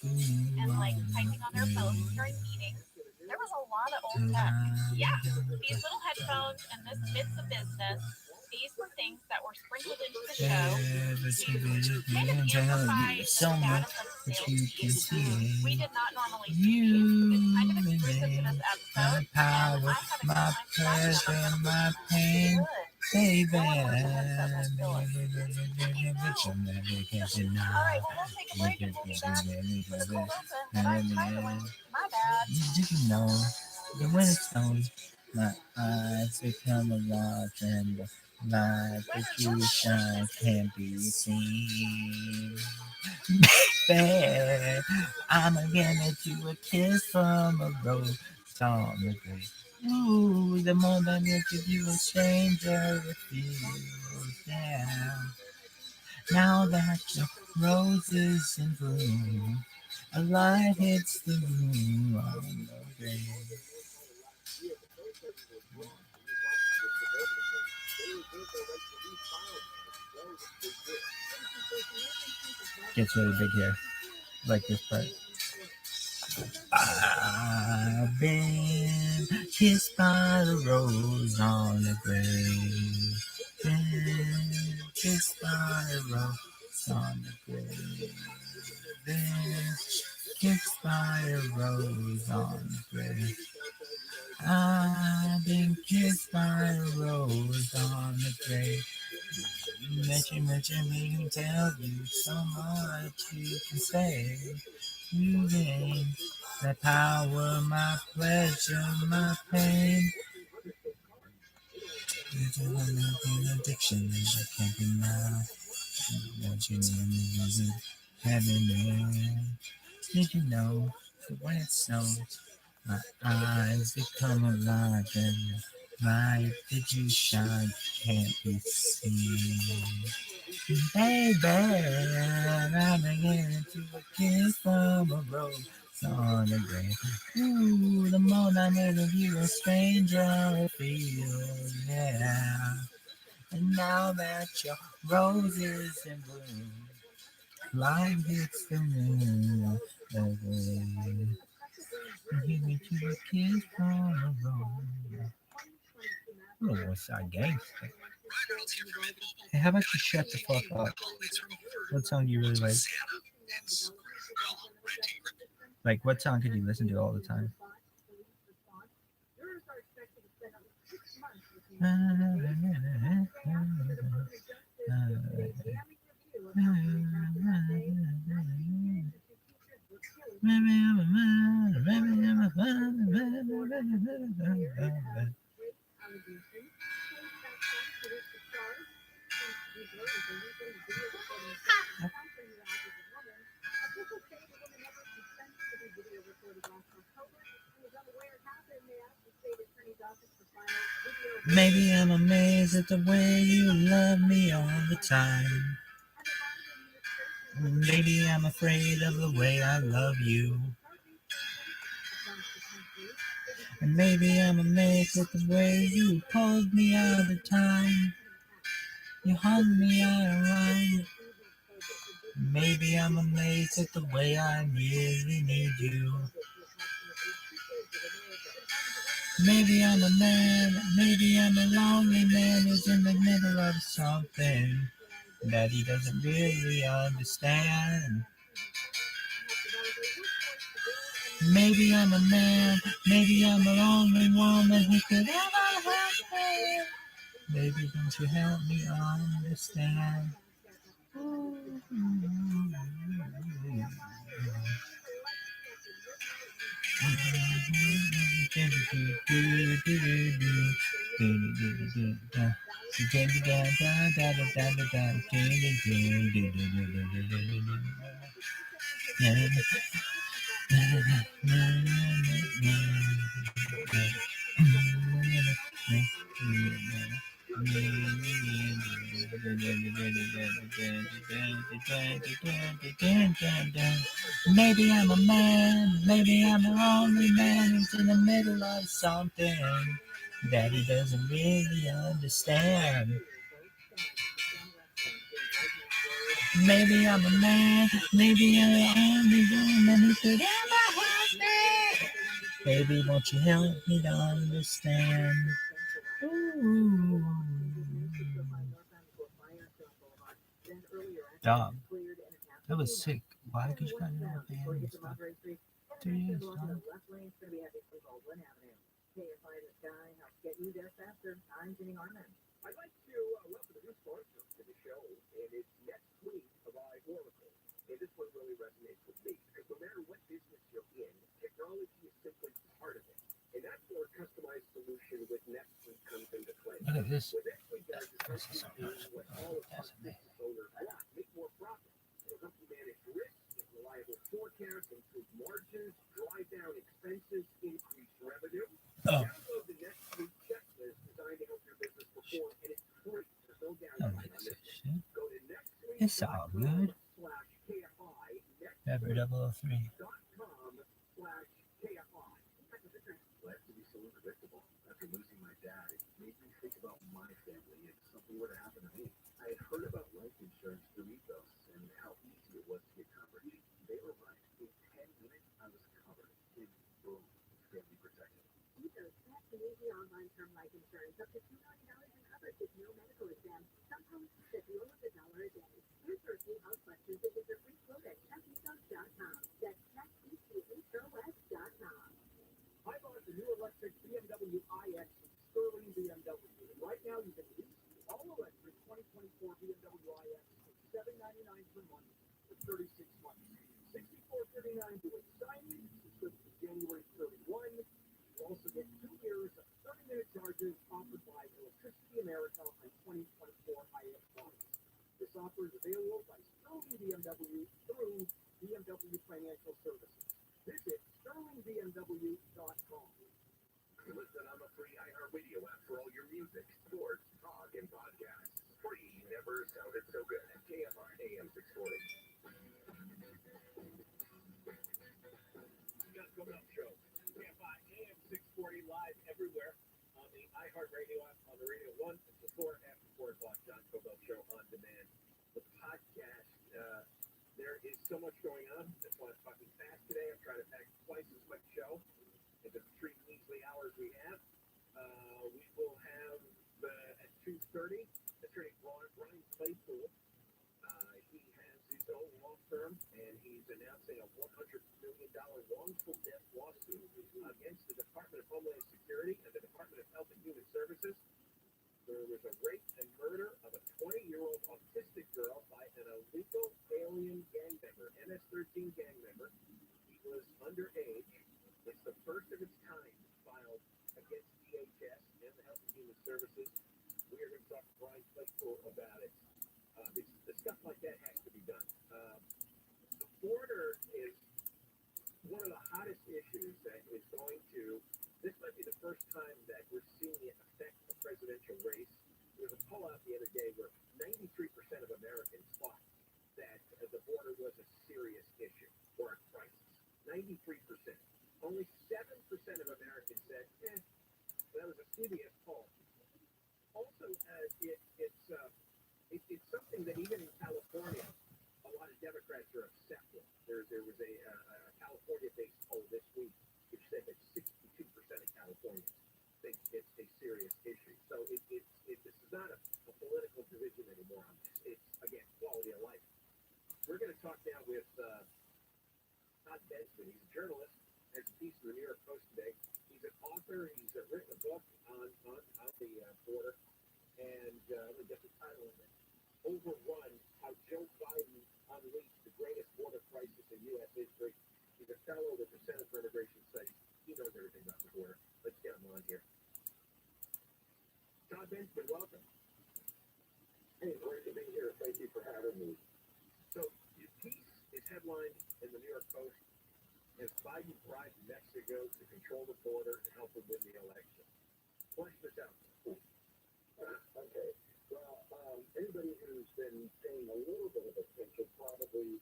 and like bloom typing on their phones during meetings. There was a lot of old tech. Yeah, these little headphones and this fits the business. These were things that were sprinkled into the show to kind of amplify the so much status of that sales you can teams. see. We did not normally see these. It's kind of exclusive to this My episode, and power, I had a good my time watching pleasure, them. my pain, baby. No one wants to have several fillers. All right, well, we'll take a break and we'll be back with the cold open that I'm titling. My bad. Did you know that when it snows, my eyes become alive and the light that you shine can't be seen? Baby, I'ma give you a kiss from a rose on the grave. Ooh, the moment I give you a stranger, it feels down. Now that your roses in bloom, a light hits the room on the grave. Gets really big here, like this part. I've been kissed by the rose on the grave. Been kissed by the rose on the grave. Been kissed by a rose on the grave. I've been kissed by a rose on the grave. Mention me can tell you so much you can say. You gain my power, my pleasure, my pain. You're an addiction that you can't deny. What you need is heaven there. Did you know that when it snows, my eyes become alive and the light that you shine can't be seen? Baby, I'm beginning to a kiss from a rose on the grave. Ooh, the more I made of you a stranger it feels, yeah. And now that your rose is in bloom, life hits the moon the grave. Give me to a kiss from a rose. Oh, what's that gangster? Hey, how about you shut the fuck up? What song do you really like? Like, what song could you listen to all the time? Maybe I'm amazed at the way you love me all the time. Maybe I'm afraid of the way I love you. And maybe I'm amazed at the way you pulled me all the time. You hung me all around. Maybe I'm amazed at the way I really need you. Maybe I'm a man, maybe I'm a lonely man who's in the middle of something that he doesn't really understand. Maybe I'm a man, maybe I'm a lonely woman who could ever help me. Baby, don't you help me understand? Maybe I'm a man, maybe I'm a lonely man who's in the middle of something that he doesn't really understand. Maybe I'm a man, maybe I'm the only woman who could ever help me. Baby, won't you help me to understand? Ooh. Dog, that was sick. Why? Because you got no band and stuff. 3 years, dog. I'd like to welcome a new sponsor to the show, and it's NetSuite by Oracle. And this one really resonates with me, because no matter what business you're in, technology is simply part of it. And that's where a customized solution with NetSuite comes into play. Look at this. What NetSuite does is help you do what all of us business owners want: make more profit. It'll help you manage risk, get reliable forecasts, improve margins, drive down expenses, increase revenue. Download the NetSuite checklist designed to help your business perform, and it's free. There's no downtime on this one. Go to NetSuite.com/KFI, It's all good. Pepper 003. .com/KFI. Life can be so unpredictable. After losing my dad, it made me think about my family if something were to happen to me. I had heard about life insurance through Ethos and how easy it was to get coverage. They were right. In 10 minutes, I was covered. And boom, family protected. Ethos, fast and easy online term life insurance, up to $2 million in coverage with no medical exam. Some policies set you up $1 a day. Answer a few house questions and get your free quote at checkethos.com. That's checkethos.com. I bought the new electric BMW iX from Sterling BMW. And right now, you can lease the all-electric 2024 BMW iX for $799 per month for 36 months. $64.39 doing signing. It's good to January 31. You also get 2 years of 30-minute charges offered by Electricity America on 2024 iX models. This offer is available by Sterling BMW through BMW Financial Services. Visit sterlingbmw.com. Listen on the free iHeartRadio app for all your music, sports, talk, and podcasts. Free never sounded so good. KFR AM 640. John Cobell Show. KFI AM 640 live everywhere on the iHeartRadio app, on the Radio 1, and before and after 4 o'clock. John Cobell Show on demand. The podcast, there is so much going on. That's why I'm talking fast today. I'm trying to pack twice as much show into the 3 measly hours we have. We will have at 2:30, Attorney Brian Claypool. He has his own law firm, and he's announcing a $100 million wrongful death lawsuit against the Department of Homeland Security and the Department of Health and Human Services. There was a rape and murder of a 20-year-old autistic girl by an illegal alien gang member, MS-13 gang member. He was underage. It's the first of its kind filed against DHS and the Health and Human Services. We are going to talk to Brian Claypool about it. The stuff like that has to be done. The border is one of the hottest issues that is going to. This might be the first time that we're seeing it affect the president presidential race. There was a poll out the other day where 93% of Americans thought that the border was a serious issue or a crisis. 93%. Only 7% of Americans said, that was a CBS poll. Also, it's something that even in California, a lot of Democrats are upset with. There was a California-based poll this week which said that 62% of Californians think it's a serious issue. So this is not a political division anymore on this. It's, again, quality of life. We're going to talk now with Todd Benjamin. He's a journalist, has a piece in the New York Post today. He's an author. He's written a book on the border. And let me get the title of it. Overrun, How Joe Biden Unleashed the Greatest Border Crisis in U.S. History. He's a fellow with the Center for Immigration Studies. He knows everything about the border. Let's get him on here. Todd Benjamin, welcome. Hey, great to be here. Thank you for having me. So, your piece is headlined in the New York Post as Biden bribed Mexico to control the border and help him win the election. Flesh this out. Okay. Well, anybody who's been paying a little bit of attention probably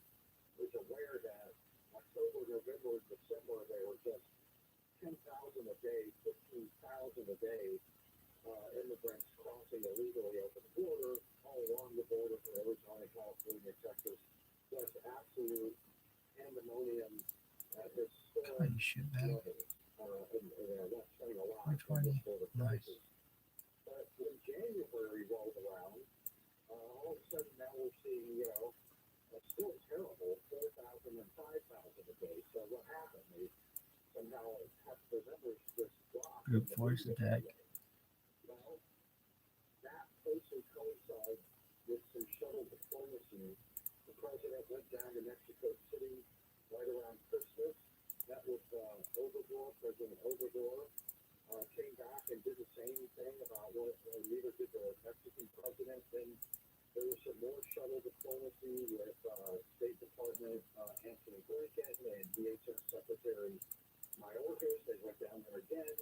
is aware that October, November, and December, there were just 10,000 a day, 15,000 a day immigrants crossing illegally over the border, all along the border from Arizona, California, Texas. Just absolute pandemonium at historic levels. And that's saying a lot for this border crisis. But when January rolled around, all of a sudden now we're seeing, still terrible, 4,000 and 5,000 a day. So what happened? They somehow kept the numbers just drop. Group force attack. Well, that closely coincides with some shuttle diplomacy. The president went down to Mexico City right around Christmas. Met with President Obrador. Came back and did the same thing about what neither did the Mexican president. Then there was some more shuttle diplomacy with State Department Anthony Blinken and DHS Secretary Mayorkas. They went down there again.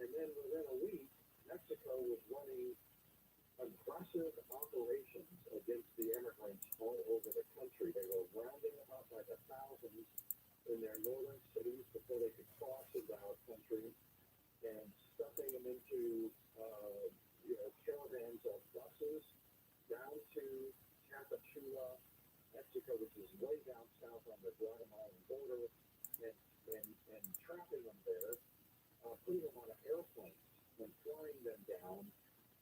And then within a week, Mexico was running aggressive operations against the immigrants all over the country. They were rounding them up by the thousands in their northern cities before they could cross into our country and stuffing them into caravans of buses down to Tapachula, Mexico, which is way down south on the Guatemalan border, and trapping them there, putting them on an airplane and flying them down,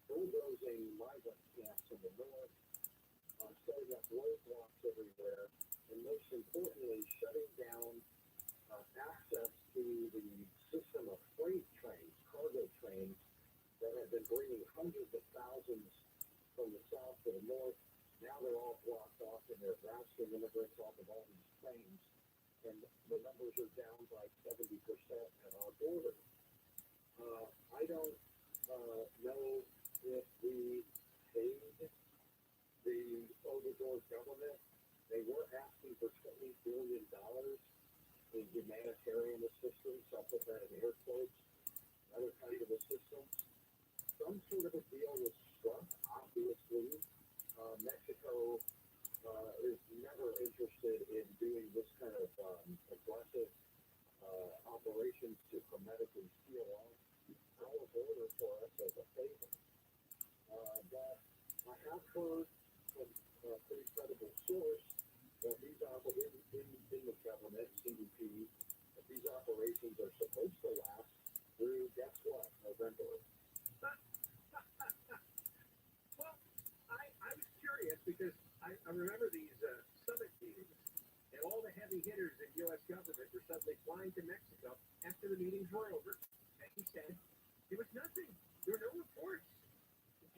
bulldozing migrant camps in the north, setting up roadblocks everywhere, and most importantly, shutting down access to the system of freight trains, cargo trains, that have been bringing hundreds of thousands from the south to the north. Now they're all blocked off and they're blasting immigrants off of all these trains. And the numbers are down by 70% at our border. I don't know if we paid the Obrador government. They were asking for $20 billion in humanitarian assistance. I'll put that in air quotes. Other kind of assistance. Some sort of a deal was struck, obviously. Mexico is never interested in doing this kind of aggressive operations to hermetically seal off our border for us as a favor. But I have heard from a pretty credible source that these in the government, CBP, that these operations are supposed to last through, guess what, November. Well, I was curious because I remember these summit meetings, and all the heavy hitters in U.S. government were suddenly flying to Mexico after the meetings were over, and he said there was nothing. There were no reports.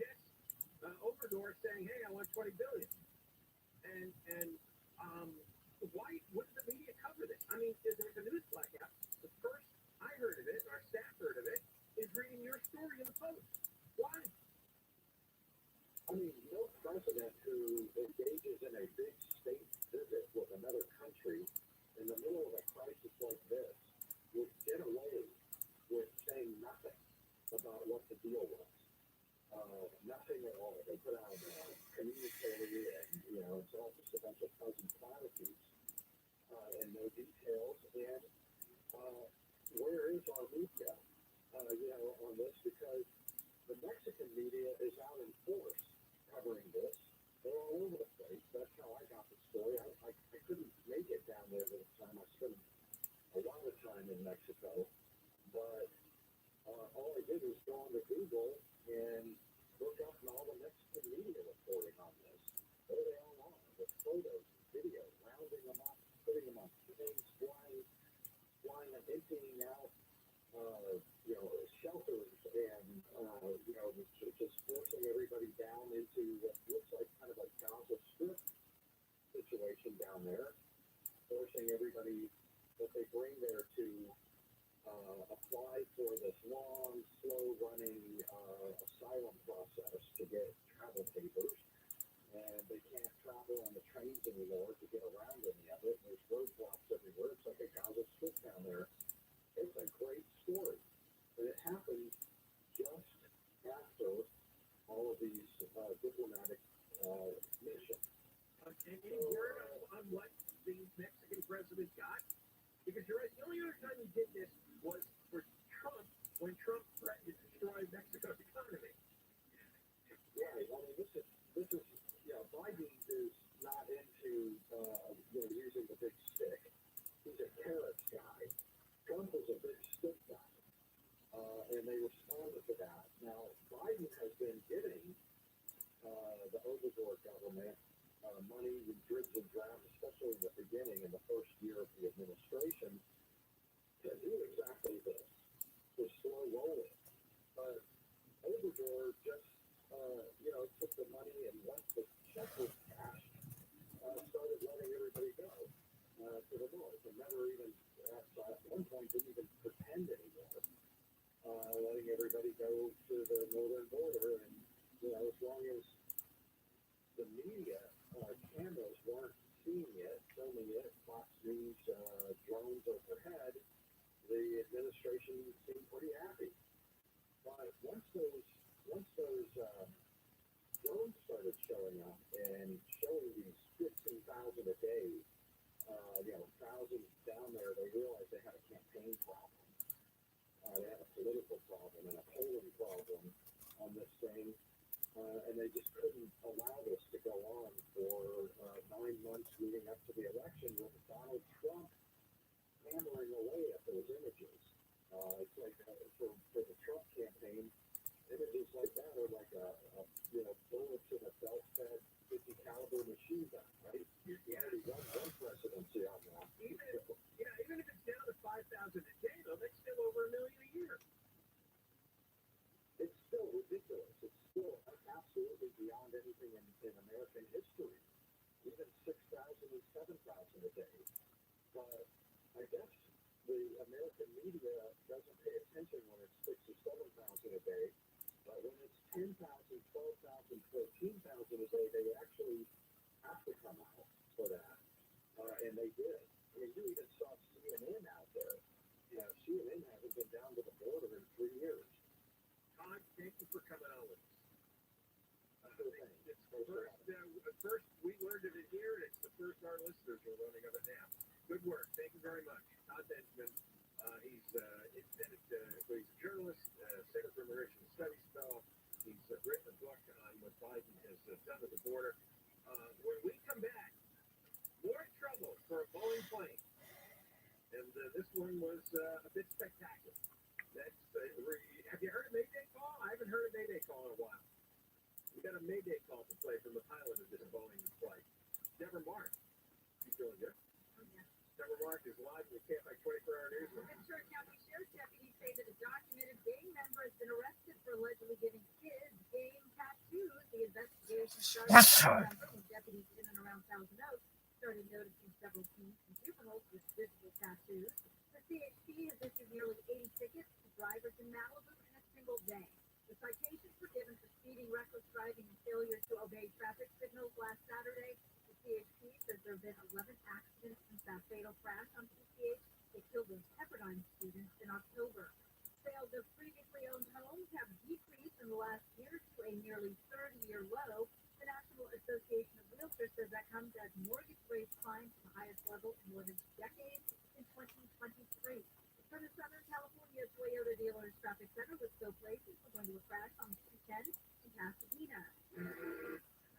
Just Obrador saying, hey, I want $20 billion. And why wouldn't the media cover this? I mean, there's a news blackout. The first I heard of it, our staff heard of it, is reading your story in the Post. Why? I mean, no president who engages in a big state visit with another country in the middle of a crisis like this would get away with saying nothing about what the deal was. Nothing at all. They put out communicated, and it's all just a bunch of fuzzy platitudes and no details. And where is our media, on this? Because the Mexican media is out in force covering this. They're all over the place. That's how I got the story. I couldn't make it down there this time. I spent a lot of time in Mexico, but all I did was go onto Google and look up all the Mexican media reporting on this. There they all are, with photos and videos, rounding them up, putting them on planes, flying and emptying out, shelters, and just forcing everybody down into what looks like kind of a Gaza Strip situation down there, forcing everybody that they bring there to apply for this long, slow-running asylum process to get travel papers, and they can't travel on the trains anymore to get around any of it. There's roadblocks everywhere. It's like a Gaza Strip down there. It's a great story, and it happened just after all of these diplomatic missions. Any word on what the Mexican president got? Because you're right, the only other time he did this was for Trump, when Trump threatened to destroy Mexico's economy. Yeah, I mean, this is Biden is not into using the big stick. He's a carrot guy. Trump is a big stick guy, and they responded to that. Now, Biden has been giving the Obrador government money in dribs and drabs, especially in the beginning, in the first year of the administration, to do exactly this, to slow roll it. But Obrador just, took the money, and once the check was cashed, started letting everybody go to the north, and never even, at one point, didn't even pretend anymore, letting everybody go to the northern border. And, as long as the media cameras weren't seeing it, filming it, Fox News drones overhead, the administration seemed pretty happy. But once those drones started showing up and showing these 15,000 a day, thousands down there, they realized they had a campaign problem. They had a political problem and a polling problem on this thing. And they just couldn't allow this to go on for 9 months leading up to the election with Donald Trump hammering away at those images. It's like for the Trump campaign, images like that are like bullets in a belt-fed 50 caliber machine gun, right? You already won one presidency on that. Even if it's down to 5,000 a day, though, that's still over $1 million a year. It's still ridiculous. It's still absolutely beyond anything in American history. Even 6,000 and 7,000 a day. But I guess the American media doesn't pay attention when it's 6,000 or 7,000 a day. But when it's 10,000, 12,000, 14,000 a day, they actually have to come out for that. And they did. I mean, you even saw CNN out there. CNN hasn't been down to the border in 3 years. Todd, thank you for coming on with us. It's first we learned of it here, and it's the first our listeners are learning of it now. Good work. Thank you very much. Todd Benjamin, he's a journalist, Center for Immigration Studies fellow. He's written a book on what Biden has done at the border. When we come back, more trouble for a Boeing plane. And this one was a bit spectacular. Have you heard a Mayday call? I haven't heard a Mayday call in a while. We got a Mayday call to play from the pilot of this Boeing flight. Deborah Mark. You feeling good? Oh, yeah. Deborah Mark is live in the KFI 24-hour news. Ventura County Sheriff's deputies say that a documented gang member has been arrested for allegedly giving kids gang tattoos. The investigation started when deputies in and around Thousand Oaks started noticing several teens and juveniles with visible tattoos. The CHP has issued nearly 80 tickets to drivers in Malibu in a single day. The citations were given for speeding, reckless driving, and failure to obey traffic signals last Saturday. The CHP says there have been 11 accidents since that fatal crash on PCH. They killed those Pepperdine students in October. Sales of previously owned homes have decreased in the last year to a nearly 30-year low. The National Association of Realtors says that comes as mortgage rates climb to the highest level in more than a decade in 2023. For the Southern California Toyota Dealers Traffic Center with still places, we're going to a crash on 210 in Pasadena.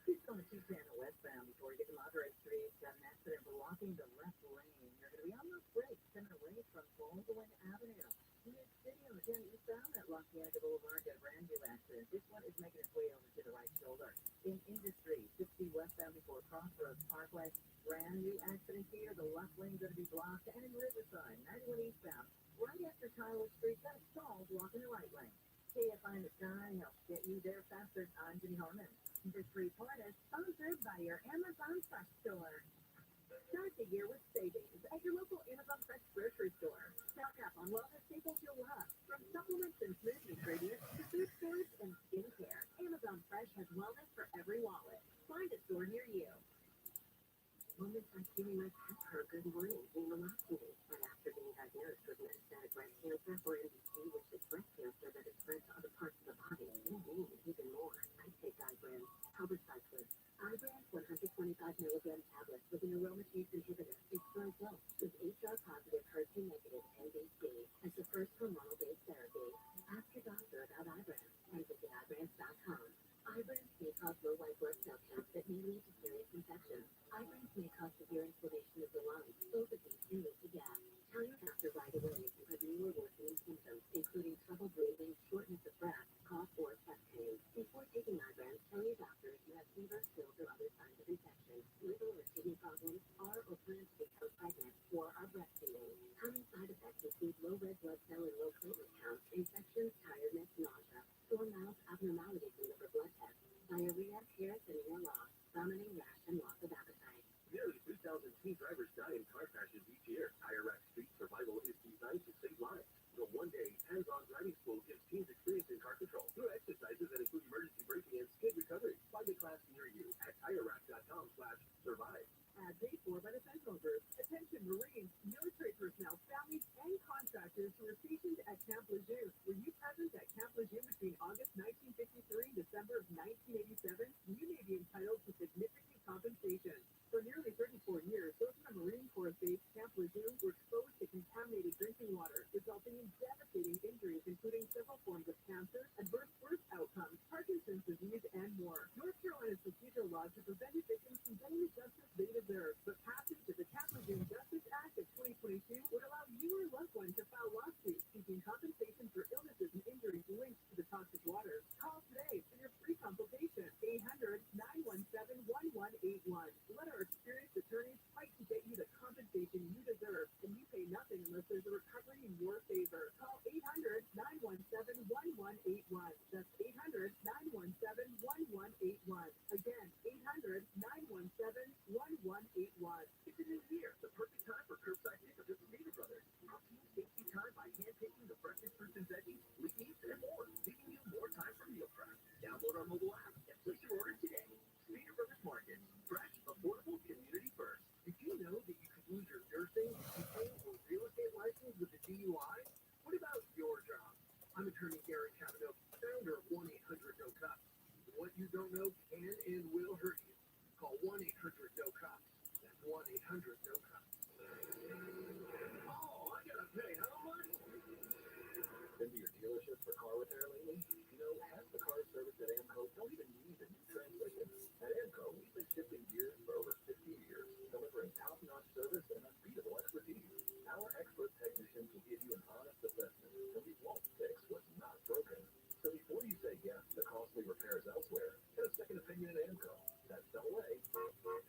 Keep on the 210 westbound before you get to Monterey Street. Got an accident blocking the left lane. You're going to be on those brakes coming away from Baldwin Avenue. New York City on the 10 eastbound at Los Angeles Boulevard got a brand new accident. This one is making its way over to the right shoulder. In Industry, 60 westbound before Crossroads Parkway. Brand new accident here. The left lane going to be blocked. And in Riverside, 91 eastbound, right after Tyler Street, got a stall blocking the right lane. KFI in the sky helps get you there faster. I'm Jenny Harmon. This report is sponsored by your Amazon Fresh store. Start the year with savings at your local Amazon Fresh grocery store. Stock up on wellness staples you'll love, from supplements and smooth ingredients to food storage and skincare. Amazon Fresh has wellness for every wallet. Find a store near you. Moments like feeling like her good morning came along to me right after being diagnosed with metastatic breast cancer or MBC, which is breast cancer that is spread to other parts of the body. And even more, I take Ibrance, palbociclib. Ibrance 125 milligram tablets with an aromatase inhibitor is for adults with HR positive, HER2 negative MBC as the first hormonal-based therapy. Ask your doctor about Ibrance and visit Ibrance.com. Ibrance may cause low white blood cell counts that may lead to serious infections. Ibrance may cause severe inflammation of the lungs. Both of these can lead to death. Tell your doctor right away if you have new or worsening symptoms, including trouble breathing, shortness of breath, cough, or chest pain. Before taking Ibrance, tell your doctor if you have fever, chills, or other signs of infection, liver or kidney problems, are or plan to become pregnant, or are breastfeeding. Common side effects include low red blood cell and low platelet counts, infections, tiredness, nausea, sore mouth, abnormalities in liver blood tests, diarrhea, hair thinning or loss, vomiting, rash, and loss of appetite. Nearly 2,000 teen drivers die in car crashes each year. IRAC Street Survival is designed to save lives. The one-day hands-on driving school gives teens experience in car control through exercises that include emergency braking and skid recovery. Find a class near you at IRAC.com/survive. Paid for by the Sentinel Group. Attention Marines, military personnel, families, and contractors who were stationed at Camp Lejeune. Were you present at Camp Lejeune between August 1953 and December of 1987? You may be entitled to significant compensation. For nearly 34 years, those in the Marine Corps base Camp Lejeune were exposed to contaminated drinking water, resulting in devastating injuries, including several forms of cancer, adverse birth outcomes, Parkinson's disease, and more. North Carolina's procedural laws have prevented victims from getting the justice they deserve, but passage of the Camp Lejeune Justice Act of 2022 would allow you or loved one to file lawsuits seeking compensation for illnesses and injuries linked to the toxic water. Call today for your free consultation. 800-917-1181. Let our experienced attorneys fight to get you the compensation you deserve, and you pay nothing unless there's a recovery in your favor. Call 800-917-1181. That's 800-917-1181. Again, 800-917-1181. It's a new year, the perfect time for curbside pickup at Speeder Brothers. Protein safety time by hand-picking the freshest fruits and veggies, leaves, and more, giving you more time for meal prep. Download our mobile app and place your order today. Speeder Brothers Market, fresh, affordable, community first. Did you know that you could lose your nursing, teaching, or real estate license with a DUI? What about your job? I'm attorney Gary Cavanaugh, founder of 1-800-NO-COPS. What you don't know can and will hurt you. Call 1-800-NO-COPS. That's 1-800-NO-COPS. Oh, I gotta pay how much? Been to your dealership for car repair lately? You know, half the car service at AMCO don't even need a new transmission. At AMCO, we've been shifting gears for over 50 years, delivering top-notch service and unbeatable expertise. Our expert technicians will give you an honest assessment, and we won't fix what's not broken. So before you say yes to costly repairs elsewhere, get a second opinion at AMCO. That's AA,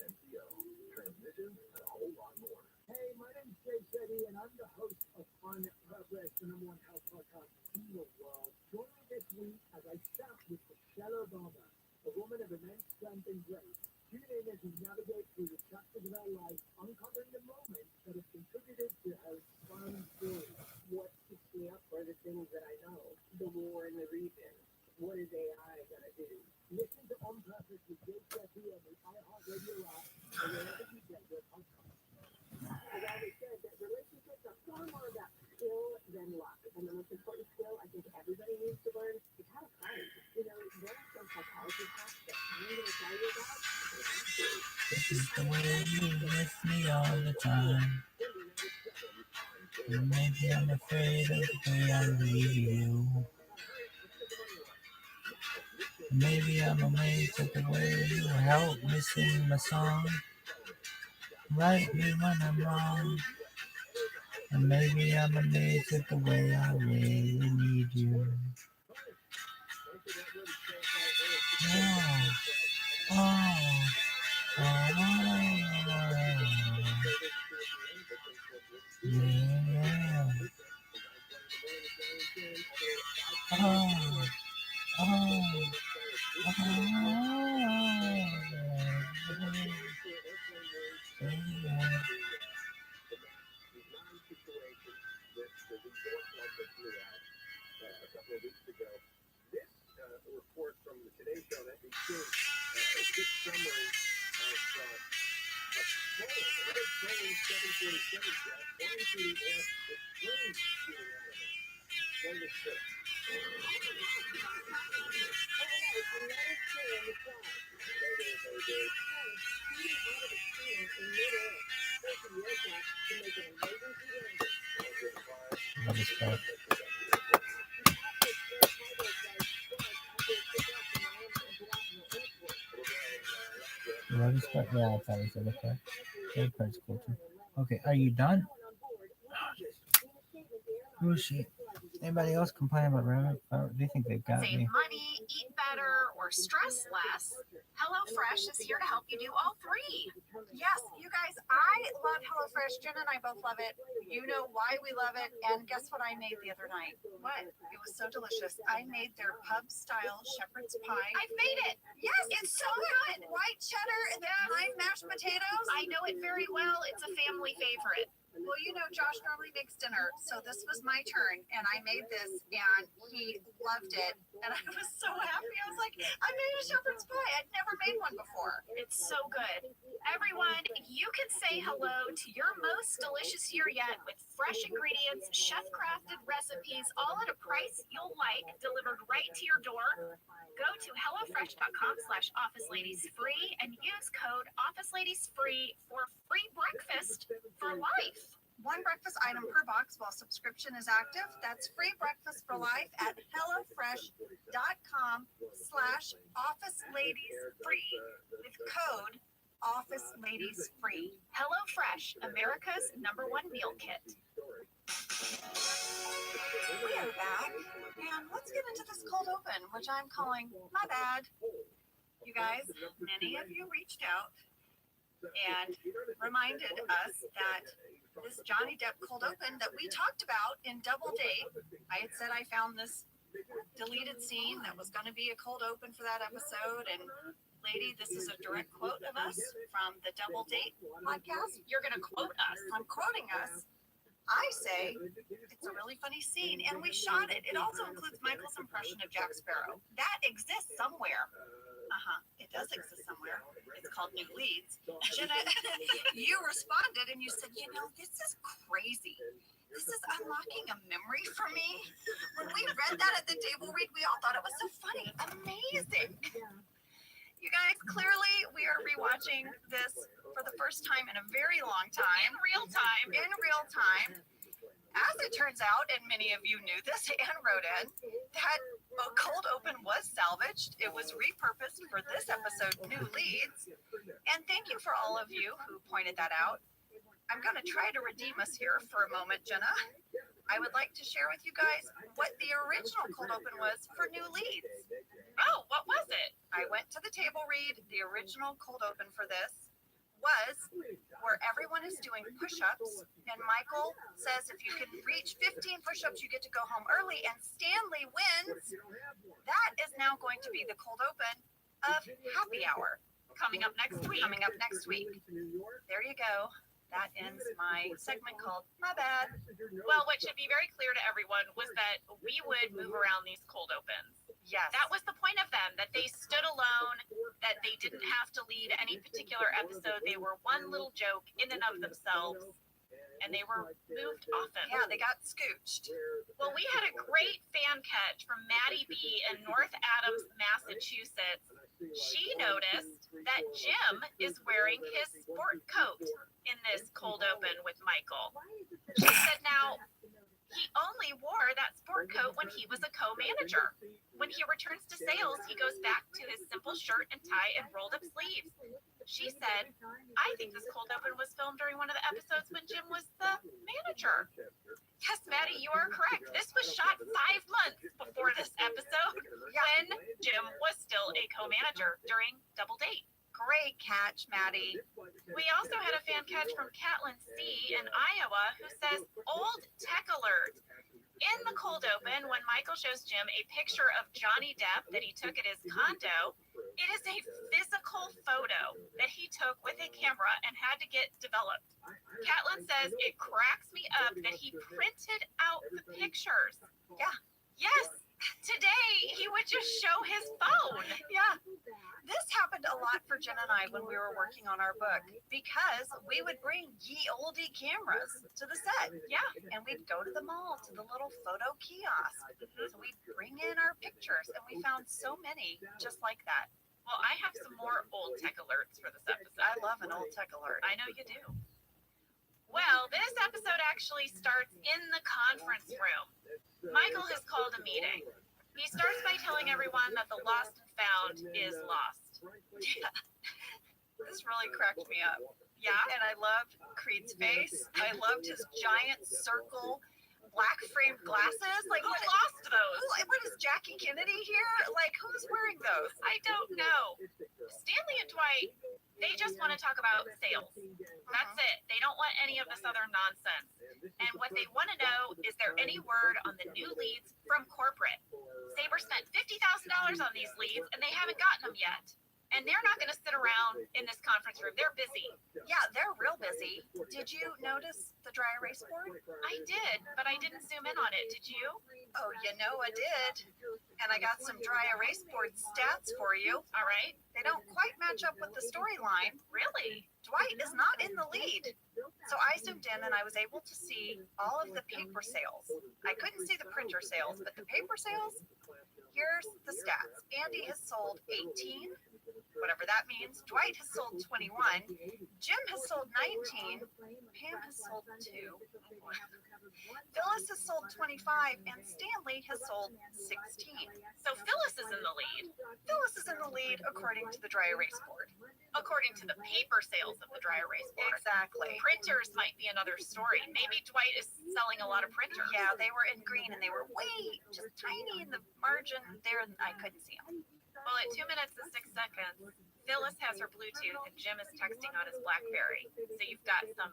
MCO, transmissions, and a whole lot more. Hey, my name's Jay Shetty, and I'm the host of On Progress, the #1 health podcast in the world. Join me this week as I chat with Michelle Obama, a woman of immense strength and grace. Tune in as we navigate through the chapters of her life, uncovering the moments that have contributed to her inspiring story. What keeps me up are the things that I know. The war in the region. What is AI going to do? Listen to On Purpose with Jay Shetty on the iHeartRadio app or wherever you get your podcasts. I've always said that relationships are far more about skill than luck. And the most important skill I think everybody needs to learn is how to fight. You know, there are some This is the way you miss me all the time. And maybe I'm afraid of the way I leave you. Maybe I'm amazed at the way you help me sing my song. Right me when I'm wrong. And maybe I'm amazed at the way I really need you. Oh, oh, oh, yeah. Oh, oh, yeah. A couple of weeks ago. This report from the Today Show that became a good summary of a trolling 747 jet flying through the air with flames shooting out of it. Play this clip. What is that? What is that? Yeah, I thought it said okay. That part's cool too. Okay, are you done? Oh shit. Anybody else complain about Rabbit? Or do you think they've got Save me? money, eat better, or stress less, HelloFresh is here to help you do all three. Yes, you guys, I love HelloFresh. Jen and I both love it. You know why we love it. And guess what I made the other night? What? It was so delicious. I made their pub-style shepherd's pie. I made it. Yes, it's so good. White cheddar and then lime mashed potatoes. I know it very well. It's a family favorite. Well, you know, Josh normally makes dinner, so this was my turn, and I made this, and he loved it, and I was so happy. I was like, I made a shepherd's pie. I'd never made one before. It's so good. Everyone, you can say hello to your most delicious year yet with fresh ingredients, chef-crafted recipes, all at a price you'll like, delivered right to your door. Go to HelloFresh.com/OfficeLadiesFree and use code OfficeLadiesFree for free breakfast for life. One breakfast item per box while subscription is active. That's free breakfast for life at HelloFresh.com/OfficeLadiesFree with code OfficeLadiesFree. HelloFresh, America's #1 meal kit. We are back, and let's get into this cold open, which I'm calling My Bad. You guys, many of you reached out and reminded us that this Johnny Depp cold open that we talked about in Double Date, I had said I found this deleted scene that was going to be a cold open for that episode, and lady, this is a direct quote of us from the Double Date podcast. You're going to quote us. I'm quoting us. I say it's a really funny scene, and we shot it. It also includes Michael's impression of Jack Sparrow. That exists somewhere. It does exist somewhere. It's called New Leads. Jenna, you responded and you said, you know, this is crazy. This is unlocking a memory for me. When we read that at the table read, we all thought it was so funny. Amazing. You guys, clearly we are rewatching this for the first time in a very long time. In real time. As it turns out, and many of you knew this and wrote in, that a cold open was salvaged. It was repurposed for this episode, New Leads. And thank you for all of you who pointed that out. I'm going to try to redeem us here for a moment, Jenna. I would like to share with you guys what the original cold open was for New Leads. Oh, what was it? I went to the table read. The original cold open for this was where everyone is doing push-ups, and Michael says if you can reach 15 push-ups, you get to go home early, and Stanley wins. That is now going to be the cold open of Happy Hour. Coming up next week. There you go. That ends my segment called My Bad. Well, what should be very clear to everyone was that we would move around these cold opens. Yes. That was the point of them, that they stood alone, that they didn't have to lead any particular episode. They were one little joke in and of themselves, and they were moved often. Yeah, they got scooched. Well, we had a great fan catch from Maddie B in North Adams, Massachusetts. She noticed that Jim is wearing his sport coat in this cold open with Michael. She said now, he only wore that sport coat when he was a co-manager. When he returns to sales, he goes back to his simple shirt and tie and rolled up sleeves. She said, I think this cold open was filmed during one of the episodes when Jim was the manager. Yes, Maddie, you are correct. This was shot 5 months before this episode when Jim was still a co-manager during Double Date. Great catch, Maddie. We also had a fan catch from Catlin C. in Iowa who says, old tech alert. In the cold open, when Michael shows Jim a picture of Johnny Depp that he took at his condo, it is a physical photo that he took with a camera and had to get developed. Catlin says it cracks me up that he printed out the pictures. Yeah. Yes. Today, he would just show his phone. Yeah. This happened a lot for Jen and I when we were working on our book because we would bring ye olde cameras to the set. Yeah. And we'd go to the mall to the little photo kiosk. So we'd bring in our pictures and we found so many just like that. Well, I have some more old tech alerts for this episode. I love an old tech alert. I know you do. Well, this episode actually starts in the conference room. Michael has called a meeting. He starts by telling everyone that the lost and found is lost. Yeah. This really cracked me up. Yeah? And I loved Creed's face. I loved his giant circle black framed glasses. Like, who lost those? What is Jackie Kennedy here? Like, who's wearing those? I don't know. Stanley and Dwight, they just want to talk about sales. That's it. They don't want any of this other nonsense. And what they want to know is there any word on the new leads from corporate? Sabre spent $50,000 on these leads and they haven't gotten them yet. And they're not going to sit around in this conference room. They're busy. Yeah, they're real busy. Did you notice the dry erase board? I did, but I didn't zoom in on it. Did you? Oh, you know I did. And I got some dry erase board stats for you. All right. They don't quite match up with the storyline. Really? Dwight is not in the lead. So I zoomed in and I was able to see all of the paper sales. I couldn't see the printer sales, but the paper sales, here's the stats. Andy has sold 18, whatever that means. Dwight has sold 21. Jim has sold 19. Pam has sold 2. Phyllis has sold 25. And Stanley has sold 16. So Phyllis is in the lead. Phyllis is in the lead according to the dry erase board. According to the paper sales of the dry erase board. Exactly. Printers might be another story. Maybe Dwight is selling a lot of printers. Yeah, they were in green and they were way just tiny in the margin there. I couldn't see them. Well, at 2 minutes and 6 seconds, Phyllis has her Bluetooth and Jim is texting on his BlackBerry. So you've got some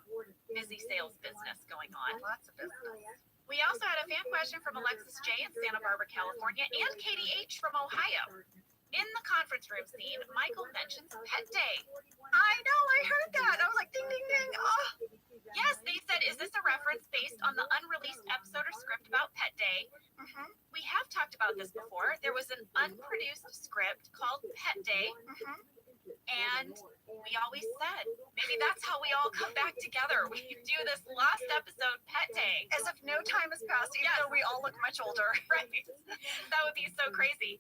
busy sales business going on. Lots of business. We also had a fan question from Alexis J. in Santa Barbara, California, and Katie H. from Ohio. In the conference room scene, Michael mentions Pet Day. I know, I heard that. I was like, ding, ding, ding. Oh. Yes, they said, is this a reference based on the unreleased episode or script about Pet Day? Mm-hmm. We have talked about this before. There was an unproduced script called Pet Day. Mm-hmm. And we always said, maybe that's how we all come back together. We do this last episode, Pet Day. As if no time has passed, even though we all look much older. Right. That would be so crazy.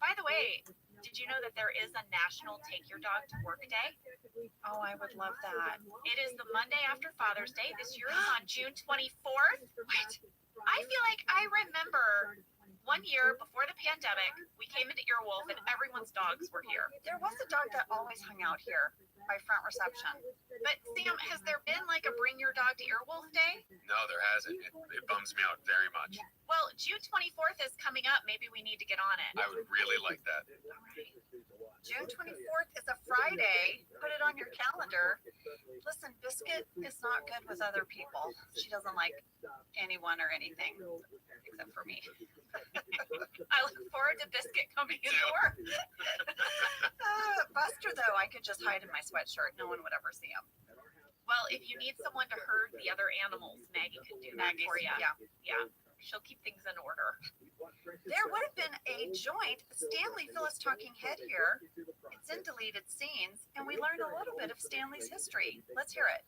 By the way, did you know that there is a National Take Your Dog to Work Day? Oh, I would love that. It is the Monday after Father's Day. This year is on June 24th. Wait, I feel like I remember 1 year before the pandemic, we came into Earwolf and everyone's dogs were here. There was a dog that always hung out here by front reception. But Sam, has there been like a Bring Your Dog to Earwolf Day? No, there hasn't. It bums me out very much. Well, June 24th is coming up. Maybe we need to get on it. I would really like that. June 24th is a Friday. Put it on your calendar. Listen, Biscuit is not good with other people. She doesn't like anyone or anything except for me. I look forward to Biscuit coming into work. Buster, though, I could just hide in my sweatshirt. No one would ever see him. Well, if you need someone to herd the other animals, Maggie could do that for you. Yeah. She'll keep things in order. There would have been a joint Stanley Phyllis talking head here. It's in deleted scenes, and we learn a little bit of Stanley's history. Let's hear it.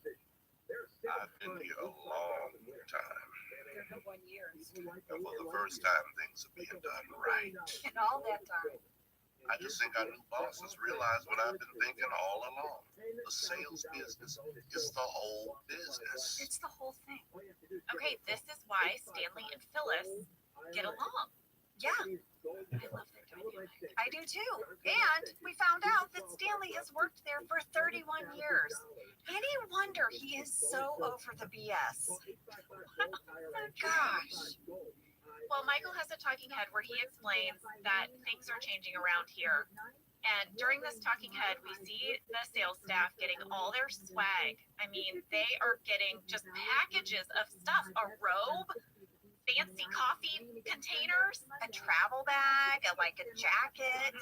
I've been here a long time. 1 year. And for the first time, things are being done right. And all that time. I just think our new bosses realize what I've been thinking all along. The sales business is the whole business. It's the whole thing. Okay, this is why Stanley and Phyllis get along. Yeah, I love their dynamic. I do too. And we found out that Stanley has worked there for 31 years. Any wonder he is so over the BS. Gosh. Well, Michael has a talking head where he explains that things are changing around here. And during this talking head, we see the sales staff getting all their swag. I mean, they are getting just packages of stuff, a robe, fancy coffee containers, A travel bag, like a jacket.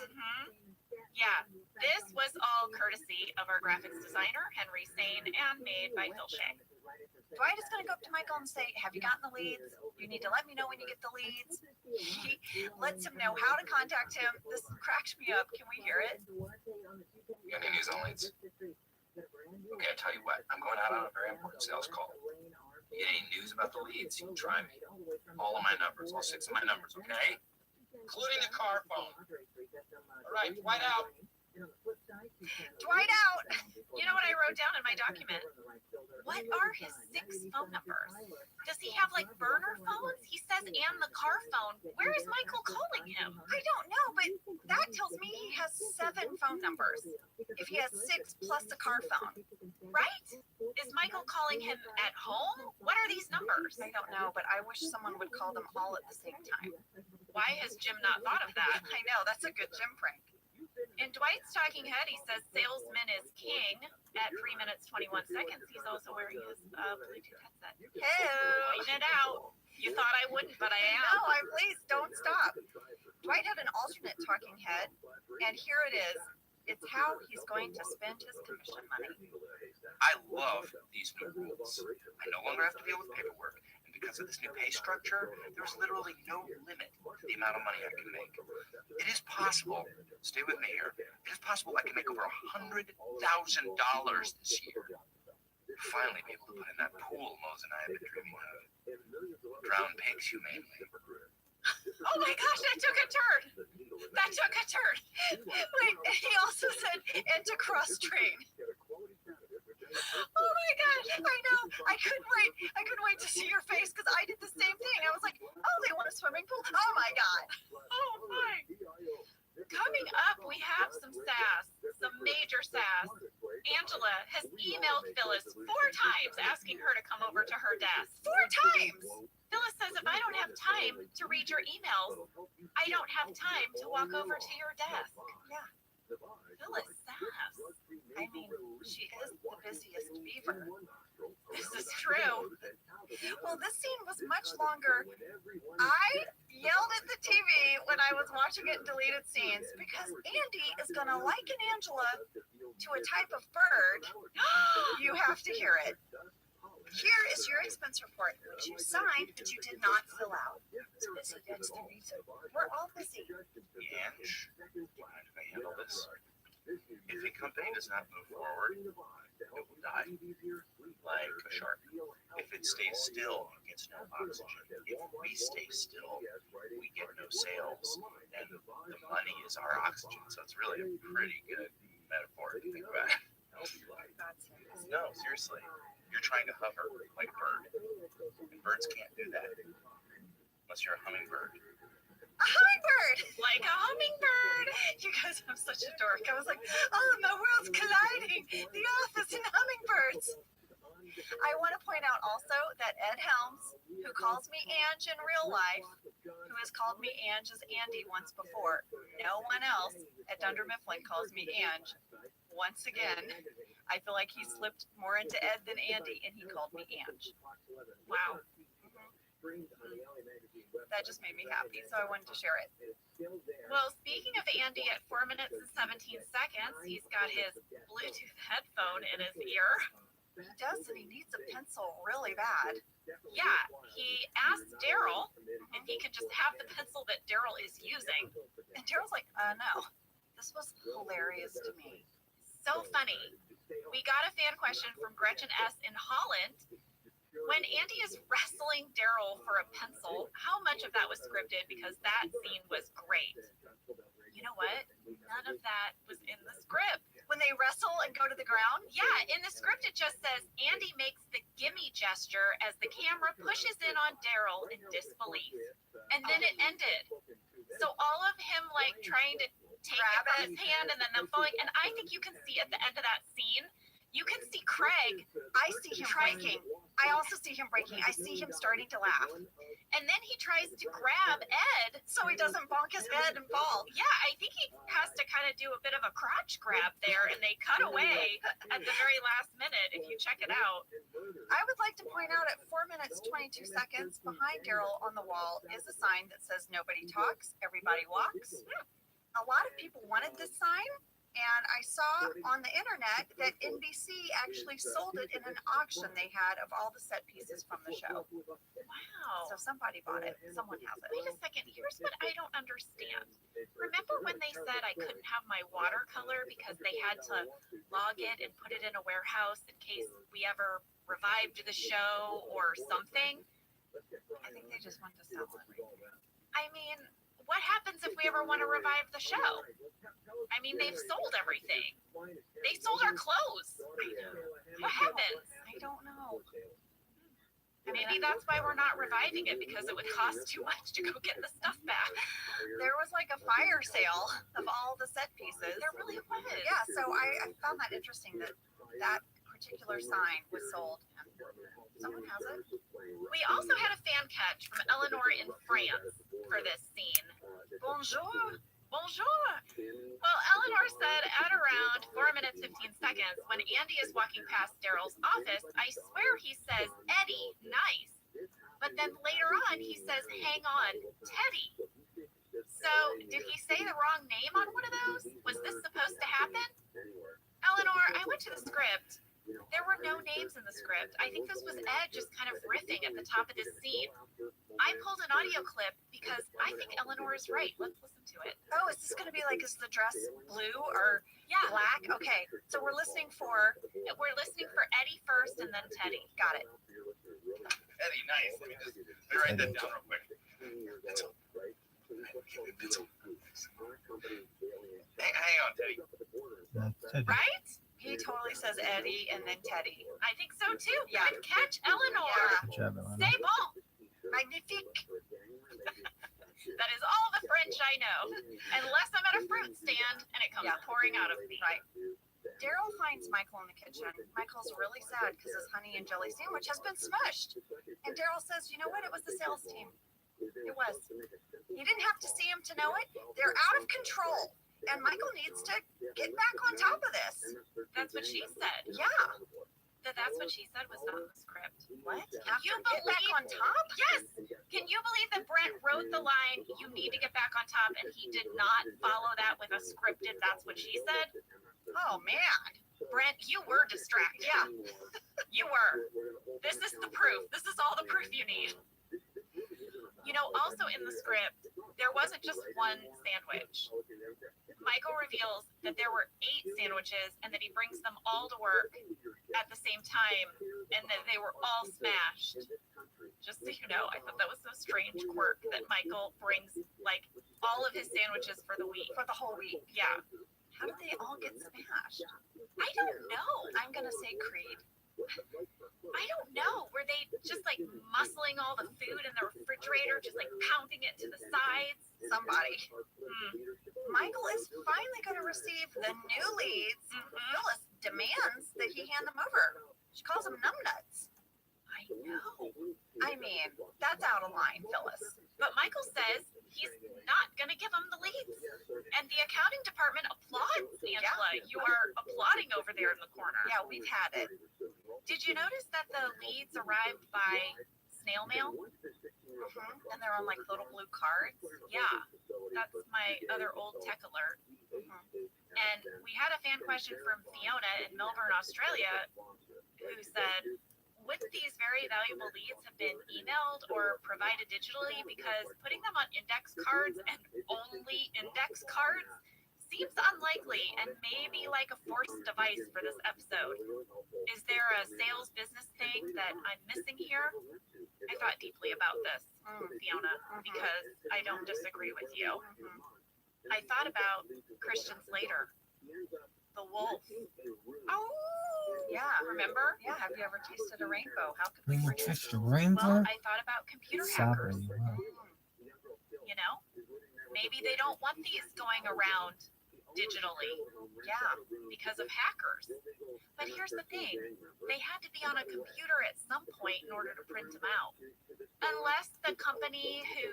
Yeah, this was all courtesy of our graphics designer, Henry Sane, and made by Phil Shea. Dwight is going to go up to Michael and say, have you gotten the leads? You need to let me know when you get the leads. He lets him know how to contact him. This cracks me up. Can we hear it? You got any news on leads? Okay, I tell you what, I'm going out on a very important sales call. You get any news about the leads, you can try me. All of my numbers, all 6 of my numbers, okay? Including the car phone. All right, Dwight out. Dwight out. You know what I wrote down in my document? What are his 6 phone numbers? Does he have like burner phones? He says and the car phone. Where is Michael calling him? I don't know, but that tells me he has 7 phone numbers. If he has 6 plus a car phone. Right? Is Michael calling him at home? What are these numbers? I don't know, but I wish someone would call them all at the same time. Why has Jim not thought of that? I know, that's a good Jim prank. In Dwight's talking head, he says salesman is king at 3 minutes 21 seconds. He's also wearing his Bluetooth headset. Pointing it out. You thought I wouldn't, but I am. No, please don't stop. Dwight had an alternate talking head, and here it is. It's how he's going to spend his commission money. I love these new rules. I no longer have to deal with paperwork, and because of this new pay structure, there's literally no limit to the amount of money I can make. It is possible, stay with me here, it is possible I can make over $100,000 this year. Finally be able to put in that pool Mose and I have been dreaming of. Drown pigs humanely. Oh my gosh, that took a turn. That took a turn. Wait, he also said, and to cross train. Oh my gosh, I know. I couldn't wait to see your face because I did the same thing. I was like, oh, they want a swimming pool? Oh my God. Oh my. Coming up, we have some sass, some major sass. Angela has emailed Phyllis 4 times asking her to come over to her desk. 4 times! Phyllis says if I don't have time to read your emails, I don't have time to walk over to your desk. Yeah. Phyllis sass. I mean, she is the busiest beaver. This is true. Well, this scene was much longer. I yelled at the TV when I was watching it in deleted scenes because Andy is going to liken Angela to a type of bird. You have to hear it. Here is your expense report, which you signed, but you did not fill out. It's busy, that's the reason. We're all busy. Ange, do you mind if I handle this? If a company does not move forward, it will die. Like a shark. If it stays still, it gets no oxygen. If we stay still, we get no sales. And the money is our oxygen. So it's really a pretty good metaphor to think about. No, seriously. You're trying to hover like a bird. And birds can't do that. Unless you're a hummingbird. A hummingbird! Like a hummingbird! You guys, I'm such a dork. I was like, oh, my world's colliding. The Office and hummingbirds. I want to point out also that Ed Helms, who calls me Ange in real life, who has called me Ange as Andy once before, no one else at Dunder Mifflin calls me Ange. Once again, I feel like he slipped more into Ed than Andy, and he called me Ange. Wow. That just made me happy, so I wanted to share it. Well, speaking of Andy at 4 minutes and 17 seconds, he's got his Bluetooth headphone in his ear. He does, and he needs a pencil really bad. Yeah, he asked Daryl if he could just have the pencil that Daryl is using. And Daryl's like, no. This was hilarious to me. So funny. We got a fan question from Gretchen S. in Holland. When Andy is wrestling Daryl for a pencil, how much of that was scripted? Because that scene was great. You know what? None of that was in the script. When they wrestle and go to the ground? Yeah, in the script it just says Andy makes the gimme gesture as the camera pushes in on Daryl in disbelief. And then it ended. So all of him like trying to take it from his hand and then them falling. And I think you can see at the end of that scene, you can see Craig. I see him breaking. I also see him breaking. I see him starting to laugh. And then he tries to grab Ed so he doesn't bonk his head and fall. Yeah, I think he has to kind of do a bit of a crotch grab there, and they cut away at the very last minute if you check it out. I would like to point out at 4 minutes 22 seconds behind Daryl on the wall is a sign that says nobody talks, everybody walks. A lot of people wanted this sign. And I saw on the internet that NBC actually sold it in an auction they had of all the set pieces from the show. Wow. So somebody bought it. Someone has it. Wait a second. Here's what I don't understand. Remember when they said I couldn't have my watercolor because they had to log it and put it in a warehouse in case we ever revived the show or something? I think they just want to sell it. I mean, what happens if we ever want to revive the show? I mean, they've sold everything. They sold our clothes. What happens? I don't know. Maybe that's why we're not reviving it, because it would cost too much to go get the stuff back. There was like a fire sale of all the set pieces. There really was. Yeah, so I found that interesting that that particular sign was sold. Someone has it. We also had a fan catch from Eleanor in France for this scene. Bonjour. Bonjour. Well, Eleanor said at around 4 minutes 15 seconds, when Andy is walking past Daryl's office, I swear he says, Eddie, nice. But then later on, he says, hang on, Teddy. So, did he say the wrong name on one of those? Was this supposed to happen? Eleanor, I went to the script. There were no names in the script. I think this was Ed just kind of riffing at the top of this scene. I pulled an audio clip because I think Eleanor is right. Let's listen to it. Oh, is this going to be like, is the dress blue or black? Okay, so we're listening for Eddie first and then Teddy. Got it. Eddie, nice. Let me just write that down real quick. Hang on, Teddy. Right? He totally says Eddie and then Teddy. I think so too. Yeah. Good catch, Eleanor. Yeah. Good job, Eleanor. C'est bon. Magnifique. That is all the French I know. Unless I'm at a fruit stand and it comes pouring out of me. Right. Daryl finds Michael in the kitchen. Michael's really sad because his honey and jelly sandwich has been smushed. And Daryl says, you know what? It was the sales team. It was. You didn't have to see him to know it. They're out of control. And Michael needs to get back on top of this. That's what she said. Yeah. That's what she said was not in the script. What? Can you Get back believe? on top? Yes. Can you believe that Brent wrote the line, you need to get back on top, and he did not follow that with a scripted, that's what she said? Oh, man. Brent, you were distracted. Yeah. You were. This is the proof. This is all the proof you need. You know, also in the script, there wasn't just one sandwich. Michael reveals that there were 8 sandwiches and that he brings them all to work at the same time and that they were all smashed. Just so you know, I thought that was so strange quirk that Michael brings like all of his sandwiches for the week. For the whole week. Yeah. How did they all get smashed? I don't know. I'm going to say Creed. I don't know. Were they just like muscling all the food in the refrigerator, just like pounding it to the sides? Somebody. Michael is finally going to receive the new leads. Phyllis demands that he hand them over. She calls them numbnuts. I know. I mean, that's out of line, Phyllis. But Michael says he's not going to give them the leads. And the accounting department applauds, Angela. Yeah. You are applauding over there in the corner. Yeah, we've had it. Did you notice that the leads arrived by snail mail? And they're on like little blue cards. Yeah, that's my other old tech alert. And we had a fan question from Fiona in Melbourne, Australia, who said, wouldn't these very valuable leads have been emailed or provided digitally? Because putting them on index cards and only index cards seems unlikely and maybe like a forced device for this episode. Is there a sales business thing that I'm missing here? I thought deeply about this, Fiona, because I don't disagree with you. I thought about Christian Slater, the wolf. Oh, yeah, remember? Yeah, have you ever tasted a rainbow? How could we forget? Just a rainbow? Well, I thought about computer Sabri, hackers. wow. You know, maybe they don't want these going around digitally. Yeah, because of hackers. But here's the thing, they had to be on a computer at some point in order to print them out. Unless the company who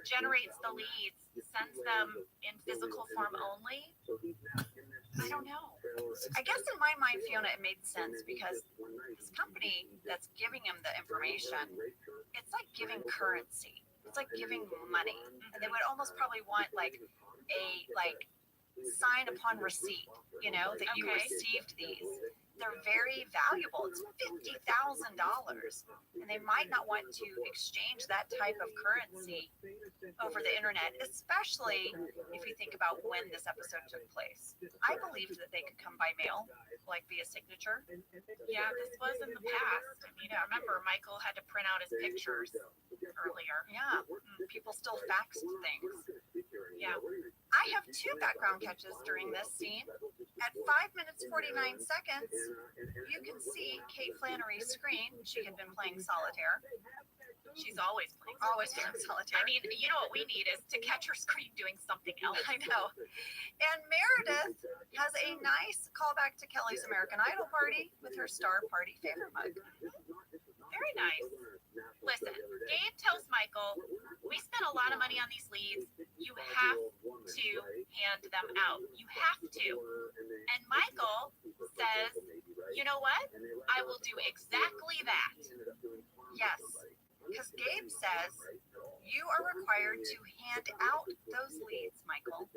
generates the leads sends them in physical form only. I don't know. I guess in my mind, Fiona, it made sense because this company that's giving him the information, it's like giving currency. It's like giving money. And they would almost probably want like a sign upon receipt, you know, that you received these. They're very valuable. It's $50,000. And they might not want to exchange that type of currency over the internet, especially if you think about when this episode took place. I believed that they could come by mail, like via signature. Yeah, this was in the past. I mean, I remember Michael had to print out his pictures earlier. Yeah, people still faxed things. Yeah. I have 2 background catches during this scene. At 5 minutes 49 seconds, you can see Kate Flannery's screen. She had been playing solitaire. She's always playing solitaire. I mean, you know what we need is to catch her screen doing something else. I know. And Meredith has a nice callback to Kelly's American Idol party with her star party favor mug. Very nice. Listen, Gabe tells Michael, we spent a lot of money on these leads. You have to hand them out. You have to. And Michael says, you know what? I will do exactly that. Yes. Because Gabe says, you are required to hand out those leads, Michael.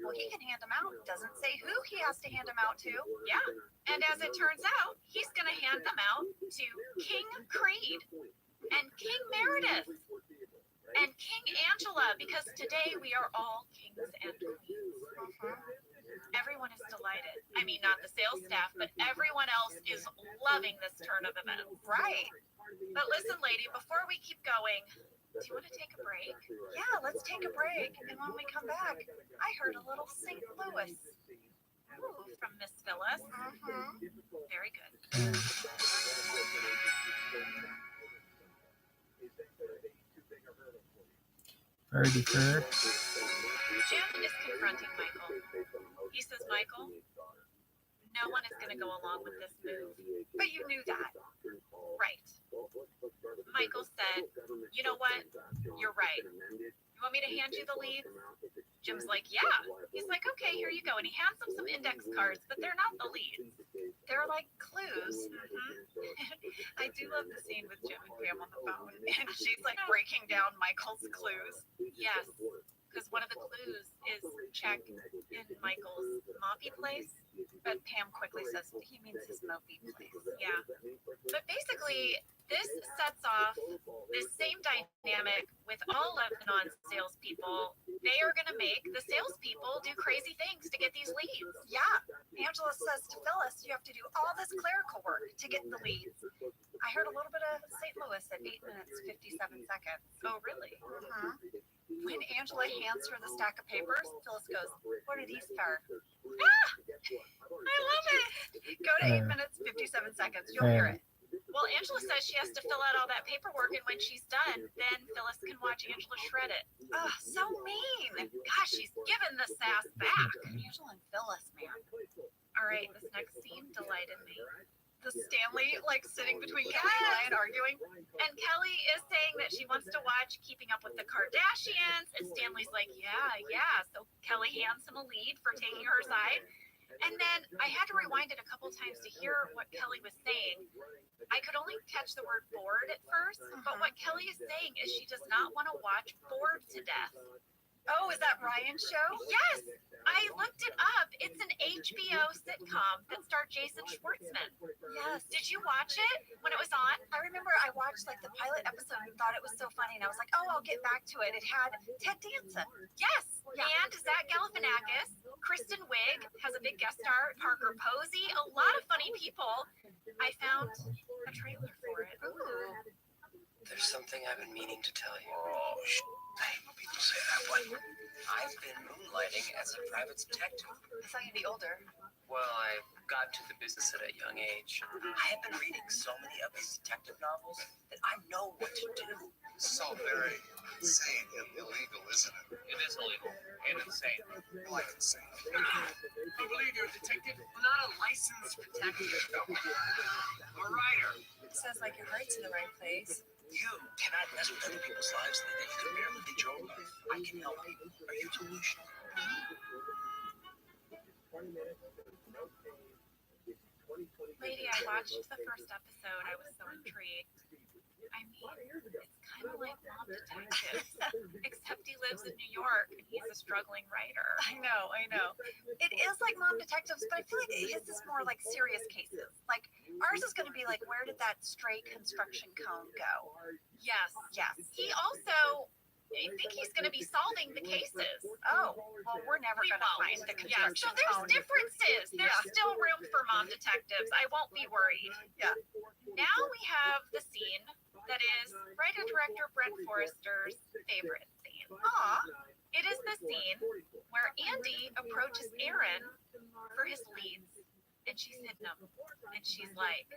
Well, he can hand them out. Doesn't say who he has to hand them out to. Yeah. And as it turns out, he's going to hand them out to King Creed and King Meredith and King Angela, because today we are all kings and queens. Everyone is delighted. I mean, not the sales staff, but everyone else is loving this turn of events. Right. But listen, lady, before we keep going, do you want to take a break? Yeah, let's take a break. And when we come back, I heard a little St. Louis. Ooh, from Miss Phyllis. Very good. Birdie Bird. Jim is confronting Michael. He says, Michael, no one is going to go along with this move. But you knew that. Right. Michael said, you know what? You're right. You want me to hand you the leads? Jim's like, yeah. He's like, okay, here you go. And he hands him some index cards, but they're not the leads. They're like clues. I do love the scene with Jim and Pam on the phone. And she's like breaking down Michael's clues. Yes. Because one of the clues is check in Michael's moppy place. But Pam quickly says he means his mopey place. Yeah. But basically, this sets off this same dynamic with all of the non-salespeople. They are going to make the salespeople do crazy things to get these leads. Yeah. Angela says to Phyllis, you have to do all this clerical work to get the leads. I heard a little bit of St. Louis at 8 minutes, 57 seconds. Oh, really? When Angela hands her the stack of papers, Phyllis goes, what are these for? Ah! I love it. Go to 8 minutes, 57 seconds. You'll hear it. Well, Angela says she has to fill out all that paperwork, and when she's done, then Phyllis can watch Angela shred it. Ugh, so mean. Gosh, she's giving the sass back. Angela and Phyllis, man. All right, this next scene delighted me. The Stanley, like, sitting between Kelly and Ryan arguing. And Kelly is saying that she wants to watch Keeping Up with the Kardashians. And Stanley's like, yeah. So Kelly hands him a lead for taking her side. And then I had to rewind it a couple times to hear what Kelly was saying. I could only catch the word bored at first. But what Kelly is saying is she does not want to watch Bored to Death. Oh, is that Ryan's show? Yes. I looked it up. It's an HBO sitcom that starred Jason Schwartzman. Yes. Did you watch it when it was on? I remember I watched like the pilot episode and thought it was so funny. And I was like, oh, I'll get back to it. It had Ted Danson. Yes. Yeah. And Zach Galifianakis. Kristen Wiig has a big guest star. Parker Posey. A lot of funny people. I found a trailer for it. Ooh. There's something I've been meaning to tell you. Oh, I hate when people say that. What? I've been moonlighting as a private detective. I thought you'd be older. Well, I got to the business at a young age. I have been reading so many of these detective novels that I know what to do. This is all very insane and illegal, isn't it? It is illegal and insane. Like insane. I believe you're a detective, not a licensed detective. A writer. Sounds like your heart's in the right place. You cannot mess with other people's lives that you can barely lead your own life. I can help people. Are you delusional? Lady, I watched the first episode. I was so intrigued. I mean, it's kind of like Mom Detectives, except he lives in New York and he's a struggling writer. I know. It is like Mom Detectives, but I feel like his is more like serious cases. Like ours is going to be like, where did that stray construction cone go? Yes. He also, I think he's going to be solving the cases. Oh, well, we're never going to find the Yeah, construction so there's cone. differences. There's still room for Mom Detectives. I won't be worried. Yeah. Now we have the scene that is writer-director Brent Forrester's favorite scene. It is the scene where Andy approaches Aaron for his leads, and she's hitting him. And she's like,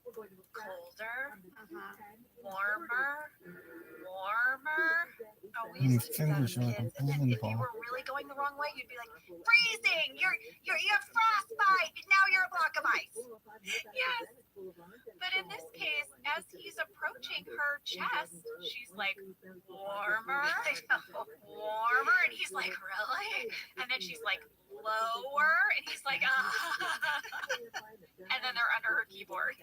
colder, warmer. Oh, we used to do that as kids. And then if you were really going the wrong way, you'd be like, freezing! You have frostbite! Now you're a block of ice. Yes. But in this case, as he's approaching her chest, she's like, warmer. And he's like, really? And then she's like, lower. And he's like, and then they're under her keyboard.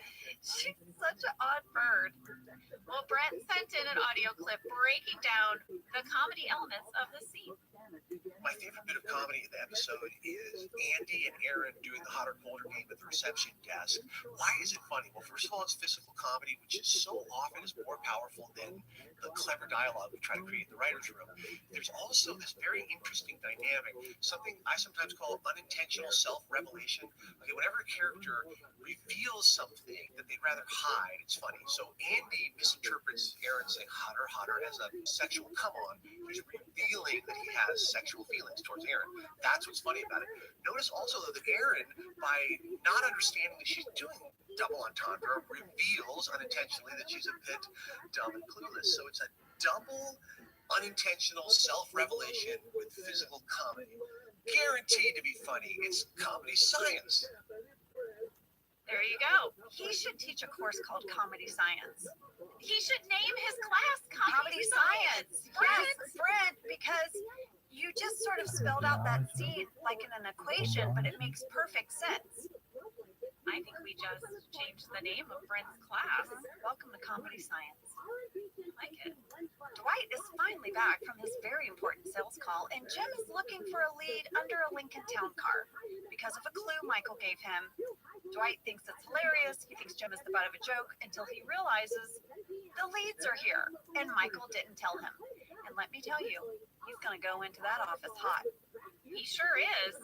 She's such an odd bird. Well, Brent sent in an audio clip breaking down the comedy elements of the scene. My favorite bit of comedy in the episode is Andy and Aaron doing the hot or colder game at the reception desk. Why is it funny? Well, first of all, it's physical comedy, which is so often is more powerful than the clever dialogue we try to create in the writer's room. There's also this very interesting dynamic, something I sometimes call unintentional self-revelation. Okay, whenever a character reveals something that they'd rather hide, it's funny. So Andy misinterprets Aaron saying hotter as a sexual come on. He's revealing that he has sexual feelings towards Aaron. That's what's funny about it. Notice also though that Aaron, by not understanding that she's doing double entendre, reveals unintentionally that she's a bit dumb and clueless. So it's a double unintentional self-revelation with physical comedy. Guaranteed to be funny. It's comedy science. There you go. He should teach a course called Comedy Science. He should name his class Comedy Science. Brent, because you just sort of spelled out that scene like in an equation, but it makes perfect sense. I think we just changed the name of Brent's class. Welcome to Comedy Science. I like it. Dwight is finally back from his very important sales call, and Jim is looking for a lead under a Lincoln Town car because of a clue Michael gave him. Dwight thinks it's hilarious. He thinks Jim is the butt of a joke until he realizes the leads are here, and Michael didn't tell him. And let me tell you, he's going to go into that office hot. He sure is.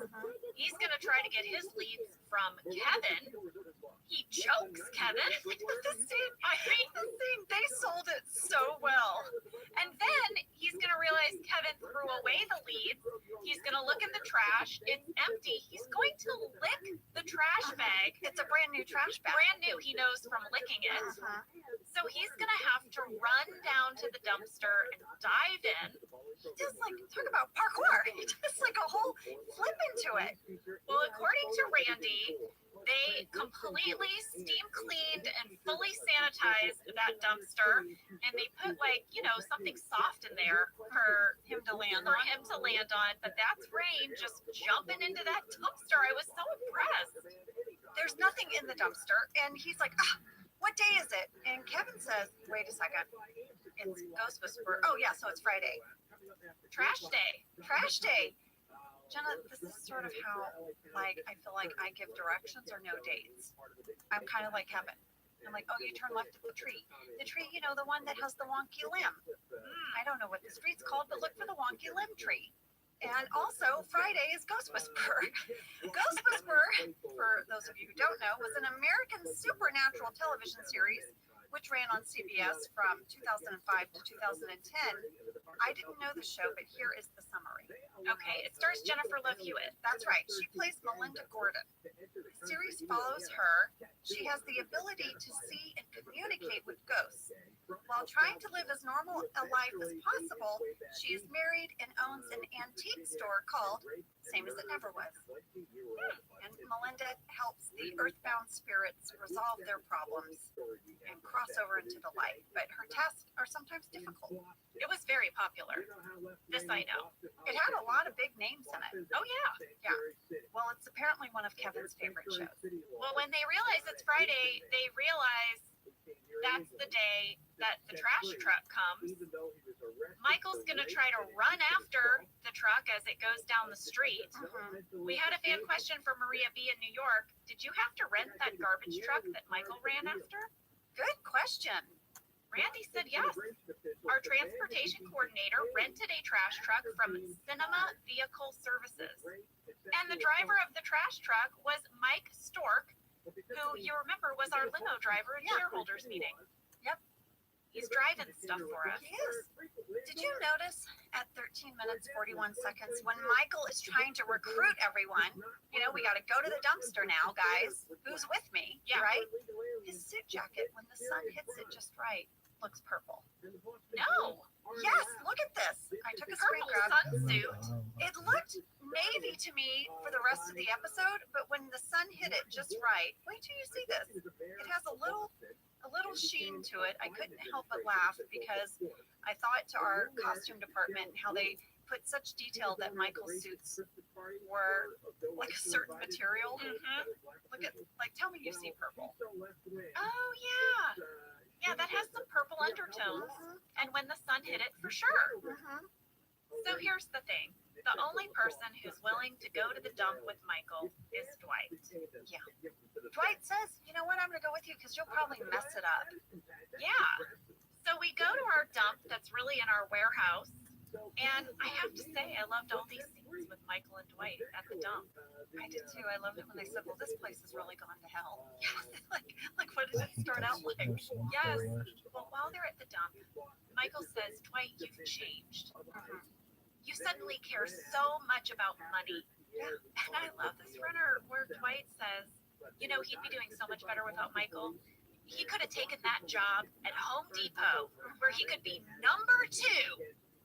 He's going to try to get his leads from Kevin. He chokes Kevin. The scene, they sold it so well. And then he's going to realize Kevin threw away the leads. He's going to look in the trash. It's empty. He's going to lick the trash bag. It's a brand new trash bag. Brand new, he knows from licking it. So he's going to have to run down to the dumpster and dive in. Just like, talk about parkour. Just like a whole flip into it. Well, according to Randy, they completely steam cleaned and fully sanitized that dumpster, and they put something soft in there for him to land on. But that's Rain just jumping into that dumpster. I was so impressed. There's nothing in the dumpster, and he's like, what day is it? And Kevin says, wait a second, it's Ghost Whisperer. Oh yeah, so it's Friday. Trash day. Jenna, this is sort of how, I feel like I give directions or no dates. I'm kind of like Kevin. I'm like, oh, you turn left at the tree. The tree, the one that has the wonky limb. I don't know what the street's called, but look for the wonky limb tree. And also, Friday is Ghost Whisperer. Ghost Whisperer, for those of you who don't know, was an American supernatural television series which ran on CBS from 2005 to 2010. I didn't know the show, but here is the summary. Okay, it stars Jennifer Love Hewitt. That's right. She plays Melinda Gordon. The series follows her. She has the ability to see and communicate with ghosts. While trying to live as normal a life as possible, she is married and owns an antique store called Same as It Never Was. And Melinda helps the earthbound spirits resolve their problems and cross over into the light. But her tasks are sometimes difficult. It was very popular. This I know. It had a lot of big names in it. Oh yeah. Yeah. Well, it's apparently one of Kevin's favorite shows. Well, when they realize it's Friday, they realize that's the day that the trash truck comes. Michael's gonna try to run after the truck as it goes down the street. We had a fan question for Maria B in New York. Did you have to rent that garbage truck that Michael ran after? Good question. Randy said yes. Our transportation coordinator rented a trash truck from Cinema Vehicle Services. And the driver of the trash truck was Mike Stork, who you remember was our limo driver in shareholders meeting. Yep. He's driving stuff for us. He is. Did you notice at 13 minutes 41 seconds when Michael is trying to recruit everyone? You know, we got to go to the dumpster now, guys. Who's with me? Yeah. Right? His suit jacket, when the sun hits it just right, looks purple. No. Yes, look at this. I took a screen Purple grab. sunsuit. It looked navy to me for the rest of the episode, but when the sun hit it just right, wait till you see this. It has a little sheen to it. I couldn't help but laugh because I thought to our costume department how they put such detail that Michael's suits were like a certain material. Look at, like, tell me you see purple. Oh yeah. Yeah, that has some purple undertones. And when the sun hit it, for sure. So here's the thing. The only person who's willing to go to the dump with Michael is Dwight. Yeah. Dwight says, you know what, I'm going to go with you because you'll probably mess it up. Yeah. So we go to our dump that's really in our warehouse. And I have to say, I loved all these scenes with Michael and Dwight at the dump. I did too. I loved it when they said, well, this place has really gone to hell. like what did it start out like? Yes. Well, while they're at the dump, Michael says, Dwight, you've changed. You suddenly care so much about money. And I love this runner where Dwight says, you know, he'd be doing so much better without Michael. He could have taken that job at Home Depot where he could be number 2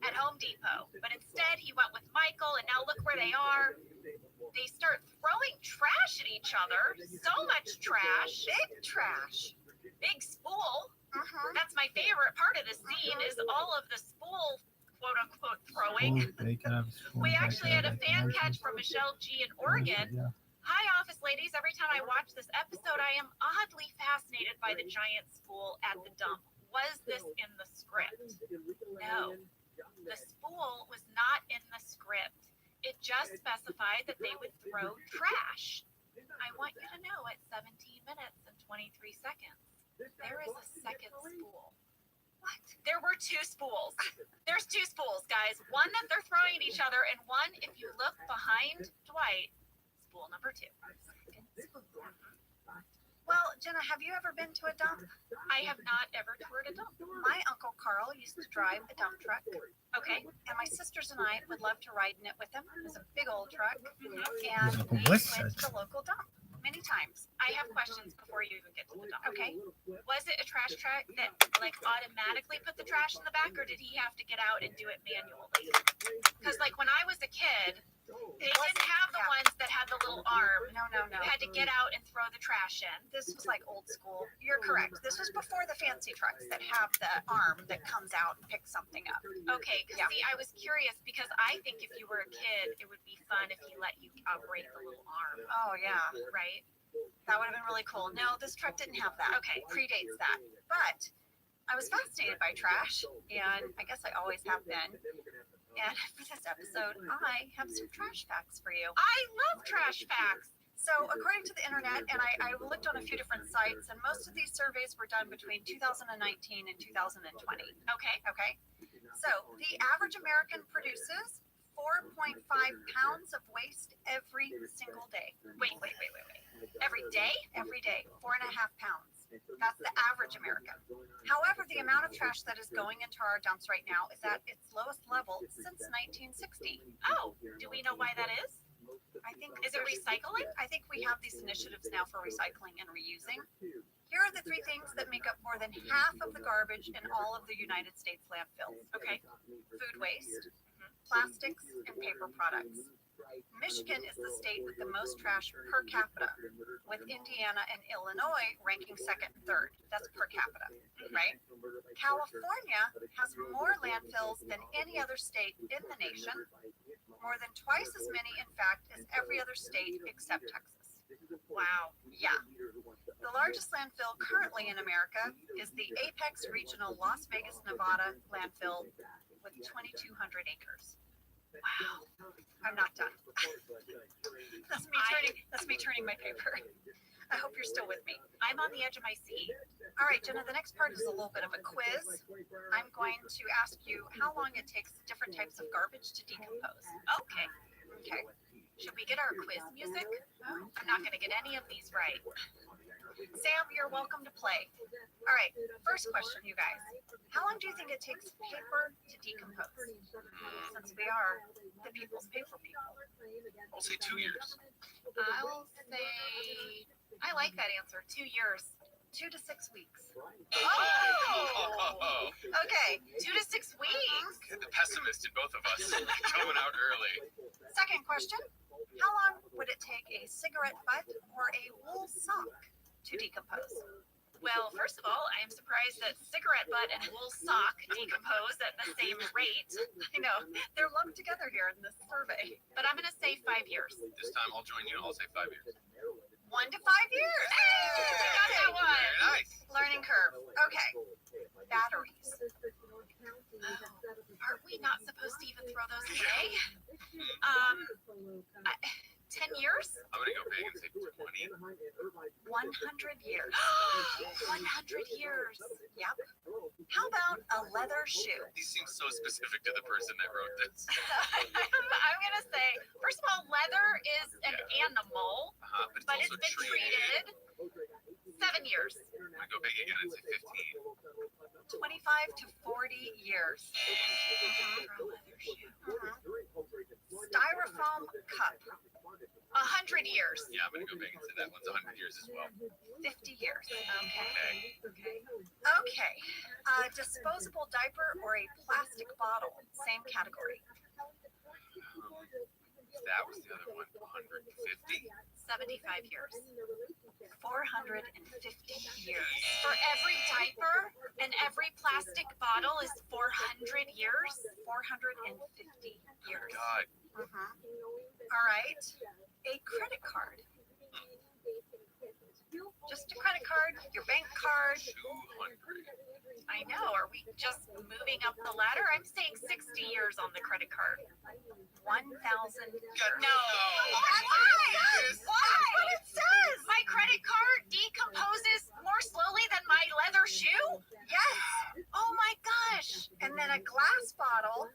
at Home Depot. But instead, he went with Michael, and now look where they are. They start throwing trash at each other. So much trash. Big trash. Big spool. That's my favorite part of the scene is all of the spool, quote unquote, throwing. We actually had a fan catch from Michelle G in Oregon. Hi, office ladies. Every time I watch this episode, I am oddly fascinated by the giant spool at the dump. Was this in the script? No. The spool was not in the script. It just specified that they would throw trash. I want you to know at 17 minutes and 23 seconds, there is a second spool. What? There were 2 spools. There's 2 spools, guys. One that they're throwing at each other, and one, if you look behind Dwight, spool number 2. Well, Jenna, have you ever been to a dump? I have not ever toured a dump. My Uncle Carl used to drive a dump truck. Okay. And my sisters and I would love to ride in it with him. It was a big old truck. And we What's went that? to the local dump many times. I have questions before you even get to the dump. Okay. Was it a trash truck that like automatically put the trash in the back, or did he have to get out and do it manually? Because like when I was a kid, they didn't have the ones that had the little arm. No. You had to get out and throw the trash in. This was like old school. You're correct. This was before the fancy trucks that have the arm that comes out and picks something up. Okay, because see, I was curious because I think if you were a kid, it would be fun if he let you operate the little arm. Oh, yeah. Right? That would have been really cool. No, this truck didn't have that. Okay. Predates that. But I was fascinated by trash, and I guess I always have been. And for this episode, I have some trash facts for you. I love trash facts. So according to the internet, and I looked on a few different sites, and most of these surveys were done between 2019 and 2020. Okay. So the average American produces 4.5 pounds of waste every single day. Wait. Every day? Every day. 4.5 pounds. That's the average American. However, the amount of trash that is going into our dumps right now is at its lowest level since 1960. Oh, do we know why that is? I think Is it recycling? I think we have these initiatives now for recycling and reusing. Here are the three things that make up more than half of the garbage in all of the United States landfills. Okay. Food waste, plastics, and paper products. Michigan is the state with the most trash per capita, with Indiana and Illinois ranking second and third. That's per capita, right? California has more landfills than any other state in the nation, more than twice as many, in fact, as every other state except Texas. Wow. Yeah. The largest landfill currently in America is the Apex Regional Las Vegas, Nevada landfill with 2,200 acres. Wow. I'm not done. That's me turning my paper. I hope you're still with me. I'm on the edge of my seat. All right, Jenna, the next part is a little bit of a quiz. I'm going to ask you how long it takes different types of garbage to decompose. Okay. Okay. Should we get our quiz music? I'm not going to get any of these right. Sam, you're welcome to play. All right, first question, you guys. How long do you think it takes paper to decompose? Since we are the people's paper people. I'll say 2 years. I'll say, I like that answer, 2 years. 2 to 6 weeks. Oh! Okay, 2 to 6 weeks. The pessimist in both of us coming out early. second question. How long would it take a cigarette butt or a wool sock to decompose? Well, first of all, I'm surprised that cigarette butt and wool sock decompose at the same rate. I know, they're lumped together here in this survey. But I'm going to say 5 years. This time I'll join you. I'll say 5 years. 1 to 5 years. Hey, we got that one. Very nice. Learning curve. Okay. Batteries. Are we not supposed to even throw those away? 10 years? I'm going to go big and say 20. 100 years. 100 years. Yep. How about a leather shoe? These seem so specific to the person that wrote this. I'm going to say, first of all, leather is an animal, But it's also been treated. treated 7 years. I'm going to go big again and say 15. 25 to 40 years. Styrofoam cup. 100 years. Yeah, I'm going to go big and say that one's 100 years as well. 50 years. Okay. Okay. Disposable diaper or a plastic bottle. Same category. That was the other one. 150. 75 years. 450 years. For every diaper and every plastic bottle is 400 years. 450 years. God. All right. A credit card. Just a credit card, your bank card. 200. I know. Are we just moving up the ladder? I'm saying 60 years on the credit card. 1,000 years. No. Why? That's what it says. My credit card decomposes more slowly than my leather shoe? Yes. Oh my gosh. And then a glass bottle.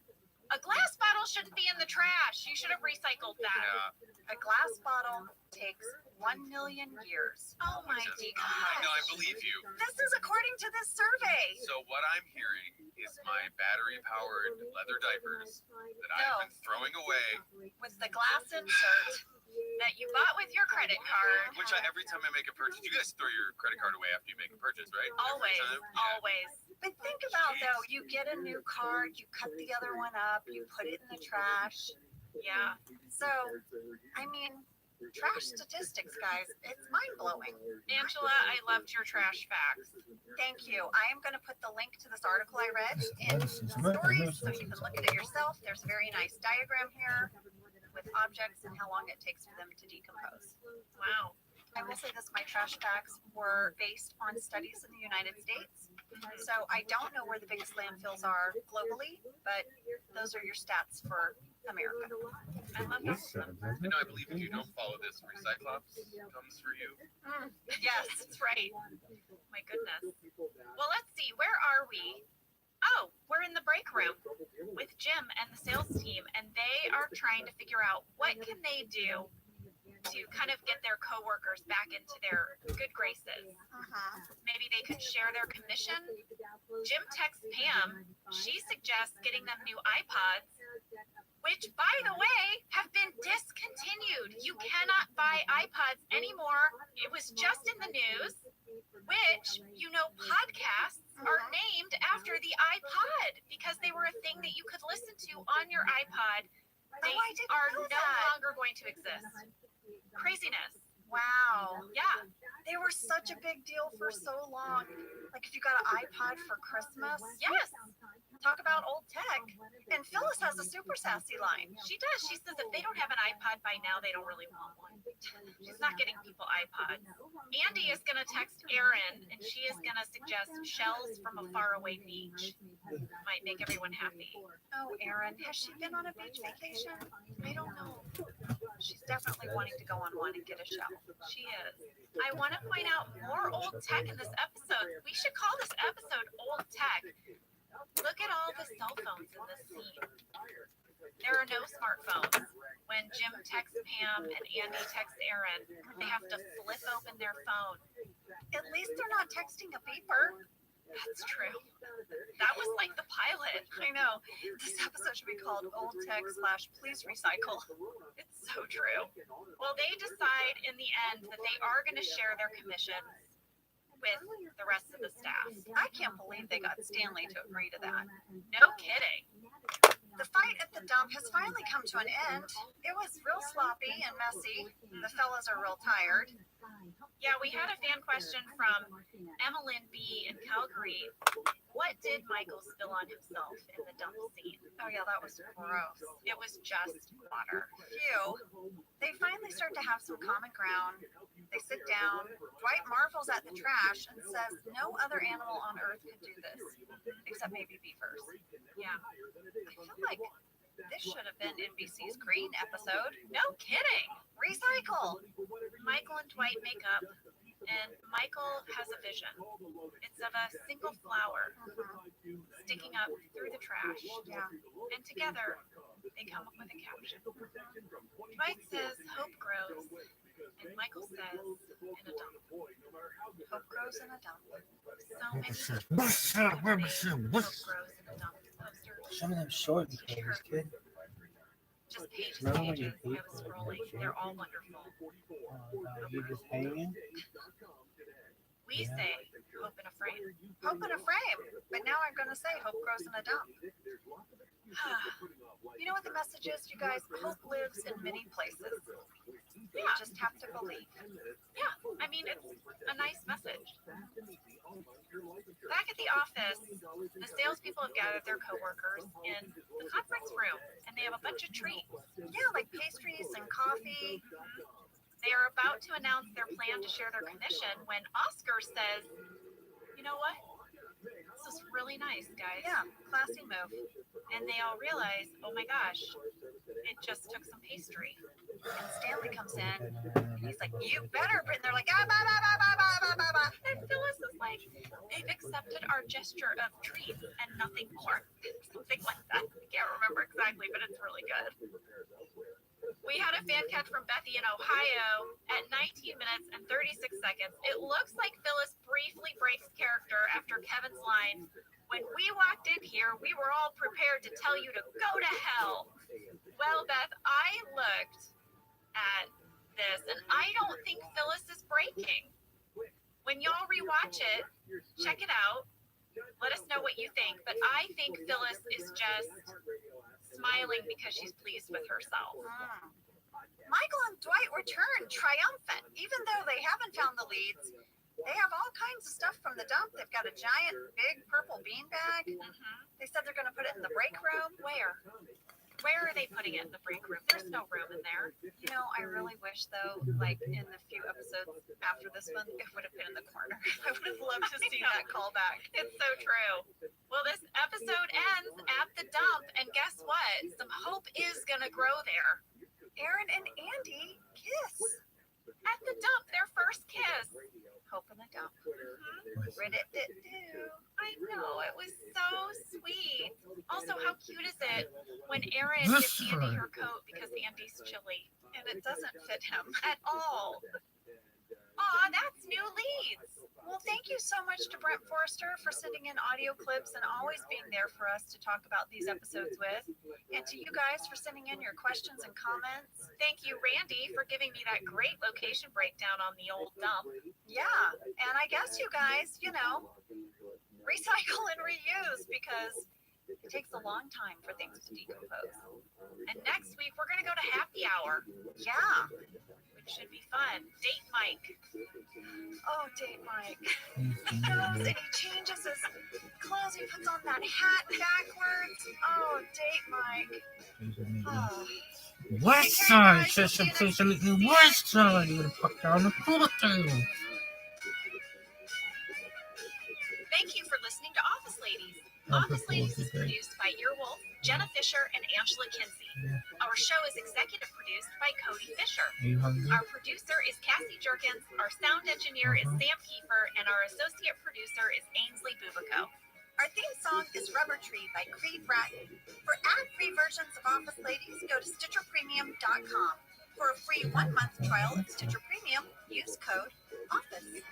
A glass bottle shouldn't be in the trash. You should have recycled that. Yeah. A glass bottle takes 1 million years. Oh my I gosh. know, I believe you. This is according to this survey. So what I'm hearing is my battery-powered leather diapers that I've been throwing away. With the glass insert. That you bought with your credit card. Which every time I make a purchase, you guys throw your credit card away after you make a purchase, right? Always. Every time? Yeah. Always. But think about though, you get a new card, you cut the other one up, you put it in the trash. Yeah. So, I mean, trash statistics, guys, it's mind blowing. Angela, I loved your trash facts. Thank you. I am going to put the link to this article I read in stories so you can look at it yourself. There's a very nice diagram here with objects and how long it takes for them to decompose. Wow. I will say this, my trash facts were based on studies in the United States. So I don't know where the biggest landfills are globally, but those are your stats for America. I love that. You know, I believe if you don't follow this, Recyclops comes for you. Yes. That's right. My goodness. Well, let's see. Where are we? Oh, we're in the break room with Jim and the sales team, and they are trying to figure out what can they do to to kind of get their coworkers back into their good graces. Maybe they could share their commission. Jim texts Pam. She suggests getting them new iPods, which, by the way, have been discontinued. You cannot buy iPods anymore. It was just in the news, which, podcasts are named after the iPod because they were a thing that you could listen to on your iPod. They are no longer going to exist. Craziness. Wow. Yeah. They were such a big deal for so long. Like if you got an iPod for Christmas. Yes. Talk about old tech. And Phyllis has a super sassy line. She does. She says if they don't have an iPod by now, they don't really want one. She's not getting people iPods. Andy is going to text Erin, and she is going to suggest shells from a faraway beach. Might make everyone happy. Oh, Erin, has she been on a beach vacation? I don't know. She's definitely wanting to go on one and get a shell. She is. I want to point out more old tech in this episode. We should call this episode Old Tech. Look at all the cell phones in this scene. There are no smartphones. When Jim texts Pam and Andy texts Erin, they have to flip open their phone. At least they're not texting a beeper. That's true. That was like the pilot. I know. This episode should be called Old Tech / Please Recycle. It's so true. Well, they decide in the end that they are going to share their commissions with the rest of the staff. I can't believe they got Stanley to agree to that. No kidding. The fight at the dump has finally come to an end. It was real sloppy and messy. The fellas are real tired. Yeah, we had a fan question from Emmeline B. in Calgary. What did Michael spill on himself in the dump scene? Oh yeah, that was gross. It was just water. Phew. They finally start to have some common ground. They sit down. Dwight marvels at the trash and says no other animal on Earth could do this, except maybe beavers. Yeah. I feel like this should have been NBC's Green episode. No kidding. Recycle. Michael and Dwight make up, and Michael has a vision. It's of a single flower sticking up through the trash. Yeah. And together, they come up with a caption. Dwight says, "Hope grows," and Michael says, "In a dump." Hope grows in a dump. So many people hope grows in a dump posters. Some of them short because kid. Just pages Remember and when you pages of scrolling. They're all wonderful. You just hanging? We say hope in a frame. Hope in a frame. But now I'm going to say hope grows in a dump. You know what the message is, you guys? Hope lives in many places. You just have to believe. Yeah, I mean, it's a nice message. Back at the office, the salespeople have gathered their coworkers in the conference room, and they have a bunch of treats. Yeah, like pastries and coffee. They are about to announce their plan to share their commission when Oscar says, "You know what? This is really nice, guys." Yeah, classy move. And they all realize, oh my gosh, it just took some pastry. And Stanley comes in, and he's like, "You better," and they're like, "Ah, bah, bah, bah, bah, bah, bah, bah, bah." And Phyllis is like, "They've accepted our gesture of treats and nothing more." Something like that. I can't remember exactly, but it's really good. We had a fan catch from Bethy in Ohio at 19 minutes and 36 seconds. It looks like Phyllis briefly breaks character after Kevin's line, "When we walked in here, we were all prepared to tell you to go to hell." Well, Beth, I looked at this, and I don't think Phyllis is breaking. When y'all rewatch it, check it out. Let us know what you think. But I think Phyllis is just smiling because she's pleased with herself. Michael and Dwight return triumphant. Even though they haven't found the leads, they have all kinds of stuff from the dump. They've got a giant, big purple beanbag. They said they're going to put it in the break room. Where? Where are they putting it in the break room? There's no room in there. You know, I really wish, though, like in the few episodes after this one, it would have been in the corner. I would have loved to see that callback. It's so true. Well, this episode ends at the dump, and guess what? Some hope is going to grow there. Erin and Andy kiss. At the dump, their first kiss. Hope in the dump. Rid-it-dit-do. I know, it was so sweet. Also, how cute is it when Erin gives Andy her coat because Andy's chilly? And that doesn't fit him at all. Aw, that's new leads. Well, thank you so much to Brent Forrester for sending in audio clips and always being there for us to talk about these episodes with. And to you guys for sending in your questions and comments. Thank you, Randy, for giving me that great location breakdown on the old dump. Yeah, and I guess you guys, recycle and reuse because it takes a long time for things to decompose. And next week, we're going to go to happy hour. Yeah. Should be fun. Date Mike. Oh, Date Mike. He goes and he changes his clothes. He puts on that hat backwards. Oh, Date Mike. Oh. West Side, just officially West Side. You would fuck down the pool table. Thank you for listening to Office Ladies. Office Ladies is produced by Earwolf, Jenna Fisher, and Angela Kinsey. Our show is executive produced by Cody Fisher. Our producer is Cassie Jerkins, our sound engineer is Sam Kiefer, and our associate producer is Ainsley Bubico. Our theme song is Rubber Tree by Creed Bratton. For ad-free versions of Office Ladies, go to StitcherPremium.com. For a free 1-month trial of Stitcher Premium, use code OFFICE.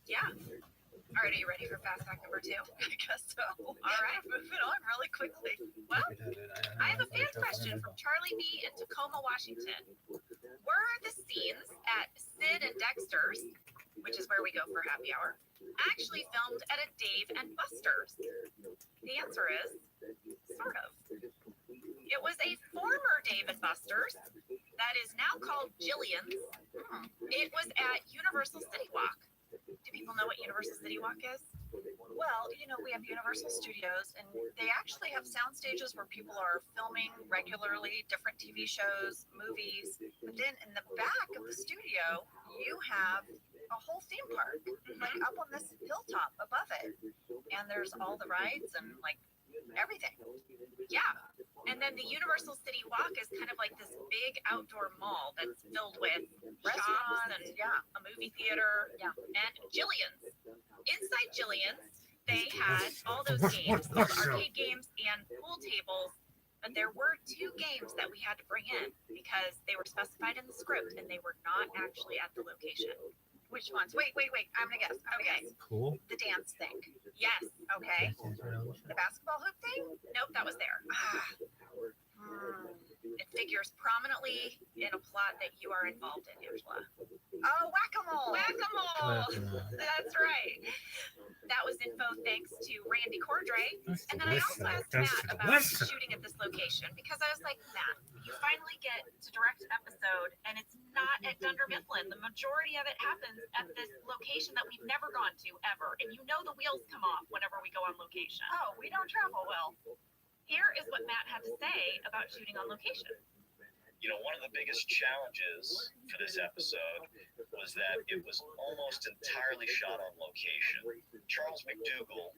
Yeah. All right, are you ready for fast fact number 2? I guess so. All right, moving on really quickly. Well, I have a fan question from Charlie B. in Tacoma, Washington. Were the scenes at Sid and Dexter's, which is where we go for happy hour, actually filmed at a Dave and Buster's? The answer is sort of. It was a former Dave and Buster's that is now called Jillian's. It was at Universal City Walk. Do people know what Universal City Walk is? Well, we have Universal Studios, and they actually have sound stages where people are filming regularly different TV shows, movies. But then in the back of the studio, you have a whole theme park, like up on this hilltop above it. And there's all the rides and everything. Yeah. And then the Universal City Walk is kind of like this big outdoor mall that's filled with restaurants and a movie theater and Jillian's. Inside Jillian's, they had all those games, all the arcade games and pool tables. But there were 2 games that we had to bring in because they were specified in the script and they were not actually at the location. Which ones? Wait. I'm gonna guess. Okay. Cool. The dance thing. Yes. Okay. The basketball hoop thing? Nope, that was there. It figures prominently in a plot that you are involved in, Angela. Oh, whack-a-mole. Whack-a-mole. That's right. That was info thanks to Randy Cordray. And then I also asked Matt about shooting at this location because I was like, Matt, you finally get to direct an episode and it's not at Dunder Mifflin. The majority of it happens at this location that we've never gone to ever. And the wheels come off whenever we go on location. Oh, we don't travel well. Here is what Matt had to say about shooting on location. One of the biggest challenges for this episode was that it was almost entirely shot on location. Charles McDougall,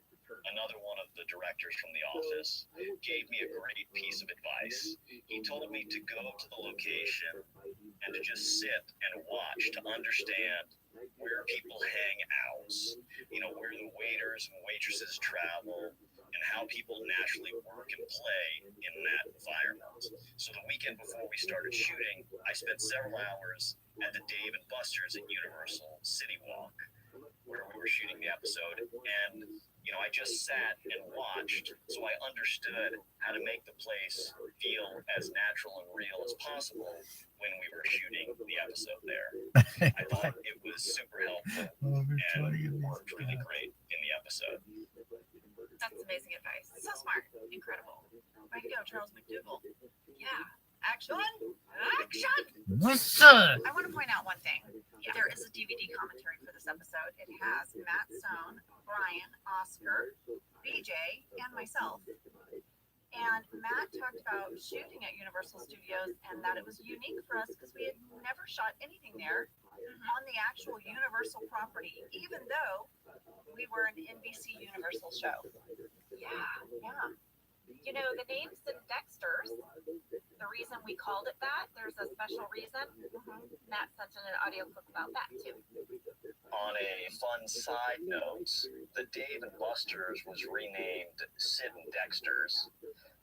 another one of the directors from The Office, gave me a great piece of advice. He told me to go to the location and to just sit and watch to understand where people hang out, where the waiters and waitresses travel, and how people naturally work and play in that environment. So the weekend before we started shooting, I spent several hours at the Dave and Buster's at Universal City Walk, where we were shooting the episode, and I just sat and watched, so I understood how to make the place feel as natural and real as possible when we were shooting the episode there. I thought it was super helpful and worked really great in the episode. That's amazing advice. So smart. Incredible. Way to go, Charles McDougall. Yeah. Action! What's up? I want to point out one thing. There is a DVD commentary for this episode. It has Matt Stone, Brian, Oscar, BJ, and myself. And Matt talked about shooting at Universal Studios and that it was unique for us because we had never shot anything there on the actual Universal property, even though we were an NBC Universal show. Yeah. You know, the name Sid and Dexter's, the reason we called it that, there's a special reason. Matt sent in an audio clip about that too. On a fun side note, the Dave and Buster's was renamed Sid and Dexter's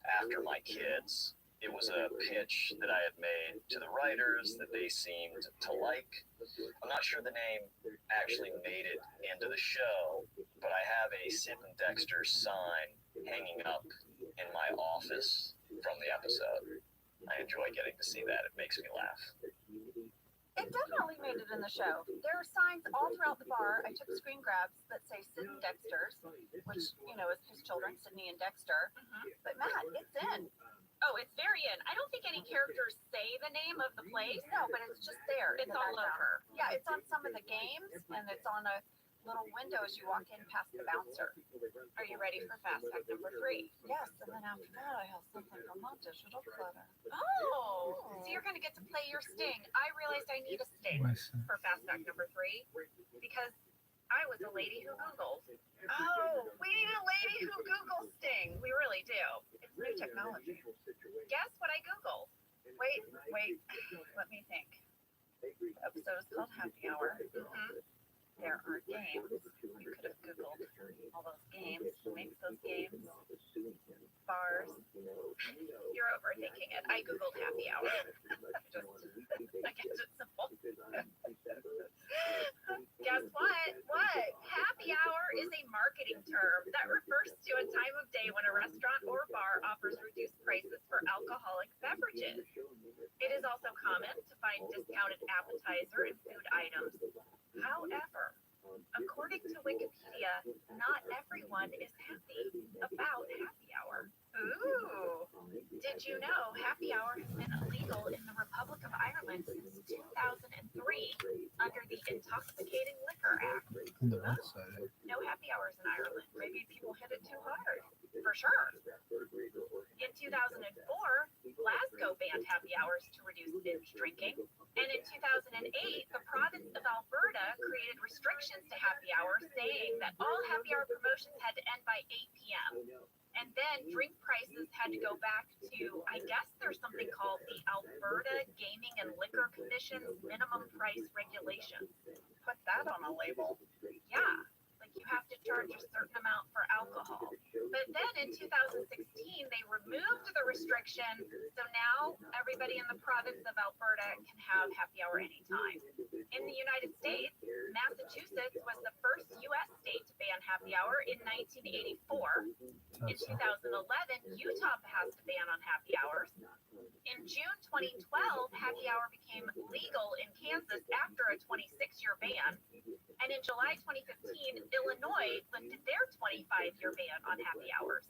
after my kids. It was a pitch that I had made to the writers that they seemed to like. I'm not sure the name actually made it into the show, but I have a Sid and Dexter sign hanging up in my office from the episode. I enjoy getting to see that. It makes me laugh. It definitely made it in the show. There are signs all throughout the bar. I took screen grabs that say Sid and Dexter's, which, you know, is his children, Sydney and Dexter. But Matt, it's in. Oh, it's very in. I don't think any characters say the name of the place. No, but it's just there. It's all over. Yeah, it's on some of the games, and it's on a little window as you walk in past the bouncer. Are you ready for fast fact number 3? Yes, and then after that, I have something from my digital clutter. Oh, so you're going to get to play your sting. I realized I need a sting for fast fact number 3 because I was a lady who Googled. Oh, we need a lady who Googles Sting. We really do. It's new technology. Guess what I Googled? Wait. Let me think. The episode is called Happy Hour. There are games. You could have Googled all those games. Who makes those games? Bars. You're overthinking it. I Googled happy hour. I guess it's simple. Guess what? What? Happy hour is a marketing term that refers to a time of day when a restaurant or bar offers reduced prices for alcoholic beverages. It is also common to find discounted appetizer and food items. However, according to Wikipedia, not everyone is happy about happy hour. Ooh! Did you know happy hour has been illegal in the Republic of Ireland since 2003 under the Intoxicating Liquor Act? No happy hours in Ireland. Maybe people hit it too hard. For sure. In 2004, Glasgow banned happy hours to reduce binge drinking. And in 2008, the province of Alberta created restrictions to happy hour, saying that all happy hour promotions had to end by 8 p.m. And then drink prices had to go back to, I guess there's something called the Alberta Gaming and Liquor Commission's minimum price regulations. Put that on a label. Yeah, like you have to charge a certain amount for alcohol. But then in 2016, they removed the restriction, so now everybody in the province of Alberta can have happy hour anytime. In the United States, Massachusetts was the first U.S. state to ban happy hour in 1984. In 2011, Utah passed a ban on happy hours. In June 2012, happy hour became legal in Kansas after a 26-year ban. And in July 2015, Illinois lifted their 25-year ban on happy hours.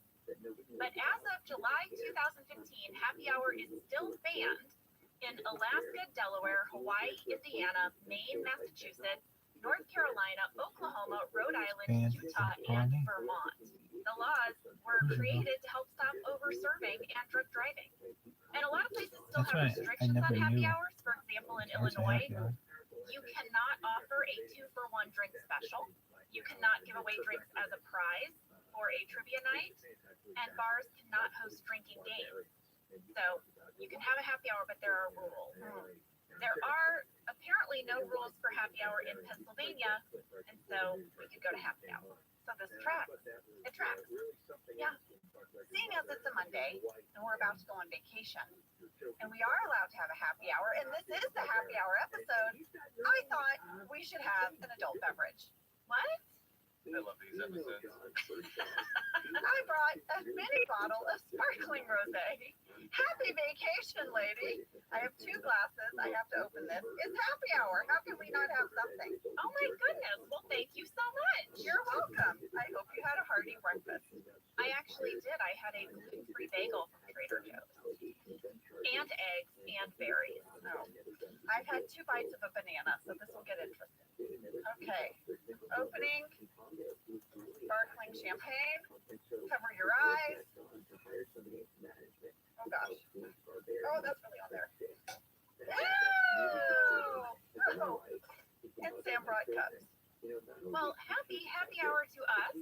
But as of July 2015, happy hour is still banned in Alaska, Delaware, Hawaii, Indiana, Maine, Massachusetts, North Carolina, Oklahoma, Rhode Island, Utah, and Vermont. The laws were created to help stop over-serving and drunk driving. And a lot of places still have restrictions on happy hours. For example, in Illinois, you cannot offer a 2-for-1 drink special. You cannot give away drinks as a prize for a trivia night. And bars cannot host drinking games. So you can have a happy hour, but there are rules. There are apparently no rules for happy hour in Pennsylvania, and so we could go to happy hour. So this tracks. It tracks. Yeah. Seeing as it's a Monday and we're about to go on vacation, and we are allowed to have a happy hour, and this is the happy hour episode, I thought we should have an adult beverage. What? I love these episodes. I brought a mini bottle of sparkling rosé. Happy vacation, lady. I have 2 glasses. I have to open this. It's happy hour. How can we not have something? Oh my goodness. Well, thank you so much. You're welcome. I hope you had a hearty breakfast. I actually did. I had a gluten-free bagel from Trader Joe's. And eggs and berries. Oh. I've had 2 bites of a banana, so this will get interesting. Okay. Opening. Sparkling champagne. Cover your eyes. Oh gosh. Oh, that's really on there. Ew! Oh. And Sam brought cups. Well, happy hour to us.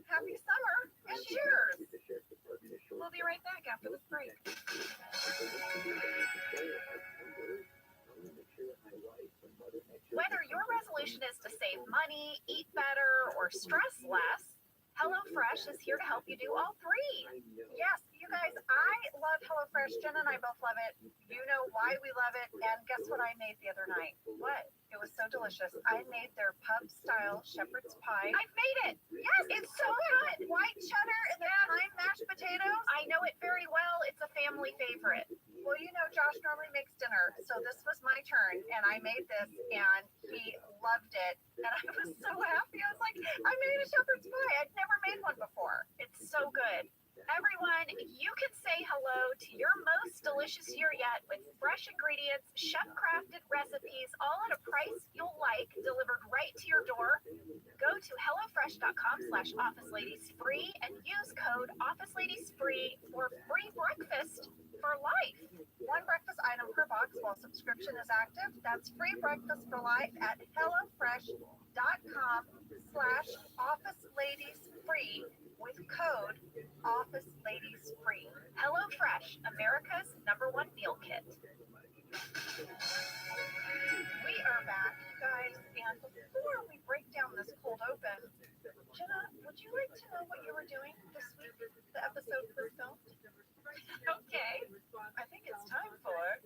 Happy summer and cheers. We'll be right back after this break. Whether your resolution is to save money, eat better, or stress less, HelloFresh is here to help you do all three. Yes, you guys, I love HelloFresh. Jen and I both love it. You know why we love it. And guess what I made the other night? What? It was so delicious. I made their pub-style shepherd's pie. I've made it. Yes, it's so good. White cheddar and the thyme mashed potatoes. I know it very well. It's a family favorite. Well, you know, Josh normally makes dinner, so this was my turn, and I made this, and he loved it, and I was so happy. I was like, I made a shepherd's pie. I'd never made one before. It's so good. Everyone, you can say hello to your most delicious year yet with fresh ingredients, chef-crafted recipes, all at a price you'll like, delivered right to your door. Go to hellofresh.com/officeladiesfree and use code officeladiesfree for free breakfast for life. One breakfast item per box while subscription is active. That's free breakfast for life at hellofresh.com/officeladiesfree with code officeladiesfree. HelloFresh, America's #1 meal kit. We are back, guys, and before we break down this cold open, Jenna, would you like to know what you were doing this week? The episode was filmed. Okay, I think it's time for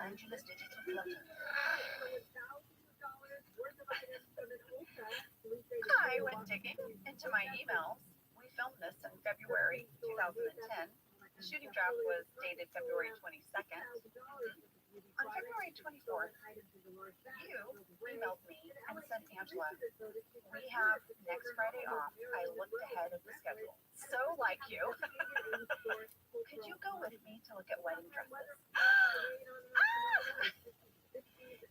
Angela's Digital Flutter. I went digging into my emails. We filmed this in February 2010. The shooting draft was dated February 22nd. On February 24th, you emailed me and said, Angela, we have next Friday off. I looked ahead at the schedule. So like you. Could you go with me to look at wedding dresses?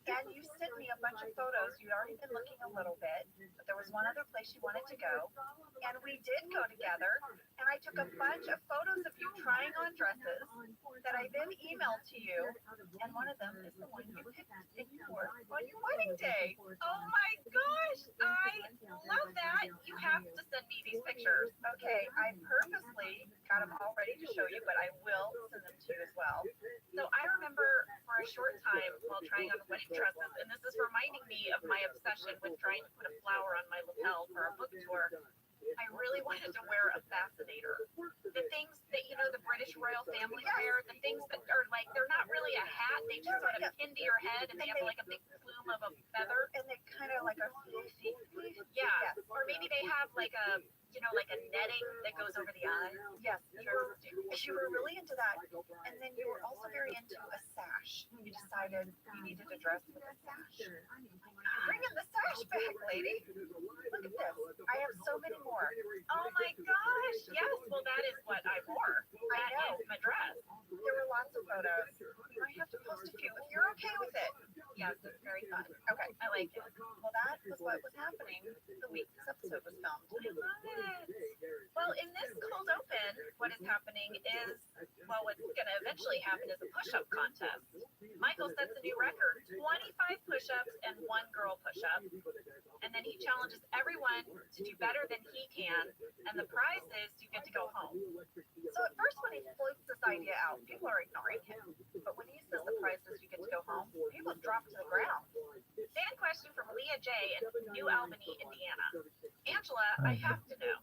And you sent me a bunch of photos. You'd already been looking a little bit, but there was one other place you wanted to go. And we did go together, and I took a bunch of photos of you trying on dresses that I then emailed to you, and one of them is the one you picked and you wore on your wedding day. Oh my gosh, I love that. You have to send me these pictures. Okay, I purposely got them all ready to show you, but I will send them to you as well. So I remember for a short time while trying on the wedding dresses, and this is reminding me of my obsession with trying to put a flower on my lapel for a book tour. I really wanted to wear a fascinator. The things that, you know, the British royal family wear, the things that are like, they're not really a hat, they just sort of pin to your head, and they have like a big plume of a feather. And they kind of like a floofy. Yeah, or maybe they have like a, you know, like a netting that goes over the eyes. Yes, you were really into that. And then you were also very into a sash. You decided you needed a dress with a sash. Bring in the sash back, lady. Look at this. I have so many more. Oh my gosh. Yes, well that is what I wore. That is my dress. There were lots of photos. I have to post a few if you're okay with it. Yes, it's very fun. Okay, I like it. Well, that was what was happening the week this episode was filmed. I love it. Well, in this cold open, what is happening is, well, what's going to eventually happen is a push-up contest. Michael sets a new record, 25 push-ups and 1 girl push-up. And then he challenges everyone to do better than he can. And the prize is you get to go home. So at first when he floats this idea out, people are ignoring him. But when he says the prize is you get to go home, people drop to the ground. Fan question from Leah J. in New Albany, Indiana. Angela, I have to know,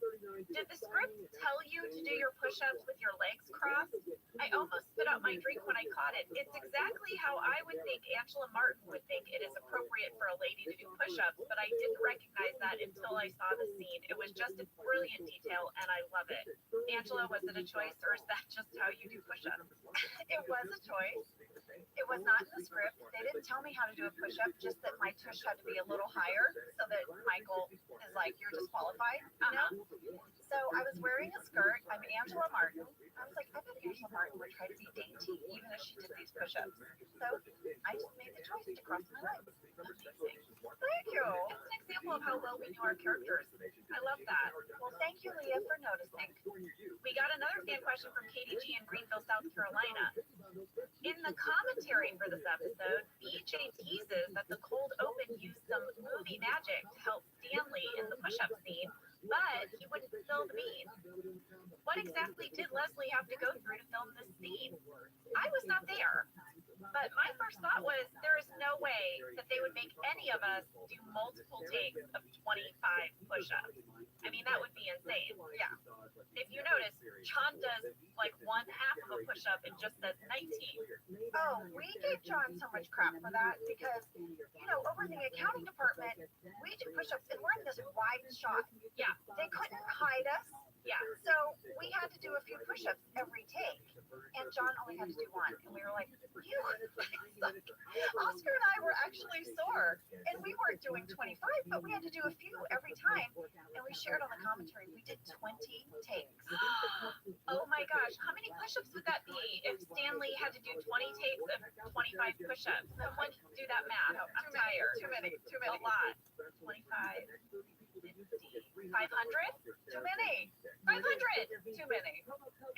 did the script tell you to do your push-ups with your legs crossed? I almost spit out my drink when I caught it. It's exactly how I would think Angela Martin would think it is appropriate for a lady to do push-ups, but I didn't recognize that until I saw the scene. It was just a brilliant detail, and I love it. Angela, was it a choice, or is that just how you do push-ups? It was a choice. It was not in the script. They didn't tell me how to do a push-up, just that my tush had to be a little higher so that Michael is like, you're disqualified, you know? So I was wearing a skirt. I'm Angela Martin. I was like, I bet Angela Martin would try to be dainty even if she did these push-ups. So I just made the choice to cross my legs. Amazing. Thank you. It's an example example of how well we knew our characters. I love that. Well, thank you, Leah, for noticing. We got another fan question from KDG in Greenville, South Carolina. In the commentary for this episode, BJ teases that the cold open used some movie magic to help Stanley in the push-up scene, but he wouldn't spill the beans. What exactly did Leslie have to go through to film this scene? I was not there, but my first thought was there is no way that they would make any of us do multiple takes of 25 push-ups. I mean, that would be insane. Yeah. If you notice, John does like one half of a push-up and just says 19. Oh, we gave John so much crap for that because, over in the accounting department, we do push-ups and we're in this wide shot. Yeah. They couldn't hide us. Yeah. So we had to do a few push-ups every take. And John only had to do one. And we were like, you Oscar and I were actually sore. And we weren't doing 25, but we had to do a few every time. And we shared on the commentary. We did 20 takes. Oh my gosh, how many push-ups would that be if Stanley had to do 20 takes of 25 push-ups? Someone do that math. I'm tired. Too many. A lot. 25, 50, 500? Too many. 500! Too many.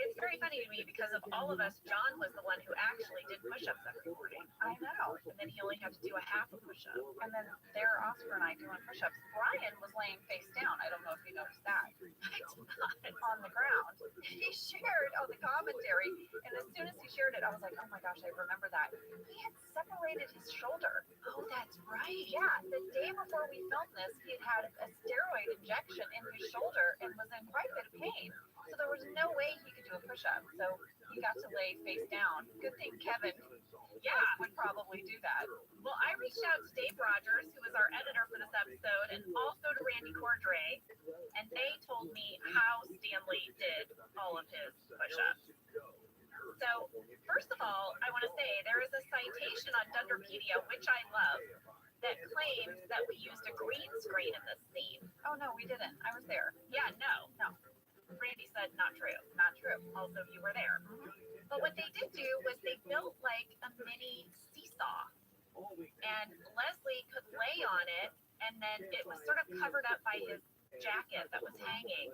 It's very funny to me because of all of us, John was the one who actually did push-ups every morning. I know. And then he only had to do a half a push-up. And then there Oscar and I doing push-ups. Brian was laying face down. I don't know if you noticed that. On the ground. He shared on the commentary. And as soon as he shared it, I was like, oh my gosh, I remember that. He had separated his shoulder. Oh, that's right. Yeah, the day before we filmed this, he had a steroid injection in his shoulder and was in quite a bit of pain. So there was no way he could do a push-up. So he got to lay face down. Good thing Kevin, would probably do that. Well, I reached out to Dave Rogers, who was our editor for this episode, and also to Randy Cordray, and they told me how Stanley did all of his push-ups. So, first of all, I want to say there is a citation on Dunderpedia, which I love, that claims that we used a green screen in this scene. Oh, no, we didn't. I was there. Yeah, no. Randy said not true. Not true. Also, you were there. But what they did do was they built like a mini seesaw. And Leslie could lay on it, and then it was sort of covered up by his jacket that was hanging.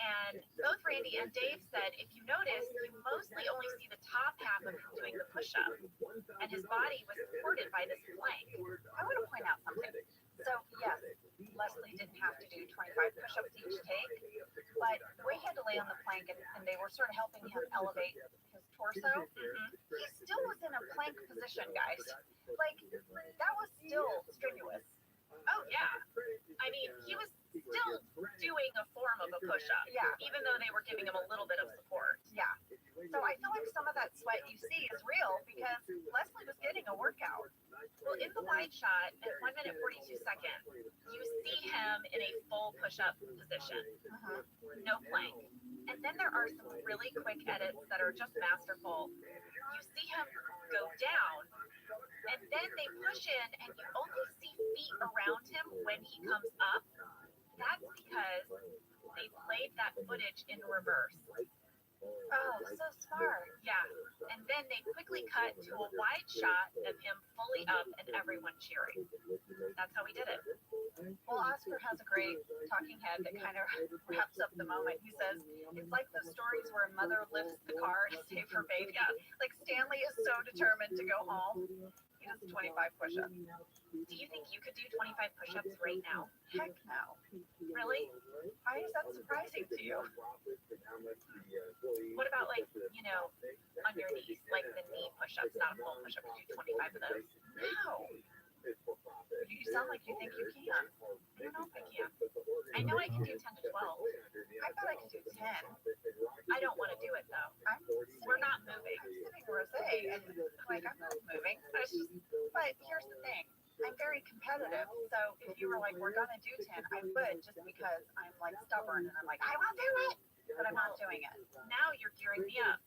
And both Randy and Dave said, if you notice, you mostly only see the top half of him doing the push-up. And his body was supported by this plank. I want to point out something. So, yes, Leslie didn't have to do 25 push-ups each take, but we had to lay on the plank, and they were sort of helping him elevate his torso. He still was in a plank position, guys. Like, that was still strenuous. Oh, yeah. I mean, he was still doing a form of a push-up. Yeah. Even though they were giving him a little bit of support. Yeah. So I feel like some of that sweat you see is real because Leslie was getting a workout. Well, in the wide shot, at 1 minute 42 seconds, you see him in a full push-up position. No plank. And then there are some really quick edits that are just masterful. You see him go down, and then they push in, and you only see feet around him when he comes up. That's because they played that footage in reverse. Oh, so smart. Yeah. And then they quickly cut to a wide shot of him fully up and everyone cheering. That's how he did it. Well, Oscar has a great talking head that kind of wraps up the moment. He says, it's like those stories where a mother lifts the car to save her baby. Yeah. Like Stanley is so determined to go home. He does 25 push-ups. Do you think you could do 25 push-ups right now? Heck no. Really? Why is that surprising to you? What about on your knees, like the knee push-ups, not a full push-up? Could you do 25 of those? No. You sound like you think you can. I don't know if I can. I know I can do 10 to 12. I bet I could do 10. I don't want to do it though. We're not moving. I'm sitting rosé and like I'm not moving. But here's the thing. I'm very competitive. So if you were like, we're gonna do 10, I would just because I'm like stubborn and I'm like, I won't do it. But I'm not doing it. Now you're gearing me up.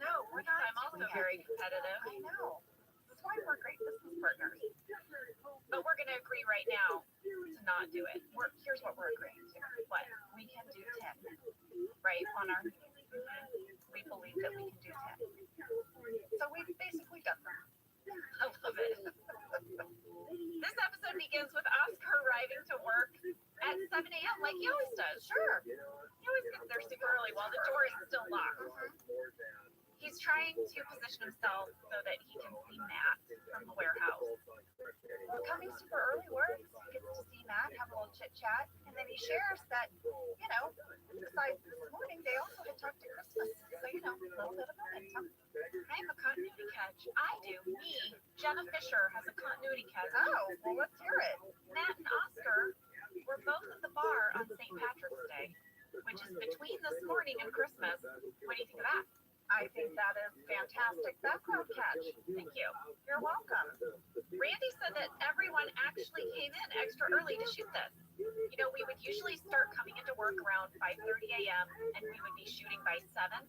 No, we're not. I'm also very competitive. I know. That's why we're great business partners. But we're gonna agree right now to not do it. Here's what we're agreeing to. What? We can do 10. Right? On our we believe that we can do 10. So we've basically done that. I love it. This episode begins with Oscar arriving to work at 7 a.m. like he always does. Sure. He always gets there super early while the door is still locked. He's trying to position himself so that he can see Matt from the warehouse. Coming super early works, he gets to see Matt, have a little chit chat, and then he shares that, besides this morning, they also had talked to Christmas. So, a little bit of momentum. I have a continuity catch. I do. Me, Jenna Fisher, has a continuity catch. Oh, well, let's hear it. Matt and Oscar were both at the bar on St. Patrick's Day, which is between this morning and Christmas. What do you think of that? I think that is fantastic background catch. Thank you. You're welcome. Randy said that everyone actually came in extra early to shoot this. We would usually start coming into work around 5:30 a.m. and we would be shooting by 7.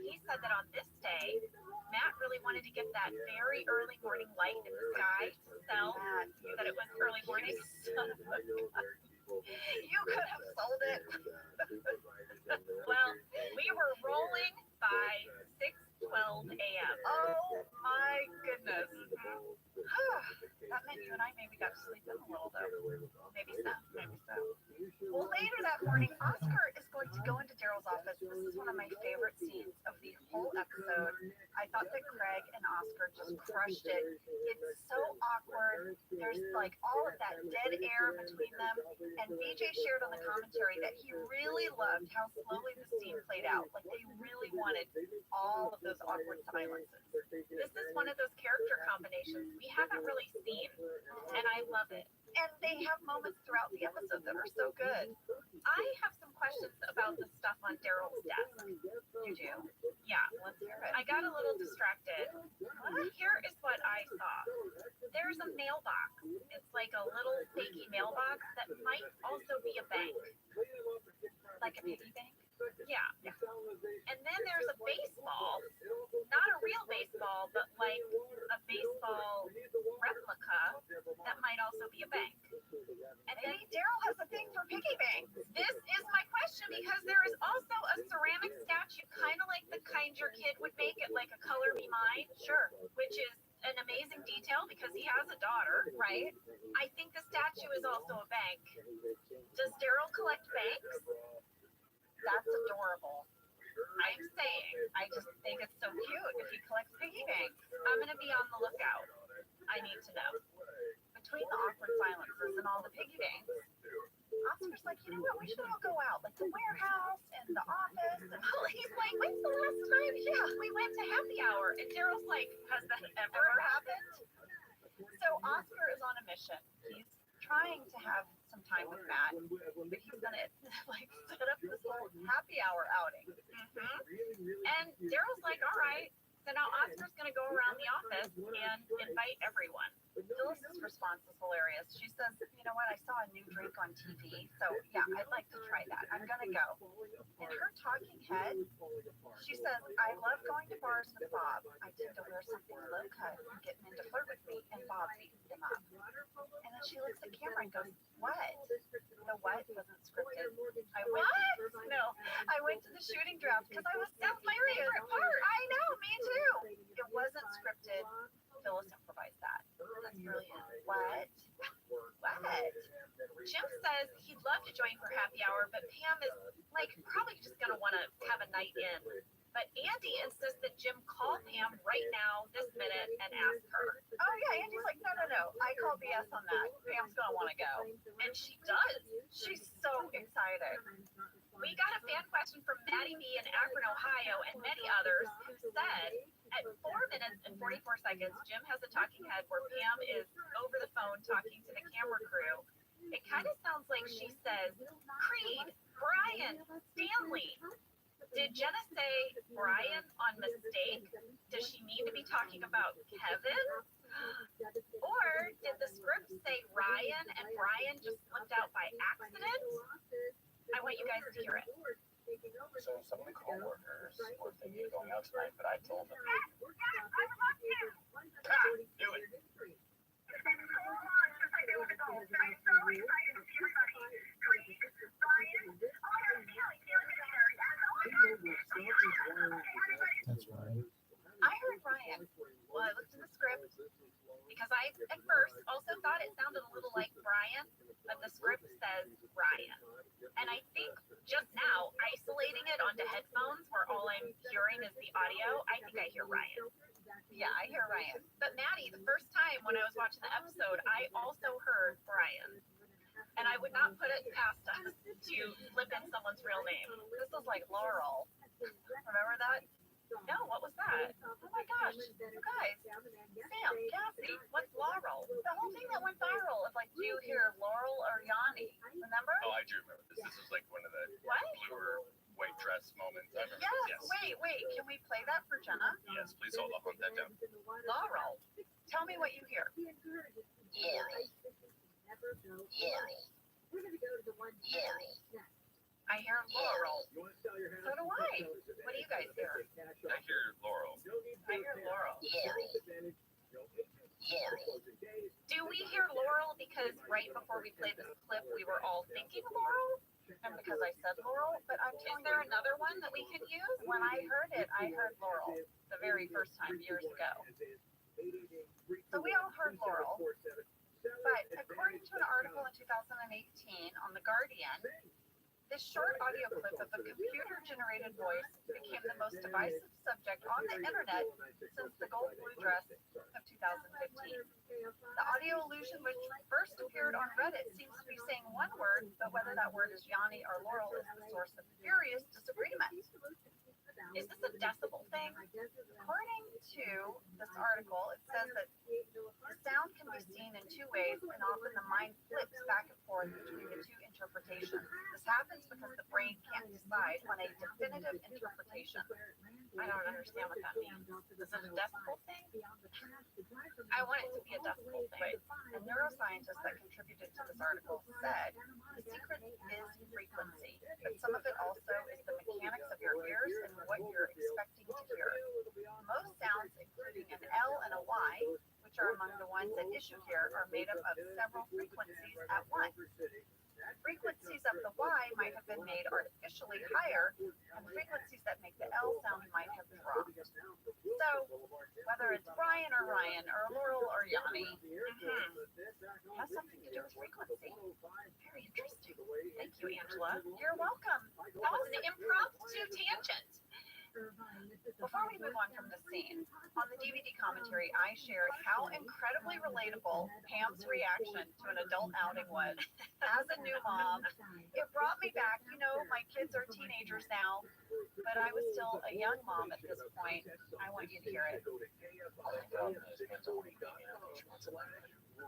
He said that on this day, Matt really wanted to get that very early morning light in the sky to sell that it was early morning. You could have sold it. Well, we were rolling by 6:12 a.m. Oh my goodness. That meant you and I maybe got to sleep in a little though. Maybe so. Well, later that morning, Oscar is going to go into Daryl's office. This is one of my favorite scenes of the whole episode. I thought that Craig and Oscar just crushed it. It's so awkward. There's like all of that dead air between them. And BJ shared on the commentary that he really loved how slowly the scene played out. Like they really wanted all of those awkward silences. This is one of those character combinations we haven't really seen, and I love it. And they have moments throughout the episode that are so good. I have some questions about the stuff on Daryl's desk. You do? Yeah, let's hear it. I got a little distracted. Here is what I saw. There's a mailbox. It's like a little fakey mailbox that might also be a bank. Like a piggy bank? Yeah. And then there's a baseball. Not a real baseball, but like a baseball replica that might also be a bank. And then Daryl has a thing for piggy banks. This is my question because there is also a ceramic statue, kind of like the kind your kid would make it, like a Color Me Mine. Sure. Which is an amazing detail because he has a daughter, right? I think the statue is also a bank. Does Daryl collect banks? That's adorable. I'm saying, I just think it's so cute if he collects piggy banks. I'm going to be on the lookout. I need to know. Between the awkward silences and all the piggy banks, Oscar's like, you know what, we should all go out, like the warehouse and the office. And he's like, when's the last time? Yeah, we went to happy hour. And Daryl's like, has that ever happened? So Oscar is on a mission. He's trying to have some time with Matt, but he's gonna set up this whole happy hour outing. And Daryl's like, all right. So now Oscar's gonna go around the office and invite everyone. Phyllis's response is hilarious. She says, you know what, I saw a new drink on TV, so yeah, I'd like to try that. I'm gonna go. In her talking head, she says, I love going to bars with Bob. I tend to wear something low cut and get men to flirt with me, and Bob beats them up. And then she looks at the camera and goes, what? The what wasn't scripted. I went to the shooting draft because that's my favorite part. I know, me too. It wasn't scripted. Phyllis improvised that. That's brilliant. What? Jim says he'd love to join for happy hour, but Pam is probably just gonna want to have a night in. But Andy insists that Jim call Pam right now, this minute, and ask her. Oh yeah, Andy's like, no. I call BS on that. Pam's gonna want to go. And she does. She's so excited. We got a fan question from Maddie B in Akron, Ohio, and many others who said, at 4 minutes and 44 seconds, Jim has a talking head where Pam is over the phone talking to the camera crew. It kind of sounds like she says, Creed, Brian, Stanley. Did Jenna say Brian on mistake? Does she need to be talking about Kevin? Or did the script say Ryan and Brian just slipped out by accident? I want you guys to hear it. So some of the co-workers were thinking of going out tonight, but I told them, Do it. That's right. I heard Ryan. Well, I looked in the script because I, at but the script says Ryan. And I think just now, isolating it onto headphones where all I'm hearing is the audio, I think I hear Ryan. Yeah, I hear Ryan. But Maddie, the first time when I was watching the episode, I also heard Brian. And I would not put it past us to slip in someone's real name. This was like Laurel. Remember that? No, what was that? Oh my gosh, you guys. Sam, Cassie, what's Laurel? The whole thing that went viral of like, do you hear Laurel or Yanni? Remember? Oh, I do remember this. This was like one of the What? bluer white dress moments. I remember Yes. this. Wait. Can we play that for Jenna? Yes, please hold on. Hunt that down. Laurel, tell me what you hear. Yanni. Yanni. Yanni. I hear Laurel. So do I. What do you guys hear? I hear Laurel. I hear Laurel. Yanni. Yanni. Do we hear Laurel because right before we played this clip, we were all thinking Laurel? And because I said Laurel, but is there another one that we could use? When I heard it, I heard Laurel the very first time years ago. So we all heard Laurel. But according to an article in 2018 on The Guardian, this short audio clip of a computer-generated voice became the most divisive subject on the internet since the gold blue dress of 2015. The audio illusion, which first appeared on Reddit, seems to be saying one word, but whether that word is Yanni or Laurel is the source of furious disagreement. Is this a decibel thing? According to this article, it says that the sound can be seen in two ways, and often the mind flips back and forth between the two interpretations. This happens because the brain can't decide on a definitive interpretation. I don't understand what that means. Is it a decibel thing? I want it to be a decibel thing. A neuroscientist that contributed to this article said the secret is frequency, but some of it also is the mechanics of your ears and what you're expecting to hear. Most sounds, including an L and a Y, which are among the ones at issue here, are made up of several frequencies at once. Frequencies of the Y might have been made artificially higher, and frequencies that make the L sound might have dropped. So, whether it's Brian or Ryan or Laurel or Yanni, has something to do with frequency. Very interesting. Thank you, Angela. You're welcome. That was an impromptu tangent. Before we move on from the scene, on the DVD commentary, I shared how incredibly relatable Pam's reaction to an adult outing was. As a new mom, it brought me back. You know, my kids are teenagers now, but I was still a young mom at this point. I want you to hear it.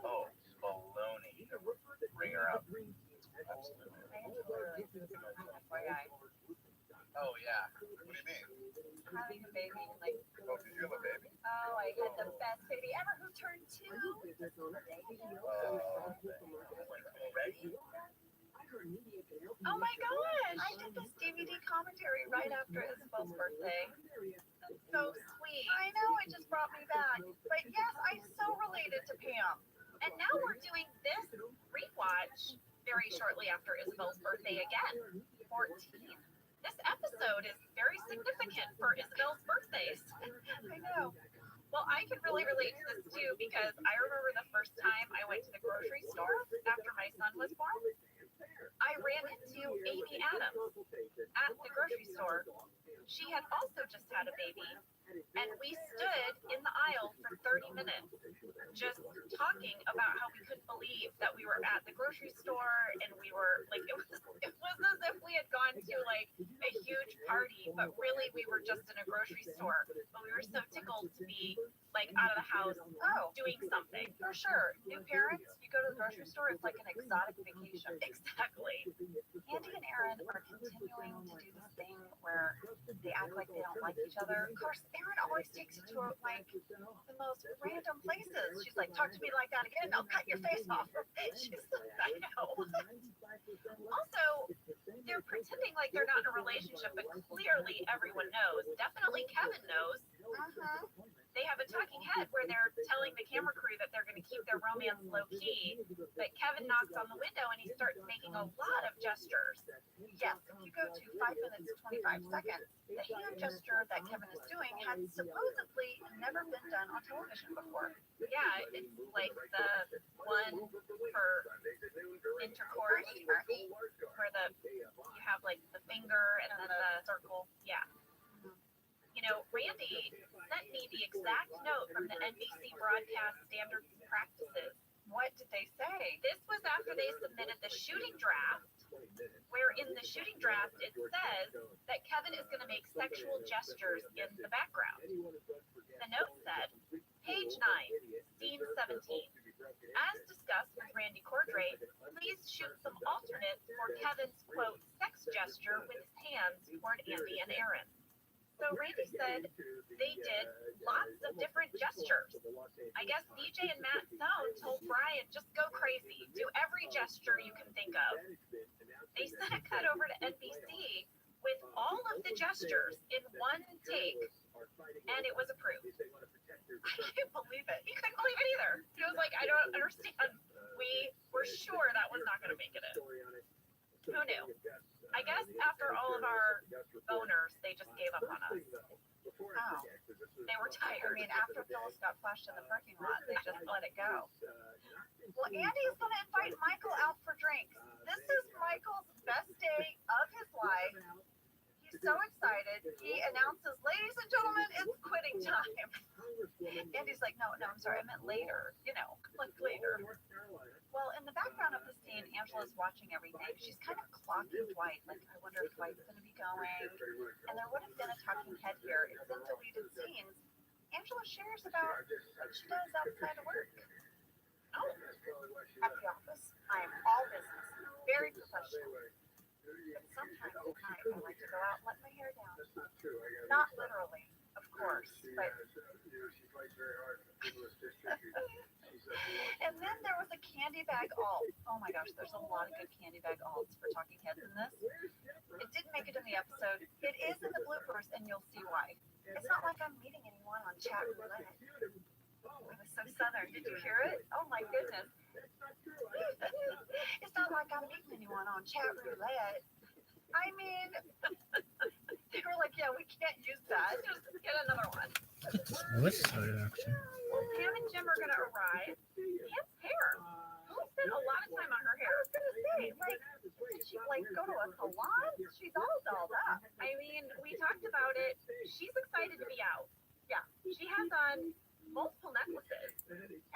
Oh, baloney. Ring her up. Oh, yeah. What do you mean? Having a baby, like, Oh, did you have a baby? oh, I had the best baby ever who turned 2. Ready? Oh my gosh! I did this DVD commentary right after Isabel's birthday. That's so sweet. I know, it just brought me back. But yes, I so related to Pam. And now we're doing this rewatch very shortly after Isabel's birthday again, 14. This episode is very significant for Isabel's birthdays. I know. Well, I can really relate to this too because I remember the first time I went to the grocery store after my son was born. I ran into Amy Adams at the grocery store. She had also just had a baby, and we stood in the aisle for 30 minutes just talking about how we couldn't believe that we were at the grocery store, and we were like, it was as if we had gone to like a huge party, but really we were just in a grocery store. But we were so tickled to be like out of the house, doing something. For sure, new parents, you go to the grocery store, it's like an exotic vacation. Exactly. Andy and Aaron are continuing to do this thing where they act like they don't like each other. Of course, Aaron always takes it to like the most random places. She's like, talk to me like that again, I'll cut your face off. She's like, I know. Also, they're pretending like they're not in a relationship, but clearly everyone knows. Definitely Kevin knows. They have a talking head where they're telling the camera crew that they're going to keep their romance low key, but Kevin knocks on the window and he starts making a lot of gestures. Yes, if you go to 5 minutes 25 seconds, the hand gesture that Kevin is doing had supposedly never been done on television before. Yeah, it's like the one for the circle. Yeah. You know, Randy sent me the exact note from the NBC broadcast standards and practices. What did they say? This was after they submitted the shooting draft, where in the shooting draft it says that Kevin is going to make sexual gestures in the background. The note said, page 9, scene 17. As discussed with Randy Cordray, please shoot some alternates for Kevin's, quote, sex gesture with his hands toward Andy and Aaron. So Randy said they did lots of different gestures. I guess BJ and Matt Stone told Brian, just go crazy, do every gesture you can think of. They sent a cut over to NBC with all of the gestures in one take, and it was approved. I can't believe it. He couldn't believe it either. He was like, I don't understand. We were sure that was not going to make it in. Who knew? I guess after all of our boners, they just gave up on us. Oh. They were tired. I mean, after Phyllis got flushed in the parking lot, they just let it go. Well, Andy is going to invite Michael out for drinks. This is Michael's best day of his life. He's so excited. He announces, ladies and gentlemen, it's quitting time. Andy's like, no, I'm sorry, I meant later. You know, like later. Well, in the background of the scene, Angela's watching everything. She's kind of clocking Dwight. Like, I wonder if Dwight's going to be going. And there would have been a talking head here. It's in deleted scenes. Angela shares about what she does outside of work. Oh, at the office, I am all business, very professional. But sometimes at night, I like to go out and let my hair down. Not literally, of course, but. And then there was a candy bag alt. Oh my gosh, there's a lot of good candy bag alts for talking heads in this. It didn't make it in the episode. It is in the bloopers, and you'll see why. It's not like I'm meeting anyone on chat roulette. I was so southern. Did you hear it? Oh my goodness. It's not like I'm meeting anyone on chat roulette. I mean, they were like, yeah, we can't use that. Just get another one. What's the reaction? Well, Pam and Jim are going to arrive. Pam's hair. Who spent a lot of time on her hair? I was going to say, like, did she, like, go to a salon? She's all dolled up. I mean, we talked about it. She's excited to be out. Yeah. She has on multiple necklaces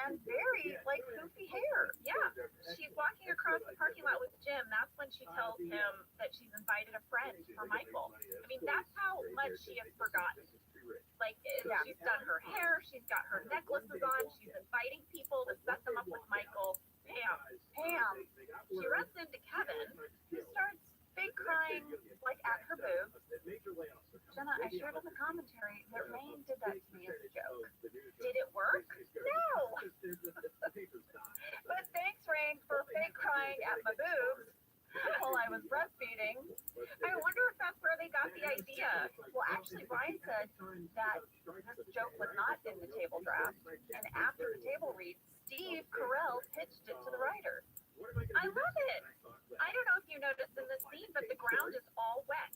and very, like, poofy hair. Yeah. She's walking across the parking lot with Jim. That's when she tells him that she's invited a friend for Michael. I mean, that's how much she has forgotten. Like, she's done her hair, she's got her necklaces on, she's inviting people to set them up with Michael. Pam. She runs into Kevin, who starts fake crying, like, at her boobs. Jenna, I shared in the commentary that Rain did that to me as a joke. Did it work? No! But thanks, Rain, for fake crying at my boobs while I was breastfeeding. I wonder if that's where they got the idea. Well, actually, Brian said that this joke was not in the table draft, and after the table read, Steve Carell pitched it to the writer. I love it. I don't know if you noticed in this scene, but the ground is all wet.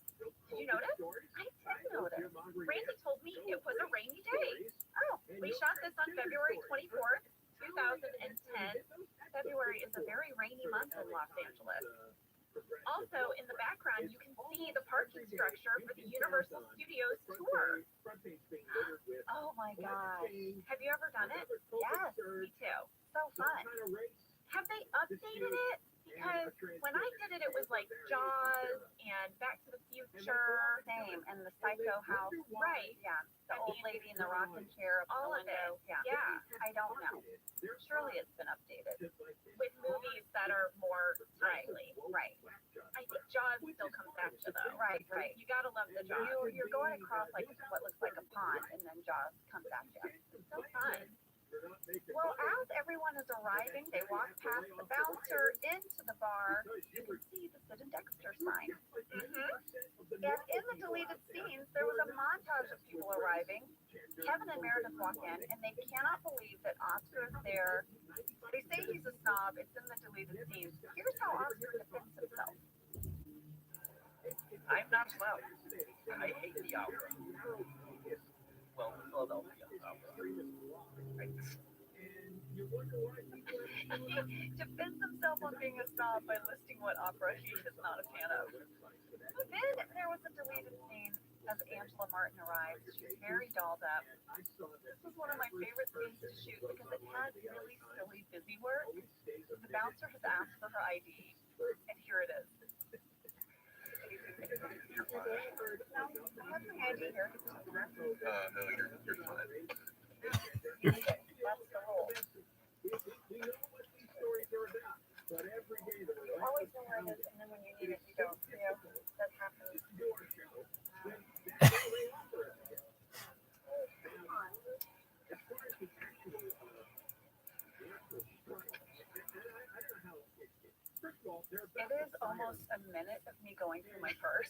Did you notice? I did notice. Randy told me it was a rainy day. Oh, we shot this on February 24th, 2010. February is a very rainy month in Los Angeles. Also, in the background, you can see the parking structure for the Universal Studios tour. Oh my gosh. Have you ever done it? Yes. Me too. So fun. Have they updated it? Because when I did it, it was like Jaws and Back to the Future. Same. And the Psycho House. Right. Yeah. The old lady in the rocking chair up all the window. Of it. Yeah. I don't know. Surely it's been updated. With movies that are more timely. Right. I think Jaws still comes after though. Right. You gotta love the Jaws. You're going across like what looks like a pond, and then Jaws comes at you. It's so fun. Well, as everyone is arriving, they walk past the bouncer into the bar. You can see the Sid and Dexter sign. And in the deleted scenes, there was a montage of people arriving. Kevin and Meredith walk in, and they cannot believe that Oscar is there. They say he's a snob. It's in the deleted scenes. Here's how Oscar defends himself. I'm not loud. I hate the opera. Well, Philadelphia opera. Right. defends himself on being a snob by listing what opera he is not a fan of. Then there was a deleted scene as Angela Martin arrives. She's very dolled up. This was one of my favorite scenes to shoot because it had really silly busy work. The bouncer has asked for her ID, and here it is. You're fine. No, I have my ID here. No, you're fine. That's the rule. You always know where it is, and then when you need it, you don't. You know, that happens. It is almost a minute of me going through my purse.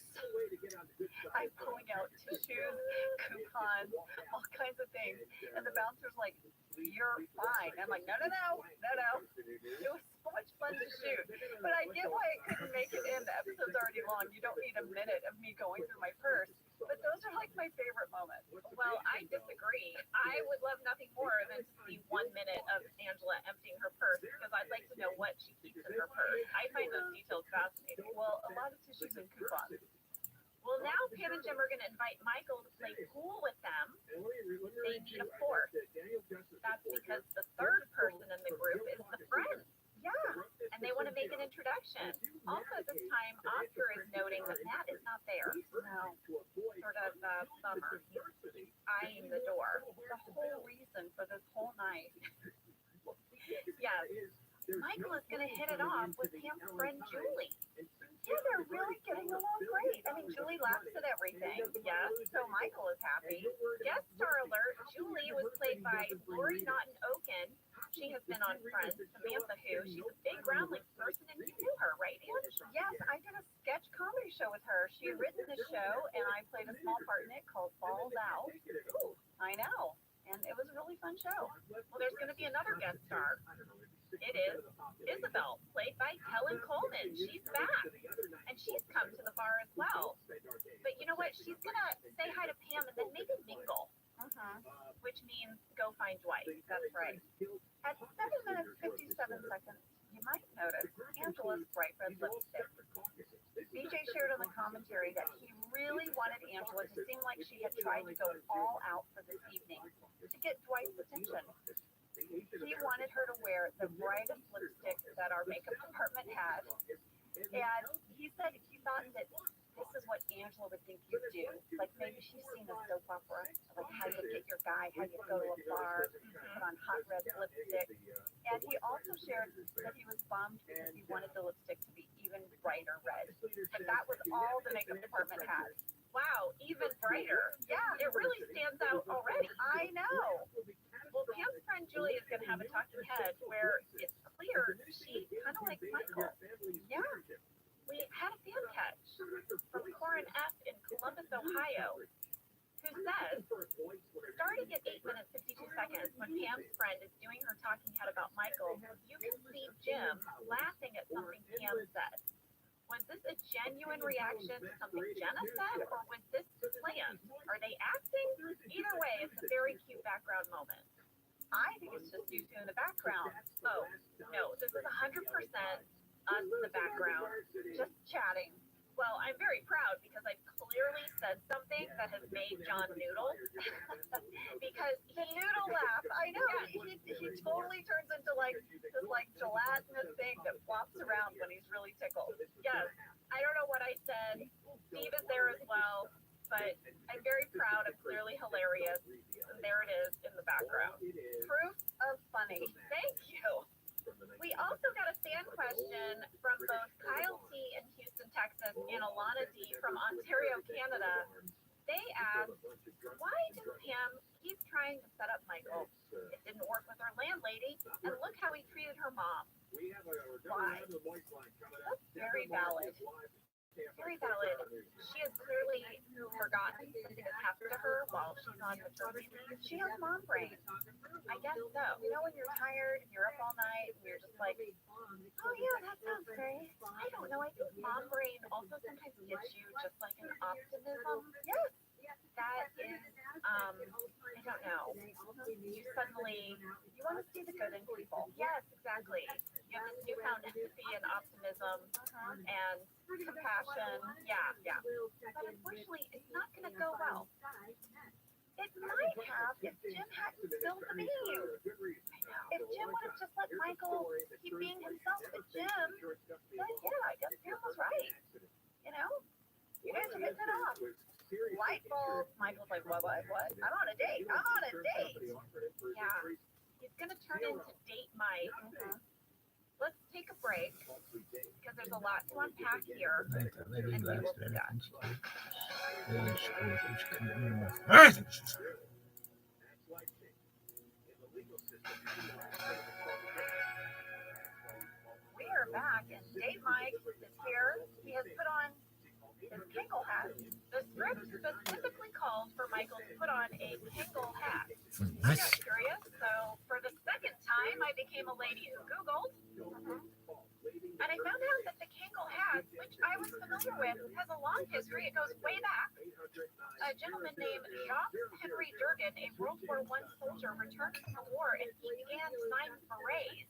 I'm pulling out tissues, coupons, all kinds of things. And the bouncer's like, "You're fine." I'm like, no. It was so much fun to shoot. But I get why it couldn't make it in. The episode's already long. You don't need a minute of me going through my purse. But those are like my favorite moments. Well, I disagree. I would love nothing more than to see 1 minute of Angela emptying her purse because I'd like to know what she keeps in her purse. I find those details fascinating. Well, a lot of tissues and coupons. Well, now Pam and Jim are going to invite Michael to play pool with them. They need a fourth. That's because the third person in the group is the friend. Yeah, and they want to make an introduction. Also, at this time, Oscar is noting that Matt is not there. No, sort of bummer. He's eyeing the door. The whole reason for this whole night. Yes, Michael is going to hit it off with Pam's friend Julie. Yeah, they're really getting along great. I mean, Julie laughs at everything. Yes, so Michael is happy. Guest star alert, Julie was played by Lori Naughton-Oken. She has been on Friends, Samantha Who. She's a big Groundlings person, and you knew her, right, Ange? Yes, I did a sketch comedy show with her. She had written the show, and I played a small part in it called Balls Out. Ooh, I know. And it was a really fun show. Well, there's going to be another guest star. It is Isabel, played by Helen Coleman. She's back, and she's come to the bar as well. But you know what? She's going to say hi to Pam and then maybe mingle. Which means go find Dwight. That's right. At 7 minutes 57 seconds, you might notice Angela's bright red lipstick. BJ shared on the commentary that he really wanted Angela to seem like she had tried to go all out for this evening to get Dwight's attention. He wanted her to wear the brightest lipstick that our makeup department had. And he said he thought that this is what Angela would think you'd do. Like maybe she's seen a soap opera, like how you get your guy, how you go to a bar, put on hot red lipstick. And he also shared that he was bummed because he wanted the lipstick to be even brighter red. And that was all the makeup department had. Wow, even brighter. Yeah, it really stands out already. I know. Well, Pam's friend Julie is going to have a talking head where it's clear she kind of likes Michael. Yeah. We had a fan catch from Corin F. in Columbus, Ohio, who says, starting at 8 minutes 52 seconds, when Pam's friend is doing her talking head about Michael, you can see Jim laughing at something Pam said. Was this a genuine reaction to something Jenna said, or was this planned? Are they acting? Either way, it's a very cute background moment. I think it's just you two in the background. Oh, no, this is 100% us in the background, just chatting. Well, I'm very proud because I've clearly said something that has made John noodle. Because the noodle laugh, I know, he totally turns into like this like gelatinous thing that flops around when he's really tickled. Yes, I don't know what I said. Steve is there as well, but I'm very proud. I'm clearly hilarious. And there it is in the background. Proof of funny. Thank you. We also got a fan question from both Kyle T. in Houston, Texas, and Alana D. from Ontario, Canada. They asked, why did Pam keep trying to set up Michael? It didn't work with her landlady, and look how he treated her mom. Why? That's very valid. Very valid. She has clearly forgotten something has happened to her while she's on maternity leave. She has mom brain. I guess so. You know when you're tired and you're up all night and you're just like, oh yeah, that sounds great. I don't know. I think mom brain also sometimes gets you just like an optimism. Yes. That is I don't know. You suddenly, you want to see the good in people. Yes, exactly. You have this newfound empathy and optimism and compassion. Yeah. But unfortunately, it's not going to go well. It might have if Jim hadn't spilled the beans. If Jim would have just let Michael keep being himself, but Jim said, yeah, I guess Pam was right. You know? You guys are hitting it off. Light bulb. Michael's like, what? I'm on a date. Yeah. He's going to turn into Date Mike. Let's take a break because there's a lot to unpack here. And we will do that. We are back, and Date Mike is here. He has put on his Kangol hat. The script specifically called for Michael to put on a Kangol hat. I got curious, so for the second time, I became a lady who Googled. And I found out that the Kangol hat, which I was familiar with, has a long history. It goes way back. A gentleman named Jacques Henry Durgan, a World War I soldier, returned from the war, and he began designing berets.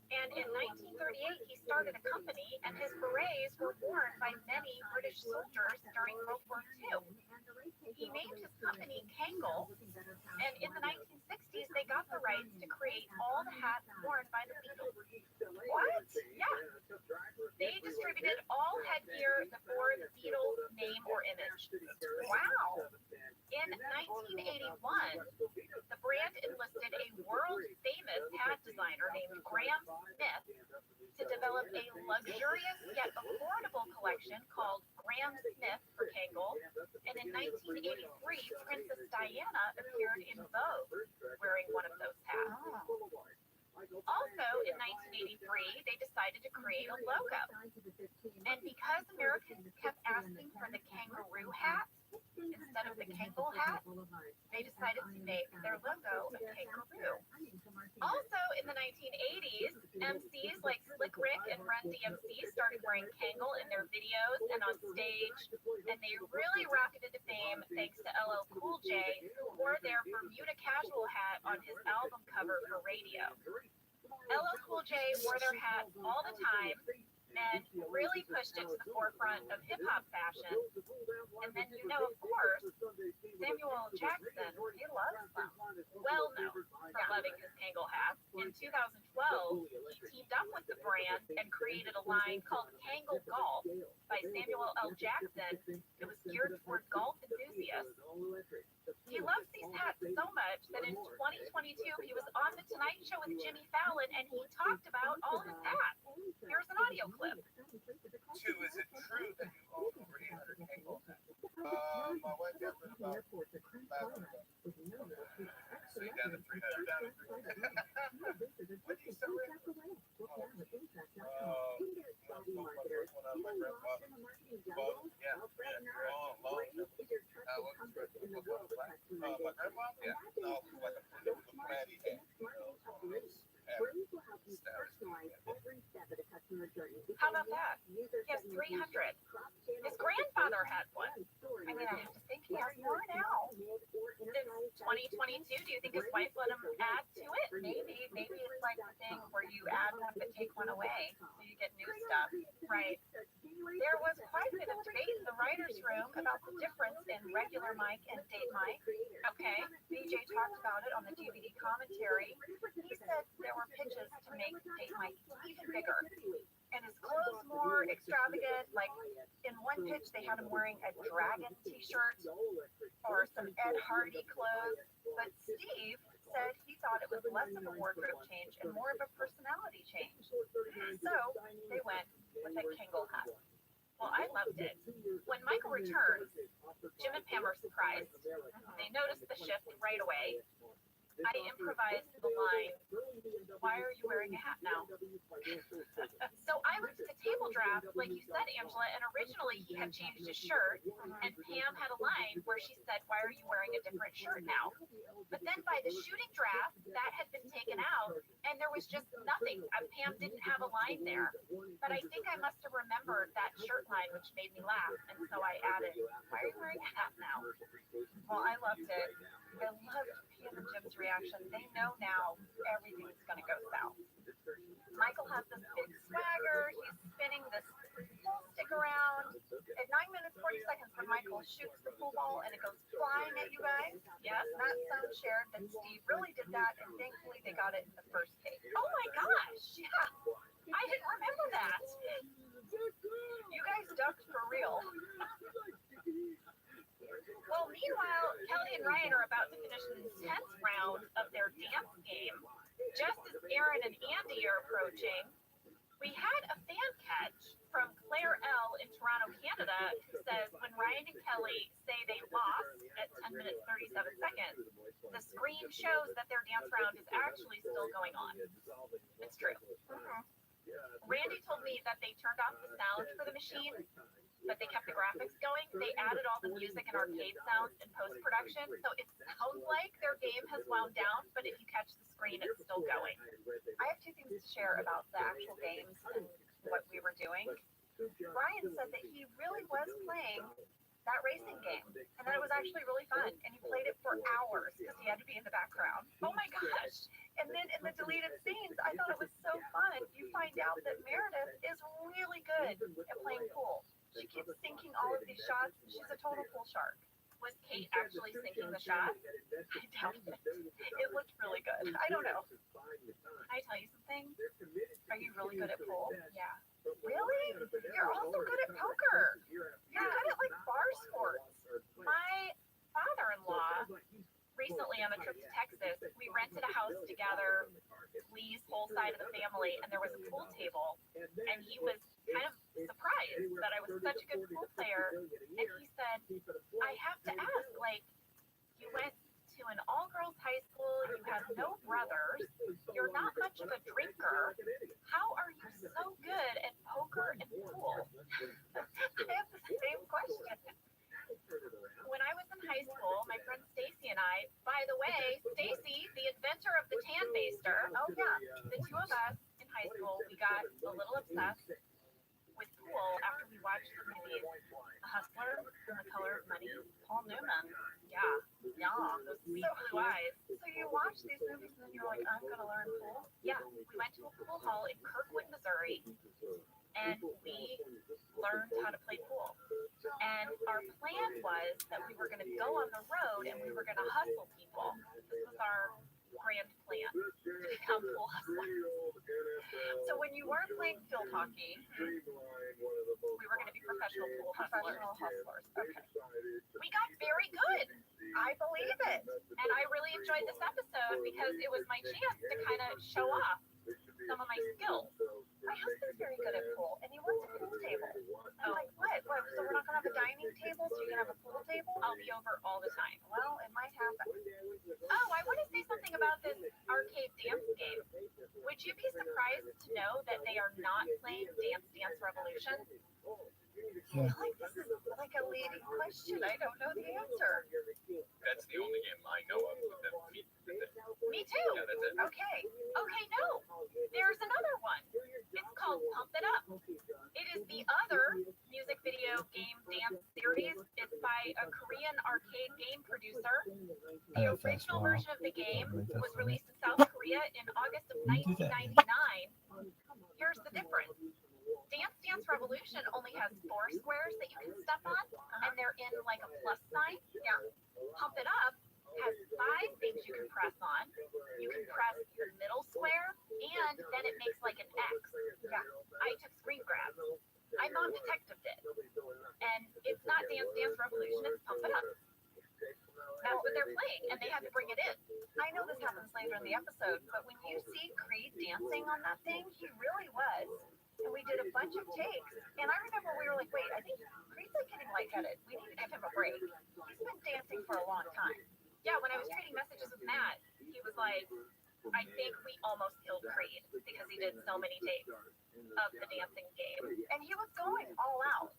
And in 1938, he started a company, and his berets were worn by many British soldiers during World War II. He named his company Kangol, and in the 1960s, they got the rights to create all the hats worn by the Beatles. What? Yeah. They distributed all headgear before the Beatles name or image. Wow. In 1981, the brand enlisted a world-famous hat designer named Graham Smith to develop a luxurious yet affordable collection called Graham Smith for Kangol. And in 1983, Princess Diana appeared in Vogue wearing one of those hats. Also, in 1983, they decided to create a logo. And because Americans kept asking for the kangaroo hat instead of the Kangol hat, they decided to make their logo a kangaroo. Also, in the 1980s, MCs like Slick Rick and Run DMC started wearing Kangol in their videos and on stage, and they really rocketed to fame thanks to LL Cool J, who wore their Bermuda casual hat on his album cover for radio. LL Cool J wore their hats all the time and really pushed it to the forefront of hip-hop fashion. And then, of course, Samuel L. Jackson, he loves them. Well known for loving his Kangol hats. In 2012, he teamed up with the brand and created a line called Kangol Golf by Samuel L. Jackson. It was geared toward golf enthusiasts. He loves these hats so much that in 2022, he was on The Tonight Show with Jimmy Fallon, and he talked about all his hats. Here's an audio clip. Two, is it true that you own over 800 Kangol hats? My wife got rid of about 500 of them. So you down to 300. When do you start wearing? My grandma? Yeah. No, like a fatty hat. How about that? He has 300. His grandfather had one. I mean, I have to think he has more now. Since 2022, do you think his wife let him add to it? Maybe it's like the thing where you add one but take one away, so you get new stuff. Right. There was quite a bit of debate in the writer's room about the difference in regular mic and Date Mike. Okay, BJ talked about it on the DVD commentary. He said there were pitches to make Date Mike even bigger, and his clothes more extravagant. Like in one pitch, they had him wearing a dragon T-shirt or some Ed Hardy clothes. But Steve said he thought it was less of a wardrobe change and more of a personality change. So they went with a Kangol hat. Well, I loved it. When Michael returns, Jim and Pam are surprised. They notice the shift right away. I improvised the line, "Why are you wearing a hat now?" So I went to the table draft draft, like you said, Angela, and originally he had changed his shirt, and Pam had a line where she said, "Why are you wearing a different shirt now?" But then by the shooting draft, that had been taken out, and there was just nothing. Pam didn't have a line there. But I think I must have remembered that shirt line, which made me laugh, and so I added, "Why are you wearing a hat now?" Well, I loved it. I loved Pam and Jim's reaction. They know now everything's going to go south. Michael has this big swagger. He's spinning this pool stick around. At 9 minutes 40 seconds, when Michael shoots the pool ball and it goes flying at you guys, yes, not sound shared, but Steve really did that, and thankfully they got it in the first take. Oh my gosh, yeah, I didn't remember that. You guys ducked for real. Well, meanwhile, Kelly and Ryan are about to finish the 10th round of their dance game. Just as Aaron and Andy are approaching, we had a fan catch from Claire L. in Toronto, Canada, who says when Ryan and Kelly say they lost at 10 minutes 37 seconds, the screen shows that their dance round is actually still going on. It's true. Randy told me that they turned off the sound for the machine, but they kept the graphics going. They added all the music and arcade sounds in post-production, so it sounds like their game has wound down, but if you catch the screen, it's still going. I have two things to share about the actual games and what we were doing. Brian said that he really was playing that racing game, and that it was actually really fun, and he played it for hours because he had to be in the background. Oh my gosh! And then in the deleted scenes, I thought it was so fun. You find out that Meredith is really good at playing pool. She keeps sinking all of these shots. She's a total pool shark. Was Kate actually sinking the shot? I doubt it. It looked really good. I don't know. Can I tell you something? Are you really good at pool? Yeah. Really? You're also good at poker. You're good at like bar sports. My father-in-law, recently on a trip to Texas, we rented a house together, Lee's whole side of the family, and there was a pool table, and he was kind of surprised that I was such a good pool player, and he said, "I have to ask, like, you went to an all-girls high school, you have no brothers, you're not much of a drinker, how are you so good at poker and pool?" I have the same question. When I was in high school, my friend Stacy and I, by the way, Stacy, the inventor of the Tan Baster, oh yeah, the two of us in high school, we got a little obsessed with pool after we watched the movies The Hustler and The Color of Money, Paul Newman. Yeah, those sweet blue eyes. So you watch these movies and then you're like, I'm gonna learn pool? Yeah, we went to a pool hall in Kirkwood, Missouri, and we learned how to play pool. And our plan was that we were going to go on the road and we were going to hustle people. This was our grand plan, to become pool hustlers. So when you weren't playing field hockey, we were going to be professional pool hustlers. Okay. We got very good. I believe it. And I really enjoyed this episode because it was my chance to kind of show off some of my skills. My husband's very good at pool, and he wants a pool table. I'm like, what? So we're not going to have a dining table, so you can have a pool table? I'll be over all the time. Well, it might happen. Oh, I want to say something about this arcade dance game. Would you be surprised to know that they are not playing Dance Dance Revolution? I feel like this is like a leading question. I don't know the answer. That's the only game I know of with them. Me too. Yeah, that's it. Okay, no. There's another one. It's called Pump It Up. It is the other music video game dance series. It's by a Korean arcade game producer. The original version of the game was released in South Korea in August of 1999. Here's the difference. Dance Dance Revolution only has 4 squares that you can step on, and they're in like a plus sign. Yeah. Pump It Up has 5 things you can press on. You can press the middle square, and then it makes like an X. Yeah. I took screen grabs. My mom detective did. And it's not Dance Dance Revolution, it's Pump It Up. That's what they're playing, and they had to bring it in. I know this happens later in the episode, but when you see Creed dancing on that thing, he really was. And we did a bunch of takes, and I remember we were like, wait, I think Creed's like getting lightheaded. We need to give him a break. He's been dancing for a long time. Yeah, when I was trading messages with Matt, he was like, I think we almost killed Creed because he did so many takes of the dancing game. And he was was going all out.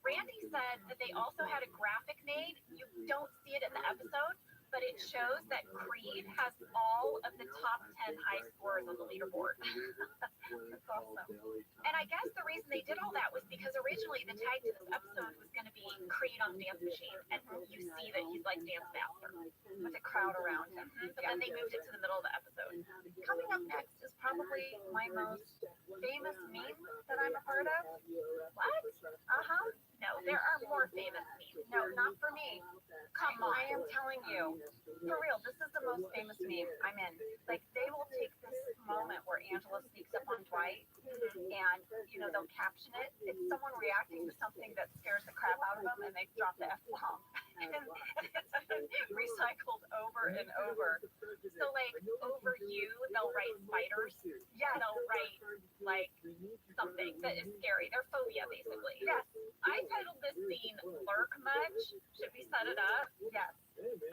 Randy said that they also had a graphic made. You don't see it in the episode, but it shows that Creed has all of the top 10 high scores on the leaderboard. That's awesome. And I guess the reason they did all that was because originally the tag to this episode was going to be Creed on the dance machine, and you see that he's like dance master with a crowd around him. But then they moved it to the middle of the episode. Coming up next is probably my most famous meme that I'm a part of. What? No, there are more famous memes. No, not for me. Come on, I am telling you. For real, this is the most famous meme I'm in. Like, they will take this moment where Angela sneaks up on Dwight and, you know, they'll caption it. It's someone reacting to something that scares the crap out of them and they drop the F-bomb. And it's recycled over and over. So, like, over you, they'll write spiders. Yeah, they'll write, like, something that is scary. Their phobia, basically. Yes. I titled this scene Lurk Much. Should we set it up? Yes.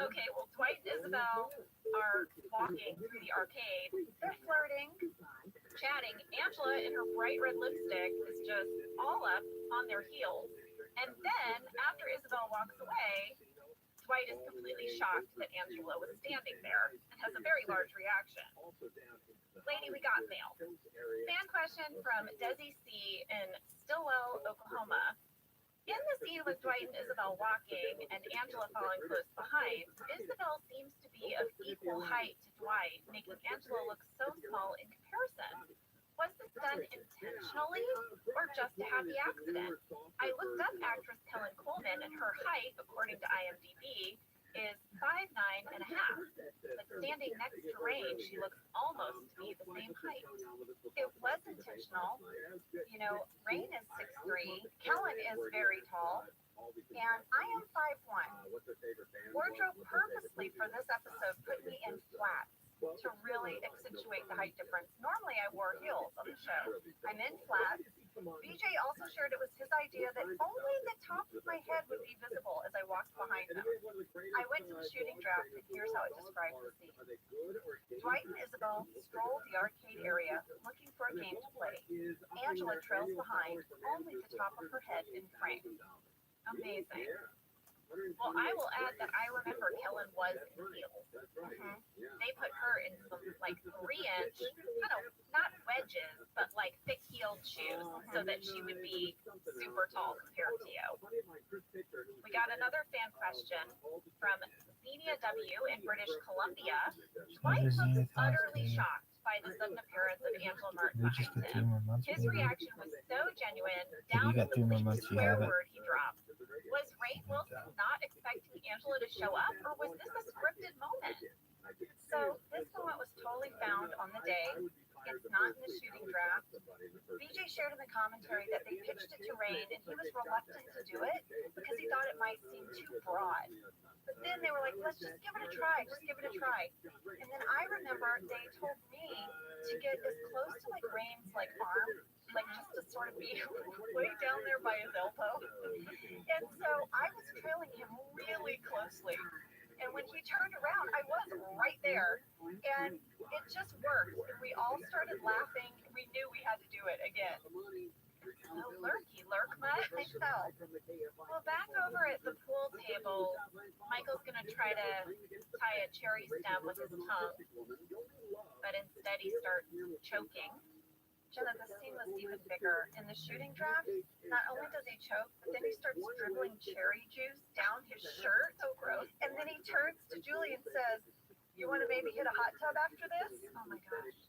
Okay, well, Dwight and Isabel are walking through the arcade. They're flirting, chatting. Angela, in her bright red lipstick, is just all up on their heels. And then, after Isabel walks away, Dwight is completely shocked that Angela was standing there and has a very large reaction. Lady, we got mail. Fan question from Desi C. in Stillwell, Oklahoma. In the scene with Dwight and Isabel walking and Angela following close behind, Isabel seems to be of equal height to Dwight, making Angela look so small in comparison. Was this done intentionally or just a happy accident? I looked up actress Helen Coleman, and her height, according to IMDb, is 5'9" and a half. But standing next to Rain, she looks almost to be the same height. It was intentional. You know, Rain is 6'3", Helen is very tall, and I am 5'1". Wardrobe purposely for this episode put me in flats to really accentuate the height difference. Normally I wore heels on the show. I'm in flats. BJ also shared it was his idea that only the top of my head would be visible as I walked behind him. I went to the shooting draft, and here's how it describes the scene. Dwight and Isabel stroll the arcade area looking for a game to play. Angela trails behind, only the top of her head in frame. Amazing. Well, I will add that I remember Helen was in heels. They put her in some, like, 3-inch, kind of, not wedges, but, like, thick-heeled shoes so that she would be super tall compared to you. We got another fan question from Xenia W. in British Columbia. Dwight looks utterly shocked by the sudden appearance of Angela Martin behind him. His reaction was so genuine, down to the bleep swear word he dropped. Was Rainn Wilson not expecting Angela to show up, or was this a scripted moment? So this moment was totally found on the day. It's not in the shooting draft. BJ shared in the commentary that they pitched it to Rainn, and he was reluctant to do it because he thought it might seem too broad. But then they were like, let's just give it a try, just give it a try. And then I remember they told me to get as close to like Rainn's like arm, like just to sort of be way down there by his elbow. And so I was trailing him really closely. And when he turned around, I was right there. And it just worked. We all started laughing. We knew we had to do it again. So lurky, lurk much? I fell. Well, back over at the pool table, Michael's going to try to tie a cherry stem with his tongue. But instead he starts choking. Jenna, the scene was even bigger. In the shooting draft, not only does he choke, but then he starts dribbling cherry juice down his shirt. So gross. And then he turns to Julie and says, you want to maybe hit a hot tub after this? Oh my gosh.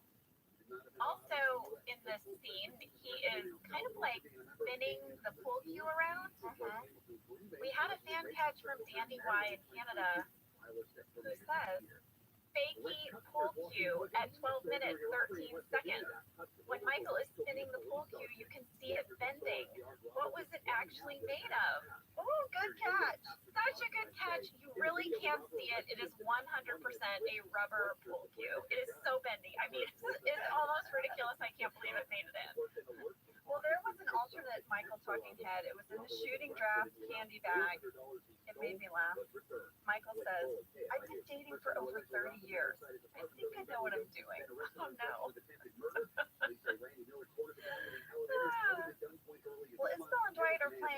Also, in this scene, he is kind of like spinning the pool cue around. We had a fan catch from Dandy Y in Canada who says, fakey pool cue at 12 minutes, 13 seconds. When Michael is spinning the pool cue, you can see it bending. What was it actually made of? Oh, good catch. Such a good catch. You really can see it. It is 100% a rubber pool cue. It is so bendy. I mean, it's almost ridiculous. I can't believe it made it in. Well, there was an alternate Michael talking head. It was in the shooting draft candy bag. It made me laugh. Michael says, I've been dating for over 30 years. I think I know what I'm doing. Oh, no. Well,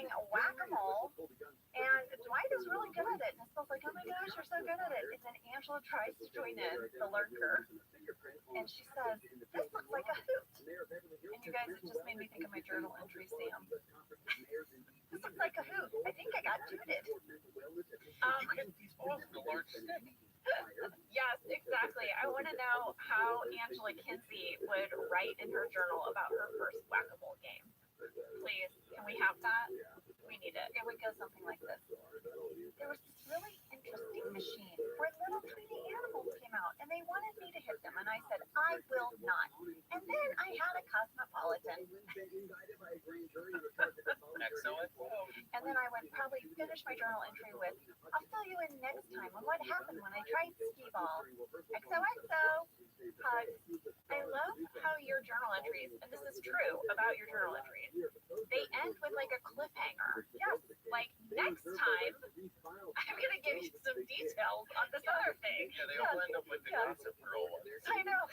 doing whack-a-mole, and Dwight is really good at it. And Isabel's like, oh my gosh, you're so good at it. And then Angela tries to join in, the lurker, and she says, this looks like a hoot. And you guys, it just made me think of my journal entry, Sam. This looks like a hoot. I think I got tooted. You hit these balls with a large stick. Yes, exactly. I want to know how Angela Kinsey would write in her journal about her first whack-a-mole game. Please, can we have that? We need it. It would go something like this. There was this really interesting machine where little tiny animals came out and they wanted me to hit them, and I said, I will not. And then I had a cosmopolitan. Excellent. And then I would probably finish my journal entry with, I'll fill you in next time on what happened when I tried skee ball. XOXO. Hugs. I love how your journal entries, and this is true about your journal entries, they end with like a cliffhanger. Yes, like next time, I'm going to give you some details on this other thing. Yeah, they all end up with the gossip girl ones. I know.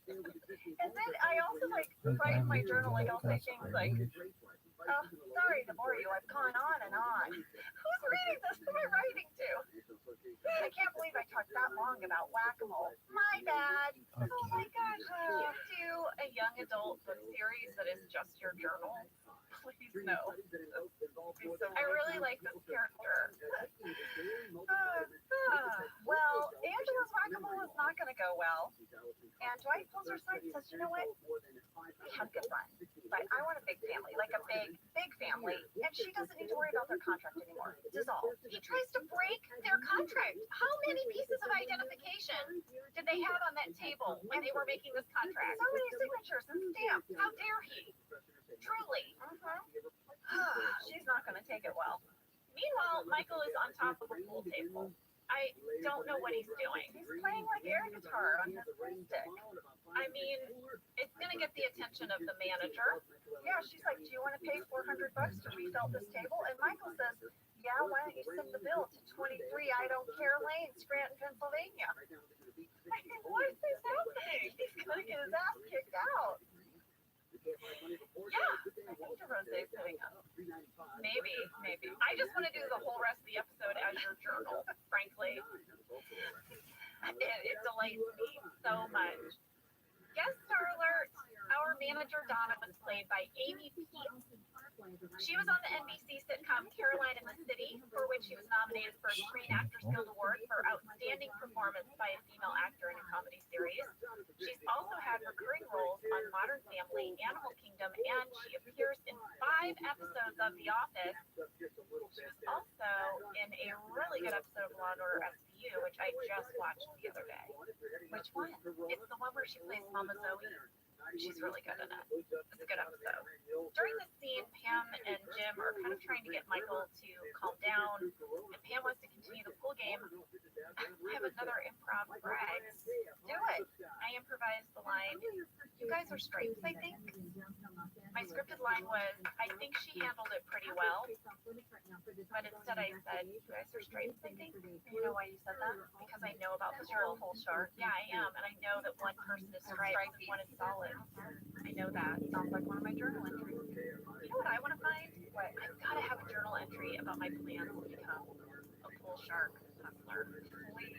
And then I also like write in my journal, like I'll say things like, oh, sorry to bore you, I've gone on and on. Who's reading this? Who am I writing to? I can't believe I talked that long about whack-a-mole. My bad. Oh my gosh. Can you do a young adult book series that is just your journal? Please no. I really like this character. Well, Angela's whack-a-mole is not going to go well. And Dwight pulls her aside and says, you know what? We have a good run, but I want a big family, like a big family. And she doesn't need to worry about their contract anymore. It's dissolved. He tries to break their contract. How many pieces of identification did they have on that table when they were making this contract? So many signatures and stamps. How dare he? Truly. She's not going to take it well. Meanwhile, Michael is on top of a pool table. I don't know what he's doing. He's playing like air guitar on his stick. I mean, it's going to get the attention of the manager. Yeah, she's like, do you want to pay $400 to refill this table? And Michael says, yeah, why don't you send the bill to 23 I Don't Care Lane, Scranton, Pennsylvania. I mean, what is happening? He's going to get his ass kicked out. Yeah, I think DeRose's hitting us. Maybe. I just want to do the whole rest of the episode as your journal, frankly. It delights me so much. Guest star alert! Our manager Donna was played by Amy Peel. She was on the NBC sitcom Caroline in the City, for which she was nominated for a Screen Actors Guild Award for Outstanding Performance by a Female Actor in a Comedy Series. She's also had recurring roles on Modern Family, Animal Kingdom, and she appears in 5 episodes of The Office. She was also in a really good episode of Law & Order SVU, which I just watched the other day. Which one? It's the one where she plays Mama Zoe. She's really good in it. It's a good episode. During the scene, Pam and Jim are kind of trying to get Michael to calm down, and Pam wants to continue the pool game. I have another improv brag. Do it. I improvised the line, you guys are straights, I think. My scripted line was, I think she handled it pretty well, but instead I said, you guys are straights, I think. And you know why you said that? Because I know about the whole shark. Yeah, I am, and I know that one person is straight and one is solid. I know that. Sounds like one of my journal entries. You know what I want to find? What? I've got to have a journal entry about my plans to become a bull shark hustler.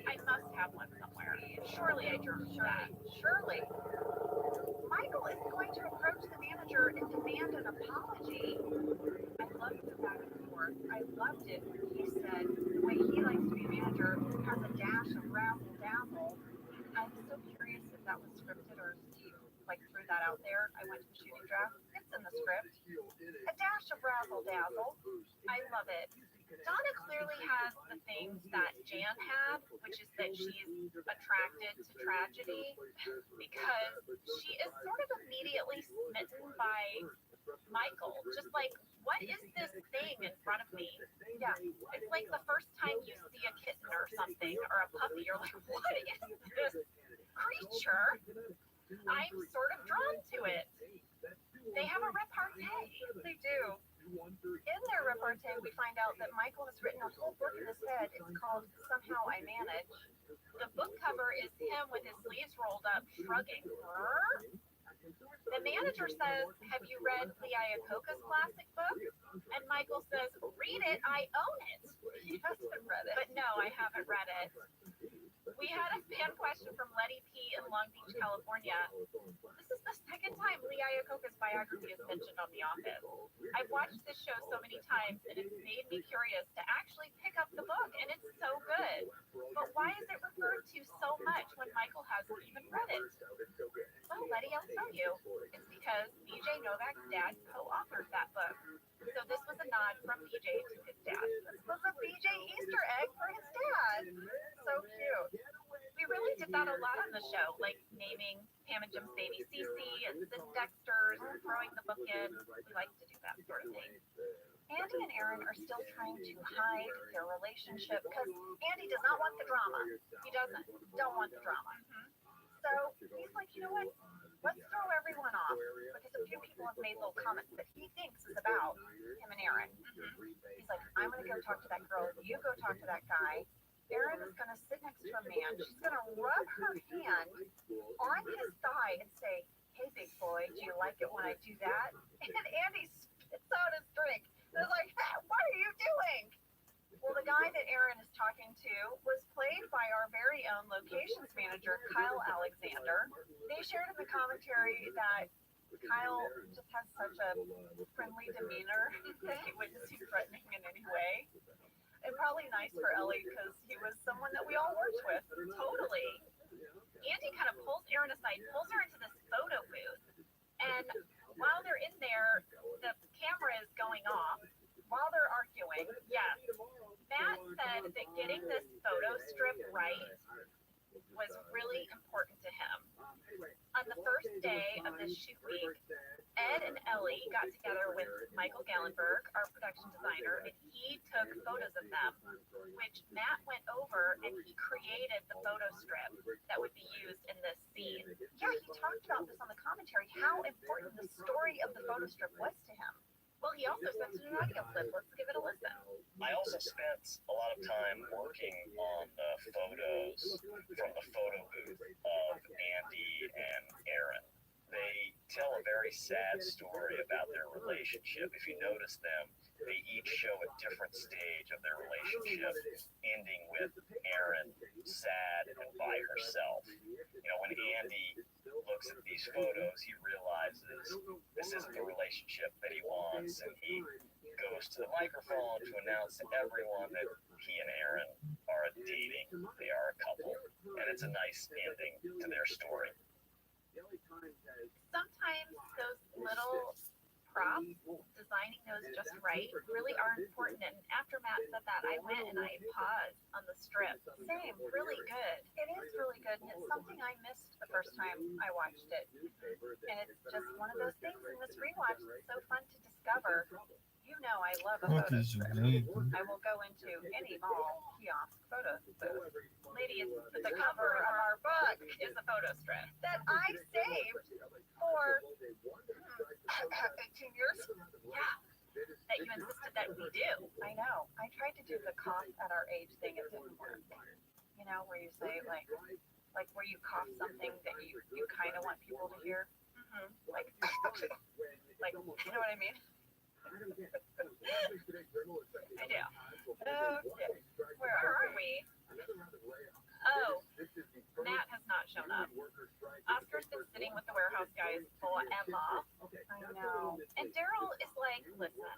I must have one somewhere. Surely I journaled that. Surely. Michael is going to approach the manager and demand an apology. I loved the back and forth. I loved it when he said the way he likes to be manager has a dash of razzle dazzle. I'm so curious if that was scripted or Steve threw that out there. I went to the shooting draft. It's in the script. A dash of razzle dazzle. I love it. Donna clearly has the things that Jan had, which is that she's attracted to tragedy because she is sort of immediately smitten by Michael. Just like, what is this thing in front of me? Yeah, it's like the first time you see a kitten or something or a puppy, you're like, what is this creature? I'm sort of drawn to it. They have a repartee. They do. In their repartee, we find out that Michael has written a whole book in his head. It's called Somehow I Manage. The book cover is him with his sleeves rolled up, shrugging. The manager says, have you read Lee Iacocca's classic book? And Michael says, read it, I own it. He hasn't read it. But no, I haven't read it. We had a fan question from Letty P. in Long Beach, California. This is the second time Lee Iacocca's biography is mentioned on The Office. I've watched this show so many times, and it's made me curious to actually pick up the book, and it's so good. But why is it referred to so much when Michael hasn't even read it? Well, Letty, I'll tell you. It's because BJ Novak's dad co-authored that book. So this was a nod from BJ to his dad. This was a BJ Easter egg for his dad. So cute. We really did that a lot on the show, like naming Pam and Jim's baby Cece and Sid Dexter's, throwing the book in. We like to do that sort of thing. Andy and Aaron are still trying to hide their relationship because Andy does not want the drama. He doesn't. Don't want the drama. So he's like, you know what? Let's throw everyone off because a few people have made little comments that he thinks is about him and Aaron. He's like, I'm going to go talk to that girl. You go talk to that guy. Erin is going to sit next to a man. She's going to rub her hand on his thigh and say, hey, big boy, do you like it when I do that? And Andy spits out his drink. And is like, hey, what are you doing? Well, the guy that Erin is talking to was played by our very own locations manager, Kyle Alexander. They shared in the commentary that Kyle just has such a friendly demeanor that he wouldn't seem threatening in any way. And probably nice for Ellie because he was someone that we all worked with. Totally. Andy kind of pulls Erin aside, pulls her into this photo booth. And while they're in there, the camera is going off. While they're arguing, yes, Matt said that getting this photo strip right was really important to him. On the first day of this shoot week, Ed and Ellie got together with Michael Gallenberg, our production designer, and he took photos of them, which Matt went over and he created the photo strip that would be used in this scene. Yeah, he talked about this on the commentary, how important the story of the photo strip was to him. Well, he also sent an audio clip. Let's give it a listen. I also spent a lot of time working on the photos from the photo booth of Andy and Aaron. They tell a very sad story about their relationship. If you notice them, they each show a different stage of their relationship, ending with Aaron sad and by herself. You know, when Andy looks at these photos, he realizes this isn't the relationship that he wants, and he goes to the microphone to announce to everyone that he and Aaron are dating. They are a couple, and it's a nice ending to their story. Sometimes those little props, designing those just right, really are important. And after Matt said that, I went and I paused on the strip. Same, really good. It is really good, and it's something I missed the first time I watched it. And it's just one of those things in this rewatch that's so fun to discover. You know I love a photo strip. I will go into any mall kiosk photo booth. Ladies, the cover of our book is a photo strip that I saved for 18 years. Yeah, that you insisted that we do. I know. I tried to do the cough at our age thing. It didn't work. You know, where you say like where you cough something that you kind of want people to hear. Like, you know what I mean? I do. Okay. Where are we? Oh, Matt has not shown up. Oscar's been sitting with the warehouse guys forever. I know. And Daryl is like, listen,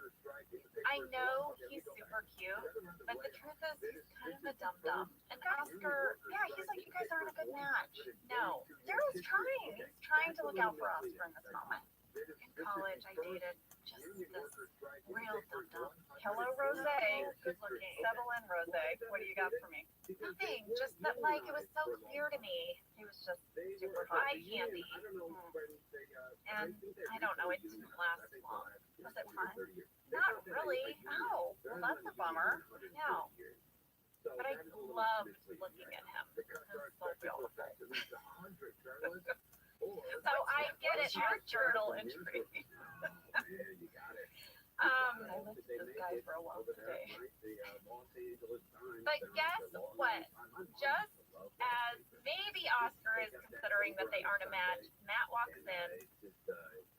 I know he's super cute, but the truth is he's kind of a dum-dum. And Oscar, yeah, he's like, you guys aren't a good match. No. Daryl's trying. He's trying to look out for Oscar in this moment. In college, I dated just this real dum-dum. Hello, Rose. Good looking. Settle in, Rose. What do you got for me? Nothing. Just that, like, it was so clear to me. He was just super hot. Eye candy. And I don't know, it didn't last long. Was it fun? Not really. Oh, well, that's a bummer. No. But I loved looking at him. It was so beautiful. So I get it. Your journal entry. I looked at this guy for a while today. But guess what? Just as maybe Oscar is considering that they aren't a match, Matt walks in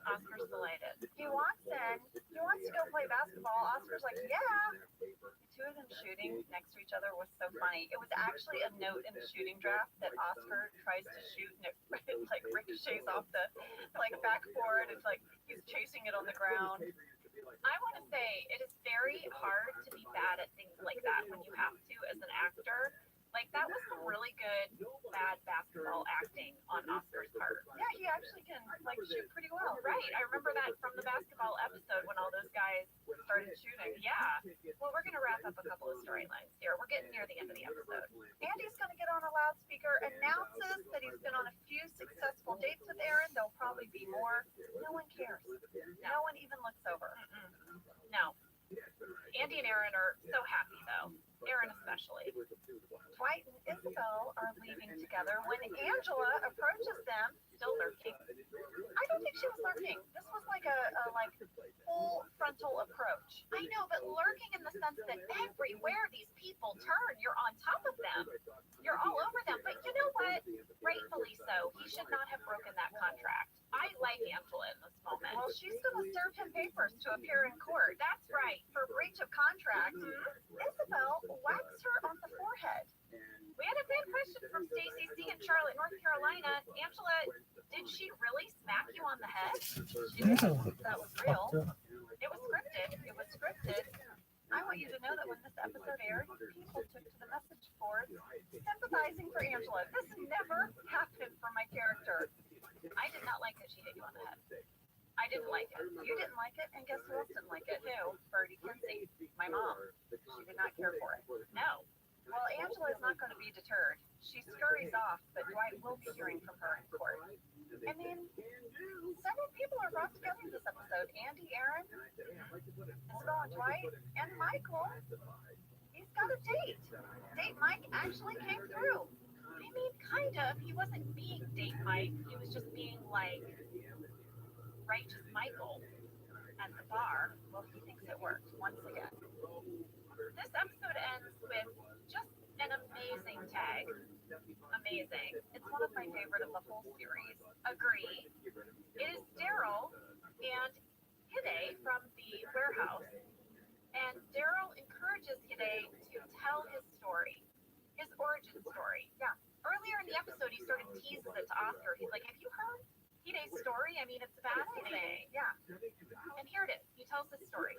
Oscar's delighted. He walks in. He wants to go play basketball. Oscar's like, yeah. The two of them shooting next to each other was so funny. It was actually a note in the shooting draft that Oscar tries to shoot and it like ricochets off the backboard. It's like he's chasing it on the ground. I want to say it is very hard to be bad at things like that when you have to as an actor. Like, that was some really good bad basketball acting on Oscar's part. Yeah, he actually can, like, shoot pretty well. Right. I remember that from the basketball episode when all those guys started shooting. Yeah. Well, we're going to wrap up a couple of storylines here. We're getting near the end of the episode. Andy's going to get on a loudspeaker, announces that he's been on a few successful dates with Aaron. There'll probably be more. No one cares. No one even looks over. No. Andy and Aaron are so happy, though. Aaron especially. Dwight and Isabel are leaving together when Angela approaches them, still lurking. I don't think she was lurking. This was like a full frontal approach. I know, but lurking in the sense that everywhere these people turn, you're on top of them. You're all over them. But you know what? Rightfully so. He should not have broken that contract. I like Angela in this moment. Well, she's going to serve him papers to appear in court. That's right. For breach of contract. Isabel whacks her on the forehead. We had a good question from Stacy C. in Charlotte, North Carolina. Angela, did she really smack you on the head? She did. That was real. It was scripted. It was scripted. I want you to know that when this episode aired, people took to the message boards sympathizing for Angela. This never happened for my character. I did not like that she hit you on the head. I didn't like it. You didn't like it, and guess who else didn't like it? Who? Birdie Kinsey, my mom. She did not care for it. No. Well, Angela is not going to be deterred. She scurries off, but Dwight will be hearing from her in court. I mean, several people are brought together in this episode. Andy, Aaron, Isabel and Dwight, and Michael. He's got a date. Date Mike actually came through. I mean, kind of. He wasn't being Date Mike. He was just being like Righteous Michael at the bar. Well, he thinks it worked once again. This episode ends with just an amazing tag. Amazing. It's one of my favorite of the whole series. Agree. It is Daryl and Hide from the warehouse. And Daryl encourages Hide to tell his story. His origin story. Yeah. Earlier in the episode, he sort of teases it to Oscar. He's like, have you heard Hide's story? I mean, it's fascinating. Yeah. And here it is. He tells his story.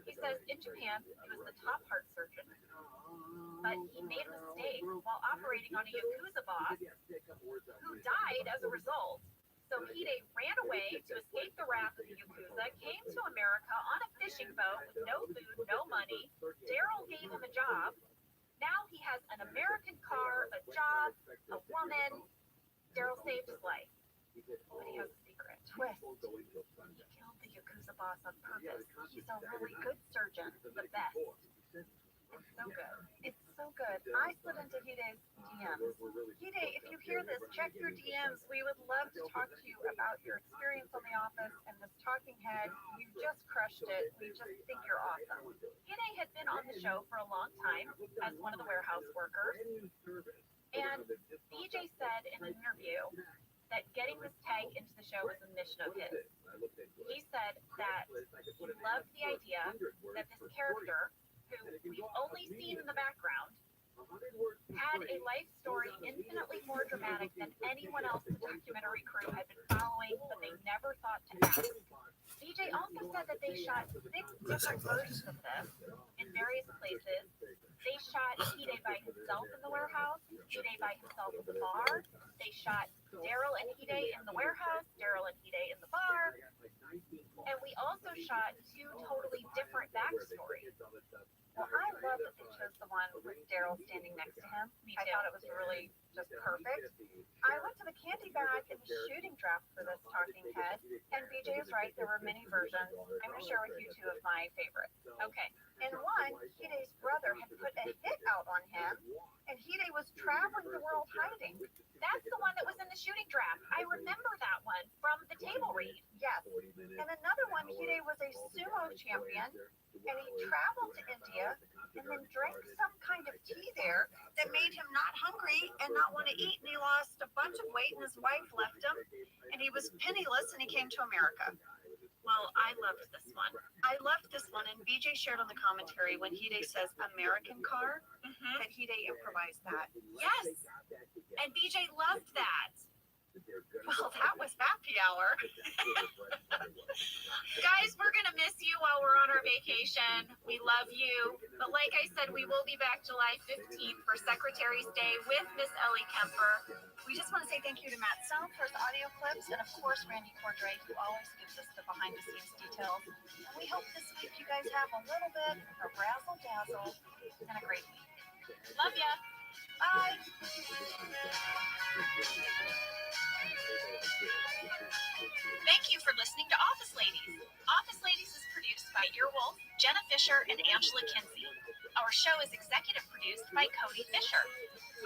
He says, in Japan, he was the top heart surgeon. But he made a mistake while operating on a Yakuza boss who died as a result. So Hide ran away to escape the wrath of the Yakuza, came to America on a fishing boat with no food, no money. Daryl gave him a job. Now he has an American car, a job, a woman. Daryl saved his life. But he has a secret. Twist. He killed the Yakuza boss on purpose. He's a really good surgeon. The best. It's so good. It's so good. I slid into Hide's DMs. Hide, if you hear this, check your DMs. We would love to talk to you about your experience on The Office and this talking head. You just crushed it. We just think you're awesome. Hide had been on the show for a long time as one of the warehouse workers. And BJ said in an interview that getting this tag into the show was a mission of his. He said that he loved the idea that this character, who we've only seen in the background, had a life story infinitely more dramatic than anyone else the documentary crew had been following, but they never thought to ask. BJ also said that they shot 6 different versions of this in various places. They shot Hide by himself in the warehouse, Hide by himself in the bar. They shot Daryl and Hide in the warehouse, Daryl and Hide in the bar. And we also shot 2 totally different backstories. Well, I love that they chose the one with Daryl standing next to him. I thought it was really just perfect. I went to the candy bag in the shooting draft for this talking head, and BJ is right, there were many versions. I'm going to share with you 2 of my favorites. Okay. In one, Hide's brother had put a hit out on him, and Hide was traveling the world hiding. That's the one that was in the shooting draft. I remember that one from the table read. Yes. And another one, Hide was a sumo champion and he traveled to India and then drank some kind of tea there that made him not hungry and not want to eat, and he lost a bunch of weight, and his wife left him, and he was penniless, and he came to America. Well, I loved this one. And BJ shared on the commentary when Hide says American car, that Hide improvised that. Yes. And BJ loved that. Well, that was happy hour. Guys, we're going to miss you while we're on our vacation. We love you. But like I said, we will be back July 15th for Secretary's Day with Miss Ellie Kemper. We just want to say thank you to Matt Stone for his audio clips, and of course Randy Cordray, who always gives us the behind-the-scenes details. And we hope this week you guys have a little bit of razzle-dazzle and a great week. Love ya. Bye. Thank you for listening to Office Ladies. Office Ladies is produced by Earwolf, Jenna Fisher, and Angela Kinsey. Our show is executive produced by Cody Fisher.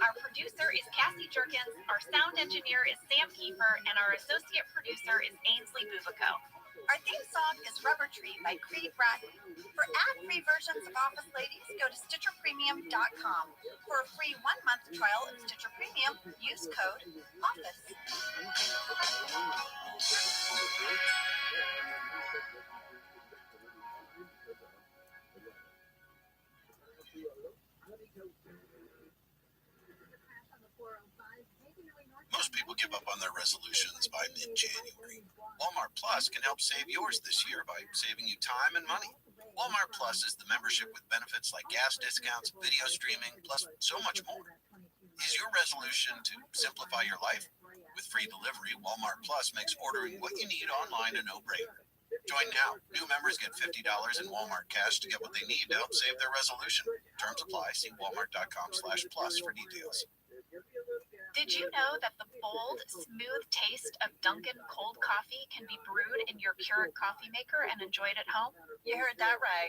Our producer is Cassie Jerkins, our sound engineer is Sam Kiefer, and our associate producer is Ainsley Bubico. Our theme song is Rubber Tree by Creed Bratton. For ad-free versions of Office Ladies, go to StitcherPremium.com. For a free 1-month trial of Stitcher Premium, use code OFFICE. Most people give up on their resolutions by mid-January. Walmart Plus can help save yours this year by saving you time and money. Walmart Plus is the membership with benefits like gas discounts, video streaming, plus so much more. Is your resolution to simplify your life? With free delivery, Walmart Plus makes ordering what you need online a no-brainer. Join now. New members get $50 in Walmart cash to get what they need to help save their resolution. Terms apply. See walmart.com/plus for details. Did you know that the bold, smooth taste of Dunkin' cold coffee can be brewed in your Keurig coffee maker and enjoyed at home? You heard that right.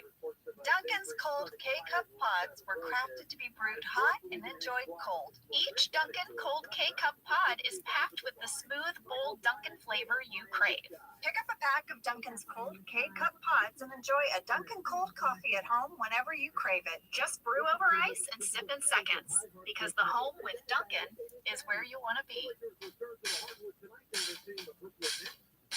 Dunkin's cold K-Cup pods were crafted to be brewed hot and enjoyed cold. Each Dunkin' cold K-Cup pod is packed with the smooth, bold Dunkin' flavor you crave. Pick up a pack of Dunkin's cold K-Cup pods and enjoy a Dunkin' cold coffee at home whenever you crave it. Just brew over ice and sip in seconds, because the home with Dunkin' is where you want to be.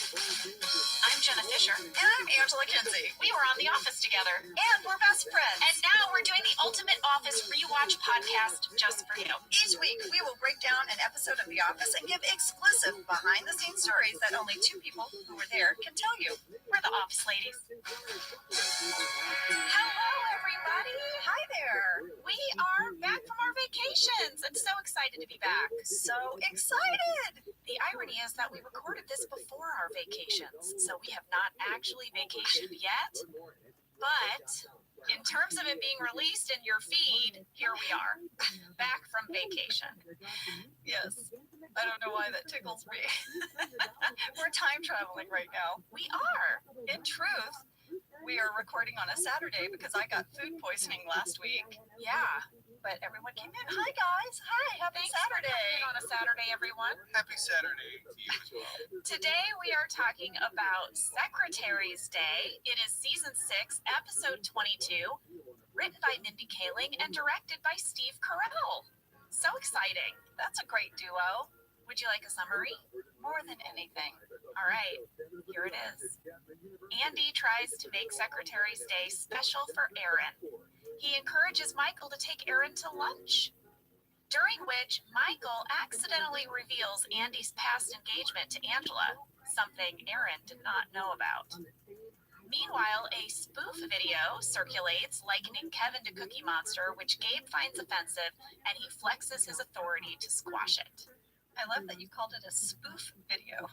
I'm Jenna Fisher. And I'm Angela Kinsey. We were on The Office together. And we're best friends. And now we're doing the Ultimate Office Rewatch podcast just for you. Each week, we will break down an episode of The Office and give exclusive behind-the-scenes stories that only two people who were there can tell you. We're the Office Ladies. Hello, everybody. Hi there. We are back from our vacations. I'm so excited to be back. So excited. The irony is that we recorded this before our vacations, so we have not actually vacationed yet. But in terms of it being released in your feed, here we are, back from vacation. Yes. I don't know why that tickles me. We're time traveling right now. We are. In truth, we are recording on a Saturday because I got food poisoning last week. Yeah. But everyone came in. Hi, guys. Hi. Happy Thanks Saturday. for coming in on a Saturday, everyone. Happy Saturday to you as well. Today we are talking about Secretary's Day. It is season 6, episode 22, written by Mindy Kaling and directed by Steve Carell. So exciting. That's a great duo. Would you like a summary? More than anything. All right, here it is. Andy tries to make Secretary's Day special for Erin. He encourages Michael to take Erin to lunch, during which Michael accidentally reveals Andy's past engagement to Angela, something Erin did not know about. Meanwhile, a spoof video circulates likening Kevin to Cookie Monster, which Gabe finds offensive, and he flexes his authority to squash it. I love that you called it a spoof video.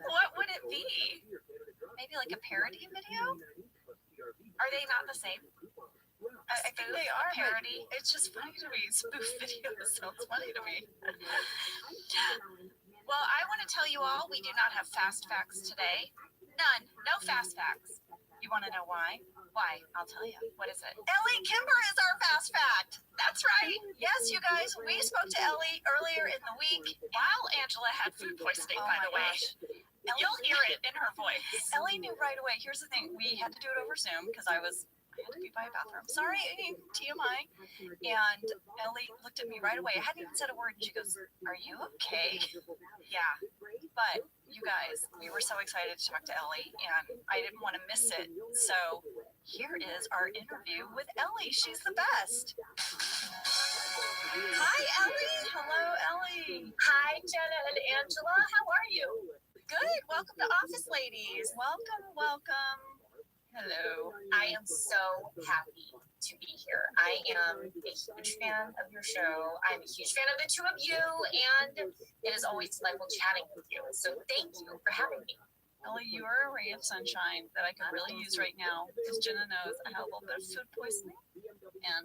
What would it be? Maybe like a parody video? Are they not the same? I think they are. Parody. It's just funny to me. Spoof video sounds funny to me. Well, I want to tell you all, we do not have fast facts today. None. No fast facts. You want to know why? Why? I'll tell you. What is it? Ellie Kimber is our fast fact. That's right. Yes, you guys, we spoke to Ellie earlier in the week. While Angela had food poisoning, by the way. You'll hear it in her voice. Ellie knew right away. Here's the thing. We had to do it over Zoom because I had to be by a bathroom. Sorry, TMI. And Ellie looked at me right away. I hadn't even said a word. And she goes, "Are you okay?" Yeah. But you guys, we were so excited to talk to Ellie, and I didn't want to miss it. So here is our interview with Ellie. She's the best. Hi, Ellie. Hello, Ellie. Hi, Jenna and Angela. How are you? Good. Welcome to Office Ladies. Welcome. Hello. I am so happy to be here. I am a huge fan of your show. I'm a huge fan of the two of you, and it is always delightful chatting with you. So thank you for having me. Ellie, you are a ray of sunshine that I could really use right now because Jenna knows I have a little bit of food poisoning, and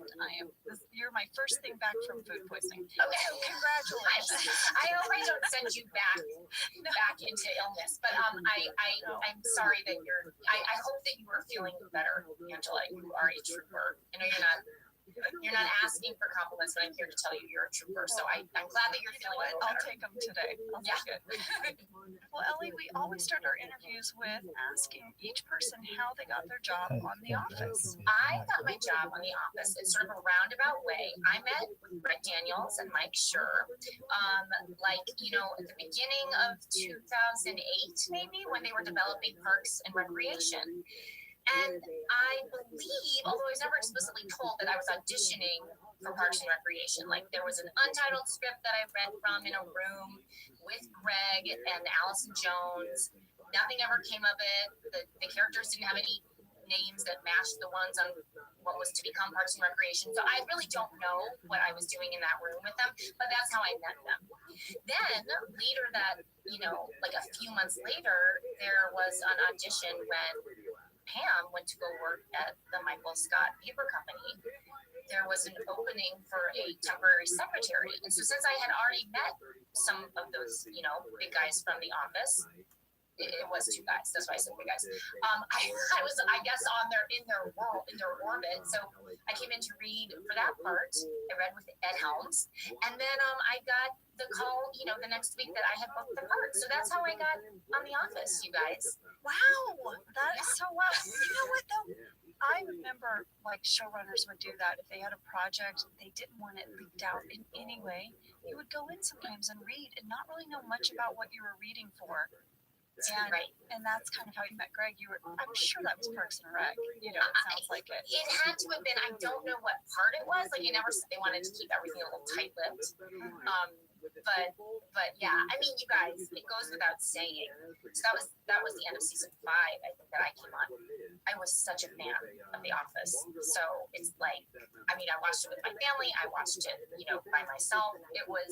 you're my first thing back from food poisoning. Okay, so congratulations. I hope I don't send you back into illness, but I'm sorry that I hope that you are feeling better, Angela. You are a trooper. I know you're not asking for compliments, but I'm here to tell you you're a trooper. So I'm glad that you're feeling better. I'll take them today. I'll take it. Well, Ellie, we always start our interviews with asking each person how they got their job on The Office. I got my job on The Office in sort of a roundabout way. I met with Brett Daniels and Mike Schur, at the beginning of 2008, maybe, when they were developing Parks and Recreation. And I believe, although I was never explicitly told that I was auditioning for Parks and Recreation, like there was an untitled script that I read from in a room with Greg and Allison Jones. Nothing ever came of it. The characters didn't have any names that matched the ones on what was to become Parks and Recreation. So I really don't know what I was doing in that room with them, but that's how I met them. Then later like a few months later, there was an audition when Pam went to go work at the Michael Scott Paper Company. There was an opening for a temporary secretary. And so since I had already met some of those, big guys from The Office, it was two guys. That's why I said big guys. I was, I guess, in their orbit. So I came in to read for that part. I read with Ed Helms, and then I got the call, the next week that I had booked the part. So that's how I got on The Office, you guys. Wow, that is so wild. You know what though? I remember like showrunners would do that if they had a project they didn't want it leaked out in any way. You would go in sometimes and read and not really know much about what you were reading for. And that's kind of how you met Greg. I'm sure that was Parks and Rec. It sounds like it. It had to have been. I don't know what part it was. Like they never said they wanted to keep everything a little tight-lipped. But yeah, I mean, you guys, it goes without saying. So that was the end of season 5. I think that I came on. I was such a fan of The Office. So it's like, I mean, I watched it with my family. I watched it, by myself. It was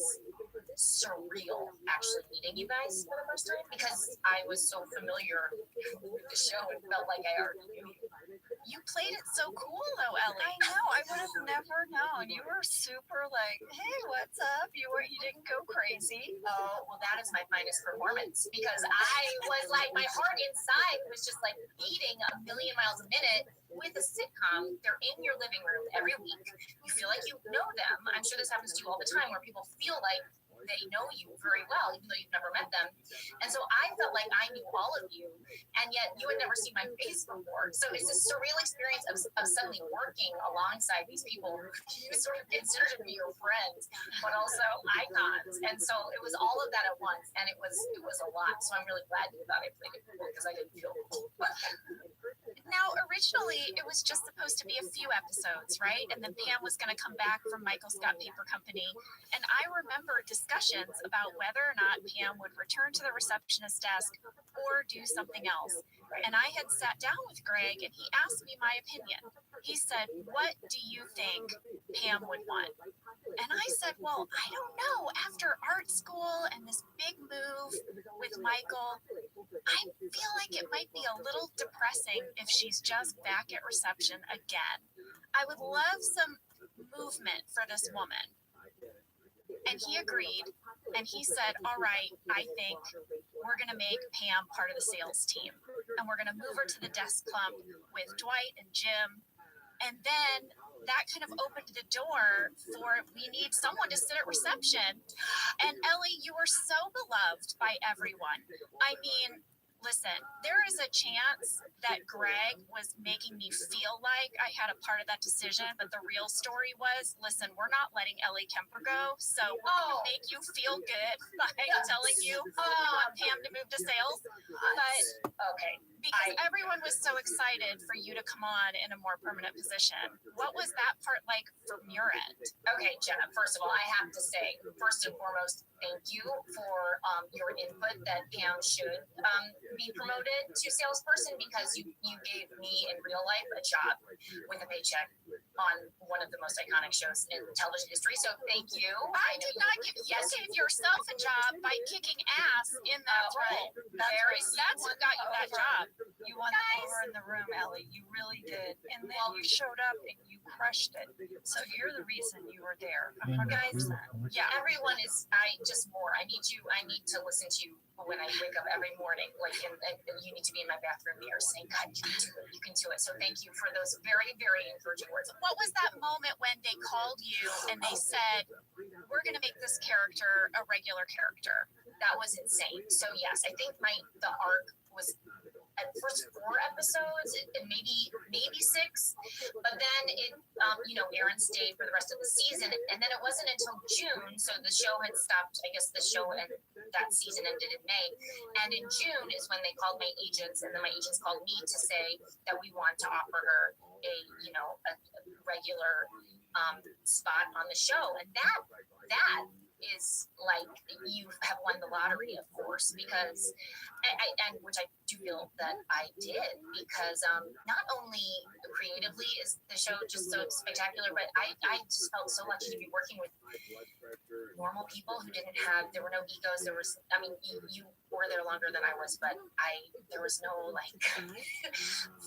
surreal actually meeting you guys for the first time because I was so familiar with the show. It felt like I already knew you. You played it so cool though, Ellie. I know. I would have never known. You were super like, hey, what's up? You didn't go crazy. Oh, well, that is my finest performance because I was like, my heart inside was just like beating a million miles a minute with a sitcom. They're in your living room every week. You feel like you know them. I'm sure this happens to you all the time where people feel like they know you very well, even though you've never met them. And so I felt like I knew all of you, and yet you had never seen my face before. So it's a surreal experience of suddenly working alongside these people who you sort of consider to be your friends, but also icons. And so it was all of that at once, and it was a lot. So I'm really glad you thought I played it cool because I didn't feel cool. Now, originally, it was just supposed to be a few episodes, right? And then Pam was going to come back from Michael Scott Paper Company. And I remember discussions about whether or not Pam would return to the receptionist desk or do something else. And I had sat down with Greg, and he asked me my opinion. He said, what do you think Pam would want? And I said, well, I don't know. After art school and this big move with Michael, I feel like it might be a little depressing if she's just back at reception again. I would love some movement for this woman. And he agreed, and he said, all right, I think we're going to make Pam part of the sales team, and we're going to move her to the desk clump with Dwight and Jim, And then that kind of opened the door for we need someone to sit at reception. And Ellie, you were so beloved by everyone. I mean, listen, there is a chance that Greg was making me feel like I had a part of that decision, but the real story was, listen, we're not letting Ellie Kemper go, so we'll make you feel good by telling you we want Pam to move to sales. But okay, because everyone was so excited for you to come on in a more permanent position. What was that part like from your end? Okay, Jenna, first of all, I have to say, first and foremost, thank you for your input that Pam should be promoted to salesperson, because you gave me in real life a job with a paycheck on one of the most iconic shows in television history. So thank you. I did not give you gave yourself a job by kicking ass in that role. That's what got you that job. You won over in the room, Ellie. You really did. And then you showed up and you crushed it. So you're the reason you were there. 100%. Yeah, everyone is. I need to listen to you when I wake up every morning. Like, and you need to be in my bathroom mirror saying, "God, you can do it. You can do it." So thank you for those very, very encouraging words. What was that moment when they called you and they said, "We're going to make this character a regular character"? That was insane. So yes, I think the arc was at first 4 episodes and maybe 6, but then it Aaron stayed for the rest of the season, and then it wasn't until June, so the show had stopped. I guess the show and that season ended in May, and in June is when they called my agents, and then my agents called me to say that we want to offer her a regular spot on the show, and that is like you have won the lottery, of course, because and which I do feel that I did, because not only creatively is the show just so spectacular, but I just felt so lucky to be working with normal people who there were no egos. There was, I mean, you were there longer than I was, but there was no like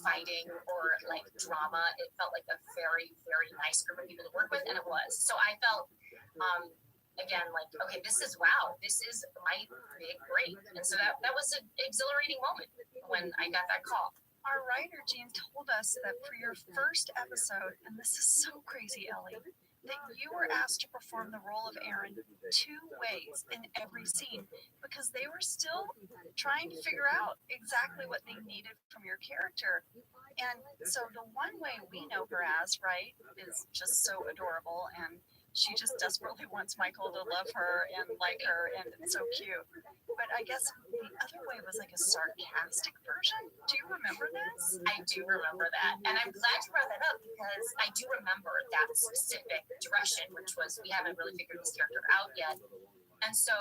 fighting or like drama. It felt like a very, very nice group of people to work with, and it was. So I felt again, like, okay, this is my big break. And so that was an exhilarating moment when I got that call. Our writer, Jean, told us that for your first episode, and this is so crazy, Ellie, that you were asked to perform the role of Aaron 2 ways in every scene because they were still trying to figure out exactly what they needed from your character. And so the one way we know her as, right, is just so adorable, and she just desperately wants Michael to love her and like her, and it's so cute. But I guess the other way was like a sarcastic version. Do you remember this? I do remember that. And I'm glad you brought that up, because I do remember that specific direction, which was, we haven't really figured this character out yet. And so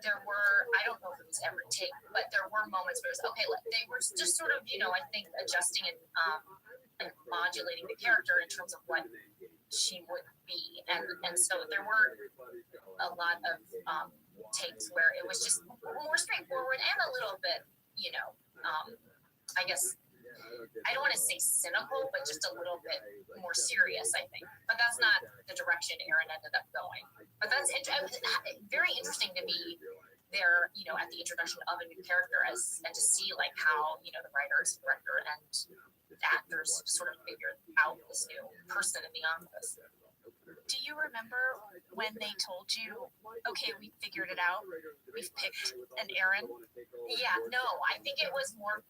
there were, I don't know if it was every take, but there were moments where it was, okay, they were just sort of, I think adjusting and modulating the character in terms of what she would be, and so there were a lot of takes where it was just more straightforward and a little bit, I guess I don't want to say cynical, but just a little bit more serious, I think. But that's not the direction Aaron ended up going. But that's very interesting to be there, at the introduction of a new character and to see like how the writers, director, and actors sort of figured out this new person in the office. Do you remember when they told you, okay, we figured it out, we've picked an Aaron? Yeah, no, I think it was more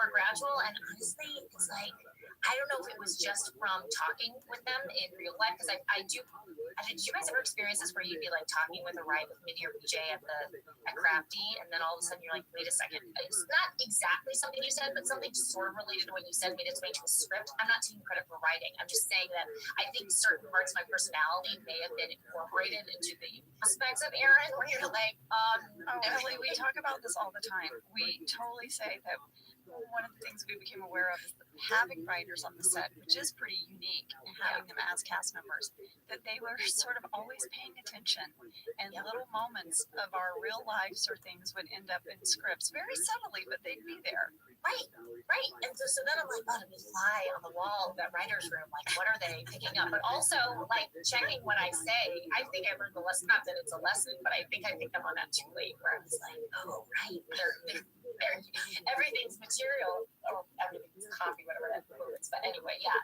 gradual, and honestly, it's like, I don't know if it was just from talking with them in real life, because did you guys ever experience this where you'd be like talking with a ride with Minnie or BJ at Crafty, and then all of a sudden you're like, wait a second, it's not exactly something you said, but something sort of related to what you said made its way to a script. I'm not taking credit for writing. I'm just saying that I think certain parts of my personality may have been incorporated into the aspects of Aaron, where you're like, Ellie, we talk about this all the time. We totally say that one of the things we became aware of is that having writers on the set, which is pretty unique, and having them as cast members, that they were sort of always paying attention, and little moments of our real lives or things would end up in scripts very subtly, but they'd be there. Right. And so then I'm like, let me fly on the wall of that writer's room. Like, what are they picking up? But also, like, checking what I say. I think I learned the lesson. Not that it's a lesson, but I think I picked up on that too late, where I was like, oh, right. They're everything's material, or everything's coffee, whatever that quote is. But anyway, yeah.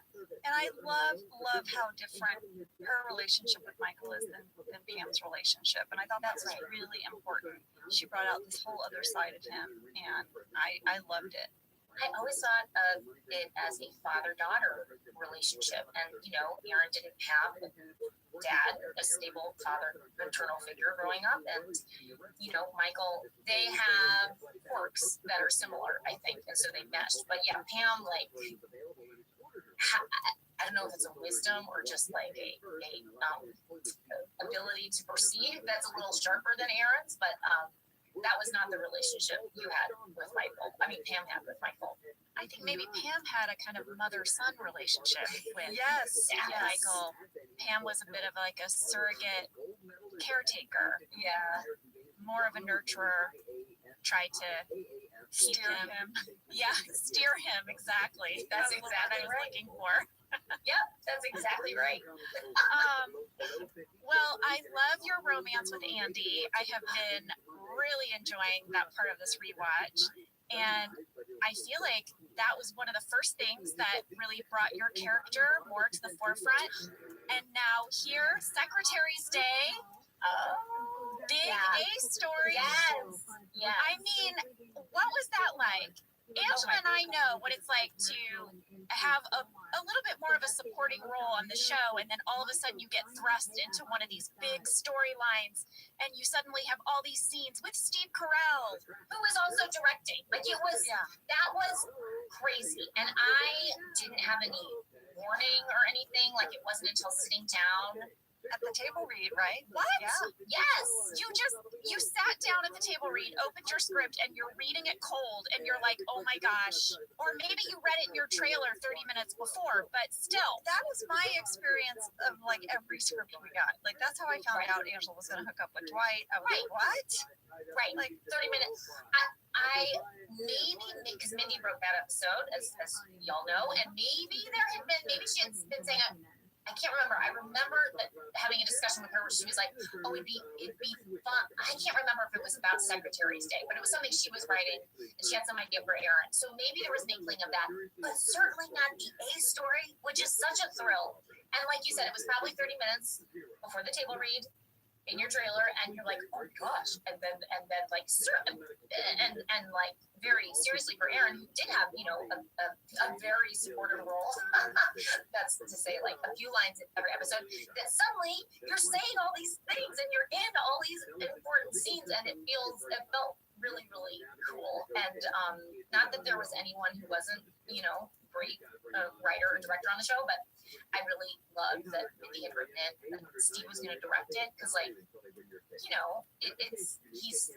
And I love how different her relationship with Michael is than Pam's relationship. And I thought that was really important. She brought out this whole other side of him, and I loved it. I always thought of it as a father-daughter relationship. And, you know, Aaron didn't have a dad, a stable father, maternal figure growing up. And, you know, Michael, they have quirks that are similar, I think. And so they meshed. But yeah, Pam, like, I don't know if it's a wisdom or just like a ability to perceive that's a little sharper than Aaron's. But, that was not the relationship you had with Michael. I mean, Pam had with Michael. I think maybe Pam had a kind of mother-son relationship with Michael. Pam was a bit of like a surrogate caretaker. Yeah. More of a nurturer. Tried to steer him. Yeah, steer him, exactly. That's exactly what I was looking for. Yep, that's exactly right. Well, I love your romance with Andy. I have been really enjoying that part of this rewatch. And I feel like that was one of the first things that really brought your character more to the forefront. And now here, Secretary's Day. Big A story. Yes. Yes. I mean, what was that like? Angela and I know what it's like to have a little bit more of a supporting role on the show, and then all of a sudden you get thrust into one of these big storylines, and you suddenly have all these scenes with Steve Carell, who was also directing. Like, it was, that was crazy. And I didn't have any warning or anything. Like, it wasn't until sitting down at the table read, right? What? Yeah. Yes. You sat down at the table read, opened your script, and you're reading it cold, and you're like, oh my gosh. Or maybe you read it in your trailer 30 minutes before, but still. That was my experience of like every script we got. Like, that's how I found out Angela was going to hook up with Dwight. I was like, what? Right. Like 30 minutes. I maybe, because Mindy wrote that episode, as y'all know, and maybe she had been saying, I can't remember. I remember that having a discussion with her where she was like, oh, it'd be fun. I can't remember if it was about Secretary's Day, but it was something she was writing, and she had some idea for Aaron. So maybe there was an inkling of that, but certainly not the A story, which is such a thrill. And like you said, it was probably 30 minutes before the table read in your trailer, and you're like, oh gosh. And then like, and like, very seriously for Aaron, who did have, you know, a very supportive role. That's to say, like, a few lines in every episode, that suddenly you're saying all these things and you're in all these important scenes, and it felt really, really cool. And not that there was anyone who wasn't, you know, great writer or director on the show, but I really loved that Mindy had written it, and Steve was going to direct it, because, like, you know, he's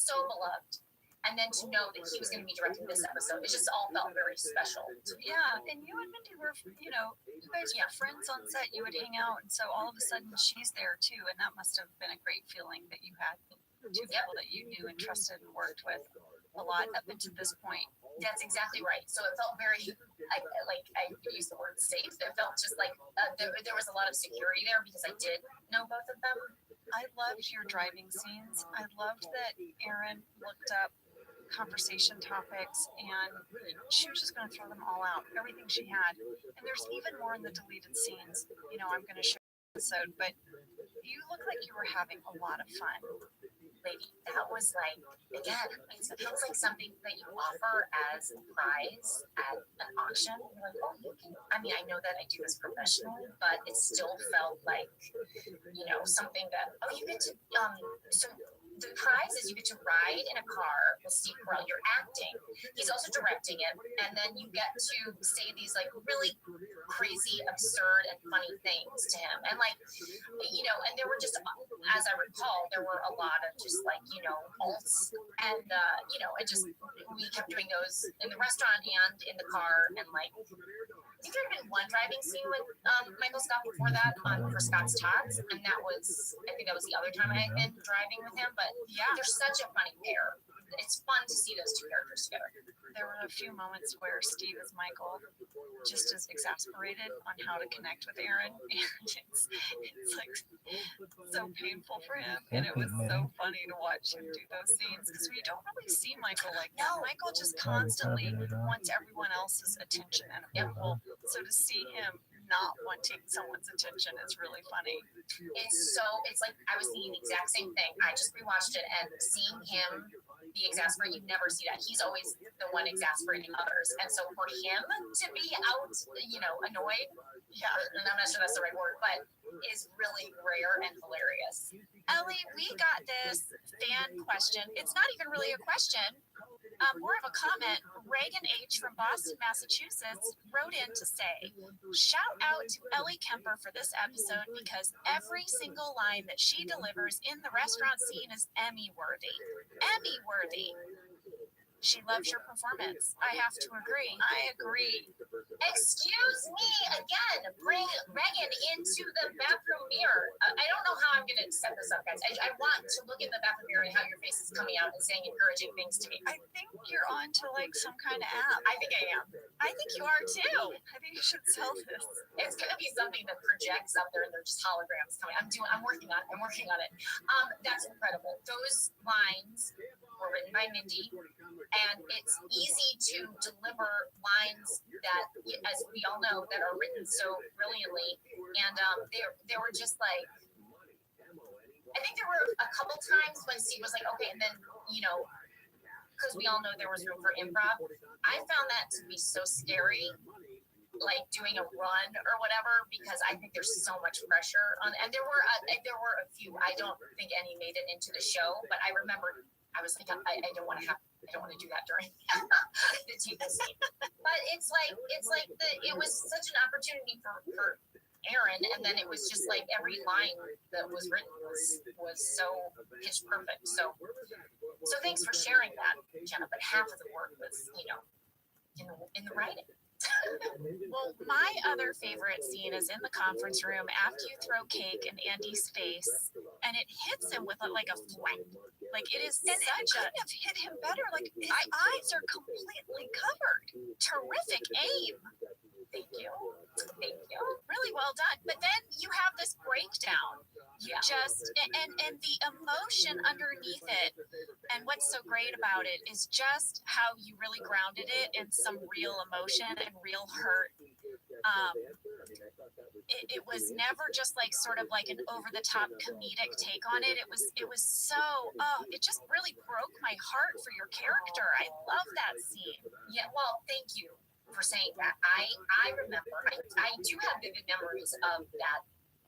so beloved. And then to know that he was going to be directing this episode, it just all felt very special. Yeah, and you and Mindy were, you know, you guys were friends on set. You would hang out, and so all of a sudden she's there too, and that must have been a great feeling that you had two people that you knew and trusted and worked with a lot up until this point. That's exactly right. So it felt very, I use the word safe. It felt just like there was a lot of security there, because I did know both of them. I loved your driving scenes. I loved that Erin looked up conversation topics, and she was just going to throw them all out, everything she had. And there's even more in the deleted scenes. You know, I'm going to show you the episode, but you look like you were having a lot of fun. Lady, that was like, again, it feels like something that you offer as a prize at an auction. You're like, oh, you can, I mean, I know that I do this professionally, but it still felt like, you know, something that, oh, you get to, so the prize is you get to ride in a car with Steve Carell. You're acting. He's also directing it. And then you get to say these like really crazy, absurd, and funny things to him. And like, you know, and there were just, as I recall, there were a lot of just like, you know, alts. And, you know, it just, we kept doing those in the restaurant and in the car. And like, I think there had been one driving scene with Michael Scott before that for Scott's Tots, and that was, I think that was the other time I had been driving with him. But yeah, they're such a funny pair. it's fun to see those two characters together. There were a few moments where Steve as Michael just is exasperated on how to connect with Aaron, and it's like so painful for him, and it was so funny to watch him do those scenes because we don't really see Michael like that. Michael just constantly wants everyone else's attention and approval, so to see him not wanting someone's attention is really funny. It's like I was thinking the exact same thing. I just rewatched it and seeing him be exasperated, you never see that. He's always the one exasperating others. And so for him to be out, annoyed, and I'm not sure that's the right word, but is really rare and hilarious. Ellie, we got this fan question. It's not even really a question. More of a comment. Reagan H. from Boston, Massachusetts wrote in to say, shout out to Ellie Kemper for this episode because every single line that she delivers in the restaurant scene is Emmy worthy. Emmy worthy. She loves your performance. I have to agree. I agree. Excuse me again. Bring Reagan into the bathroom mirror. I don't know how I'm going to set this up, guys. I want to look in the bathroom mirror and how your face is coming out and saying encouraging things to me. I think you're on to like some kind of app. I think I am. I think you are too. I think you should sell this. It's going to be something that projects up there and they're just holograms coming. I'm working on it. That's incredible. Those lines were written by Mindy, and it's easy to deliver lines that, as we all know, that are written so brilliantly. And they were just like, I think there were a couple times when Steve was like, okay, and then, because we all know there was room for improv. I found that to be so scary, like doing a run or whatever, because I think there's so much pressure on. And there were a few. I don't think any made it into the show, but I remember I was like, I don't want to do that during the TV scene. But it was such an opportunity for Aaron, and then it was just like every line that was written was so pitch perfect. So thanks for sharing that, Jenna. But half of the work was, in the writing. Well, my other favorite scene is in the conference room after you throw cake in Andy's face, and it hits him with like a flank. Like it is and such it couldn't have hit him better. Like his eyes are completely covered. terrific aim. Thank you. Really well done. But then you have this breakdown. You just and the emotion underneath it, and what's so great about it is just how you really grounded it in some real emotion and real hurt. It was never just like sort of like an over the top comedic take on it. It was so it just really broke my heart for your character. I love that scene. Yeah, well, thank you for saying that. I remember I do have vivid memories of that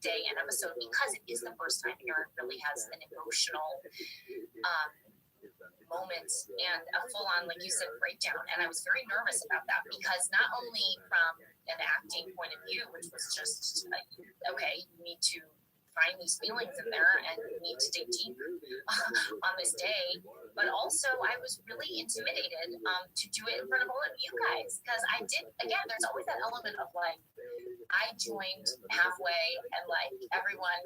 day and episode because it is the first time Aaron really has an emotional moment and a full-on, like you said, breakdown. And I was very nervous about that because not only from an acting point of view, which was just like, okay, you need to find these feelings in there and you need to dig deep on this day, but also I was really intimidated to do it in front of all of you guys because I did, again, there's always that element of like, I joined halfway and like everyone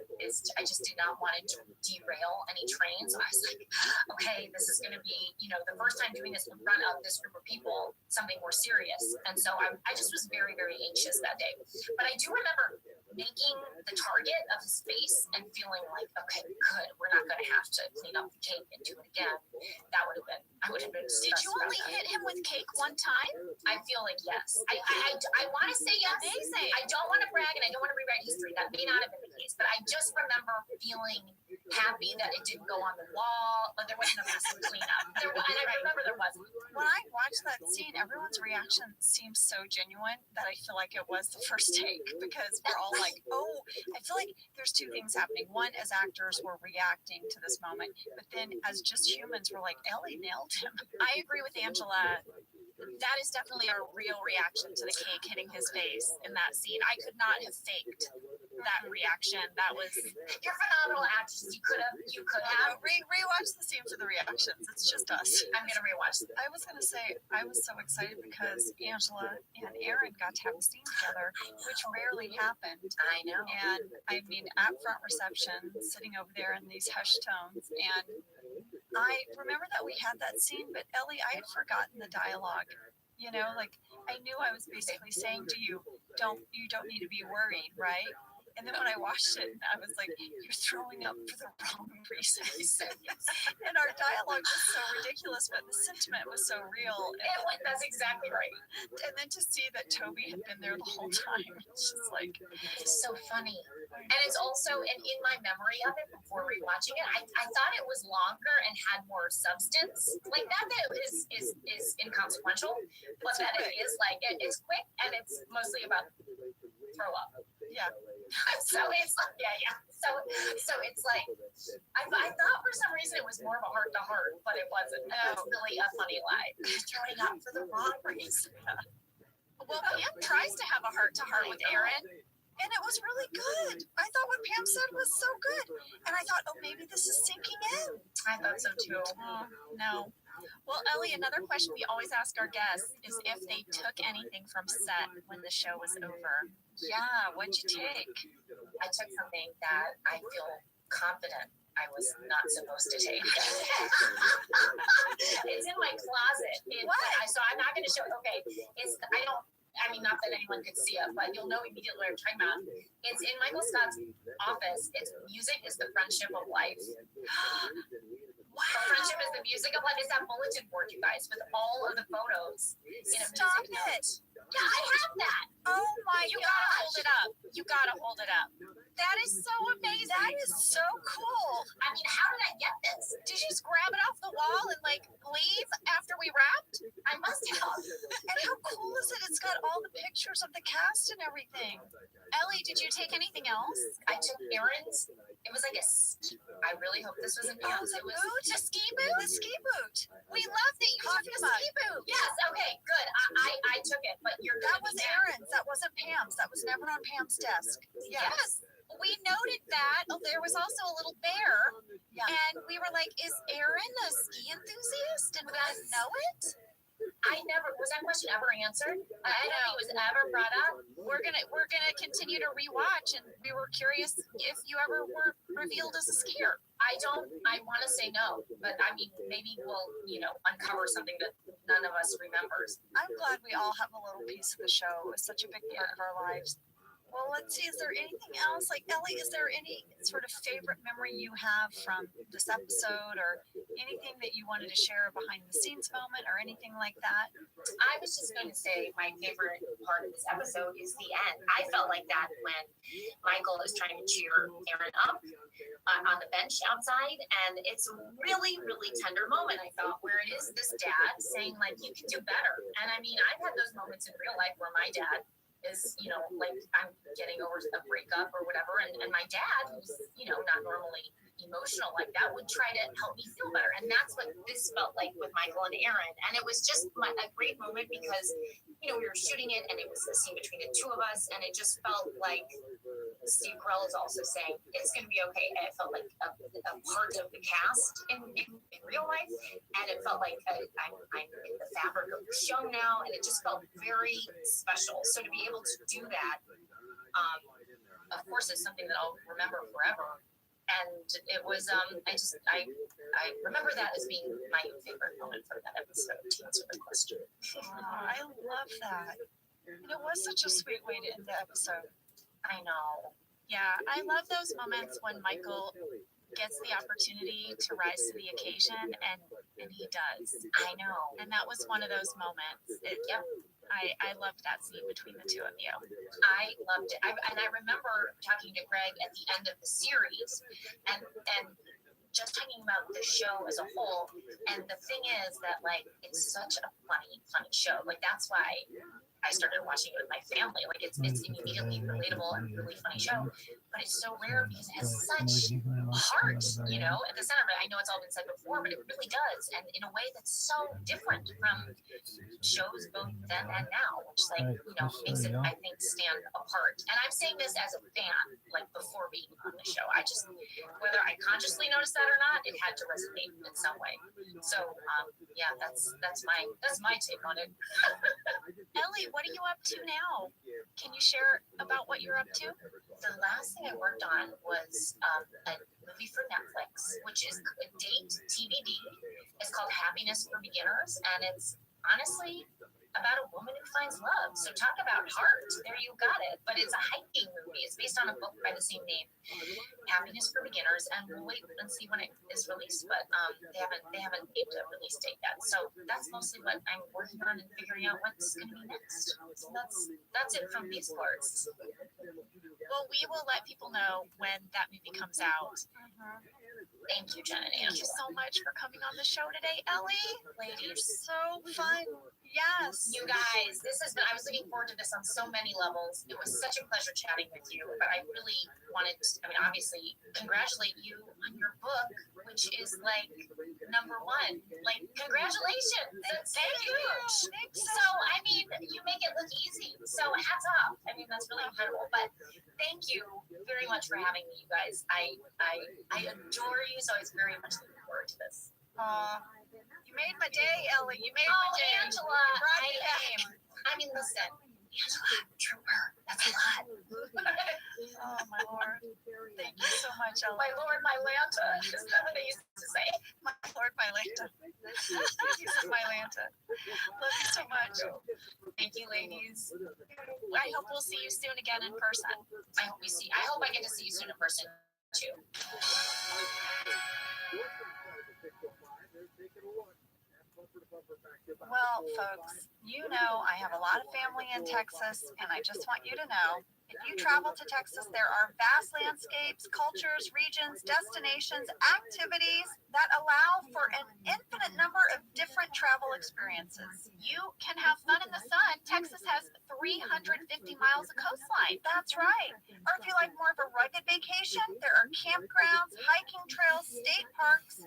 I just did not want to derail any trains. So I was like, okay, this is going to be, the first time doing this in front of this group of people, something more serious. And so I just was very, very anxious that day. But I do remember making the target of his face and feeling like, okay, good, we're not going to have to clean up the cake and do it again. I would have been. Did you only hit him with cake one time? I feel like yes. I want to say yes. Amazing. I don't want to brag and I don't want to rewrite history. That may not have been the case, but I just remember feeling happy that it didn't go on the wall, but there wasn't a massive cleanup. And I remember there wasn't. When I watched that scene, everyone's reaction seems so genuine that I feel like it was the first take because we're all like, oh, I feel like there's two things happening. One, as actors, we're reacting to this moment, but then as just humans, we're like, Ellie nailed him. I agree with Angela. That is definitely a real reaction to the cake hitting his face in that scene. I could not have faked that reaction. That was. You're phenomenal actress. You could have. Rewatch the scene for the reactions. It's just us. I'm gonna rewatch. I was gonna say I was so excited because Angela and Aaron got to have a scene together, which rarely happened. I know. And I mean, at front reception, sitting over there in these hushed tones, and I remember that we had that scene, but Ellie, I had forgotten the dialogue. You know, like I knew I was basically saying to you, you don't need to be worried, right? And then when I watched it, I was like, you're throwing up for the wrong reasons. And our dialogue was so ridiculous, but the sentiment was so real. That's exactly right. And then to see that Toby had been there the whole time, it's just like, it's so funny. And it's also, and in my memory of it before rewatching it, I thought it was longer and had more substance. Like that is inconsequential, but that it is like, it's quick and it's mostly about throw up. Yeah. So it's like, So it's like, I thought for some reason it was more of a heart to heart, but it wasn't. That's really a funny lie. Throwing up for the wrong reason. Well, Pam tries to have a heart to heart with Aaron, and it was really good. I thought what Pam said was so good. And I thought, oh, maybe this is sinking in. I thought so too. No. Well, Ellie, another question we always ask our guests is if they took anything from set when the show was over. Yeah, what'd you take? I took something that I feel confident I was not supposed to take. It's in my closet. So I'm not going to show it. Okay. Not that anyone could see it, but you'll know immediately what I'm talking about. It's in Michael Scott's office. It's music is the friendship of life. Wow. Friendship is the music of life. It's that bulletin board, you guys, with all of the photos. Stop it. Yeah, I have that. Oh my gosh. You gotta hold it up. You gotta hold it up. That is so amazing. That is so cool. I mean, how did I get this? Did you just grab it off the wall and like leave after we wrapped? I must have. And how cool is it? It's got all the pictures of the cast and everything. Ellie, did you take anything else? I took Aaron's. It was like I really hope this wasn't Pam's. It was a ski boot. The ski boot. We love that you took a ski boot. Yes. Okay. Good. I took it, but that was Aaron's. That wasn't Pam's. That was never on Pam's desk. Yes. We noted that. Oh, there was also a little bear. Yeah. And we were like, is Aaron a ski enthusiast? And we didn't know it? Was that question ever answered? I don't think it was ever brought up. We're gonna continue to rewatch, and we were curious if you ever were revealed as a skier. I want to say no, but I mean, maybe we'll, uncover something that none of us remembers. I'm glad we all have a little piece of the show. It was such a big part of our lives. Well, let's see. Is there anything else? Like, Ellie, is there any sort of favorite memory you have from this episode or anything that you wanted to share, a behind the scenes moment or anything like that? I was just going to say my favorite part of this episode is the end. I felt like that when Michael is trying to cheer Aaron up on the bench outside. And it's a really, really tender moment, I thought, where it is this dad saying, like, you can do better. And I mean, I've had those moments in real life where my dad is, like I'm getting over a breakup or whatever. And my dad, who's, not normally emotional like that, would try to help me feel better. And that's what this felt like with Michael and Aaron. And it was just a great moment because, we were shooting it and it was a scene between the two of us. And it just felt like Steve Carell is also saying it's going to be okay. And it felt like a part of the cast in real life. And it felt like I'm in the fabric of the show now. And it just felt very special. So to be able to do that, of course, is something that I'll remember forever. And it was, I remember that as being my favorite moment from that episode, to answer the question. I love that. And it was such a sweet way to end the episode. I know. Yeah, I love those moments when Michael gets the opportunity to rise to the occasion, and he does. I know. And that was one of those moments. I loved that scene between the two of you. I loved it. And I remember talking to Greg at the end of the series and just talking about the show as a whole. And the thing is that, like, it's such a funny show. Like, that's why I started watching it with my family. Like, it's immediately relatable and really funny show. But it's so rare because it has such heart, at the center of it. I know it's all been said before, but it really does. And in a way that's so different from shows both then and now, which, makes it, I think, stand apart. And I'm saying this as a fan, like, before being on the show. I just, whether I consciously noticed that or not, it had to resonate in some way. So, that's my take on it. Ellie, what are you up to now? Can you share about what you're up to? The last thing I worked on was a movie for Netflix, which is a date TBD. It's called Happiness for Beginners, and it's honestly about a woman who finds love. So talk about heart. There you got it. But it's a hiking movie. It's based on a book by the same name, Happiness for Beginners, and we'll wait and see when it is released. But they haven't named a release date yet. So that's mostly what I'm working on and figuring out what's going to be next. So that's it from these parts. Well, we will let people know when that movie comes out. Thank you, Jen and Thank you Angela. so much for coming on the show today, Ellie. You're so fun. Yes. You guys, I was looking forward to this on so many levels. It was such a pleasure chatting with you, but I really wanted to, obviously, congratulate you on your book, which is like number one. Like, congratulations. That's huge. So, you make it look easy. So, hats off. That's really incredible. But thank you very much for having me, you guys. I adore you, so I was very much looking forward to this. You made my day, Ellie. You made my day. Angela, You brought me back. listen, Angela, trooper, that's a lot. Oh, my Lord. Thank you so much, Ellie. My Lord, my Lanta. Isn't that what they used to say? My Lord, my Lanta. He said my Lanta. Love you so much. Thank you, ladies. I hope we'll see you soon again in person. I hope I get to see you soon in person, too. Well, folks, you know I have a lot of family in Texas, and I just want you to know, if you travel to Texas, there are vast landscapes, cultures, regions, destinations, activities that allow for an infinite number of different travel experiences. You can have fun in the sun. Texas has 350 miles of coastline. That's right. Or if you like more of a rugged vacation, there are campgrounds, hiking trails, state parks,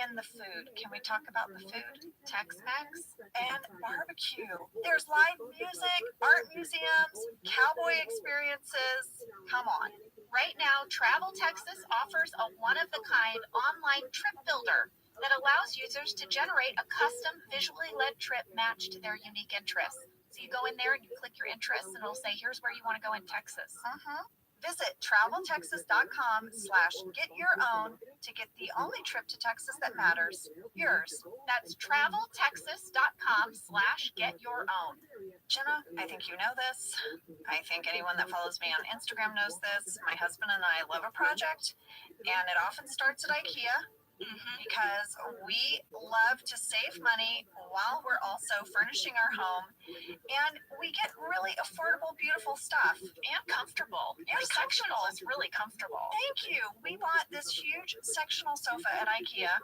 and the food. Can we talk about the food? Tex-Mex and barbecue. There's live music, art museums, cowboy experiences. Come on. Right now, Travel Texas offers a one-of-a-kind online trip builder that allows users to generate a custom visually led trip matched to their unique interests. So you go in there and you click your interests and it'll say, here's where you want to go in Texas. Visit traveltexas.com/get-your-own to get the only trip to Texas that matters, yours. That's traveltexas.com/get-your-own. Jenna, I think you know this. I think anyone that follows me on Instagram knows this. My husband and I love a project, and it often starts at IKEA. Because we love to save money while we're also furnishing our home, and we get really affordable, beautiful stuff and comfortable. Your sectional is really comfortable. Thank you. We bought this huge sectional sofa at IKEA.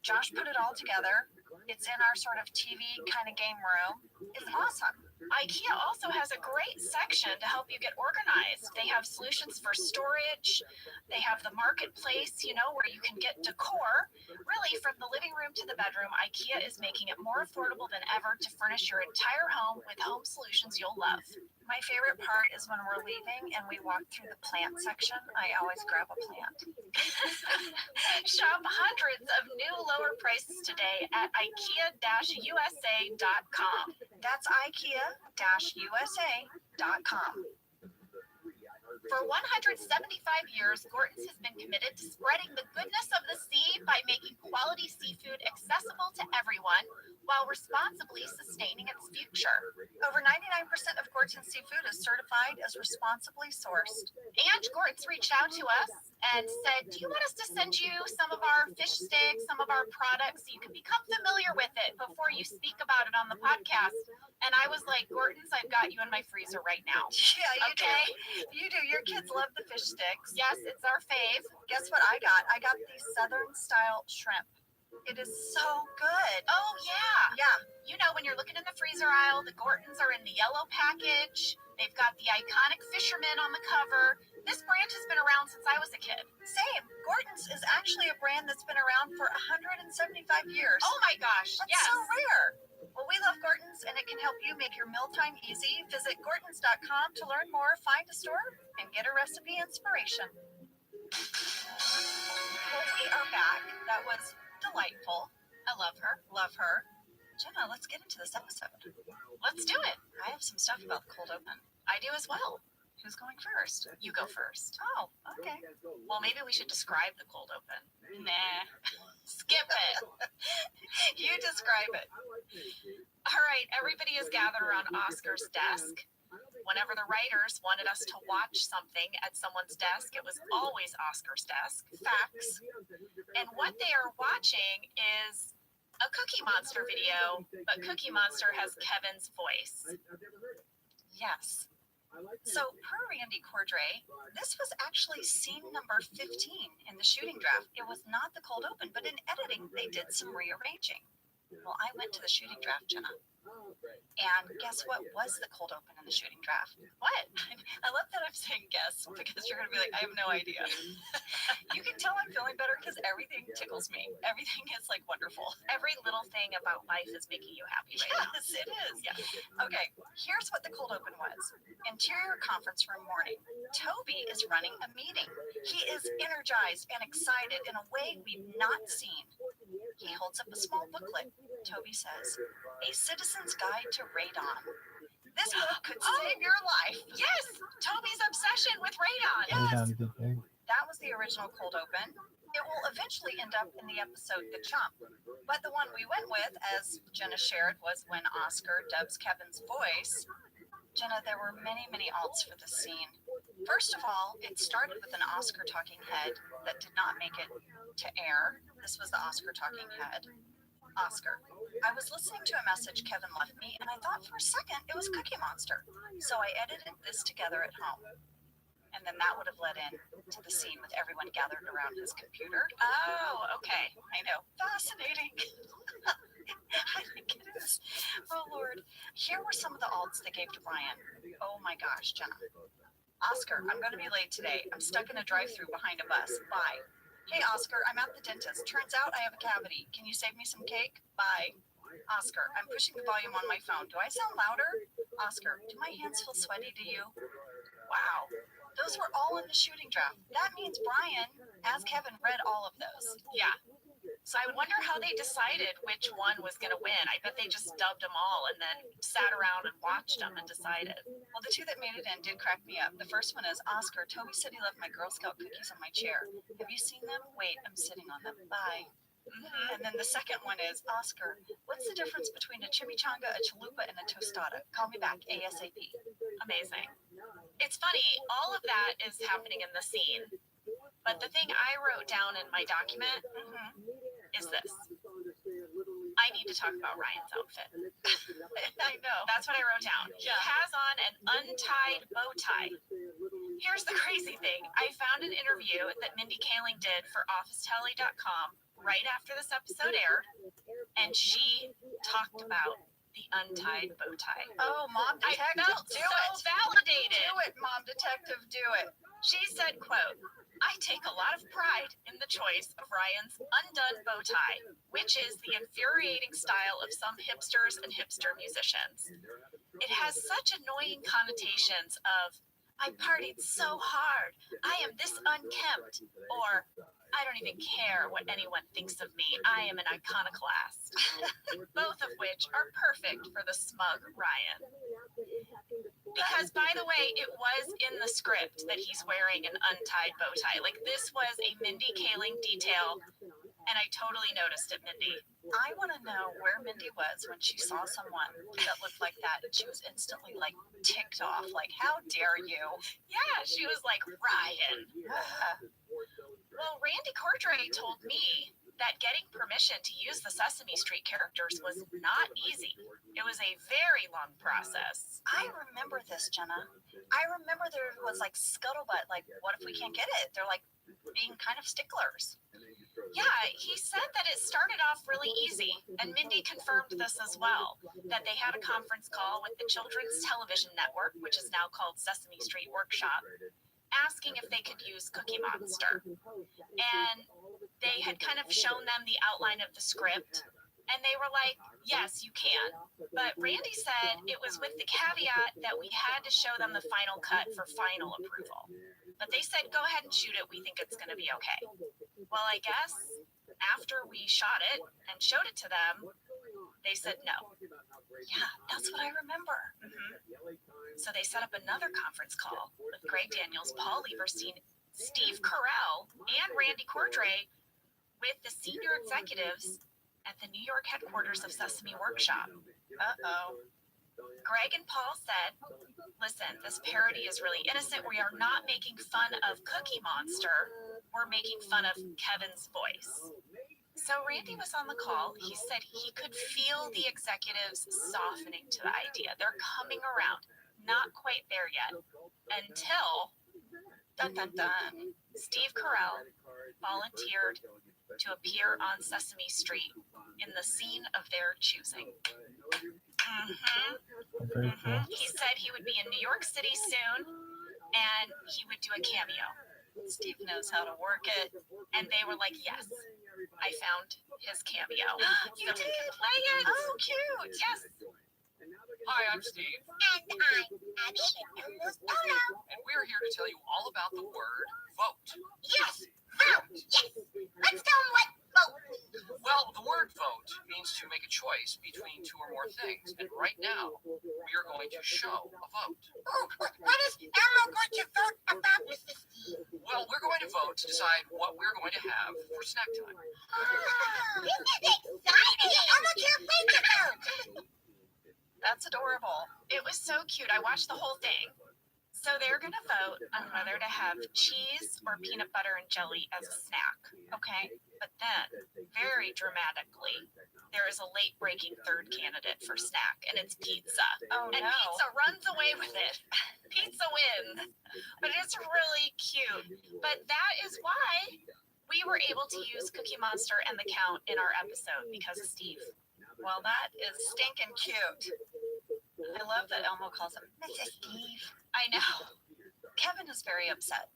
Josh put it all together. It's in our sort of TV kind of game room. It's awesome. IKEA also has a great section to help you get organized. They have solutions for storage. They have the marketplace, where you can get decor. Really, from the living room to the bedroom, IKEA is making it more affordable than ever to furnish your entire home with home solutions you'll love. My favorite part is when we're leaving and we walk through the plant section. I always grab a plant. Shop hundreds of new lower prices today at IKEA-USA.com. That's IKEA-USA.com. For 175 years, Gorton's has been committed to spreading the goodness of the sea by making quality seafood accessible to everyone while responsibly sustaining its future. Over 99% of Gorton's seafood is certified as responsibly sourced. And Gorton's reached out to us and said, do you want us to send you some of our fish sticks, some of our products, so you can become familiar with it before you speak about it on the podcast? And I was like, Gorton's, I've got you in my freezer right now. Yeah, you do. You do. Your kids love the fish sticks. Yes, it's our fave. Guess what I got? I got the Southern style shrimp. It is so good. Oh, yeah. Yeah. When you're looking in the freezer aisle, the Gorton's are in the yellow package. They've got the iconic fisherman on the cover. This brand has been around since I was a kid. Same. Gorton's is actually a brand that's been around for 175 years. Oh, my gosh. That's yes. so rare. Well, we love Gorton's, and it can help you make your mealtime easy. Visit Gortons.com to learn more, find a store, and get a recipe inspiration. Well, we are back. That was delightful. I love her. Love her. Jenna, let's get into this episode. Let's do it. I have some stuff about the cold open. I do as well. Who's going first? You go first. Oh, okay. Well, maybe we should describe the cold open. Nah. Skip it. You describe it. All right, everybody is gathered around Oscar's desk. Whenever the writers wanted us to watch something at someone's desk, it was always Oscar's desk. Facts. And what they are watching is a Cookie Monster video, but Cookie Monster has Kevin's voice. Yes. So, per Randy Cordray, this was actually scene number 15 in the shooting draft. It was not the cold open, but in editing, they did some rearranging. Well, I went to the shooting draft, Jenna. And guess what was the cold open in the shooting draft? What? I love that I'm saying guess, because you're going to be like, I have no idea. You can tell I'm feeling better because everything tickles me. Everything is like wonderful. Every little thing about life is making you happy right now. Yes, it is. Yeah. Okay, here's what the cold open was. Interior conference room morning. Toby is running a meeting. He is energized and excited in a way we've not seen. He holds up a small booklet. Toby says, A Citizen's Guide to Radon. This book could save your life. Yes, Toby's obsession with radon. Yes. That was the original cold open. It will eventually end up in the episode The Chump. But the one we went with, as Jenna shared, was when Oscar dubs Kevin's voice. Jenna, there were many, many alts for this scene. First of all, it started with an Oscar talking head that did not make it to air. This was the Oscar talking head. Oscar, I was listening to a message Kevin left me, and I thought for a second it was Cookie Monster. So I edited this together at home. And then that would have led in to the scene with everyone gathered around his computer. Oh, okay. I know. Fascinating. I think it is. Oh, Lord. Here were some of the alts they gave to Brian. Oh, my gosh, Jenna. Oscar, I'm going to be late today. I'm stuck in a drive-thru behind a bus. Bye. Hey, Oscar, I'm at the dentist. Turns out I have a cavity. Can you save me some cake? Bye. Oscar, I'm pushing the volume on my phone. Do I sound louder? Oscar, do my hands feel sweaty to you? Wow. Those were all in the shooting draft. That means Brian, as Kevin, read all of those. Yeah. So I wonder how they decided which one was going to win. I bet they just dubbed them all and then sat around and watched them and decided. Well, the two that made it in did crack me up. The first one is Oscar. Toby said he left my Girl Scout cookies on my chair. Have you seen them? Wait, I'm sitting on them. Bye. And then the second one is Oscar. What's the difference between a chimichanga, a chalupa, and a tostada? Call me back ASAP. Amazing. It's funny, all of that is happening in the scene. But the thing I wrote down in my document is this. I need to talk about Ryan's outfit. I know. That's what I wrote down. He has on an untied bow tie. Here's the crazy thing. I found an interview that Mindy Kaling did for OfficeTally.com right after this episode aired, and she talked about the untied bow tie. Oh, Mom Detective, I felt so validated. Do it, Mom Detective, do it. She said, quote, I take a lot of pride in the choice of Ryan's undone bow tie, which is the infuriating style of some hipsters and hipster musicians. It has such annoying connotations of, I partied so hard, I am this unkempt, or I don't even care what anyone thinks of me, I am an iconoclast. Both of which are perfect for the smug Ryan. Because, by the way, it was in the script that he's wearing an untied bow tie. Like, this was a Mindy Kaling detail, and I totally noticed it, Mindy. I want to know where Mindy was when she saw someone that looked like that, and she was instantly, like, ticked off. Like, how dare you? Yeah, she was like, Ryan. Well, Randy Cordray told me that getting permission to use the Sesame Street characters was not easy. It was a very long process. I remember this, Jenna. I remember there was like scuttlebutt, like, what if we can't get it? They're like being kind of sticklers. Yeah, he said that it started off really easy, and Mindy confirmed this as well, that they had a conference call with the Children's Television Network, which is now called Sesame Street Workshop, asking if they could use Cookie Monster. And they had kind of shown them the outline of the script, and they were like, yes, you can. But Randy said it was with the caveat that we had to show them the final cut for final approval. But they said, go ahead and shoot it. We think it's going to be okay. Well, I guess after we shot it and showed it to them, they said no. Yeah, that's what I remember. So they set up another conference call with Greg Daniels, Paul Lieberstein, Steve Carell, and Randy Cordray with the senior executives at the New York headquarters of Sesame Workshop. Uh-oh. Greg and Paul said, listen, this parody is really innocent. We are not making fun of Cookie Monster. We're making fun of Kevin's voice. So Randy was on the call. He said he could feel the executives softening to the idea. They're coming around. Not quite there yet. Until, dun dun dun, Steve Carell volunteered to appear on Sesame Street in the scene of their choosing. He said he would be in New York City soon, and he would do a cameo. Steve knows how to work it, and they were like, yes, I found his cameo. You did play it? Oh, cute. Yes. Hi, I'm Steve. And I'm Photo. And we're here to tell you all about the word vote. Yes, vote. Yes. Let's tell them what vote means. Well, the word vote means to make a choice between two or more things. And right now, we are going to show a vote. Oh, what is Elmo going to vote about, Mr. Steve? Well, we're going to vote to decide what we're going to have for snack time. Oh, this is exciting. Elmo can't wait to vote. That's adorable. It was so cute. I watched the whole thing. So they're going to vote on whether to have cheese or peanut butter and jelly as a snack. Okay? But then, very dramatically, there is a late-breaking third candidate for snack, and it's pizza. Oh, and no. pizza runs away with it. Pizza wins. But it's really cute. But that is why we were able to use Cookie Monster and the Count in our episode because of Steve. Well, that is stinking cute. I love that Elmo calls him Mrs. Steve. I know. Kevin is very upset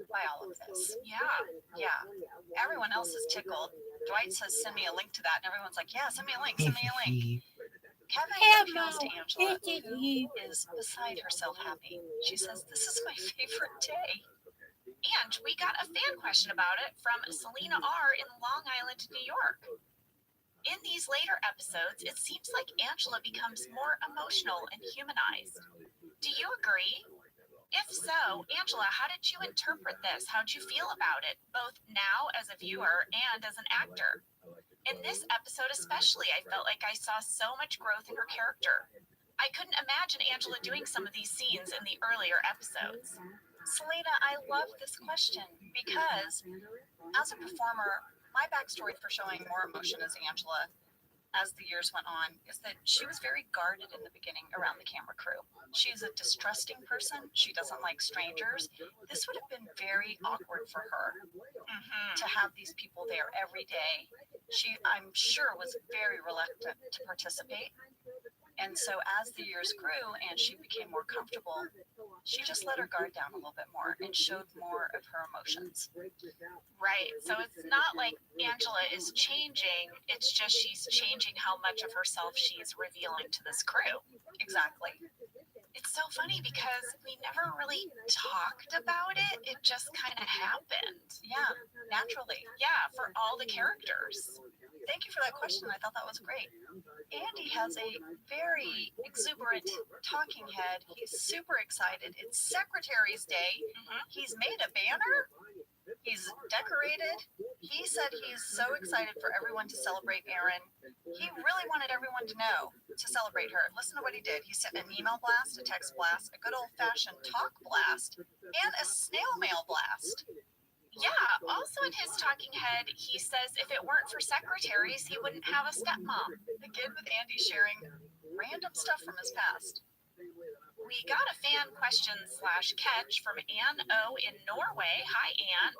by all of this. Yeah. Everyone else is tickled. Dwight says, send me a link to that. And everyone's like, yeah, send me a link, send me a link. Kevin appeals to Angela, who is beside herself happy. She says, this is my favorite day. And we got a fan question about it from Selena R. in Long Island, New York. In these later episodes, it seems like Angela becomes more emotional and humanized. Do you agree? If so, Angela, how did you interpret this? How'd you feel about it, both now as a viewer and as an actor? In this episode especially, I felt like I saw so much growth in her character. I couldn't imagine Angela doing some of these scenes in the earlier episodes. Selena, I love this question because as a performer, my backstory for showing more emotion as Angela as the years went on is that she was very guarded in the beginning around the camera crew. She's a distrusting person. She doesn't like strangers. This would have been very awkward for her to have these people there every day. She, I'm sure, was very reluctant to participate. And so as the years grew and she became more comfortable, she just let her guard down a little bit more and showed more of her emotions. Right. So it's not like Angela is changing. It's just she's changing how much of herself she is revealing to this crew. Exactly. It's so funny because we never really talked about it. It just kind of happened. Yeah, naturally. Yeah, for all the characters. Thank you for that question. I thought that was great. Andy has a very exuberant talking head. He's super excited. It's Secretary's Day. He's made a banner. He's decorated. He said he's so excited for everyone to celebrate Erin. He really wanted everyone to know to celebrate her. Listen to what he did. He sent an email blast, a text blast, a good old-fashioned talk blast, and a snail mail blast. Yeah, also in his talking head, he says if it weren't for secretaries, he wouldn't have a stepmom. Again with Andy sharing random stuff from his past. We got a fan question / catch from Ann O in Norway. Hi, Ann.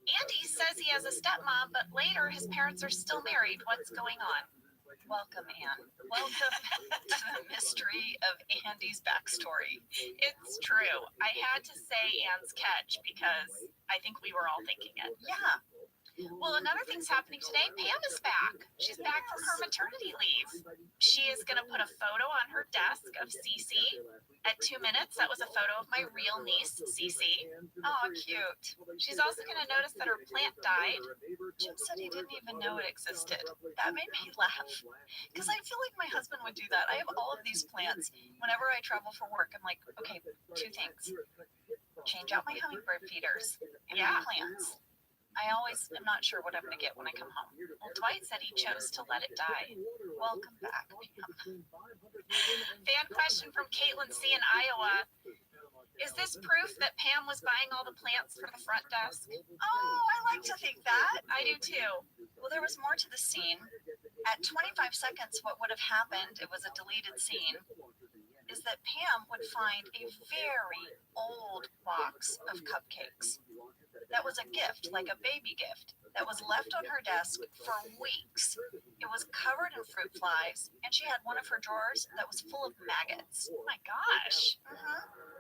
Andy says he has a stepmom, but later his parents are still married. What's going on? Welcome, Ann. Welcome to the mystery of Andy's backstory. It's true. I had to say Ann's catch because I think we were all thinking it. Yeah. Well, another thing's happening today. Pam is back. She's back from her maternity leave. She is going to put a photo on her desk of Cece at 2 minutes. That was a photo of my real niece, Cece. Oh, cute. She's also going to notice that her plant died. Jim said he didn't even know it existed. That made me laugh. Because I feel like my husband would do that. I have all of these plants. Whenever I travel for work, I'm like, okay, 2 things. Change out my hummingbird feeders and my plants. I always am not sure what I'm going to get when I come home. Well, Dwight said he chose to let it die. Welcome back, Pam. Fan question from Caitlin C. in Iowa. Is this proof that Pam was buying all the plants for the front desk? Oh, I like to think that. I do too. Well, there was more to the scene. At 25 seconds, what would have happened, it was a deleted scene, is that Pam would find a very old box of cupcakes. That was a gift, like a baby gift, that was left on her desk for weeks. It was covered in fruit flies, and she had one of her drawers that was full of maggots. Oh my gosh.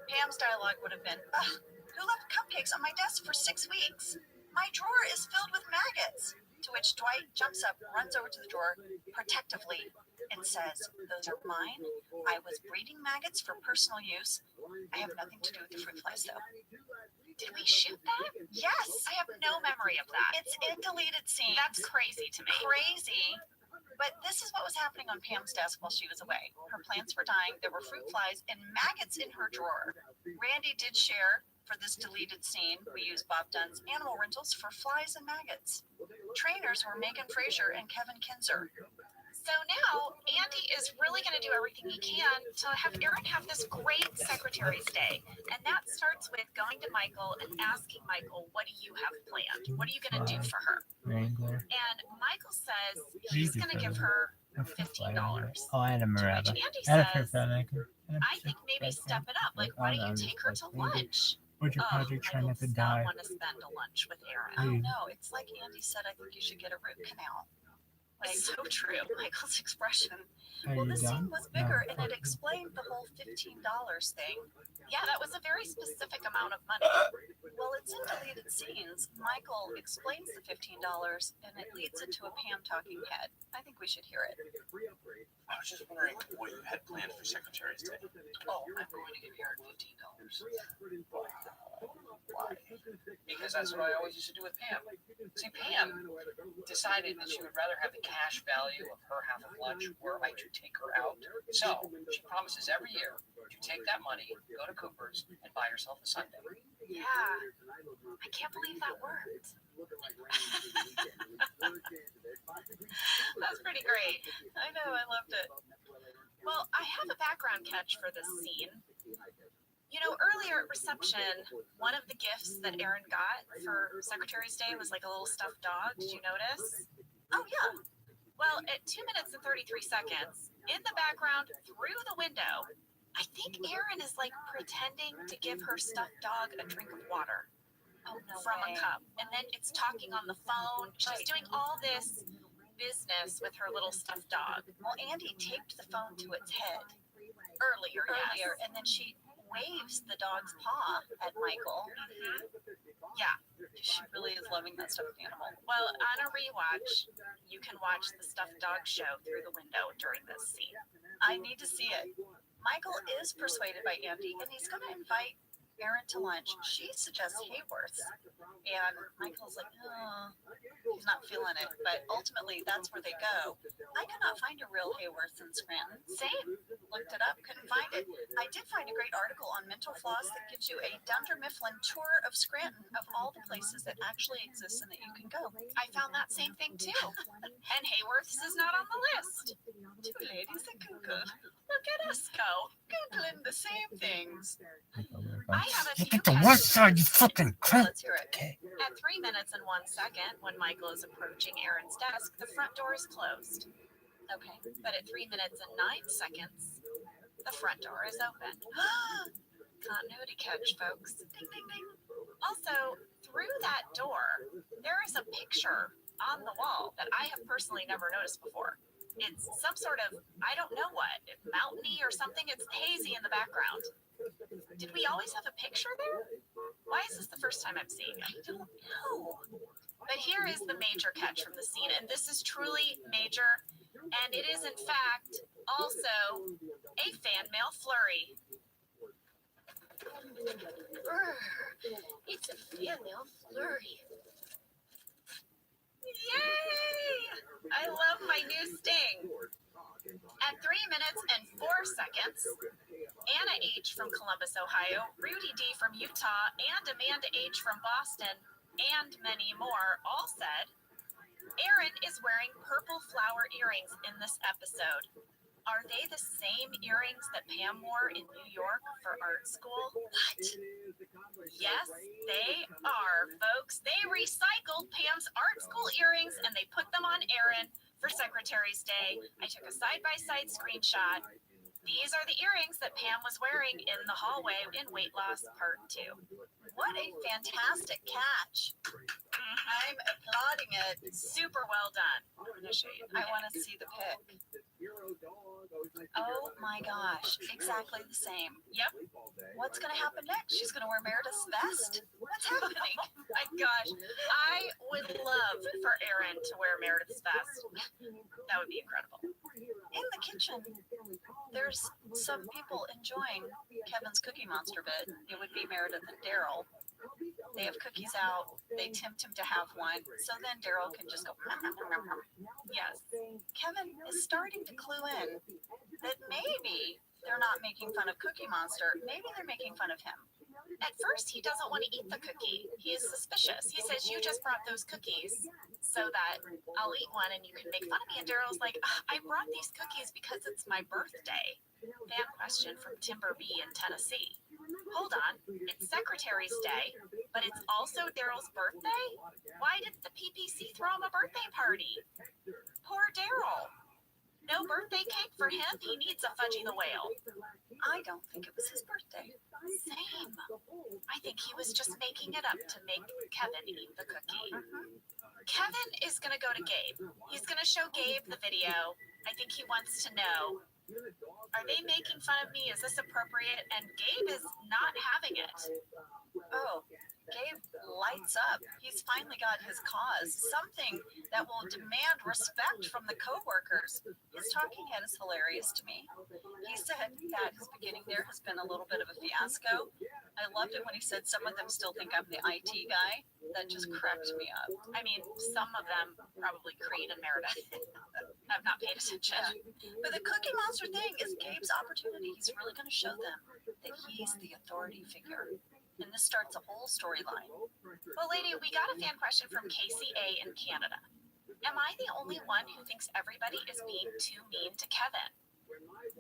Pam's dialogue would have been, ugh, who left cupcakes on my desk for 6 weeks? My drawer is filled with maggots. To which Dwight jumps up, runs over to the drawer protectively, and says, those are mine. I was breeding maggots for personal use. I have nothing to do with the fruit flies, though. Did we shoot that? Yes. I have no memory of that. It's in deleted scenes. That's crazy to me. Crazy. But this is what was happening on Pam's desk while she was away. Her plants were dying. There were fruit flies and maggots in her drawer. Randy did share for this deleted scene. We used Bob Dunn's animal rentals for flies and maggots. Trainers were Megan Fraser and Kevin Kinzer. So now Andy is really going to do everything he can to have Erin have this great Secretary's Day. And that starts with going to Michael and asking Michael, what do you have planned? What are you going to do for her? Wrangler. And Michael says he's going to give her $15. Oh, I had a Rabbi. Andy says, I think maybe step it up. Like, why don't you take her to lunch? What's your project trying not to die? I want to spend a lunch with Erin. I don't know. It's like Andy said, I think you should get a root canal. Like, so true. Michael's expression. Well, the scene was bigger, and it explained the whole $15 thing. Yeah, that was a very specific amount of money. Well, it's in deleted scenes. Michael explains the $15, and it leads into a Pam talking head. I think we should hear it. I was just wondering what you had planned for Secretary's Day. Oh, I'm going to give Erin $15. Why? Because that's what I always used to do with Pam. See, Pam decided that she would rather have the cash value of her half of lunch were I to take her out. So she promises every year to take that money, go to Cooper's, and buy herself a sundae. Yeah, I can't believe that worked. That's pretty great. I know, I loved it. Well, I have a background catch for this scene. You know, earlier at reception, one of the gifts that Erin got for Secretary's Day was like a little stuffed dog. Did you notice? Oh, yeah. Well, at 2 minutes and 33 seconds, in the background, through the window, I think Erin is like pretending to give her stuffed dog a drink of water from a cup. And then it's talking on the phone. She's doing all this business with her little stuffed dog. Well, Andy taped the phone to its head earlier, yes. And then she waves the dog's paw at Michael. Yeah, she really is loving that stuffed animal. Well, on a rewatch, you can watch the stuffed dog show through the window during this scene. I need to see it. Michael is persuaded by Andy, and he's going to invite Erin to lunch. She suggests Hayworth's, and Michael's like, oh, he's not feeling it, but ultimately that's where they go. I could not find a real Hayworth's in Scranton. Same. Looked it up, couldn't find it. I did find a great article on Mental Floss that gives you a Dunder Mifflin tour of Scranton of all the places that actually exist and that you can go. I found that same thing too. And Hayworth's is not on the list. Two ladies that can good. Look at us go, Googling the same things. I have a few you fucking crap. Let's hear it. At 3 minutes and 1 second, when Michael is approaching Erin's desk, the front door is closed. Okay, but at 3 minutes and 9 seconds, the front door is open. Continuity catch, folks. Ding, ding, ding. Also, through that door, there is a picture on the wall that I have personally never noticed before. It's some sort of, I don't know what, mountainy or something. It's hazy in the background. Did we always have a picture there? Why is this the first time I'm seeing it? I don't know. But here is the major catch from the scene, and this is truly major, and it is in fact also a fan mail flurry. It's a fan mail flurry. Yay! I love my new sting. At 3 minutes and 4 seconds, Anna H. from Columbus, Ohio, Rudy D. from Utah, and Amanda H. from Boston, and many more all said, Aaron is wearing purple flower earrings in this episode. Are they the same earrings that Pam wore in New York for art school? What? Yes, they are, folks. They recycled Pam's art school earrings and they put them on Aaron for Secretary's Day. I took a side-by-side screenshot. These are the earrings that Pam was wearing in the hallway in Weight Loss Part 2. What a fantastic catch. I'm applauding it. Super well done. I'm going to show you. I want to see the pic. Oh my gosh, exactly the same. Yep. What's going to happen next? She's going to wear Meredith's vest? What's happening? My gosh, I would love for Aaron to wear Meredith's vest. That would be incredible. In the kitchen, there's some people enjoying Kevin's Cookie Monster bit. It would be Meredith and Daryl. They have cookies out. They tempt him to have one. So then Daryl can just go. Yes. Kevin is starting to clue in that maybe they're not making fun of Cookie Monster. Maybe they're making fun of him. At first, he doesn't want to eat the cookie. He is suspicious. He says, you just brought those cookies so that I'll eat one and you can make fun of me. And Daryl's like, I brought these cookies because it's my birthday. Fan question from Timber B in Tennessee. Hold on, it's Secretary's Day, but it's also Daryl's birthday? Why did the PPC throw him a birthday party? Poor Daryl. No birthday cake for him? He needs a Fudgy the Whale. I don't think it was his birthday. Same. I think he was just making it up to make Kevin eat the cookie. Kevin is going to go to Gabe. He's going to show Gabe the video. I think he wants to know, are they making fun of me? Is this appropriate? And Gabe is not having it. Oh, Gabe lights up. He's finally got his cause. Something that will demand respect from the coworkers. His talking head is hilarious to me. He said that his beginning there has been a little bit of a fiasco. I loved it when he said some of them still think I'm the IT guy. That just cracked me up. I mean, some of them, probably Creed and Meredith, have not paid attention. But the Cookie Monster thing is Gabe's opportunity. He's really going to show them that he's the authority figure. And this starts a whole storyline. Well, lady, we got a fan question from KCA in Canada. Am I the only one who thinks everybody is being too mean to Kevin?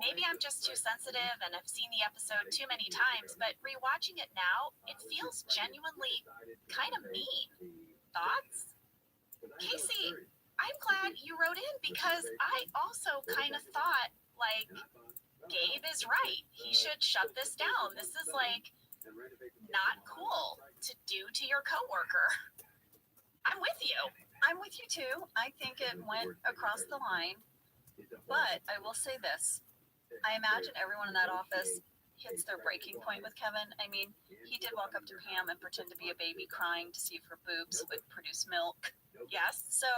Maybe I'm just too sensitive and I've seen the episode too many times, but rewatching it now, it feels genuinely kind of mean. Thoughts? Casey, I'm glad you wrote in because I also kind of thought, like, Gabe is right. He should shut this down. This is like not cool to do to your coworker. I'm with you. I'm with you too. I think it went across the line. But I will say this. I imagine everyone in that office hits their breaking point with Kevin. I mean, he did walk up to Pam and pretend to be a baby crying to see if her boobs would produce milk. Yes. So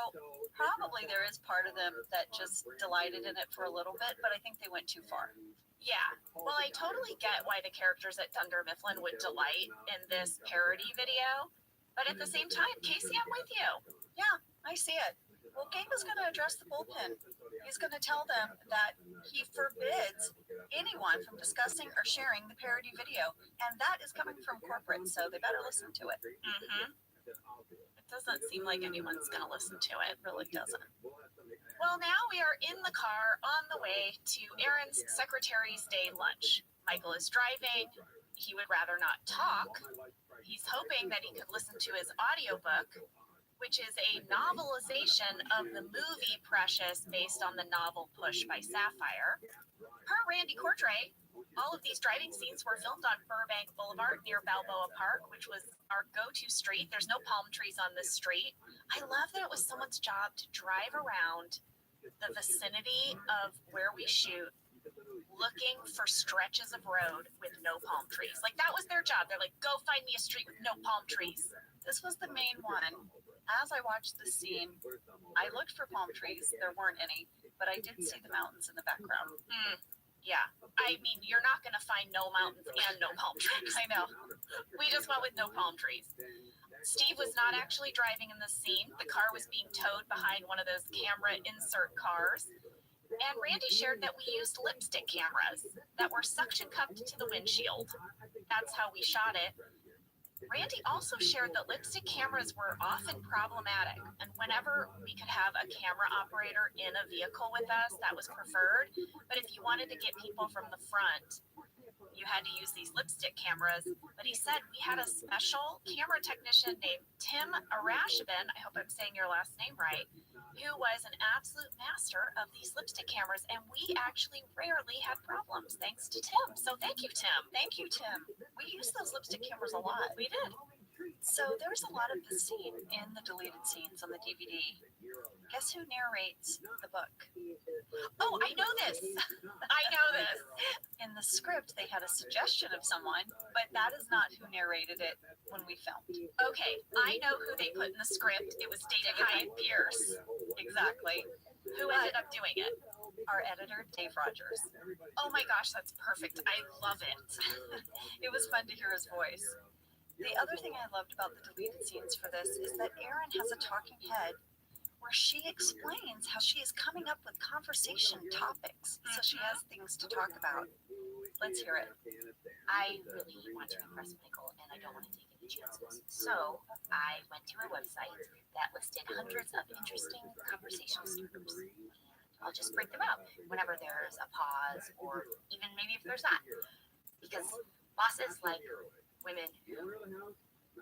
probably there is part of them that just delighted in it for a little bit, but I think they went too far. Yeah. Well, I totally get why the characters at Dunder Mifflin would delight in this parody video. But at the same time, Casey, I'm with you. Yeah, I see it. Well, Gabe is going to address the bullpen. He's going to tell them that he forbids anyone from discussing or sharing the parody video. And that is coming from corporate, so they better listen to it. Mm-hmm. It doesn't seem like anyone's going to listen to it. It really doesn't. Well, now we are in the car on the way to Aaron's Secretary's Day lunch. Michael is driving. He would rather not talk. He's hoping that he could listen to his audiobook, which is a novelization of the movie Precious based on the novel Push by Sapphire. Per Randy Cordray, all of these driving scenes were filmed on Burbank Boulevard near Balboa Park, which was our go-to street. There's no palm trees on this street. I love that it was someone's job to drive around the vicinity of where we shoot, looking for stretches of road with no palm trees. Like, that was their job. They're like, go find me a street with no palm trees. This was the main one. As I watched the scene, I looked for palm trees. There weren't any, but I did see the mountains in the background. Yeah. I mean, you're not going to find no mountains and no palm trees. I know. We just went with no palm trees. Steve was not actually driving in the scene. The car was being towed behind one of those camera insert cars. And Randy shared that we used lipstick cameras that were suction cupped to the windshield. That's how we shot it. Randy also shared that lipstick cameras were often problematic, and whenever we could have a camera operator in a vehicle with us, that was preferred. But if you wanted to get people from the front, you had to use these lipstick cameras. But he said we had a special camera technician named Tim Arashabin, I hope I'm saying your last name right, who was an absolute master of these lipstick cameras, and we actually rarely had problems thanks to Tim. So thank you, Tim. Thank you, Tim. We used those lipstick cameras a lot. We did. So there's a lot of the scene in the deleted scenes on the DVD. Guess who narrates the book? Oh, I know this. I know this. In the script, they had a suggestion of someone, but that is not who narrated it when we filmed. Okay, I know who they put in the script. It was David Hyde Pierce. Exactly. Who ended up doing it? Our editor, Dave Rogers. Oh my gosh, that's perfect. I love it. It was fun to hear his voice. The other thing I loved about the deleted scenes for this is that Erin has a talking head where she explains how she is coming up with conversation topics, so she has things to talk about. Let's hear it. I really want to impress Michael, and I don't want to take any chances. So I went to a website that listed hundreds of interesting conversation starters. I'll just break them out whenever there's a pause, or even maybe if there's not. Because bosses like women who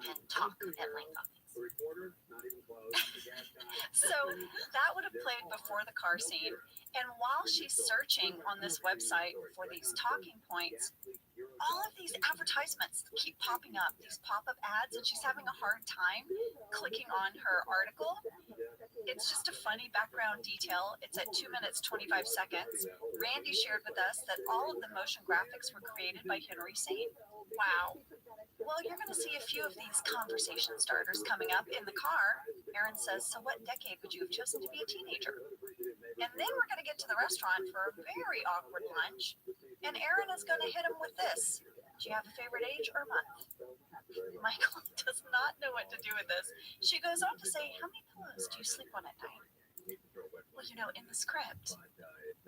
can talk at length on things. So that would have played before the car scene. And while she's searching on this website for these talking points, all of these advertisements keep popping up, these pop-up ads, and she's having a hard time clicking on her article. It's just a funny background detail. It's at 2 minutes, 25 seconds. Randy shared with us that all of the motion graphics were created by Henry Sain. Wow. Well, you're going to see a few of these conversation starters coming up in the car. Erin says, so what decade would you have chosen to be a teenager? And then we're going to get to the restaurant for a very awkward lunch. And Erin is going to hit him with this. Do you have a favorite age or month? Michael does not know what to do with this. She goes on to say, how many pillows do you sleep on at night? Well, you know, in the script,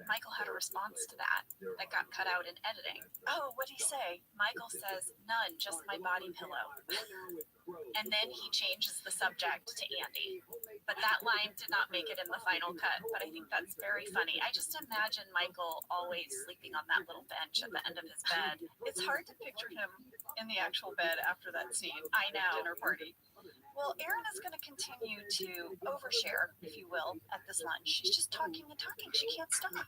Michael had a response to that got cut out in editing. Oh, what'd he say? Michael says, none, just my body pillow. And then he changes the subject to Andy. But that line did not make it in the final cut, but I think that's very funny. I just imagine Michael always sleeping on that little bench at the end of his bed. It's hard to picture him in the actual bed after that scene. I know. Dinner party. Well, Erin is going to continue to overshare, if you will, at this lunch. She's just talking and talking. She can't stop.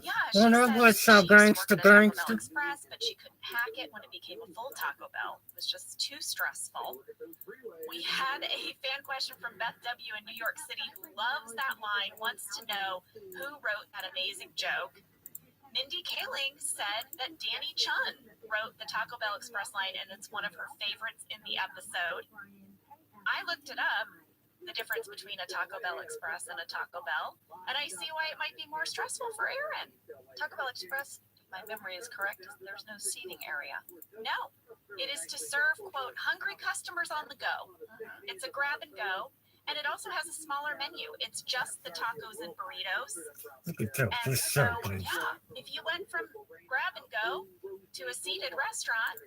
Yeah, she said she used to work at a Taco Bell Express, but she couldn't hack it when it became a full Taco Bell. It was just too stressful. We had a fan question from Beth W. in New York City who loves that line, wants to know who wrote that amazing joke. Mindy Kaling said that Danny Chun wrote the Taco Bell Express line, and it's one of her favorites in the episode. I looked it up, the difference between a Taco Bell Express and a Taco Bell, and I see why it might be more stressful for Erin. Taco Bell Express, if my memory is correct, there's no seating area. No, it is to serve, quote, hungry customers on the go. It's a grab and go, and it also has a smaller menu. It's just the tacos and burritos. Look at that. And so, yeah, if you went from grab and go to a seated restaurant,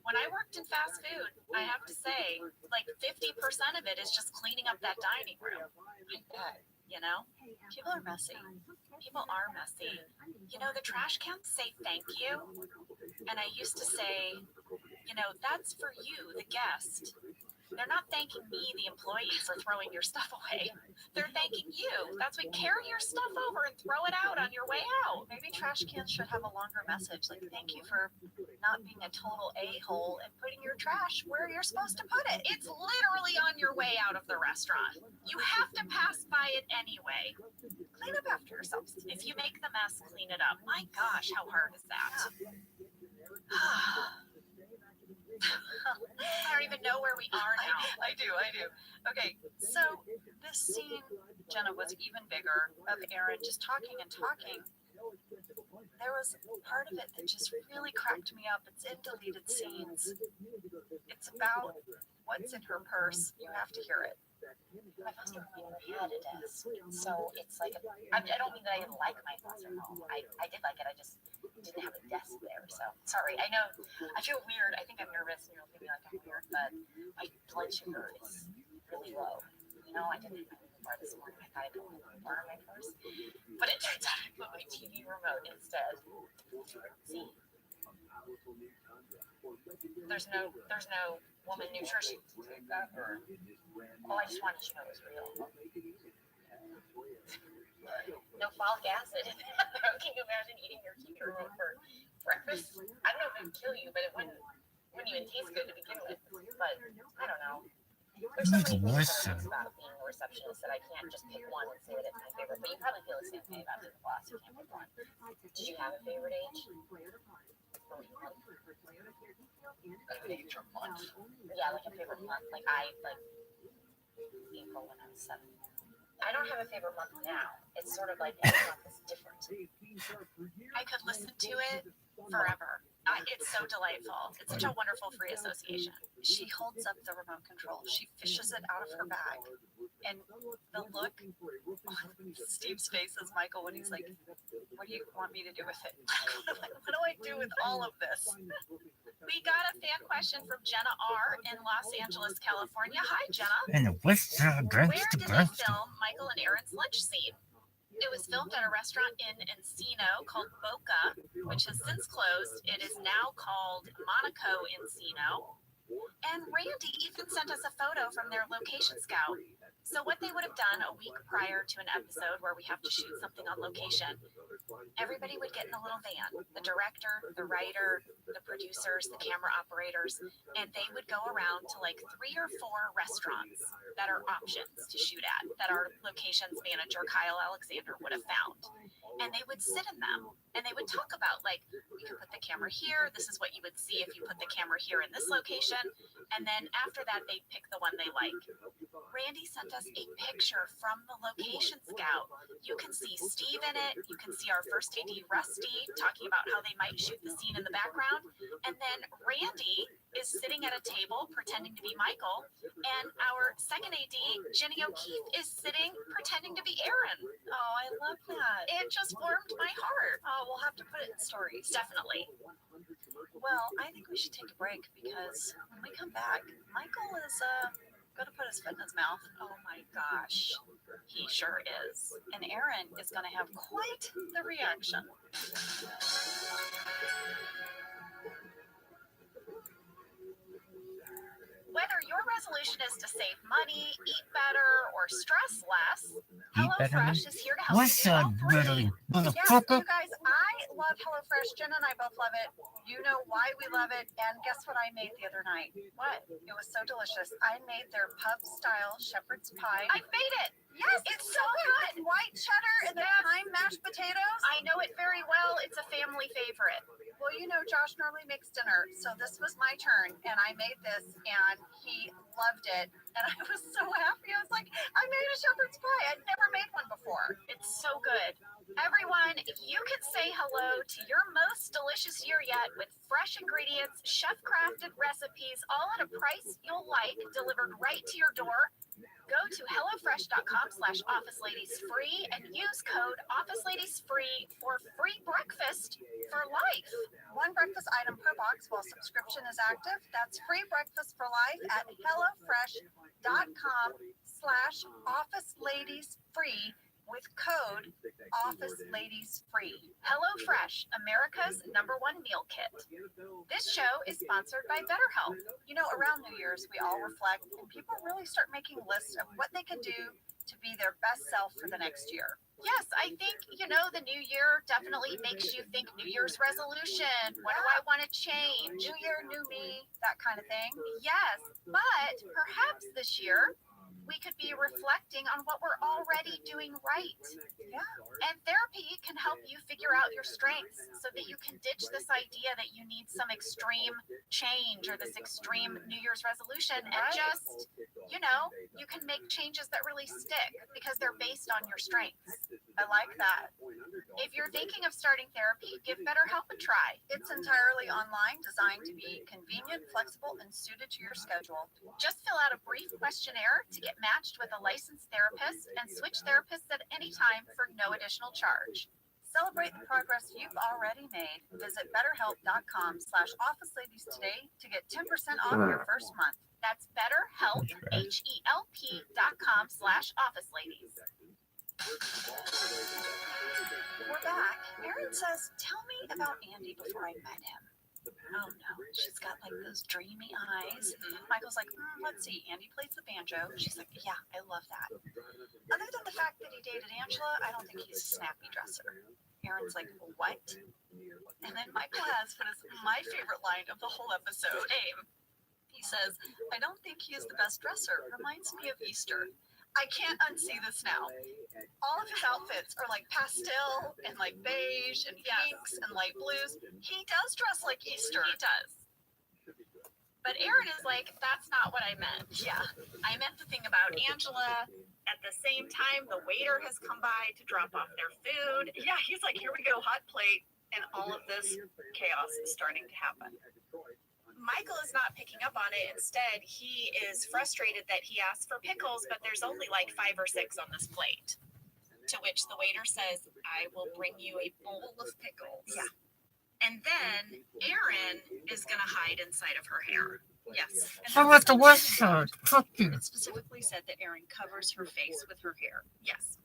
when I worked in fast food, I have to say, like 50% of it is just cleaning up that dining room. I bet, you know? People are messy. People are messy. You know, the trash cans say thank you. And I used to say, you know, that's for you, the guest. They're not thanking me, the employee, for throwing your stuff away. They're thanking you. That's what, carry your stuff over and throw it out on your way out. Maybe trash cans should have a longer message, like thank you for not being a total a-hole and putting your trash where you're supposed to put it. It's literally on your way out of the restaurant. You have to pass by it anyway. Clean up after yourself. If you make the mess, clean it up. My gosh, how hard is that? I don't even know where we are now. I do. Okay, so this scene, Jenna, was even bigger of Aaron just talking and talking. There was part of it that just really cracked me up. It's in deleted scenes. It's about what's in her purse. You have to hear it. My foster home never had a desk, so it's like I don't mean that I didn't like my foster home. I did like it. I just didn't have a desk there. So sorry. I know I feel weird. I think I'm nervous, and you'll feel like I'm weird, but my blood sugar is really low. You know, I didn't have my bar this morning. I thought I'd go in the bar my first, but it turns out I put my TV remote instead. See, there's no woman nutrition to take that, or I just wanted you to know it was real. No folic acid. Can you imagine eating your TV remote for breakfast? I don't know if it would kill you, but it wouldn't even taste good to begin with. But I don't know. There's so many things about being a receptionist that I can't just pick one and say that it's my favorite. But you probably feel the same way about being a boss. You can't pick one. Did you have a favorite age? Age or month? Yeah, like a favorite month. Like April when I was 7. I don't have a favorite month now. It's sort of like every month is different. I could listen to it forever. It's so delightful. It's such a wonderful free association. She holds up the remote control. She fishes it out of her bag. And the look on Steve's face as Michael when he's like, what do you want me to do with it? What do I do with all of this? We got a fan question from Jenna R. in Los Angeles, California. Hi, Jenna. And what's Where did they film Michael and Aaron's lunch scene? It was filmed at a restaurant in Encino called Boca, which has since closed. It is now called Monaco Encino. And Randy even sent us a photo from their location scout. So what they would have done a week prior to an episode where we have to shoot something on location, everybody would get in a little van, the director, the writer, the producers, the camera operators, and they would go around to like 3 or 4 restaurants that are options to shoot at, that our locations manager, Kyle Alexander, would have found. And they would sit in them and they would talk about, like, we could put the camera here. This is what you would see if you put the camera here in this location. And then after that, they'd pick the one they like. Randy sent us a picture from the location scout. You can see Steve in it. You can see our first AD, Rusty, talking about how they might shoot the scene in the background. And then Randy is sitting at a table pretending to be Michael. And our second AD, Jenny O'Keefe, is sitting pretending to be Aaron. Oh, I love that. It just warmed my heart. Oh, we'll have to put it in stories. Definitely. Well, I think we should take a break because when we come back, Michael is going to put his foot in his mouth. Oh my gosh. He sure is. And Aaron is going to have quite the reaction. Whether your resolution is to save money, eat better, or stress less, HelloFresh is here to help What's you do up, all 3. little Yes, motherfucker? you guys, I love HelloFresh. Jenna and I both love it. You know why we love it. And guess what I made the other night? What? It was so delicious. I made their pub-style shepherd's pie. I made it. Yes, it's so good. White cheddar and the thyme mashed potatoes. I know it very well. It's a family favorite. Well, you know, Josh normally makes dinner, so this was my turn, and I made this, and he loved it, and I was so happy. I was like, I made a shepherd's pie. I'd never made one before. It's so good. Everyone, you can say hello to your most delicious year yet with fresh ingredients, chef-crafted recipes, all at a price you'll like, delivered right to your door. Go to HelloFresh.com/OfficeLadiesFree and use code OfficeLadiesFree for free breakfast for life. 1 breakfast item per box while subscription is active. That's free breakfast for life at HelloFresh.com/OfficeLadiesFree with code OfficeLadiesFree. HelloFresh, America's #1 meal kit. This show is sponsored by BetterHelp. You know, around New Year's, we all reflect and people really start making lists of what they can do to be their best self for the next year. Yes, I think, you know, the new year definitely makes you think New Year's resolution. What do I want to change? New year, new me, that kind of thing. Yes, but perhaps this year we could be reflecting on what we're already doing right. Yeah. And therapy can help you figure out your strengths so that you can ditch this idea that you need some extreme change or this extreme New Year's resolution and just, you can make changes that really stick because they're based on your strengths. I like that. If you're thinking of starting therapy, give BetterHelp a try. It's entirely online, designed to be convenient, flexible, and suited to your schedule. Just fill out a brief questionnaire to get matched with a licensed therapist and switch therapists at any time for no additional charge. Celebrate the progress you've already made. Visit betterhelp.com/officeladies today to get 10% off your first month. That's BetterHelp, HELP.com/officeladies. We're back. Erin says, tell me about Andy before I met him. Oh no, she's got like those dreamy eyes. Michael's like, let's see, Andy plays the banjo. She's like, yeah, I love that. Other than the fact that he dated Angela, I don't think he's a snappy dresser. Erin's like, what? And then Michael has what is my favorite line of the whole episode. Abe. He says, I don't think he is the best dresser. Reminds me of Easter. I can't unsee this now. All of his outfits are like pastel and like beige and pinks and light blues. He does dress like Easter. He does. But Erin is like, that's not what I meant. Yeah. I meant the thing about Angela. At the same time, the waiter has come by to drop off their food. Yeah, he's like, here we go, hot plate. And all of this chaos is starting to happen. Michael is not picking up on it. Instead, he is frustrated that he asked for pickles, but there's only like 5 or 6 on this plate. To which the waiter says, I will bring you a bowl of pickles. Yeah. And then Erin is going to hide inside of her hair. Yes. So what's the West Side? It specifically said that Erin covers her face with her hair. Yes.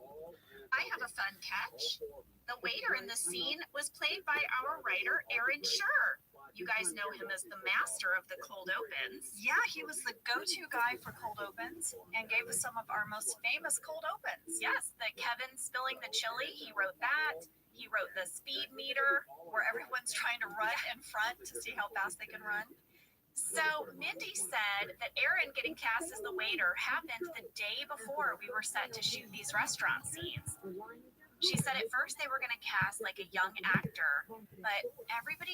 I have a fun catch. The waiter in this scene was played by our writer, Aaron Schur. You guys know him as the master of the cold opens. Yeah, he was the go-to guy for cold opens and gave us some of our most famous cold opens. Yes, the Kevin spilling the chili, he wrote that. He wrote the speed meter, where everyone's trying to run in front to see how fast they can run. So Mindy said that Erin getting cast as the waiter happened the day before we were set to shoot these restaurant scenes. She said at first they were going to cast like a young actor, but everybody